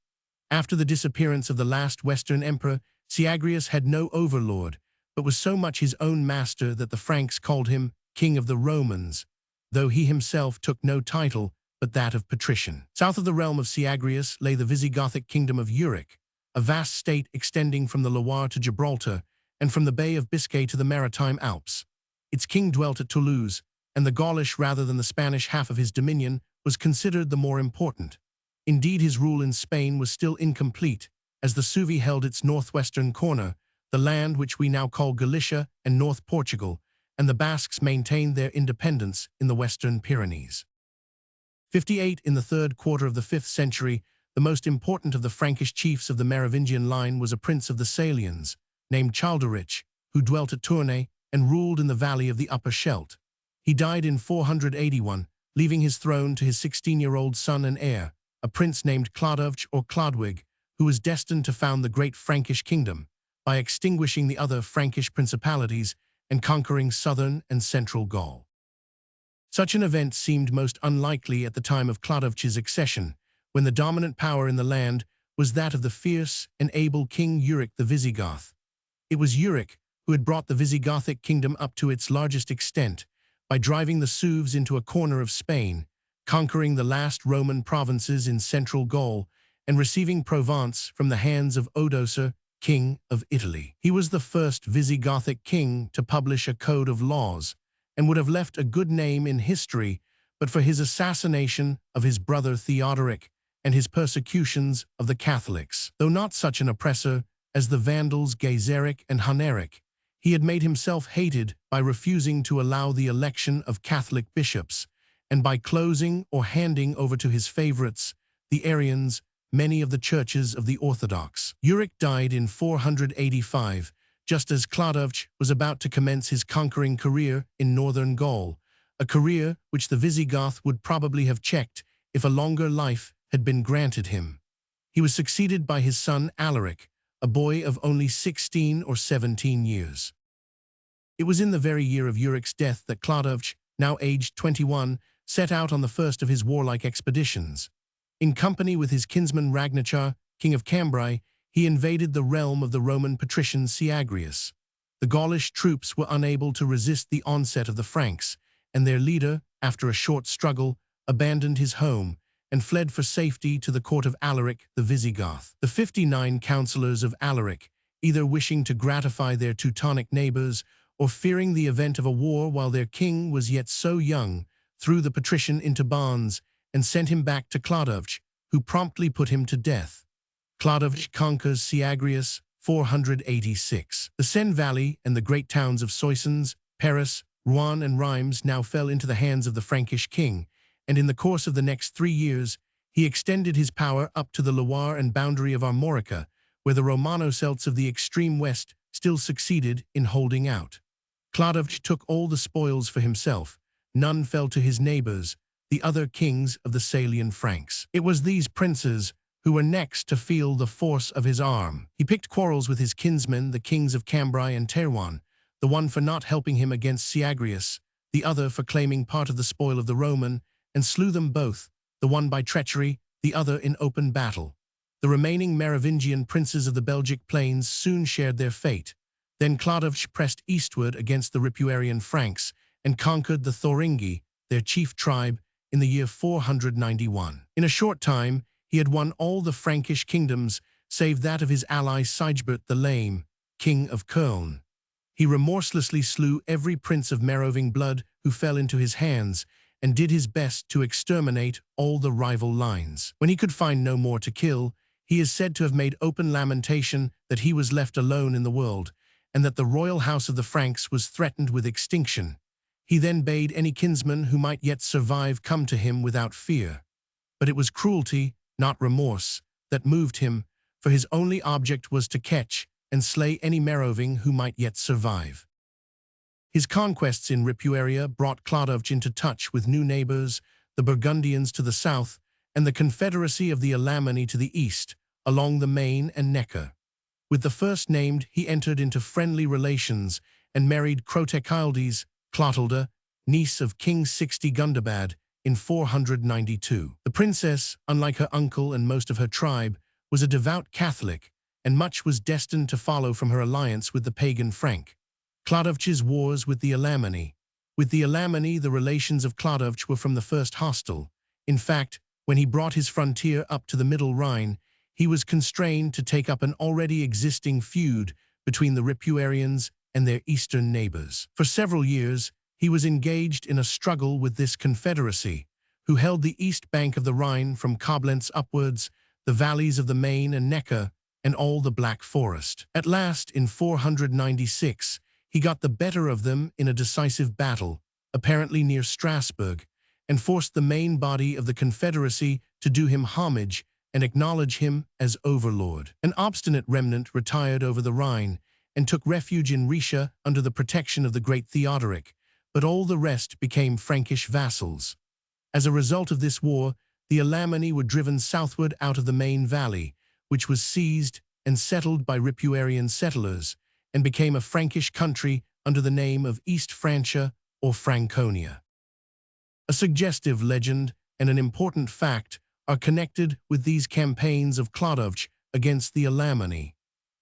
After the disappearance of the last Western emperor, Syagrius had no overlord, but was so much his own master that the Franks called him King of the Romans, though he himself took no title but that of patrician. South of the realm of Syagrius lay the Visigothic kingdom of Uric, a vast state extending from the Loire to Gibraltar and from the Bay of Biscay to the Maritime Alps. Its king dwelt at Toulouse, and the Gaulish rather than the Spanish half of his dominion was considered the more important. Indeed, his rule in Spain was still incomplete, as the Suevi held its northwestern corner, the land which we now call Galicia and North Portugal, and the Basques maintained their independence in the Western Pyrenees. 58 in the 3rd quarter of the 5th century, the most important of the Frankish chiefs of the Merovingian line was a prince of the Salians, named Childeric, who dwelt at Tournai and ruled in the valley of the Upper Scheldt. He died in 481, leaving his throne to his 16-year-old son and heir, a prince named Clodovch or Clodwig, who was destined to found the great Frankish kingdom by extinguishing the other Frankish principalities and conquering southern and central Gaul. Such an event seemed most unlikely at the time of Clodovch's accession, when the dominant power in the land was that of the fierce and able King Uric the Visigoth. It was Uric who had brought the Visigothic kingdom up to its largest extent by driving the Sueves into a corner of Spain, conquering the last Roman provinces in central Gaul, and receiving Provence from the hands of Odoacer, king of Italy. He was the first Visigothic king to publish a code of laws, and would have left a good name in history but for his assassination of his brother Theodoric and his persecutions of the Catholics. Though not such an oppressor as the Vandals Gaiseric and Huneric, he had made himself hated by refusing to allow the election of Catholic bishops, and by closing or handing over to his favorites, the Arians, many of the churches of the Orthodox. Uric died in 485, just as Clodovch was about to commence his conquering career in northern Gaul, a career which the Visigoth would probably have checked if a longer life had been granted him. He was succeeded by his son Alaric, a boy of only 16 or 17 years. It was in the very year of Uric's death that Clodovch, now aged 21, set out on the first of his warlike expeditions. In company with his kinsman Ragnachar, king of Cambrai, he invaded the realm of the Roman patrician Syagrius. The Gaulish troops were unable to resist the onset of the Franks, and their leader, after a short struggle, abandoned his home and fled for safety to the court of Alaric the Visigoth. The 59 counselors of Alaric, either wishing to gratify their Teutonic neighbors or fearing the event of a war while their king was yet so young, threw the patrician into bonds and sent him back to Clodovch, who promptly put him to death. Clodovch conquers Syagrius, 486. The Seine Valley and the great towns of Soissons, Paris, Rouen and Reims now fell into the hands of the Frankish king, and in the course of the next 3 years, he extended his power up to the Loire and boundary of Armorica, where the Romano-Celts of the extreme west still succeeded in holding out. Clodovch took all the spoils for himself. None fell to his neighbors, the other kings of the Salian Franks. It was these princes who were next to feel the force of his arm. He picked quarrels with his kinsmen, the kings of Cambrai and Terouanne, the one for not helping him against Syagrius, the other for claiming part of the spoil of the Roman, and slew them both, the one by treachery, the other in open battle. The remaining Merovingian princes of the Belgic plains soon shared their fate. Then Clodovch pressed eastward against the Ripuarian Franks and conquered the Thuringi, their chief tribe, in the year 491. In a short time, he had won all the Frankish kingdoms, save that of his ally Sigebert the Lame, king of Köln. He remorselessly slew every prince of Meroving blood who fell into his hands, and did his best to exterminate all the rival lines. When he could find no more to kill, he is said to have made open lamentation that he was left alone in the world, and that the royal house of the Franks was threatened with extinction. He then bade any kinsman who might yet survive come to him without fear. But it was cruelty, not remorse, that moved him, for his only object was to catch and slay any Meroving who might yet survive. His conquests in Ripuaria brought Clodovch into touch with new neighbors, the Burgundians to the south, and the confederacy of the Alemanni to the east, along the Main and Neckar. With the first named, he entered into friendly relations and married Crotechildes, Clotilda, niece of King Sixty Gundobad, in 492. The princess, unlike her uncle and most of her tribe, was a devout Catholic, and much was destined to follow from her alliance with the pagan Frank. Clodovch's wars with the Alemanni. With the Alemanni, the relations of Clodovch were from the first hostile. In fact, when he brought his frontier up to the Middle Rhine, he was constrained to take up an already existing feud between the Ripuarians and their eastern neighbors. For several years, he was engaged in a struggle with this confederacy, who held the east bank of the Rhine from Koblenz upwards, the valleys of the Main and Neckar, and all the Black Forest. At last, in 496, he got the better of them in a decisive battle, apparently near Strasbourg, and forced the main body of the confederacy to do him homage and acknowledge him as overlord. An obstinate remnant retired over the Rhine and took refuge in Rhaetia under the protection of the great Theodoric, but all the rest became Frankish vassals. As a result of this war, the Alemanni were driven southward out of the main valley, which was seized and settled by Ripuarian settlers, and became a Frankish country under the name of East Francia or Franconia. A suggestive legend and an important fact are connected with these campaigns of Clodovch against the Alemanni.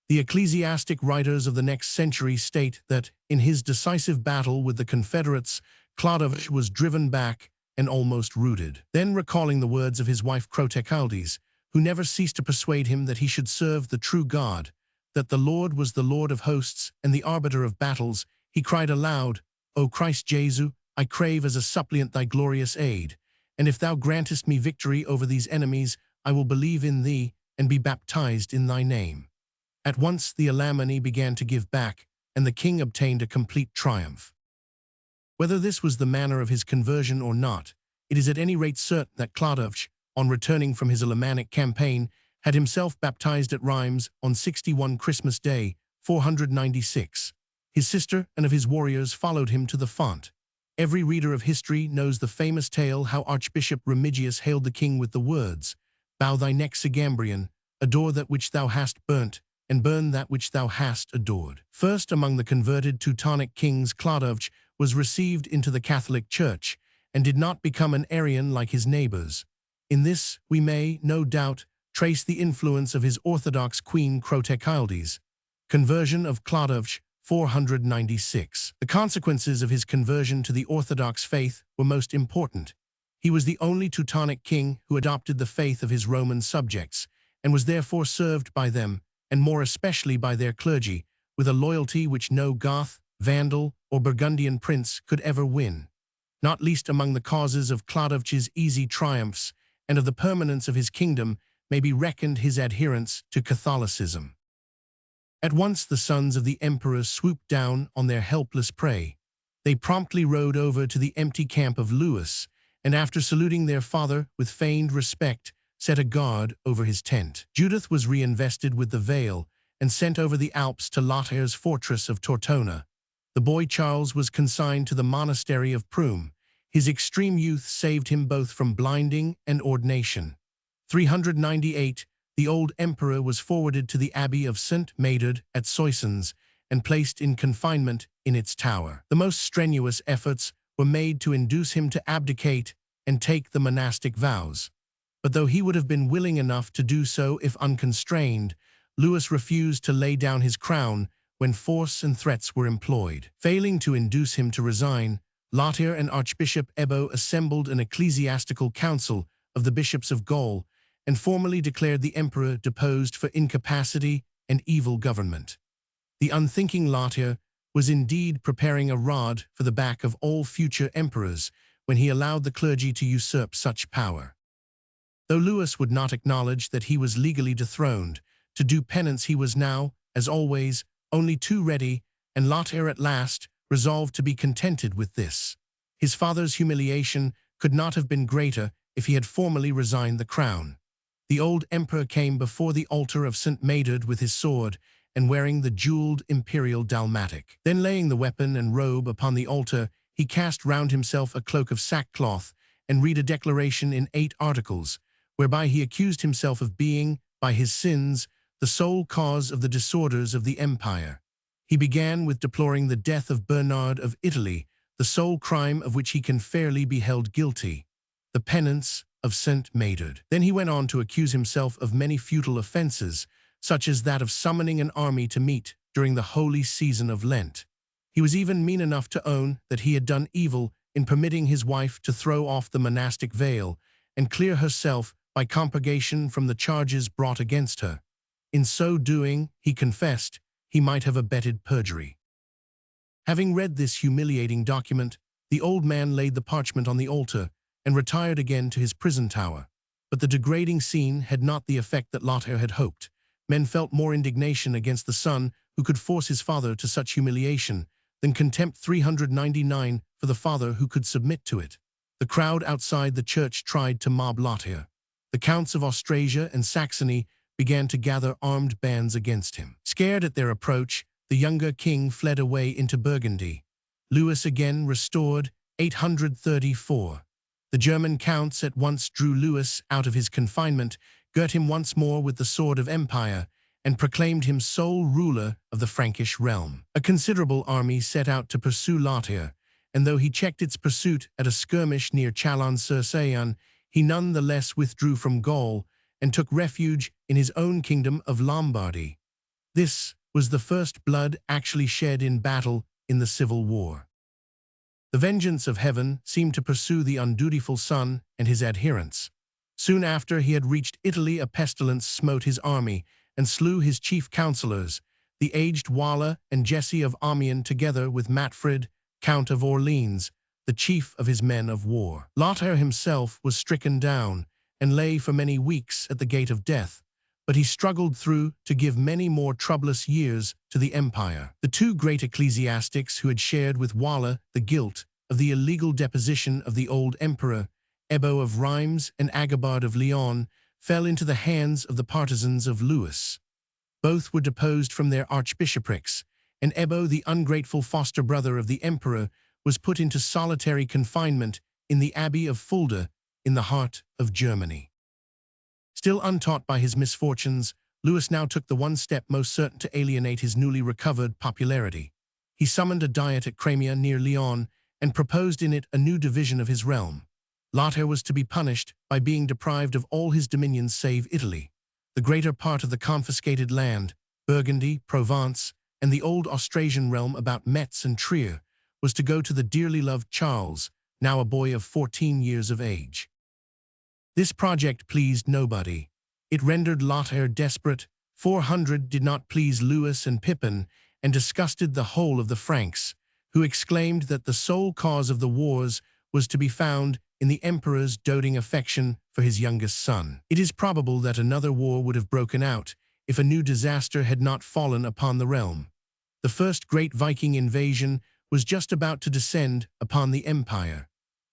The ecclesiastic writers of the next century state that, in his decisive battle with the Confederates, Clodovch was driven back and almost routed. Then, recalling the words of his wife Crotecaldes, who never ceased to persuade him that he should serve the true God, that the Lord was the Lord of hosts and the arbiter of battles, he cried aloud, O Christ Jesu, I crave as a suppliant thy glorious aid, and if thou grantest me victory over these enemies, I will believe in thee and be baptized in thy name. At once the Alemanni began to give back, and the king obtained a complete triumph. Whether this was the manner of his conversion or not, it is at any rate certain that Clodovch, on returning from his Alemannic campaign, had himself baptized at Rheims on 61 Christmas Day, 496. His sister and of his warriors followed him to the font. Every reader of history knows the famous tale how Archbishop Remigius hailed the king with the words, Bow thy neck, Sgambrian, adore that which thou hast burnt, and burn that which thou hast adored. First among the converted Teutonic kings, Clodovch was received into the Catholic Church, and did not become an Arian like his neighbors. In this, we may, no doubt, trace the influence of his Orthodox queen Crotecaldes. Conversion of Clodovch, 496. The consequences of his conversion to the Orthodox faith were most important. He was the only Teutonic king who adopted the faith of his Roman subjects, and was therefore served by them, and more especially by their clergy, with a loyalty which no Goth, Vandal, or Burgundian prince could ever win. Not least among the causes of Clodovch's easy triumphs and of the permanence of his kingdom may be reckoned his adherence to Catholicism. At once the sons of the emperor swooped down on their helpless prey. They promptly rode over to the empty camp of Lewis, and after saluting their father with feigned respect, set a guard over his tent. Judith was reinvested with the veil and sent over the Alps to Lothaire's fortress of Tortona. The boy Charles was consigned to the monastery of Prüm. His extreme youth saved him both from blinding and ordination. 398, the old emperor was forwarded to the abbey of St. Medard at Soissons and placed in confinement in its tower. The most strenuous efforts were made to induce him to abdicate and take the monastic vows. But though he would have been willing enough to do so if unconstrained, Louis refused to lay down his crown when force and threats were employed. Failing to induce him to resign, Lothair and Archbishop Ebbo assembled an ecclesiastical council of the bishops of Gaul and formally declared the emperor deposed for incapacity and evil government. The unthinking Lothair was indeed preparing a rod for the back of all future emperors when he allowed the clergy to usurp such power. Though Louis would not acknowledge that he was legally dethroned, to do penance he was now, as always, only too ready, and Lothair at last resolved to be contented with this. His father's humiliation could not have been greater if he had formally resigned the crown. The old emperor came before the altar of St. Medard with his sword and wearing the jeweled imperial dalmatic. Then laying the weapon and robe upon the altar, he cast round himself a cloak of sackcloth and read a declaration in 8 articles, whereby he accused himself of being, by his sins, the sole cause of the disorders of the empire. He began with deploring the death of Bernard of Italy, the sole crime of which he can fairly be held guilty, the penance of St. Medard. Then he went on to accuse himself of many futile offences, such as that of summoning an army to meet during the holy season of Lent. He was even mean enough to own that he had done evil in permitting his wife to throw off the monastic veil and clear herself by compurgation from the charges brought against her. In so doing, he confessed, he might have abetted perjury. Having read this humiliating document, the old man laid the parchment on the altar and retired again to his prison tower. But the degrading scene had not the effect that Lothair had hoped. Men felt more indignation against the son who could force his father to such humiliation than contempt 399 for the father who could submit to it. The crowd outside the church tried to mob Lothair. The counts of Austrasia and Saxony began to gather armed bands against him. Scared at their approach, the younger king fled away into Burgundy. Louis again restored, 834. The German counts at once drew Louis out of his confinement, girt him once more with the sword of empire, and proclaimed him sole ruler of the Frankish realm. A considerable army set out to pursue Lothair, and though he checked its pursuit at a skirmish near Chalon-sur-Saône, he none the less withdrew from Gaul and took refuge in his own kingdom of Lombardy. This was the first blood actually shed in battle in the Civil War. The vengeance of heaven seemed to pursue the undutiful son and his adherents. Soon after he had reached Italy, a pestilence smote his army and slew his chief counselors, the aged Wala and Jesse of Amiens, together with Matfred, Count of Orleans, the chief of his men of war. Lothair himself was stricken down and lay for many weeks at the gate of death, but he struggled through to give many more troublous years to the empire. The two great ecclesiastics who had shared with Wala the guilt of the illegal deposition of the old emperor, Ebbo of Reims and Agobard of Lyon, fell into the hands of the partisans of Louis. Both were deposed from their archbishoprics, and Ebbo, the ungrateful foster brother of the emperor, was put into solitary confinement in the Abbey of Fulda in the heart of Germany. Still untaught by his misfortunes, Louis now took the one step most certain to alienate his newly recovered popularity. He summoned a diet at Crimea near Lyon and proposed in it a new division of his realm. Lothair was to be punished by being deprived of all his dominions save Italy. The greater part of the confiscated land, Burgundy, Provence, and the old Austrasian realm about Metz and Trier, was to go to the dearly loved Charles, now a boy of 14 years of age. This project pleased nobody. It rendered Lothair desperate. 400 did not please Louis and Pippin, and disgusted the whole of the Franks, who exclaimed that the sole cause of the wars was to be found in the emperor's doting affection for his youngest son. It is probable that another war would have broken out if a new disaster had not fallen upon the realm. The first great Viking invasion was just about to descend upon the empire.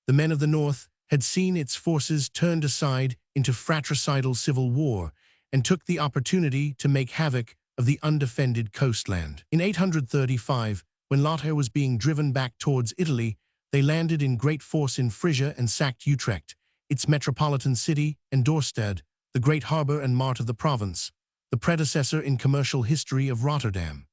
The men of the north had seen its forces turned aside into fratricidal civil war and took the opportunity to make havoc of the undefended coastland. In 835, when Lothair was being driven back towards Italy, they landed in great force in Frisia and sacked Utrecht, its metropolitan city, and Dorstad, the great harbor and mart of the province, the predecessor in commercial history of Rotterdam.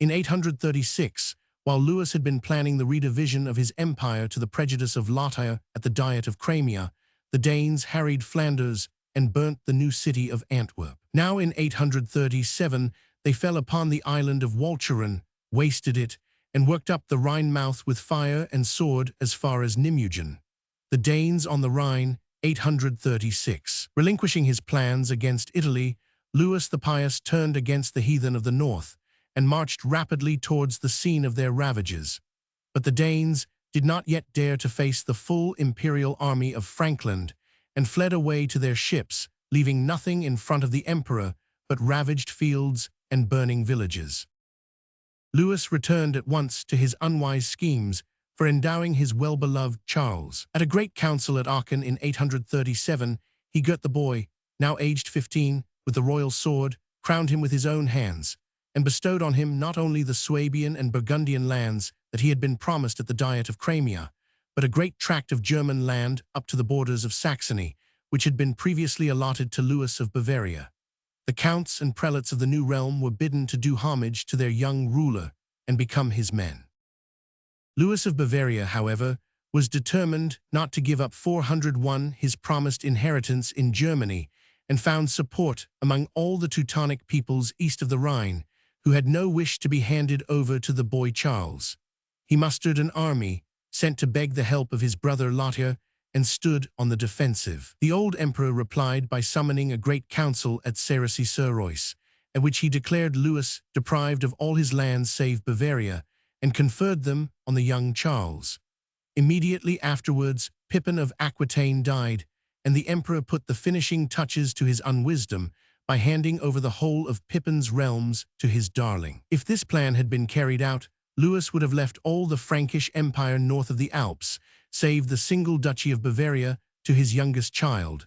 In 836, while Louis had been planning the redivision of his empire to the prejudice of Lothair at the Diet of Crimea, the Danes harried Flanders and burnt the new city of Antwerp. Now in 837, they fell upon the island of Walcheren, wasted it, and worked up the Rhine mouth with fire and sword as far as Nimegen. The Danes on the Rhine, 836. Relinquishing his plans against Italy, Louis the Pious turned against the heathen of the north and marched rapidly towards the scene of their ravages. But the Danes did not yet dare to face the full imperial army of Frankland and fled away to their ships, leaving nothing in front of the emperor but ravaged fields and burning villages. Louis returned at once to his unwise schemes for endowing his well-beloved Charles. At a great council at Aachen in 837, he girt the boy, now aged 15, with the royal sword, crowned him with his own hands, and bestowed on him not only the Swabian and Burgundian lands that he had been promised at the Diet of Crimea, but a great tract of German land up to the borders of Saxony, which had been previously allotted to Louis of Bavaria. The counts and prelates of the new realm were bidden to do homage to their young ruler and become his men. Louis of Bavaria, however, was determined not to give up 401 his promised inheritance in Germany, and found support among all the Teutonic peoples east of the Rhine, who had no wish to be handed over to the boy Charles. He mustered an army, sent to beg the help of his brother Lothair, and stood on the defensive. The old emperor replied by summoning a great council at Cerisy-sur-Reuss, at which he declared Louis deprived of all his lands save Bavaria, and conferred them on the young Charles. Immediately afterwards, Pippin of Aquitaine died, and the emperor put the finishing touches to his unwisdom by handing over the whole of Pippin's realms to his darling. If this plan had been carried out, Louis would have left all the Frankish Empire north of the Alps, save the single Duchy of Bavaria, to his youngest child.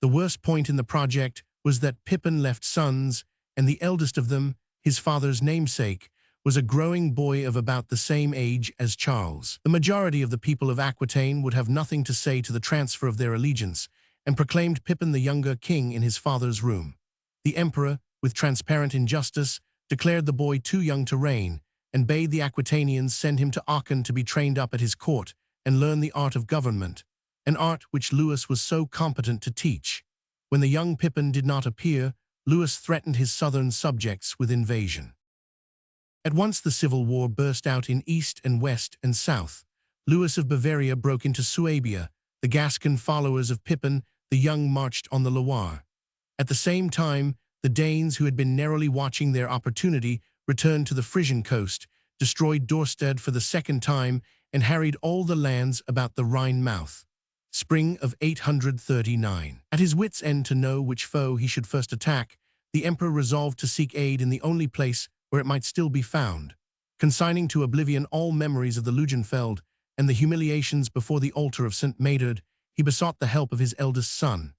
The worst point in the project was that Pippin left sons, and the eldest of them, his father's namesake, was a growing boy of about the same age as Charles. The majority of the people of Aquitaine would have nothing to say to the transfer of their allegiance, and proclaimed Pippin the younger king in his father's room. The emperor, with transparent injustice, declared the boy too young to reign, and bade the Aquitanians send him to Aachen to be trained up at his court and learn the art of government, an art which Louis was so competent to teach. When the young Pippin did not appear, Louis threatened his southern subjects with invasion. At once the civil war burst out in east and west and south. Louis of Bavaria broke into Suabia. The Gascon followers of Pippin the Young marched on the Loire. At the same time, the Danes, who had been narrowly watching their opportunity, returned to the Frisian coast, destroyed Dorstad for the second time, and harried all the lands about the Rhine mouth. Spring of 839. At his wits' end to know which foe he should first attack, the emperor resolved to seek aid in the only place where it might still be found. Consigning to oblivion all memories of the Lugenfeld and the humiliations before the altar of St. Medard, he besought the help of his eldest son.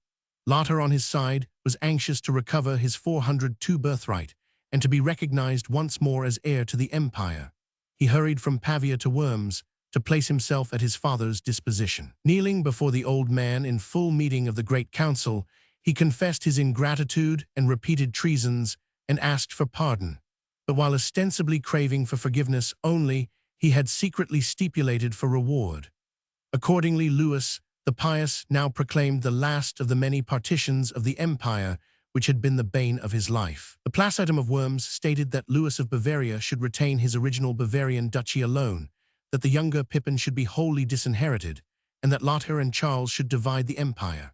Lothar, on his side, was anxious to recover his 402 birthright and to be recognized once more as heir to the empire. He hurried from Pavia to Worms to place himself at his father's disposition. Kneeling before the old man in full meeting of the Great Council, he confessed his ingratitude and repeated treasons and asked for pardon. But while ostensibly craving for forgiveness only, he had secretly stipulated for reward. Accordingly, Louis, the Pious, now proclaimed the last of the many partitions of the empire which had been the bane of his life. The Placitum of Worms stated that Louis of Bavaria should retain his original Bavarian duchy alone, that the younger Pippin should be wholly disinherited, and that Lothar and Charles should divide the empire.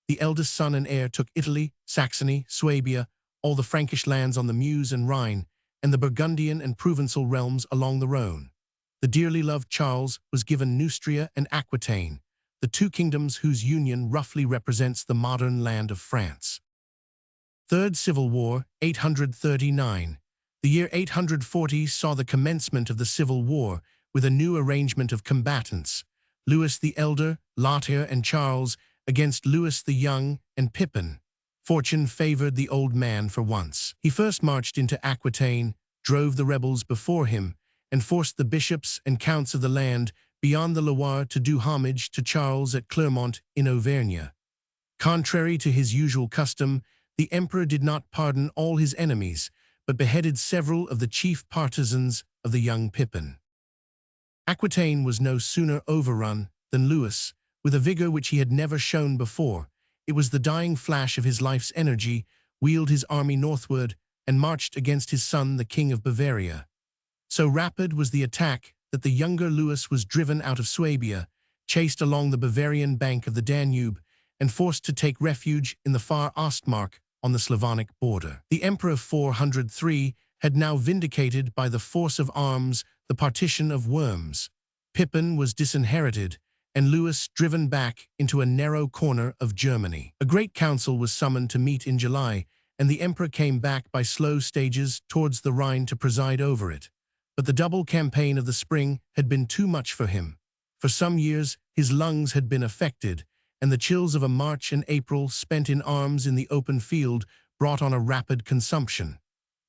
The eldest son and heir took Italy, Saxony, Suabia, all the Frankish lands on the Meuse and Rhine, and the Burgundian and Provençal realms along the Rhone. The dearly loved Charles was given Neustria and Aquitaine, the two kingdoms whose union roughly represents the modern land of France. Third Civil War, 839. The year 840 saw the commencement of the Civil War, with a new arrangement of combatants, Louis the Elder, Lothar, and Charles, against Louis the Young and Pippin. Fortune favored the old man for once. He first marched into Aquitaine, drove the rebels before him, and forced the bishops and counts of the land beyond the Loire to do homage to Charles at Clermont in Auvergne. Contrary to his usual custom, the emperor did not pardon all his enemies, but beheaded several of the chief partisans of the young Pippin. Aquitaine was no sooner overrun than Louis, with a vigor which he had never shown before, it was the dying flash of his life's energy, wheeled his army northward and marched against his son, the King of Bavaria. So rapid was the attack that the younger Louis was driven out of Suabia, chased along the Bavarian bank of the Danube, and forced to take refuge in the far Ostmark on the Slavonic border. The Emperor of 403 had now vindicated by the force of arms the partition of Worms. Pippin was disinherited, and Louis driven back into a narrow corner of Germany. A great council was summoned to meet in July, and the emperor came back by slow stages towards the Rhine to preside over it. But the double campaign of the spring had been too much for him. For some years, his lungs had been affected, and the chills of a March and April spent in arms in the open field brought on a rapid consumption.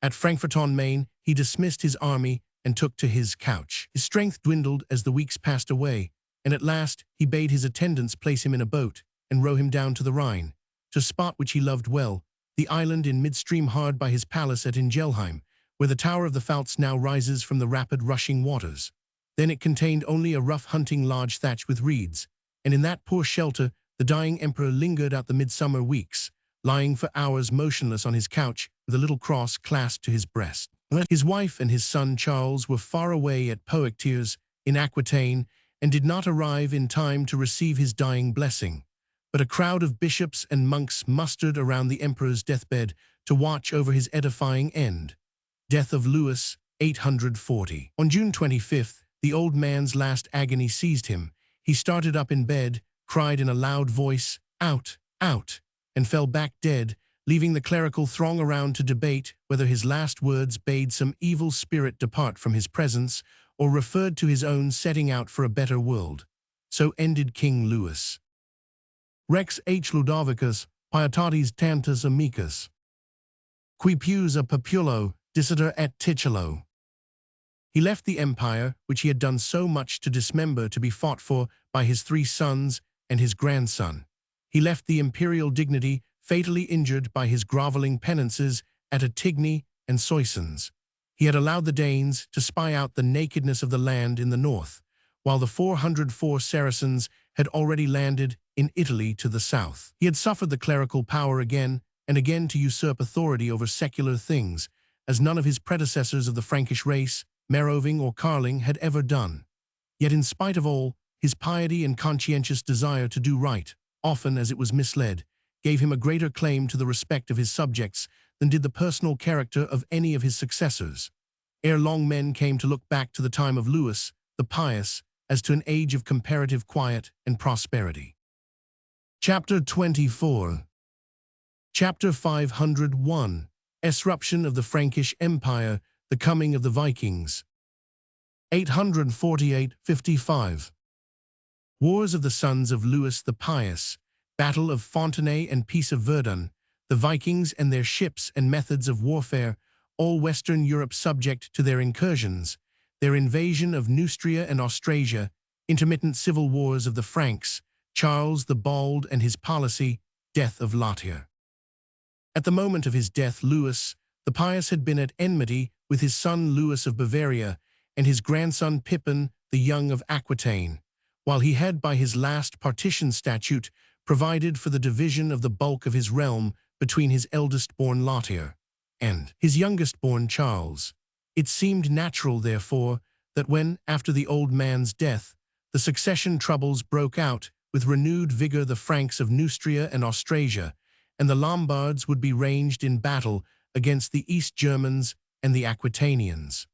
At Frankfurt-on-Main, he dismissed his army and took to his couch. His strength dwindled as the weeks passed away, and at last he bade his attendants place him in a boat and row him down to the Rhine, to a spot which he loved well, the island in midstream hard by his palace at Ingelheim, where the tower of the Pfalz now rises from the rapid rushing waters. Then it contained only a rough hunting lodge thatched with reeds, and in that poor shelter the dying emperor lingered out the midsummer weeks, lying for hours motionless on his couch with a little cross clasped to his breast. His wife and his son Charles were far away at Poictiers in Aquitaine and did not arrive in time to receive his dying blessing. But a crowd of bishops and monks mustered around the emperor's deathbed to watch over his edifying end. Death of Louis, 840. On June 25th, the old man's last agony seized him. He started up in bed, cried in a loud voice, "Out, out," and fell back dead, leaving the clerical throng around to debate whether his last words bade some evil spirit depart from his presence or referred to his own setting out for a better world. So ended King Louis. Rex H. Ludovicus, pietatis tantus amicus. Qui pius a populo, dissiter et titulo. He left the empire, which he had done so much to dismember, to be fought for by his 3 sons and his grandson. He left the imperial dignity, fatally injured by his groveling penances at Attigny and Soissons. He had allowed the Danes to spy out the nakedness of the land in the north, while the 404 Saracens had already landed in Italy to the south. He had suffered the clerical power again and again to usurp authority over secular things, as none of his predecessors of the Frankish race, Meroving or Carling, had ever done. Yet in spite of all, his piety and conscientious desire to do right, often as it was misled, gave him a greater claim to the respect of his subjects than did the personal character of any of his successors. Ere long men came to look back to the time of Louis the Pious as to an age of comparative quiet and prosperity. Chapter 24. Chapter 501. Disruption of the Frankish Empire, the coming of the Vikings. 848–55. Wars of the sons of Louis the Pious, Battle of Fontenay and Peace of Verdun, the Vikings and their ships and methods of warfare, all Western Europe subject to their incursions, their invasion of Neustria and Austrasia, intermittent civil wars of the Franks, Charles the Bald and his policy, death of Lothair. At the moment of his death, Louis the Pious had been at enmity with his son Louis of Bavaria and his grandson Pippin the Young of Aquitaine, while he had by his last partition statute provided for the division of the bulk of his realm between his eldest-born Lothair and his youngest-born Charles. It seemed natural, therefore, that when, after the old man's death, the succession troubles broke out with renewed vigor, the Franks of Neustria and Austrasia and the Lombards would be ranged in battle against the East Germans and the Aquitanians.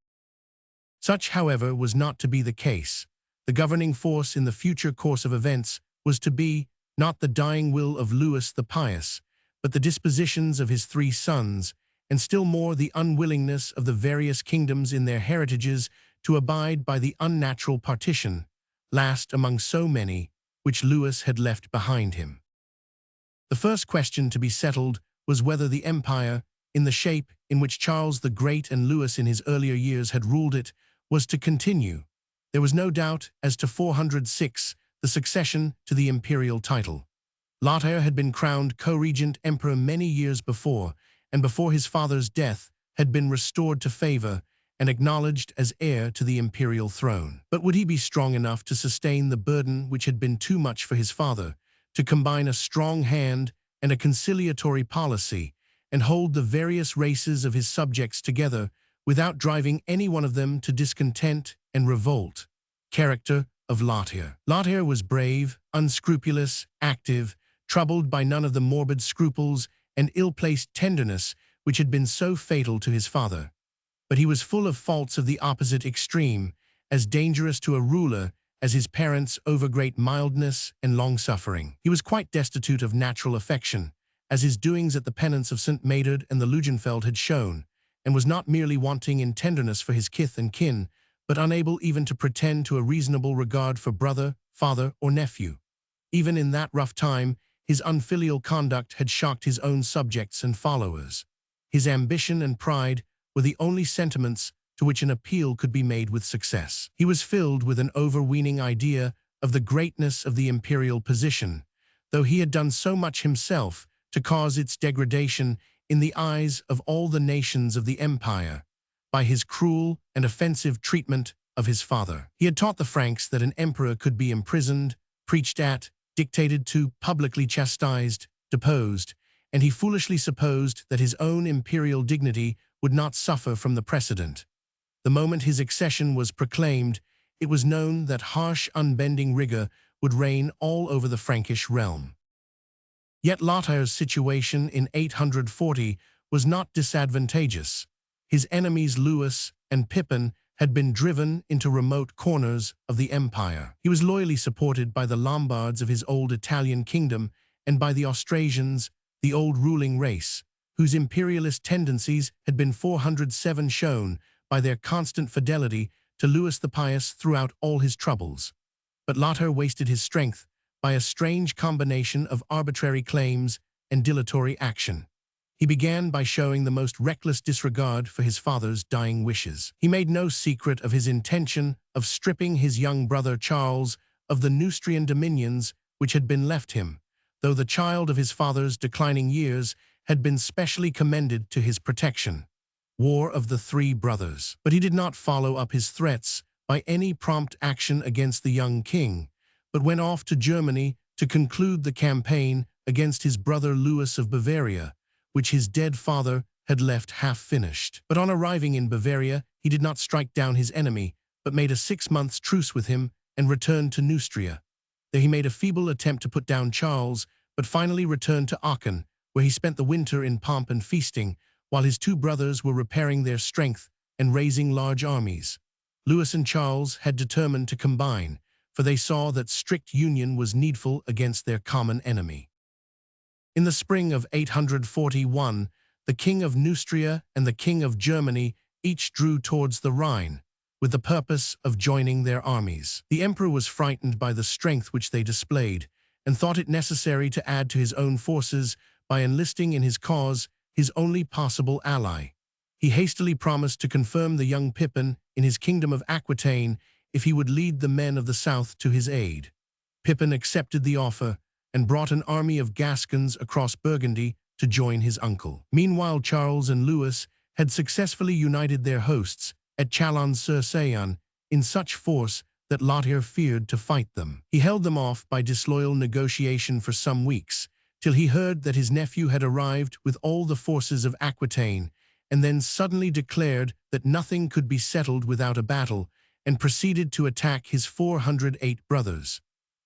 Such, however, was not to be the case. The governing force in the future course of events was to be, not the dying will of Louis the Pious, but the dispositions of his three sons, and still more the unwillingness of the various kingdoms in their heritages to abide by the unnatural partition, last among so many, which Louis had left behind him. The first question to be settled was whether the empire, in the shape in which Charles the Great and Louis in his earlier years had ruled it, was to continue. There was no doubt as to 406, the succession to the imperial title. Lothair had been crowned co-regent emperor many years before, and before his father's death had been restored to favor and acknowledged as heir to the imperial throne. But would he be strong enough to sustain the burden which had been too much for his father, to combine a strong hand and a conciliatory policy, and hold the various races of his subjects together without driving any one of them to discontent and revolt? Character of Lothair. Lothair was brave, unscrupulous, active, troubled by none of the morbid scruples and ill-placed tenderness which had been so fatal to his father. But he was full of faults of the opposite extreme, as dangerous to a ruler as his parents' overgreat mildness and long-suffering. He was quite destitute of natural affection, as his doings at the penance of St. Medard and the Lugenfeld had shown, and was not merely wanting in tenderness for his kith and kin, but unable even to pretend to a reasonable regard for brother, father, or nephew. Even in that rough time, his unfilial conduct had shocked his own subjects and followers. His ambition and pride were the only sentiments to which an appeal could be made with success. He was filled with an overweening idea of the greatness of the imperial position, though he had done so much himself to cause its degradation in the eyes of all the nations of the empire, by his cruel and offensive treatment of his father. He had taught the Franks that an emperor could be imprisoned, preached at, dictated to, publicly chastised, deposed, and he foolishly supposed that his own imperial dignity would not suffer from the precedent. The moment his accession was proclaimed, it was known that harsh, unbending rigor would reign all over the Frankish realm. Yet Lothair's situation in 840 was not disadvantageous. His enemies Louis and Pippin had been driven into remote corners of the empire. He was loyally supported by the Lombards of his old Italian kingdom and by the Austrasians, the old ruling race, whose imperialist tendencies had been 407 shown by their constant fidelity to Louis the Pious throughout all his troubles. But Lothair wasted his strength by a strange combination of arbitrary claims and dilatory action. He began by showing the most reckless disregard for his father's dying wishes. He made no secret of his intention of stripping his young brother Charles of the Neustrian dominions which had been left him, though the child of his father's declining years had been specially commended to his protection. War of the Three Brothers. But he did not follow up his threats by any prompt action against the young king, but went off to Germany to conclude the campaign against his brother Louis of Bavaria, which his dead father had left half-finished. But on arriving in Bavaria, he did not strike down his enemy, but made a 6-month truce with him and returned to Neustria. There he made a feeble attempt to put down Charles, but finally returned to Aachen, where he spent the winter in pomp and feasting, while his two brothers were repairing their strength and raising large armies. Louis and Charles had determined to combine, for they saw that strict union was needful against their common enemy. In the spring of 841, the king of Neustria and the king of Germany each drew towards the Rhine, with the purpose of joining their armies. The emperor was frightened by the strength which they displayed, and thought it necessary to add to his own forces by enlisting in his cause his only possible ally. He hastily promised to confirm the young Pippin in his kingdom of Aquitaine if he would lead the men of the south to his aid. Pippin accepted the offer and brought an army of Gascons across Burgundy to join his uncle. Meanwhile, Charles and Louis had successfully united their hosts at Chalons-sur-Saône in such force that Lothair feared to fight them. He held them off by disloyal negotiation for some weeks, till he heard that his nephew had arrived with all the forces of Aquitaine, and then suddenly declared that nothing could be settled without a battle, and proceeded to attack his 408 brothers.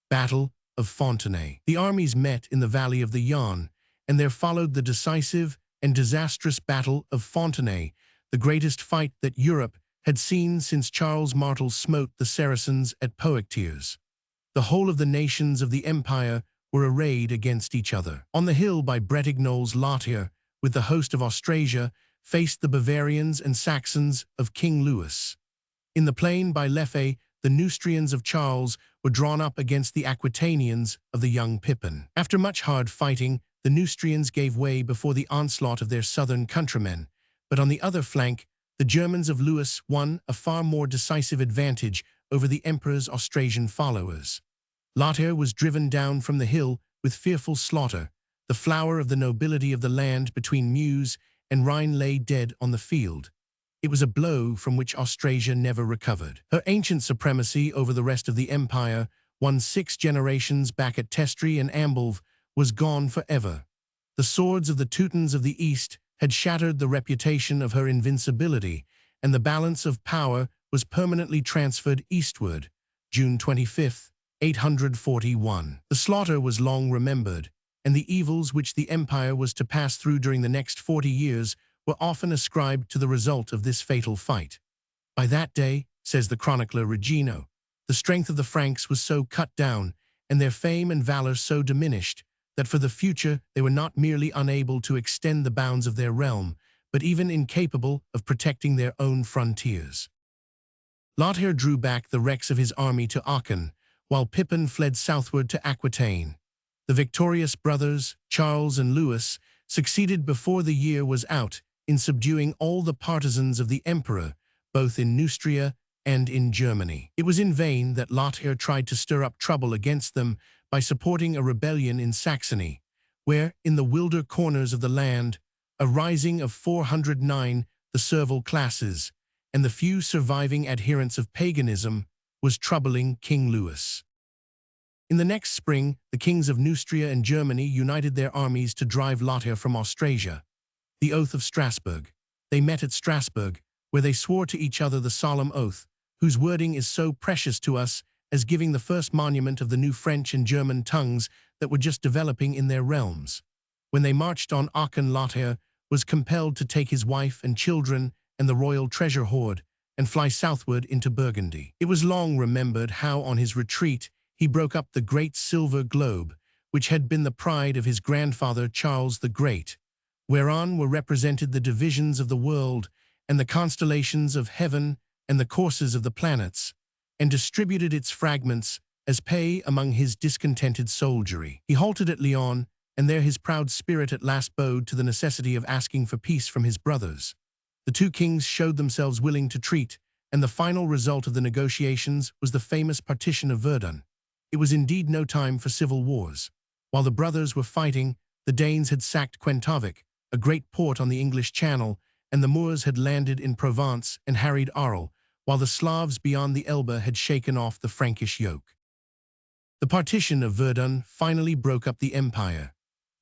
Battle of Fontenay. The armies met in the valley of the Yonne, and there followed the decisive and disastrous Battle of Fontenay, the greatest fight that Europe had seen since Charles Martel smote the Saracens at Poictiers. The whole of the nations of the empire were arrayed against each other. On the hill by Bretignolles, Lothair, with the host of Austrasia, faced the Bavarians and Saxons of King Louis. In the plain by Leffe, the Neustrians of Charles were drawn up against the Aquitanians of the young Pippin. After much hard fighting, the Neustrians gave way before the onslaught of their southern countrymen, but on the other flank, the Germans of Louis won a far more decisive advantage over the emperor's Austrasian followers. Lothair was driven down from the hill with fearful slaughter. The flower of the nobility of the land between Meuse and Rhine lay dead on the field. It was a blow from which Austrasia never recovered. Her ancient supremacy over the rest of the empire, won 6 generations back at Testry and Amblev, was gone forever. The swords of the Teutons of the East had shattered the reputation of her invincibility, and the balance of power was permanently transferred eastward. June 25, 841. The slaughter was long remembered, and the evils which the empire was to pass through during the next 40 years were often ascribed to the result of this fatal fight. By that day, says the chronicler Regino, the strength of the Franks was so cut down, and their fame and valor so diminished, that for the future they were not merely unable to extend the bounds of their realm, but even incapable of protecting their own frontiers. Lothair drew back the wrecks of his army to Aachen, while Pippin fled southward to Aquitaine. The victorious brothers, Charles and Louis, succeeded before the year was out in subduing all the partisans of the emperor, both in Neustria and in Germany. It was in vain that Lothair tried to stir up trouble against them by supporting a rebellion in Saxony, where, in the wilder corners of the land, a rising of 409, the servile classes, and the few surviving adherents of paganism, was troubling King Louis. In the next spring, the kings of Neustria and Germany united their armies to drive Lothair from Austrasia. The Oath of Strasbourg. They met at Strasbourg, where they swore to each other the solemn oath, whose wording is so precious to us as giving the first monument of the new French and German tongues that were just developing in their realms. When they marched on Aachen, Lothair was compelled to take his wife and children and the royal treasure hoard and fly southward into Burgundy. It was long remembered how on his retreat he broke up the great silver globe, which had been the pride of his grandfather Charles the Great, whereon were represented the divisions of the world and the constellations of heaven and the courses of the planets, and distributed its fragments as pay among his discontented soldiery. He halted at Lyon, and there his proud spirit at last bowed to the necessity of asking for peace from his brothers. The two kings showed themselves willing to treat, and the final result of the negotiations was the famous partition of Verdun. It was indeed no time for civil wars. While the brothers were fighting, the Danes had sacked Quentovic, a great port on the English Channel, and the Moors had landed in Provence and harried Arles, while the Slavs beyond the Elbe had shaken off the Frankish yoke. The partition of Verdun finally broke up the empire,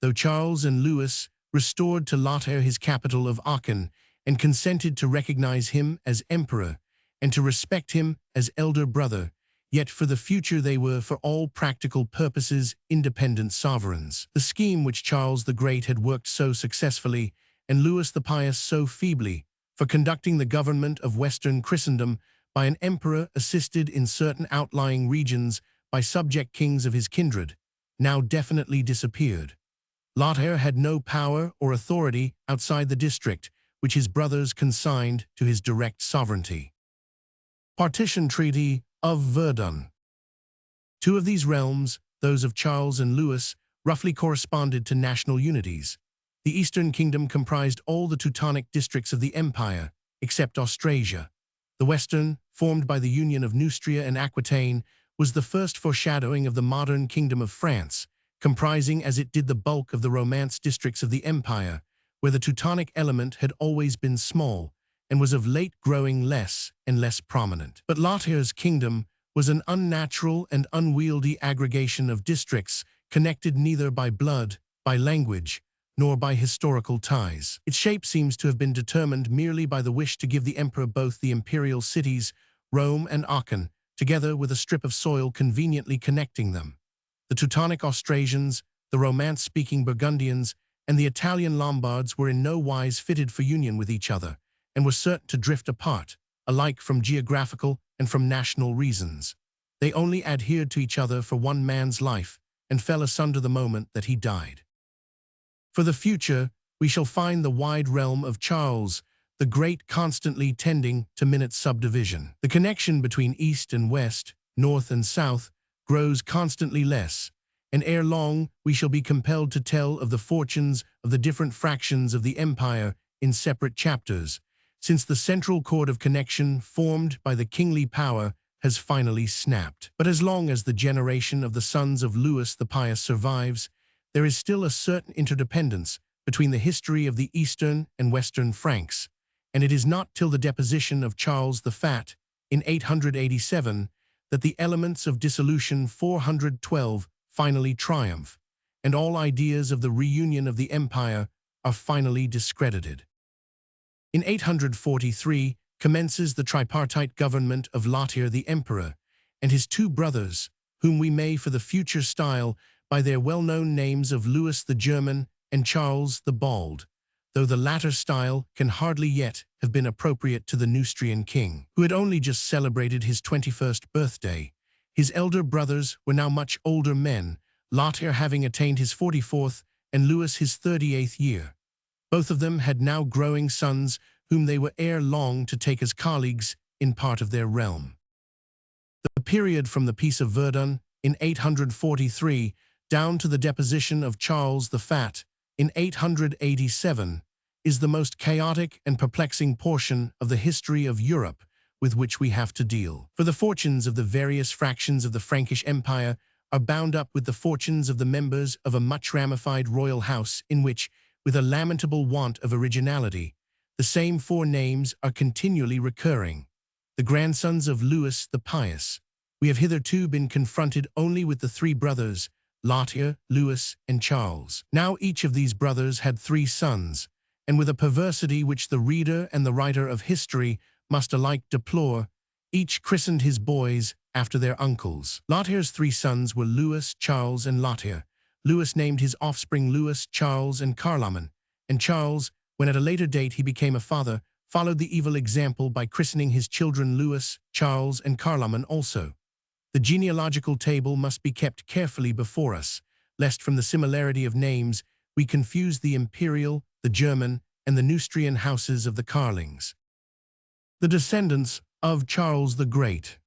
though Charles and Louis restored to Lothair his capital of Aachen and consented to recognize him as emperor and to respect him as elder brother, yet for the future they were, for all practical purposes, independent sovereigns. The scheme which Charles the Great had worked so successfully and Louis the Pious so feebly for conducting the government of Western Christendom by an emperor assisted in certain outlying regions by subject kings of his kindred, now definitely disappeared. Lothair had no power or authority outside the district, which his brothers consigned to his direct sovereignty. Partition Treaty of Verdun. Two of these realms, those of Charles and Louis, roughly corresponded to national unities. The Eastern Kingdom comprised all the Teutonic districts of the empire, except Austrasia. The Western, formed by the union of Neustria and Aquitaine, was the first foreshadowing of the modern Kingdom of France, comprising as it did the bulk of the Romance districts of the empire, where the Teutonic element had always been small and was of late growing less and less prominent. But Lothair's kingdom was an unnatural and unwieldy aggregation of districts connected neither by blood, by language, nor by historical ties. Its shape seems to have been determined merely by the wish to give the emperor both the imperial cities, Rome and Aachen, together with a strip of soil conveniently connecting them. The Teutonic Austrasians, the Romance-speaking Burgundians, and the Italian Lombards were in no wise fitted for union with each other, and were certain to drift apart, alike from geographical and from national reasons. They only adhered to each other for one man's life, and fell asunder the moment that he died. For the future, we shall find the wide realm of Charles the Great constantly tending to minute subdivision. The connection between East and West, North and South, grows constantly less, and ere long we shall be compelled to tell of the fortunes of the different fractions of the empire in separate chapters, since the central cord of connection formed by the kingly power has finally snapped. But as long as the generation of the sons of Louis the Pious survives, there is still a certain interdependence between the history of the Eastern and Western Franks, and it is not till the deposition of Charles the Fat in 887 that the elements of dissolution 412 finally triumph, and all ideas of the reunion of the empire are finally discredited. In 843 commences the tripartite government of Lothair the Emperor and his two brothers, whom we may for the future style by their well-known names of Louis the German and Charles the Bald, though the latter style can hardly yet have been appropriate to the Neustrian king, who had only just celebrated his 21st birthday. His elder brothers were now much older men, Lothair having attained his 44th and Louis his 38th year. Both of them had now growing sons whom they were ere long to take as colleagues in part of their realm. The period from the Peace of Verdun in 843 down to the deposition of Charles the Fat in 887 is the most chaotic and perplexing portion of the history of Europe with which we have to deal. For the fortunes of the various fractions of the Frankish Empire are bound up with the fortunes of the members of a much ramified royal house in which, with a lamentable want of originality, the same four names are continually recurring. The grandsons of Louis the Pious. We have hitherto been confronted only with the three brothers, Lothair, Louis, and Charles. Now each of these brothers had three sons, and with a perversity which the reader and the writer of history must alike deplore, each christened his boys after their uncles. Lothair's three sons were Louis, Charles, and Lothair. Louis named his offspring Louis, Charles, and Carloman, and Charles, when at a later date he became a father, followed the evil example by christening his children Louis, Charles, and Carloman also. The genealogical table must be kept carefully before us, lest from the similarity of names we confuse the imperial, the German, and the Neustrian houses of the Carlings. The descendants of Charles the Great.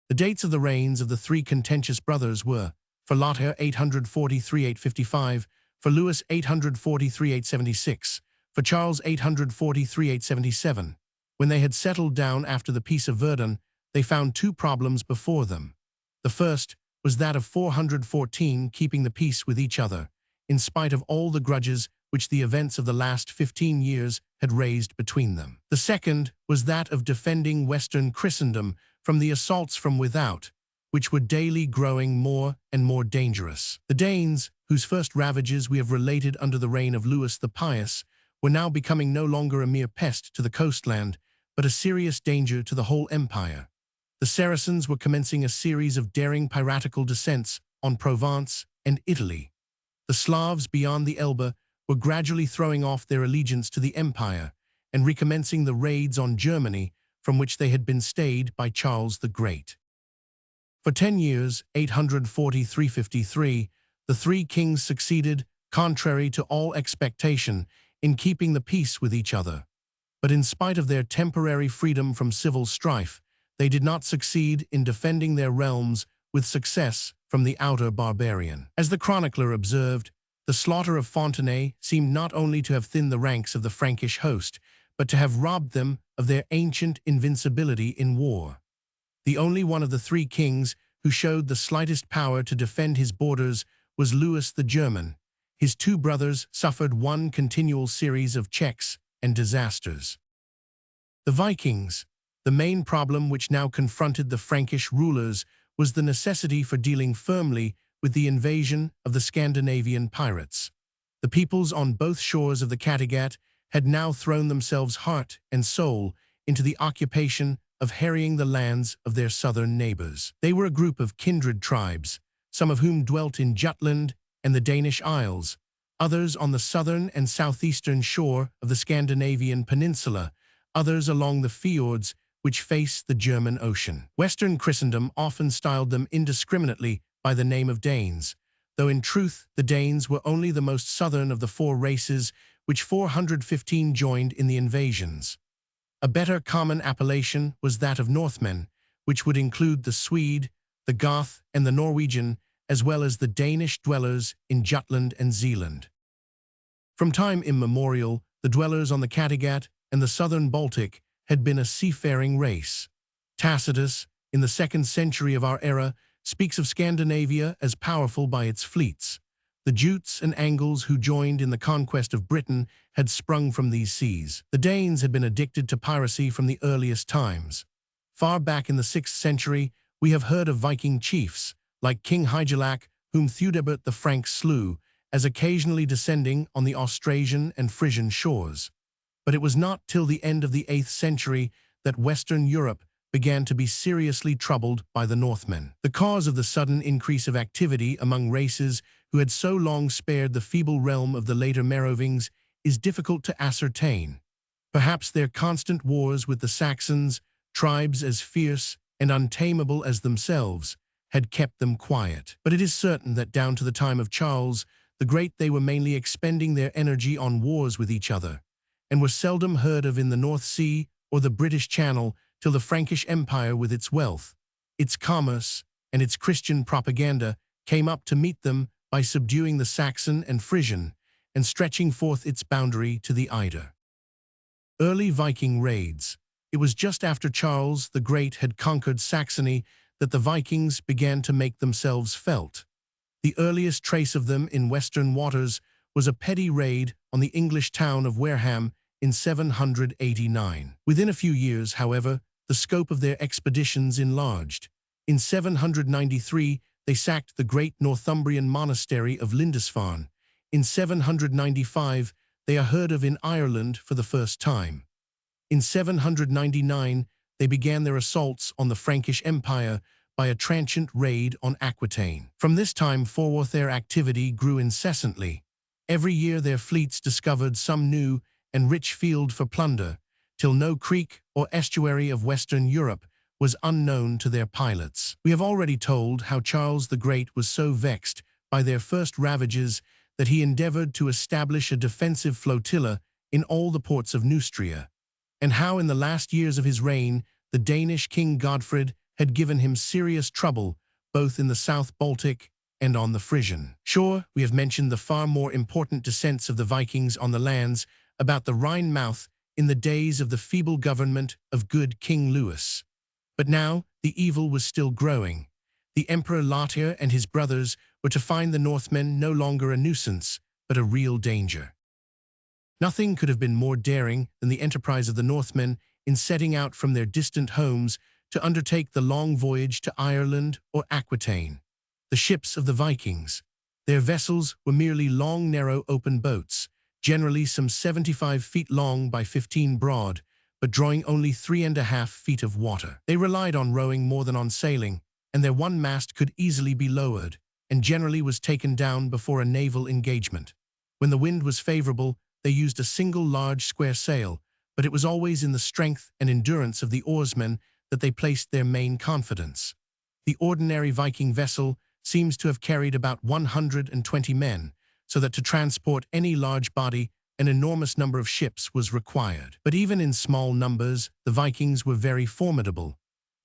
The dates of the reigns of the three contentious brothers were, for Lothair 843–855, for Louis 843–876, for Charles 843–877. When they had settled down after the Peace of Verdun, they found two problems before them. The first was that of 414 keeping the peace with each other, in spite of all the grudges which the events of the last 15 years had raised between them. The second was that of defending Western Christendom from the assaults from without, which were daily growing more and more dangerous. The Danes, whose first ravages we have related under the reign of Louis the Pious, were now becoming no longer a mere pest to the coastland, but a serious danger to the whole empire. The Saracens were commencing a series of daring piratical descents on Provence and Italy. The Slavs beyond the Elbe were gradually throwing off their allegiance to the empire and recommencing the raids on Germany from which they had been stayed by Charles the Great. For 10 years, 840–353, the three kings succeeded, contrary to all expectation, in keeping the peace with each other. But in spite of their temporary freedom from civil strife, they did not succeed in defending their realms with success from the outer barbarian. As the chronicler observed, the slaughter of Fontenay seemed not only to have thinned the ranks of the Frankish host, but to have robbed them of their ancient invincibility in war. The only one of the three kings who showed the slightest power to defend his borders was Louis the German. His two brothers suffered one continual series of checks and disasters. The Vikings. The main problem which now confronted the Frankish rulers was the necessity for dealing firmly with the invasion of the Scandinavian pirates. The peoples on both shores of the Kattegat had now thrown themselves heart and soul into the occupation of harrying the lands of their southern neighbors. They were a group of kindred tribes, some of whom dwelt in Jutland and the Danish Isles, others on the southern and southeastern shore of the Scandinavian peninsula, others along the fjords which face the German Ocean. Western Christendom often styled them indiscriminately by the name of Danes, though in truth the Danes were only the most southern of the four races which 415 joined in the invasions. A better common appellation was that of Northmen, which would include the Swede, the Goth, and the Norwegian, as well as the Danish dwellers in Jutland and Zealand. From time immemorial, the dwellers on the Kattegat and the southern Baltic had been a seafaring race. Tacitus, in the 2nd century of our era, speaks of Scandinavia as powerful by its fleets. The Jutes and Angles who joined in the conquest of Britain had sprung from these seas. The Danes had been addicted to piracy from the earliest times. Far back in the 6th century, we have heard of Viking chiefs, like King Hygelac, whom Theudebert the Frank slew, as occasionally descending on the Austrasian and Frisian shores. But it was not till the end of the 8th century that Western Europe began to be seriously troubled by the Northmen. The cause of the sudden increase of activity among races who had so long spared the feeble realm of the later Merovings is difficult to ascertain. Perhaps their constant wars with the Saxons, tribes as fierce and untamable as themselves, had kept them quiet. But it is certain that down to the time of Charles the Great they were mainly expending their energy on wars with each other, and were seldom heard of in the North Sea or the British Channel till the Frankish Empire with its wealth, its commerce, and its Christian propaganda came up to meet them by subduing the Saxon and Frisian and stretching forth its boundary to the Eider. Early Viking raids. It was just after Charles the Great had conquered Saxony that the Vikings began to make themselves felt. The earliest trace of them in western waters was a petty raid on the English town of Wareham in 789. Within a few years, however, the scope of their expeditions enlarged. In 793, they sacked the great Northumbrian monastery of Lindisfarne. In 795, they are heard of in Ireland for the first time. In 799, they began their assaults on the Frankish Empire by a transient raid on Aquitaine. From this time forward their activity grew incessantly. Every year their fleets discovered some new and rich field for plunder, till no creek or estuary of Western Europe was unknown to their pilots. We have already told how Charles the Great was so vexed by their first ravages that he endeavored to establish a defensive flotilla in all the ports of Neustria, and how in the last years of his reign the Danish king Godfred had given him serious trouble both in the South Baltic and on the Frisian shore. We have mentioned the far more important descents of the Vikings on the lands about the Rhine mouth in the days of the feeble government of good King Louis. But now the evil was still growing. The Emperor Lothair and his brothers were to find the Northmen no longer a nuisance, but a real danger. Nothing could have been more daring than the enterprise of the Northmen in setting out from their distant homes to undertake the long voyage to Ireland or Aquitaine. The ships of the Vikings. Their vessels were merely long, narrow, open boats, generally some 75 feet long by 15 broad, but drawing only 3.5 feet of water. They relied on rowing more than on sailing, and their one mast could easily be lowered, and generally was taken down before a naval engagement. When the wind was favorable, they used a single large square sail, but it was always in the strength and endurance of the oarsmen that they placed their main confidence. The ordinary Viking vessel seems to have carried about 120 men, so that to transport any large body, an enormous number of ships was required. But even in small numbers, the Vikings were very formidable.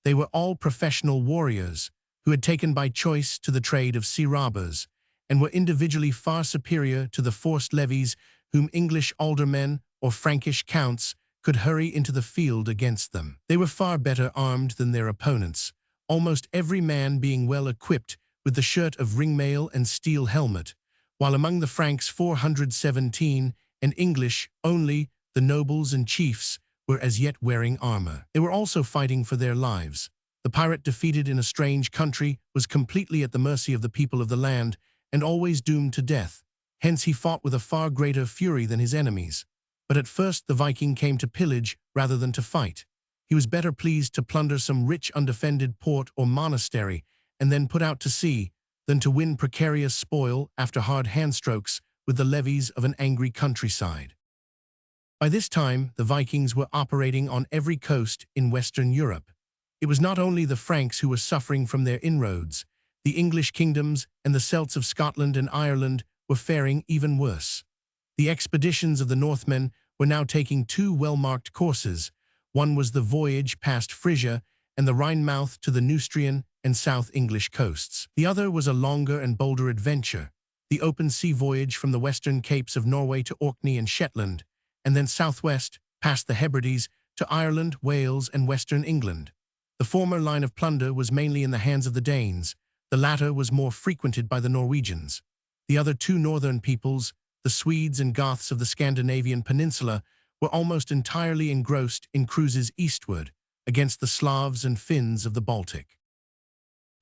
They were all professional warriors who had taken by choice to the trade of sea robbers, and were individually far superior to the forced levies whom English aldermen or Frankish counts could hurry into the field against them. They were far better armed than their opponents, almost every man being well equipped with the shirt of ringmail and steel helmet, while among the Franks 417 and English only the nobles and chiefs were as yet wearing armor. They were also fighting for their lives. The pirate defeated in a strange country was completely at the mercy of the people of the land and always doomed to death. Hence he fought with a far greater fury than his enemies. But at first the Viking came to pillage rather than to fight. He was better pleased to plunder some rich undefended port or monastery and then put out to sea than to win precarious spoil after hard handstrokes with the levies of an angry countryside. By this time, the Vikings were operating on every coast in Western Europe. It was not only the Franks who were suffering from their inroads. The English kingdoms and the Celts of Scotland and Ireland were faring even worse. The expeditions of the Northmen were now taking two well-marked courses. One was the voyage past Frisia and the Rhine mouth to the Neustrian and South English coasts. The other was a longer and bolder adventure, the open sea voyage from the western capes of Norway to Orkney and Shetland, and then southwest, past the Hebrides, to Ireland, Wales, and western England. The former line of plunder was mainly in the hands of the Danes. The latter was more frequented by the Norwegians. The other two northern peoples, the Swedes and Goths of the Scandinavian peninsula, were almost entirely engrossed in cruises eastward against the Slavs and Finns of the Baltic.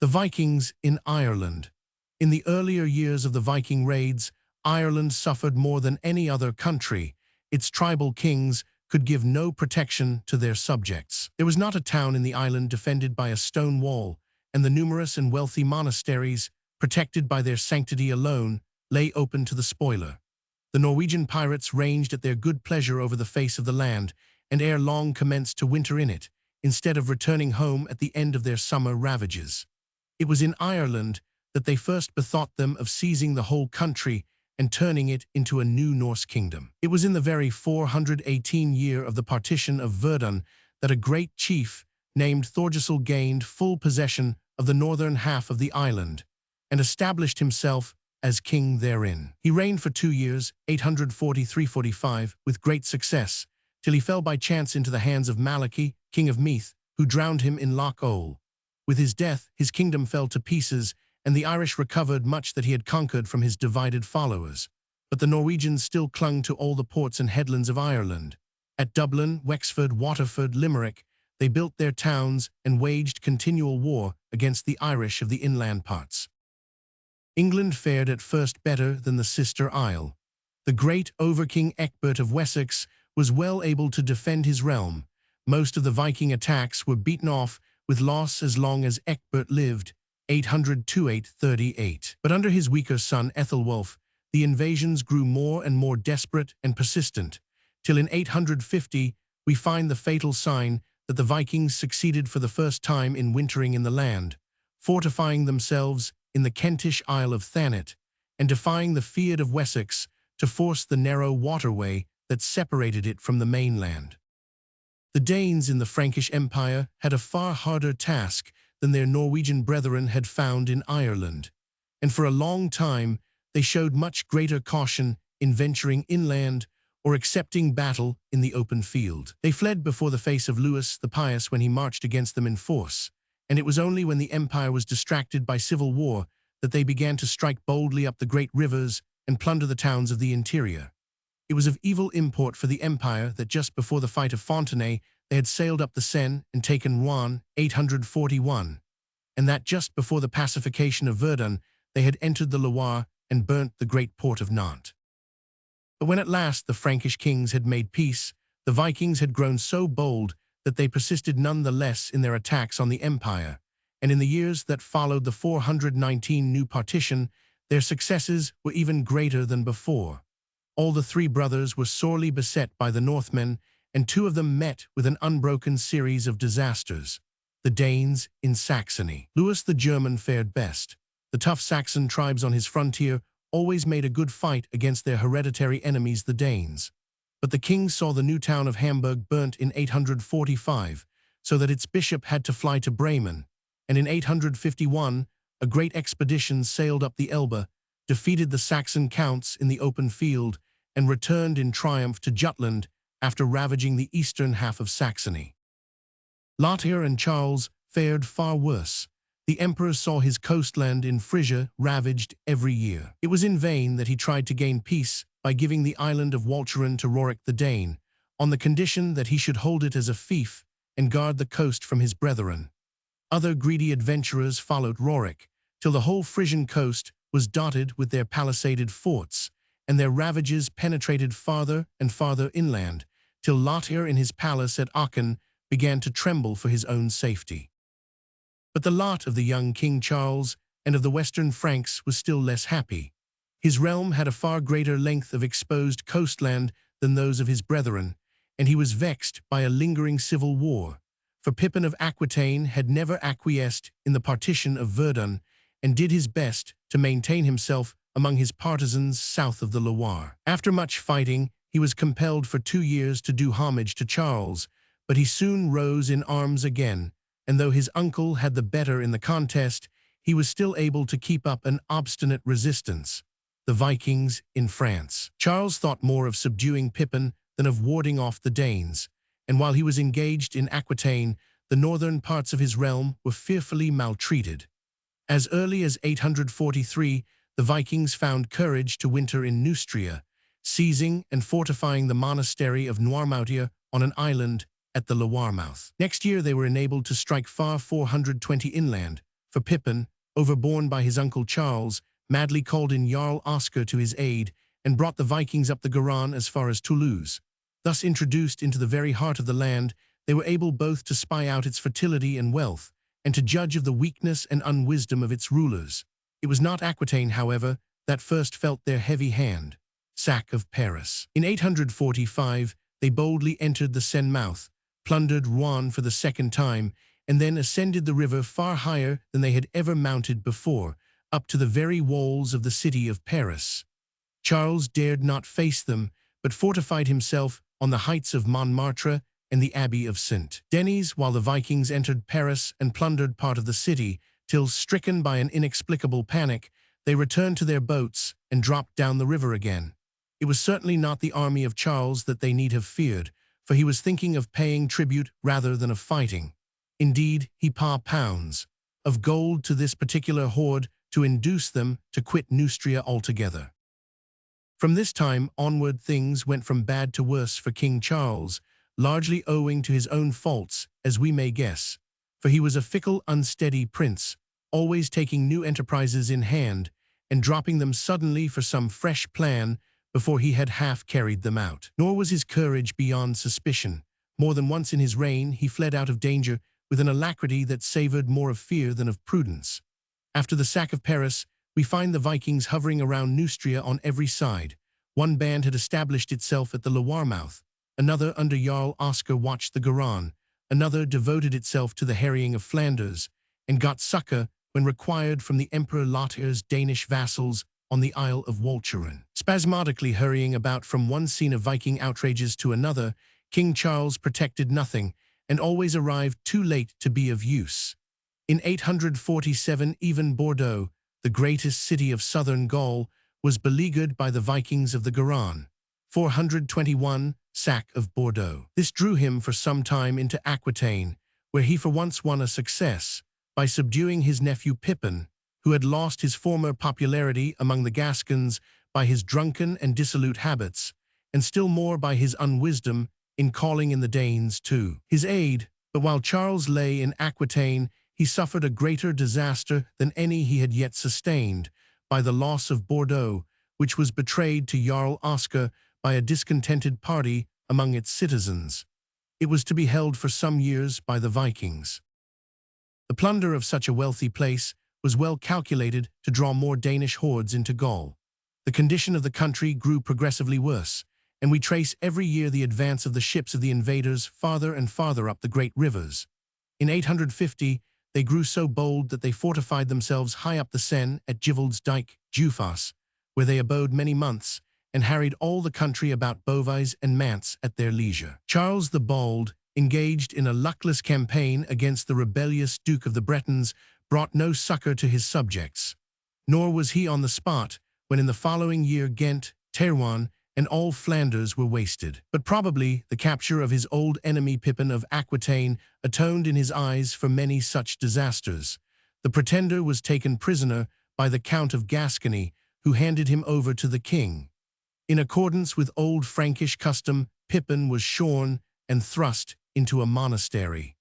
The Vikings in Ireland. In the earlier years of the Viking raids, Ireland suffered more than any other country. Its tribal kings could give no protection to their subjects. There was not a town in the island defended by a stone wall, and the numerous and wealthy monasteries, protected by their sanctity alone, lay open to the spoiler. The Norwegian pirates ranged at their good pleasure over the face of the land, and ere long commenced to winter in it, instead of returning home at the end of their summer ravages. It was in Ireland that they first bethought them of seizing the whole country and turning it into a new Norse kingdom. It was in the very 418 year of the partition of Verdun that a great chief named Thorgissel gained full possession of the northern half of the island and established himself as king therein. He reigned for 2 years, 843–45, with great success, till he fell by chance into the hands of Malachy, king of Meath, who drowned him in Loch Owel. With his death, his kingdom fell to pieces, and the Irish recovered much that he had conquered from his divided followers. But the Norwegians still clung to all the ports and headlands of Ireland. At Dublin, Wexford, Waterford, Limerick, they built their towns and waged continual war against the Irish of the inland parts. England fared at first better than the sister isle. The great Overking Ecgbert of Wessex was well able to defend his realm. Most of the Viking attacks were beaten off with loss as long as Ecgbert lived, 800–838. But under his weaker son Ethelwulf, the invasions grew more and more desperate and persistent, till in 850 we find the fatal sign that the Vikings succeeded for the first time in wintering in the land, fortifying themselves in the Kentish Isle of Thanet, and defying the Field of Wessex to force the narrow waterway that separated it from the mainland. The Danes in the Frankish Empire had a far harder task than their Norwegian brethren had found in Ireland, and for a long time they showed much greater caution in venturing inland or accepting battle in the open field. They fled before the face of Louis the Pious when he marched against them in force, and it was only when the empire was distracted by civil war that they began to strike boldly up the great rivers and plunder the towns of the interior. It was of evil import for the empire that just before the fight of Fontenay they had sailed up the Seine and taken Rouen, 841, and that just before the pacification of Verdun, they had entered the Loire and burnt the great port of Nantes. But when at last the Frankish kings had made peace, the Vikings had grown so bold that they persisted none the less in their attacks on the empire, and in the years that followed the 419 new partition, their successes were even greater than before. All the three brothers were sorely beset by the Northmen, and two of them met with an unbroken series of disasters. The Danes in Saxony. Louis the German fared best. The tough Saxon tribes on his frontier always made a good fight against their hereditary enemies, the Danes. But the king saw the new town of Hamburg burnt in 845, so that its bishop had to fly to Bremen, and in 851 a great expedition sailed up the Elbe, defeated the Saxon counts in the open field, and returned in triumph to Jutland after ravaging the eastern half of Saxony. Lothair and Charles fared far worse. The emperor saw his coastland in Frisia ravaged every year. It was in vain that he tried to gain peace by giving the island of Walcheren to Rorik the Dane, on the condition that he should hold it as a fief and guard the coast from his brethren. Other greedy adventurers followed Rorik, till the whole Frisian coast was dotted with their palisaded forts, and their ravages penetrated farther and farther inland, till Lothair in his palace at Aachen began to tremble for his own safety. But the lot of the young King Charles and of the Western Franks was still less happy. His realm had a far greater length of exposed coastland than those of his brethren, and he was vexed by a lingering civil war, for Pippin of Aquitaine had never acquiesced in the partition of Verdun, and did his best to maintain himself among his partisans south of the Loire. After much fighting, he was compelled for 2 years to do homage to Charles, but he soon rose in arms again, and though his uncle had the better in the contest, he was still able to keep up an obstinate resistance. The Vikings in France. Charles thought more of subduing Pippin than of warding off the Danes, and while he was engaged in Aquitaine, the northern parts of his realm were fearfully maltreated. As early as 843, the Vikings found courage to winter in Neustria, seizing and fortifying the monastery of Noirmoutier on an island at the Loire mouth. Next year they were enabled to strike far 420 inland, for Pippin, overborne by his uncle Charles, madly called in Jarl Oscar to his aid and brought the Vikings up the Garonne as far as Toulouse. Thus introduced into the very heart of the land, they were able both to spy out its fertility and wealth, and to judge of the weakness and unwisdom of its rulers. It was not Aquitaine, however, that first felt their heavy hand. Sack of Paris. In 845, they boldly entered the Seine mouth, plundered Rouen for the second time, and then ascended the river far higher than they had ever mounted before, up to the very walls of the city of Paris. Charles dared not face them, but fortified himself on the heights of Montmartre and the Abbey of Saint-Denis, while the Vikings entered Paris and plundered part of the city, till, stricken by an inexplicable panic, they returned to their boats and dropped down the river again. It was certainly not the army of Charles that they need have feared, for he was thinking of paying tribute rather than of fighting. Indeed, he paid pounds of gold to this particular horde to induce them to quit Neustria altogether. From this time onward things went from bad to worse for King Charles, largely owing to his own faults, as we may guess, for he was a fickle, unsteady prince, always taking new enterprises in hand and dropping them suddenly for some fresh plan before he had half carried them out. Nor was his courage beyond suspicion. More than once in his reign he fled out of danger with an alacrity that savored more of fear than of prudence. After the sack of Paris, we find the Vikings hovering around Neustria on every side. One band had established itself at the Loire mouth, another under Jarl Oscar watched the Garonne, another devoted itself to the harrying of Flanders, and got succor when required from the Emperor Lothair's Danish vassals on the Isle of Walcheren. Spasmodically hurrying about from one scene of Viking outrages to another, King Charles protected nothing, and always arrived too late to be of use. In 847 even Bordeaux, the greatest city of southern Gaul, was beleaguered by the Vikings of the Garonne. 421 Sack of Bordeaux. This drew him for some time into Aquitaine, where he for once won a success, by subduing his nephew Pippin, who had lost his former popularity among the Gascons by his drunken and dissolute habits, and still more by his unwisdom in calling in the Danes to his aid, but while Charles lay in Aquitaine, he suffered a greater disaster than any he had yet sustained by the loss of Bordeaux, which was betrayed to Jarl Oscar by a discontented party among its citizens. It was to be held for some years by the Vikings. The plunder of such a wealthy place was well calculated to draw more Danish hordes into Gaul. The condition of the country grew progressively worse, and we trace every year the advance of the ships of the invaders farther and farther up the great rivers. In 850, they grew so bold that they fortified themselves high up the Seine at Giveld's Dyke, Jufas, where they abode many months, and harried all the country about Beauvais and Mantes at their leisure. Charles the Bald, engaged in a luckless campaign against the rebellious Duke of the Bretons, brought no succor to his subjects. Nor was he on the spot when in the following year Ghent, Terouanne, and all Flanders were wasted. But probably the capture of his old enemy Pippin of Aquitaine atoned in his eyes for many such disasters. The pretender was taken prisoner by the Count of Gascony, who handed him over to the king. In accordance with old Frankish custom, Pippin was shorn and thrust into a monastery.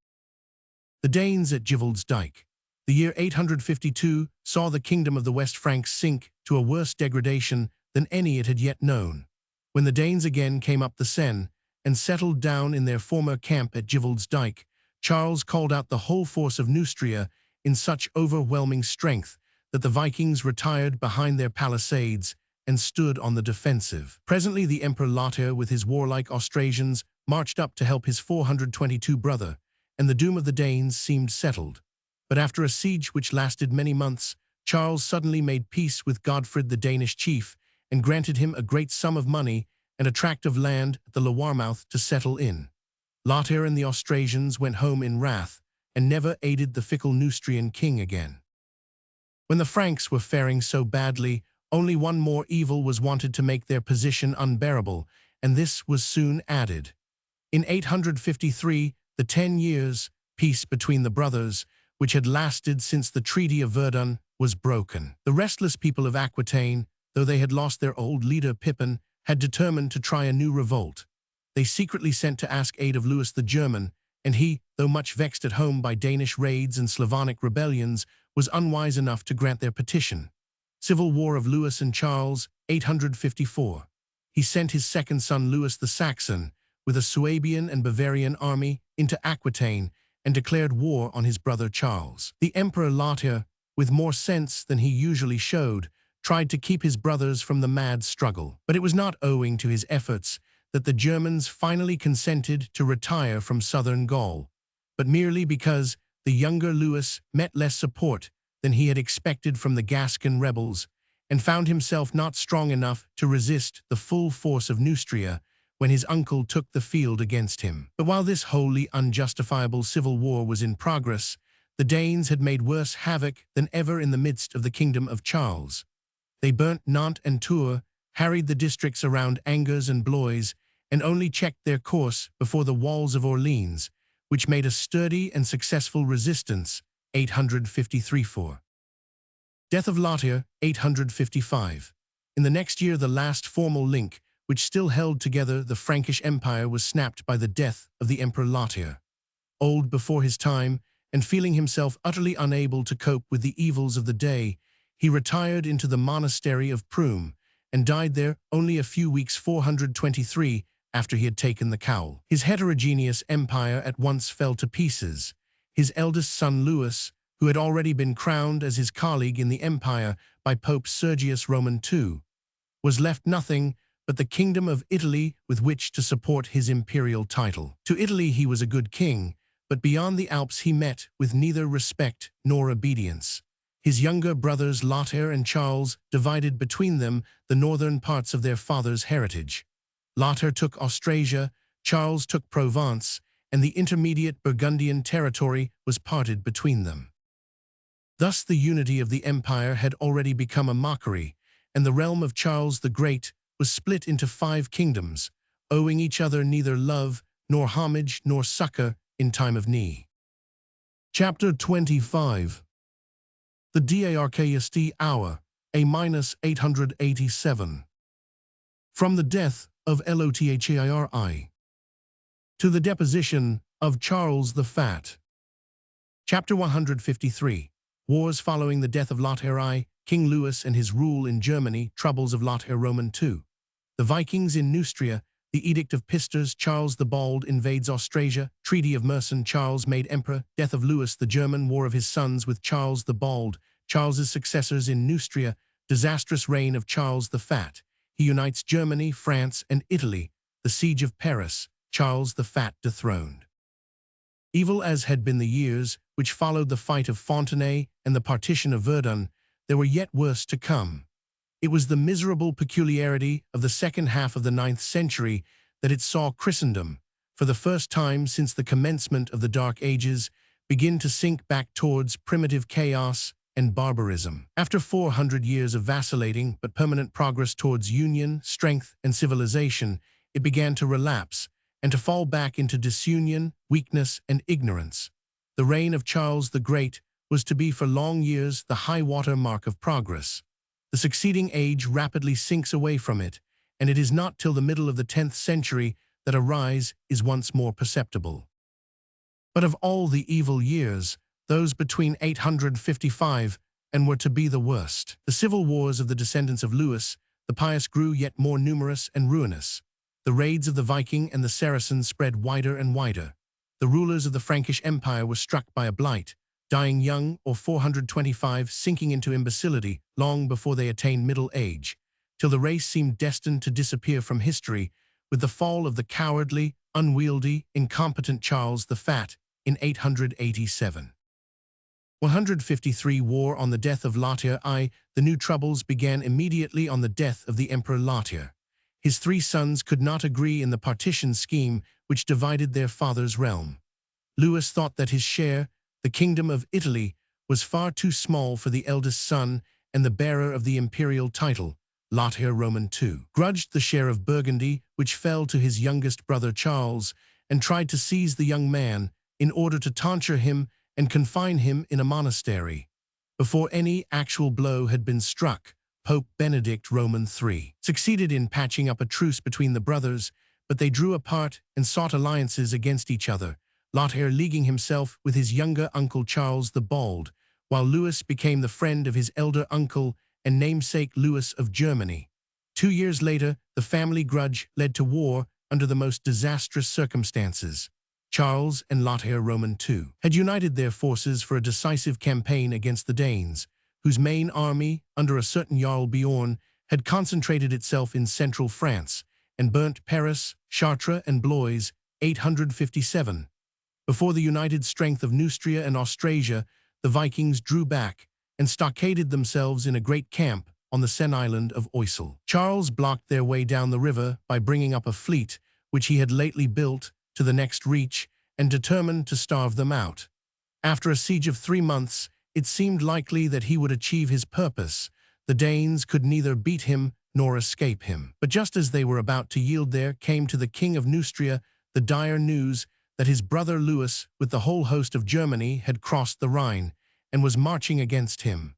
The Danes at Giveld's Dyke. The year 852 saw the kingdom of the West Franks sink to a worse degradation than any it had yet known. When the Danes again came up the Seine and settled down in their former camp at Giveld's Dyke, Charles called out the whole force of Neustria in such overwhelming strength that the Vikings retired behind their palisades and stood on the defensive. Presently the Emperor Lothair with his warlike Austrasians marched up to help his 422 brother, and the doom of the Danes seemed settled. But after a siege which lasted many months, Charles suddenly made peace with Godfrid the Danish chief and granted him a great sum of money and a tract of land at the Loire mouth to settle in. Lothair and the Austrasians went home in wrath and never aided the fickle Neustrian king again. When the Franks were faring so badly, only one more evil was wanted to make their position unbearable, and this was soon added. In 853, the 10 years' peace between the brothers, which had lasted since the Treaty of Verdun, was broken. The restless people of Aquitaine, though they had lost their old leader Pippin, had determined to try a new revolt. They secretly sent to ask aid of Louis the German, and he, though much vexed at home by Danish raids and Slavonic rebellions, was unwise enough to grant their petition. Civil War of Louis and Charles, 854. He sent his second son Louis the Saxon, with a Suabian and Bavarian army, into Aquitaine, and declared war on his brother Charles. The Emperor Lothair, with more sense than he usually showed, tried to keep his brothers from the mad struggle. But it was not owing to his efforts that the Germans finally consented to retire from southern Gaul, but merely because the younger Louis met less support than he had expected from the Gascon rebels, and found himself not strong enough to resist the full force of Neustria when his uncle took the field against him. But while this wholly unjustifiable civil war was in progress, the Danes had made worse havoc than ever in the midst of the kingdom of Charles. They burnt Nantes and Tours, harried the districts around Angers and Blois, and only checked their course before the walls of Orleans, which made a sturdy and successful resistance, 853. Death of Lothair, 855. In the next year the last formal link, which still held together the Frankish Empire, was snapped by the death of the Emperor Lothair. Old before his time, and feeling himself utterly unable to cope with the evils of the day, he retired into the monastery of Prüm, and died there only a few weeks 423 after he had taken the cowl. His heterogeneous empire at once fell to pieces. His eldest son Louis, who had already been crowned as his colleague in the empire by Pope Sergius Roman II, was left nothing but the kingdom of Italy with which to support his imperial title. To Italy he was a good king, but beyond the Alps he met with neither respect nor obedience. His younger brothers Lothair and Charles divided between them the northern parts of their father's heritage. Lothair took Austrasia, Charles took Provence, and the intermediate Burgundian territory was parted between them. Thus the unity of the empire had already become a mockery, and the realm of Charles the Great was split into 5 kingdoms, owing each other neither love nor homage nor succor in time of need. Chapter 25. The D'Archaeasti Hour, A-887. From the death of Lothari. To the deposition of Charles the Fat. Chapter 153. Wars following the death of Lothair I, King Louis and his rule in Germany, troubles of Lothair Roman II. The Vikings in Neustria, the Edict of Pistis, Charles the Bald invades Austrasia, Treaty of Mersin, Charles made emperor, death of Louis the German, war of his sons with Charles the Bald, Charles's successors in Neustria, disastrous reign of Charles the Fat. He unites Germany, France, and Italy, the siege of Paris, Charles the Fat dethroned. Evil as had been the years which followed the fight of Fontenay and the partition of Verdun, there were yet worse to come. It was the miserable peculiarity of the second half of the 9th century that it saw Christendom, for the first time since the commencement of the Dark Ages, begin to sink back towards primitive chaos and barbarism. After 400 years of vacillating but permanent progress towards union, strength, and civilization, it began to relapse and to fall back into disunion, weakness, and ignorance. The reign of Charles the Great was to be for long years the high-water mark of progress. The succeeding age rapidly sinks away from it, and it is not till the middle of the 10th century that a rise is once more perceptible. But of all the evil years, those between 855 and were to be the worst. The civil wars of the descendants of Louis, the pious, grew yet more numerous and ruinous. The raids of the Viking and the Saracens spread wider and wider. The rulers of the Frankish Empire were struck by a blight, dying young or 425, sinking into imbecility long before they attained middle age, till the race seemed destined to disappear from history with the fall of the cowardly, unwieldy, incompetent Charles the Fat in 887. 153. War on the death of Lothair I. The new troubles began immediately on the death of the Emperor Lothair. His 3 sons could not agree in the partition scheme which divided their father's realm. Louis thought that his share, the kingdom of Italy, was far too small for the eldest son and the bearer of the imperial title, Lothair Roman II. Grudged the share of Burgundy, which fell to his youngest brother Charles, and tried to seize the young man in order to tonsured him and confine him in a monastery. Before any actual blow had been struck, Pope Benedict Roman III succeeded in patching up a truce between the brothers, but they drew apart and sought alliances against each other, Lothair leaguing himself with his younger uncle Charles the Bald, while Louis became the friend of his elder uncle and namesake Louis of Germany. 2 years later, the family grudge led to war under the most disastrous circumstances. Charles and Lothair Roman II had united their forces for a decisive campaign against the Danes, whose main army, under a certain Jarl Bjorn, had concentrated itself in central France and burnt Paris, Chartres, and Blois, 857. Before the united strength of Neustria and Austrasia, the Vikings drew back and stockaded themselves in a great camp on the Seine island of Oisel. Charles blocked their way down the river by bringing up a fleet, which he had lately built, to the next reach, and determined to starve them out. After a siege of 3 months, it seemed likely that he would achieve his purpose. The Danes could neither beat him nor escape him. But just as they were about to yield, there came to the king of Neustria the dire news that his brother Louis, with the whole host of Germany, had crossed the Rhine and was marching against him.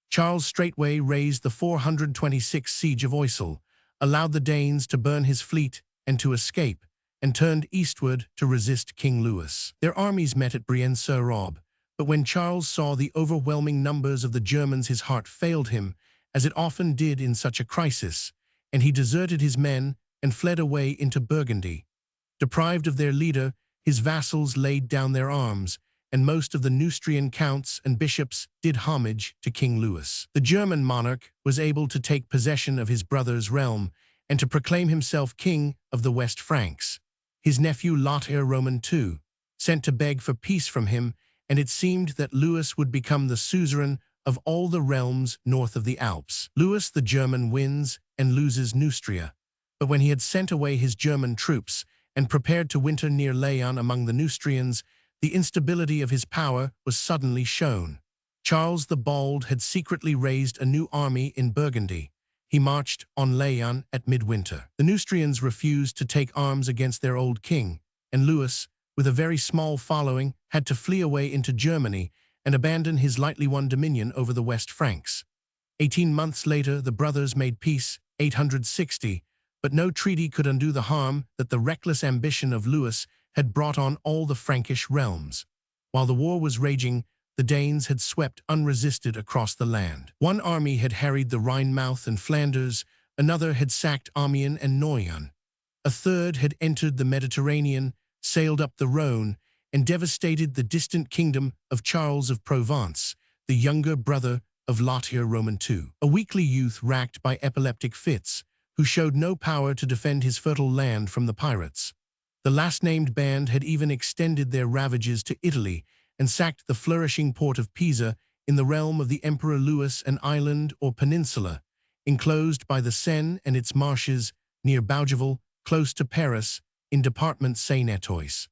Charles straightway raised the 426 siege of Oisel, allowed the Danes to burn his fleet and to escape, and turned eastward to resist King Louis. Their armies met at Brienne-sur-Aube, but when Charles saw the overwhelming numbers of the Germans, his heart failed him, as it often did in such a crisis, and he deserted his men and fled away into Burgundy. Deprived of their leader, his vassals laid down their arms, and most of the Neustrian counts and bishops did homage to King Louis. The German monarch was able to take possession of his brother's realm and to proclaim himself king of the West Franks. His nephew Lothair Roman II sent to beg for peace from him, and it seemed that Louis would become the suzerain of all the realms north of the Alps. Louis the German wins and loses Neustria, but when he had sent away his German troops and prepared to winter near Laon among the Neustrians, the instability of his power was suddenly shown. Charles the Bald had secretly raised a new army in Burgundy. He marched on Laon at midwinter. The Neustrians refused to take arms against their old king, and Louis, with a very small following, had to flee away into Germany and abandon his lightly won dominion over the West Franks. 18 months later, the brothers made peace, 860, but no treaty could undo the harm that the reckless ambition of Louis had brought on all the Frankish realms. While the war was raging, the Danes had swept unresisted across the land. One army had harried the Rhine mouth and Flanders, another had sacked Amiens and Noyon. A third had entered the Mediterranean, sailed up the Rhone, and devastated the distant kingdom of Charles of Provence, the younger brother of Lothair Roman II. A weakly youth racked by epileptic fits, who showed no power to defend his fertile land from the pirates. The last-named band had even extended their ravages to Italy and sacked the flourishing port of Pisa in the realm of the Emperor Louis, an island or peninsula, enclosed by the Seine and its marshes near Bougival, close to Paris, in Department Seine-et-Oise.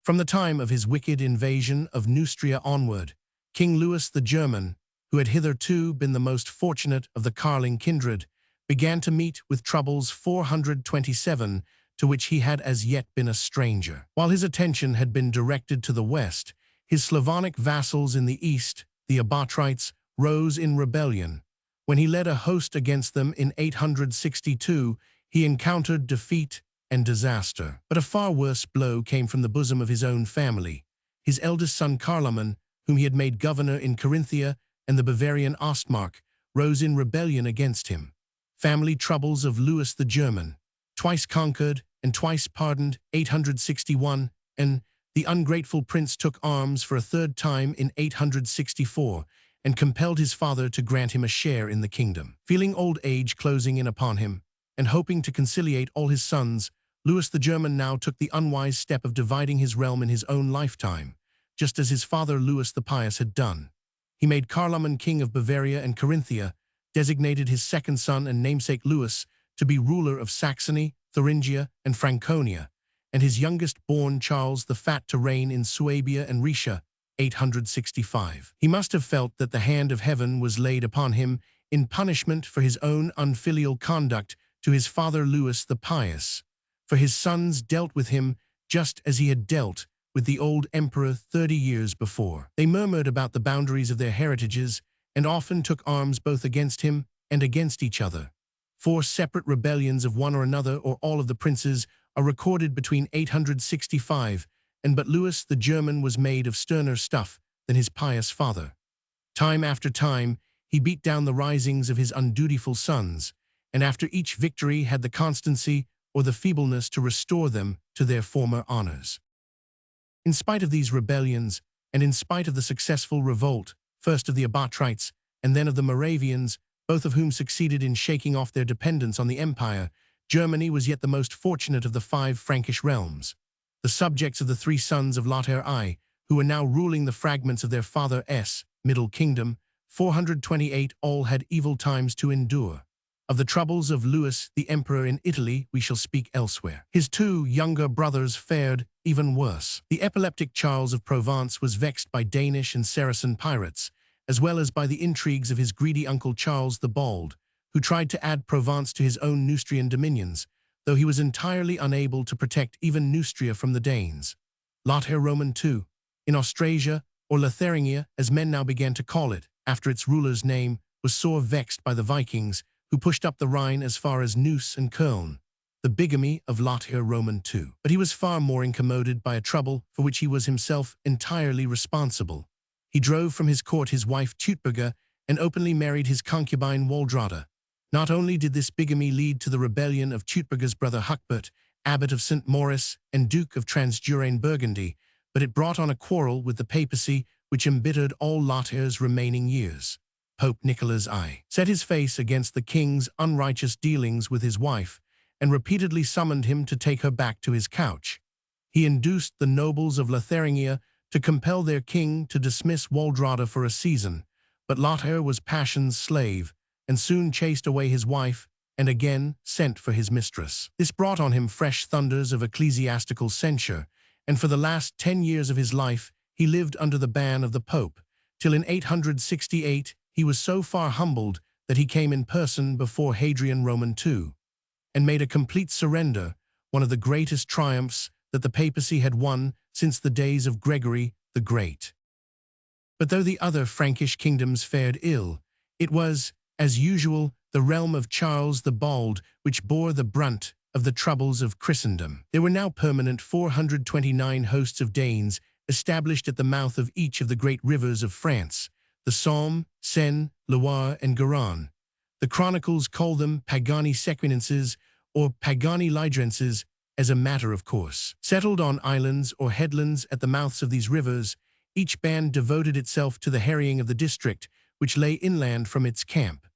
From the time of his wicked invasion of Neustria onward, King Louis the German, who had hitherto been the most fortunate of the Carling kindred, began to meet with troubles 427, to which he had as yet been a stranger. While his attention had been directed to the west, his Slavonic vassals in the east, the Abatrites, rose in rebellion. When he led a host against them in 862, he encountered defeat and disaster. But a far worse blow came from the bosom of his own family. His eldest son Carloman, whom he had made governor in Carinthia and the Bavarian Ostmark, rose in rebellion against him. Family troubles of Louis the German, twice conquered and twice pardoned, 861, and the ungrateful prince took arms for a third time in 864 and compelled his father to grant him a share in the kingdom. Feeling old age closing in upon him, and hoping to conciliate all his sons, Louis the German now took the unwise step of dividing his realm in his own lifetime, just as his father Louis the Pious had done. He made Carloman king of Bavaria and Carinthia, designated his second son and namesake Louis to be ruler of Saxony, Thuringia, and Franconia, and his youngest-born Charles the Fat to reign in Suabia and Rhaetia, 865. He must have felt that the hand of heaven was laid upon him in punishment for his own unfilial conduct to his father Louis the Pious, for his sons dealt with him just as he had dealt with the old emperor 30 years before. They murmured about the boundaries of their heritages and often took arms both against him and against each other. 4 separate rebellions of one or another or all of the princes are recorded between 865 but Louis the German was made of sterner stuff than his pious father. Time after time, he beat down the risings of his undutiful sons, and after each victory had the constancy or the feebleness to restore them to their former honors. In spite of these rebellions, and in spite of the successful revolt, first of the Abatrites and then of the Moravians, both of whom succeeded in shaking off their dependence on the empire, Germany was yet the most fortunate of the 5 Frankish realms. The subjects of the 3 sons of Lothair I, who were now ruling the fragments of their father S. Middle Kingdom, 428 all had evil times to endure. Of the troubles of Louis the Emperor in Italy we shall speak elsewhere. His 2 younger brothers fared even worse. The epileptic Charles of Provence was vexed by Danish and Saracen pirates, as well as by the intrigues of his greedy uncle Charles the Bald, who tried to add Provence to his own Neustrian dominions, though he was entirely unable to protect even Neustria from the Danes. Lothair Roman II, in Austrasia, or Lotharingia as men now began to call it, after its ruler's name, was sore vexed by the Vikings, who pushed up the Rhine as far as Neuss and Köln, the bigamy of Lothair Roman II. But he was far more incommoded by a trouble for which he was himself entirely responsible. He drove from his court his wife Teutberga and openly married his concubine Waldrada. Not only did this bigamy lead to the rebellion of Teutberga's brother Hucbert, abbot of St. Maurice and Duke of Transjurane Burgundy, but it brought on a quarrel with the papacy which embittered all Lothair's remaining years. Pope Nicholas I set his face against the king's unrighteous dealings with his wife and repeatedly summoned him to take her back to his couch. He induced the nobles of Lotharingia to compel their king to dismiss Waldrada for a season, but Lothair was passion's slave and soon chased away his wife and again sent for his mistress. This brought on him fresh thunders of ecclesiastical censure, and for the last 10 years of his life he lived under the ban of the Pope, till in 868 he was so far humbled that he came in person before Hadrian Roman II, and made a complete surrender, one of the greatest triumphs that the papacy had won since the days of Gregory the Great. But though the other Frankish kingdoms fared ill, it was, as usual, the realm of Charles the Bald which bore the brunt of the troubles of Christendom. There were now permanent 429 hosts of Danes established at the mouth of each of the great rivers of France, the Somme, Seine, Loire, and Garonne. The chronicles call them Pagani Sequinenses or Pagani Lydrenses as a matter of course. Settled on islands or headlands at the mouths of these rivers, each band devoted itself to the harrying of the district, which lay inland from its camp.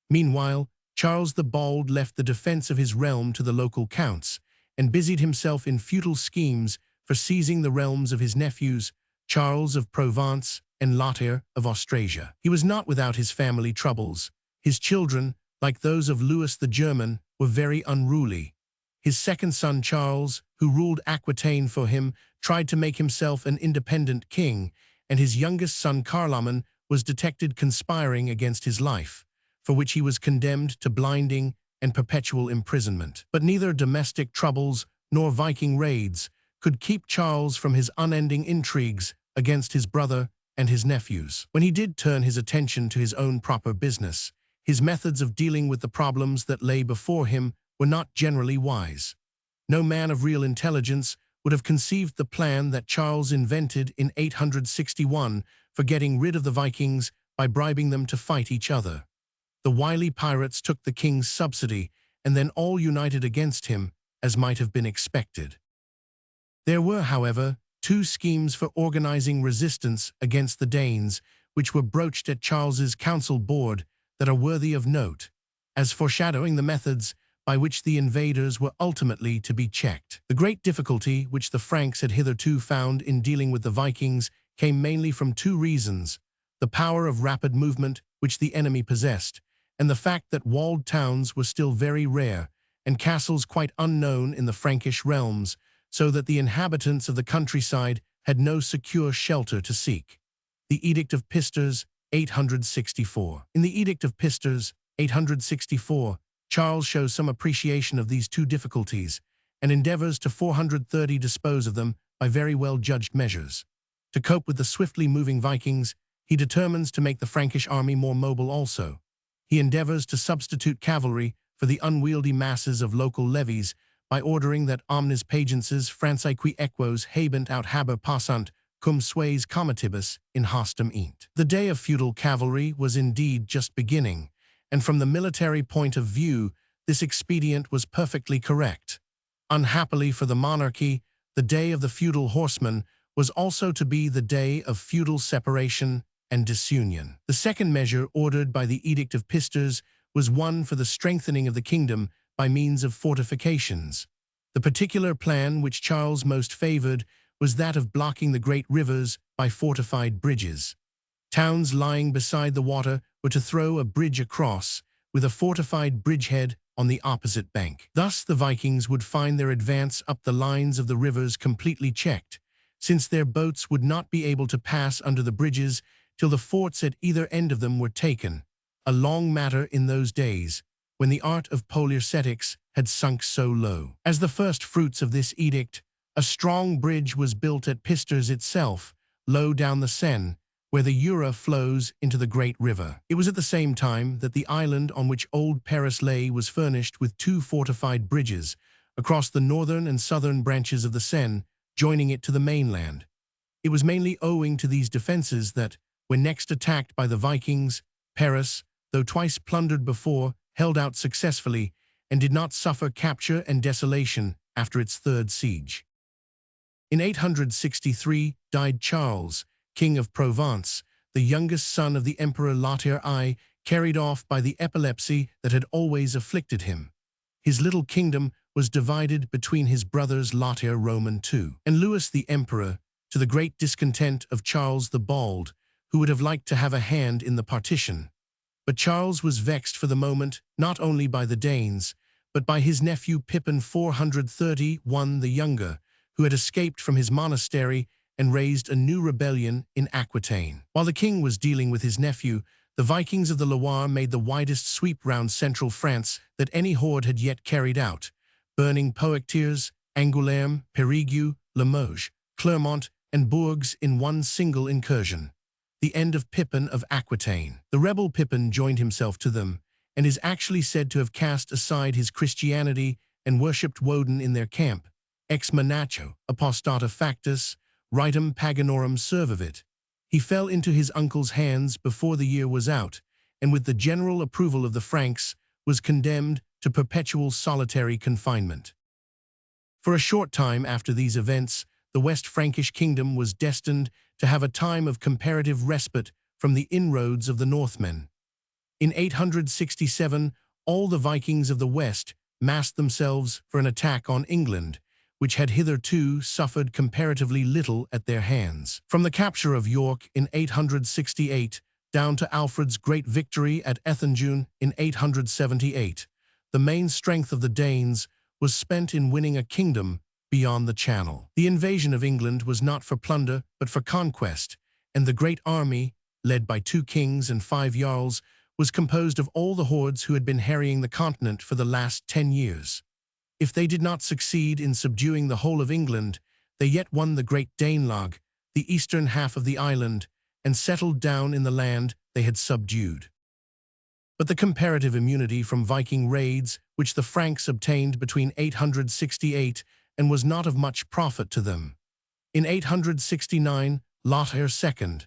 Meanwhile, Charles the Bald left the defense of his realm to the local counts and busied himself in futile schemes for seizing the realms of his nephews, Charles of Provence and Lothair of Austrasia. He was not without his family troubles. His children, like those of Louis the German, were very unruly. His second son Charles, who ruled Aquitaine for him, tried to make himself an independent king, and his youngest son Charles Oman was detected conspiring against his life, for which he was condemned to blinding and perpetual imprisonment. But neither domestic troubles nor Viking raids could keep Charles from his unending intrigues against his brother and his nephews. When he did turn his attention to his own proper business, his methods of dealing with the problems that lay before him were not generally wise. No man of real intelligence would have conceived the plan that Charles invented in 861 for getting rid of the Vikings by bribing them to fight each other. The wily pirates took the king's subsidy and then all united against him, as might have been expected. There were, however, two schemes for organizing resistance against the Danes, which were broached at Charles's council board, that are worthy of note, as foreshadowing the methods by which the invaders were ultimately to be checked. The great difficulty which the Franks had hitherto found in dealing with the Vikings came mainly from two reasons: the power of rapid movement which the enemy possessed, and the fact that walled towns were still very rare, and castles quite unknown in the Frankish realms, so that the inhabitants of the countryside had no secure shelter to seek. The Edict of Pisters, 864. In the Edict of Pisters, 864, Charles shows some appreciation of these two difficulties and endeavors to 430 dispose of them by very well-judged measures. To cope with the swiftly moving Vikings, he determines to make the Frankish army more mobile also. He endeavors to substitute cavalry for the unwieldy masses of local levies by ordering that omnes pagences Franciqui equos habent aut haber passant cum sues comitibus in hostem int. The day of feudal cavalry was indeed just beginning, and from the military point of view, this expedient was perfectly correct. Unhappily for the monarchy, the day of the feudal horseman was also to be the day of feudal separation and disunion. The second measure ordered by the Edict of Pisters was one for the strengthening of the kingdom by means of fortifications. The particular plan which Charles most favored was that of blocking the great rivers by fortified bridges. Towns lying beside the water were to throw a bridge across, with a fortified bridgehead on the opposite bank. Thus the Vikings would find their advance up the lines of the rivers completely checked, since their boats would not be able to pass under the bridges till the forts at either end of them were taken, a long matter in those days, when the art of poliarcetics had sunk so low. As the first fruits of this edict, a strong bridge was built at Pisters itself, low down the Seine, where the Jura flows into the great river. It was at the same time that the island on which old Paris lay was furnished with two fortified bridges across the northern and southern branches of the Seine, joining it to the mainland. It was mainly owing to these defenses that, when next attacked by the Vikings, Paris, though twice plundered before, held out successfully and did not suffer capture and desolation after its third siege. In 863 died Charles, King of Provence, the youngest son of the Emperor Lothair I, carried off by the epilepsy that had always afflicted him. His little kingdom was divided between his brothers Lothair Roman II and Louis the Emperor, to the great discontent of Charles the Bald, who would have liked to have a hand in the partition. But Charles was vexed for the moment not only by the Danes, but by his nephew Pippin 431 the Younger, who had escaped from his monastery and raised a new rebellion in Aquitaine. While the king was dealing with his nephew, the Vikings of the Loire made the widest sweep round central France that any horde had yet carried out, burning Poictiers, Angoulême, Périgueux, Limoges, Clermont, and Bourges in one single incursion. The end of Pippin of Aquitaine. The rebel Pippin joined himself to them, and is actually said to have cast aside his Christianity and worshipped Woden in their camp, ex monacho, apostata factus, ritum paganorum servavit. He fell into his uncle's hands before the year was out, and with the general approval of the Franks, was condemned to perpetual solitary confinement. For a short time after these events, the West Frankish kingdom was destined to have a time of comparative respite from the inroads of the Northmen. In 867, all the Vikings of the West massed themselves for an attack on England, which had hitherto suffered comparatively little at their hands. From the capture of York in 868 down to Alfred's great victory at Ethandune in 878, the main strength of the Danes was spent in winning a kingdom beyond the Channel. The invasion of England was not for plunder but for conquest, and the great army, led by 2 kings and 5 jarls, was composed of all the hordes who had been harrying the continent for the last 10 years. If they did not succeed in subduing the whole of England, they yet won the great Danelagh, the eastern half of the island, and settled down in the land they had subdued. But the comparative immunity from Viking raids which the Franks obtained between 868 and was not of much profit to them. In 869, Lothair II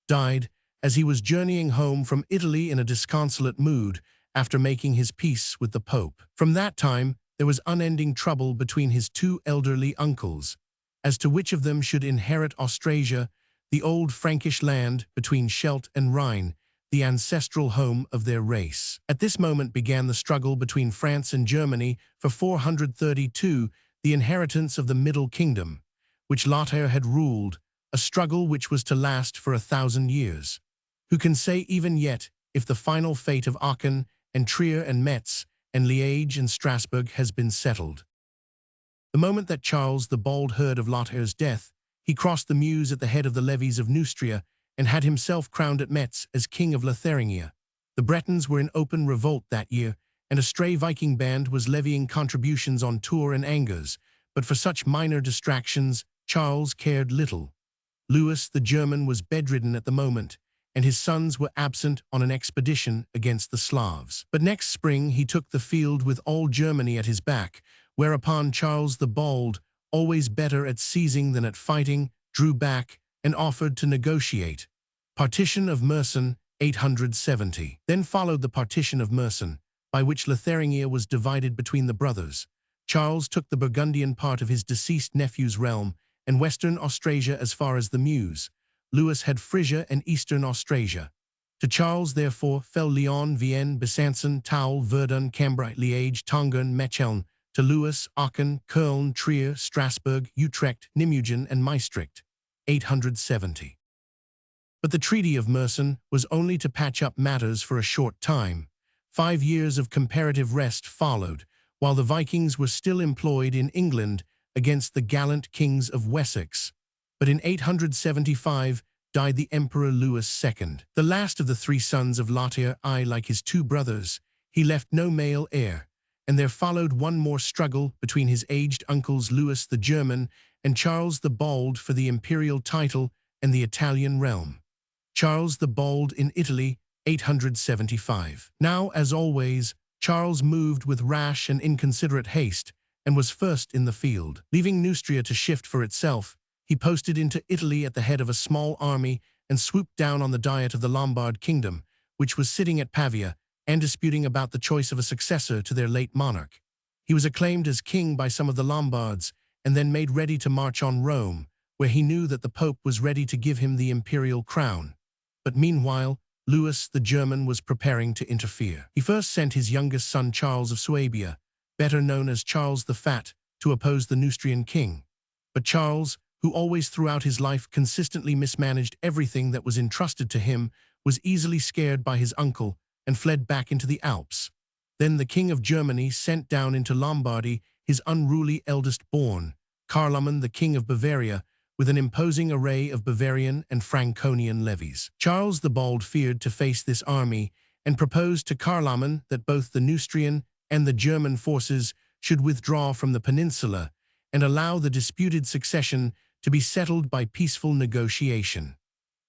died as he was journeying home from Italy in a disconsolate mood after making his peace with the Pope. From that time, there was unending trouble between his 2 elderly uncles, as to which of them should inherit Austrasia, the old Frankish land between Scheldt and Rhine, the ancestral home of their race. At this moment began the struggle between France and Germany for 432, the inheritance of the Middle Kingdom, which Lothair had ruled, a struggle which was to last for 1,000 years. Who can say even yet if the final fate of Aachen and Trier and Metz and Liège and Strasbourg has been settled? The moment that Charles the Bald heard of Lothair's death, he crossed the Meuse at the head of the levies of Neustria and had himself crowned at Metz as King of Lotharingia. The Bretons were in open revolt that year, and a stray Viking band was levying contributions on Tours and Angers, but for such minor distractions Charles cared little. Louis the German was bedridden at the moment, and his sons were absent on an expedition against the Slavs. But next spring he took the field with all Germany at his back, whereupon Charles the Bald, always better at seizing than at fighting, drew back and offered to negotiate. Partition of Meissen, 870. Then followed the partition of Meissen, by which Lotharingia was divided between the brothers. Charles took the Burgundian part of his deceased nephew's realm, and western Austrasia as far as the Meuse. Louis had Frisia and eastern Austrasia. To Charles, therefore, fell Lyon, Vienne, Besançon, Toul, Verdun, Cambrai, Liège, Tongeren, Mecheln. To Louis, Aachen, Köln, Trier, Strasbourg, Utrecht, Nimwegen, and Maastricht, 870. But the Treaty of Meissen was only to patch up matters for a short time. 5 years of comparative rest followed, while the Vikings were still employed in England against the gallant kings of Wessex. But in 875 died the Emperor Louis II. The last of the 3 sons of Lothair, like his 2 brothers, he left no male heir, and there followed one more struggle between his aged uncles Louis the German and Charles the Bald for the imperial title and the Italian realm. Charles the Bald in Italy, 875. Now, as always, Charles moved with rash and inconsiderate haste, and was first in the field. Leaving Neustria to shift for itself, he posted into Italy at the head of a small army and swooped down on the Diet of the Lombard kingdom, which was sitting at Pavia and disputing about the choice of a successor to their late monarch. He was acclaimed as king by some of the Lombards, and then made ready to march on Rome, where he knew that the Pope was ready to give him the imperial crown. But meanwhile, Louis the German was preparing to interfere. He first sent his youngest son Charles of Suabia, better known as Charles the Fat, to oppose the Neustrian king. But Charles, who always throughout his life consistently mismanaged everything that was entrusted to him, was easily scared by his uncle and fled back into the Alps. Then the king of Germany sent down into Lombardy his unruly eldest born, Carloman the king of Bavaria, with an imposing array of Bavarian and Franconian levies. Charles the Bald feared to face this army and proposed to Carloman that both the Neustrian and the German forces should withdraw from the peninsula and allow the disputed succession to be settled by peaceful negotiation.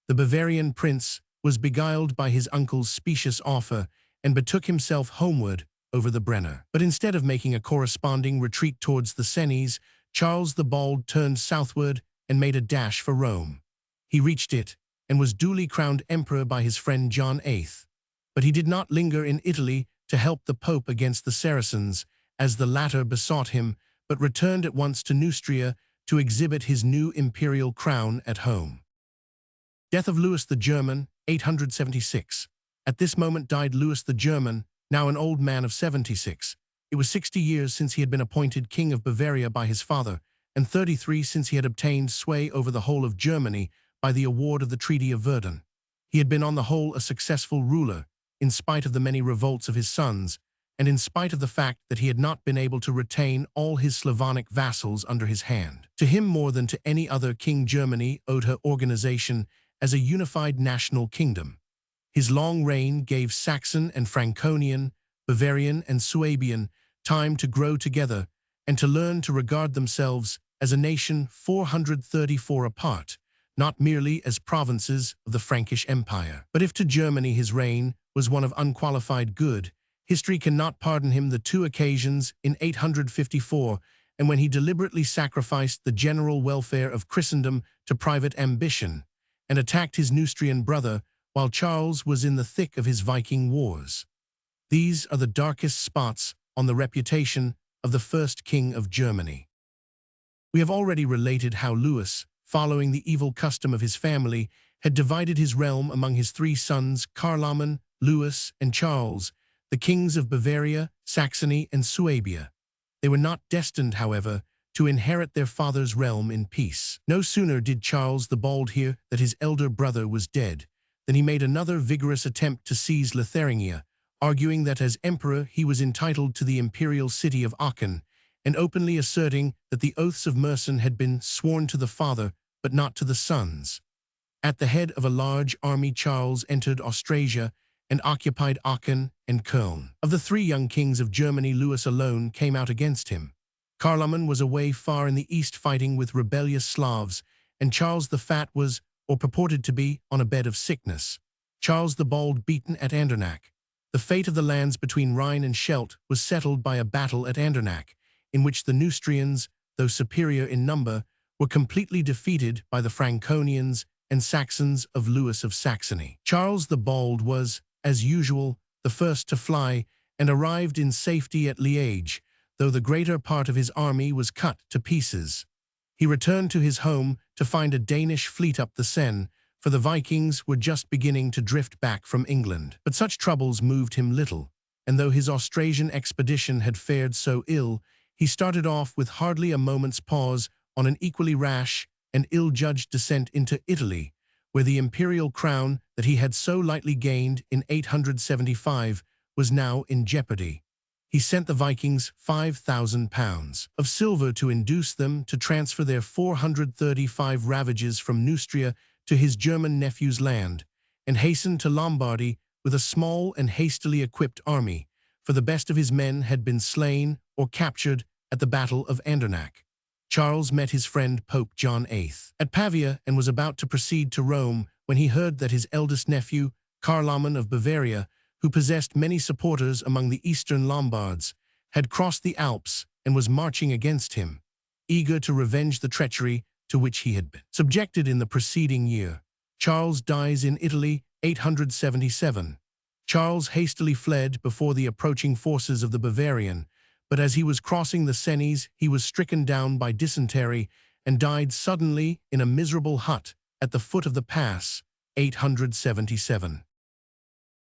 The Bavarian prince was beguiled by his uncle's specious offer and betook himself homeward over the Brenner. But instead of making a corresponding retreat towards the Cenis, Charles the Bald turned southward and made a dash for Rome. He reached it and was duly crowned emperor by his friend John VIII. But he did not linger in Italy to help the Pope against the Saracens, as the latter besought him, but returned at once to Neustria to exhibit his new imperial crown at home. Death of Louis the German, 876. At this moment died Louis the German, now an old man of 76. It was 60 years since he had been appointed King of Bavaria by his father, and 33 since he had obtained sway over the whole of Germany by the award of the Treaty of Verdun. He had been on the whole a successful ruler, in spite of the many revolts of his sons, and in spite of the fact that he had not been able to retain all his Slavonic vassals under his hand. To him more than to any other king Germany owed her organization as a unified national kingdom. His long reign gave Saxon and Franconian, Bavarian and Suabian time to grow together and to learn to regard themselves as a nation 434 apart, not merely as provinces of the Frankish Empire. But if to Germany his reign was one of unqualified good, history cannot pardon him the two occasions in 854 and when he deliberately sacrificed the general welfare of Christendom to private ambition and attacked his Neustrian brother while Charles was in the thick of his Viking wars. These are the darkest spots on the reputation of the first king of Germany. We have already related how Louis, following the evil custom of his family, had divided his realm among his three sons, Carloman, Louis, and Charles, the kings of Bavaria, Saxony, and Suabia. They were not destined, however, to inherit their father's realm in peace. No sooner did Charles the Bald hear that his elder brother was dead than he made another vigorous attempt to seize Lotharingia, arguing that as emperor he was entitled to the imperial city of Aachen, and openly asserting that the oaths of Mersin had been sworn to the father but not to the sons. At the head of a large army, Charles entered Austrasia and occupied Aachen and Köln. Of the three young kings of Germany, Louis alone came out against him. Carloman was away far in the east fighting with rebellious Slavs, and Charles the Fat was, or purported to be, on a bed of sickness. Charles the Bald beaten at Andernach. The fate of the lands between Rhine and Scheldt was settled by a battle at Andernach, in which the Neustrians, though superior in number, were completely defeated by the Franconians and Saxons of Louis of Saxony. Charles the Bald was, as usual, the first to fly and arrived in safety at Liège, though the greater part of his army was cut to pieces. He returned to his home to find a Danish fleet up the Seine, for the Vikings were just beginning to drift back from England. But such troubles moved him little, and though his Austrasian expedition had fared so ill, he started off with hardly a moment's pause on an equally rash and ill-judged descent into Italy, where the imperial crown that he had so lightly gained in 875 was now in jeopardy. He sent the Vikings £5,000 of silver to induce them to transfer their 435 ravages from Neustria to his German nephew's land, and hastened to Lombardy with a small and hastily equipped army, for the best of his men had been slain or captured at the Battle of Andernach. Charles met his friend Pope John VIII at Pavia and was about to proceed to Rome when he heard that his eldest nephew, Carloman of Bavaria, who possessed many supporters among the eastern Lombards, had crossed the Alps and was marching against him, eager to revenge the treachery to which he had been subjected in the preceding year. Charles dies in Italy, 877. Charles hastily fled before the approaching forces of the Bavarian, but as he was crossing the Cenis, he was stricken down by dysentery and died suddenly in a miserable hut at the foot of the pass, 877.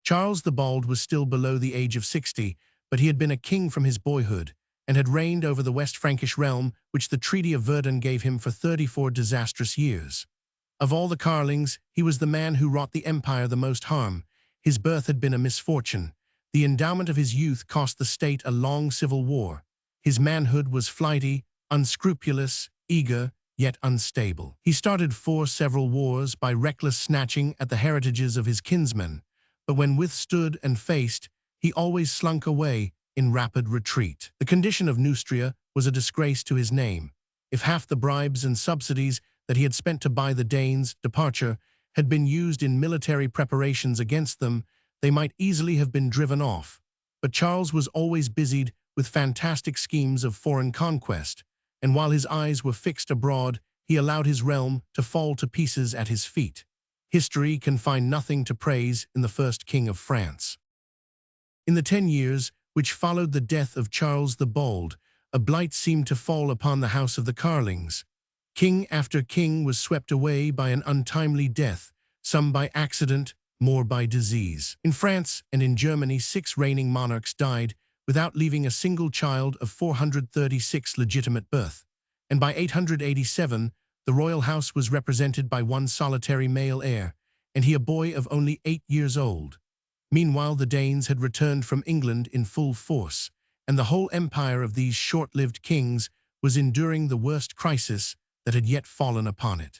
Charles the Bald was still below the age of 60, but he had been a king from his boyhood and had reigned over the West Frankish realm which the Treaty of Verdun gave him for 34 disastrous years. Of all the Carlings, he was the man who wrought the empire the most harm. His birth had been a misfortune. The endowment of his youth cost the state a long civil war. His manhood was flighty, unscrupulous, eager, yet unstable. He started 4 several wars by reckless snatching at the heritages of his kinsmen, but when withstood and faced, he always slunk away in rapid retreat. The condition of Neustria was a disgrace to his name. If half the bribes and subsidies that he had spent to buy the Danes' departure had been used in military preparations against them, they might easily have been driven off. But Charles was always busied with fantastic schemes of foreign conquest, and while his eyes were fixed abroad, he allowed his realm to fall to pieces at his feet. History can find nothing to praise in the first king of France. In the 10 years which followed the death of Charles the Bold, a blight seemed to fall upon the house of the Carlings. King after king was swept away by an untimely death, some by accident, more by disease. In France and in Germany, 6 reigning monarchs died without leaving a single child of 436 legitimate birth, and by 887, the royal house was represented by one solitary male heir, and he a boy of only 8 years old. Meanwhile, the Danes had returned from England in full force, and the whole empire of these short-lived kings was enduring the worst crisis that had yet fallen upon it.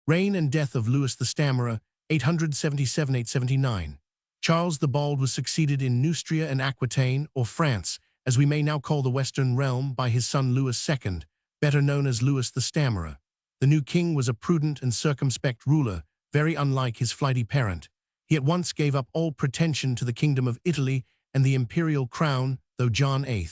Reign and death of Louis the Stammerer, 877–879. Charles the Bald was succeeded in Neustria and Aquitaine, or France, as we may now call the Western realm, by his son Louis II, better known as Louis the Stammerer. The new king was a prudent and circumspect ruler, very unlike his flighty parent. He at once gave up all pretension to the kingdom of Italy and the imperial crown, though John VIII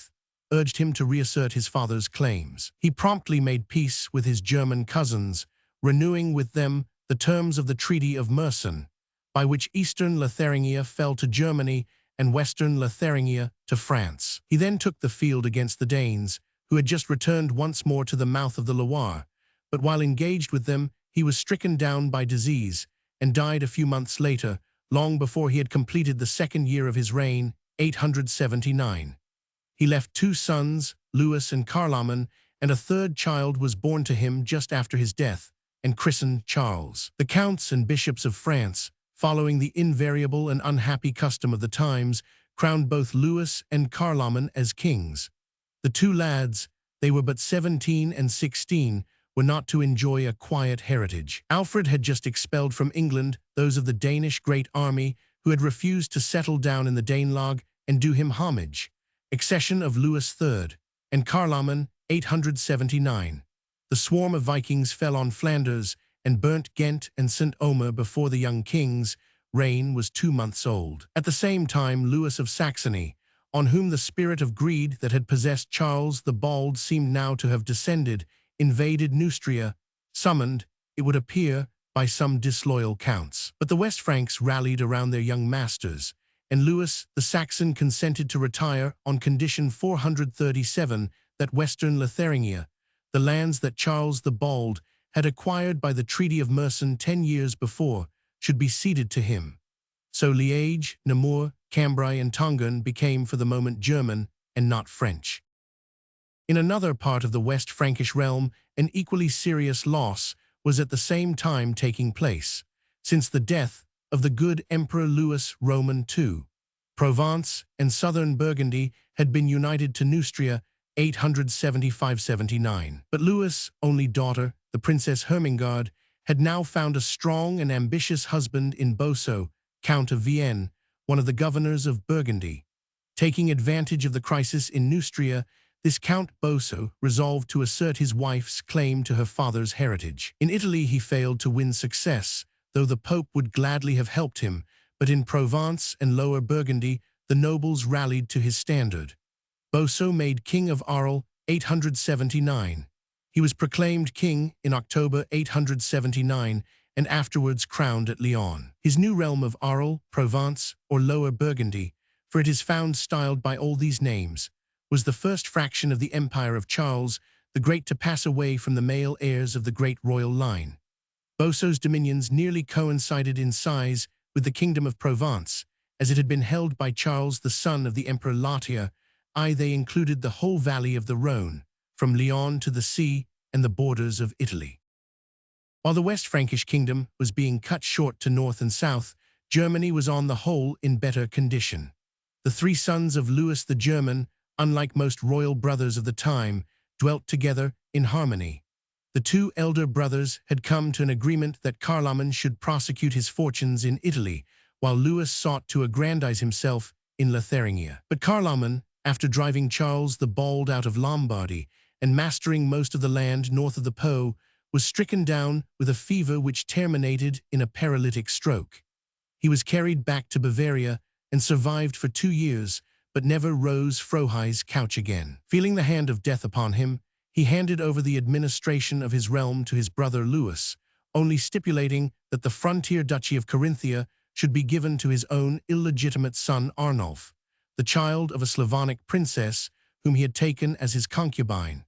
urged him to reassert his father's claims. He promptly made peace with his German cousins, renewing with them the terms of the Treaty of Mersen, by which Eastern Lotharingia fell to Germany and Western Lotharingia to France. He then took the field against the Danes, who had just returned once more to the mouth of the Loire, but while engaged with them, he was stricken down by disease and died a few months later, long before he had completed the 2nd year of his reign, 879. He left 2 sons, Louis and Carloman, and a 3rd child was born to him just after his death, and christened Charles. The counts and bishops of France, following the invariable and unhappy custom of the times, crowned both Louis and Carloman as kings. The 2 lads, they were but 17 and 16, were not to enjoy a quiet heritage. Alfred had just expelled from England those of the Danish great army who had refused to settle down in the Danelagh and do him homage. Accession of Louis III and Carloman, 879. The swarm of Vikings fell on Flanders and burnt Ghent and St. Omer before the young king's reign was 2 months old. At the same time, Louis of Saxony, on whom the spirit of greed that had possessed Charles the Bald seemed now to have descended, invaded Neustria, summoned, it would appear, by some disloyal counts. But the West Franks rallied around their young masters, and Louis the Saxon consented to retire on condition 437 that Western Lotharingia, the lands that Charles the Bald had acquired by the Treaty of Mersen 10 years before, should be ceded to him. So Liège, Namur, Cambrai, and Tongan became for the moment German and not French. In another part of the West Frankish realm, an equally serious loss was at the same time taking place, since the death of the good Emperor Louis Roman II. Provence and southern Burgundy had been united to Neustria, 875–79. But Louis' only daughter, the Princess Hermingard, had now found a strong and ambitious husband in Boso, Count of Vienne, one of the governors of Burgundy. Taking advantage of the crisis in Neustria, this Count Boso resolved to assert his wife's claim to her father's heritage. In Italy he failed to win success, though the Pope would gladly have helped him, but in Provence and Lower Burgundy the nobles rallied to his standard. Boso made King of Arles, 879. He was proclaimed king in October 879 and afterwards crowned at Lyon. His new realm of Arles, Provence, or Lower Burgundy, for it is found styled by all these names, was the first fraction of the empire of Charles the Great to pass away from the male heirs of the great royal line. Boso's dominions nearly coincided in size with the kingdom of Provence, as it had been held by Charles the son of the Emperor Lothair. They included the whole valley of the Rhone, from Lyon to the sea and the borders of Italy. While the West Frankish kingdom was being cut short to north and south, Germany was on the whole in better condition. The 3 sons of Louis the German, unlike most royal brothers of the time, dwelt together in harmony. The 2 elder brothers had come to an agreement that Carloman should prosecute his fortunes in Italy, while Louis sought to aggrandize himself in Lotharingia. But Carloman, after driving Charles the Bald out of Lombardy and mastering most of the land north of the Po, was stricken down with a fever which terminated in a paralytic stroke. He was carried back to Bavaria and survived for 2 years, but never rose Frohi's couch again. Feeling the hand of death upon him, he handed over the administration of his realm to his brother Louis, only stipulating that the frontier duchy of Carinthia should be given to his own illegitimate son Arnulf, the child of a Slavonic princess whom he had taken as his concubine.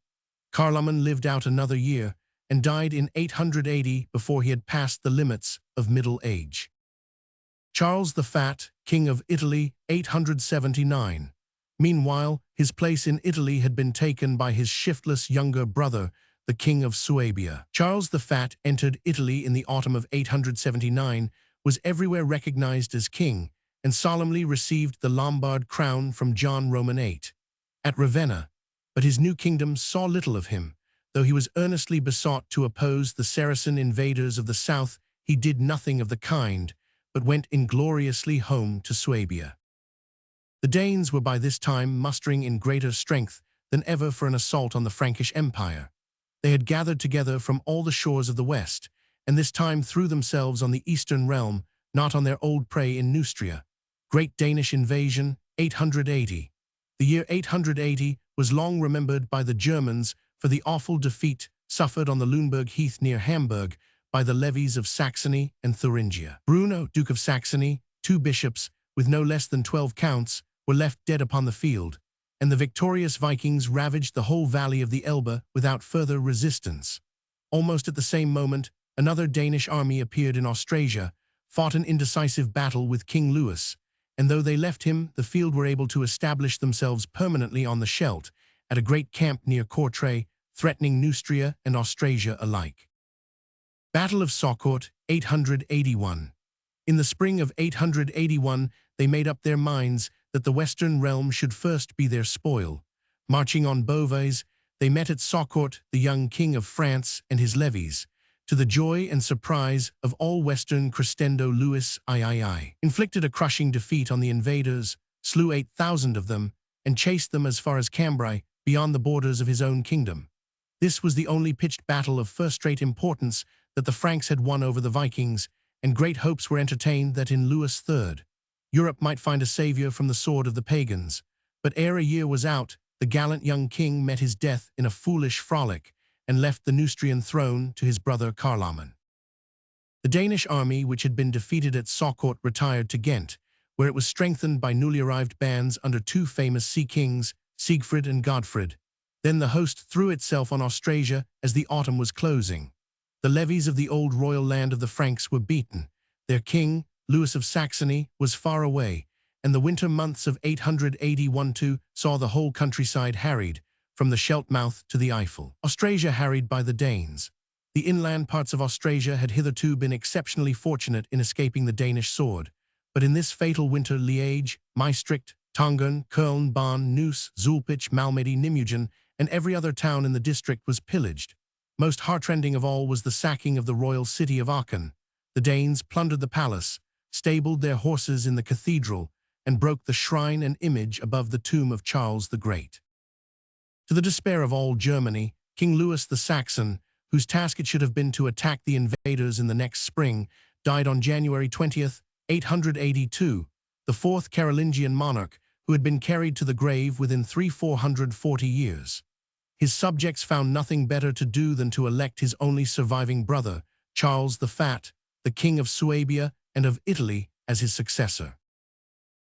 Carloman lived out another year and died in 880 before he had passed the limits of middle age. Charles the Fat, King of Italy, 879. Meanwhile, his place in Italy had been taken by his shiftless younger brother, the King of Suabia. Charles the Fat entered Italy in the autumn of 879, was everywhere recognized as king, and solemnly received the Lombard crown from John Roman VIII at Ravenna, but his new kingdom saw little of him. Though he was earnestly besought to oppose the Saracen invaders of the south, he did nothing of the kind, but went ingloriously home to Suabia. The Danes were by this time mustering in greater strength than ever for an assault on the Frankish Empire. They had gathered together from all the shores of the west, and this time threw themselves on the eastern realm, not on their old prey in Neustria. Great Danish invasion, 880. The year 880 was long remembered by the Germans for the awful defeat suffered on the Lüneburg Heath near Hamburg by the levies of Saxony and Thuringia. Bruno, Duke of Saxony, 2 bishops, with no less than 12 counts, were left dead upon the field, and the victorious Vikings ravaged the whole valley of the Elbe without further resistance. Almost at the same moment, another Danish army appeared in Austrasia, fought an indecisive battle with King Louis, and though they left him, the field were able to establish themselves permanently on the Scheldt, at a great camp near Courtrai, threatening Neustria and Austrasia alike. Battle of Saucourt, 881. In the spring of 881, they made up their minds that the western realm should first be their spoil. Marching on Beauvais, they met at Saucourt the young king of France and his levies, to the joy and surprise of all western Crescendo. Louis III inflicted a crushing defeat on the invaders, slew 8,000 of them, and chased them as far as Cambrai, beyond the borders of his own kingdom. This was the only pitched battle of first-rate importance that the Franks had won over the Vikings, and great hopes were entertained that in Louis III, Europe might find a savior from the sword of the pagans. But ere a year was out, the gallant young king met his death in a foolish frolic, and left the Neustrian throne to his brother Carloman. The Danish army, which had been defeated at Saucourt, retired to Ghent, where it was strengthened by newly arrived bands under 2 famous sea kings, Siegfried and Godfrid. Then the host threw itself on Austrasia as the autumn was closing. The levies of the old royal land of the Franks were beaten. Their king, Louis of Saxony, was far away, and the winter months of 881 saw the whole countryside harried, from the Scheldt mouth to the Eifel. Austrasia harried by the Danes. The inland parts of Austrasia had hitherto been exceptionally fortunate in escaping the Danish sword, but in this fatal winter Liège, Maastricht, Tongeren, Köln, Bonn, Neuss, Zulpich, Malmedy, Nimwegen, and every other town in the district was pillaged. Most heartrending of all was the sacking of the royal city of Aachen. The Danes plundered the palace, stabled their horses in the cathedral, and broke the shrine and image above the tomb of Charles the Great. To the despair of all Germany, King Louis the Saxon, whose task it should have been to attack the invaders in the next spring, died on January 20th, 882, the 4th Carolingian monarch, who had been carried to the grave within 440 years. His subjects found nothing better to do than to elect his only surviving brother, Charles the Fat, the King of Suabia and of Italy, as his successor.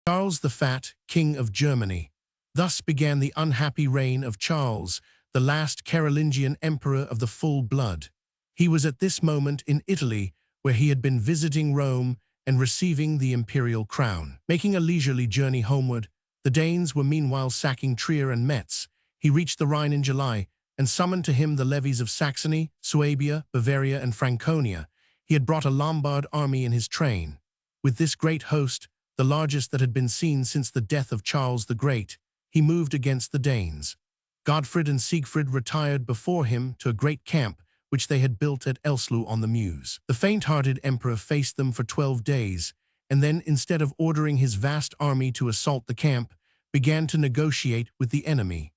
Charles the Fat, King of Germany. Thus began the unhappy reign of Charles, the last Carolingian emperor of the full blood. He was at this moment in Italy, where he had been visiting Rome and receiving the imperial crown. Making a leisurely journey homeward, the Danes were meanwhile sacking Trier and Metz. He reached the Rhine in July and summoned to him the levies of Saxony, Suabia, Bavaria, and Franconia. He had brought a Lombard army in his train. With this great host, the largest that had been seen since the death of Charles the Great, he moved against the Danes. Godfrid and Siegfried retired before him to a great camp which they had built at Elsloo on the Meuse. The faint-hearted emperor faced them for 12 days, and then, instead of ordering his vast army to assault the camp, began to negotiate with the enemy.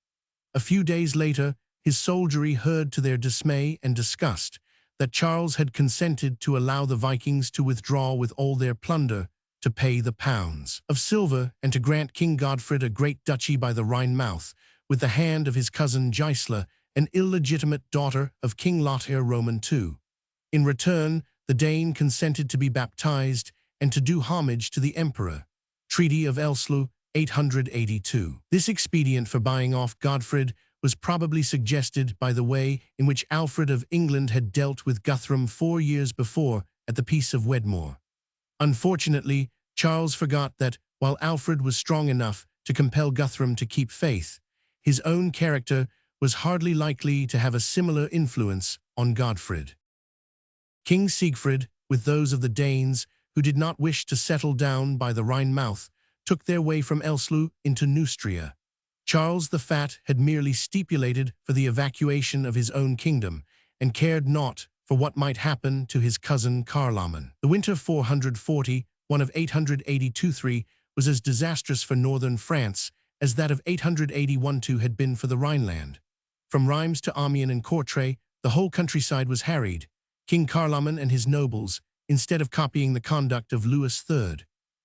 A few days later, his soldiery heard to their dismay and disgust that Charles had consented to allow the Vikings to withdraw with all their plunder to pay the pounds of silver and to grant King Godfred a great duchy by the Rhine mouth, with the hand of his cousin Gisela, an illegitimate daughter of King Lothair Roman II. In return, the Dane consented to be baptized and to do homage to the emperor. Treaty of Elsleu, 882. This expedient for buying off Godfred was probably suggested by the way in which Alfred of England had dealt with Guthrum 4 years before at the Peace of Wedmore. Unfortunately, Charles forgot that, while Alfred was strong enough to compel Guthrum to keep faith, his own character was hardly likely to have a similar influence on Godfred. King Siegfried, with those of the Danes who did not wish to settle down by the Rhine mouth, took their way from Elsleu into Neustria. Charles the Fat had merely stipulated for the evacuation of his own kingdom and cared not for what might happen to his cousin Carloman. The winter 440, one of 882-3, was as disastrous for northern France as that of 881-2 had been for the Rhineland. From Reims to Amiens and Courtrai, the whole countryside was harried. King Carloman and his nobles, instead of copying the conduct of Louis III,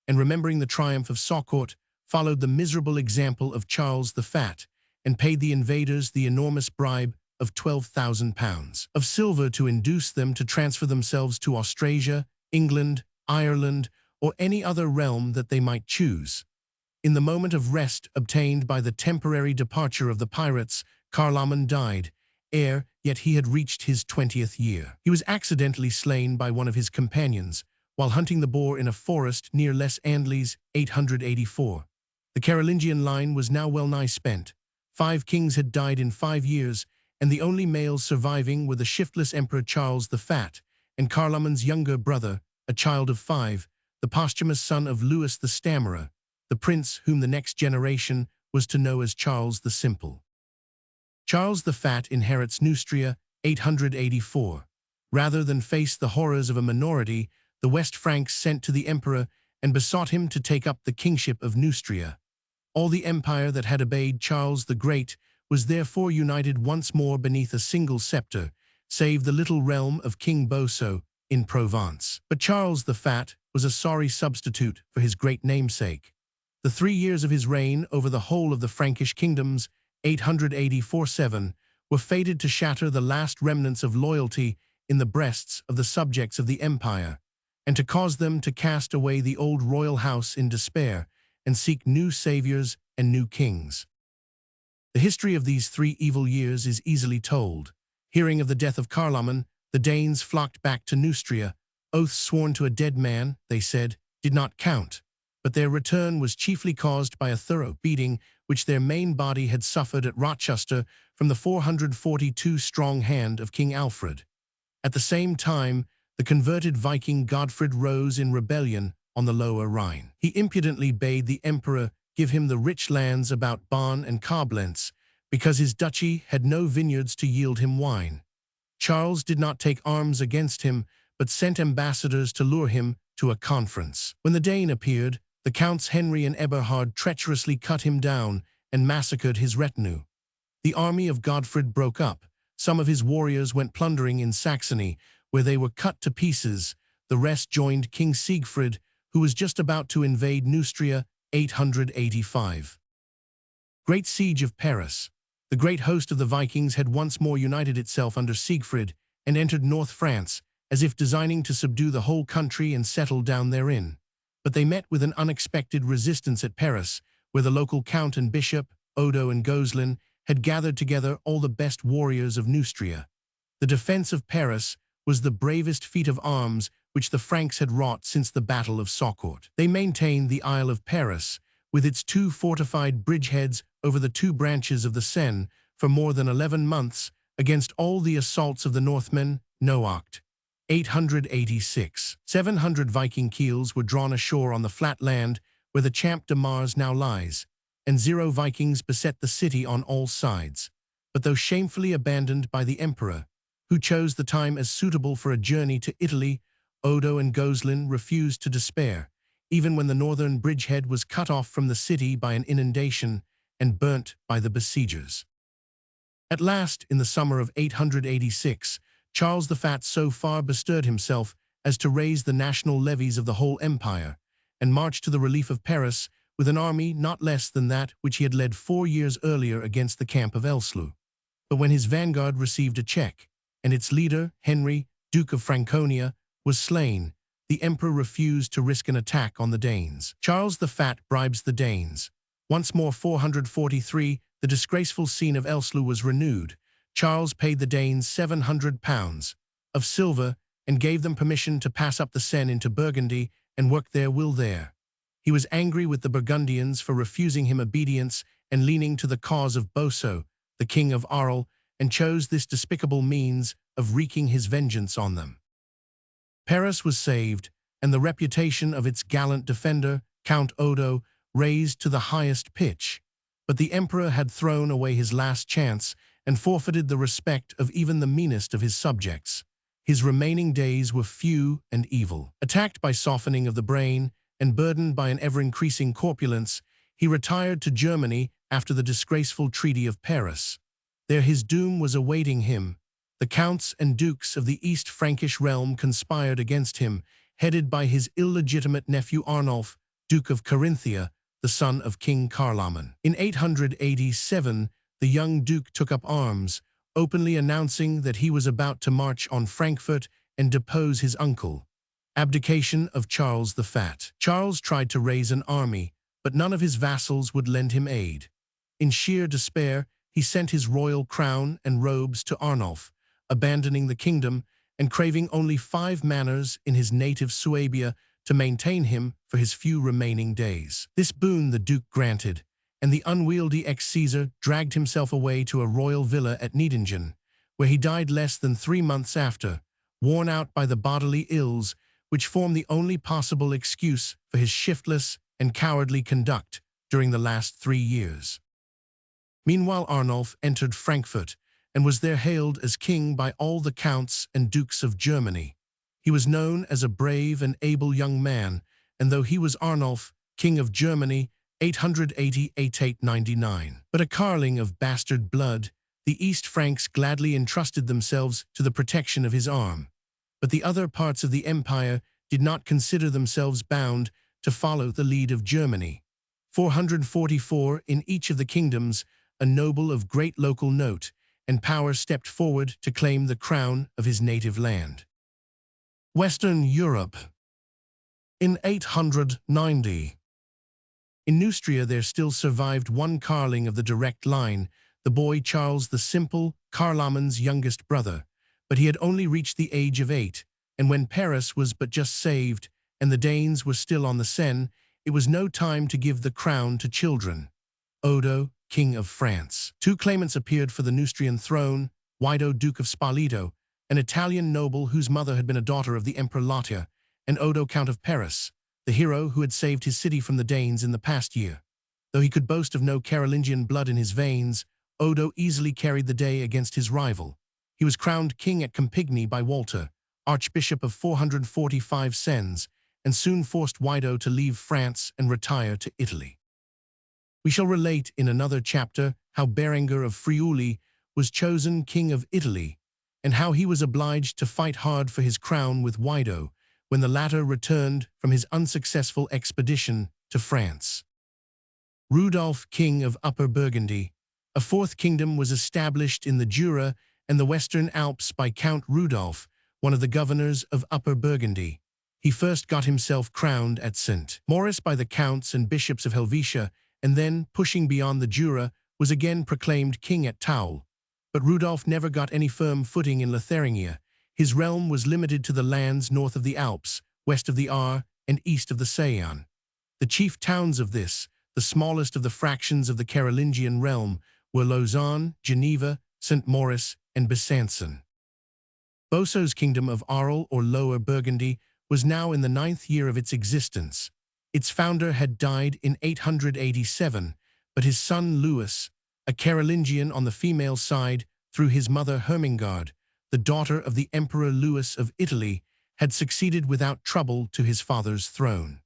and remembering the triumph of Saucourt, followed the miserable example of Charles the Fat, and paid the invaders the enormous bribe of £12,000 of silver to induce them to transfer themselves to Austrasia, England, Ireland, or any other realm that they might choose. In the moment of rest obtained by the temporary departure of the pirates, Carloman died, ere yet he had reached his 20th year. He was accidentally slain by one of his companions while hunting the boar in a forest near Les Andelys, 884. The Carolingian line was now well nigh spent. 5 kings had died in 5 years, and the only males surviving were the shiftless Emperor Charles the Fat and Carloman's younger brother, a child of 5, the posthumous son of Louis the Stammerer, the prince whom the next generation was to know as Charles the Simple. Charles the Fat inherits Neustria, 884. Rather than face the horrors of a minority, the West Franks sent to the emperor and besought him to take up the kingship of Neustria. All the empire that had obeyed Charles the Great was therefore united once more beneath a single scepter, save the little realm of King Boso in Provence. But Charles the Fat was a sorry substitute for his great namesake. The 3 years of his reign over the whole of the Frankish kingdoms, 884-7, were fated to shatter the last remnants of loyalty in the breasts of the subjects of the empire, and to cause them to cast away the old royal house in despair and seek new saviors and new kings. The history of these 3 evil years is easily told. Hearing of the death of Carloman, the Danes flocked back to Neustria. Oaths sworn to a dead man, they said, did not count, but their return was chiefly caused by a thorough beating which their main body had suffered at Rochester from the 442-strong hand of King Alfred. At the same time, the converted Viking Godfred rose in rebellion on the lower Rhine. He impudently bade the emperor give him the rich lands about Bonn and Koblenz, because his duchy had no vineyards to yield him wine. Charles did not take arms against him, but sent ambassadors to lure him to a conference. When the Dane appeared, the Counts Henry and Eberhard treacherously cut him down and massacred his retinue. The army of Godfred broke up. Some of his warriors went plundering in Saxony, where they were cut to pieces. The rest joined King Siegfried, who was just about to invade Neustria, 885. Great Siege of Paris. The great host of the Vikings had once more united itself under Siegfried and entered North France, as if designing to subdue the whole country and settle down therein. But they met with an unexpected resistance at Paris, where the local count and bishop, Odo and Goslin, had gathered together all the best warriors of Neustria. The defense of Paris was the bravest feat of arms which the Franks had wrought since the Battle of Saucourt. They maintained the Isle of Paris, with its 2 fortified bridgeheads over the 2 branches of the Seine, for more than 11 months, against all the assaults of the Northmen, Noacht. 886. 700 Viking keels were drawn ashore on the flat land where the Champ de Mars now lies, and 0 Vikings beset the city on all sides. But though shamefully abandoned by the emperor, who chose the time as suitable for a journey to Italy, Odo and Goslin refused to despair, even when the northern bridgehead was cut off from the city by an inundation and burnt by the besiegers. At last, in the summer of 886, Charles the Fat so far bestirred himself as to raise the national levies of the whole empire, and marched to the relief of Paris with an army not less than that which he had led 4 years earlier against the camp of Elsloo. But when his vanguard received a check, and its leader, Henry, Duke of Franconia, was slain, the emperor refused to risk an attack on the Danes. Charles the Fat bribes the Danes. Once more 443, the disgraceful scene of Elsloo was renewed. Charles paid the Danes £700 of silver and gave them permission to pass up the Seine into Burgundy and work their will there. He was angry with the Burgundians for refusing him obedience and leaning to the cause of Boso, the king of Arles, and chose this despicable means of wreaking his vengeance on them. Paris was saved, and the reputation of its gallant defender, Count Odo, raised to the highest pitch. But the emperor had thrown away his last chance and forfeited the respect of even the meanest of his subjects. His remaining days were few and evil. Attacked by softening of the brain and burdened by an ever-increasing corpulence, he retired to Germany after the disgraceful Treaty of Paris. There his doom was awaiting him. The counts and dukes of the East Frankish realm conspired against him, headed by his illegitimate nephew Arnulf, Duke of Carinthia, the son of King Charles Oman. In 887, the young duke took up arms, openly announcing that he was about to march on Frankfurt and depose his uncle. Abdication of Charles the Fat. Charles tried to raise an army, but none of his vassals would lend him aid. In sheer despair, he sent his royal crown and robes to Arnulf, abandoning the kingdom and craving only 5 manors in his native Suabia to maintain him for his few remaining days. This boon the duke granted, and the unwieldy ex-Caesar dragged himself away to a royal villa at Niedingen, where he died less than 3 months after, worn out by the bodily ills which form the only possible excuse for his shiftless and cowardly conduct during the last 3 years. Meanwhile Arnulf entered Frankfurt and was there hailed as king by all the counts and dukes of Germany. He was known as a brave and able young man, and though he was Arnulf, king of Germany, 888-899. But a carling of bastard blood, the East Franks gladly entrusted themselves to the protection of his arm. But the other parts of the empire did not consider themselves bound to follow the lead of Germany. 444 in each of the kingdoms, a noble of great local note and power stepped forward to claim the crown of his native land. Western Europe. In 890. In Neustria there still survived one carling of the direct line, the boy Charles the Simple, Charles Oman's youngest brother. But he had only reached the age of 8, and when Paris was but just saved, and the Danes were still on the Seine, it was no time to give the crown to children. Odo, King of France. 2 claimants appeared for the Neustrian throne, Wido, Duke of Spoleto, an Italian noble whose mother had been a daughter of the Emperor Lothair, and Odo, Count of Paris, the hero who had saved his city from the Danes in the past year. Though he could boast of no Carolingian blood in his veins, Odo easily carried the day against his rival. He was crowned king at Campigny by Walter, Archbishop of 445 Sens, and soon forced Wido to leave France and retire to Italy. We shall relate in another chapter how Berengar of Friuli was chosen king of Italy, and how he was obliged to fight hard for his crown with Wido when the latter returned from his unsuccessful expedition to France. Rudolf, King of Upper Burgundy. A 4th kingdom was established in the Jura and the Western Alps by Count Rudolf, one of the governors of Upper Burgundy. He first got himself crowned at St. Maurice by the counts and bishops of Helvetia, and then, pushing beyond the Jura, was again proclaimed king at Toul. But Rudolf never got any firm footing in Lotharingia. His realm was limited to the lands north of the Alps, west of the Aar, and east of the Saône. The chief towns of this, the smallest of the fractions of the Carolingian realm, were Lausanne, Geneva, St. Maurice, and Besancon. Boso's kingdom of Arles, or Lower Burgundy, was now in the 9th year of its existence. Its founder had died in 887, but his son Louis, a Carolingian on the female side through his mother Hermingard, the daughter of the Emperor Louis of Italy, had succeeded without trouble to his father's throne.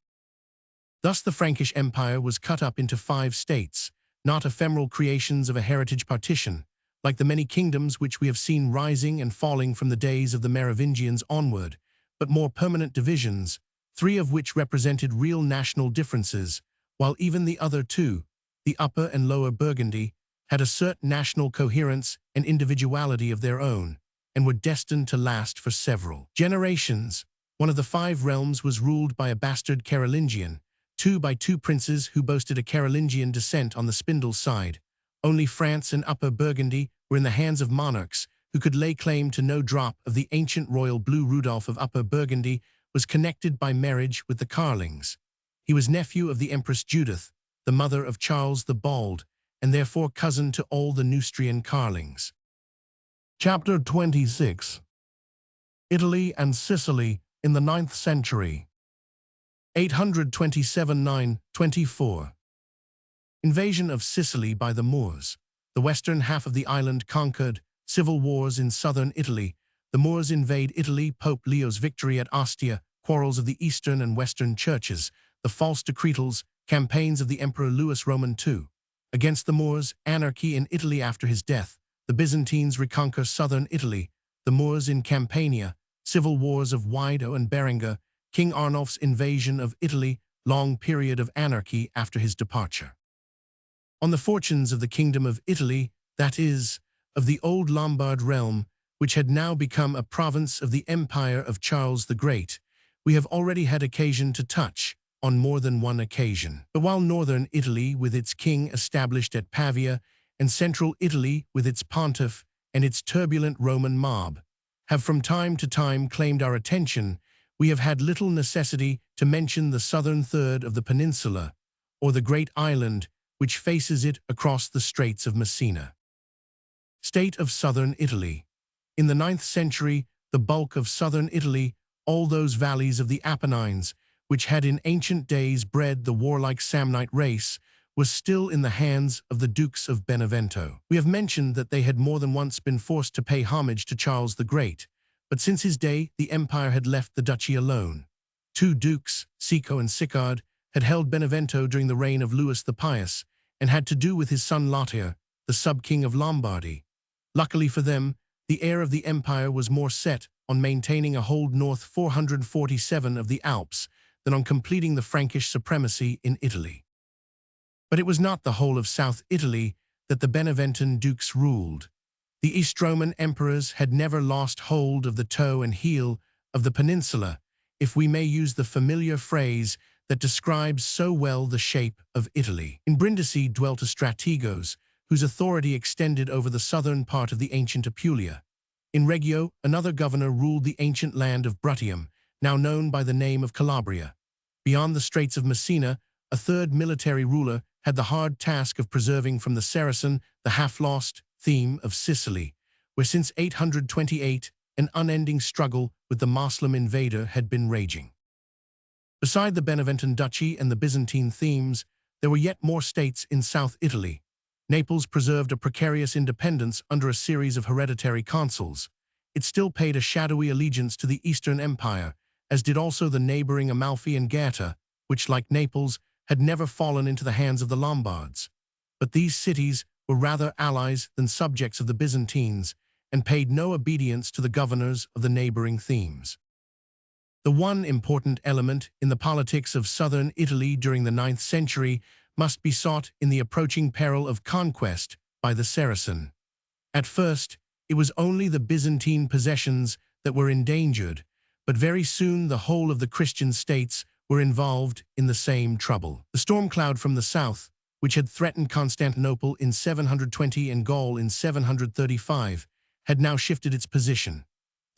Thus the Frankish Empire was cut up into 5 states, not ephemeral creations of a heritage partition, like the many kingdoms which we have seen rising and falling from the days of the Merovingians onward, but more permanent divisions, three of which represented real national differences, while even the other two, the Upper and Lower Burgundy, had a certain national coherence and individuality of their own, and were destined to last for several generations. One of the five realms was ruled by a bastard Carolingian, two by two princes who boasted a Carolingian descent on the spindle side. Only France and Upper Burgundy were in the hands of monarchs who could lay claim to no drop of the ancient royal blue. Rudolph of Upper Burgundy was connected by marriage with the Carlings. He was nephew of the Empress Judith, the mother of Charles the Bald, and therefore cousin to all the Neustrian Carlings. Chapter 26. Italy and Sicily in the 9th century. 827–924. Invasion of Sicily by the Moors. The western half of the island conquered. Civil wars in southern Italy. The Moors invade Italy. Pope Leo's victory at Ostia. Quarrels of the eastern and western churches. The false decretals. Campaigns of the Emperor Louis Roman II. Against the Moors, anarchy in Italy after his death. The Byzantines reconquer southern Italy. The Moors in Campania. Civil wars of Wido and Berengar. King Arnulf's invasion of Italy. Long period of anarchy after his departure. On the fortunes of the Kingdom of Italy, that is, of the old Lombard realm, which had now become a province of the Empire of Charles the Great, we have already had occasion to touch on more than one occasion. But while northern Italy, with its king established at Pavia, and central Italy, with its pontiff and its turbulent Roman mob, have from time to time claimed our attention, we have had little necessity to mention the southern third of the peninsula, or the great island which faces it across the Straits of Messina. State of southern Italy. In the 9th century, the bulk of southern Italy, all those valleys of the Apennines, which had in ancient days bred the warlike Samnite race, was still in the hands of the Dukes of Benevento. We have mentioned that they had more than once been forced to pay homage to Charles the Great, but since his day the empire had left the duchy alone. Two dukes, Cecco and Sicard, had held Benevento during the reign of Louis the Pious, and had to do with his son Lothair, the sub-king of Lombardy. Luckily for them, the heir of the empire was more set on maintaining a hold north 447 of the Alps than on completing the Frankish supremacy in Italy. But it was not the whole of South Italy that the Beneventan dukes ruled. The East Roman emperors had never lost hold of the toe and heel of the peninsula, if we may use the familiar phrase that describes so well the shape of Italy. In Brindisi dwelt a strategos, whose authority extended over the southern part of the ancient Apulia. In Reggio, another governor ruled the ancient land of Bruttium, now known by the name of Calabria. Beyond the Straits of Messina, a third military ruler had the hard task of preserving from the Saracen the half-lost theme of Sicily, where since 828 an unending struggle with the Moslem invader had been raging. Beside the Beneventan duchy and the Byzantine themes, there were yet more states in South Italy. Naples preserved a precarious independence under a series of hereditary consuls. It still paid a shadowy allegiance to the Eastern Empire, as did also the neighboring Amalfi and Gaeta, which, like Naples, had never fallen into the hands of the Lombards. But these cities were rather allies than subjects of the Byzantines, and paid no obedience to the governors of the neighboring themes. The one important element in the politics of southern Italy during the 9th century must be sought in the approaching peril of conquest by the Saracen. At first, it was only the Byzantine possessions that were endangered, but very soon the whole of the Christian states were involved in the same trouble. The storm cloud from the south, which had threatened Constantinople in 720 and Gaul in 735, had now shifted its position.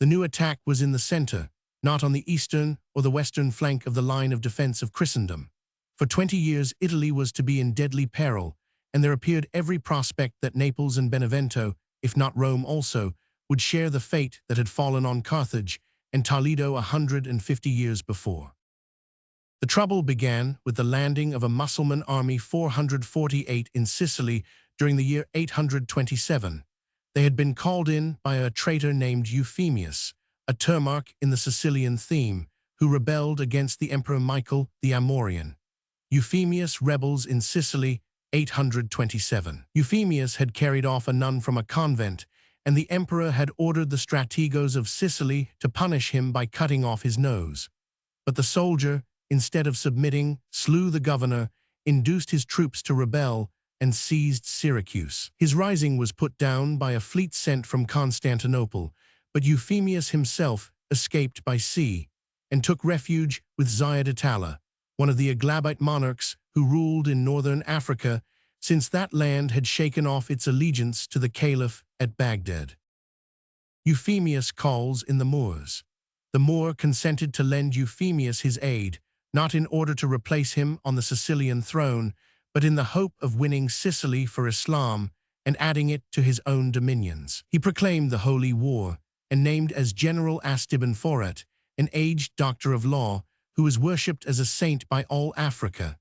The new attack was in the center, not on the eastern or the western flank of the line of defense of Christendom. For 20 years Italy was to be in deadly peril, and there appeared every prospect that Naples and Benevento, if not Rome also, would share the fate that had fallen on Carthage and Toledo 150 years before. The trouble began with the landing of a Mussulman army 448 in Sicily during the year 827. They had been called in by a traitor named Euphemius, a termarch in the Sicilian theme, who rebelled against the Emperor Michael the Amorian. Euphemius rebels in Sicily, 827. Euphemius had carried off a nun from a convent, and the emperor had ordered the strategos of Sicily to punish him by cutting off his nose. But the soldier, instead of submitting, slew the governor, induced his troops to rebel, and seized Syracuse. His rising was put down by a fleet sent from Constantinople, but Euphemius himself escaped by sea and took refuge with Ziad-Atala, one of the Aglabite monarchs who ruled in northern Africa, since that land had shaken off its allegiance to the caliph at Baghdad. Euphemius calls in the Moors. The Moor consented to lend Euphemius his aid, not in order to replace him on the Sicilian throne, but in the hope of winning Sicily for Islam and adding it to his own dominions. He proclaimed the Holy War and named as General Ast ibn Forat, an aged doctor of law who was worshipped as a saint by all Africa.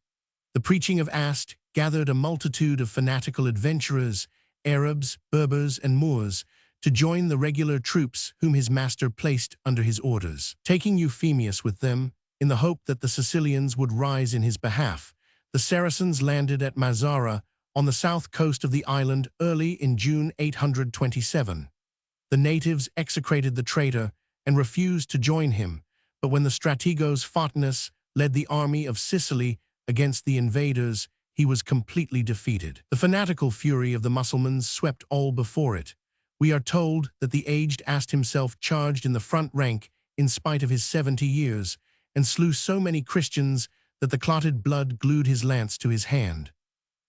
The preaching of Ast gathered a multitude of fanatical adventurers, Arabs, Berbers, and Moors, to join the regular troops whom his master placed under his orders. Taking Euphemius with them, in the hope that the Sicilians would rise in his behalf, the Saracens landed at Mazara on the south coast of the island early in June 827. The natives execrated the traitor and refused to join him, but when the strategos Photinus led the army of Sicily against the invaders, he was completely defeated. The fanatical fury of the Mussulmans swept all before it. We are told that the aged Ast himself charged in the front rank in spite of his 70 years, and slew so many Christians that the clotted blood glued his lance to his hand.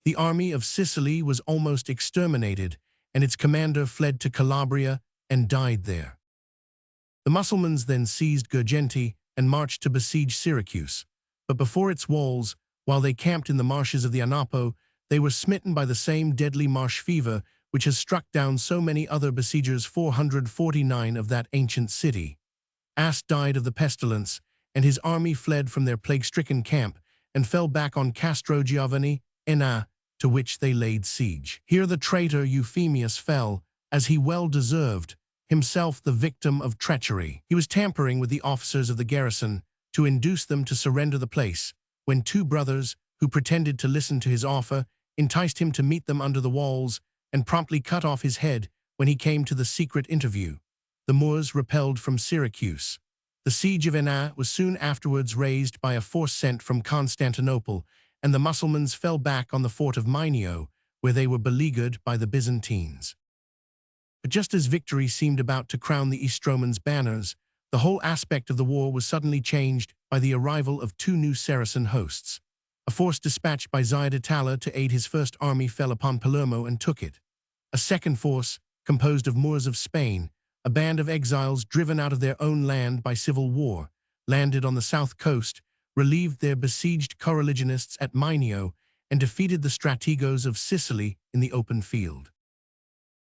The army of Sicily was almost exterminated, and its commander fled to Calabria and died there. The Mussulmans then seized Girgenti and marched to besiege Syracuse, but before its walls, while they camped in the marshes of the Anapo, they were smitten by the same deadly marsh fever which has struck down so many other besiegers 449 of that ancient city. Ast died of the pestilence, and his army fled from their plague-stricken camp and fell back on Castrogiovanni, Enna, to which they laid siege. Here the traitor Euphemius fell, as he well deserved, himself the victim of treachery. He was tampering with the officers of the garrison to induce them to surrender the place, when two brothers, who pretended to listen to his offer, enticed him to meet them under the walls and promptly cut off his head when he came to the secret interview. The Moors repelled from Syracuse. The siege of Enna was soon afterwards raised by a force sent from Constantinople, and the Mussulmans fell back on the fort of Minio, where they were beleaguered by the Byzantines. But just as victory seemed about to crown the East Romans' banners, the whole aspect of the war was suddenly changed by the arrival of two new Saracen hosts. A force dispatched by Ziad-Atala to aid his first army fell upon Palermo and took it. A second force, composed of Moors of Spain, a band of exiles driven out of their own land by civil war, landed on the south coast, relieved their besieged coreligionists at Minio, and defeated the strategos of Sicily in the open field.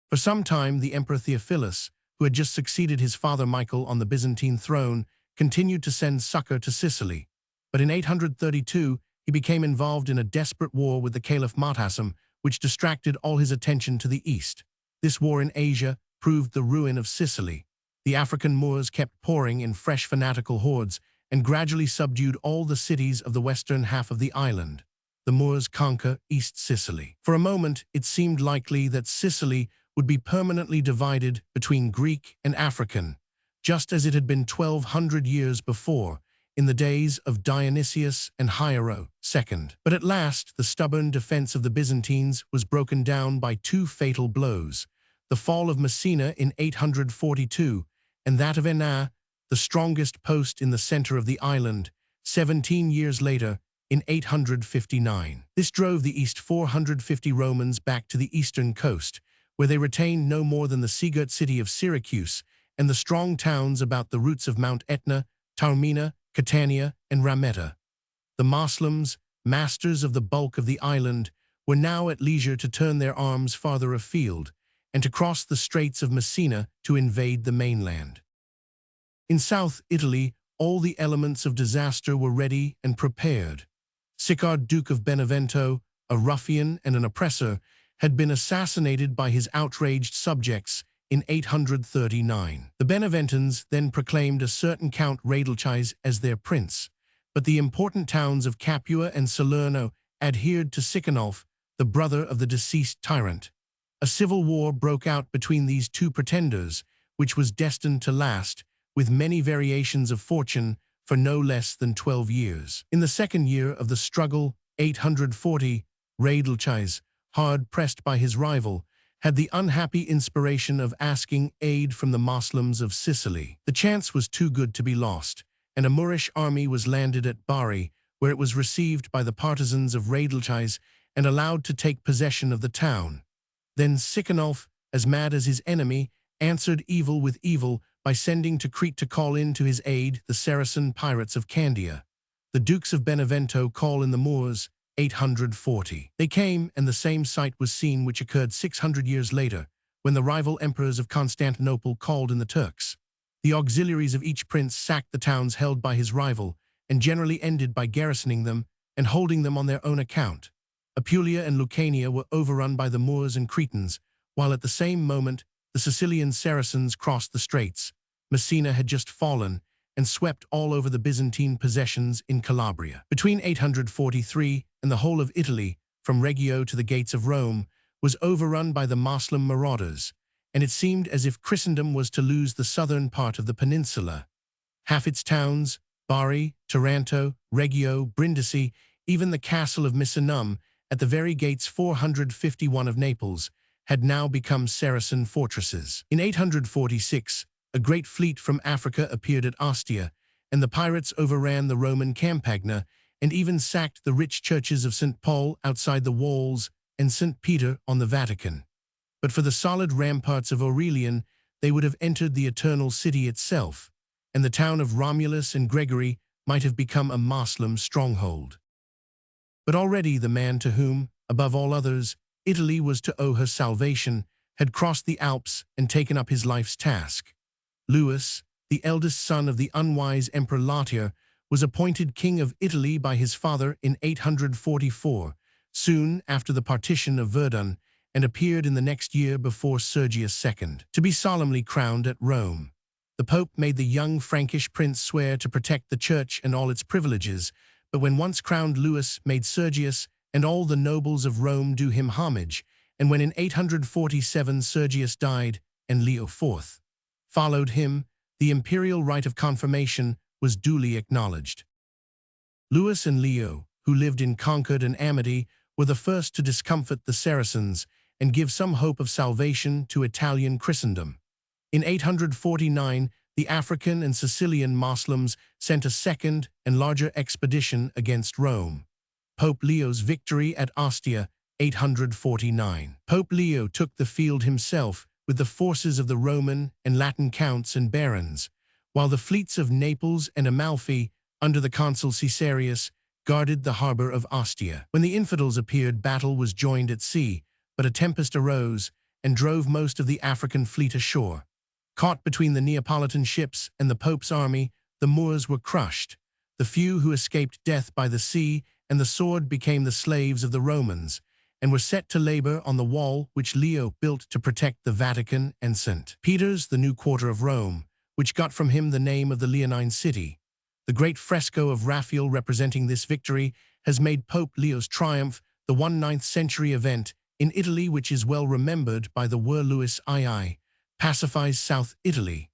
For some time, the Emperor Theophilus, who had just succeeded his father Michael on the Byzantine throne, continued to send succor to Sicily. But in 832, he became involved in a desperate war with the Caliph Motassem, which distracted all his attention to the east. This war in Asia proved the ruin of Sicily. The African Moors kept pouring in fresh fanatical hordes and gradually subdued all the cities of the western half of the island. The Moors conquer East Sicily. For a moment, it seemed likely that Sicily would be permanently divided between Greek and African, just as it had been 1,200 years before, in the days of Dionysius and Hiero II. But at last, the stubborn defense of the Byzantines was broken down by two fatal blows: the fall of Messina in 842, and that of Enna, the strongest post in the center of the island, 17 years later, in 859. This drove the East 450 Romans back to the eastern coast, where they retained no more than the seagirt city of Syracuse and the strong towns about the roots of Mount Etna, Taormina, Catania, and Rametta. The Moslems, masters of the bulk of the island, were now at leisure to turn their arms farther afield and to cross the Straits of Messina to invade the mainland. In South Italy, all the elements of disaster were ready and prepared. Sicard, Duke of Benevento, a ruffian and an oppressor, had been assassinated by his outraged subjects in 839. The Beneventans then proclaimed a certain Count Radulchis as their prince, but the important towns of Capua and Salerno adhered to Sicanulf, the brother of the deceased tyrant. A civil war broke out between these two pretenders, which was destined to last, with many variations of fortune, for no less than 12 years. In the second year of the struggle, 840, Raedlchais, hard pressed by his rival, had the unhappy inspiration of asking aid from the Moslems of Sicily. The chance was too good to be lost, and a Moorish army was landed at Bari, where it was received by the partisans of Raedlchais and allowed to take possession of the town. Then Sicanulf, as mad as his enemy, answered evil with evil by sending to Crete to call in to his aid the Saracen pirates of Candia. The Dukes of Benevento call in the Moors, 840. They came, and the same sight was seen which occurred 600 years later, when the rival emperors of Constantinople called in the Turks. The auxiliaries of each prince sacked the towns held by his rival, and generally ended by garrisoning them and holding them on their own account. Apulia and Lucania were overrun by the Moors and Cretans, while at the same moment the Sicilian Saracens crossed the straits. Messina had just fallen and swept all over the Byzantine possessions in Calabria. Between 843 and the whole of Italy, from Reggio to the gates of Rome, was overrun by the Moslem marauders, and it seemed as if Christendom was to lose the southern part of the peninsula. Half its towns, Bari, Taranto, Reggio, Brindisi, even the castle of Misenum, at the very gates 451 of Naples, had now become Saracen fortresses. In 846, a great fleet from Africa appeared at Ostia, and the pirates overran the Roman Campagna and even sacked the rich churches of St. Paul outside the walls and St. Peter on the Vatican. But for the solid ramparts of Aurelian, they would have entered the eternal city itself, and the town of Romulus and Gregory might have become a Moslem stronghold. But already the man to whom, above all others, Italy was to owe her salvation had crossed the Alps and taken up his life's task. Louis, the eldest son of the unwise Emperor Lothair, was appointed king of Italy by his father in 844, soon after the partition of Verdun, and appeared in the next year before Sergius II, to be solemnly crowned at Rome. The Pope made the young Frankish prince swear to protect the church and all its privileges, but when once crowned, Louis made Sergius and all the nobles of Rome do him homage, and when in 847 Sergius died and Leo IV followed him, the imperial rite of confirmation was duly acknowledged. Louis and Leo, who lived in concord and amity, were the first to discomfit the Saracens and give some hope of salvation to Italian Christendom. In 849, the African and Sicilian Moslems sent a second and larger expedition against Rome. Pope Leo's victory at Ostia, 849. Pope Leo took the field himself with the forces of the Roman and Latin counts and barons, while the fleets of Naples and Amalfi, under the consul Caesarius, guarded the harbor of Ostia. When the infidels appeared, battle was joined at sea, but a tempest arose and drove most of the African fleet ashore. Caught between the Neapolitan ships and the Pope's army, the Moors were crushed. The few who escaped death by the sea and the sword became the slaves of the Romans, and were set to labor on the wall which Leo built to protect the Vatican and St. Peter's, the new quarter of Rome, which got from him the name of the Leonine city. The great fresco of Raphael representing this victory has made Pope Leo's triumph the 19th century event in Italy, which is well remembered by the word Louis II, pacifies South Italy.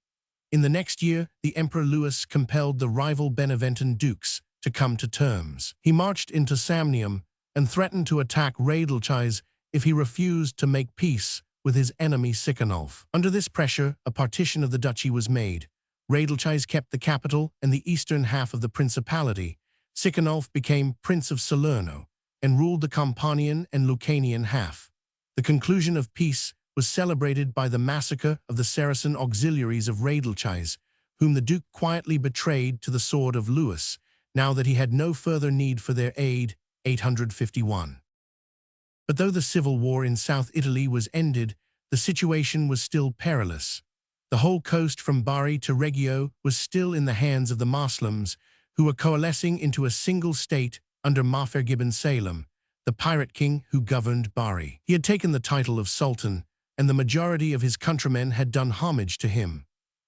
In the next year, the Emperor Louis compelled the rival Beneventan dukes to come to terms. He marched into Samnium and threatened to attack Raedlchais if he refused to make peace with his enemy Sicanulf. Under this pressure, a partition of the duchy was made. Raedlchais kept the capital and the eastern half of the principality. Sicanulf became Prince of Salerno and ruled the Campanian and Lucanian half. The conclusion of peace was celebrated by the massacre of the Saracen auxiliaries of Raedlchais, whom the Duke quietly betrayed to the sword of Louis, now that he had no further need for their aid, 851. But though the civil war in South Italy was ended, the situation was still perilous. The whole coast from Bari to Reggio was still in the hands of the Moslems, who were coalescing into a single state under Mafer ibn Salem, the pirate king who governed Bari. He had taken the title of Sultan, and the majority of his countrymen had done homage to him.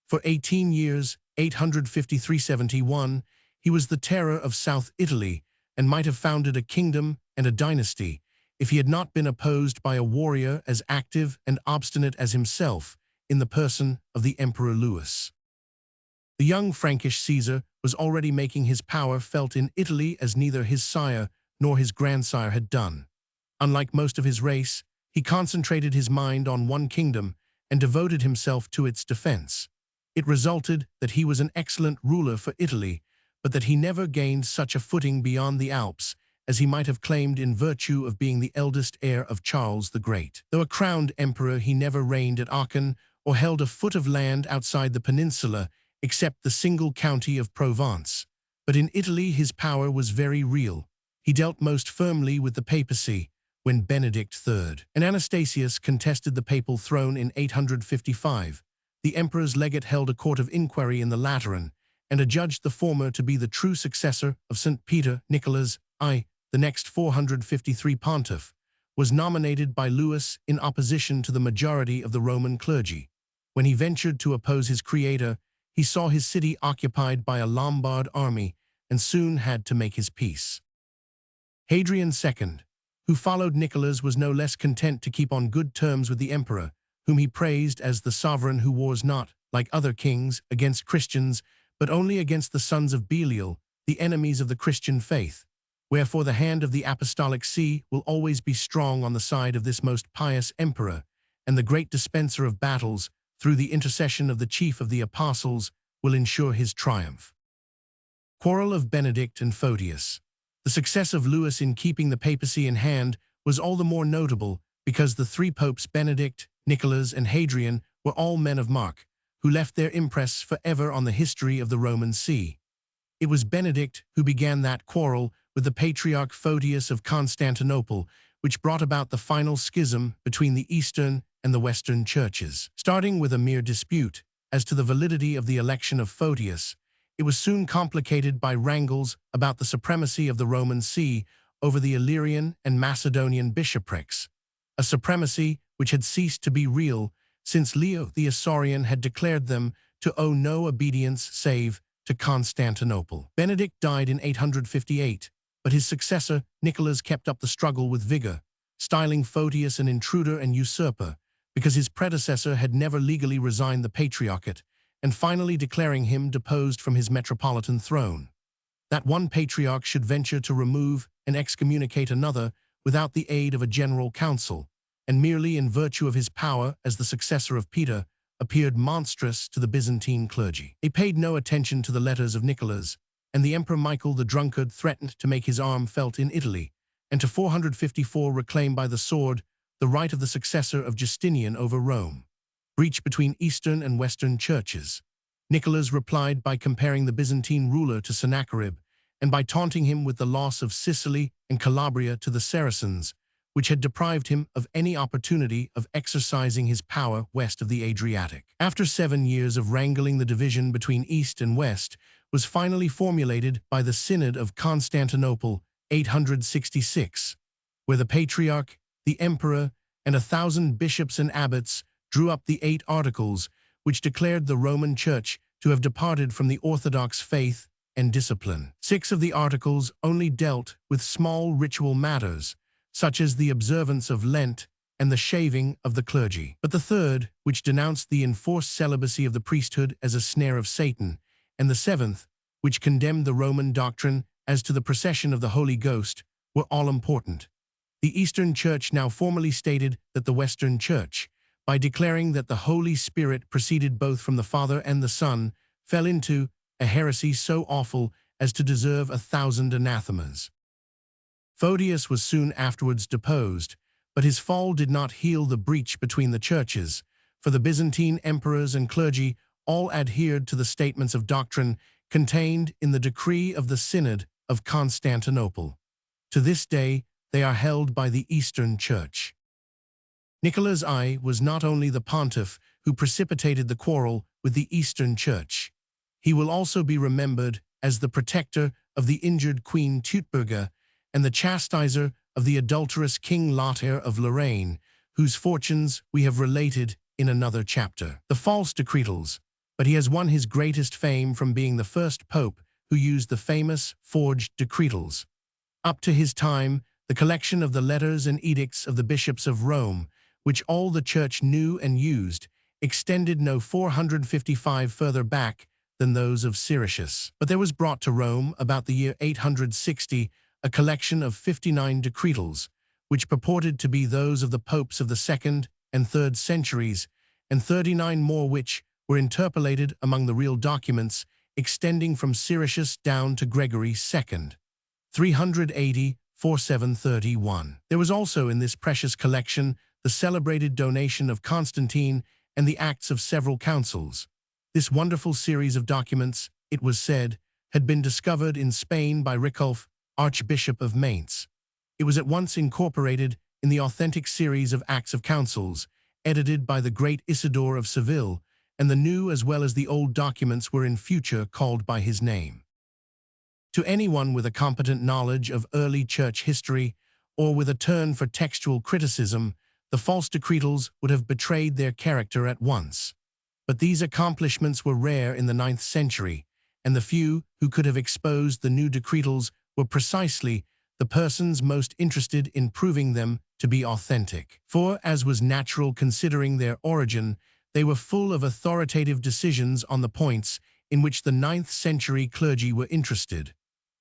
For 18 years, 853–71, he was the terror of South Italy and might have founded a kingdom and a dynasty if he had not been opposed by a warrior as active and obstinate as himself in the person of the Emperor Louis. The young Frankish Caesar was already making his power felt in Italy as neither his sire nor his grandsire had done. Unlike most of his race, he concentrated his mind on one kingdom and devoted himself to its defense. It resulted that he was an excellent ruler for Italy, but that he never gained such a footing beyond the Alps as he might have claimed in virtue of being the eldest heir of Charles the Great. Though a crowned emperor, he never reigned at Aachen or held a foot of land outside the peninsula except the single county of Provence. But in Italy his power was very real. He dealt most firmly with the papacy when Benedict III and Anastasius contested the papal throne in 855. The emperor's legate held a court of inquiry in the Lateran and adjudged the former to be the true successor of St. Peter. Nicholas I, the next 453 pontiff, was nominated by Louis in opposition to the majority of the Roman clergy. When he ventured to oppose his creator, he saw his city occupied by a Lombard army and soon had to make his peace. Hadrian II, who followed Nicholas, was no less content to keep on good terms with the emperor, whom he praised as the sovereign who wars not, like other kings, against Christians, but only against the sons of Belial, the enemies of the Christian faith. Wherefore the hand of the Apostolic See will always be strong on the side of this most pious emperor, and the great dispenser of battles, through the intercession of the chief of the apostles, will ensure his triumph. Quarrel of Benedict and Photius. The success of Louis in keeping the papacy in hand was all the more notable because the three popes Benedict, Nicholas, and Hadrian were all men of mark, who left their impress forever on the history of the Roman See. It was Benedict who began that quarrel with the Patriarch Photius of Constantinople, which brought about the final schism between the Eastern and the Western churches. Starting with a mere dispute as to the validity of the election of Photius, it was soon complicated by wrangles about the supremacy of the Roman See over the Illyrian and Macedonian bishoprics, a supremacy which had ceased to be real since Leo the Isaurian had declared them to owe no obedience save to Constantinople. Benedict died in 858, but his successor, Nicholas, kept up the struggle with vigor, styling Photius an intruder and usurper because his predecessor had never legally resigned the patriarchate, and finally declaring him deposed from his metropolitan throne. That one patriarch should venture to remove and excommunicate another without the aid of a general council, and merely in virtue of his power as the successor of Peter, appeared monstrous to the Byzantine clergy. They paid no attention to the letters of Nicholas, and the Emperor Michael the Drunkard threatened to make his arm felt in Italy, and to 454 reclaim by the sword the right of the successor of Justinian over Rome. Breach between Eastern and Western churches. Nicholas replied by comparing the Byzantine ruler to Sennacherib, and by taunting him with the loss of Sicily and Calabria to the Saracens, which had deprived him of any opportunity of exercising his power west of the Adriatic. After 7 years of wrangling, the division between East and West was finally formulated by the Synod of Constantinople, 866, where the Patriarch, the Emperor, and 1,000 bishops and abbots drew up the 8 Articles, which declared the Roman Church to have departed from the Orthodox faith and discipline. 6 of the Articles only dealt with small ritual matters, such as the observance of Lent and the shaving of the clergy. But the third, which denounced the enforced celibacy of the priesthood as a snare of Satan, and the 7th, which condemned the Roman doctrine as to the procession of the Holy Ghost, were all important. The Eastern Church now formally stated that the Western Church, by declaring that the Holy Spirit proceeded both from the Father and the Son, fell into a heresy so awful as to deserve 1,000 anathemas. Photius was soon afterwards deposed, but his fall did not heal the breach between the churches, for the Byzantine emperors and clergy all adhered to the statements of doctrine contained in the decree of the Synod of Constantinople. To this day, they are held by the Eastern Church. Nicholas I was not only the pontiff who precipitated the quarrel with the Eastern Church. He will also be remembered as the protector of the injured Queen Teutberga and the chastiser of the adulterous King Lothair of Lorraine, whose fortunes we have related in another chapter. The false decretals, but he has won his greatest fame from being the first pope who used the famous forged decretals. Up to his time, the collection of the letters and edicts of the bishops of Rome, which all the church knew and used, extended no 455 further back than those of Siricius. But there was brought to Rome about the year 860 a collection of 59 decretals, which purported to be those of the popes of the 2nd and 3rd centuries, and 39 more which were interpolated among the real documents, extending from Siricius down to Gregory II, 380–4731. There was also in this precious collection the celebrated donation of Constantine and the acts of several councils. This wonderful series of documents, it was said, had been discovered in Spain by Riculf, Archbishop of Mainz. It was at once incorporated in the authentic series of Acts of Councils, edited by the great Isidore of Seville, and the new as well as the old documents were in future called by his name. To anyone with a competent knowledge of early church history, or with a turn for textual criticism, the false decretals would have betrayed their character at once. But these accomplishments were rare in the 9th century, and the few who could have exposed the new decretals were precisely the persons most interested in proving them to be authentic. For, as was natural considering their origin, they were full of authoritative decisions on the points in which the 9th century clergy were interested.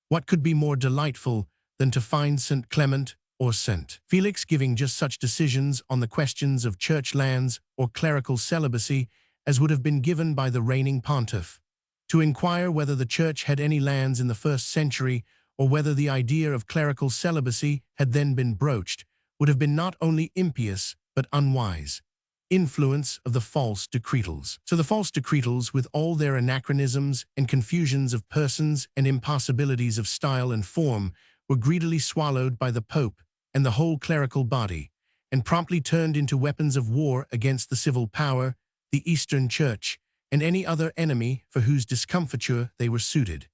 What could be more delightful than to find St. Clement or St. Felix giving just such decisions on the questions of church lands or clerical celibacy as would have been given by the reigning pontiff? To inquire whether the church had any lands in the 1st century or whether the idea of clerical celibacy had then been broached would have been not only impious but unwise. Influence of the false decretals. So the false decretals, with all their anachronisms and confusions of persons and impossibilities of style and form, were greedily swallowed by the Pope and the whole clerical body, and promptly turned into weapons of war against the civil power, the Eastern Church, and any other enemy for whose discomfiture they were suited.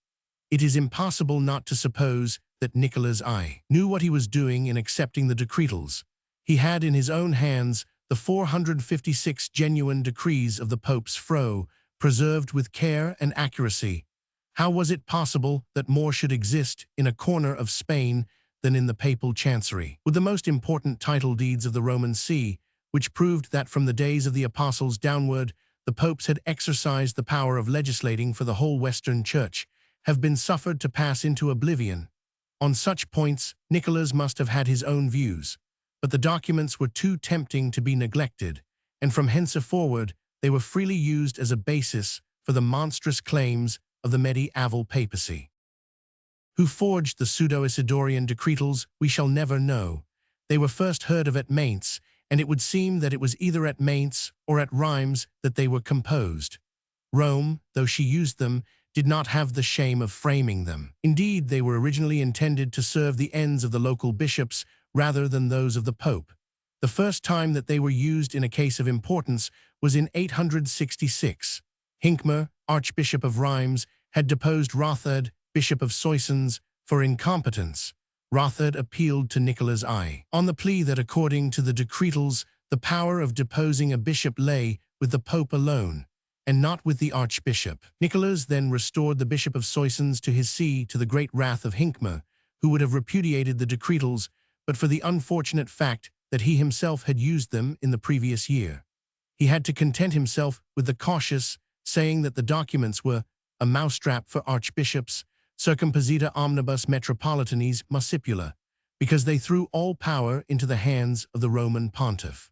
It is impossible not to suppose that Nicholas I knew what he was doing in accepting the decretals. He had in his own hands the 456 genuine decrees of the Pope's Fro, preserved with care and accuracy. How was it possible that more should exist in a corner of Spain than in the papal chancery? With the most important title deeds of the Roman See, which proved that from the days of the apostles downward, the popes had exercised the power of legislating for the whole Western Church, have been suffered to pass into oblivion. On such points, Nicholas must have had his own views, but the documents were too tempting to be neglected, and from henceforward they were freely used as a basis for the monstrous claims of the medieval papacy. Who forged the pseudo-Isidorian decretals we shall never know. They were first heard of at Mainz, and it would seem that it was either at Mainz or at Rheims that they were composed. Rome, though she used them, did not have the shame of framing them. Indeed, they were originally intended to serve the ends of the local bishops rather than those of the Pope. The first time that they were used in a case of importance was in 866. Hincmar, Archbishop of Rheims, had deposed Rotherd, Bishop of Soissons, for incompetence. Rotherd appealed to Nicholas I on the plea that according to the decretals, the power of deposing a bishop lay with the Pope alone, and not with the archbishop. Nicholas then restored the Bishop of Soissons to his see to the great wrath of Hincmar, who would have repudiated the decretals, but for the unfortunate fact that he himself had used them in the previous year. He had to content himself with the cautious, saying that the documents were a mousetrap for archbishops, circumposita omnibus metropolitanes muscipula, because they threw all power into the hands of the Roman pontiff.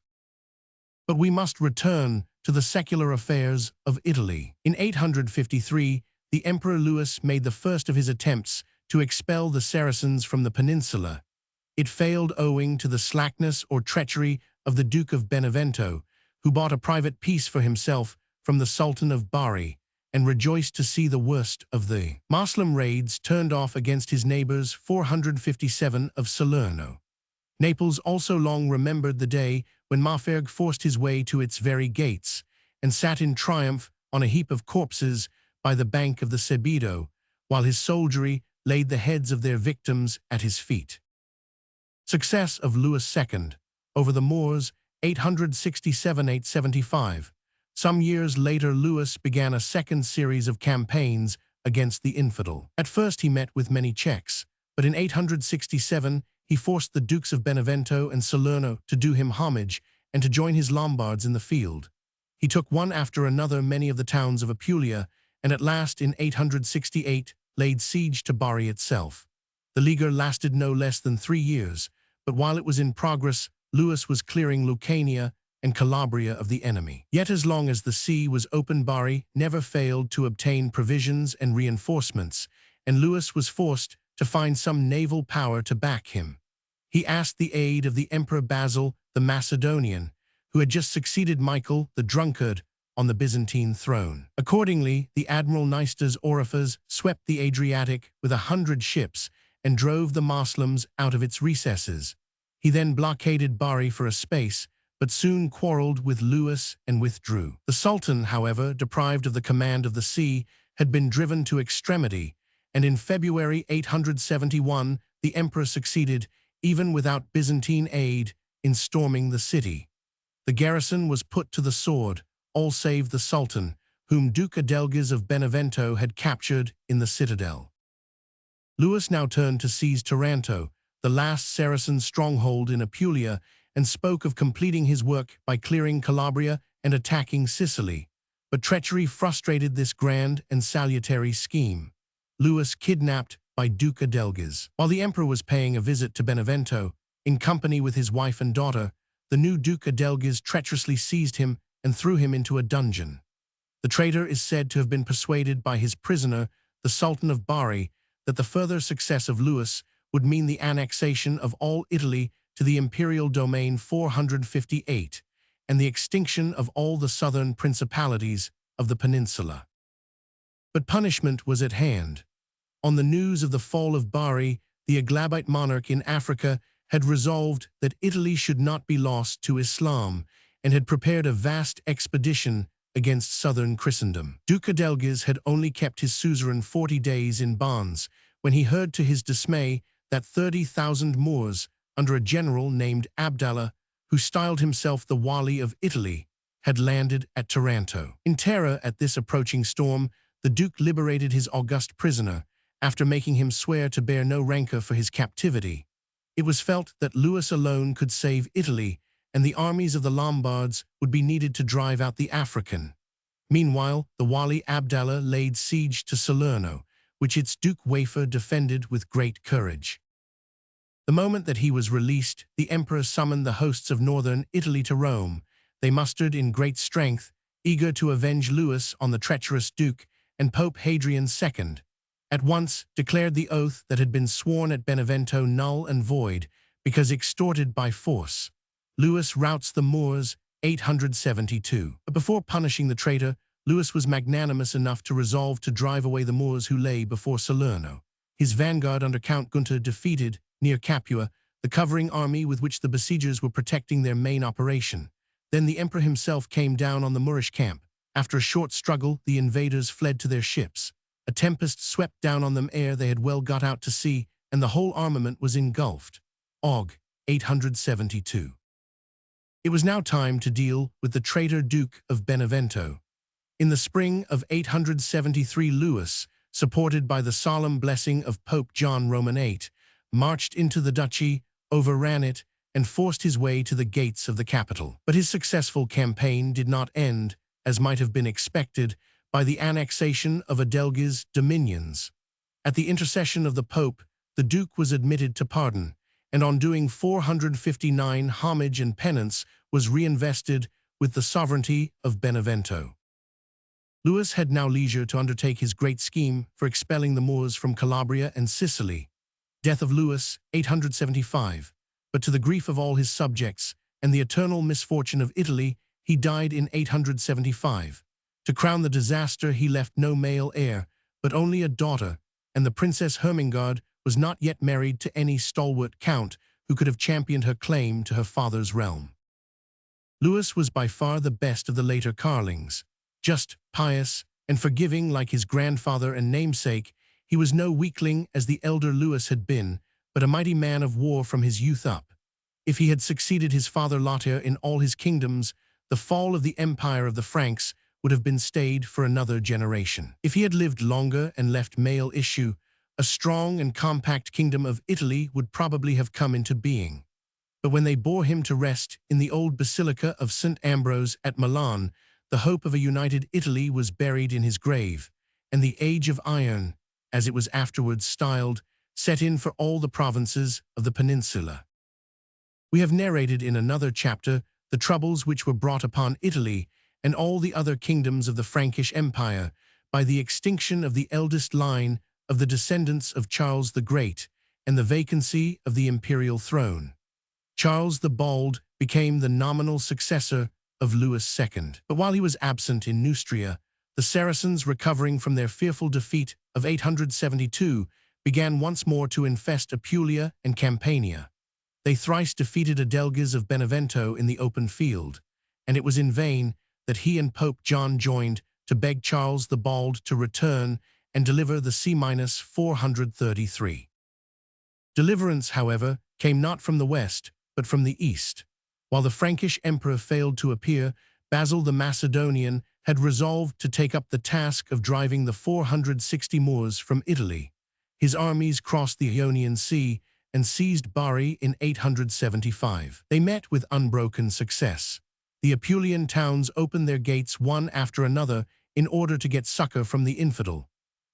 But we must return to the secular affairs of Italy. In 853, the Emperor Louis made the first of his attempts to expel the Saracens from the peninsula. It failed owing to the slackness or treachery of the Duke of Benevento, who bought a private peace for himself from the Sultan of Bari, and rejoiced to see the worst of the Moslem raids turned off against his neighbors 457 of Salerno. Naples also long remembered the day when Maferg forced his way to its very gates, and sat in triumph on a heap of corpses by the bank of the Sebedo, while his soldiery laid the heads of their victims at his feet. Success of Louis II over the Moors, 867–875. Some years later, Louis began a second series of campaigns against the infidel. At first he met with many checks, but in 867 he forced the Dukes of Benevento and Salerno to do him homage and to join his Lombards in the field. He took one after another many of the towns of Apulia, and at last in 868 laid siege to Bari itself. The leaguer lasted no less than 3 years, but while it was in progress, Louis was clearing Lucania and Calabria of the enemy. Yet as long as the sea was open, Bari never failed to obtain provisions and reinforcements, and Louis was forced to find some naval power to back him. He asked the aid of the Emperor Basil the Macedonian, who had just succeeded Michael the Drunkard on the Byzantine throne. Accordingly, the Admiral Nicetas Oriphas swept the Adriatic with 100 ships and drove the Moslems out of its recesses. He then blockaded Bari for a space, but soon quarreled with Louis and withdrew. The Sultan, however, deprived of the command of the sea, had been driven to extremity, and in February 871 the emperor succeeded, even without Byzantine aid, in storming the city. The garrison was put to the sword, all save the Sultan, whom Duke Adelgis of Benevento had captured in the citadel. Louis now turned to seize Taranto, the last Saracen stronghold in Apulia, and spoke of completing his work by clearing Calabria and attacking Sicily. But treachery frustrated this grand and salutary scheme. Louis kidnapped by Duke Adelgis. While the emperor was paying a visit to Benevento, in company with his wife and daughter, the new Duke Adelgis treacherously seized him and threw him into a dungeon. The traitor is said to have been persuaded by his prisoner, the Sultan of Bari, that the further success of Louis would mean the annexation of all Italy to the imperial domain 458 and the extinction of all the southern principalities of the peninsula. But punishment was at hand. On the news of the fall of Bari, the Aglabite monarch in Africa had resolved that Italy should not be lost to Islam and had prepared a vast expedition against southern Christendom. Duke Adelgis had only kept his suzerain 40 days in bonds when he heard to his dismay that 30,000 Moors, under a general named Abdallah, who styled himself the Wali of Italy, had landed at Taranto. In terror at this approaching storm, the Duke liberated his august prisoner, after making him swear to bear no rancor for his captivity. It was felt that Louis alone could save Italy, and the armies of the Lombards would be needed to drive out the African. Meanwhile, the Wali Abdallah laid siege to Salerno, which its Duke Wafer defended with great courage. The moment that he was released, the emperor summoned the hosts of northern Italy to Rome. They mustered in great strength, eager to avenge Louis on the treacherous duke, and Pope Hadrian II at once declared the oath that had been sworn at Benevento null and void because extorted by force. Louis routs the Moors, 872. But before punishing the traitor, Louis was magnanimous enough to resolve to drive away the Moors who lay before Salerno. His vanguard under Count Gunther defeated, near Capua, the covering army with which the besiegers were protecting their main operation. Then the emperor himself came down on the Moorish camp. After a short struggle, the invaders fled to their ships. A tempest swept down on them ere they had well got out to sea, and the whole armament was engulfed. Aug. 872. It was now time to deal with the traitor Duke of Benevento. In the spring of 873, Louis, supported by the solemn blessing of Pope John Roman VIII, marched into the duchy, overran it, and forced his way to the gates of the capital. But his successful campaign did not end, as might have been expected, by the annexation of Adelgis' dominions. At the intercession of the Pope, the Duke was admitted to pardon, and on doing 459 homage and penance, was reinvested with the sovereignty of Benevento. Louis had now leisure to undertake his great scheme for expelling the Moors from Calabria and Sicily. Death of Louis, 875. But to the grief of all his subjects and the eternal misfortune of Italy, he died in 875. To crown the disaster, he left no male heir, but only a daughter, and the Princess Hermingard was not yet married to any stalwart count who could have championed her claim to her father's realm. Louis was by far the best of the later Carlings. Just, pious, and forgiving like his grandfather and namesake, he was no weakling as the elder Louis had been, but a mighty man of war from his youth up. If he had succeeded his father Lothair in all his kingdoms, the fall of the empire of the Franks would have been stayed for another generation. If he had lived longer and left male issue, a strong and compact kingdom of Italy would probably have come into being. But when they bore him to rest in the old Basilica of St. Ambrose at Milan, the hope of a united Italy was buried in his grave, and the Age of Iron, as it was afterwards styled, set in for all the provinces of the peninsula. We have narrated in another chapter the troubles which were brought upon Italy and all the other kingdoms of the Frankish Empire by the extinction of the eldest line of the descendants of Charles the Great and the vacancy of the imperial throne. Charles the Bald became the nominal successor of Louis II. But while he was absent in Neustria, the Saracens, recovering from their fearful defeat of 872, began once more to infest Apulia and Campania. They thrice defeated Adelgis of Benevento in the open field, and it was in vain that he and Pope John joined to beg Charles the Bald to return and deliver the C-433. Deliverance, however, came not from the west, but from the east. While the Frankish emperor failed to appear, Basil the Macedonian had resolved to take up the task of driving the 460 Moors from Italy. His armies crossed the Ionian Sea and seized Bari in 875. They met with unbroken success. The Apulian towns opened their gates one after another in order to get succor from the infidel.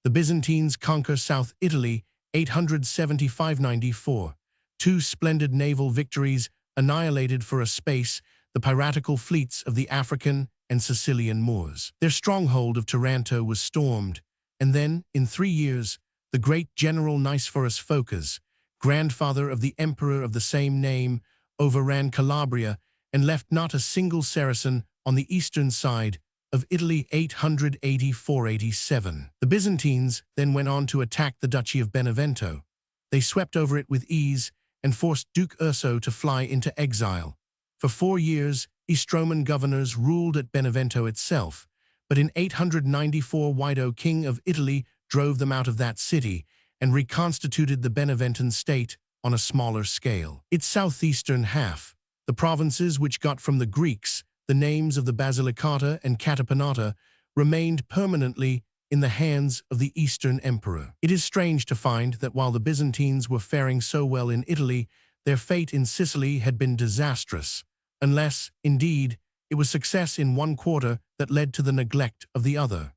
The Byzantines conquer South Italy 875–94. Two splendid naval victories annihilated for a space the piratical fleets of the African and Sicilian Moors. Their stronghold of Taranto was stormed, and then, in 3 years, the great general Nicephorus Phocas, grandfather of the emperor of the same name, overran Calabria and left not a single Saracen on the eastern side of Italy 884–87. The Byzantines then went on to attack the Duchy of Benevento. They swept over it with ease and forced Duke Urso to fly into exile. For 4 years, East Roman governors ruled at Benevento itself, but in 894 Wido, king of Italy, drove them out of that city and reconstituted the Beneventan state on a smaller scale. Its southeastern half, the provinces which got from the Greeks the names of the Basilicata and Catapanata, remained permanently in the hands of the Eastern Emperor. It is strange to find that while the Byzantines were faring so well in Italy, their fate in Sicily had been disastrous, unless, indeed, it was success in one quarter that led to the neglect of the other.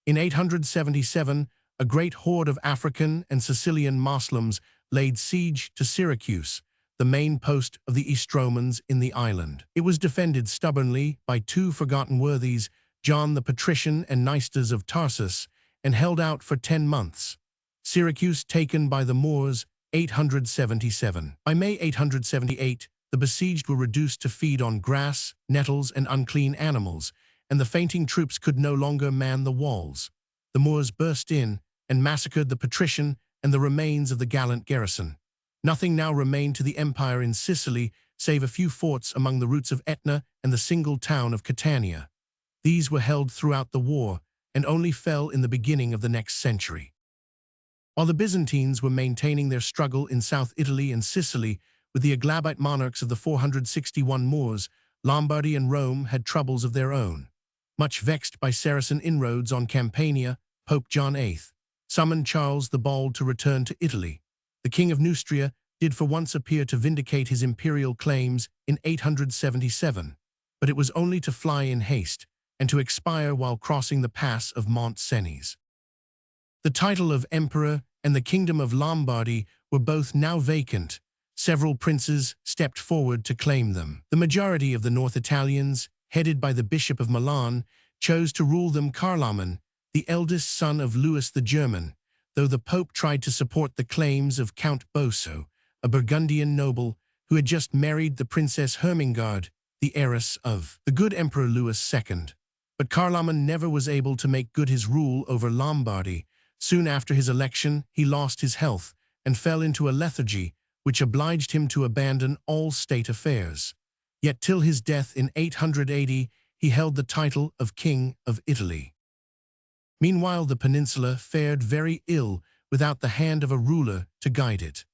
In 877, a great horde of African and Sicilian Moslems laid siege to Syracuse, the main post of the Eastromans in the island. It was defended stubbornly by two forgotten worthies, John the Patrician and Nistas of Tarsus, and held out for 10 months. Syracuse taken by the Moors, 877. By May 878, the besieged were reduced to feed on grass, nettles, and unclean animals, and the fainting troops could no longer man the walls. The Moors burst in and massacred the patrician and the remains of the gallant garrison. Nothing now remained to the empire in Sicily save a few forts among the roots of Etna and the single town of Catania. These were held throughout the war and only fell in the beginning of the next century. While the Byzantines were maintaining their struggle in South Italy and Sicily with the Aglabite monarchs of the 461 Moors, Lombardy and Rome had troubles of their own. Much vexed by Saracen inroads on Campania, Pope John VIII summoned Charles the Bald to return to Italy. The king of Neustria did for once appear to vindicate his imperial claims in 877, but it was only to fly in haste and to expire while crossing the pass of Mont Cenis. The title of emperor and the kingdom of Lombardy were both now vacant. Several princes stepped forward to claim them. The majority of the North Italians, headed by the Bishop of Milan, chose to rule them. Carloman, the eldest son of Louis the German, though the Pope tried to support the claims of Count Boso, a Burgundian noble who had just married the Princess Hermingard, the heiress of the good Emperor Louis II. But Carloman never was able to make good his rule over Lombardy. Soon after his election, he lost his health and fell into a lethargy, which obliged him to abandon all state affairs. Yet till his death in 880, he held the title of King of Italy. Meanwhile, the peninsula fared very ill without the hand of a ruler to guide it.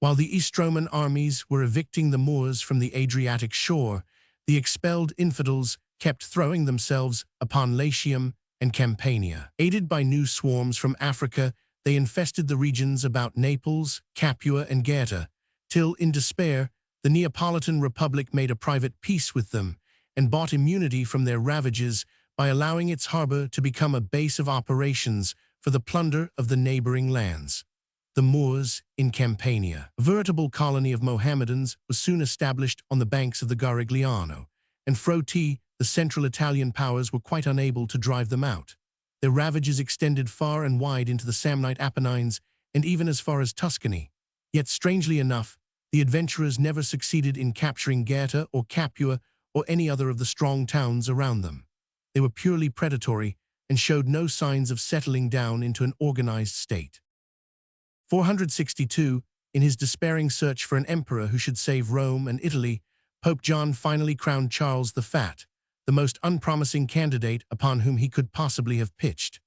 While the East Roman armies were evicting the Moors from the Adriatic shore, the expelled infidels kept throwing themselves upon Latium and Campania. Aided by new swarms from Africa, they infested the regions about Naples, Capua, and Gaeta, till, in despair, the Neapolitan Republic made a private peace with them and bought immunity from their ravages by allowing its harbor to become a base of operations for the plunder of the neighboring lands. The Moors in Campania. A veritable colony of Mohammedans was soon established on the banks of the Garigliano, and Froti, the central Italian powers, were quite unable to drive them out. Their ravages extended far and wide into the Samnite Apennines and even as far as Tuscany. Yet, strangely enough, the adventurers never succeeded in capturing Gaeta or Capua or any other of the strong towns around them. They were purely predatory and showed no signs of settling down into an organized state. 462, in his despairing search for an emperor who should save Rome and Italy, Pope John finally crowned Charles the Fat, the most unpromising candidate upon whom he could possibly have pitched.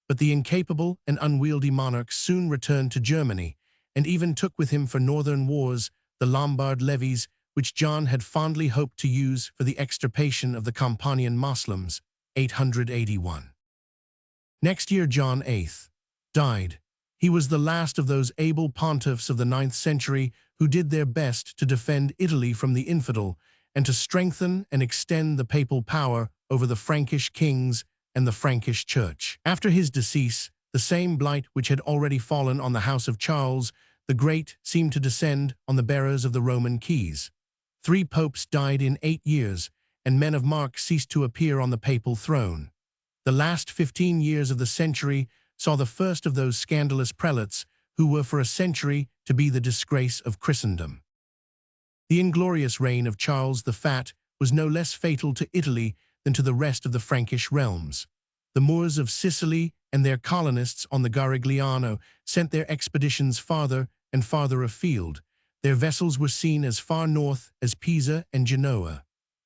But the incapable and unwieldy monarch soon returned to Germany, and even took with him for northern wars the Lombard levies, which John had fondly hoped to use for the extirpation of the Campanian Moslems, 881. Next year John VIII died. He was the last of those able pontiffs of the 9th century who did their best to defend Italy from the infidel and to strengthen and extend the papal power over the Frankish kings and the Frankish Church. After his decease, the same blight which had already fallen on the house of Charles the Great seemed to descend on the bearers of the Roman keys. 3 popes died in 8 years, and men of mark ceased to appear on the papal throne. The last 15 years of the century saw the first of those scandalous prelates who were for a century to be the disgrace of Christendom. The inglorious reign of Charles the Fat was no less fatal to Italy than to the rest of the Frankish realms. The Moors of Sicily and their colonists on the Garigliano sent their expeditions farther and farther afield. Their vessels were seen as far north as Pisa and Genoa.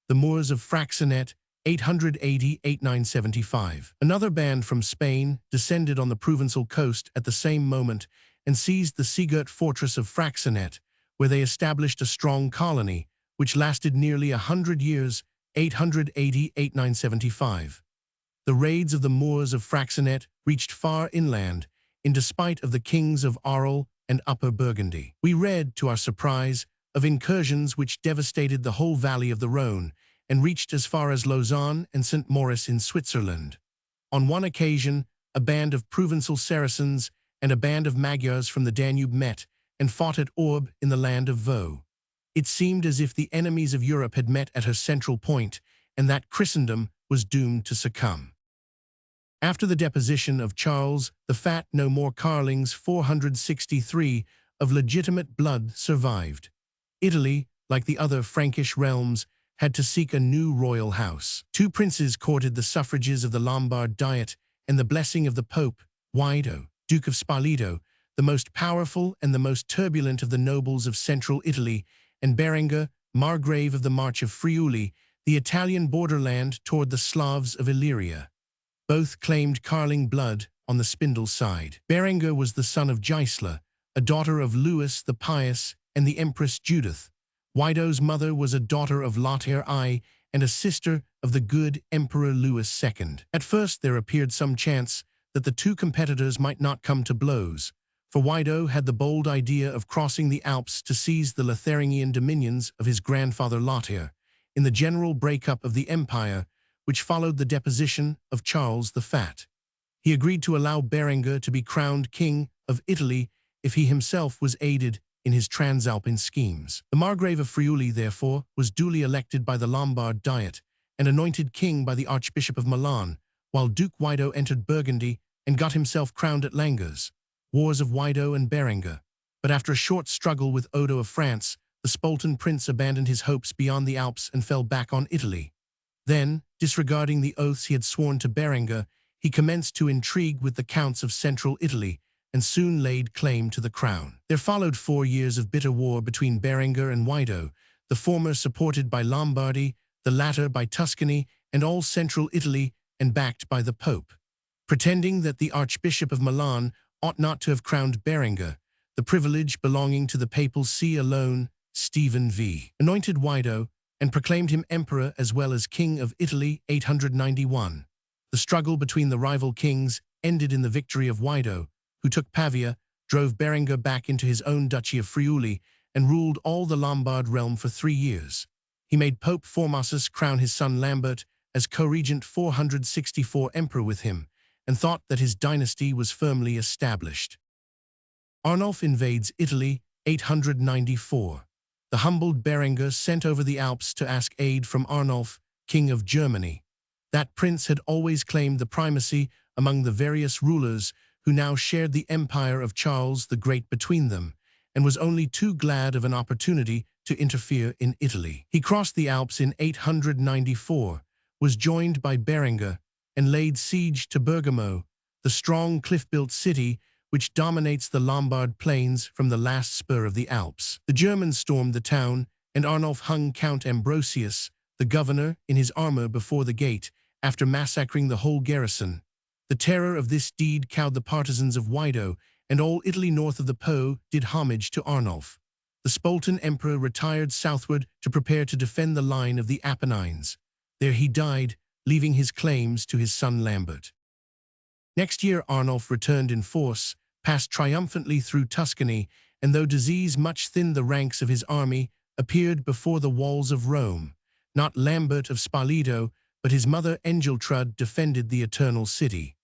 The Moors of Fraxinet, 880–8975. Another band from Spain descended on the Provençal coast at the same moment and seized the sea-girt fortress of Fraxinet, where they established a strong colony, which lasted nearly 100 years, 880–8975. The raids of the Moors of Fraxinet reached far inland, in despite of the kings of Arles and Upper Burgundy. We read, to our surprise, of incursions which devastated the whole valley of the Rhône and reached as far as Lausanne and St. Maurice in Switzerland. On one occasion, a band of Provençal Saracens and a band of Magyars from the Danube met and fought at Orbe in the land of Vaud. It seemed as if the enemies of Europe had met at her central point, and that Christendom was doomed to succumb. After the deposition of Charles the Fat, no more Carlings. 463 of legitimate blood survived. Italy, like the other Frankish realms, had to seek a new royal house. 2 princes courted the suffrages of the Lombard Diet and the blessing of the Pope, Guido, Duke of Spoleto, the most powerful and the most turbulent of the nobles of central Italy, and Berengar, Margrave of the March of Friuli, the Italian borderland toward the Slavs of Illyria. Both claimed Carling blood on the Spindle side. Berengar was the son of Gisela, a daughter of Louis the Pious and the Empress Judith. Guido's mother was a daughter of Lothair I and a sister of the good Emperor Louis II. At first there appeared some chance that the 2 competitors might not come to blows, for Guido had the bold idea of crossing the Alps to seize the Lotharingian dominions of his grandfather Lothair, in the general breakup of the empire, which followed the deposition of Charles the Fat. He agreed to allow Berengar to be crowned king of Italy if he himself was aided in his transalpine schemes. The Margrave of Friuli, therefore, was duly elected by the Lombard Diet and anointed king by the Archbishop of Milan, while Duke Guido entered Burgundy and got himself crowned at Langres. Wars of Guido and Berengar. But after a short struggle with Odo of France, the Spoltan prince abandoned his hopes beyond the Alps and fell back on Italy. Then, disregarding the oaths he had sworn to Berengar, he commenced to intrigue with the counts of central Italy and soon laid claim to the crown. There followed 4 years of bitter war between Berengar and Guido, the former supported by Lombardy, the latter by Tuscany and all central Italy, and backed by the Pope. Pretending that the Archbishop of Milan ought not to have crowned Berengar, the privilege belonging to the papal see alone, Stephen V. anointed Guido and proclaimed him emperor as well as king of Italy, 891. The struggle between the rival kings ended in the victory of Guido, who took Pavia, drove Berengar back into his own duchy of Friuli, and ruled all the Lombard realm for 3 years. He made Pope Formosus crown his son Lambert as co-regent 464 emperor with him, and thought that his dynasty was firmly established. Arnulf invades Italy, 894. The humbled Berengar sent over the Alps to ask aid from Arnulf, king of Germany. That prince had always claimed the primacy among the various rulers who now shared the empire of Charles the Great between them, and was only too glad of an opportunity to interfere in Italy. He crossed the Alps in 894, was joined by Berengar, and laid siege to Bergamo, the strong cliff-built city which dominates the Lombard plains from the last spur of the Alps. The Germans stormed the town, and Arnulf hung Count Ambrosius, the governor, in his armor before the gate, after massacring the whole garrison. The terror of this deed cowed the partisans of Wido, and all Italy north of the Po did homage to Arnulf. The Spoltan emperor retired southward to prepare to defend the line of the Apennines. There he died, leaving his claims to his son Lambert. Next year Arnulf returned in force, passed triumphantly through Tuscany, and though disease much thinned the ranks of his army, appeared before the walls of Rome. Not Lambert of Spoleto, but his mother Engeltrud defended the Eternal City.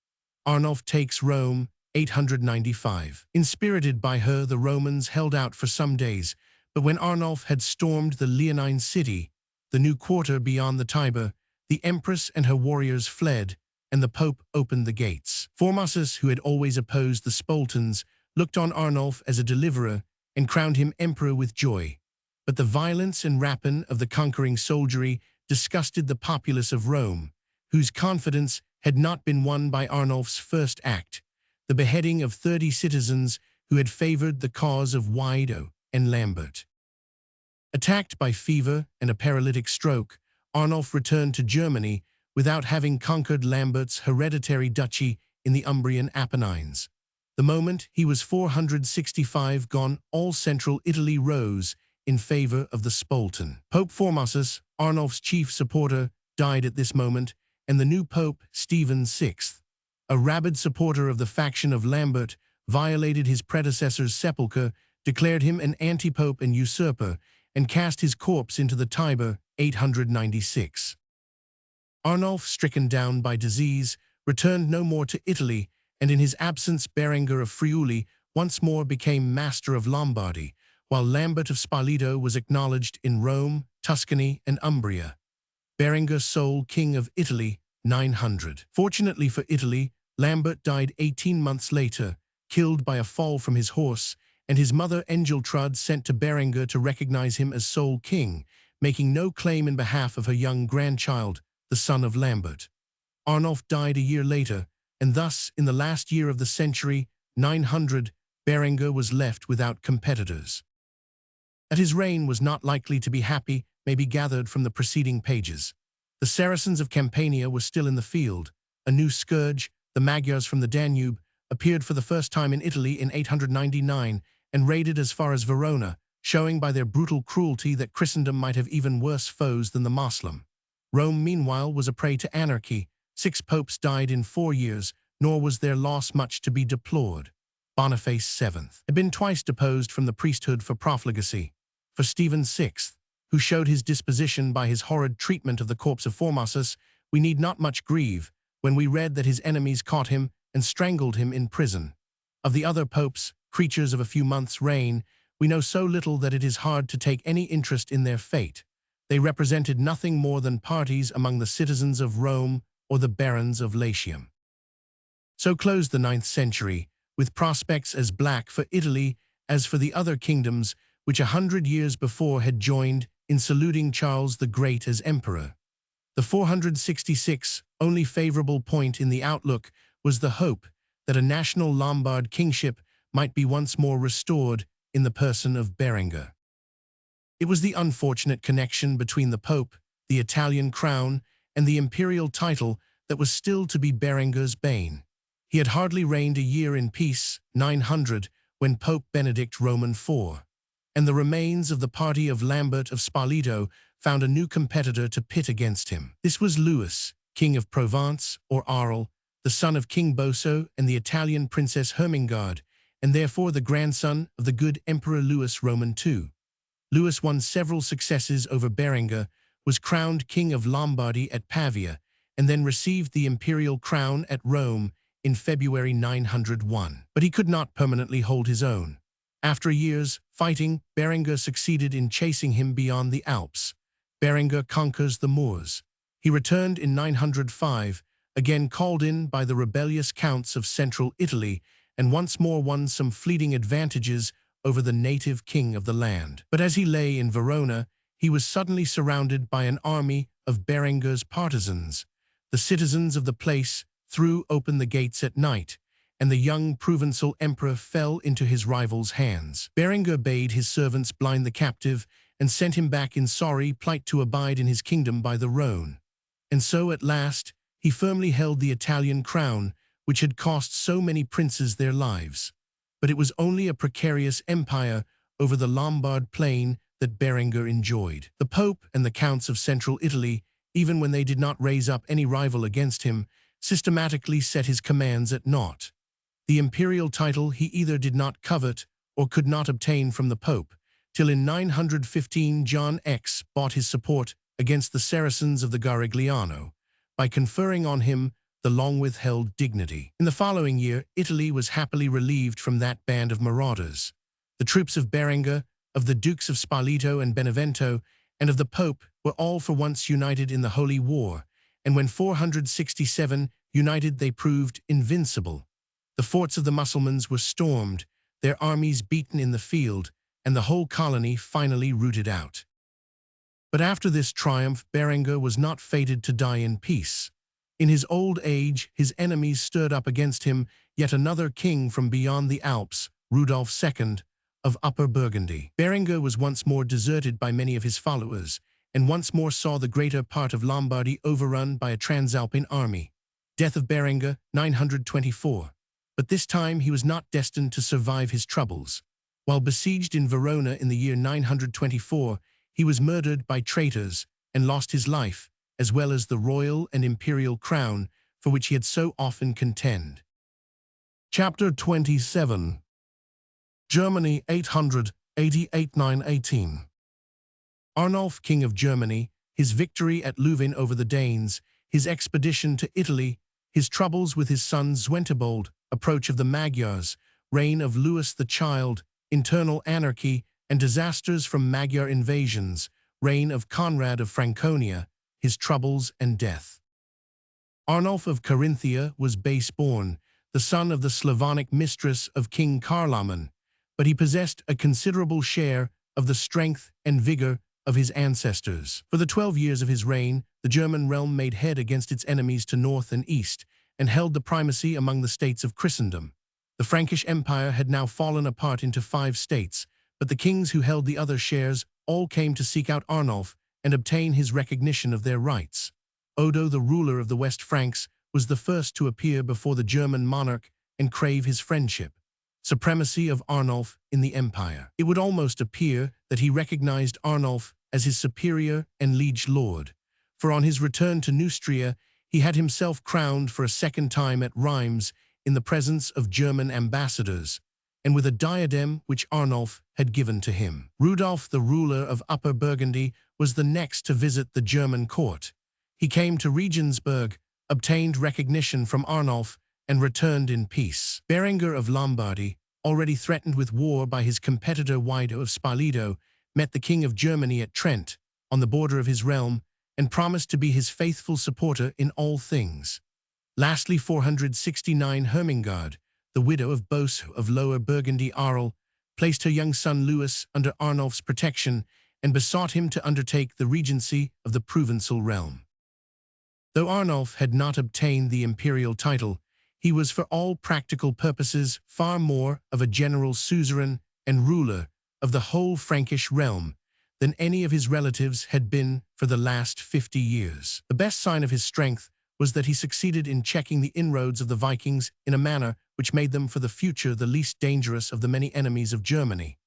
Arnulf takes Rome, 895. Inspirited by her, the Romans held out for some days, but when Arnulf had stormed the Leonine city, the new quarter beyond the Tiber, the empress and her warriors fled, and the Pope opened the gates. Formosus, who had always opposed the Spoltans, looked on Arnulf as a deliverer and crowned him emperor with joy. But the violence and rapine of the conquering soldiery disgusted the populace of Rome, whose confidence had not been won by Arnulf's first act, the beheading of 30 citizens who had favored the cause of Wido and Lambert. Attacked by fever and a paralytic stroke, Arnulf returned to Germany without having conquered Lambert's hereditary duchy in the Umbrian Apennines. The moment he was 465 gone, all central Italy rose in favor of the Spoltan. Pope Formosus, Arnulf's chief supporter, died at this moment, and the new pope, Stephen VI, a rabid supporter of the faction of Lambert, violated his predecessor's sepulchre, declared him an anti-pope and usurper, and cast his corpse into the Tiber, 896. Arnulf, stricken down by disease, returned no more to Italy, and in his absence Berengar of Friuli once more became master of Lombardy, while Lambert of Spoleto was acknowledged in Rome, Tuscany, and Umbria. Berengar sole king of Italy, 900. Fortunately for Italy, Lambert died 18 months later, killed by a fall from his horse, and his mother Engeltrud sent to Berengar to recognize him as sole king, making no claim in behalf of her young grandchild, the son of Lambert. Arnulf died a year later, and thus, in the last year of the century, 900, Berengar was left without competitors. That his reign was not likely to be happy may be gathered from the preceding pages. The Saracens of Campania were still in the field. A new scourge, the Magyars from the Danube, appeared for the first time in Italy in 899 and raided as far as Verona, showing by their brutal cruelty that Christendom might have even worse foes than the Moslem. Rome, meanwhile, was a prey to anarchy. 6 popes died in 4 years, nor was their loss much to be deplored. Boniface VII had been twice deposed from the priesthood for profligacy. For Stephen VI, who showed his disposition by his horrid treatment of the corpse of Formosus, we need not much grieve when we read that his enemies caught him and strangled him in prison. Of the other popes, creatures of a few months' reign, we know so little that it is hard to take any interest in their fate. They represented nothing more than parties among the citizens of Rome or the barons of Latium. So closed the 9th century, with prospects as black for Italy as for the other kingdoms which 100 years before had joined in saluting Charles the Great as emperor. The 466 only favorable point in the outlook was the hope that a national Lombard kingship might be once more restored in the person of Berengar. It was the unfortunate connection between the Pope, the Italian crown, and the imperial title that was still to be Berengar's bane. He had hardly reigned a year in peace, 900, when Pope Benedict Roman IV, and the remains of the party of Lambert of Spoleto found a new competitor to pit against him. This was Louis, King of Provence, or Arles, the son of King Boso and the Italian Princess Hermingard, and therefore the grandson of the good Emperor Louis Roman II. Louis won several successes over Berengar, was crowned King of Lombardy at Pavia, and then received the imperial crown at Rome in February 901. But he could not permanently hold his own. After a year's fighting, Berengar succeeded in chasing him beyond the Alps. Berengar conquers the Moors. He returned in 905, again called in by the rebellious counts of central Italy, and once more won some fleeting advantages over the native king of the land. But as he lay in Verona, he was suddenly surrounded by an army of Berengar's partisans. The citizens of the place threw open the gates at night, and the young Provençal emperor fell into his rival's hands. Berengar bade his servants blind the captive and sent him back in sorry plight to abide in his kingdom by the Rhone. And so, at last, he firmly held the Italian crown, which had cost so many princes their lives. But it was only a precarious empire over the Lombard plain that Berengar enjoyed. The Pope and the counts of central Italy, even when they did not raise up any rival against him, systematically set his commands at naught. The imperial title he either did not covet or could not obtain from the Pope, till in 915 John X bought his support against the Saracens of the Garigliano, by conferring on him the long-withheld dignity. In the following year, Italy was happily relieved from that band of marauders. The troops of Berengar, of the Dukes of Spoleto and Benevento, and of the Pope were all for once united in the Holy War, and when 467 united they proved invincible. The forts of the Mussulmans were stormed, their armies beaten in the field, and the whole colony finally rooted out. But after this triumph, Berengar was not fated to die in peace. In his old age, his enemies stirred up against him yet another king from beyond the Alps, Rudolf II, of Upper Burgundy. Berengar was once more deserted by many of his followers, and once more saw the greater part of Lombardy overrun by a Transalpine army. Death of Berengar, 924. But this time he was not destined to survive his troubles. While besieged in Verona in the year 924, he was murdered by traitors and lost his life, as well as the royal and imperial crown for which he had so often contended. Chapter 27. Germany 888-918. Arnulf, King of Germany, his victory at Louvain over the Danes, his expedition to Italy, his troubles with his son Zwentibold, approach of the Magyars, reign of Louis the Child, internal anarchy and disasters from Magyar invasions, reign of Conrad of Franconia, his troubles and death. Arnulf of Carinthia was base-born, the son of the Slavonic mistress of King Carloman, but he possessed a considerable share of the strength and vigor of his ancestors. For the 12 years of his reign, the German realm made head against its enemies to north and east, and held the primacy among the states of Christendom. The Frankish Empire had now fallen apart into 5 states, but the kings who held the other shares all came to seek out Arnulf and obtain his recognition of their rights. Odo, the ruler of the West Franks, was the first to appear before the German monarch and crave his friendship. Supremacy of Arnulf in the empire. It would almost appear that he recognized Arnulf as his superior and liege lord, for on his return to Neustria, he had himself crowned for a second time at Reims in the presence of German ambassadors, and with a diadem which Arnulf had given to him. Rudolf, the ruler of Upper Burgundy, was the next to visit the German court. He came to Regensburg, obtained recognition from Arnulf, and returned in peace. Berengar of Lombardy, already threatened with war by his competitor Wido of Spoleto, met the King of Germany at Trent, on the border of his realm, and promised to be his faithful supporter in all things. Lastly, 469 Hermingard, the widow of Bos of Lower Burgundy Arles, placed her young son Louis under Arnulf's protection and besought him to undertake the regency of the Provençal realm. Though Arnulf had not obtained the imperial title, he was for all practical purposes far more of a general suzerain and ruler of the whole Frankish realm than any of his relatives had been for the last 50 years. The best sign of his strength was that he succeeded in checking the inroads of the Vikings in a manner which made them for the future the least dangerous of the many enemies of Germany.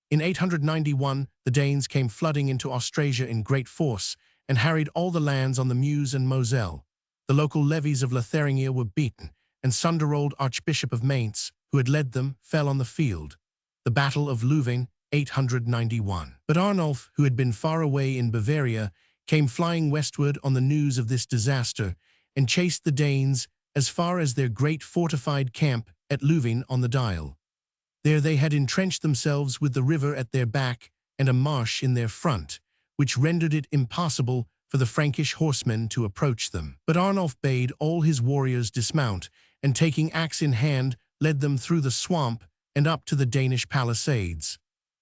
In 891, the Danes came flooding into Austrasia in great force and harried all the lands on the Meuse and Moselle. The local levies of Lotharingia were beaten, and Sunderold, Archbishop of Mainz, who had led them, fell on the field. The Battle of Louvain, 891. But Arnulf, who had been far away in Bavaria, came flying westward on the news of this disaster and chased the Danes as far as their great fortified camp at Louvain on the Dial. There they had entrenched themselves with the river at their back and a marsh in their front, which rendered it impossible for the Frankish horsemen to approach them. But Arnulf bade all his warriors dismount, and taking axe in hand, led them through the swamp and up to the Danish palisades.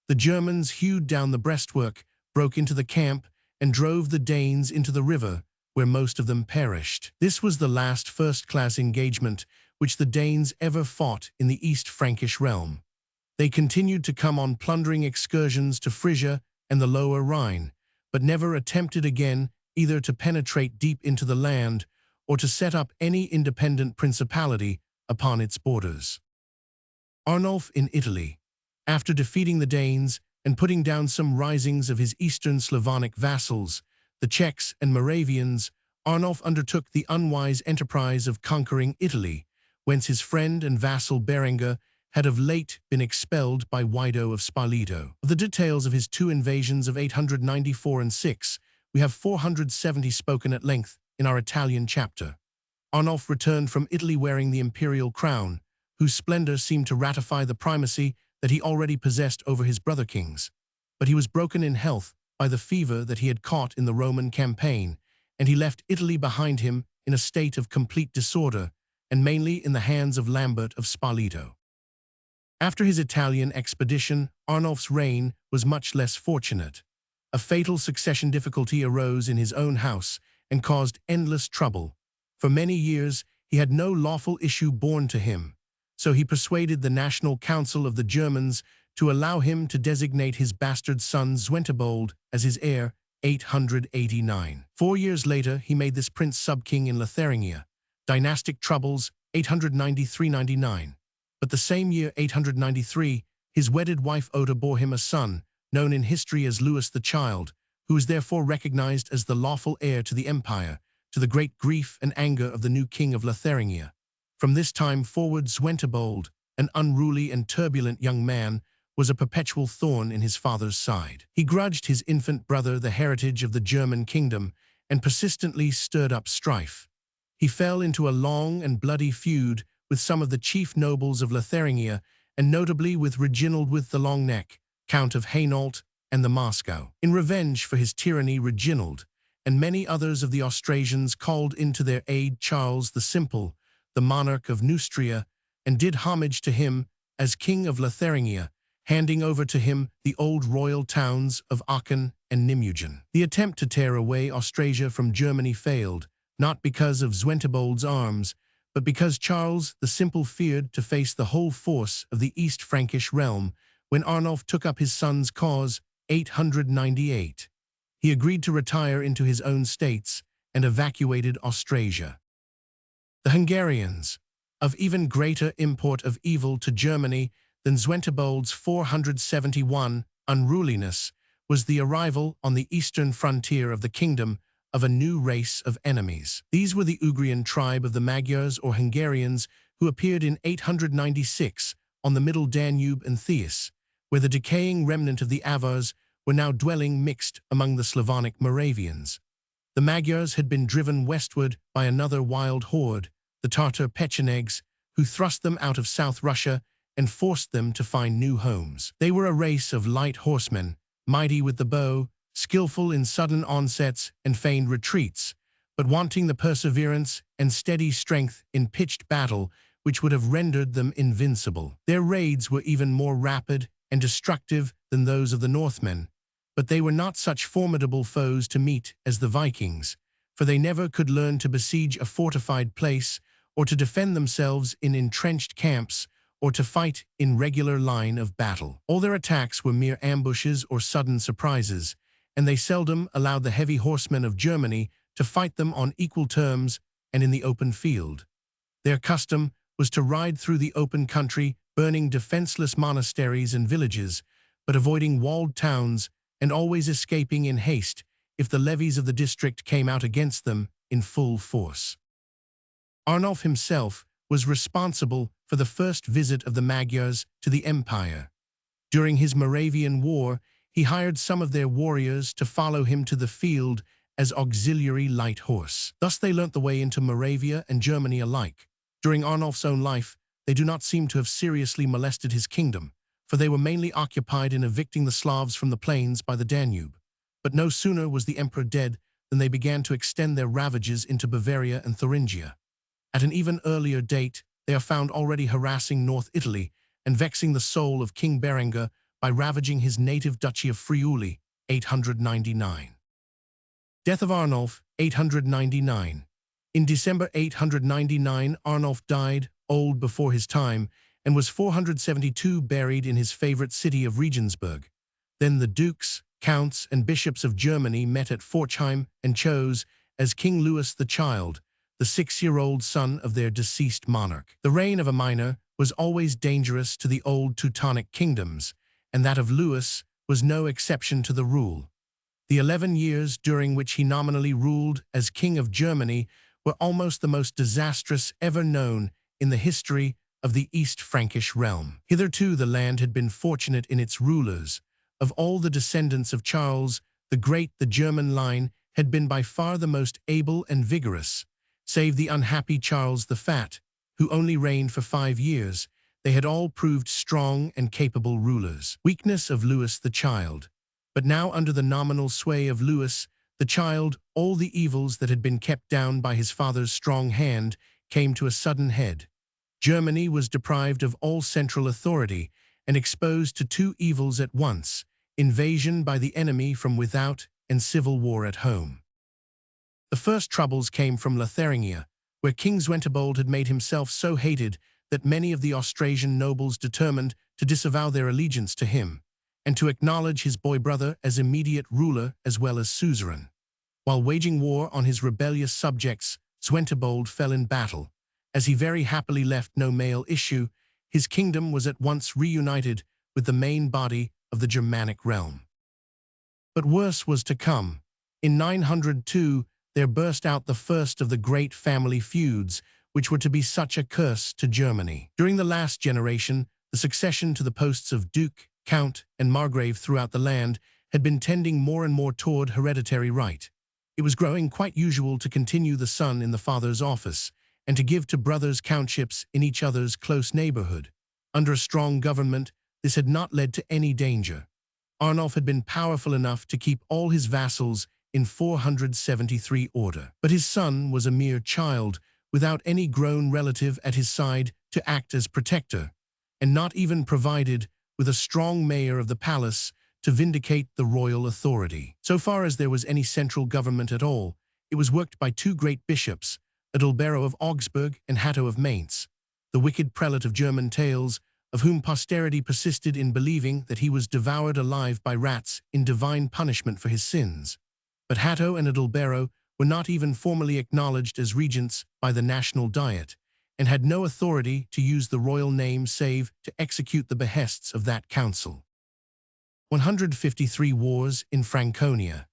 The Germans hewed down the breastwork, broke into the camp, and drove the Danes into the river, where most of them perished. This was the last first-class engagement which the Danes ever fought in the East Frankish realm. They continued to come on plundering excursions to Frisia and the Lower Rhine, but never attempted again either to penetrate deep into the land or to set up any independent principality upon its borders. Arnulf in Italy. After defeating the Danes and putting down some risings of his eastern Slavonic vassals, the Czechs and Moravians, Arnulf undertook the unwise enterprise of conquering Italy, whence his friend and vassal Berengar had of late been expelled by Wido of Spoleto. Of the details of his two invasions of 894 and 6, we have 470 spoken at length in our Italian chapter. Arnulf returned from Italy wearing the imperial crown, whose splendor seemed to ratify the primacy that he already possessed over his brother kings. But he was broken in health by the fever that he had caught in the Roman campaign, and he left Italy behind him in a state of complete disorder, and mainly in the hands of Lambert of Spoleto. After his Italian expedition, Arnulf's reign was much less fortunate. A fatal succession difficulty arose in his own house and caused endless trouble. For many years, he had no lawful issue born to him, so he persuaded the National Council of the Germans to allow him to designate his bastard son Zwentibold as his heir, 889. 4 years later, he made this prince sub-king in Lotharingia. Dynastic troubles, 893–99. But the same year, 893, his wedded wife Oda bore him a son, known in history as Louis the Child, who was therefore recognized as the lawful heir to the empire, to the great grief and anger of the new king of Lotharingia. From this time forward, Zwentibold, an unruly and turbulent young man, was a perpetual thorn in his father's side. He grudged his infant brother the heritage of the German kingdom and persistently stirred up strife. He fell into a long and bloody feud with some of the chief nobles of Lotharingia, and notably with Reginald with the Long Neck, Count of Hainault and the Moscow. In revenge for his tyranny, Reginald and many others of the Austrasians called into their aid Charles the Simple, the monarch of Neustria, and did homage to him as king of Lotharingia, handing over to him the old royal towns of Aachen and Nimwegen. The attempt to tear away Austrasia from Germany failed, not because of Zwentibold's arms, but because Charles the Simple feared to face the whole force of the East Frankish realm when Arnulf took up his son's cause, 898. He agreed to retire into his own states and evacuated Austrasia. The Hungarians, of even greater import of evil to Germany than Zwentibold's 471 unruliness, was the arrival on the eastern frontier of the kingdom of a new race of enemies. These were the Ugrian tribe of the Magyars or Hungarians, who appeared in 896 on the middle Danube and Theiss, where the decaying remnant of the Avars were now dwelling mixed among the Slavonic Moravians. The Magyars had been driven westward by another wild horde, the Tatar Pechenegs, who thrust them out of South Russia and forced them to find new homes. They were a race of light horsemen, mighty with the bow, skillful in sudden onsets and feigned retreats, but wanting the perseverance and steady strength in pitched battle which would have rendered them invincible. Their raids were even more rapid and destructive than those of the Northmen, but they were not such formidable foes to meet as the Vikings, for they never could learn to besiege a fortified place or to defend themselves in entrenched camps or to fight in regular line of battle. All their attacks were mere ambushes or sudden surprises, and they seldom allowed the heavy horsemen of Germany to fight them on equal terms and in the open field. Their custom was to ride through the open country, burning defenseless monasteries and villages, but avoiding walled towns and always escaping in haste if the levies of the district came out against them in full force. Arnulf himself was responsible for the first visit of the Magyars to the empire. During his Moravian War, he hired some of their warriors to follow him to the field as auxiliary light horse. Thus they learnt the way into Moravia and Germany alike. During Arnulf's own life, they do not seem to have seriously molested his kingdom, for they were mainly occupied in evicting the Slavs from the plains by the Danube. But no sooner was the emperor dead than they began to extend their ravages into Bavaria and Thuringia. At an even earlier date, they are found already harassing North Italy and vexing the soul of King Berengar by ravaging his native duchy of Friuli, 899. Death of Arnulf, 899. In December 899, Arnulf died, old before his time, and was 472 buried in his favorite city of Regensburg. Then the dukes, counts, and bishops of Germany met at Forchheim and chose, as King Louis the Child, the 6-year-old son of their deceased monarch. The reign of a minor was always dangerous to the old Teutonic kingdoms, and that of Louis was no exception to the rule. The 11 years during which he nominally ruled as King of Germany were almost the most disastrous ever known in the history of the East Frankish realm. Hitherto the land had been fortunate in its rulers. Of all the descendants of Charles the Great, the German line had been by far the most able and vigorous. Save the unhappy Charles the Fat, who only reigned for 5 years, they had all proved strong and capable rulers. Weakness of Louis the Child. But now under the nominal sway of Louis the Child, all the evils that had been kept down by his father's strong hand came to a sudden head. Germany was deprived of all central authority and exposed to 2 evils at once: invasion by the enemy from without and civil war at home. The first troubles came from Lotharingia, where King Zwentibold had made himself so hated that many of the Austrasian nobles determined to disavow their allegiance to him, and to acknowledge his boy brother as immediate ruler as well as suzerain. While waging war on his rebellious subjects, Zwentibold fell in battle. As he very happily left no male issue, his kingdom was at once reunited with the main body of the Germanic realm. But worse was to come. In 902, there burst out the first of the great family feuds, which were to be such a curse to Germany. During the last generation, the succession to the posts of Duke, Count, and Margrave throughout the land had been tending more and more toward hereditary right. It was growing quite usual to continue the son in the father's office, and to give to brothers countships in each other's close neighborhood. Under a strong government, this had not led to any danger. Arnulf had been powerful enough to keep all his vassals in 473 order. But his son was a mere child, without any grown relative at his side to act as protector, and not even provided with a strong mayor of the palace to vindicate the royal authority. So far as there was any central government at all, it was worked by 2 great bishops, Adalbero of Augsburg and Hatto of Mainz, the wicked prelate of German tales, of whom posterity persisted in believing that he was devoured alive by rats in divine punishment for his sins. But Hatto and Adalbero were not even formally acknowledged as regents by the national diet, and had no authority to use the royal name save to execute the behests of that council. 153 Wars in Franconia.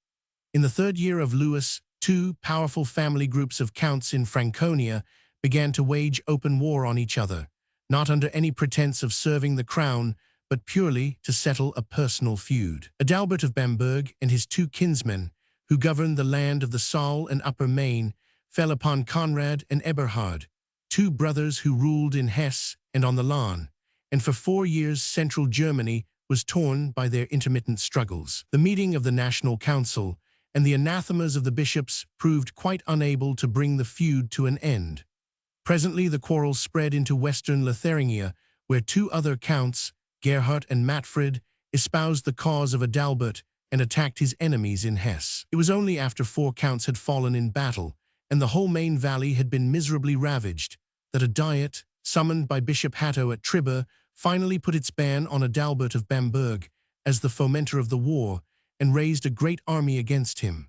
In the 3rd year of Louis, 2 powerful family groups of counts in Franconia began to wage open war on each other, not under any pretense of serving the crown, but purely to settle a personal feud. Adalbert of Bamberg and his 2 kinsmen, who governed the land of the Saale and Upper Maine, fell upon Conrad and Eberhard, 2 brothers who ruled in Hesse and on the Lahn, and for 4 years central Germany was torn by their intermittent struggles. The meeting of the National Council and the anathemas of the bishops proved quite unable to bring the feud to an end. Presently the quarrel spread into western Lotharingia, where 2 other counts, Gerhard and Matfred, espoused the cause of Adalbert and attacked his enemies in Hesse. It was only after 4 counts had fallen in battle, and the whole Main Valley had been miserably ravaged, that a diet, summoned by Bishop Hatto at Tribur, finally put its ban on Adalbert of Bamberg as the fomenter of the war, and raised a great army against him.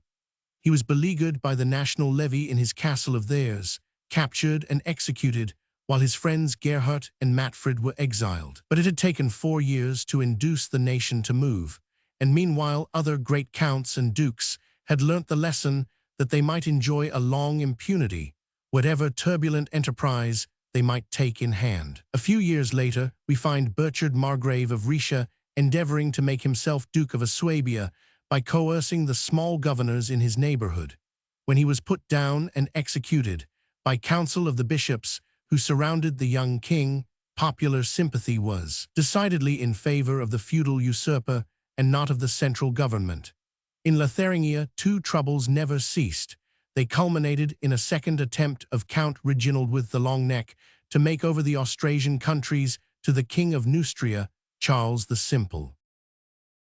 He was beleaguered by the national levy in his castle of Theirs, captured and executed, while his friends Gerhard and Matfred were exiled. But it had taken 4 years to induce the nation to move, and meanwhile other great counts and dukes had learnt the lesson that they might enjoy a long impunity, whatever turbulent enterprise they might take in hand. A few years later, we find Burchard Margrave of Riesia endeavoring to make himself Duke of Swabia by coercing the small governors in his neighborhood. When he was put down and executed by council of the bishops who surrounded the young king, popular sympathy was decidedly in favor of the feudal usurper and not of the central government. In Lotharingia, two troubles never ceased. They culminated in a second attempt of Count Reginald with the Long Neck to make over the Austrasian countries to the King of Neustria, Charles the Simple.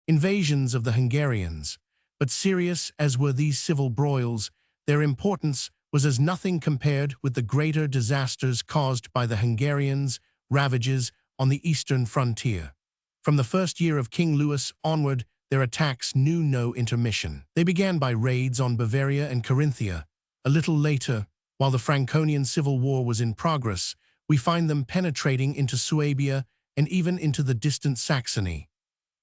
Invasions of the Hungarians, but serious as were these civil broils, their importance was as nothing compared with the greater disasters caused by the Hungarians' ravages on the eastern frontier. From the first year of King Louis onward, their attacks knew no intermission. They began by raids on Bavaria and Carinthia. A little later, while the Franconian Civil War was in progress, we find them penetrating into Suabia and even into the distant Saxony.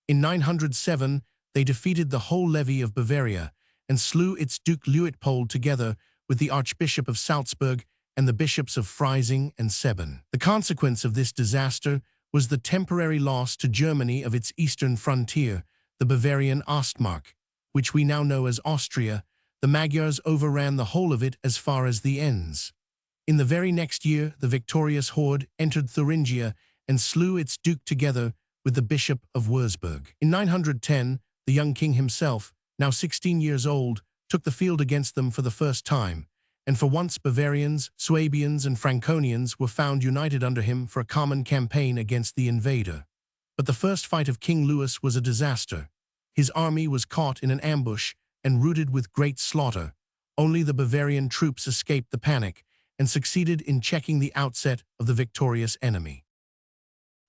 In 907, they defeated the whole levy of Bavaria and slew its Duke Luitpold together with the Archbishop of Salzburg and the bishops of Freising and Sebben. The consequence of this disaster was the temporary loss to Germany of its eastern frontier, the Bavarian Ostmark, which we now know as Austria. The Magyars overran the whole of it as far as the Enns. In the very next year, the victorious horde entered Thuringia and slew its duke together with the Bishop of Würzburg. In 910, the young king himself, now 16 years old, took the field against them for the first time, and for once Bavarians, Suabians, and Franconians were found united under him for a common campaign against the invader. But the first fight of King Louis was a disaster. His army was caught in an ambush and routed with great slaughter. Only the Bavarian troops escaped the panic and succeeded in checking the outset of the victorious enemy.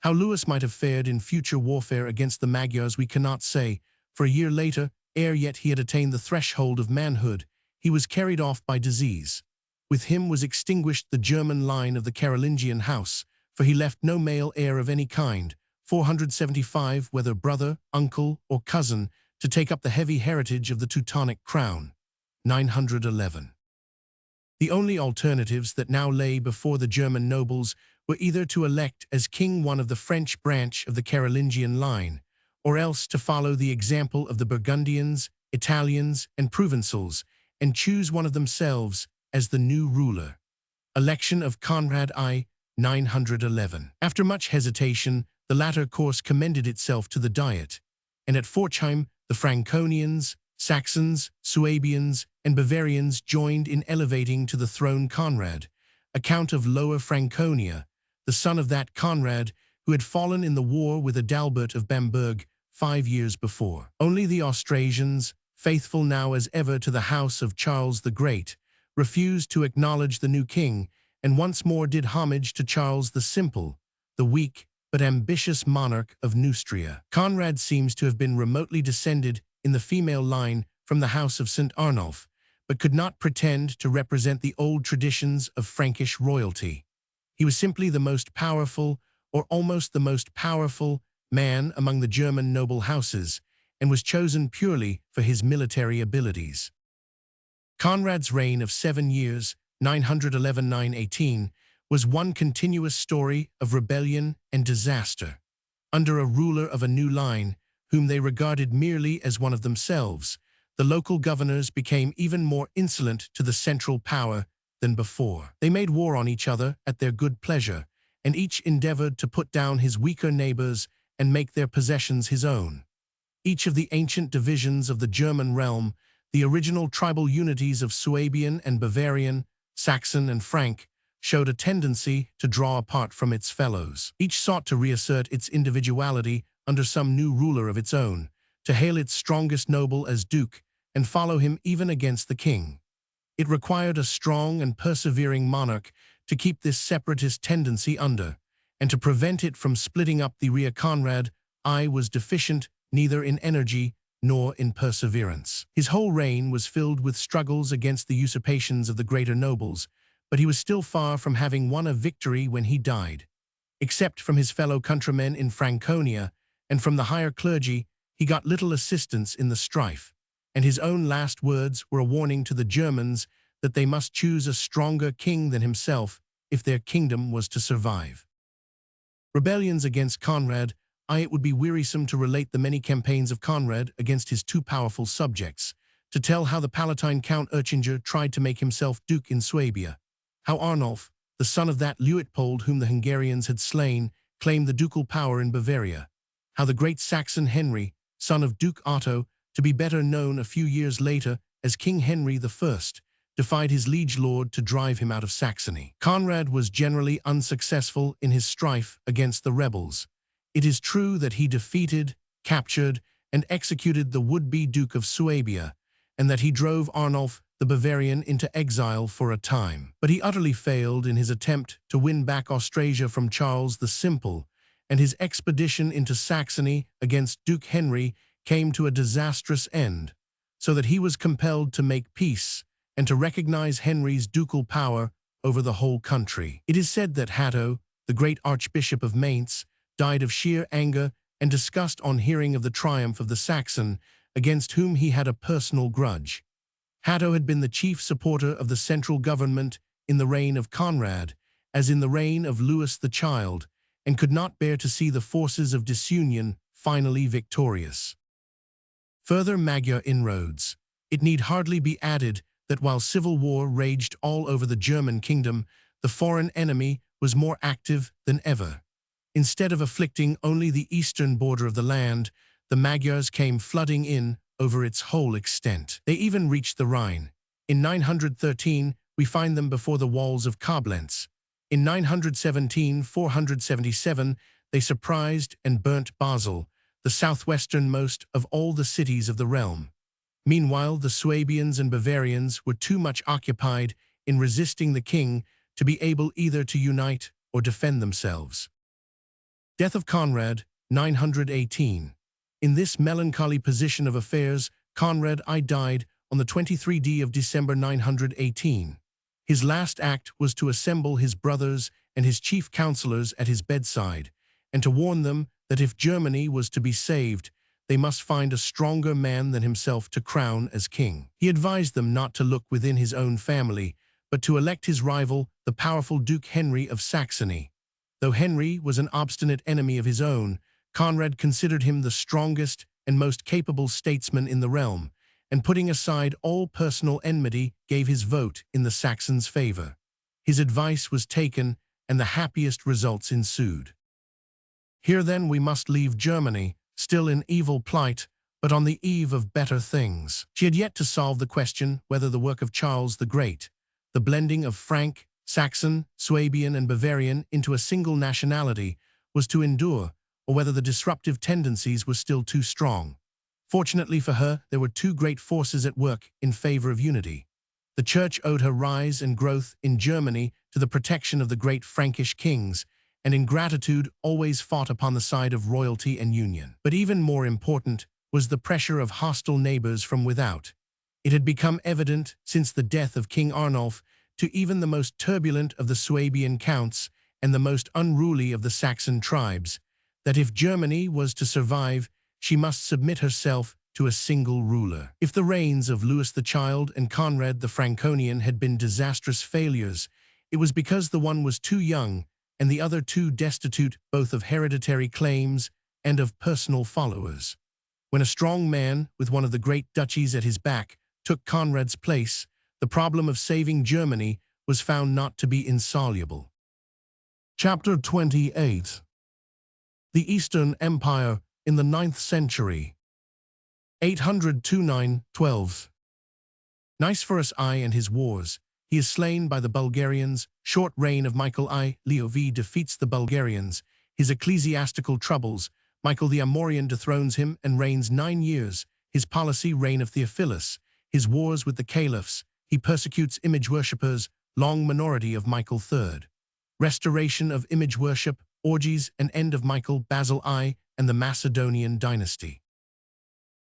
How Louis might have fared in future warfare against the Magyars we cannot say, for a year later, ere yet he had attained the threshold of manhood, he was carried off by disease. With him was extinguished the German line of the Carolingian house, for he left no male heir of any kind, 475, whether brother, uncle, or cousin, to take up the heavy heritage of the Teutonic crown, 911. The only alternatives that now lay before the German nobles were either to elect as king one of the French branch of the Carolingian line, or else to follow the example of the Burgundians, Italians, and Provençals, and choose one of themselves as the new ruler. Election of Conrad I, 911. After much hesitation, the latter course commended itself to the Diet, and at Forchheim the Franconians, Saxons, Suabians, and Bavarians joined in elevating to the throne Conrad, a count of Lower Franconia, the son of that Conrad who had fallen in the war with Adalbert of Bamberg 5 years before. Only the Austrasians, faithful now as ever to the house of Charles the Great, refused to acknowledge the new king and once more did homage to Charles the Simple, the weak but ambitious monarch of Neustria. Conrad seems to have been remotely descended in the female line from the house of St. Arnulf, but could not pretend to represent the old traditions of Frankish royalty. He was simply the most powerful, or almost the most powerful, man among the German noble houses, and was chosen purely for his military abilities. Conrad's reign of 7 years, 911–918, was one continuous story of rebellion and disaster. Under a ruler of a new line, whom they regarded merely as one of themselves, the local governors became even more insolent to the central power than before. They made war on each other at their good pleasure, and each endeavored to put down his weaker neighbors and make their possessions his own. Each of the ancient divisions of the German realm, the original tribal unities of Suabian and Bavarian, Saxon and Frank, showed a tendency to draw apart from its fellows. Each sought to reassert its individuality under some new ruler of its own, to hail its strongest noble as duke, and follow him even against the king. It required a strong and persevering monarch to keep this separatist tendency under, and to prevent it from splitting up. The rear Conrad I was deficient neither in energy nor in perseverance. His whole reign was filled with struggles against the usurpations of the greater nobles, but he was still far from having won a victory when he died. Except from his fellow countrymen in Franconia and from the higher clergy, he got little assistance in the strife, and his own last words were a warning to the Germans that they must choose a stronger king than himself if their kingdom was to survive. Rebellions against Conrad It would be wearisome to relate the many campaigns of Conrad against his two powerful subjects, to tell how the Palatine Count Urchinger tried to make himself duke in Swabia, how Arnulf, the son of that Luitpold whom the Hungarians had slain, claimed the ducal power in Bavaria, how the great Saxon Henry, son of Duke Otto, to be better known a few years later as King Henry I, defied his liege lord to drive him out of Saxony. Conrad was generally unsuccessful in his strife against the rebels. It is true that he defeated, captured, and executed the would-be Duke of Swabia, and that he drove Arnulf the Bavarian into exile for a time. But he utterly failed in his attempt to win back Austrasia from Charles the Simple, and his expedition into Saxony against Duke Henry came to a disastrous end, so that he was compelled to make peace and to recognize Henry's ducal power over the whole country. It is said that Hatto, the great Archbishop of Mainz, died of sheer anger and disgust on hearing of the triumph of the Saxon, against whom he had a personal grudge. Hatto had been the chief supporter of the central government in the reign of Conrad, as in the reign of Louis the Child, and could not bear to see the forces of disunion finally victorious. Further Magyar inroads. It need hardly be added that while civil war raged all over the German kingdom, the foreign enemy was more active than ever. Instead of afflicting only the eastern border of the land, the Magyars came flooding in over its whole extent. They even reached the Rhine. In 913, we find them before the walls of Koblenz. In 917-477, they surprised and burnt Basel, the southwesternmost of all the cities of the realm. Meanwhile, the Swabians and Bavarians were too much occupied in resisting the king to be able either to unite or defend themselves. Death of Conrad, 918. In this melancholy position of affairs, Conrad I died on the 23rd of December 918. His last act was to assemble his brothers and his chief counselors at his bedside, and to warn them that if Germany was to be saved, they must find a stronger man than himself to crown as king. He advised them not to look within his own family, but to elect his rival, the powerful Duke Henry of Saxony. Though Henry was an obstinate enemy of his own, Conrad considered him the strongest and most capable statesman in the realm, and putting aside all personal enmity, gave his vote in the Saxons' favor. His advice was taken, and the happiest results ensued. Here then we must leave Germany, still in evil plight, but on the eve of better things. She had yet to solve the question whether the work of Charles the Great, the blending of Frank, Saxon, Swabian, and Bavarian into a single nationality, was to endure, or whether the disruptive tendencies were still too strong. Fortunately for her, there were two great forces at work in favor of unity. The Church owed her rise and growth in Germany to the protection of the great Frankish kings, and in gratitude always fought upon the side of royalty and union. But even more important was the pressure of hostile neighbors from without. It had become evident since the death of King Arnulf to even the most turbulent of the Swabian counts and the most unruly of the Saxon tribes, that if Germany was to survive, she must submit herself to a single ruler. If the reigns of Louis the Child and Conrad the Franconian had been disastrous failures, it was because the one was too young and the other too destitute both of hereditary claims and of personal followers. When a strong man, with one of the great duchies at his back, took Conrad's place, the problem of saving Germany was found not to be insoluble. Chapter 28. The Eastern Empire in the 9th century. 800-912. Nicephorus I and his wars. He is slain by the Bulgarians. Short reign of Michael I. Leo V defeats the Bulgarians. His ecclesiastical troubles. Michael the Amorian dethrones him and reigns 9 years. His policy, reign of Theophilus. His wars with the caliphs. He persecutes image worshippers. Long minority of Michael III. Restoration of image worship, orgies, and end of Michael, Basil I, and the Macedonian dynasty.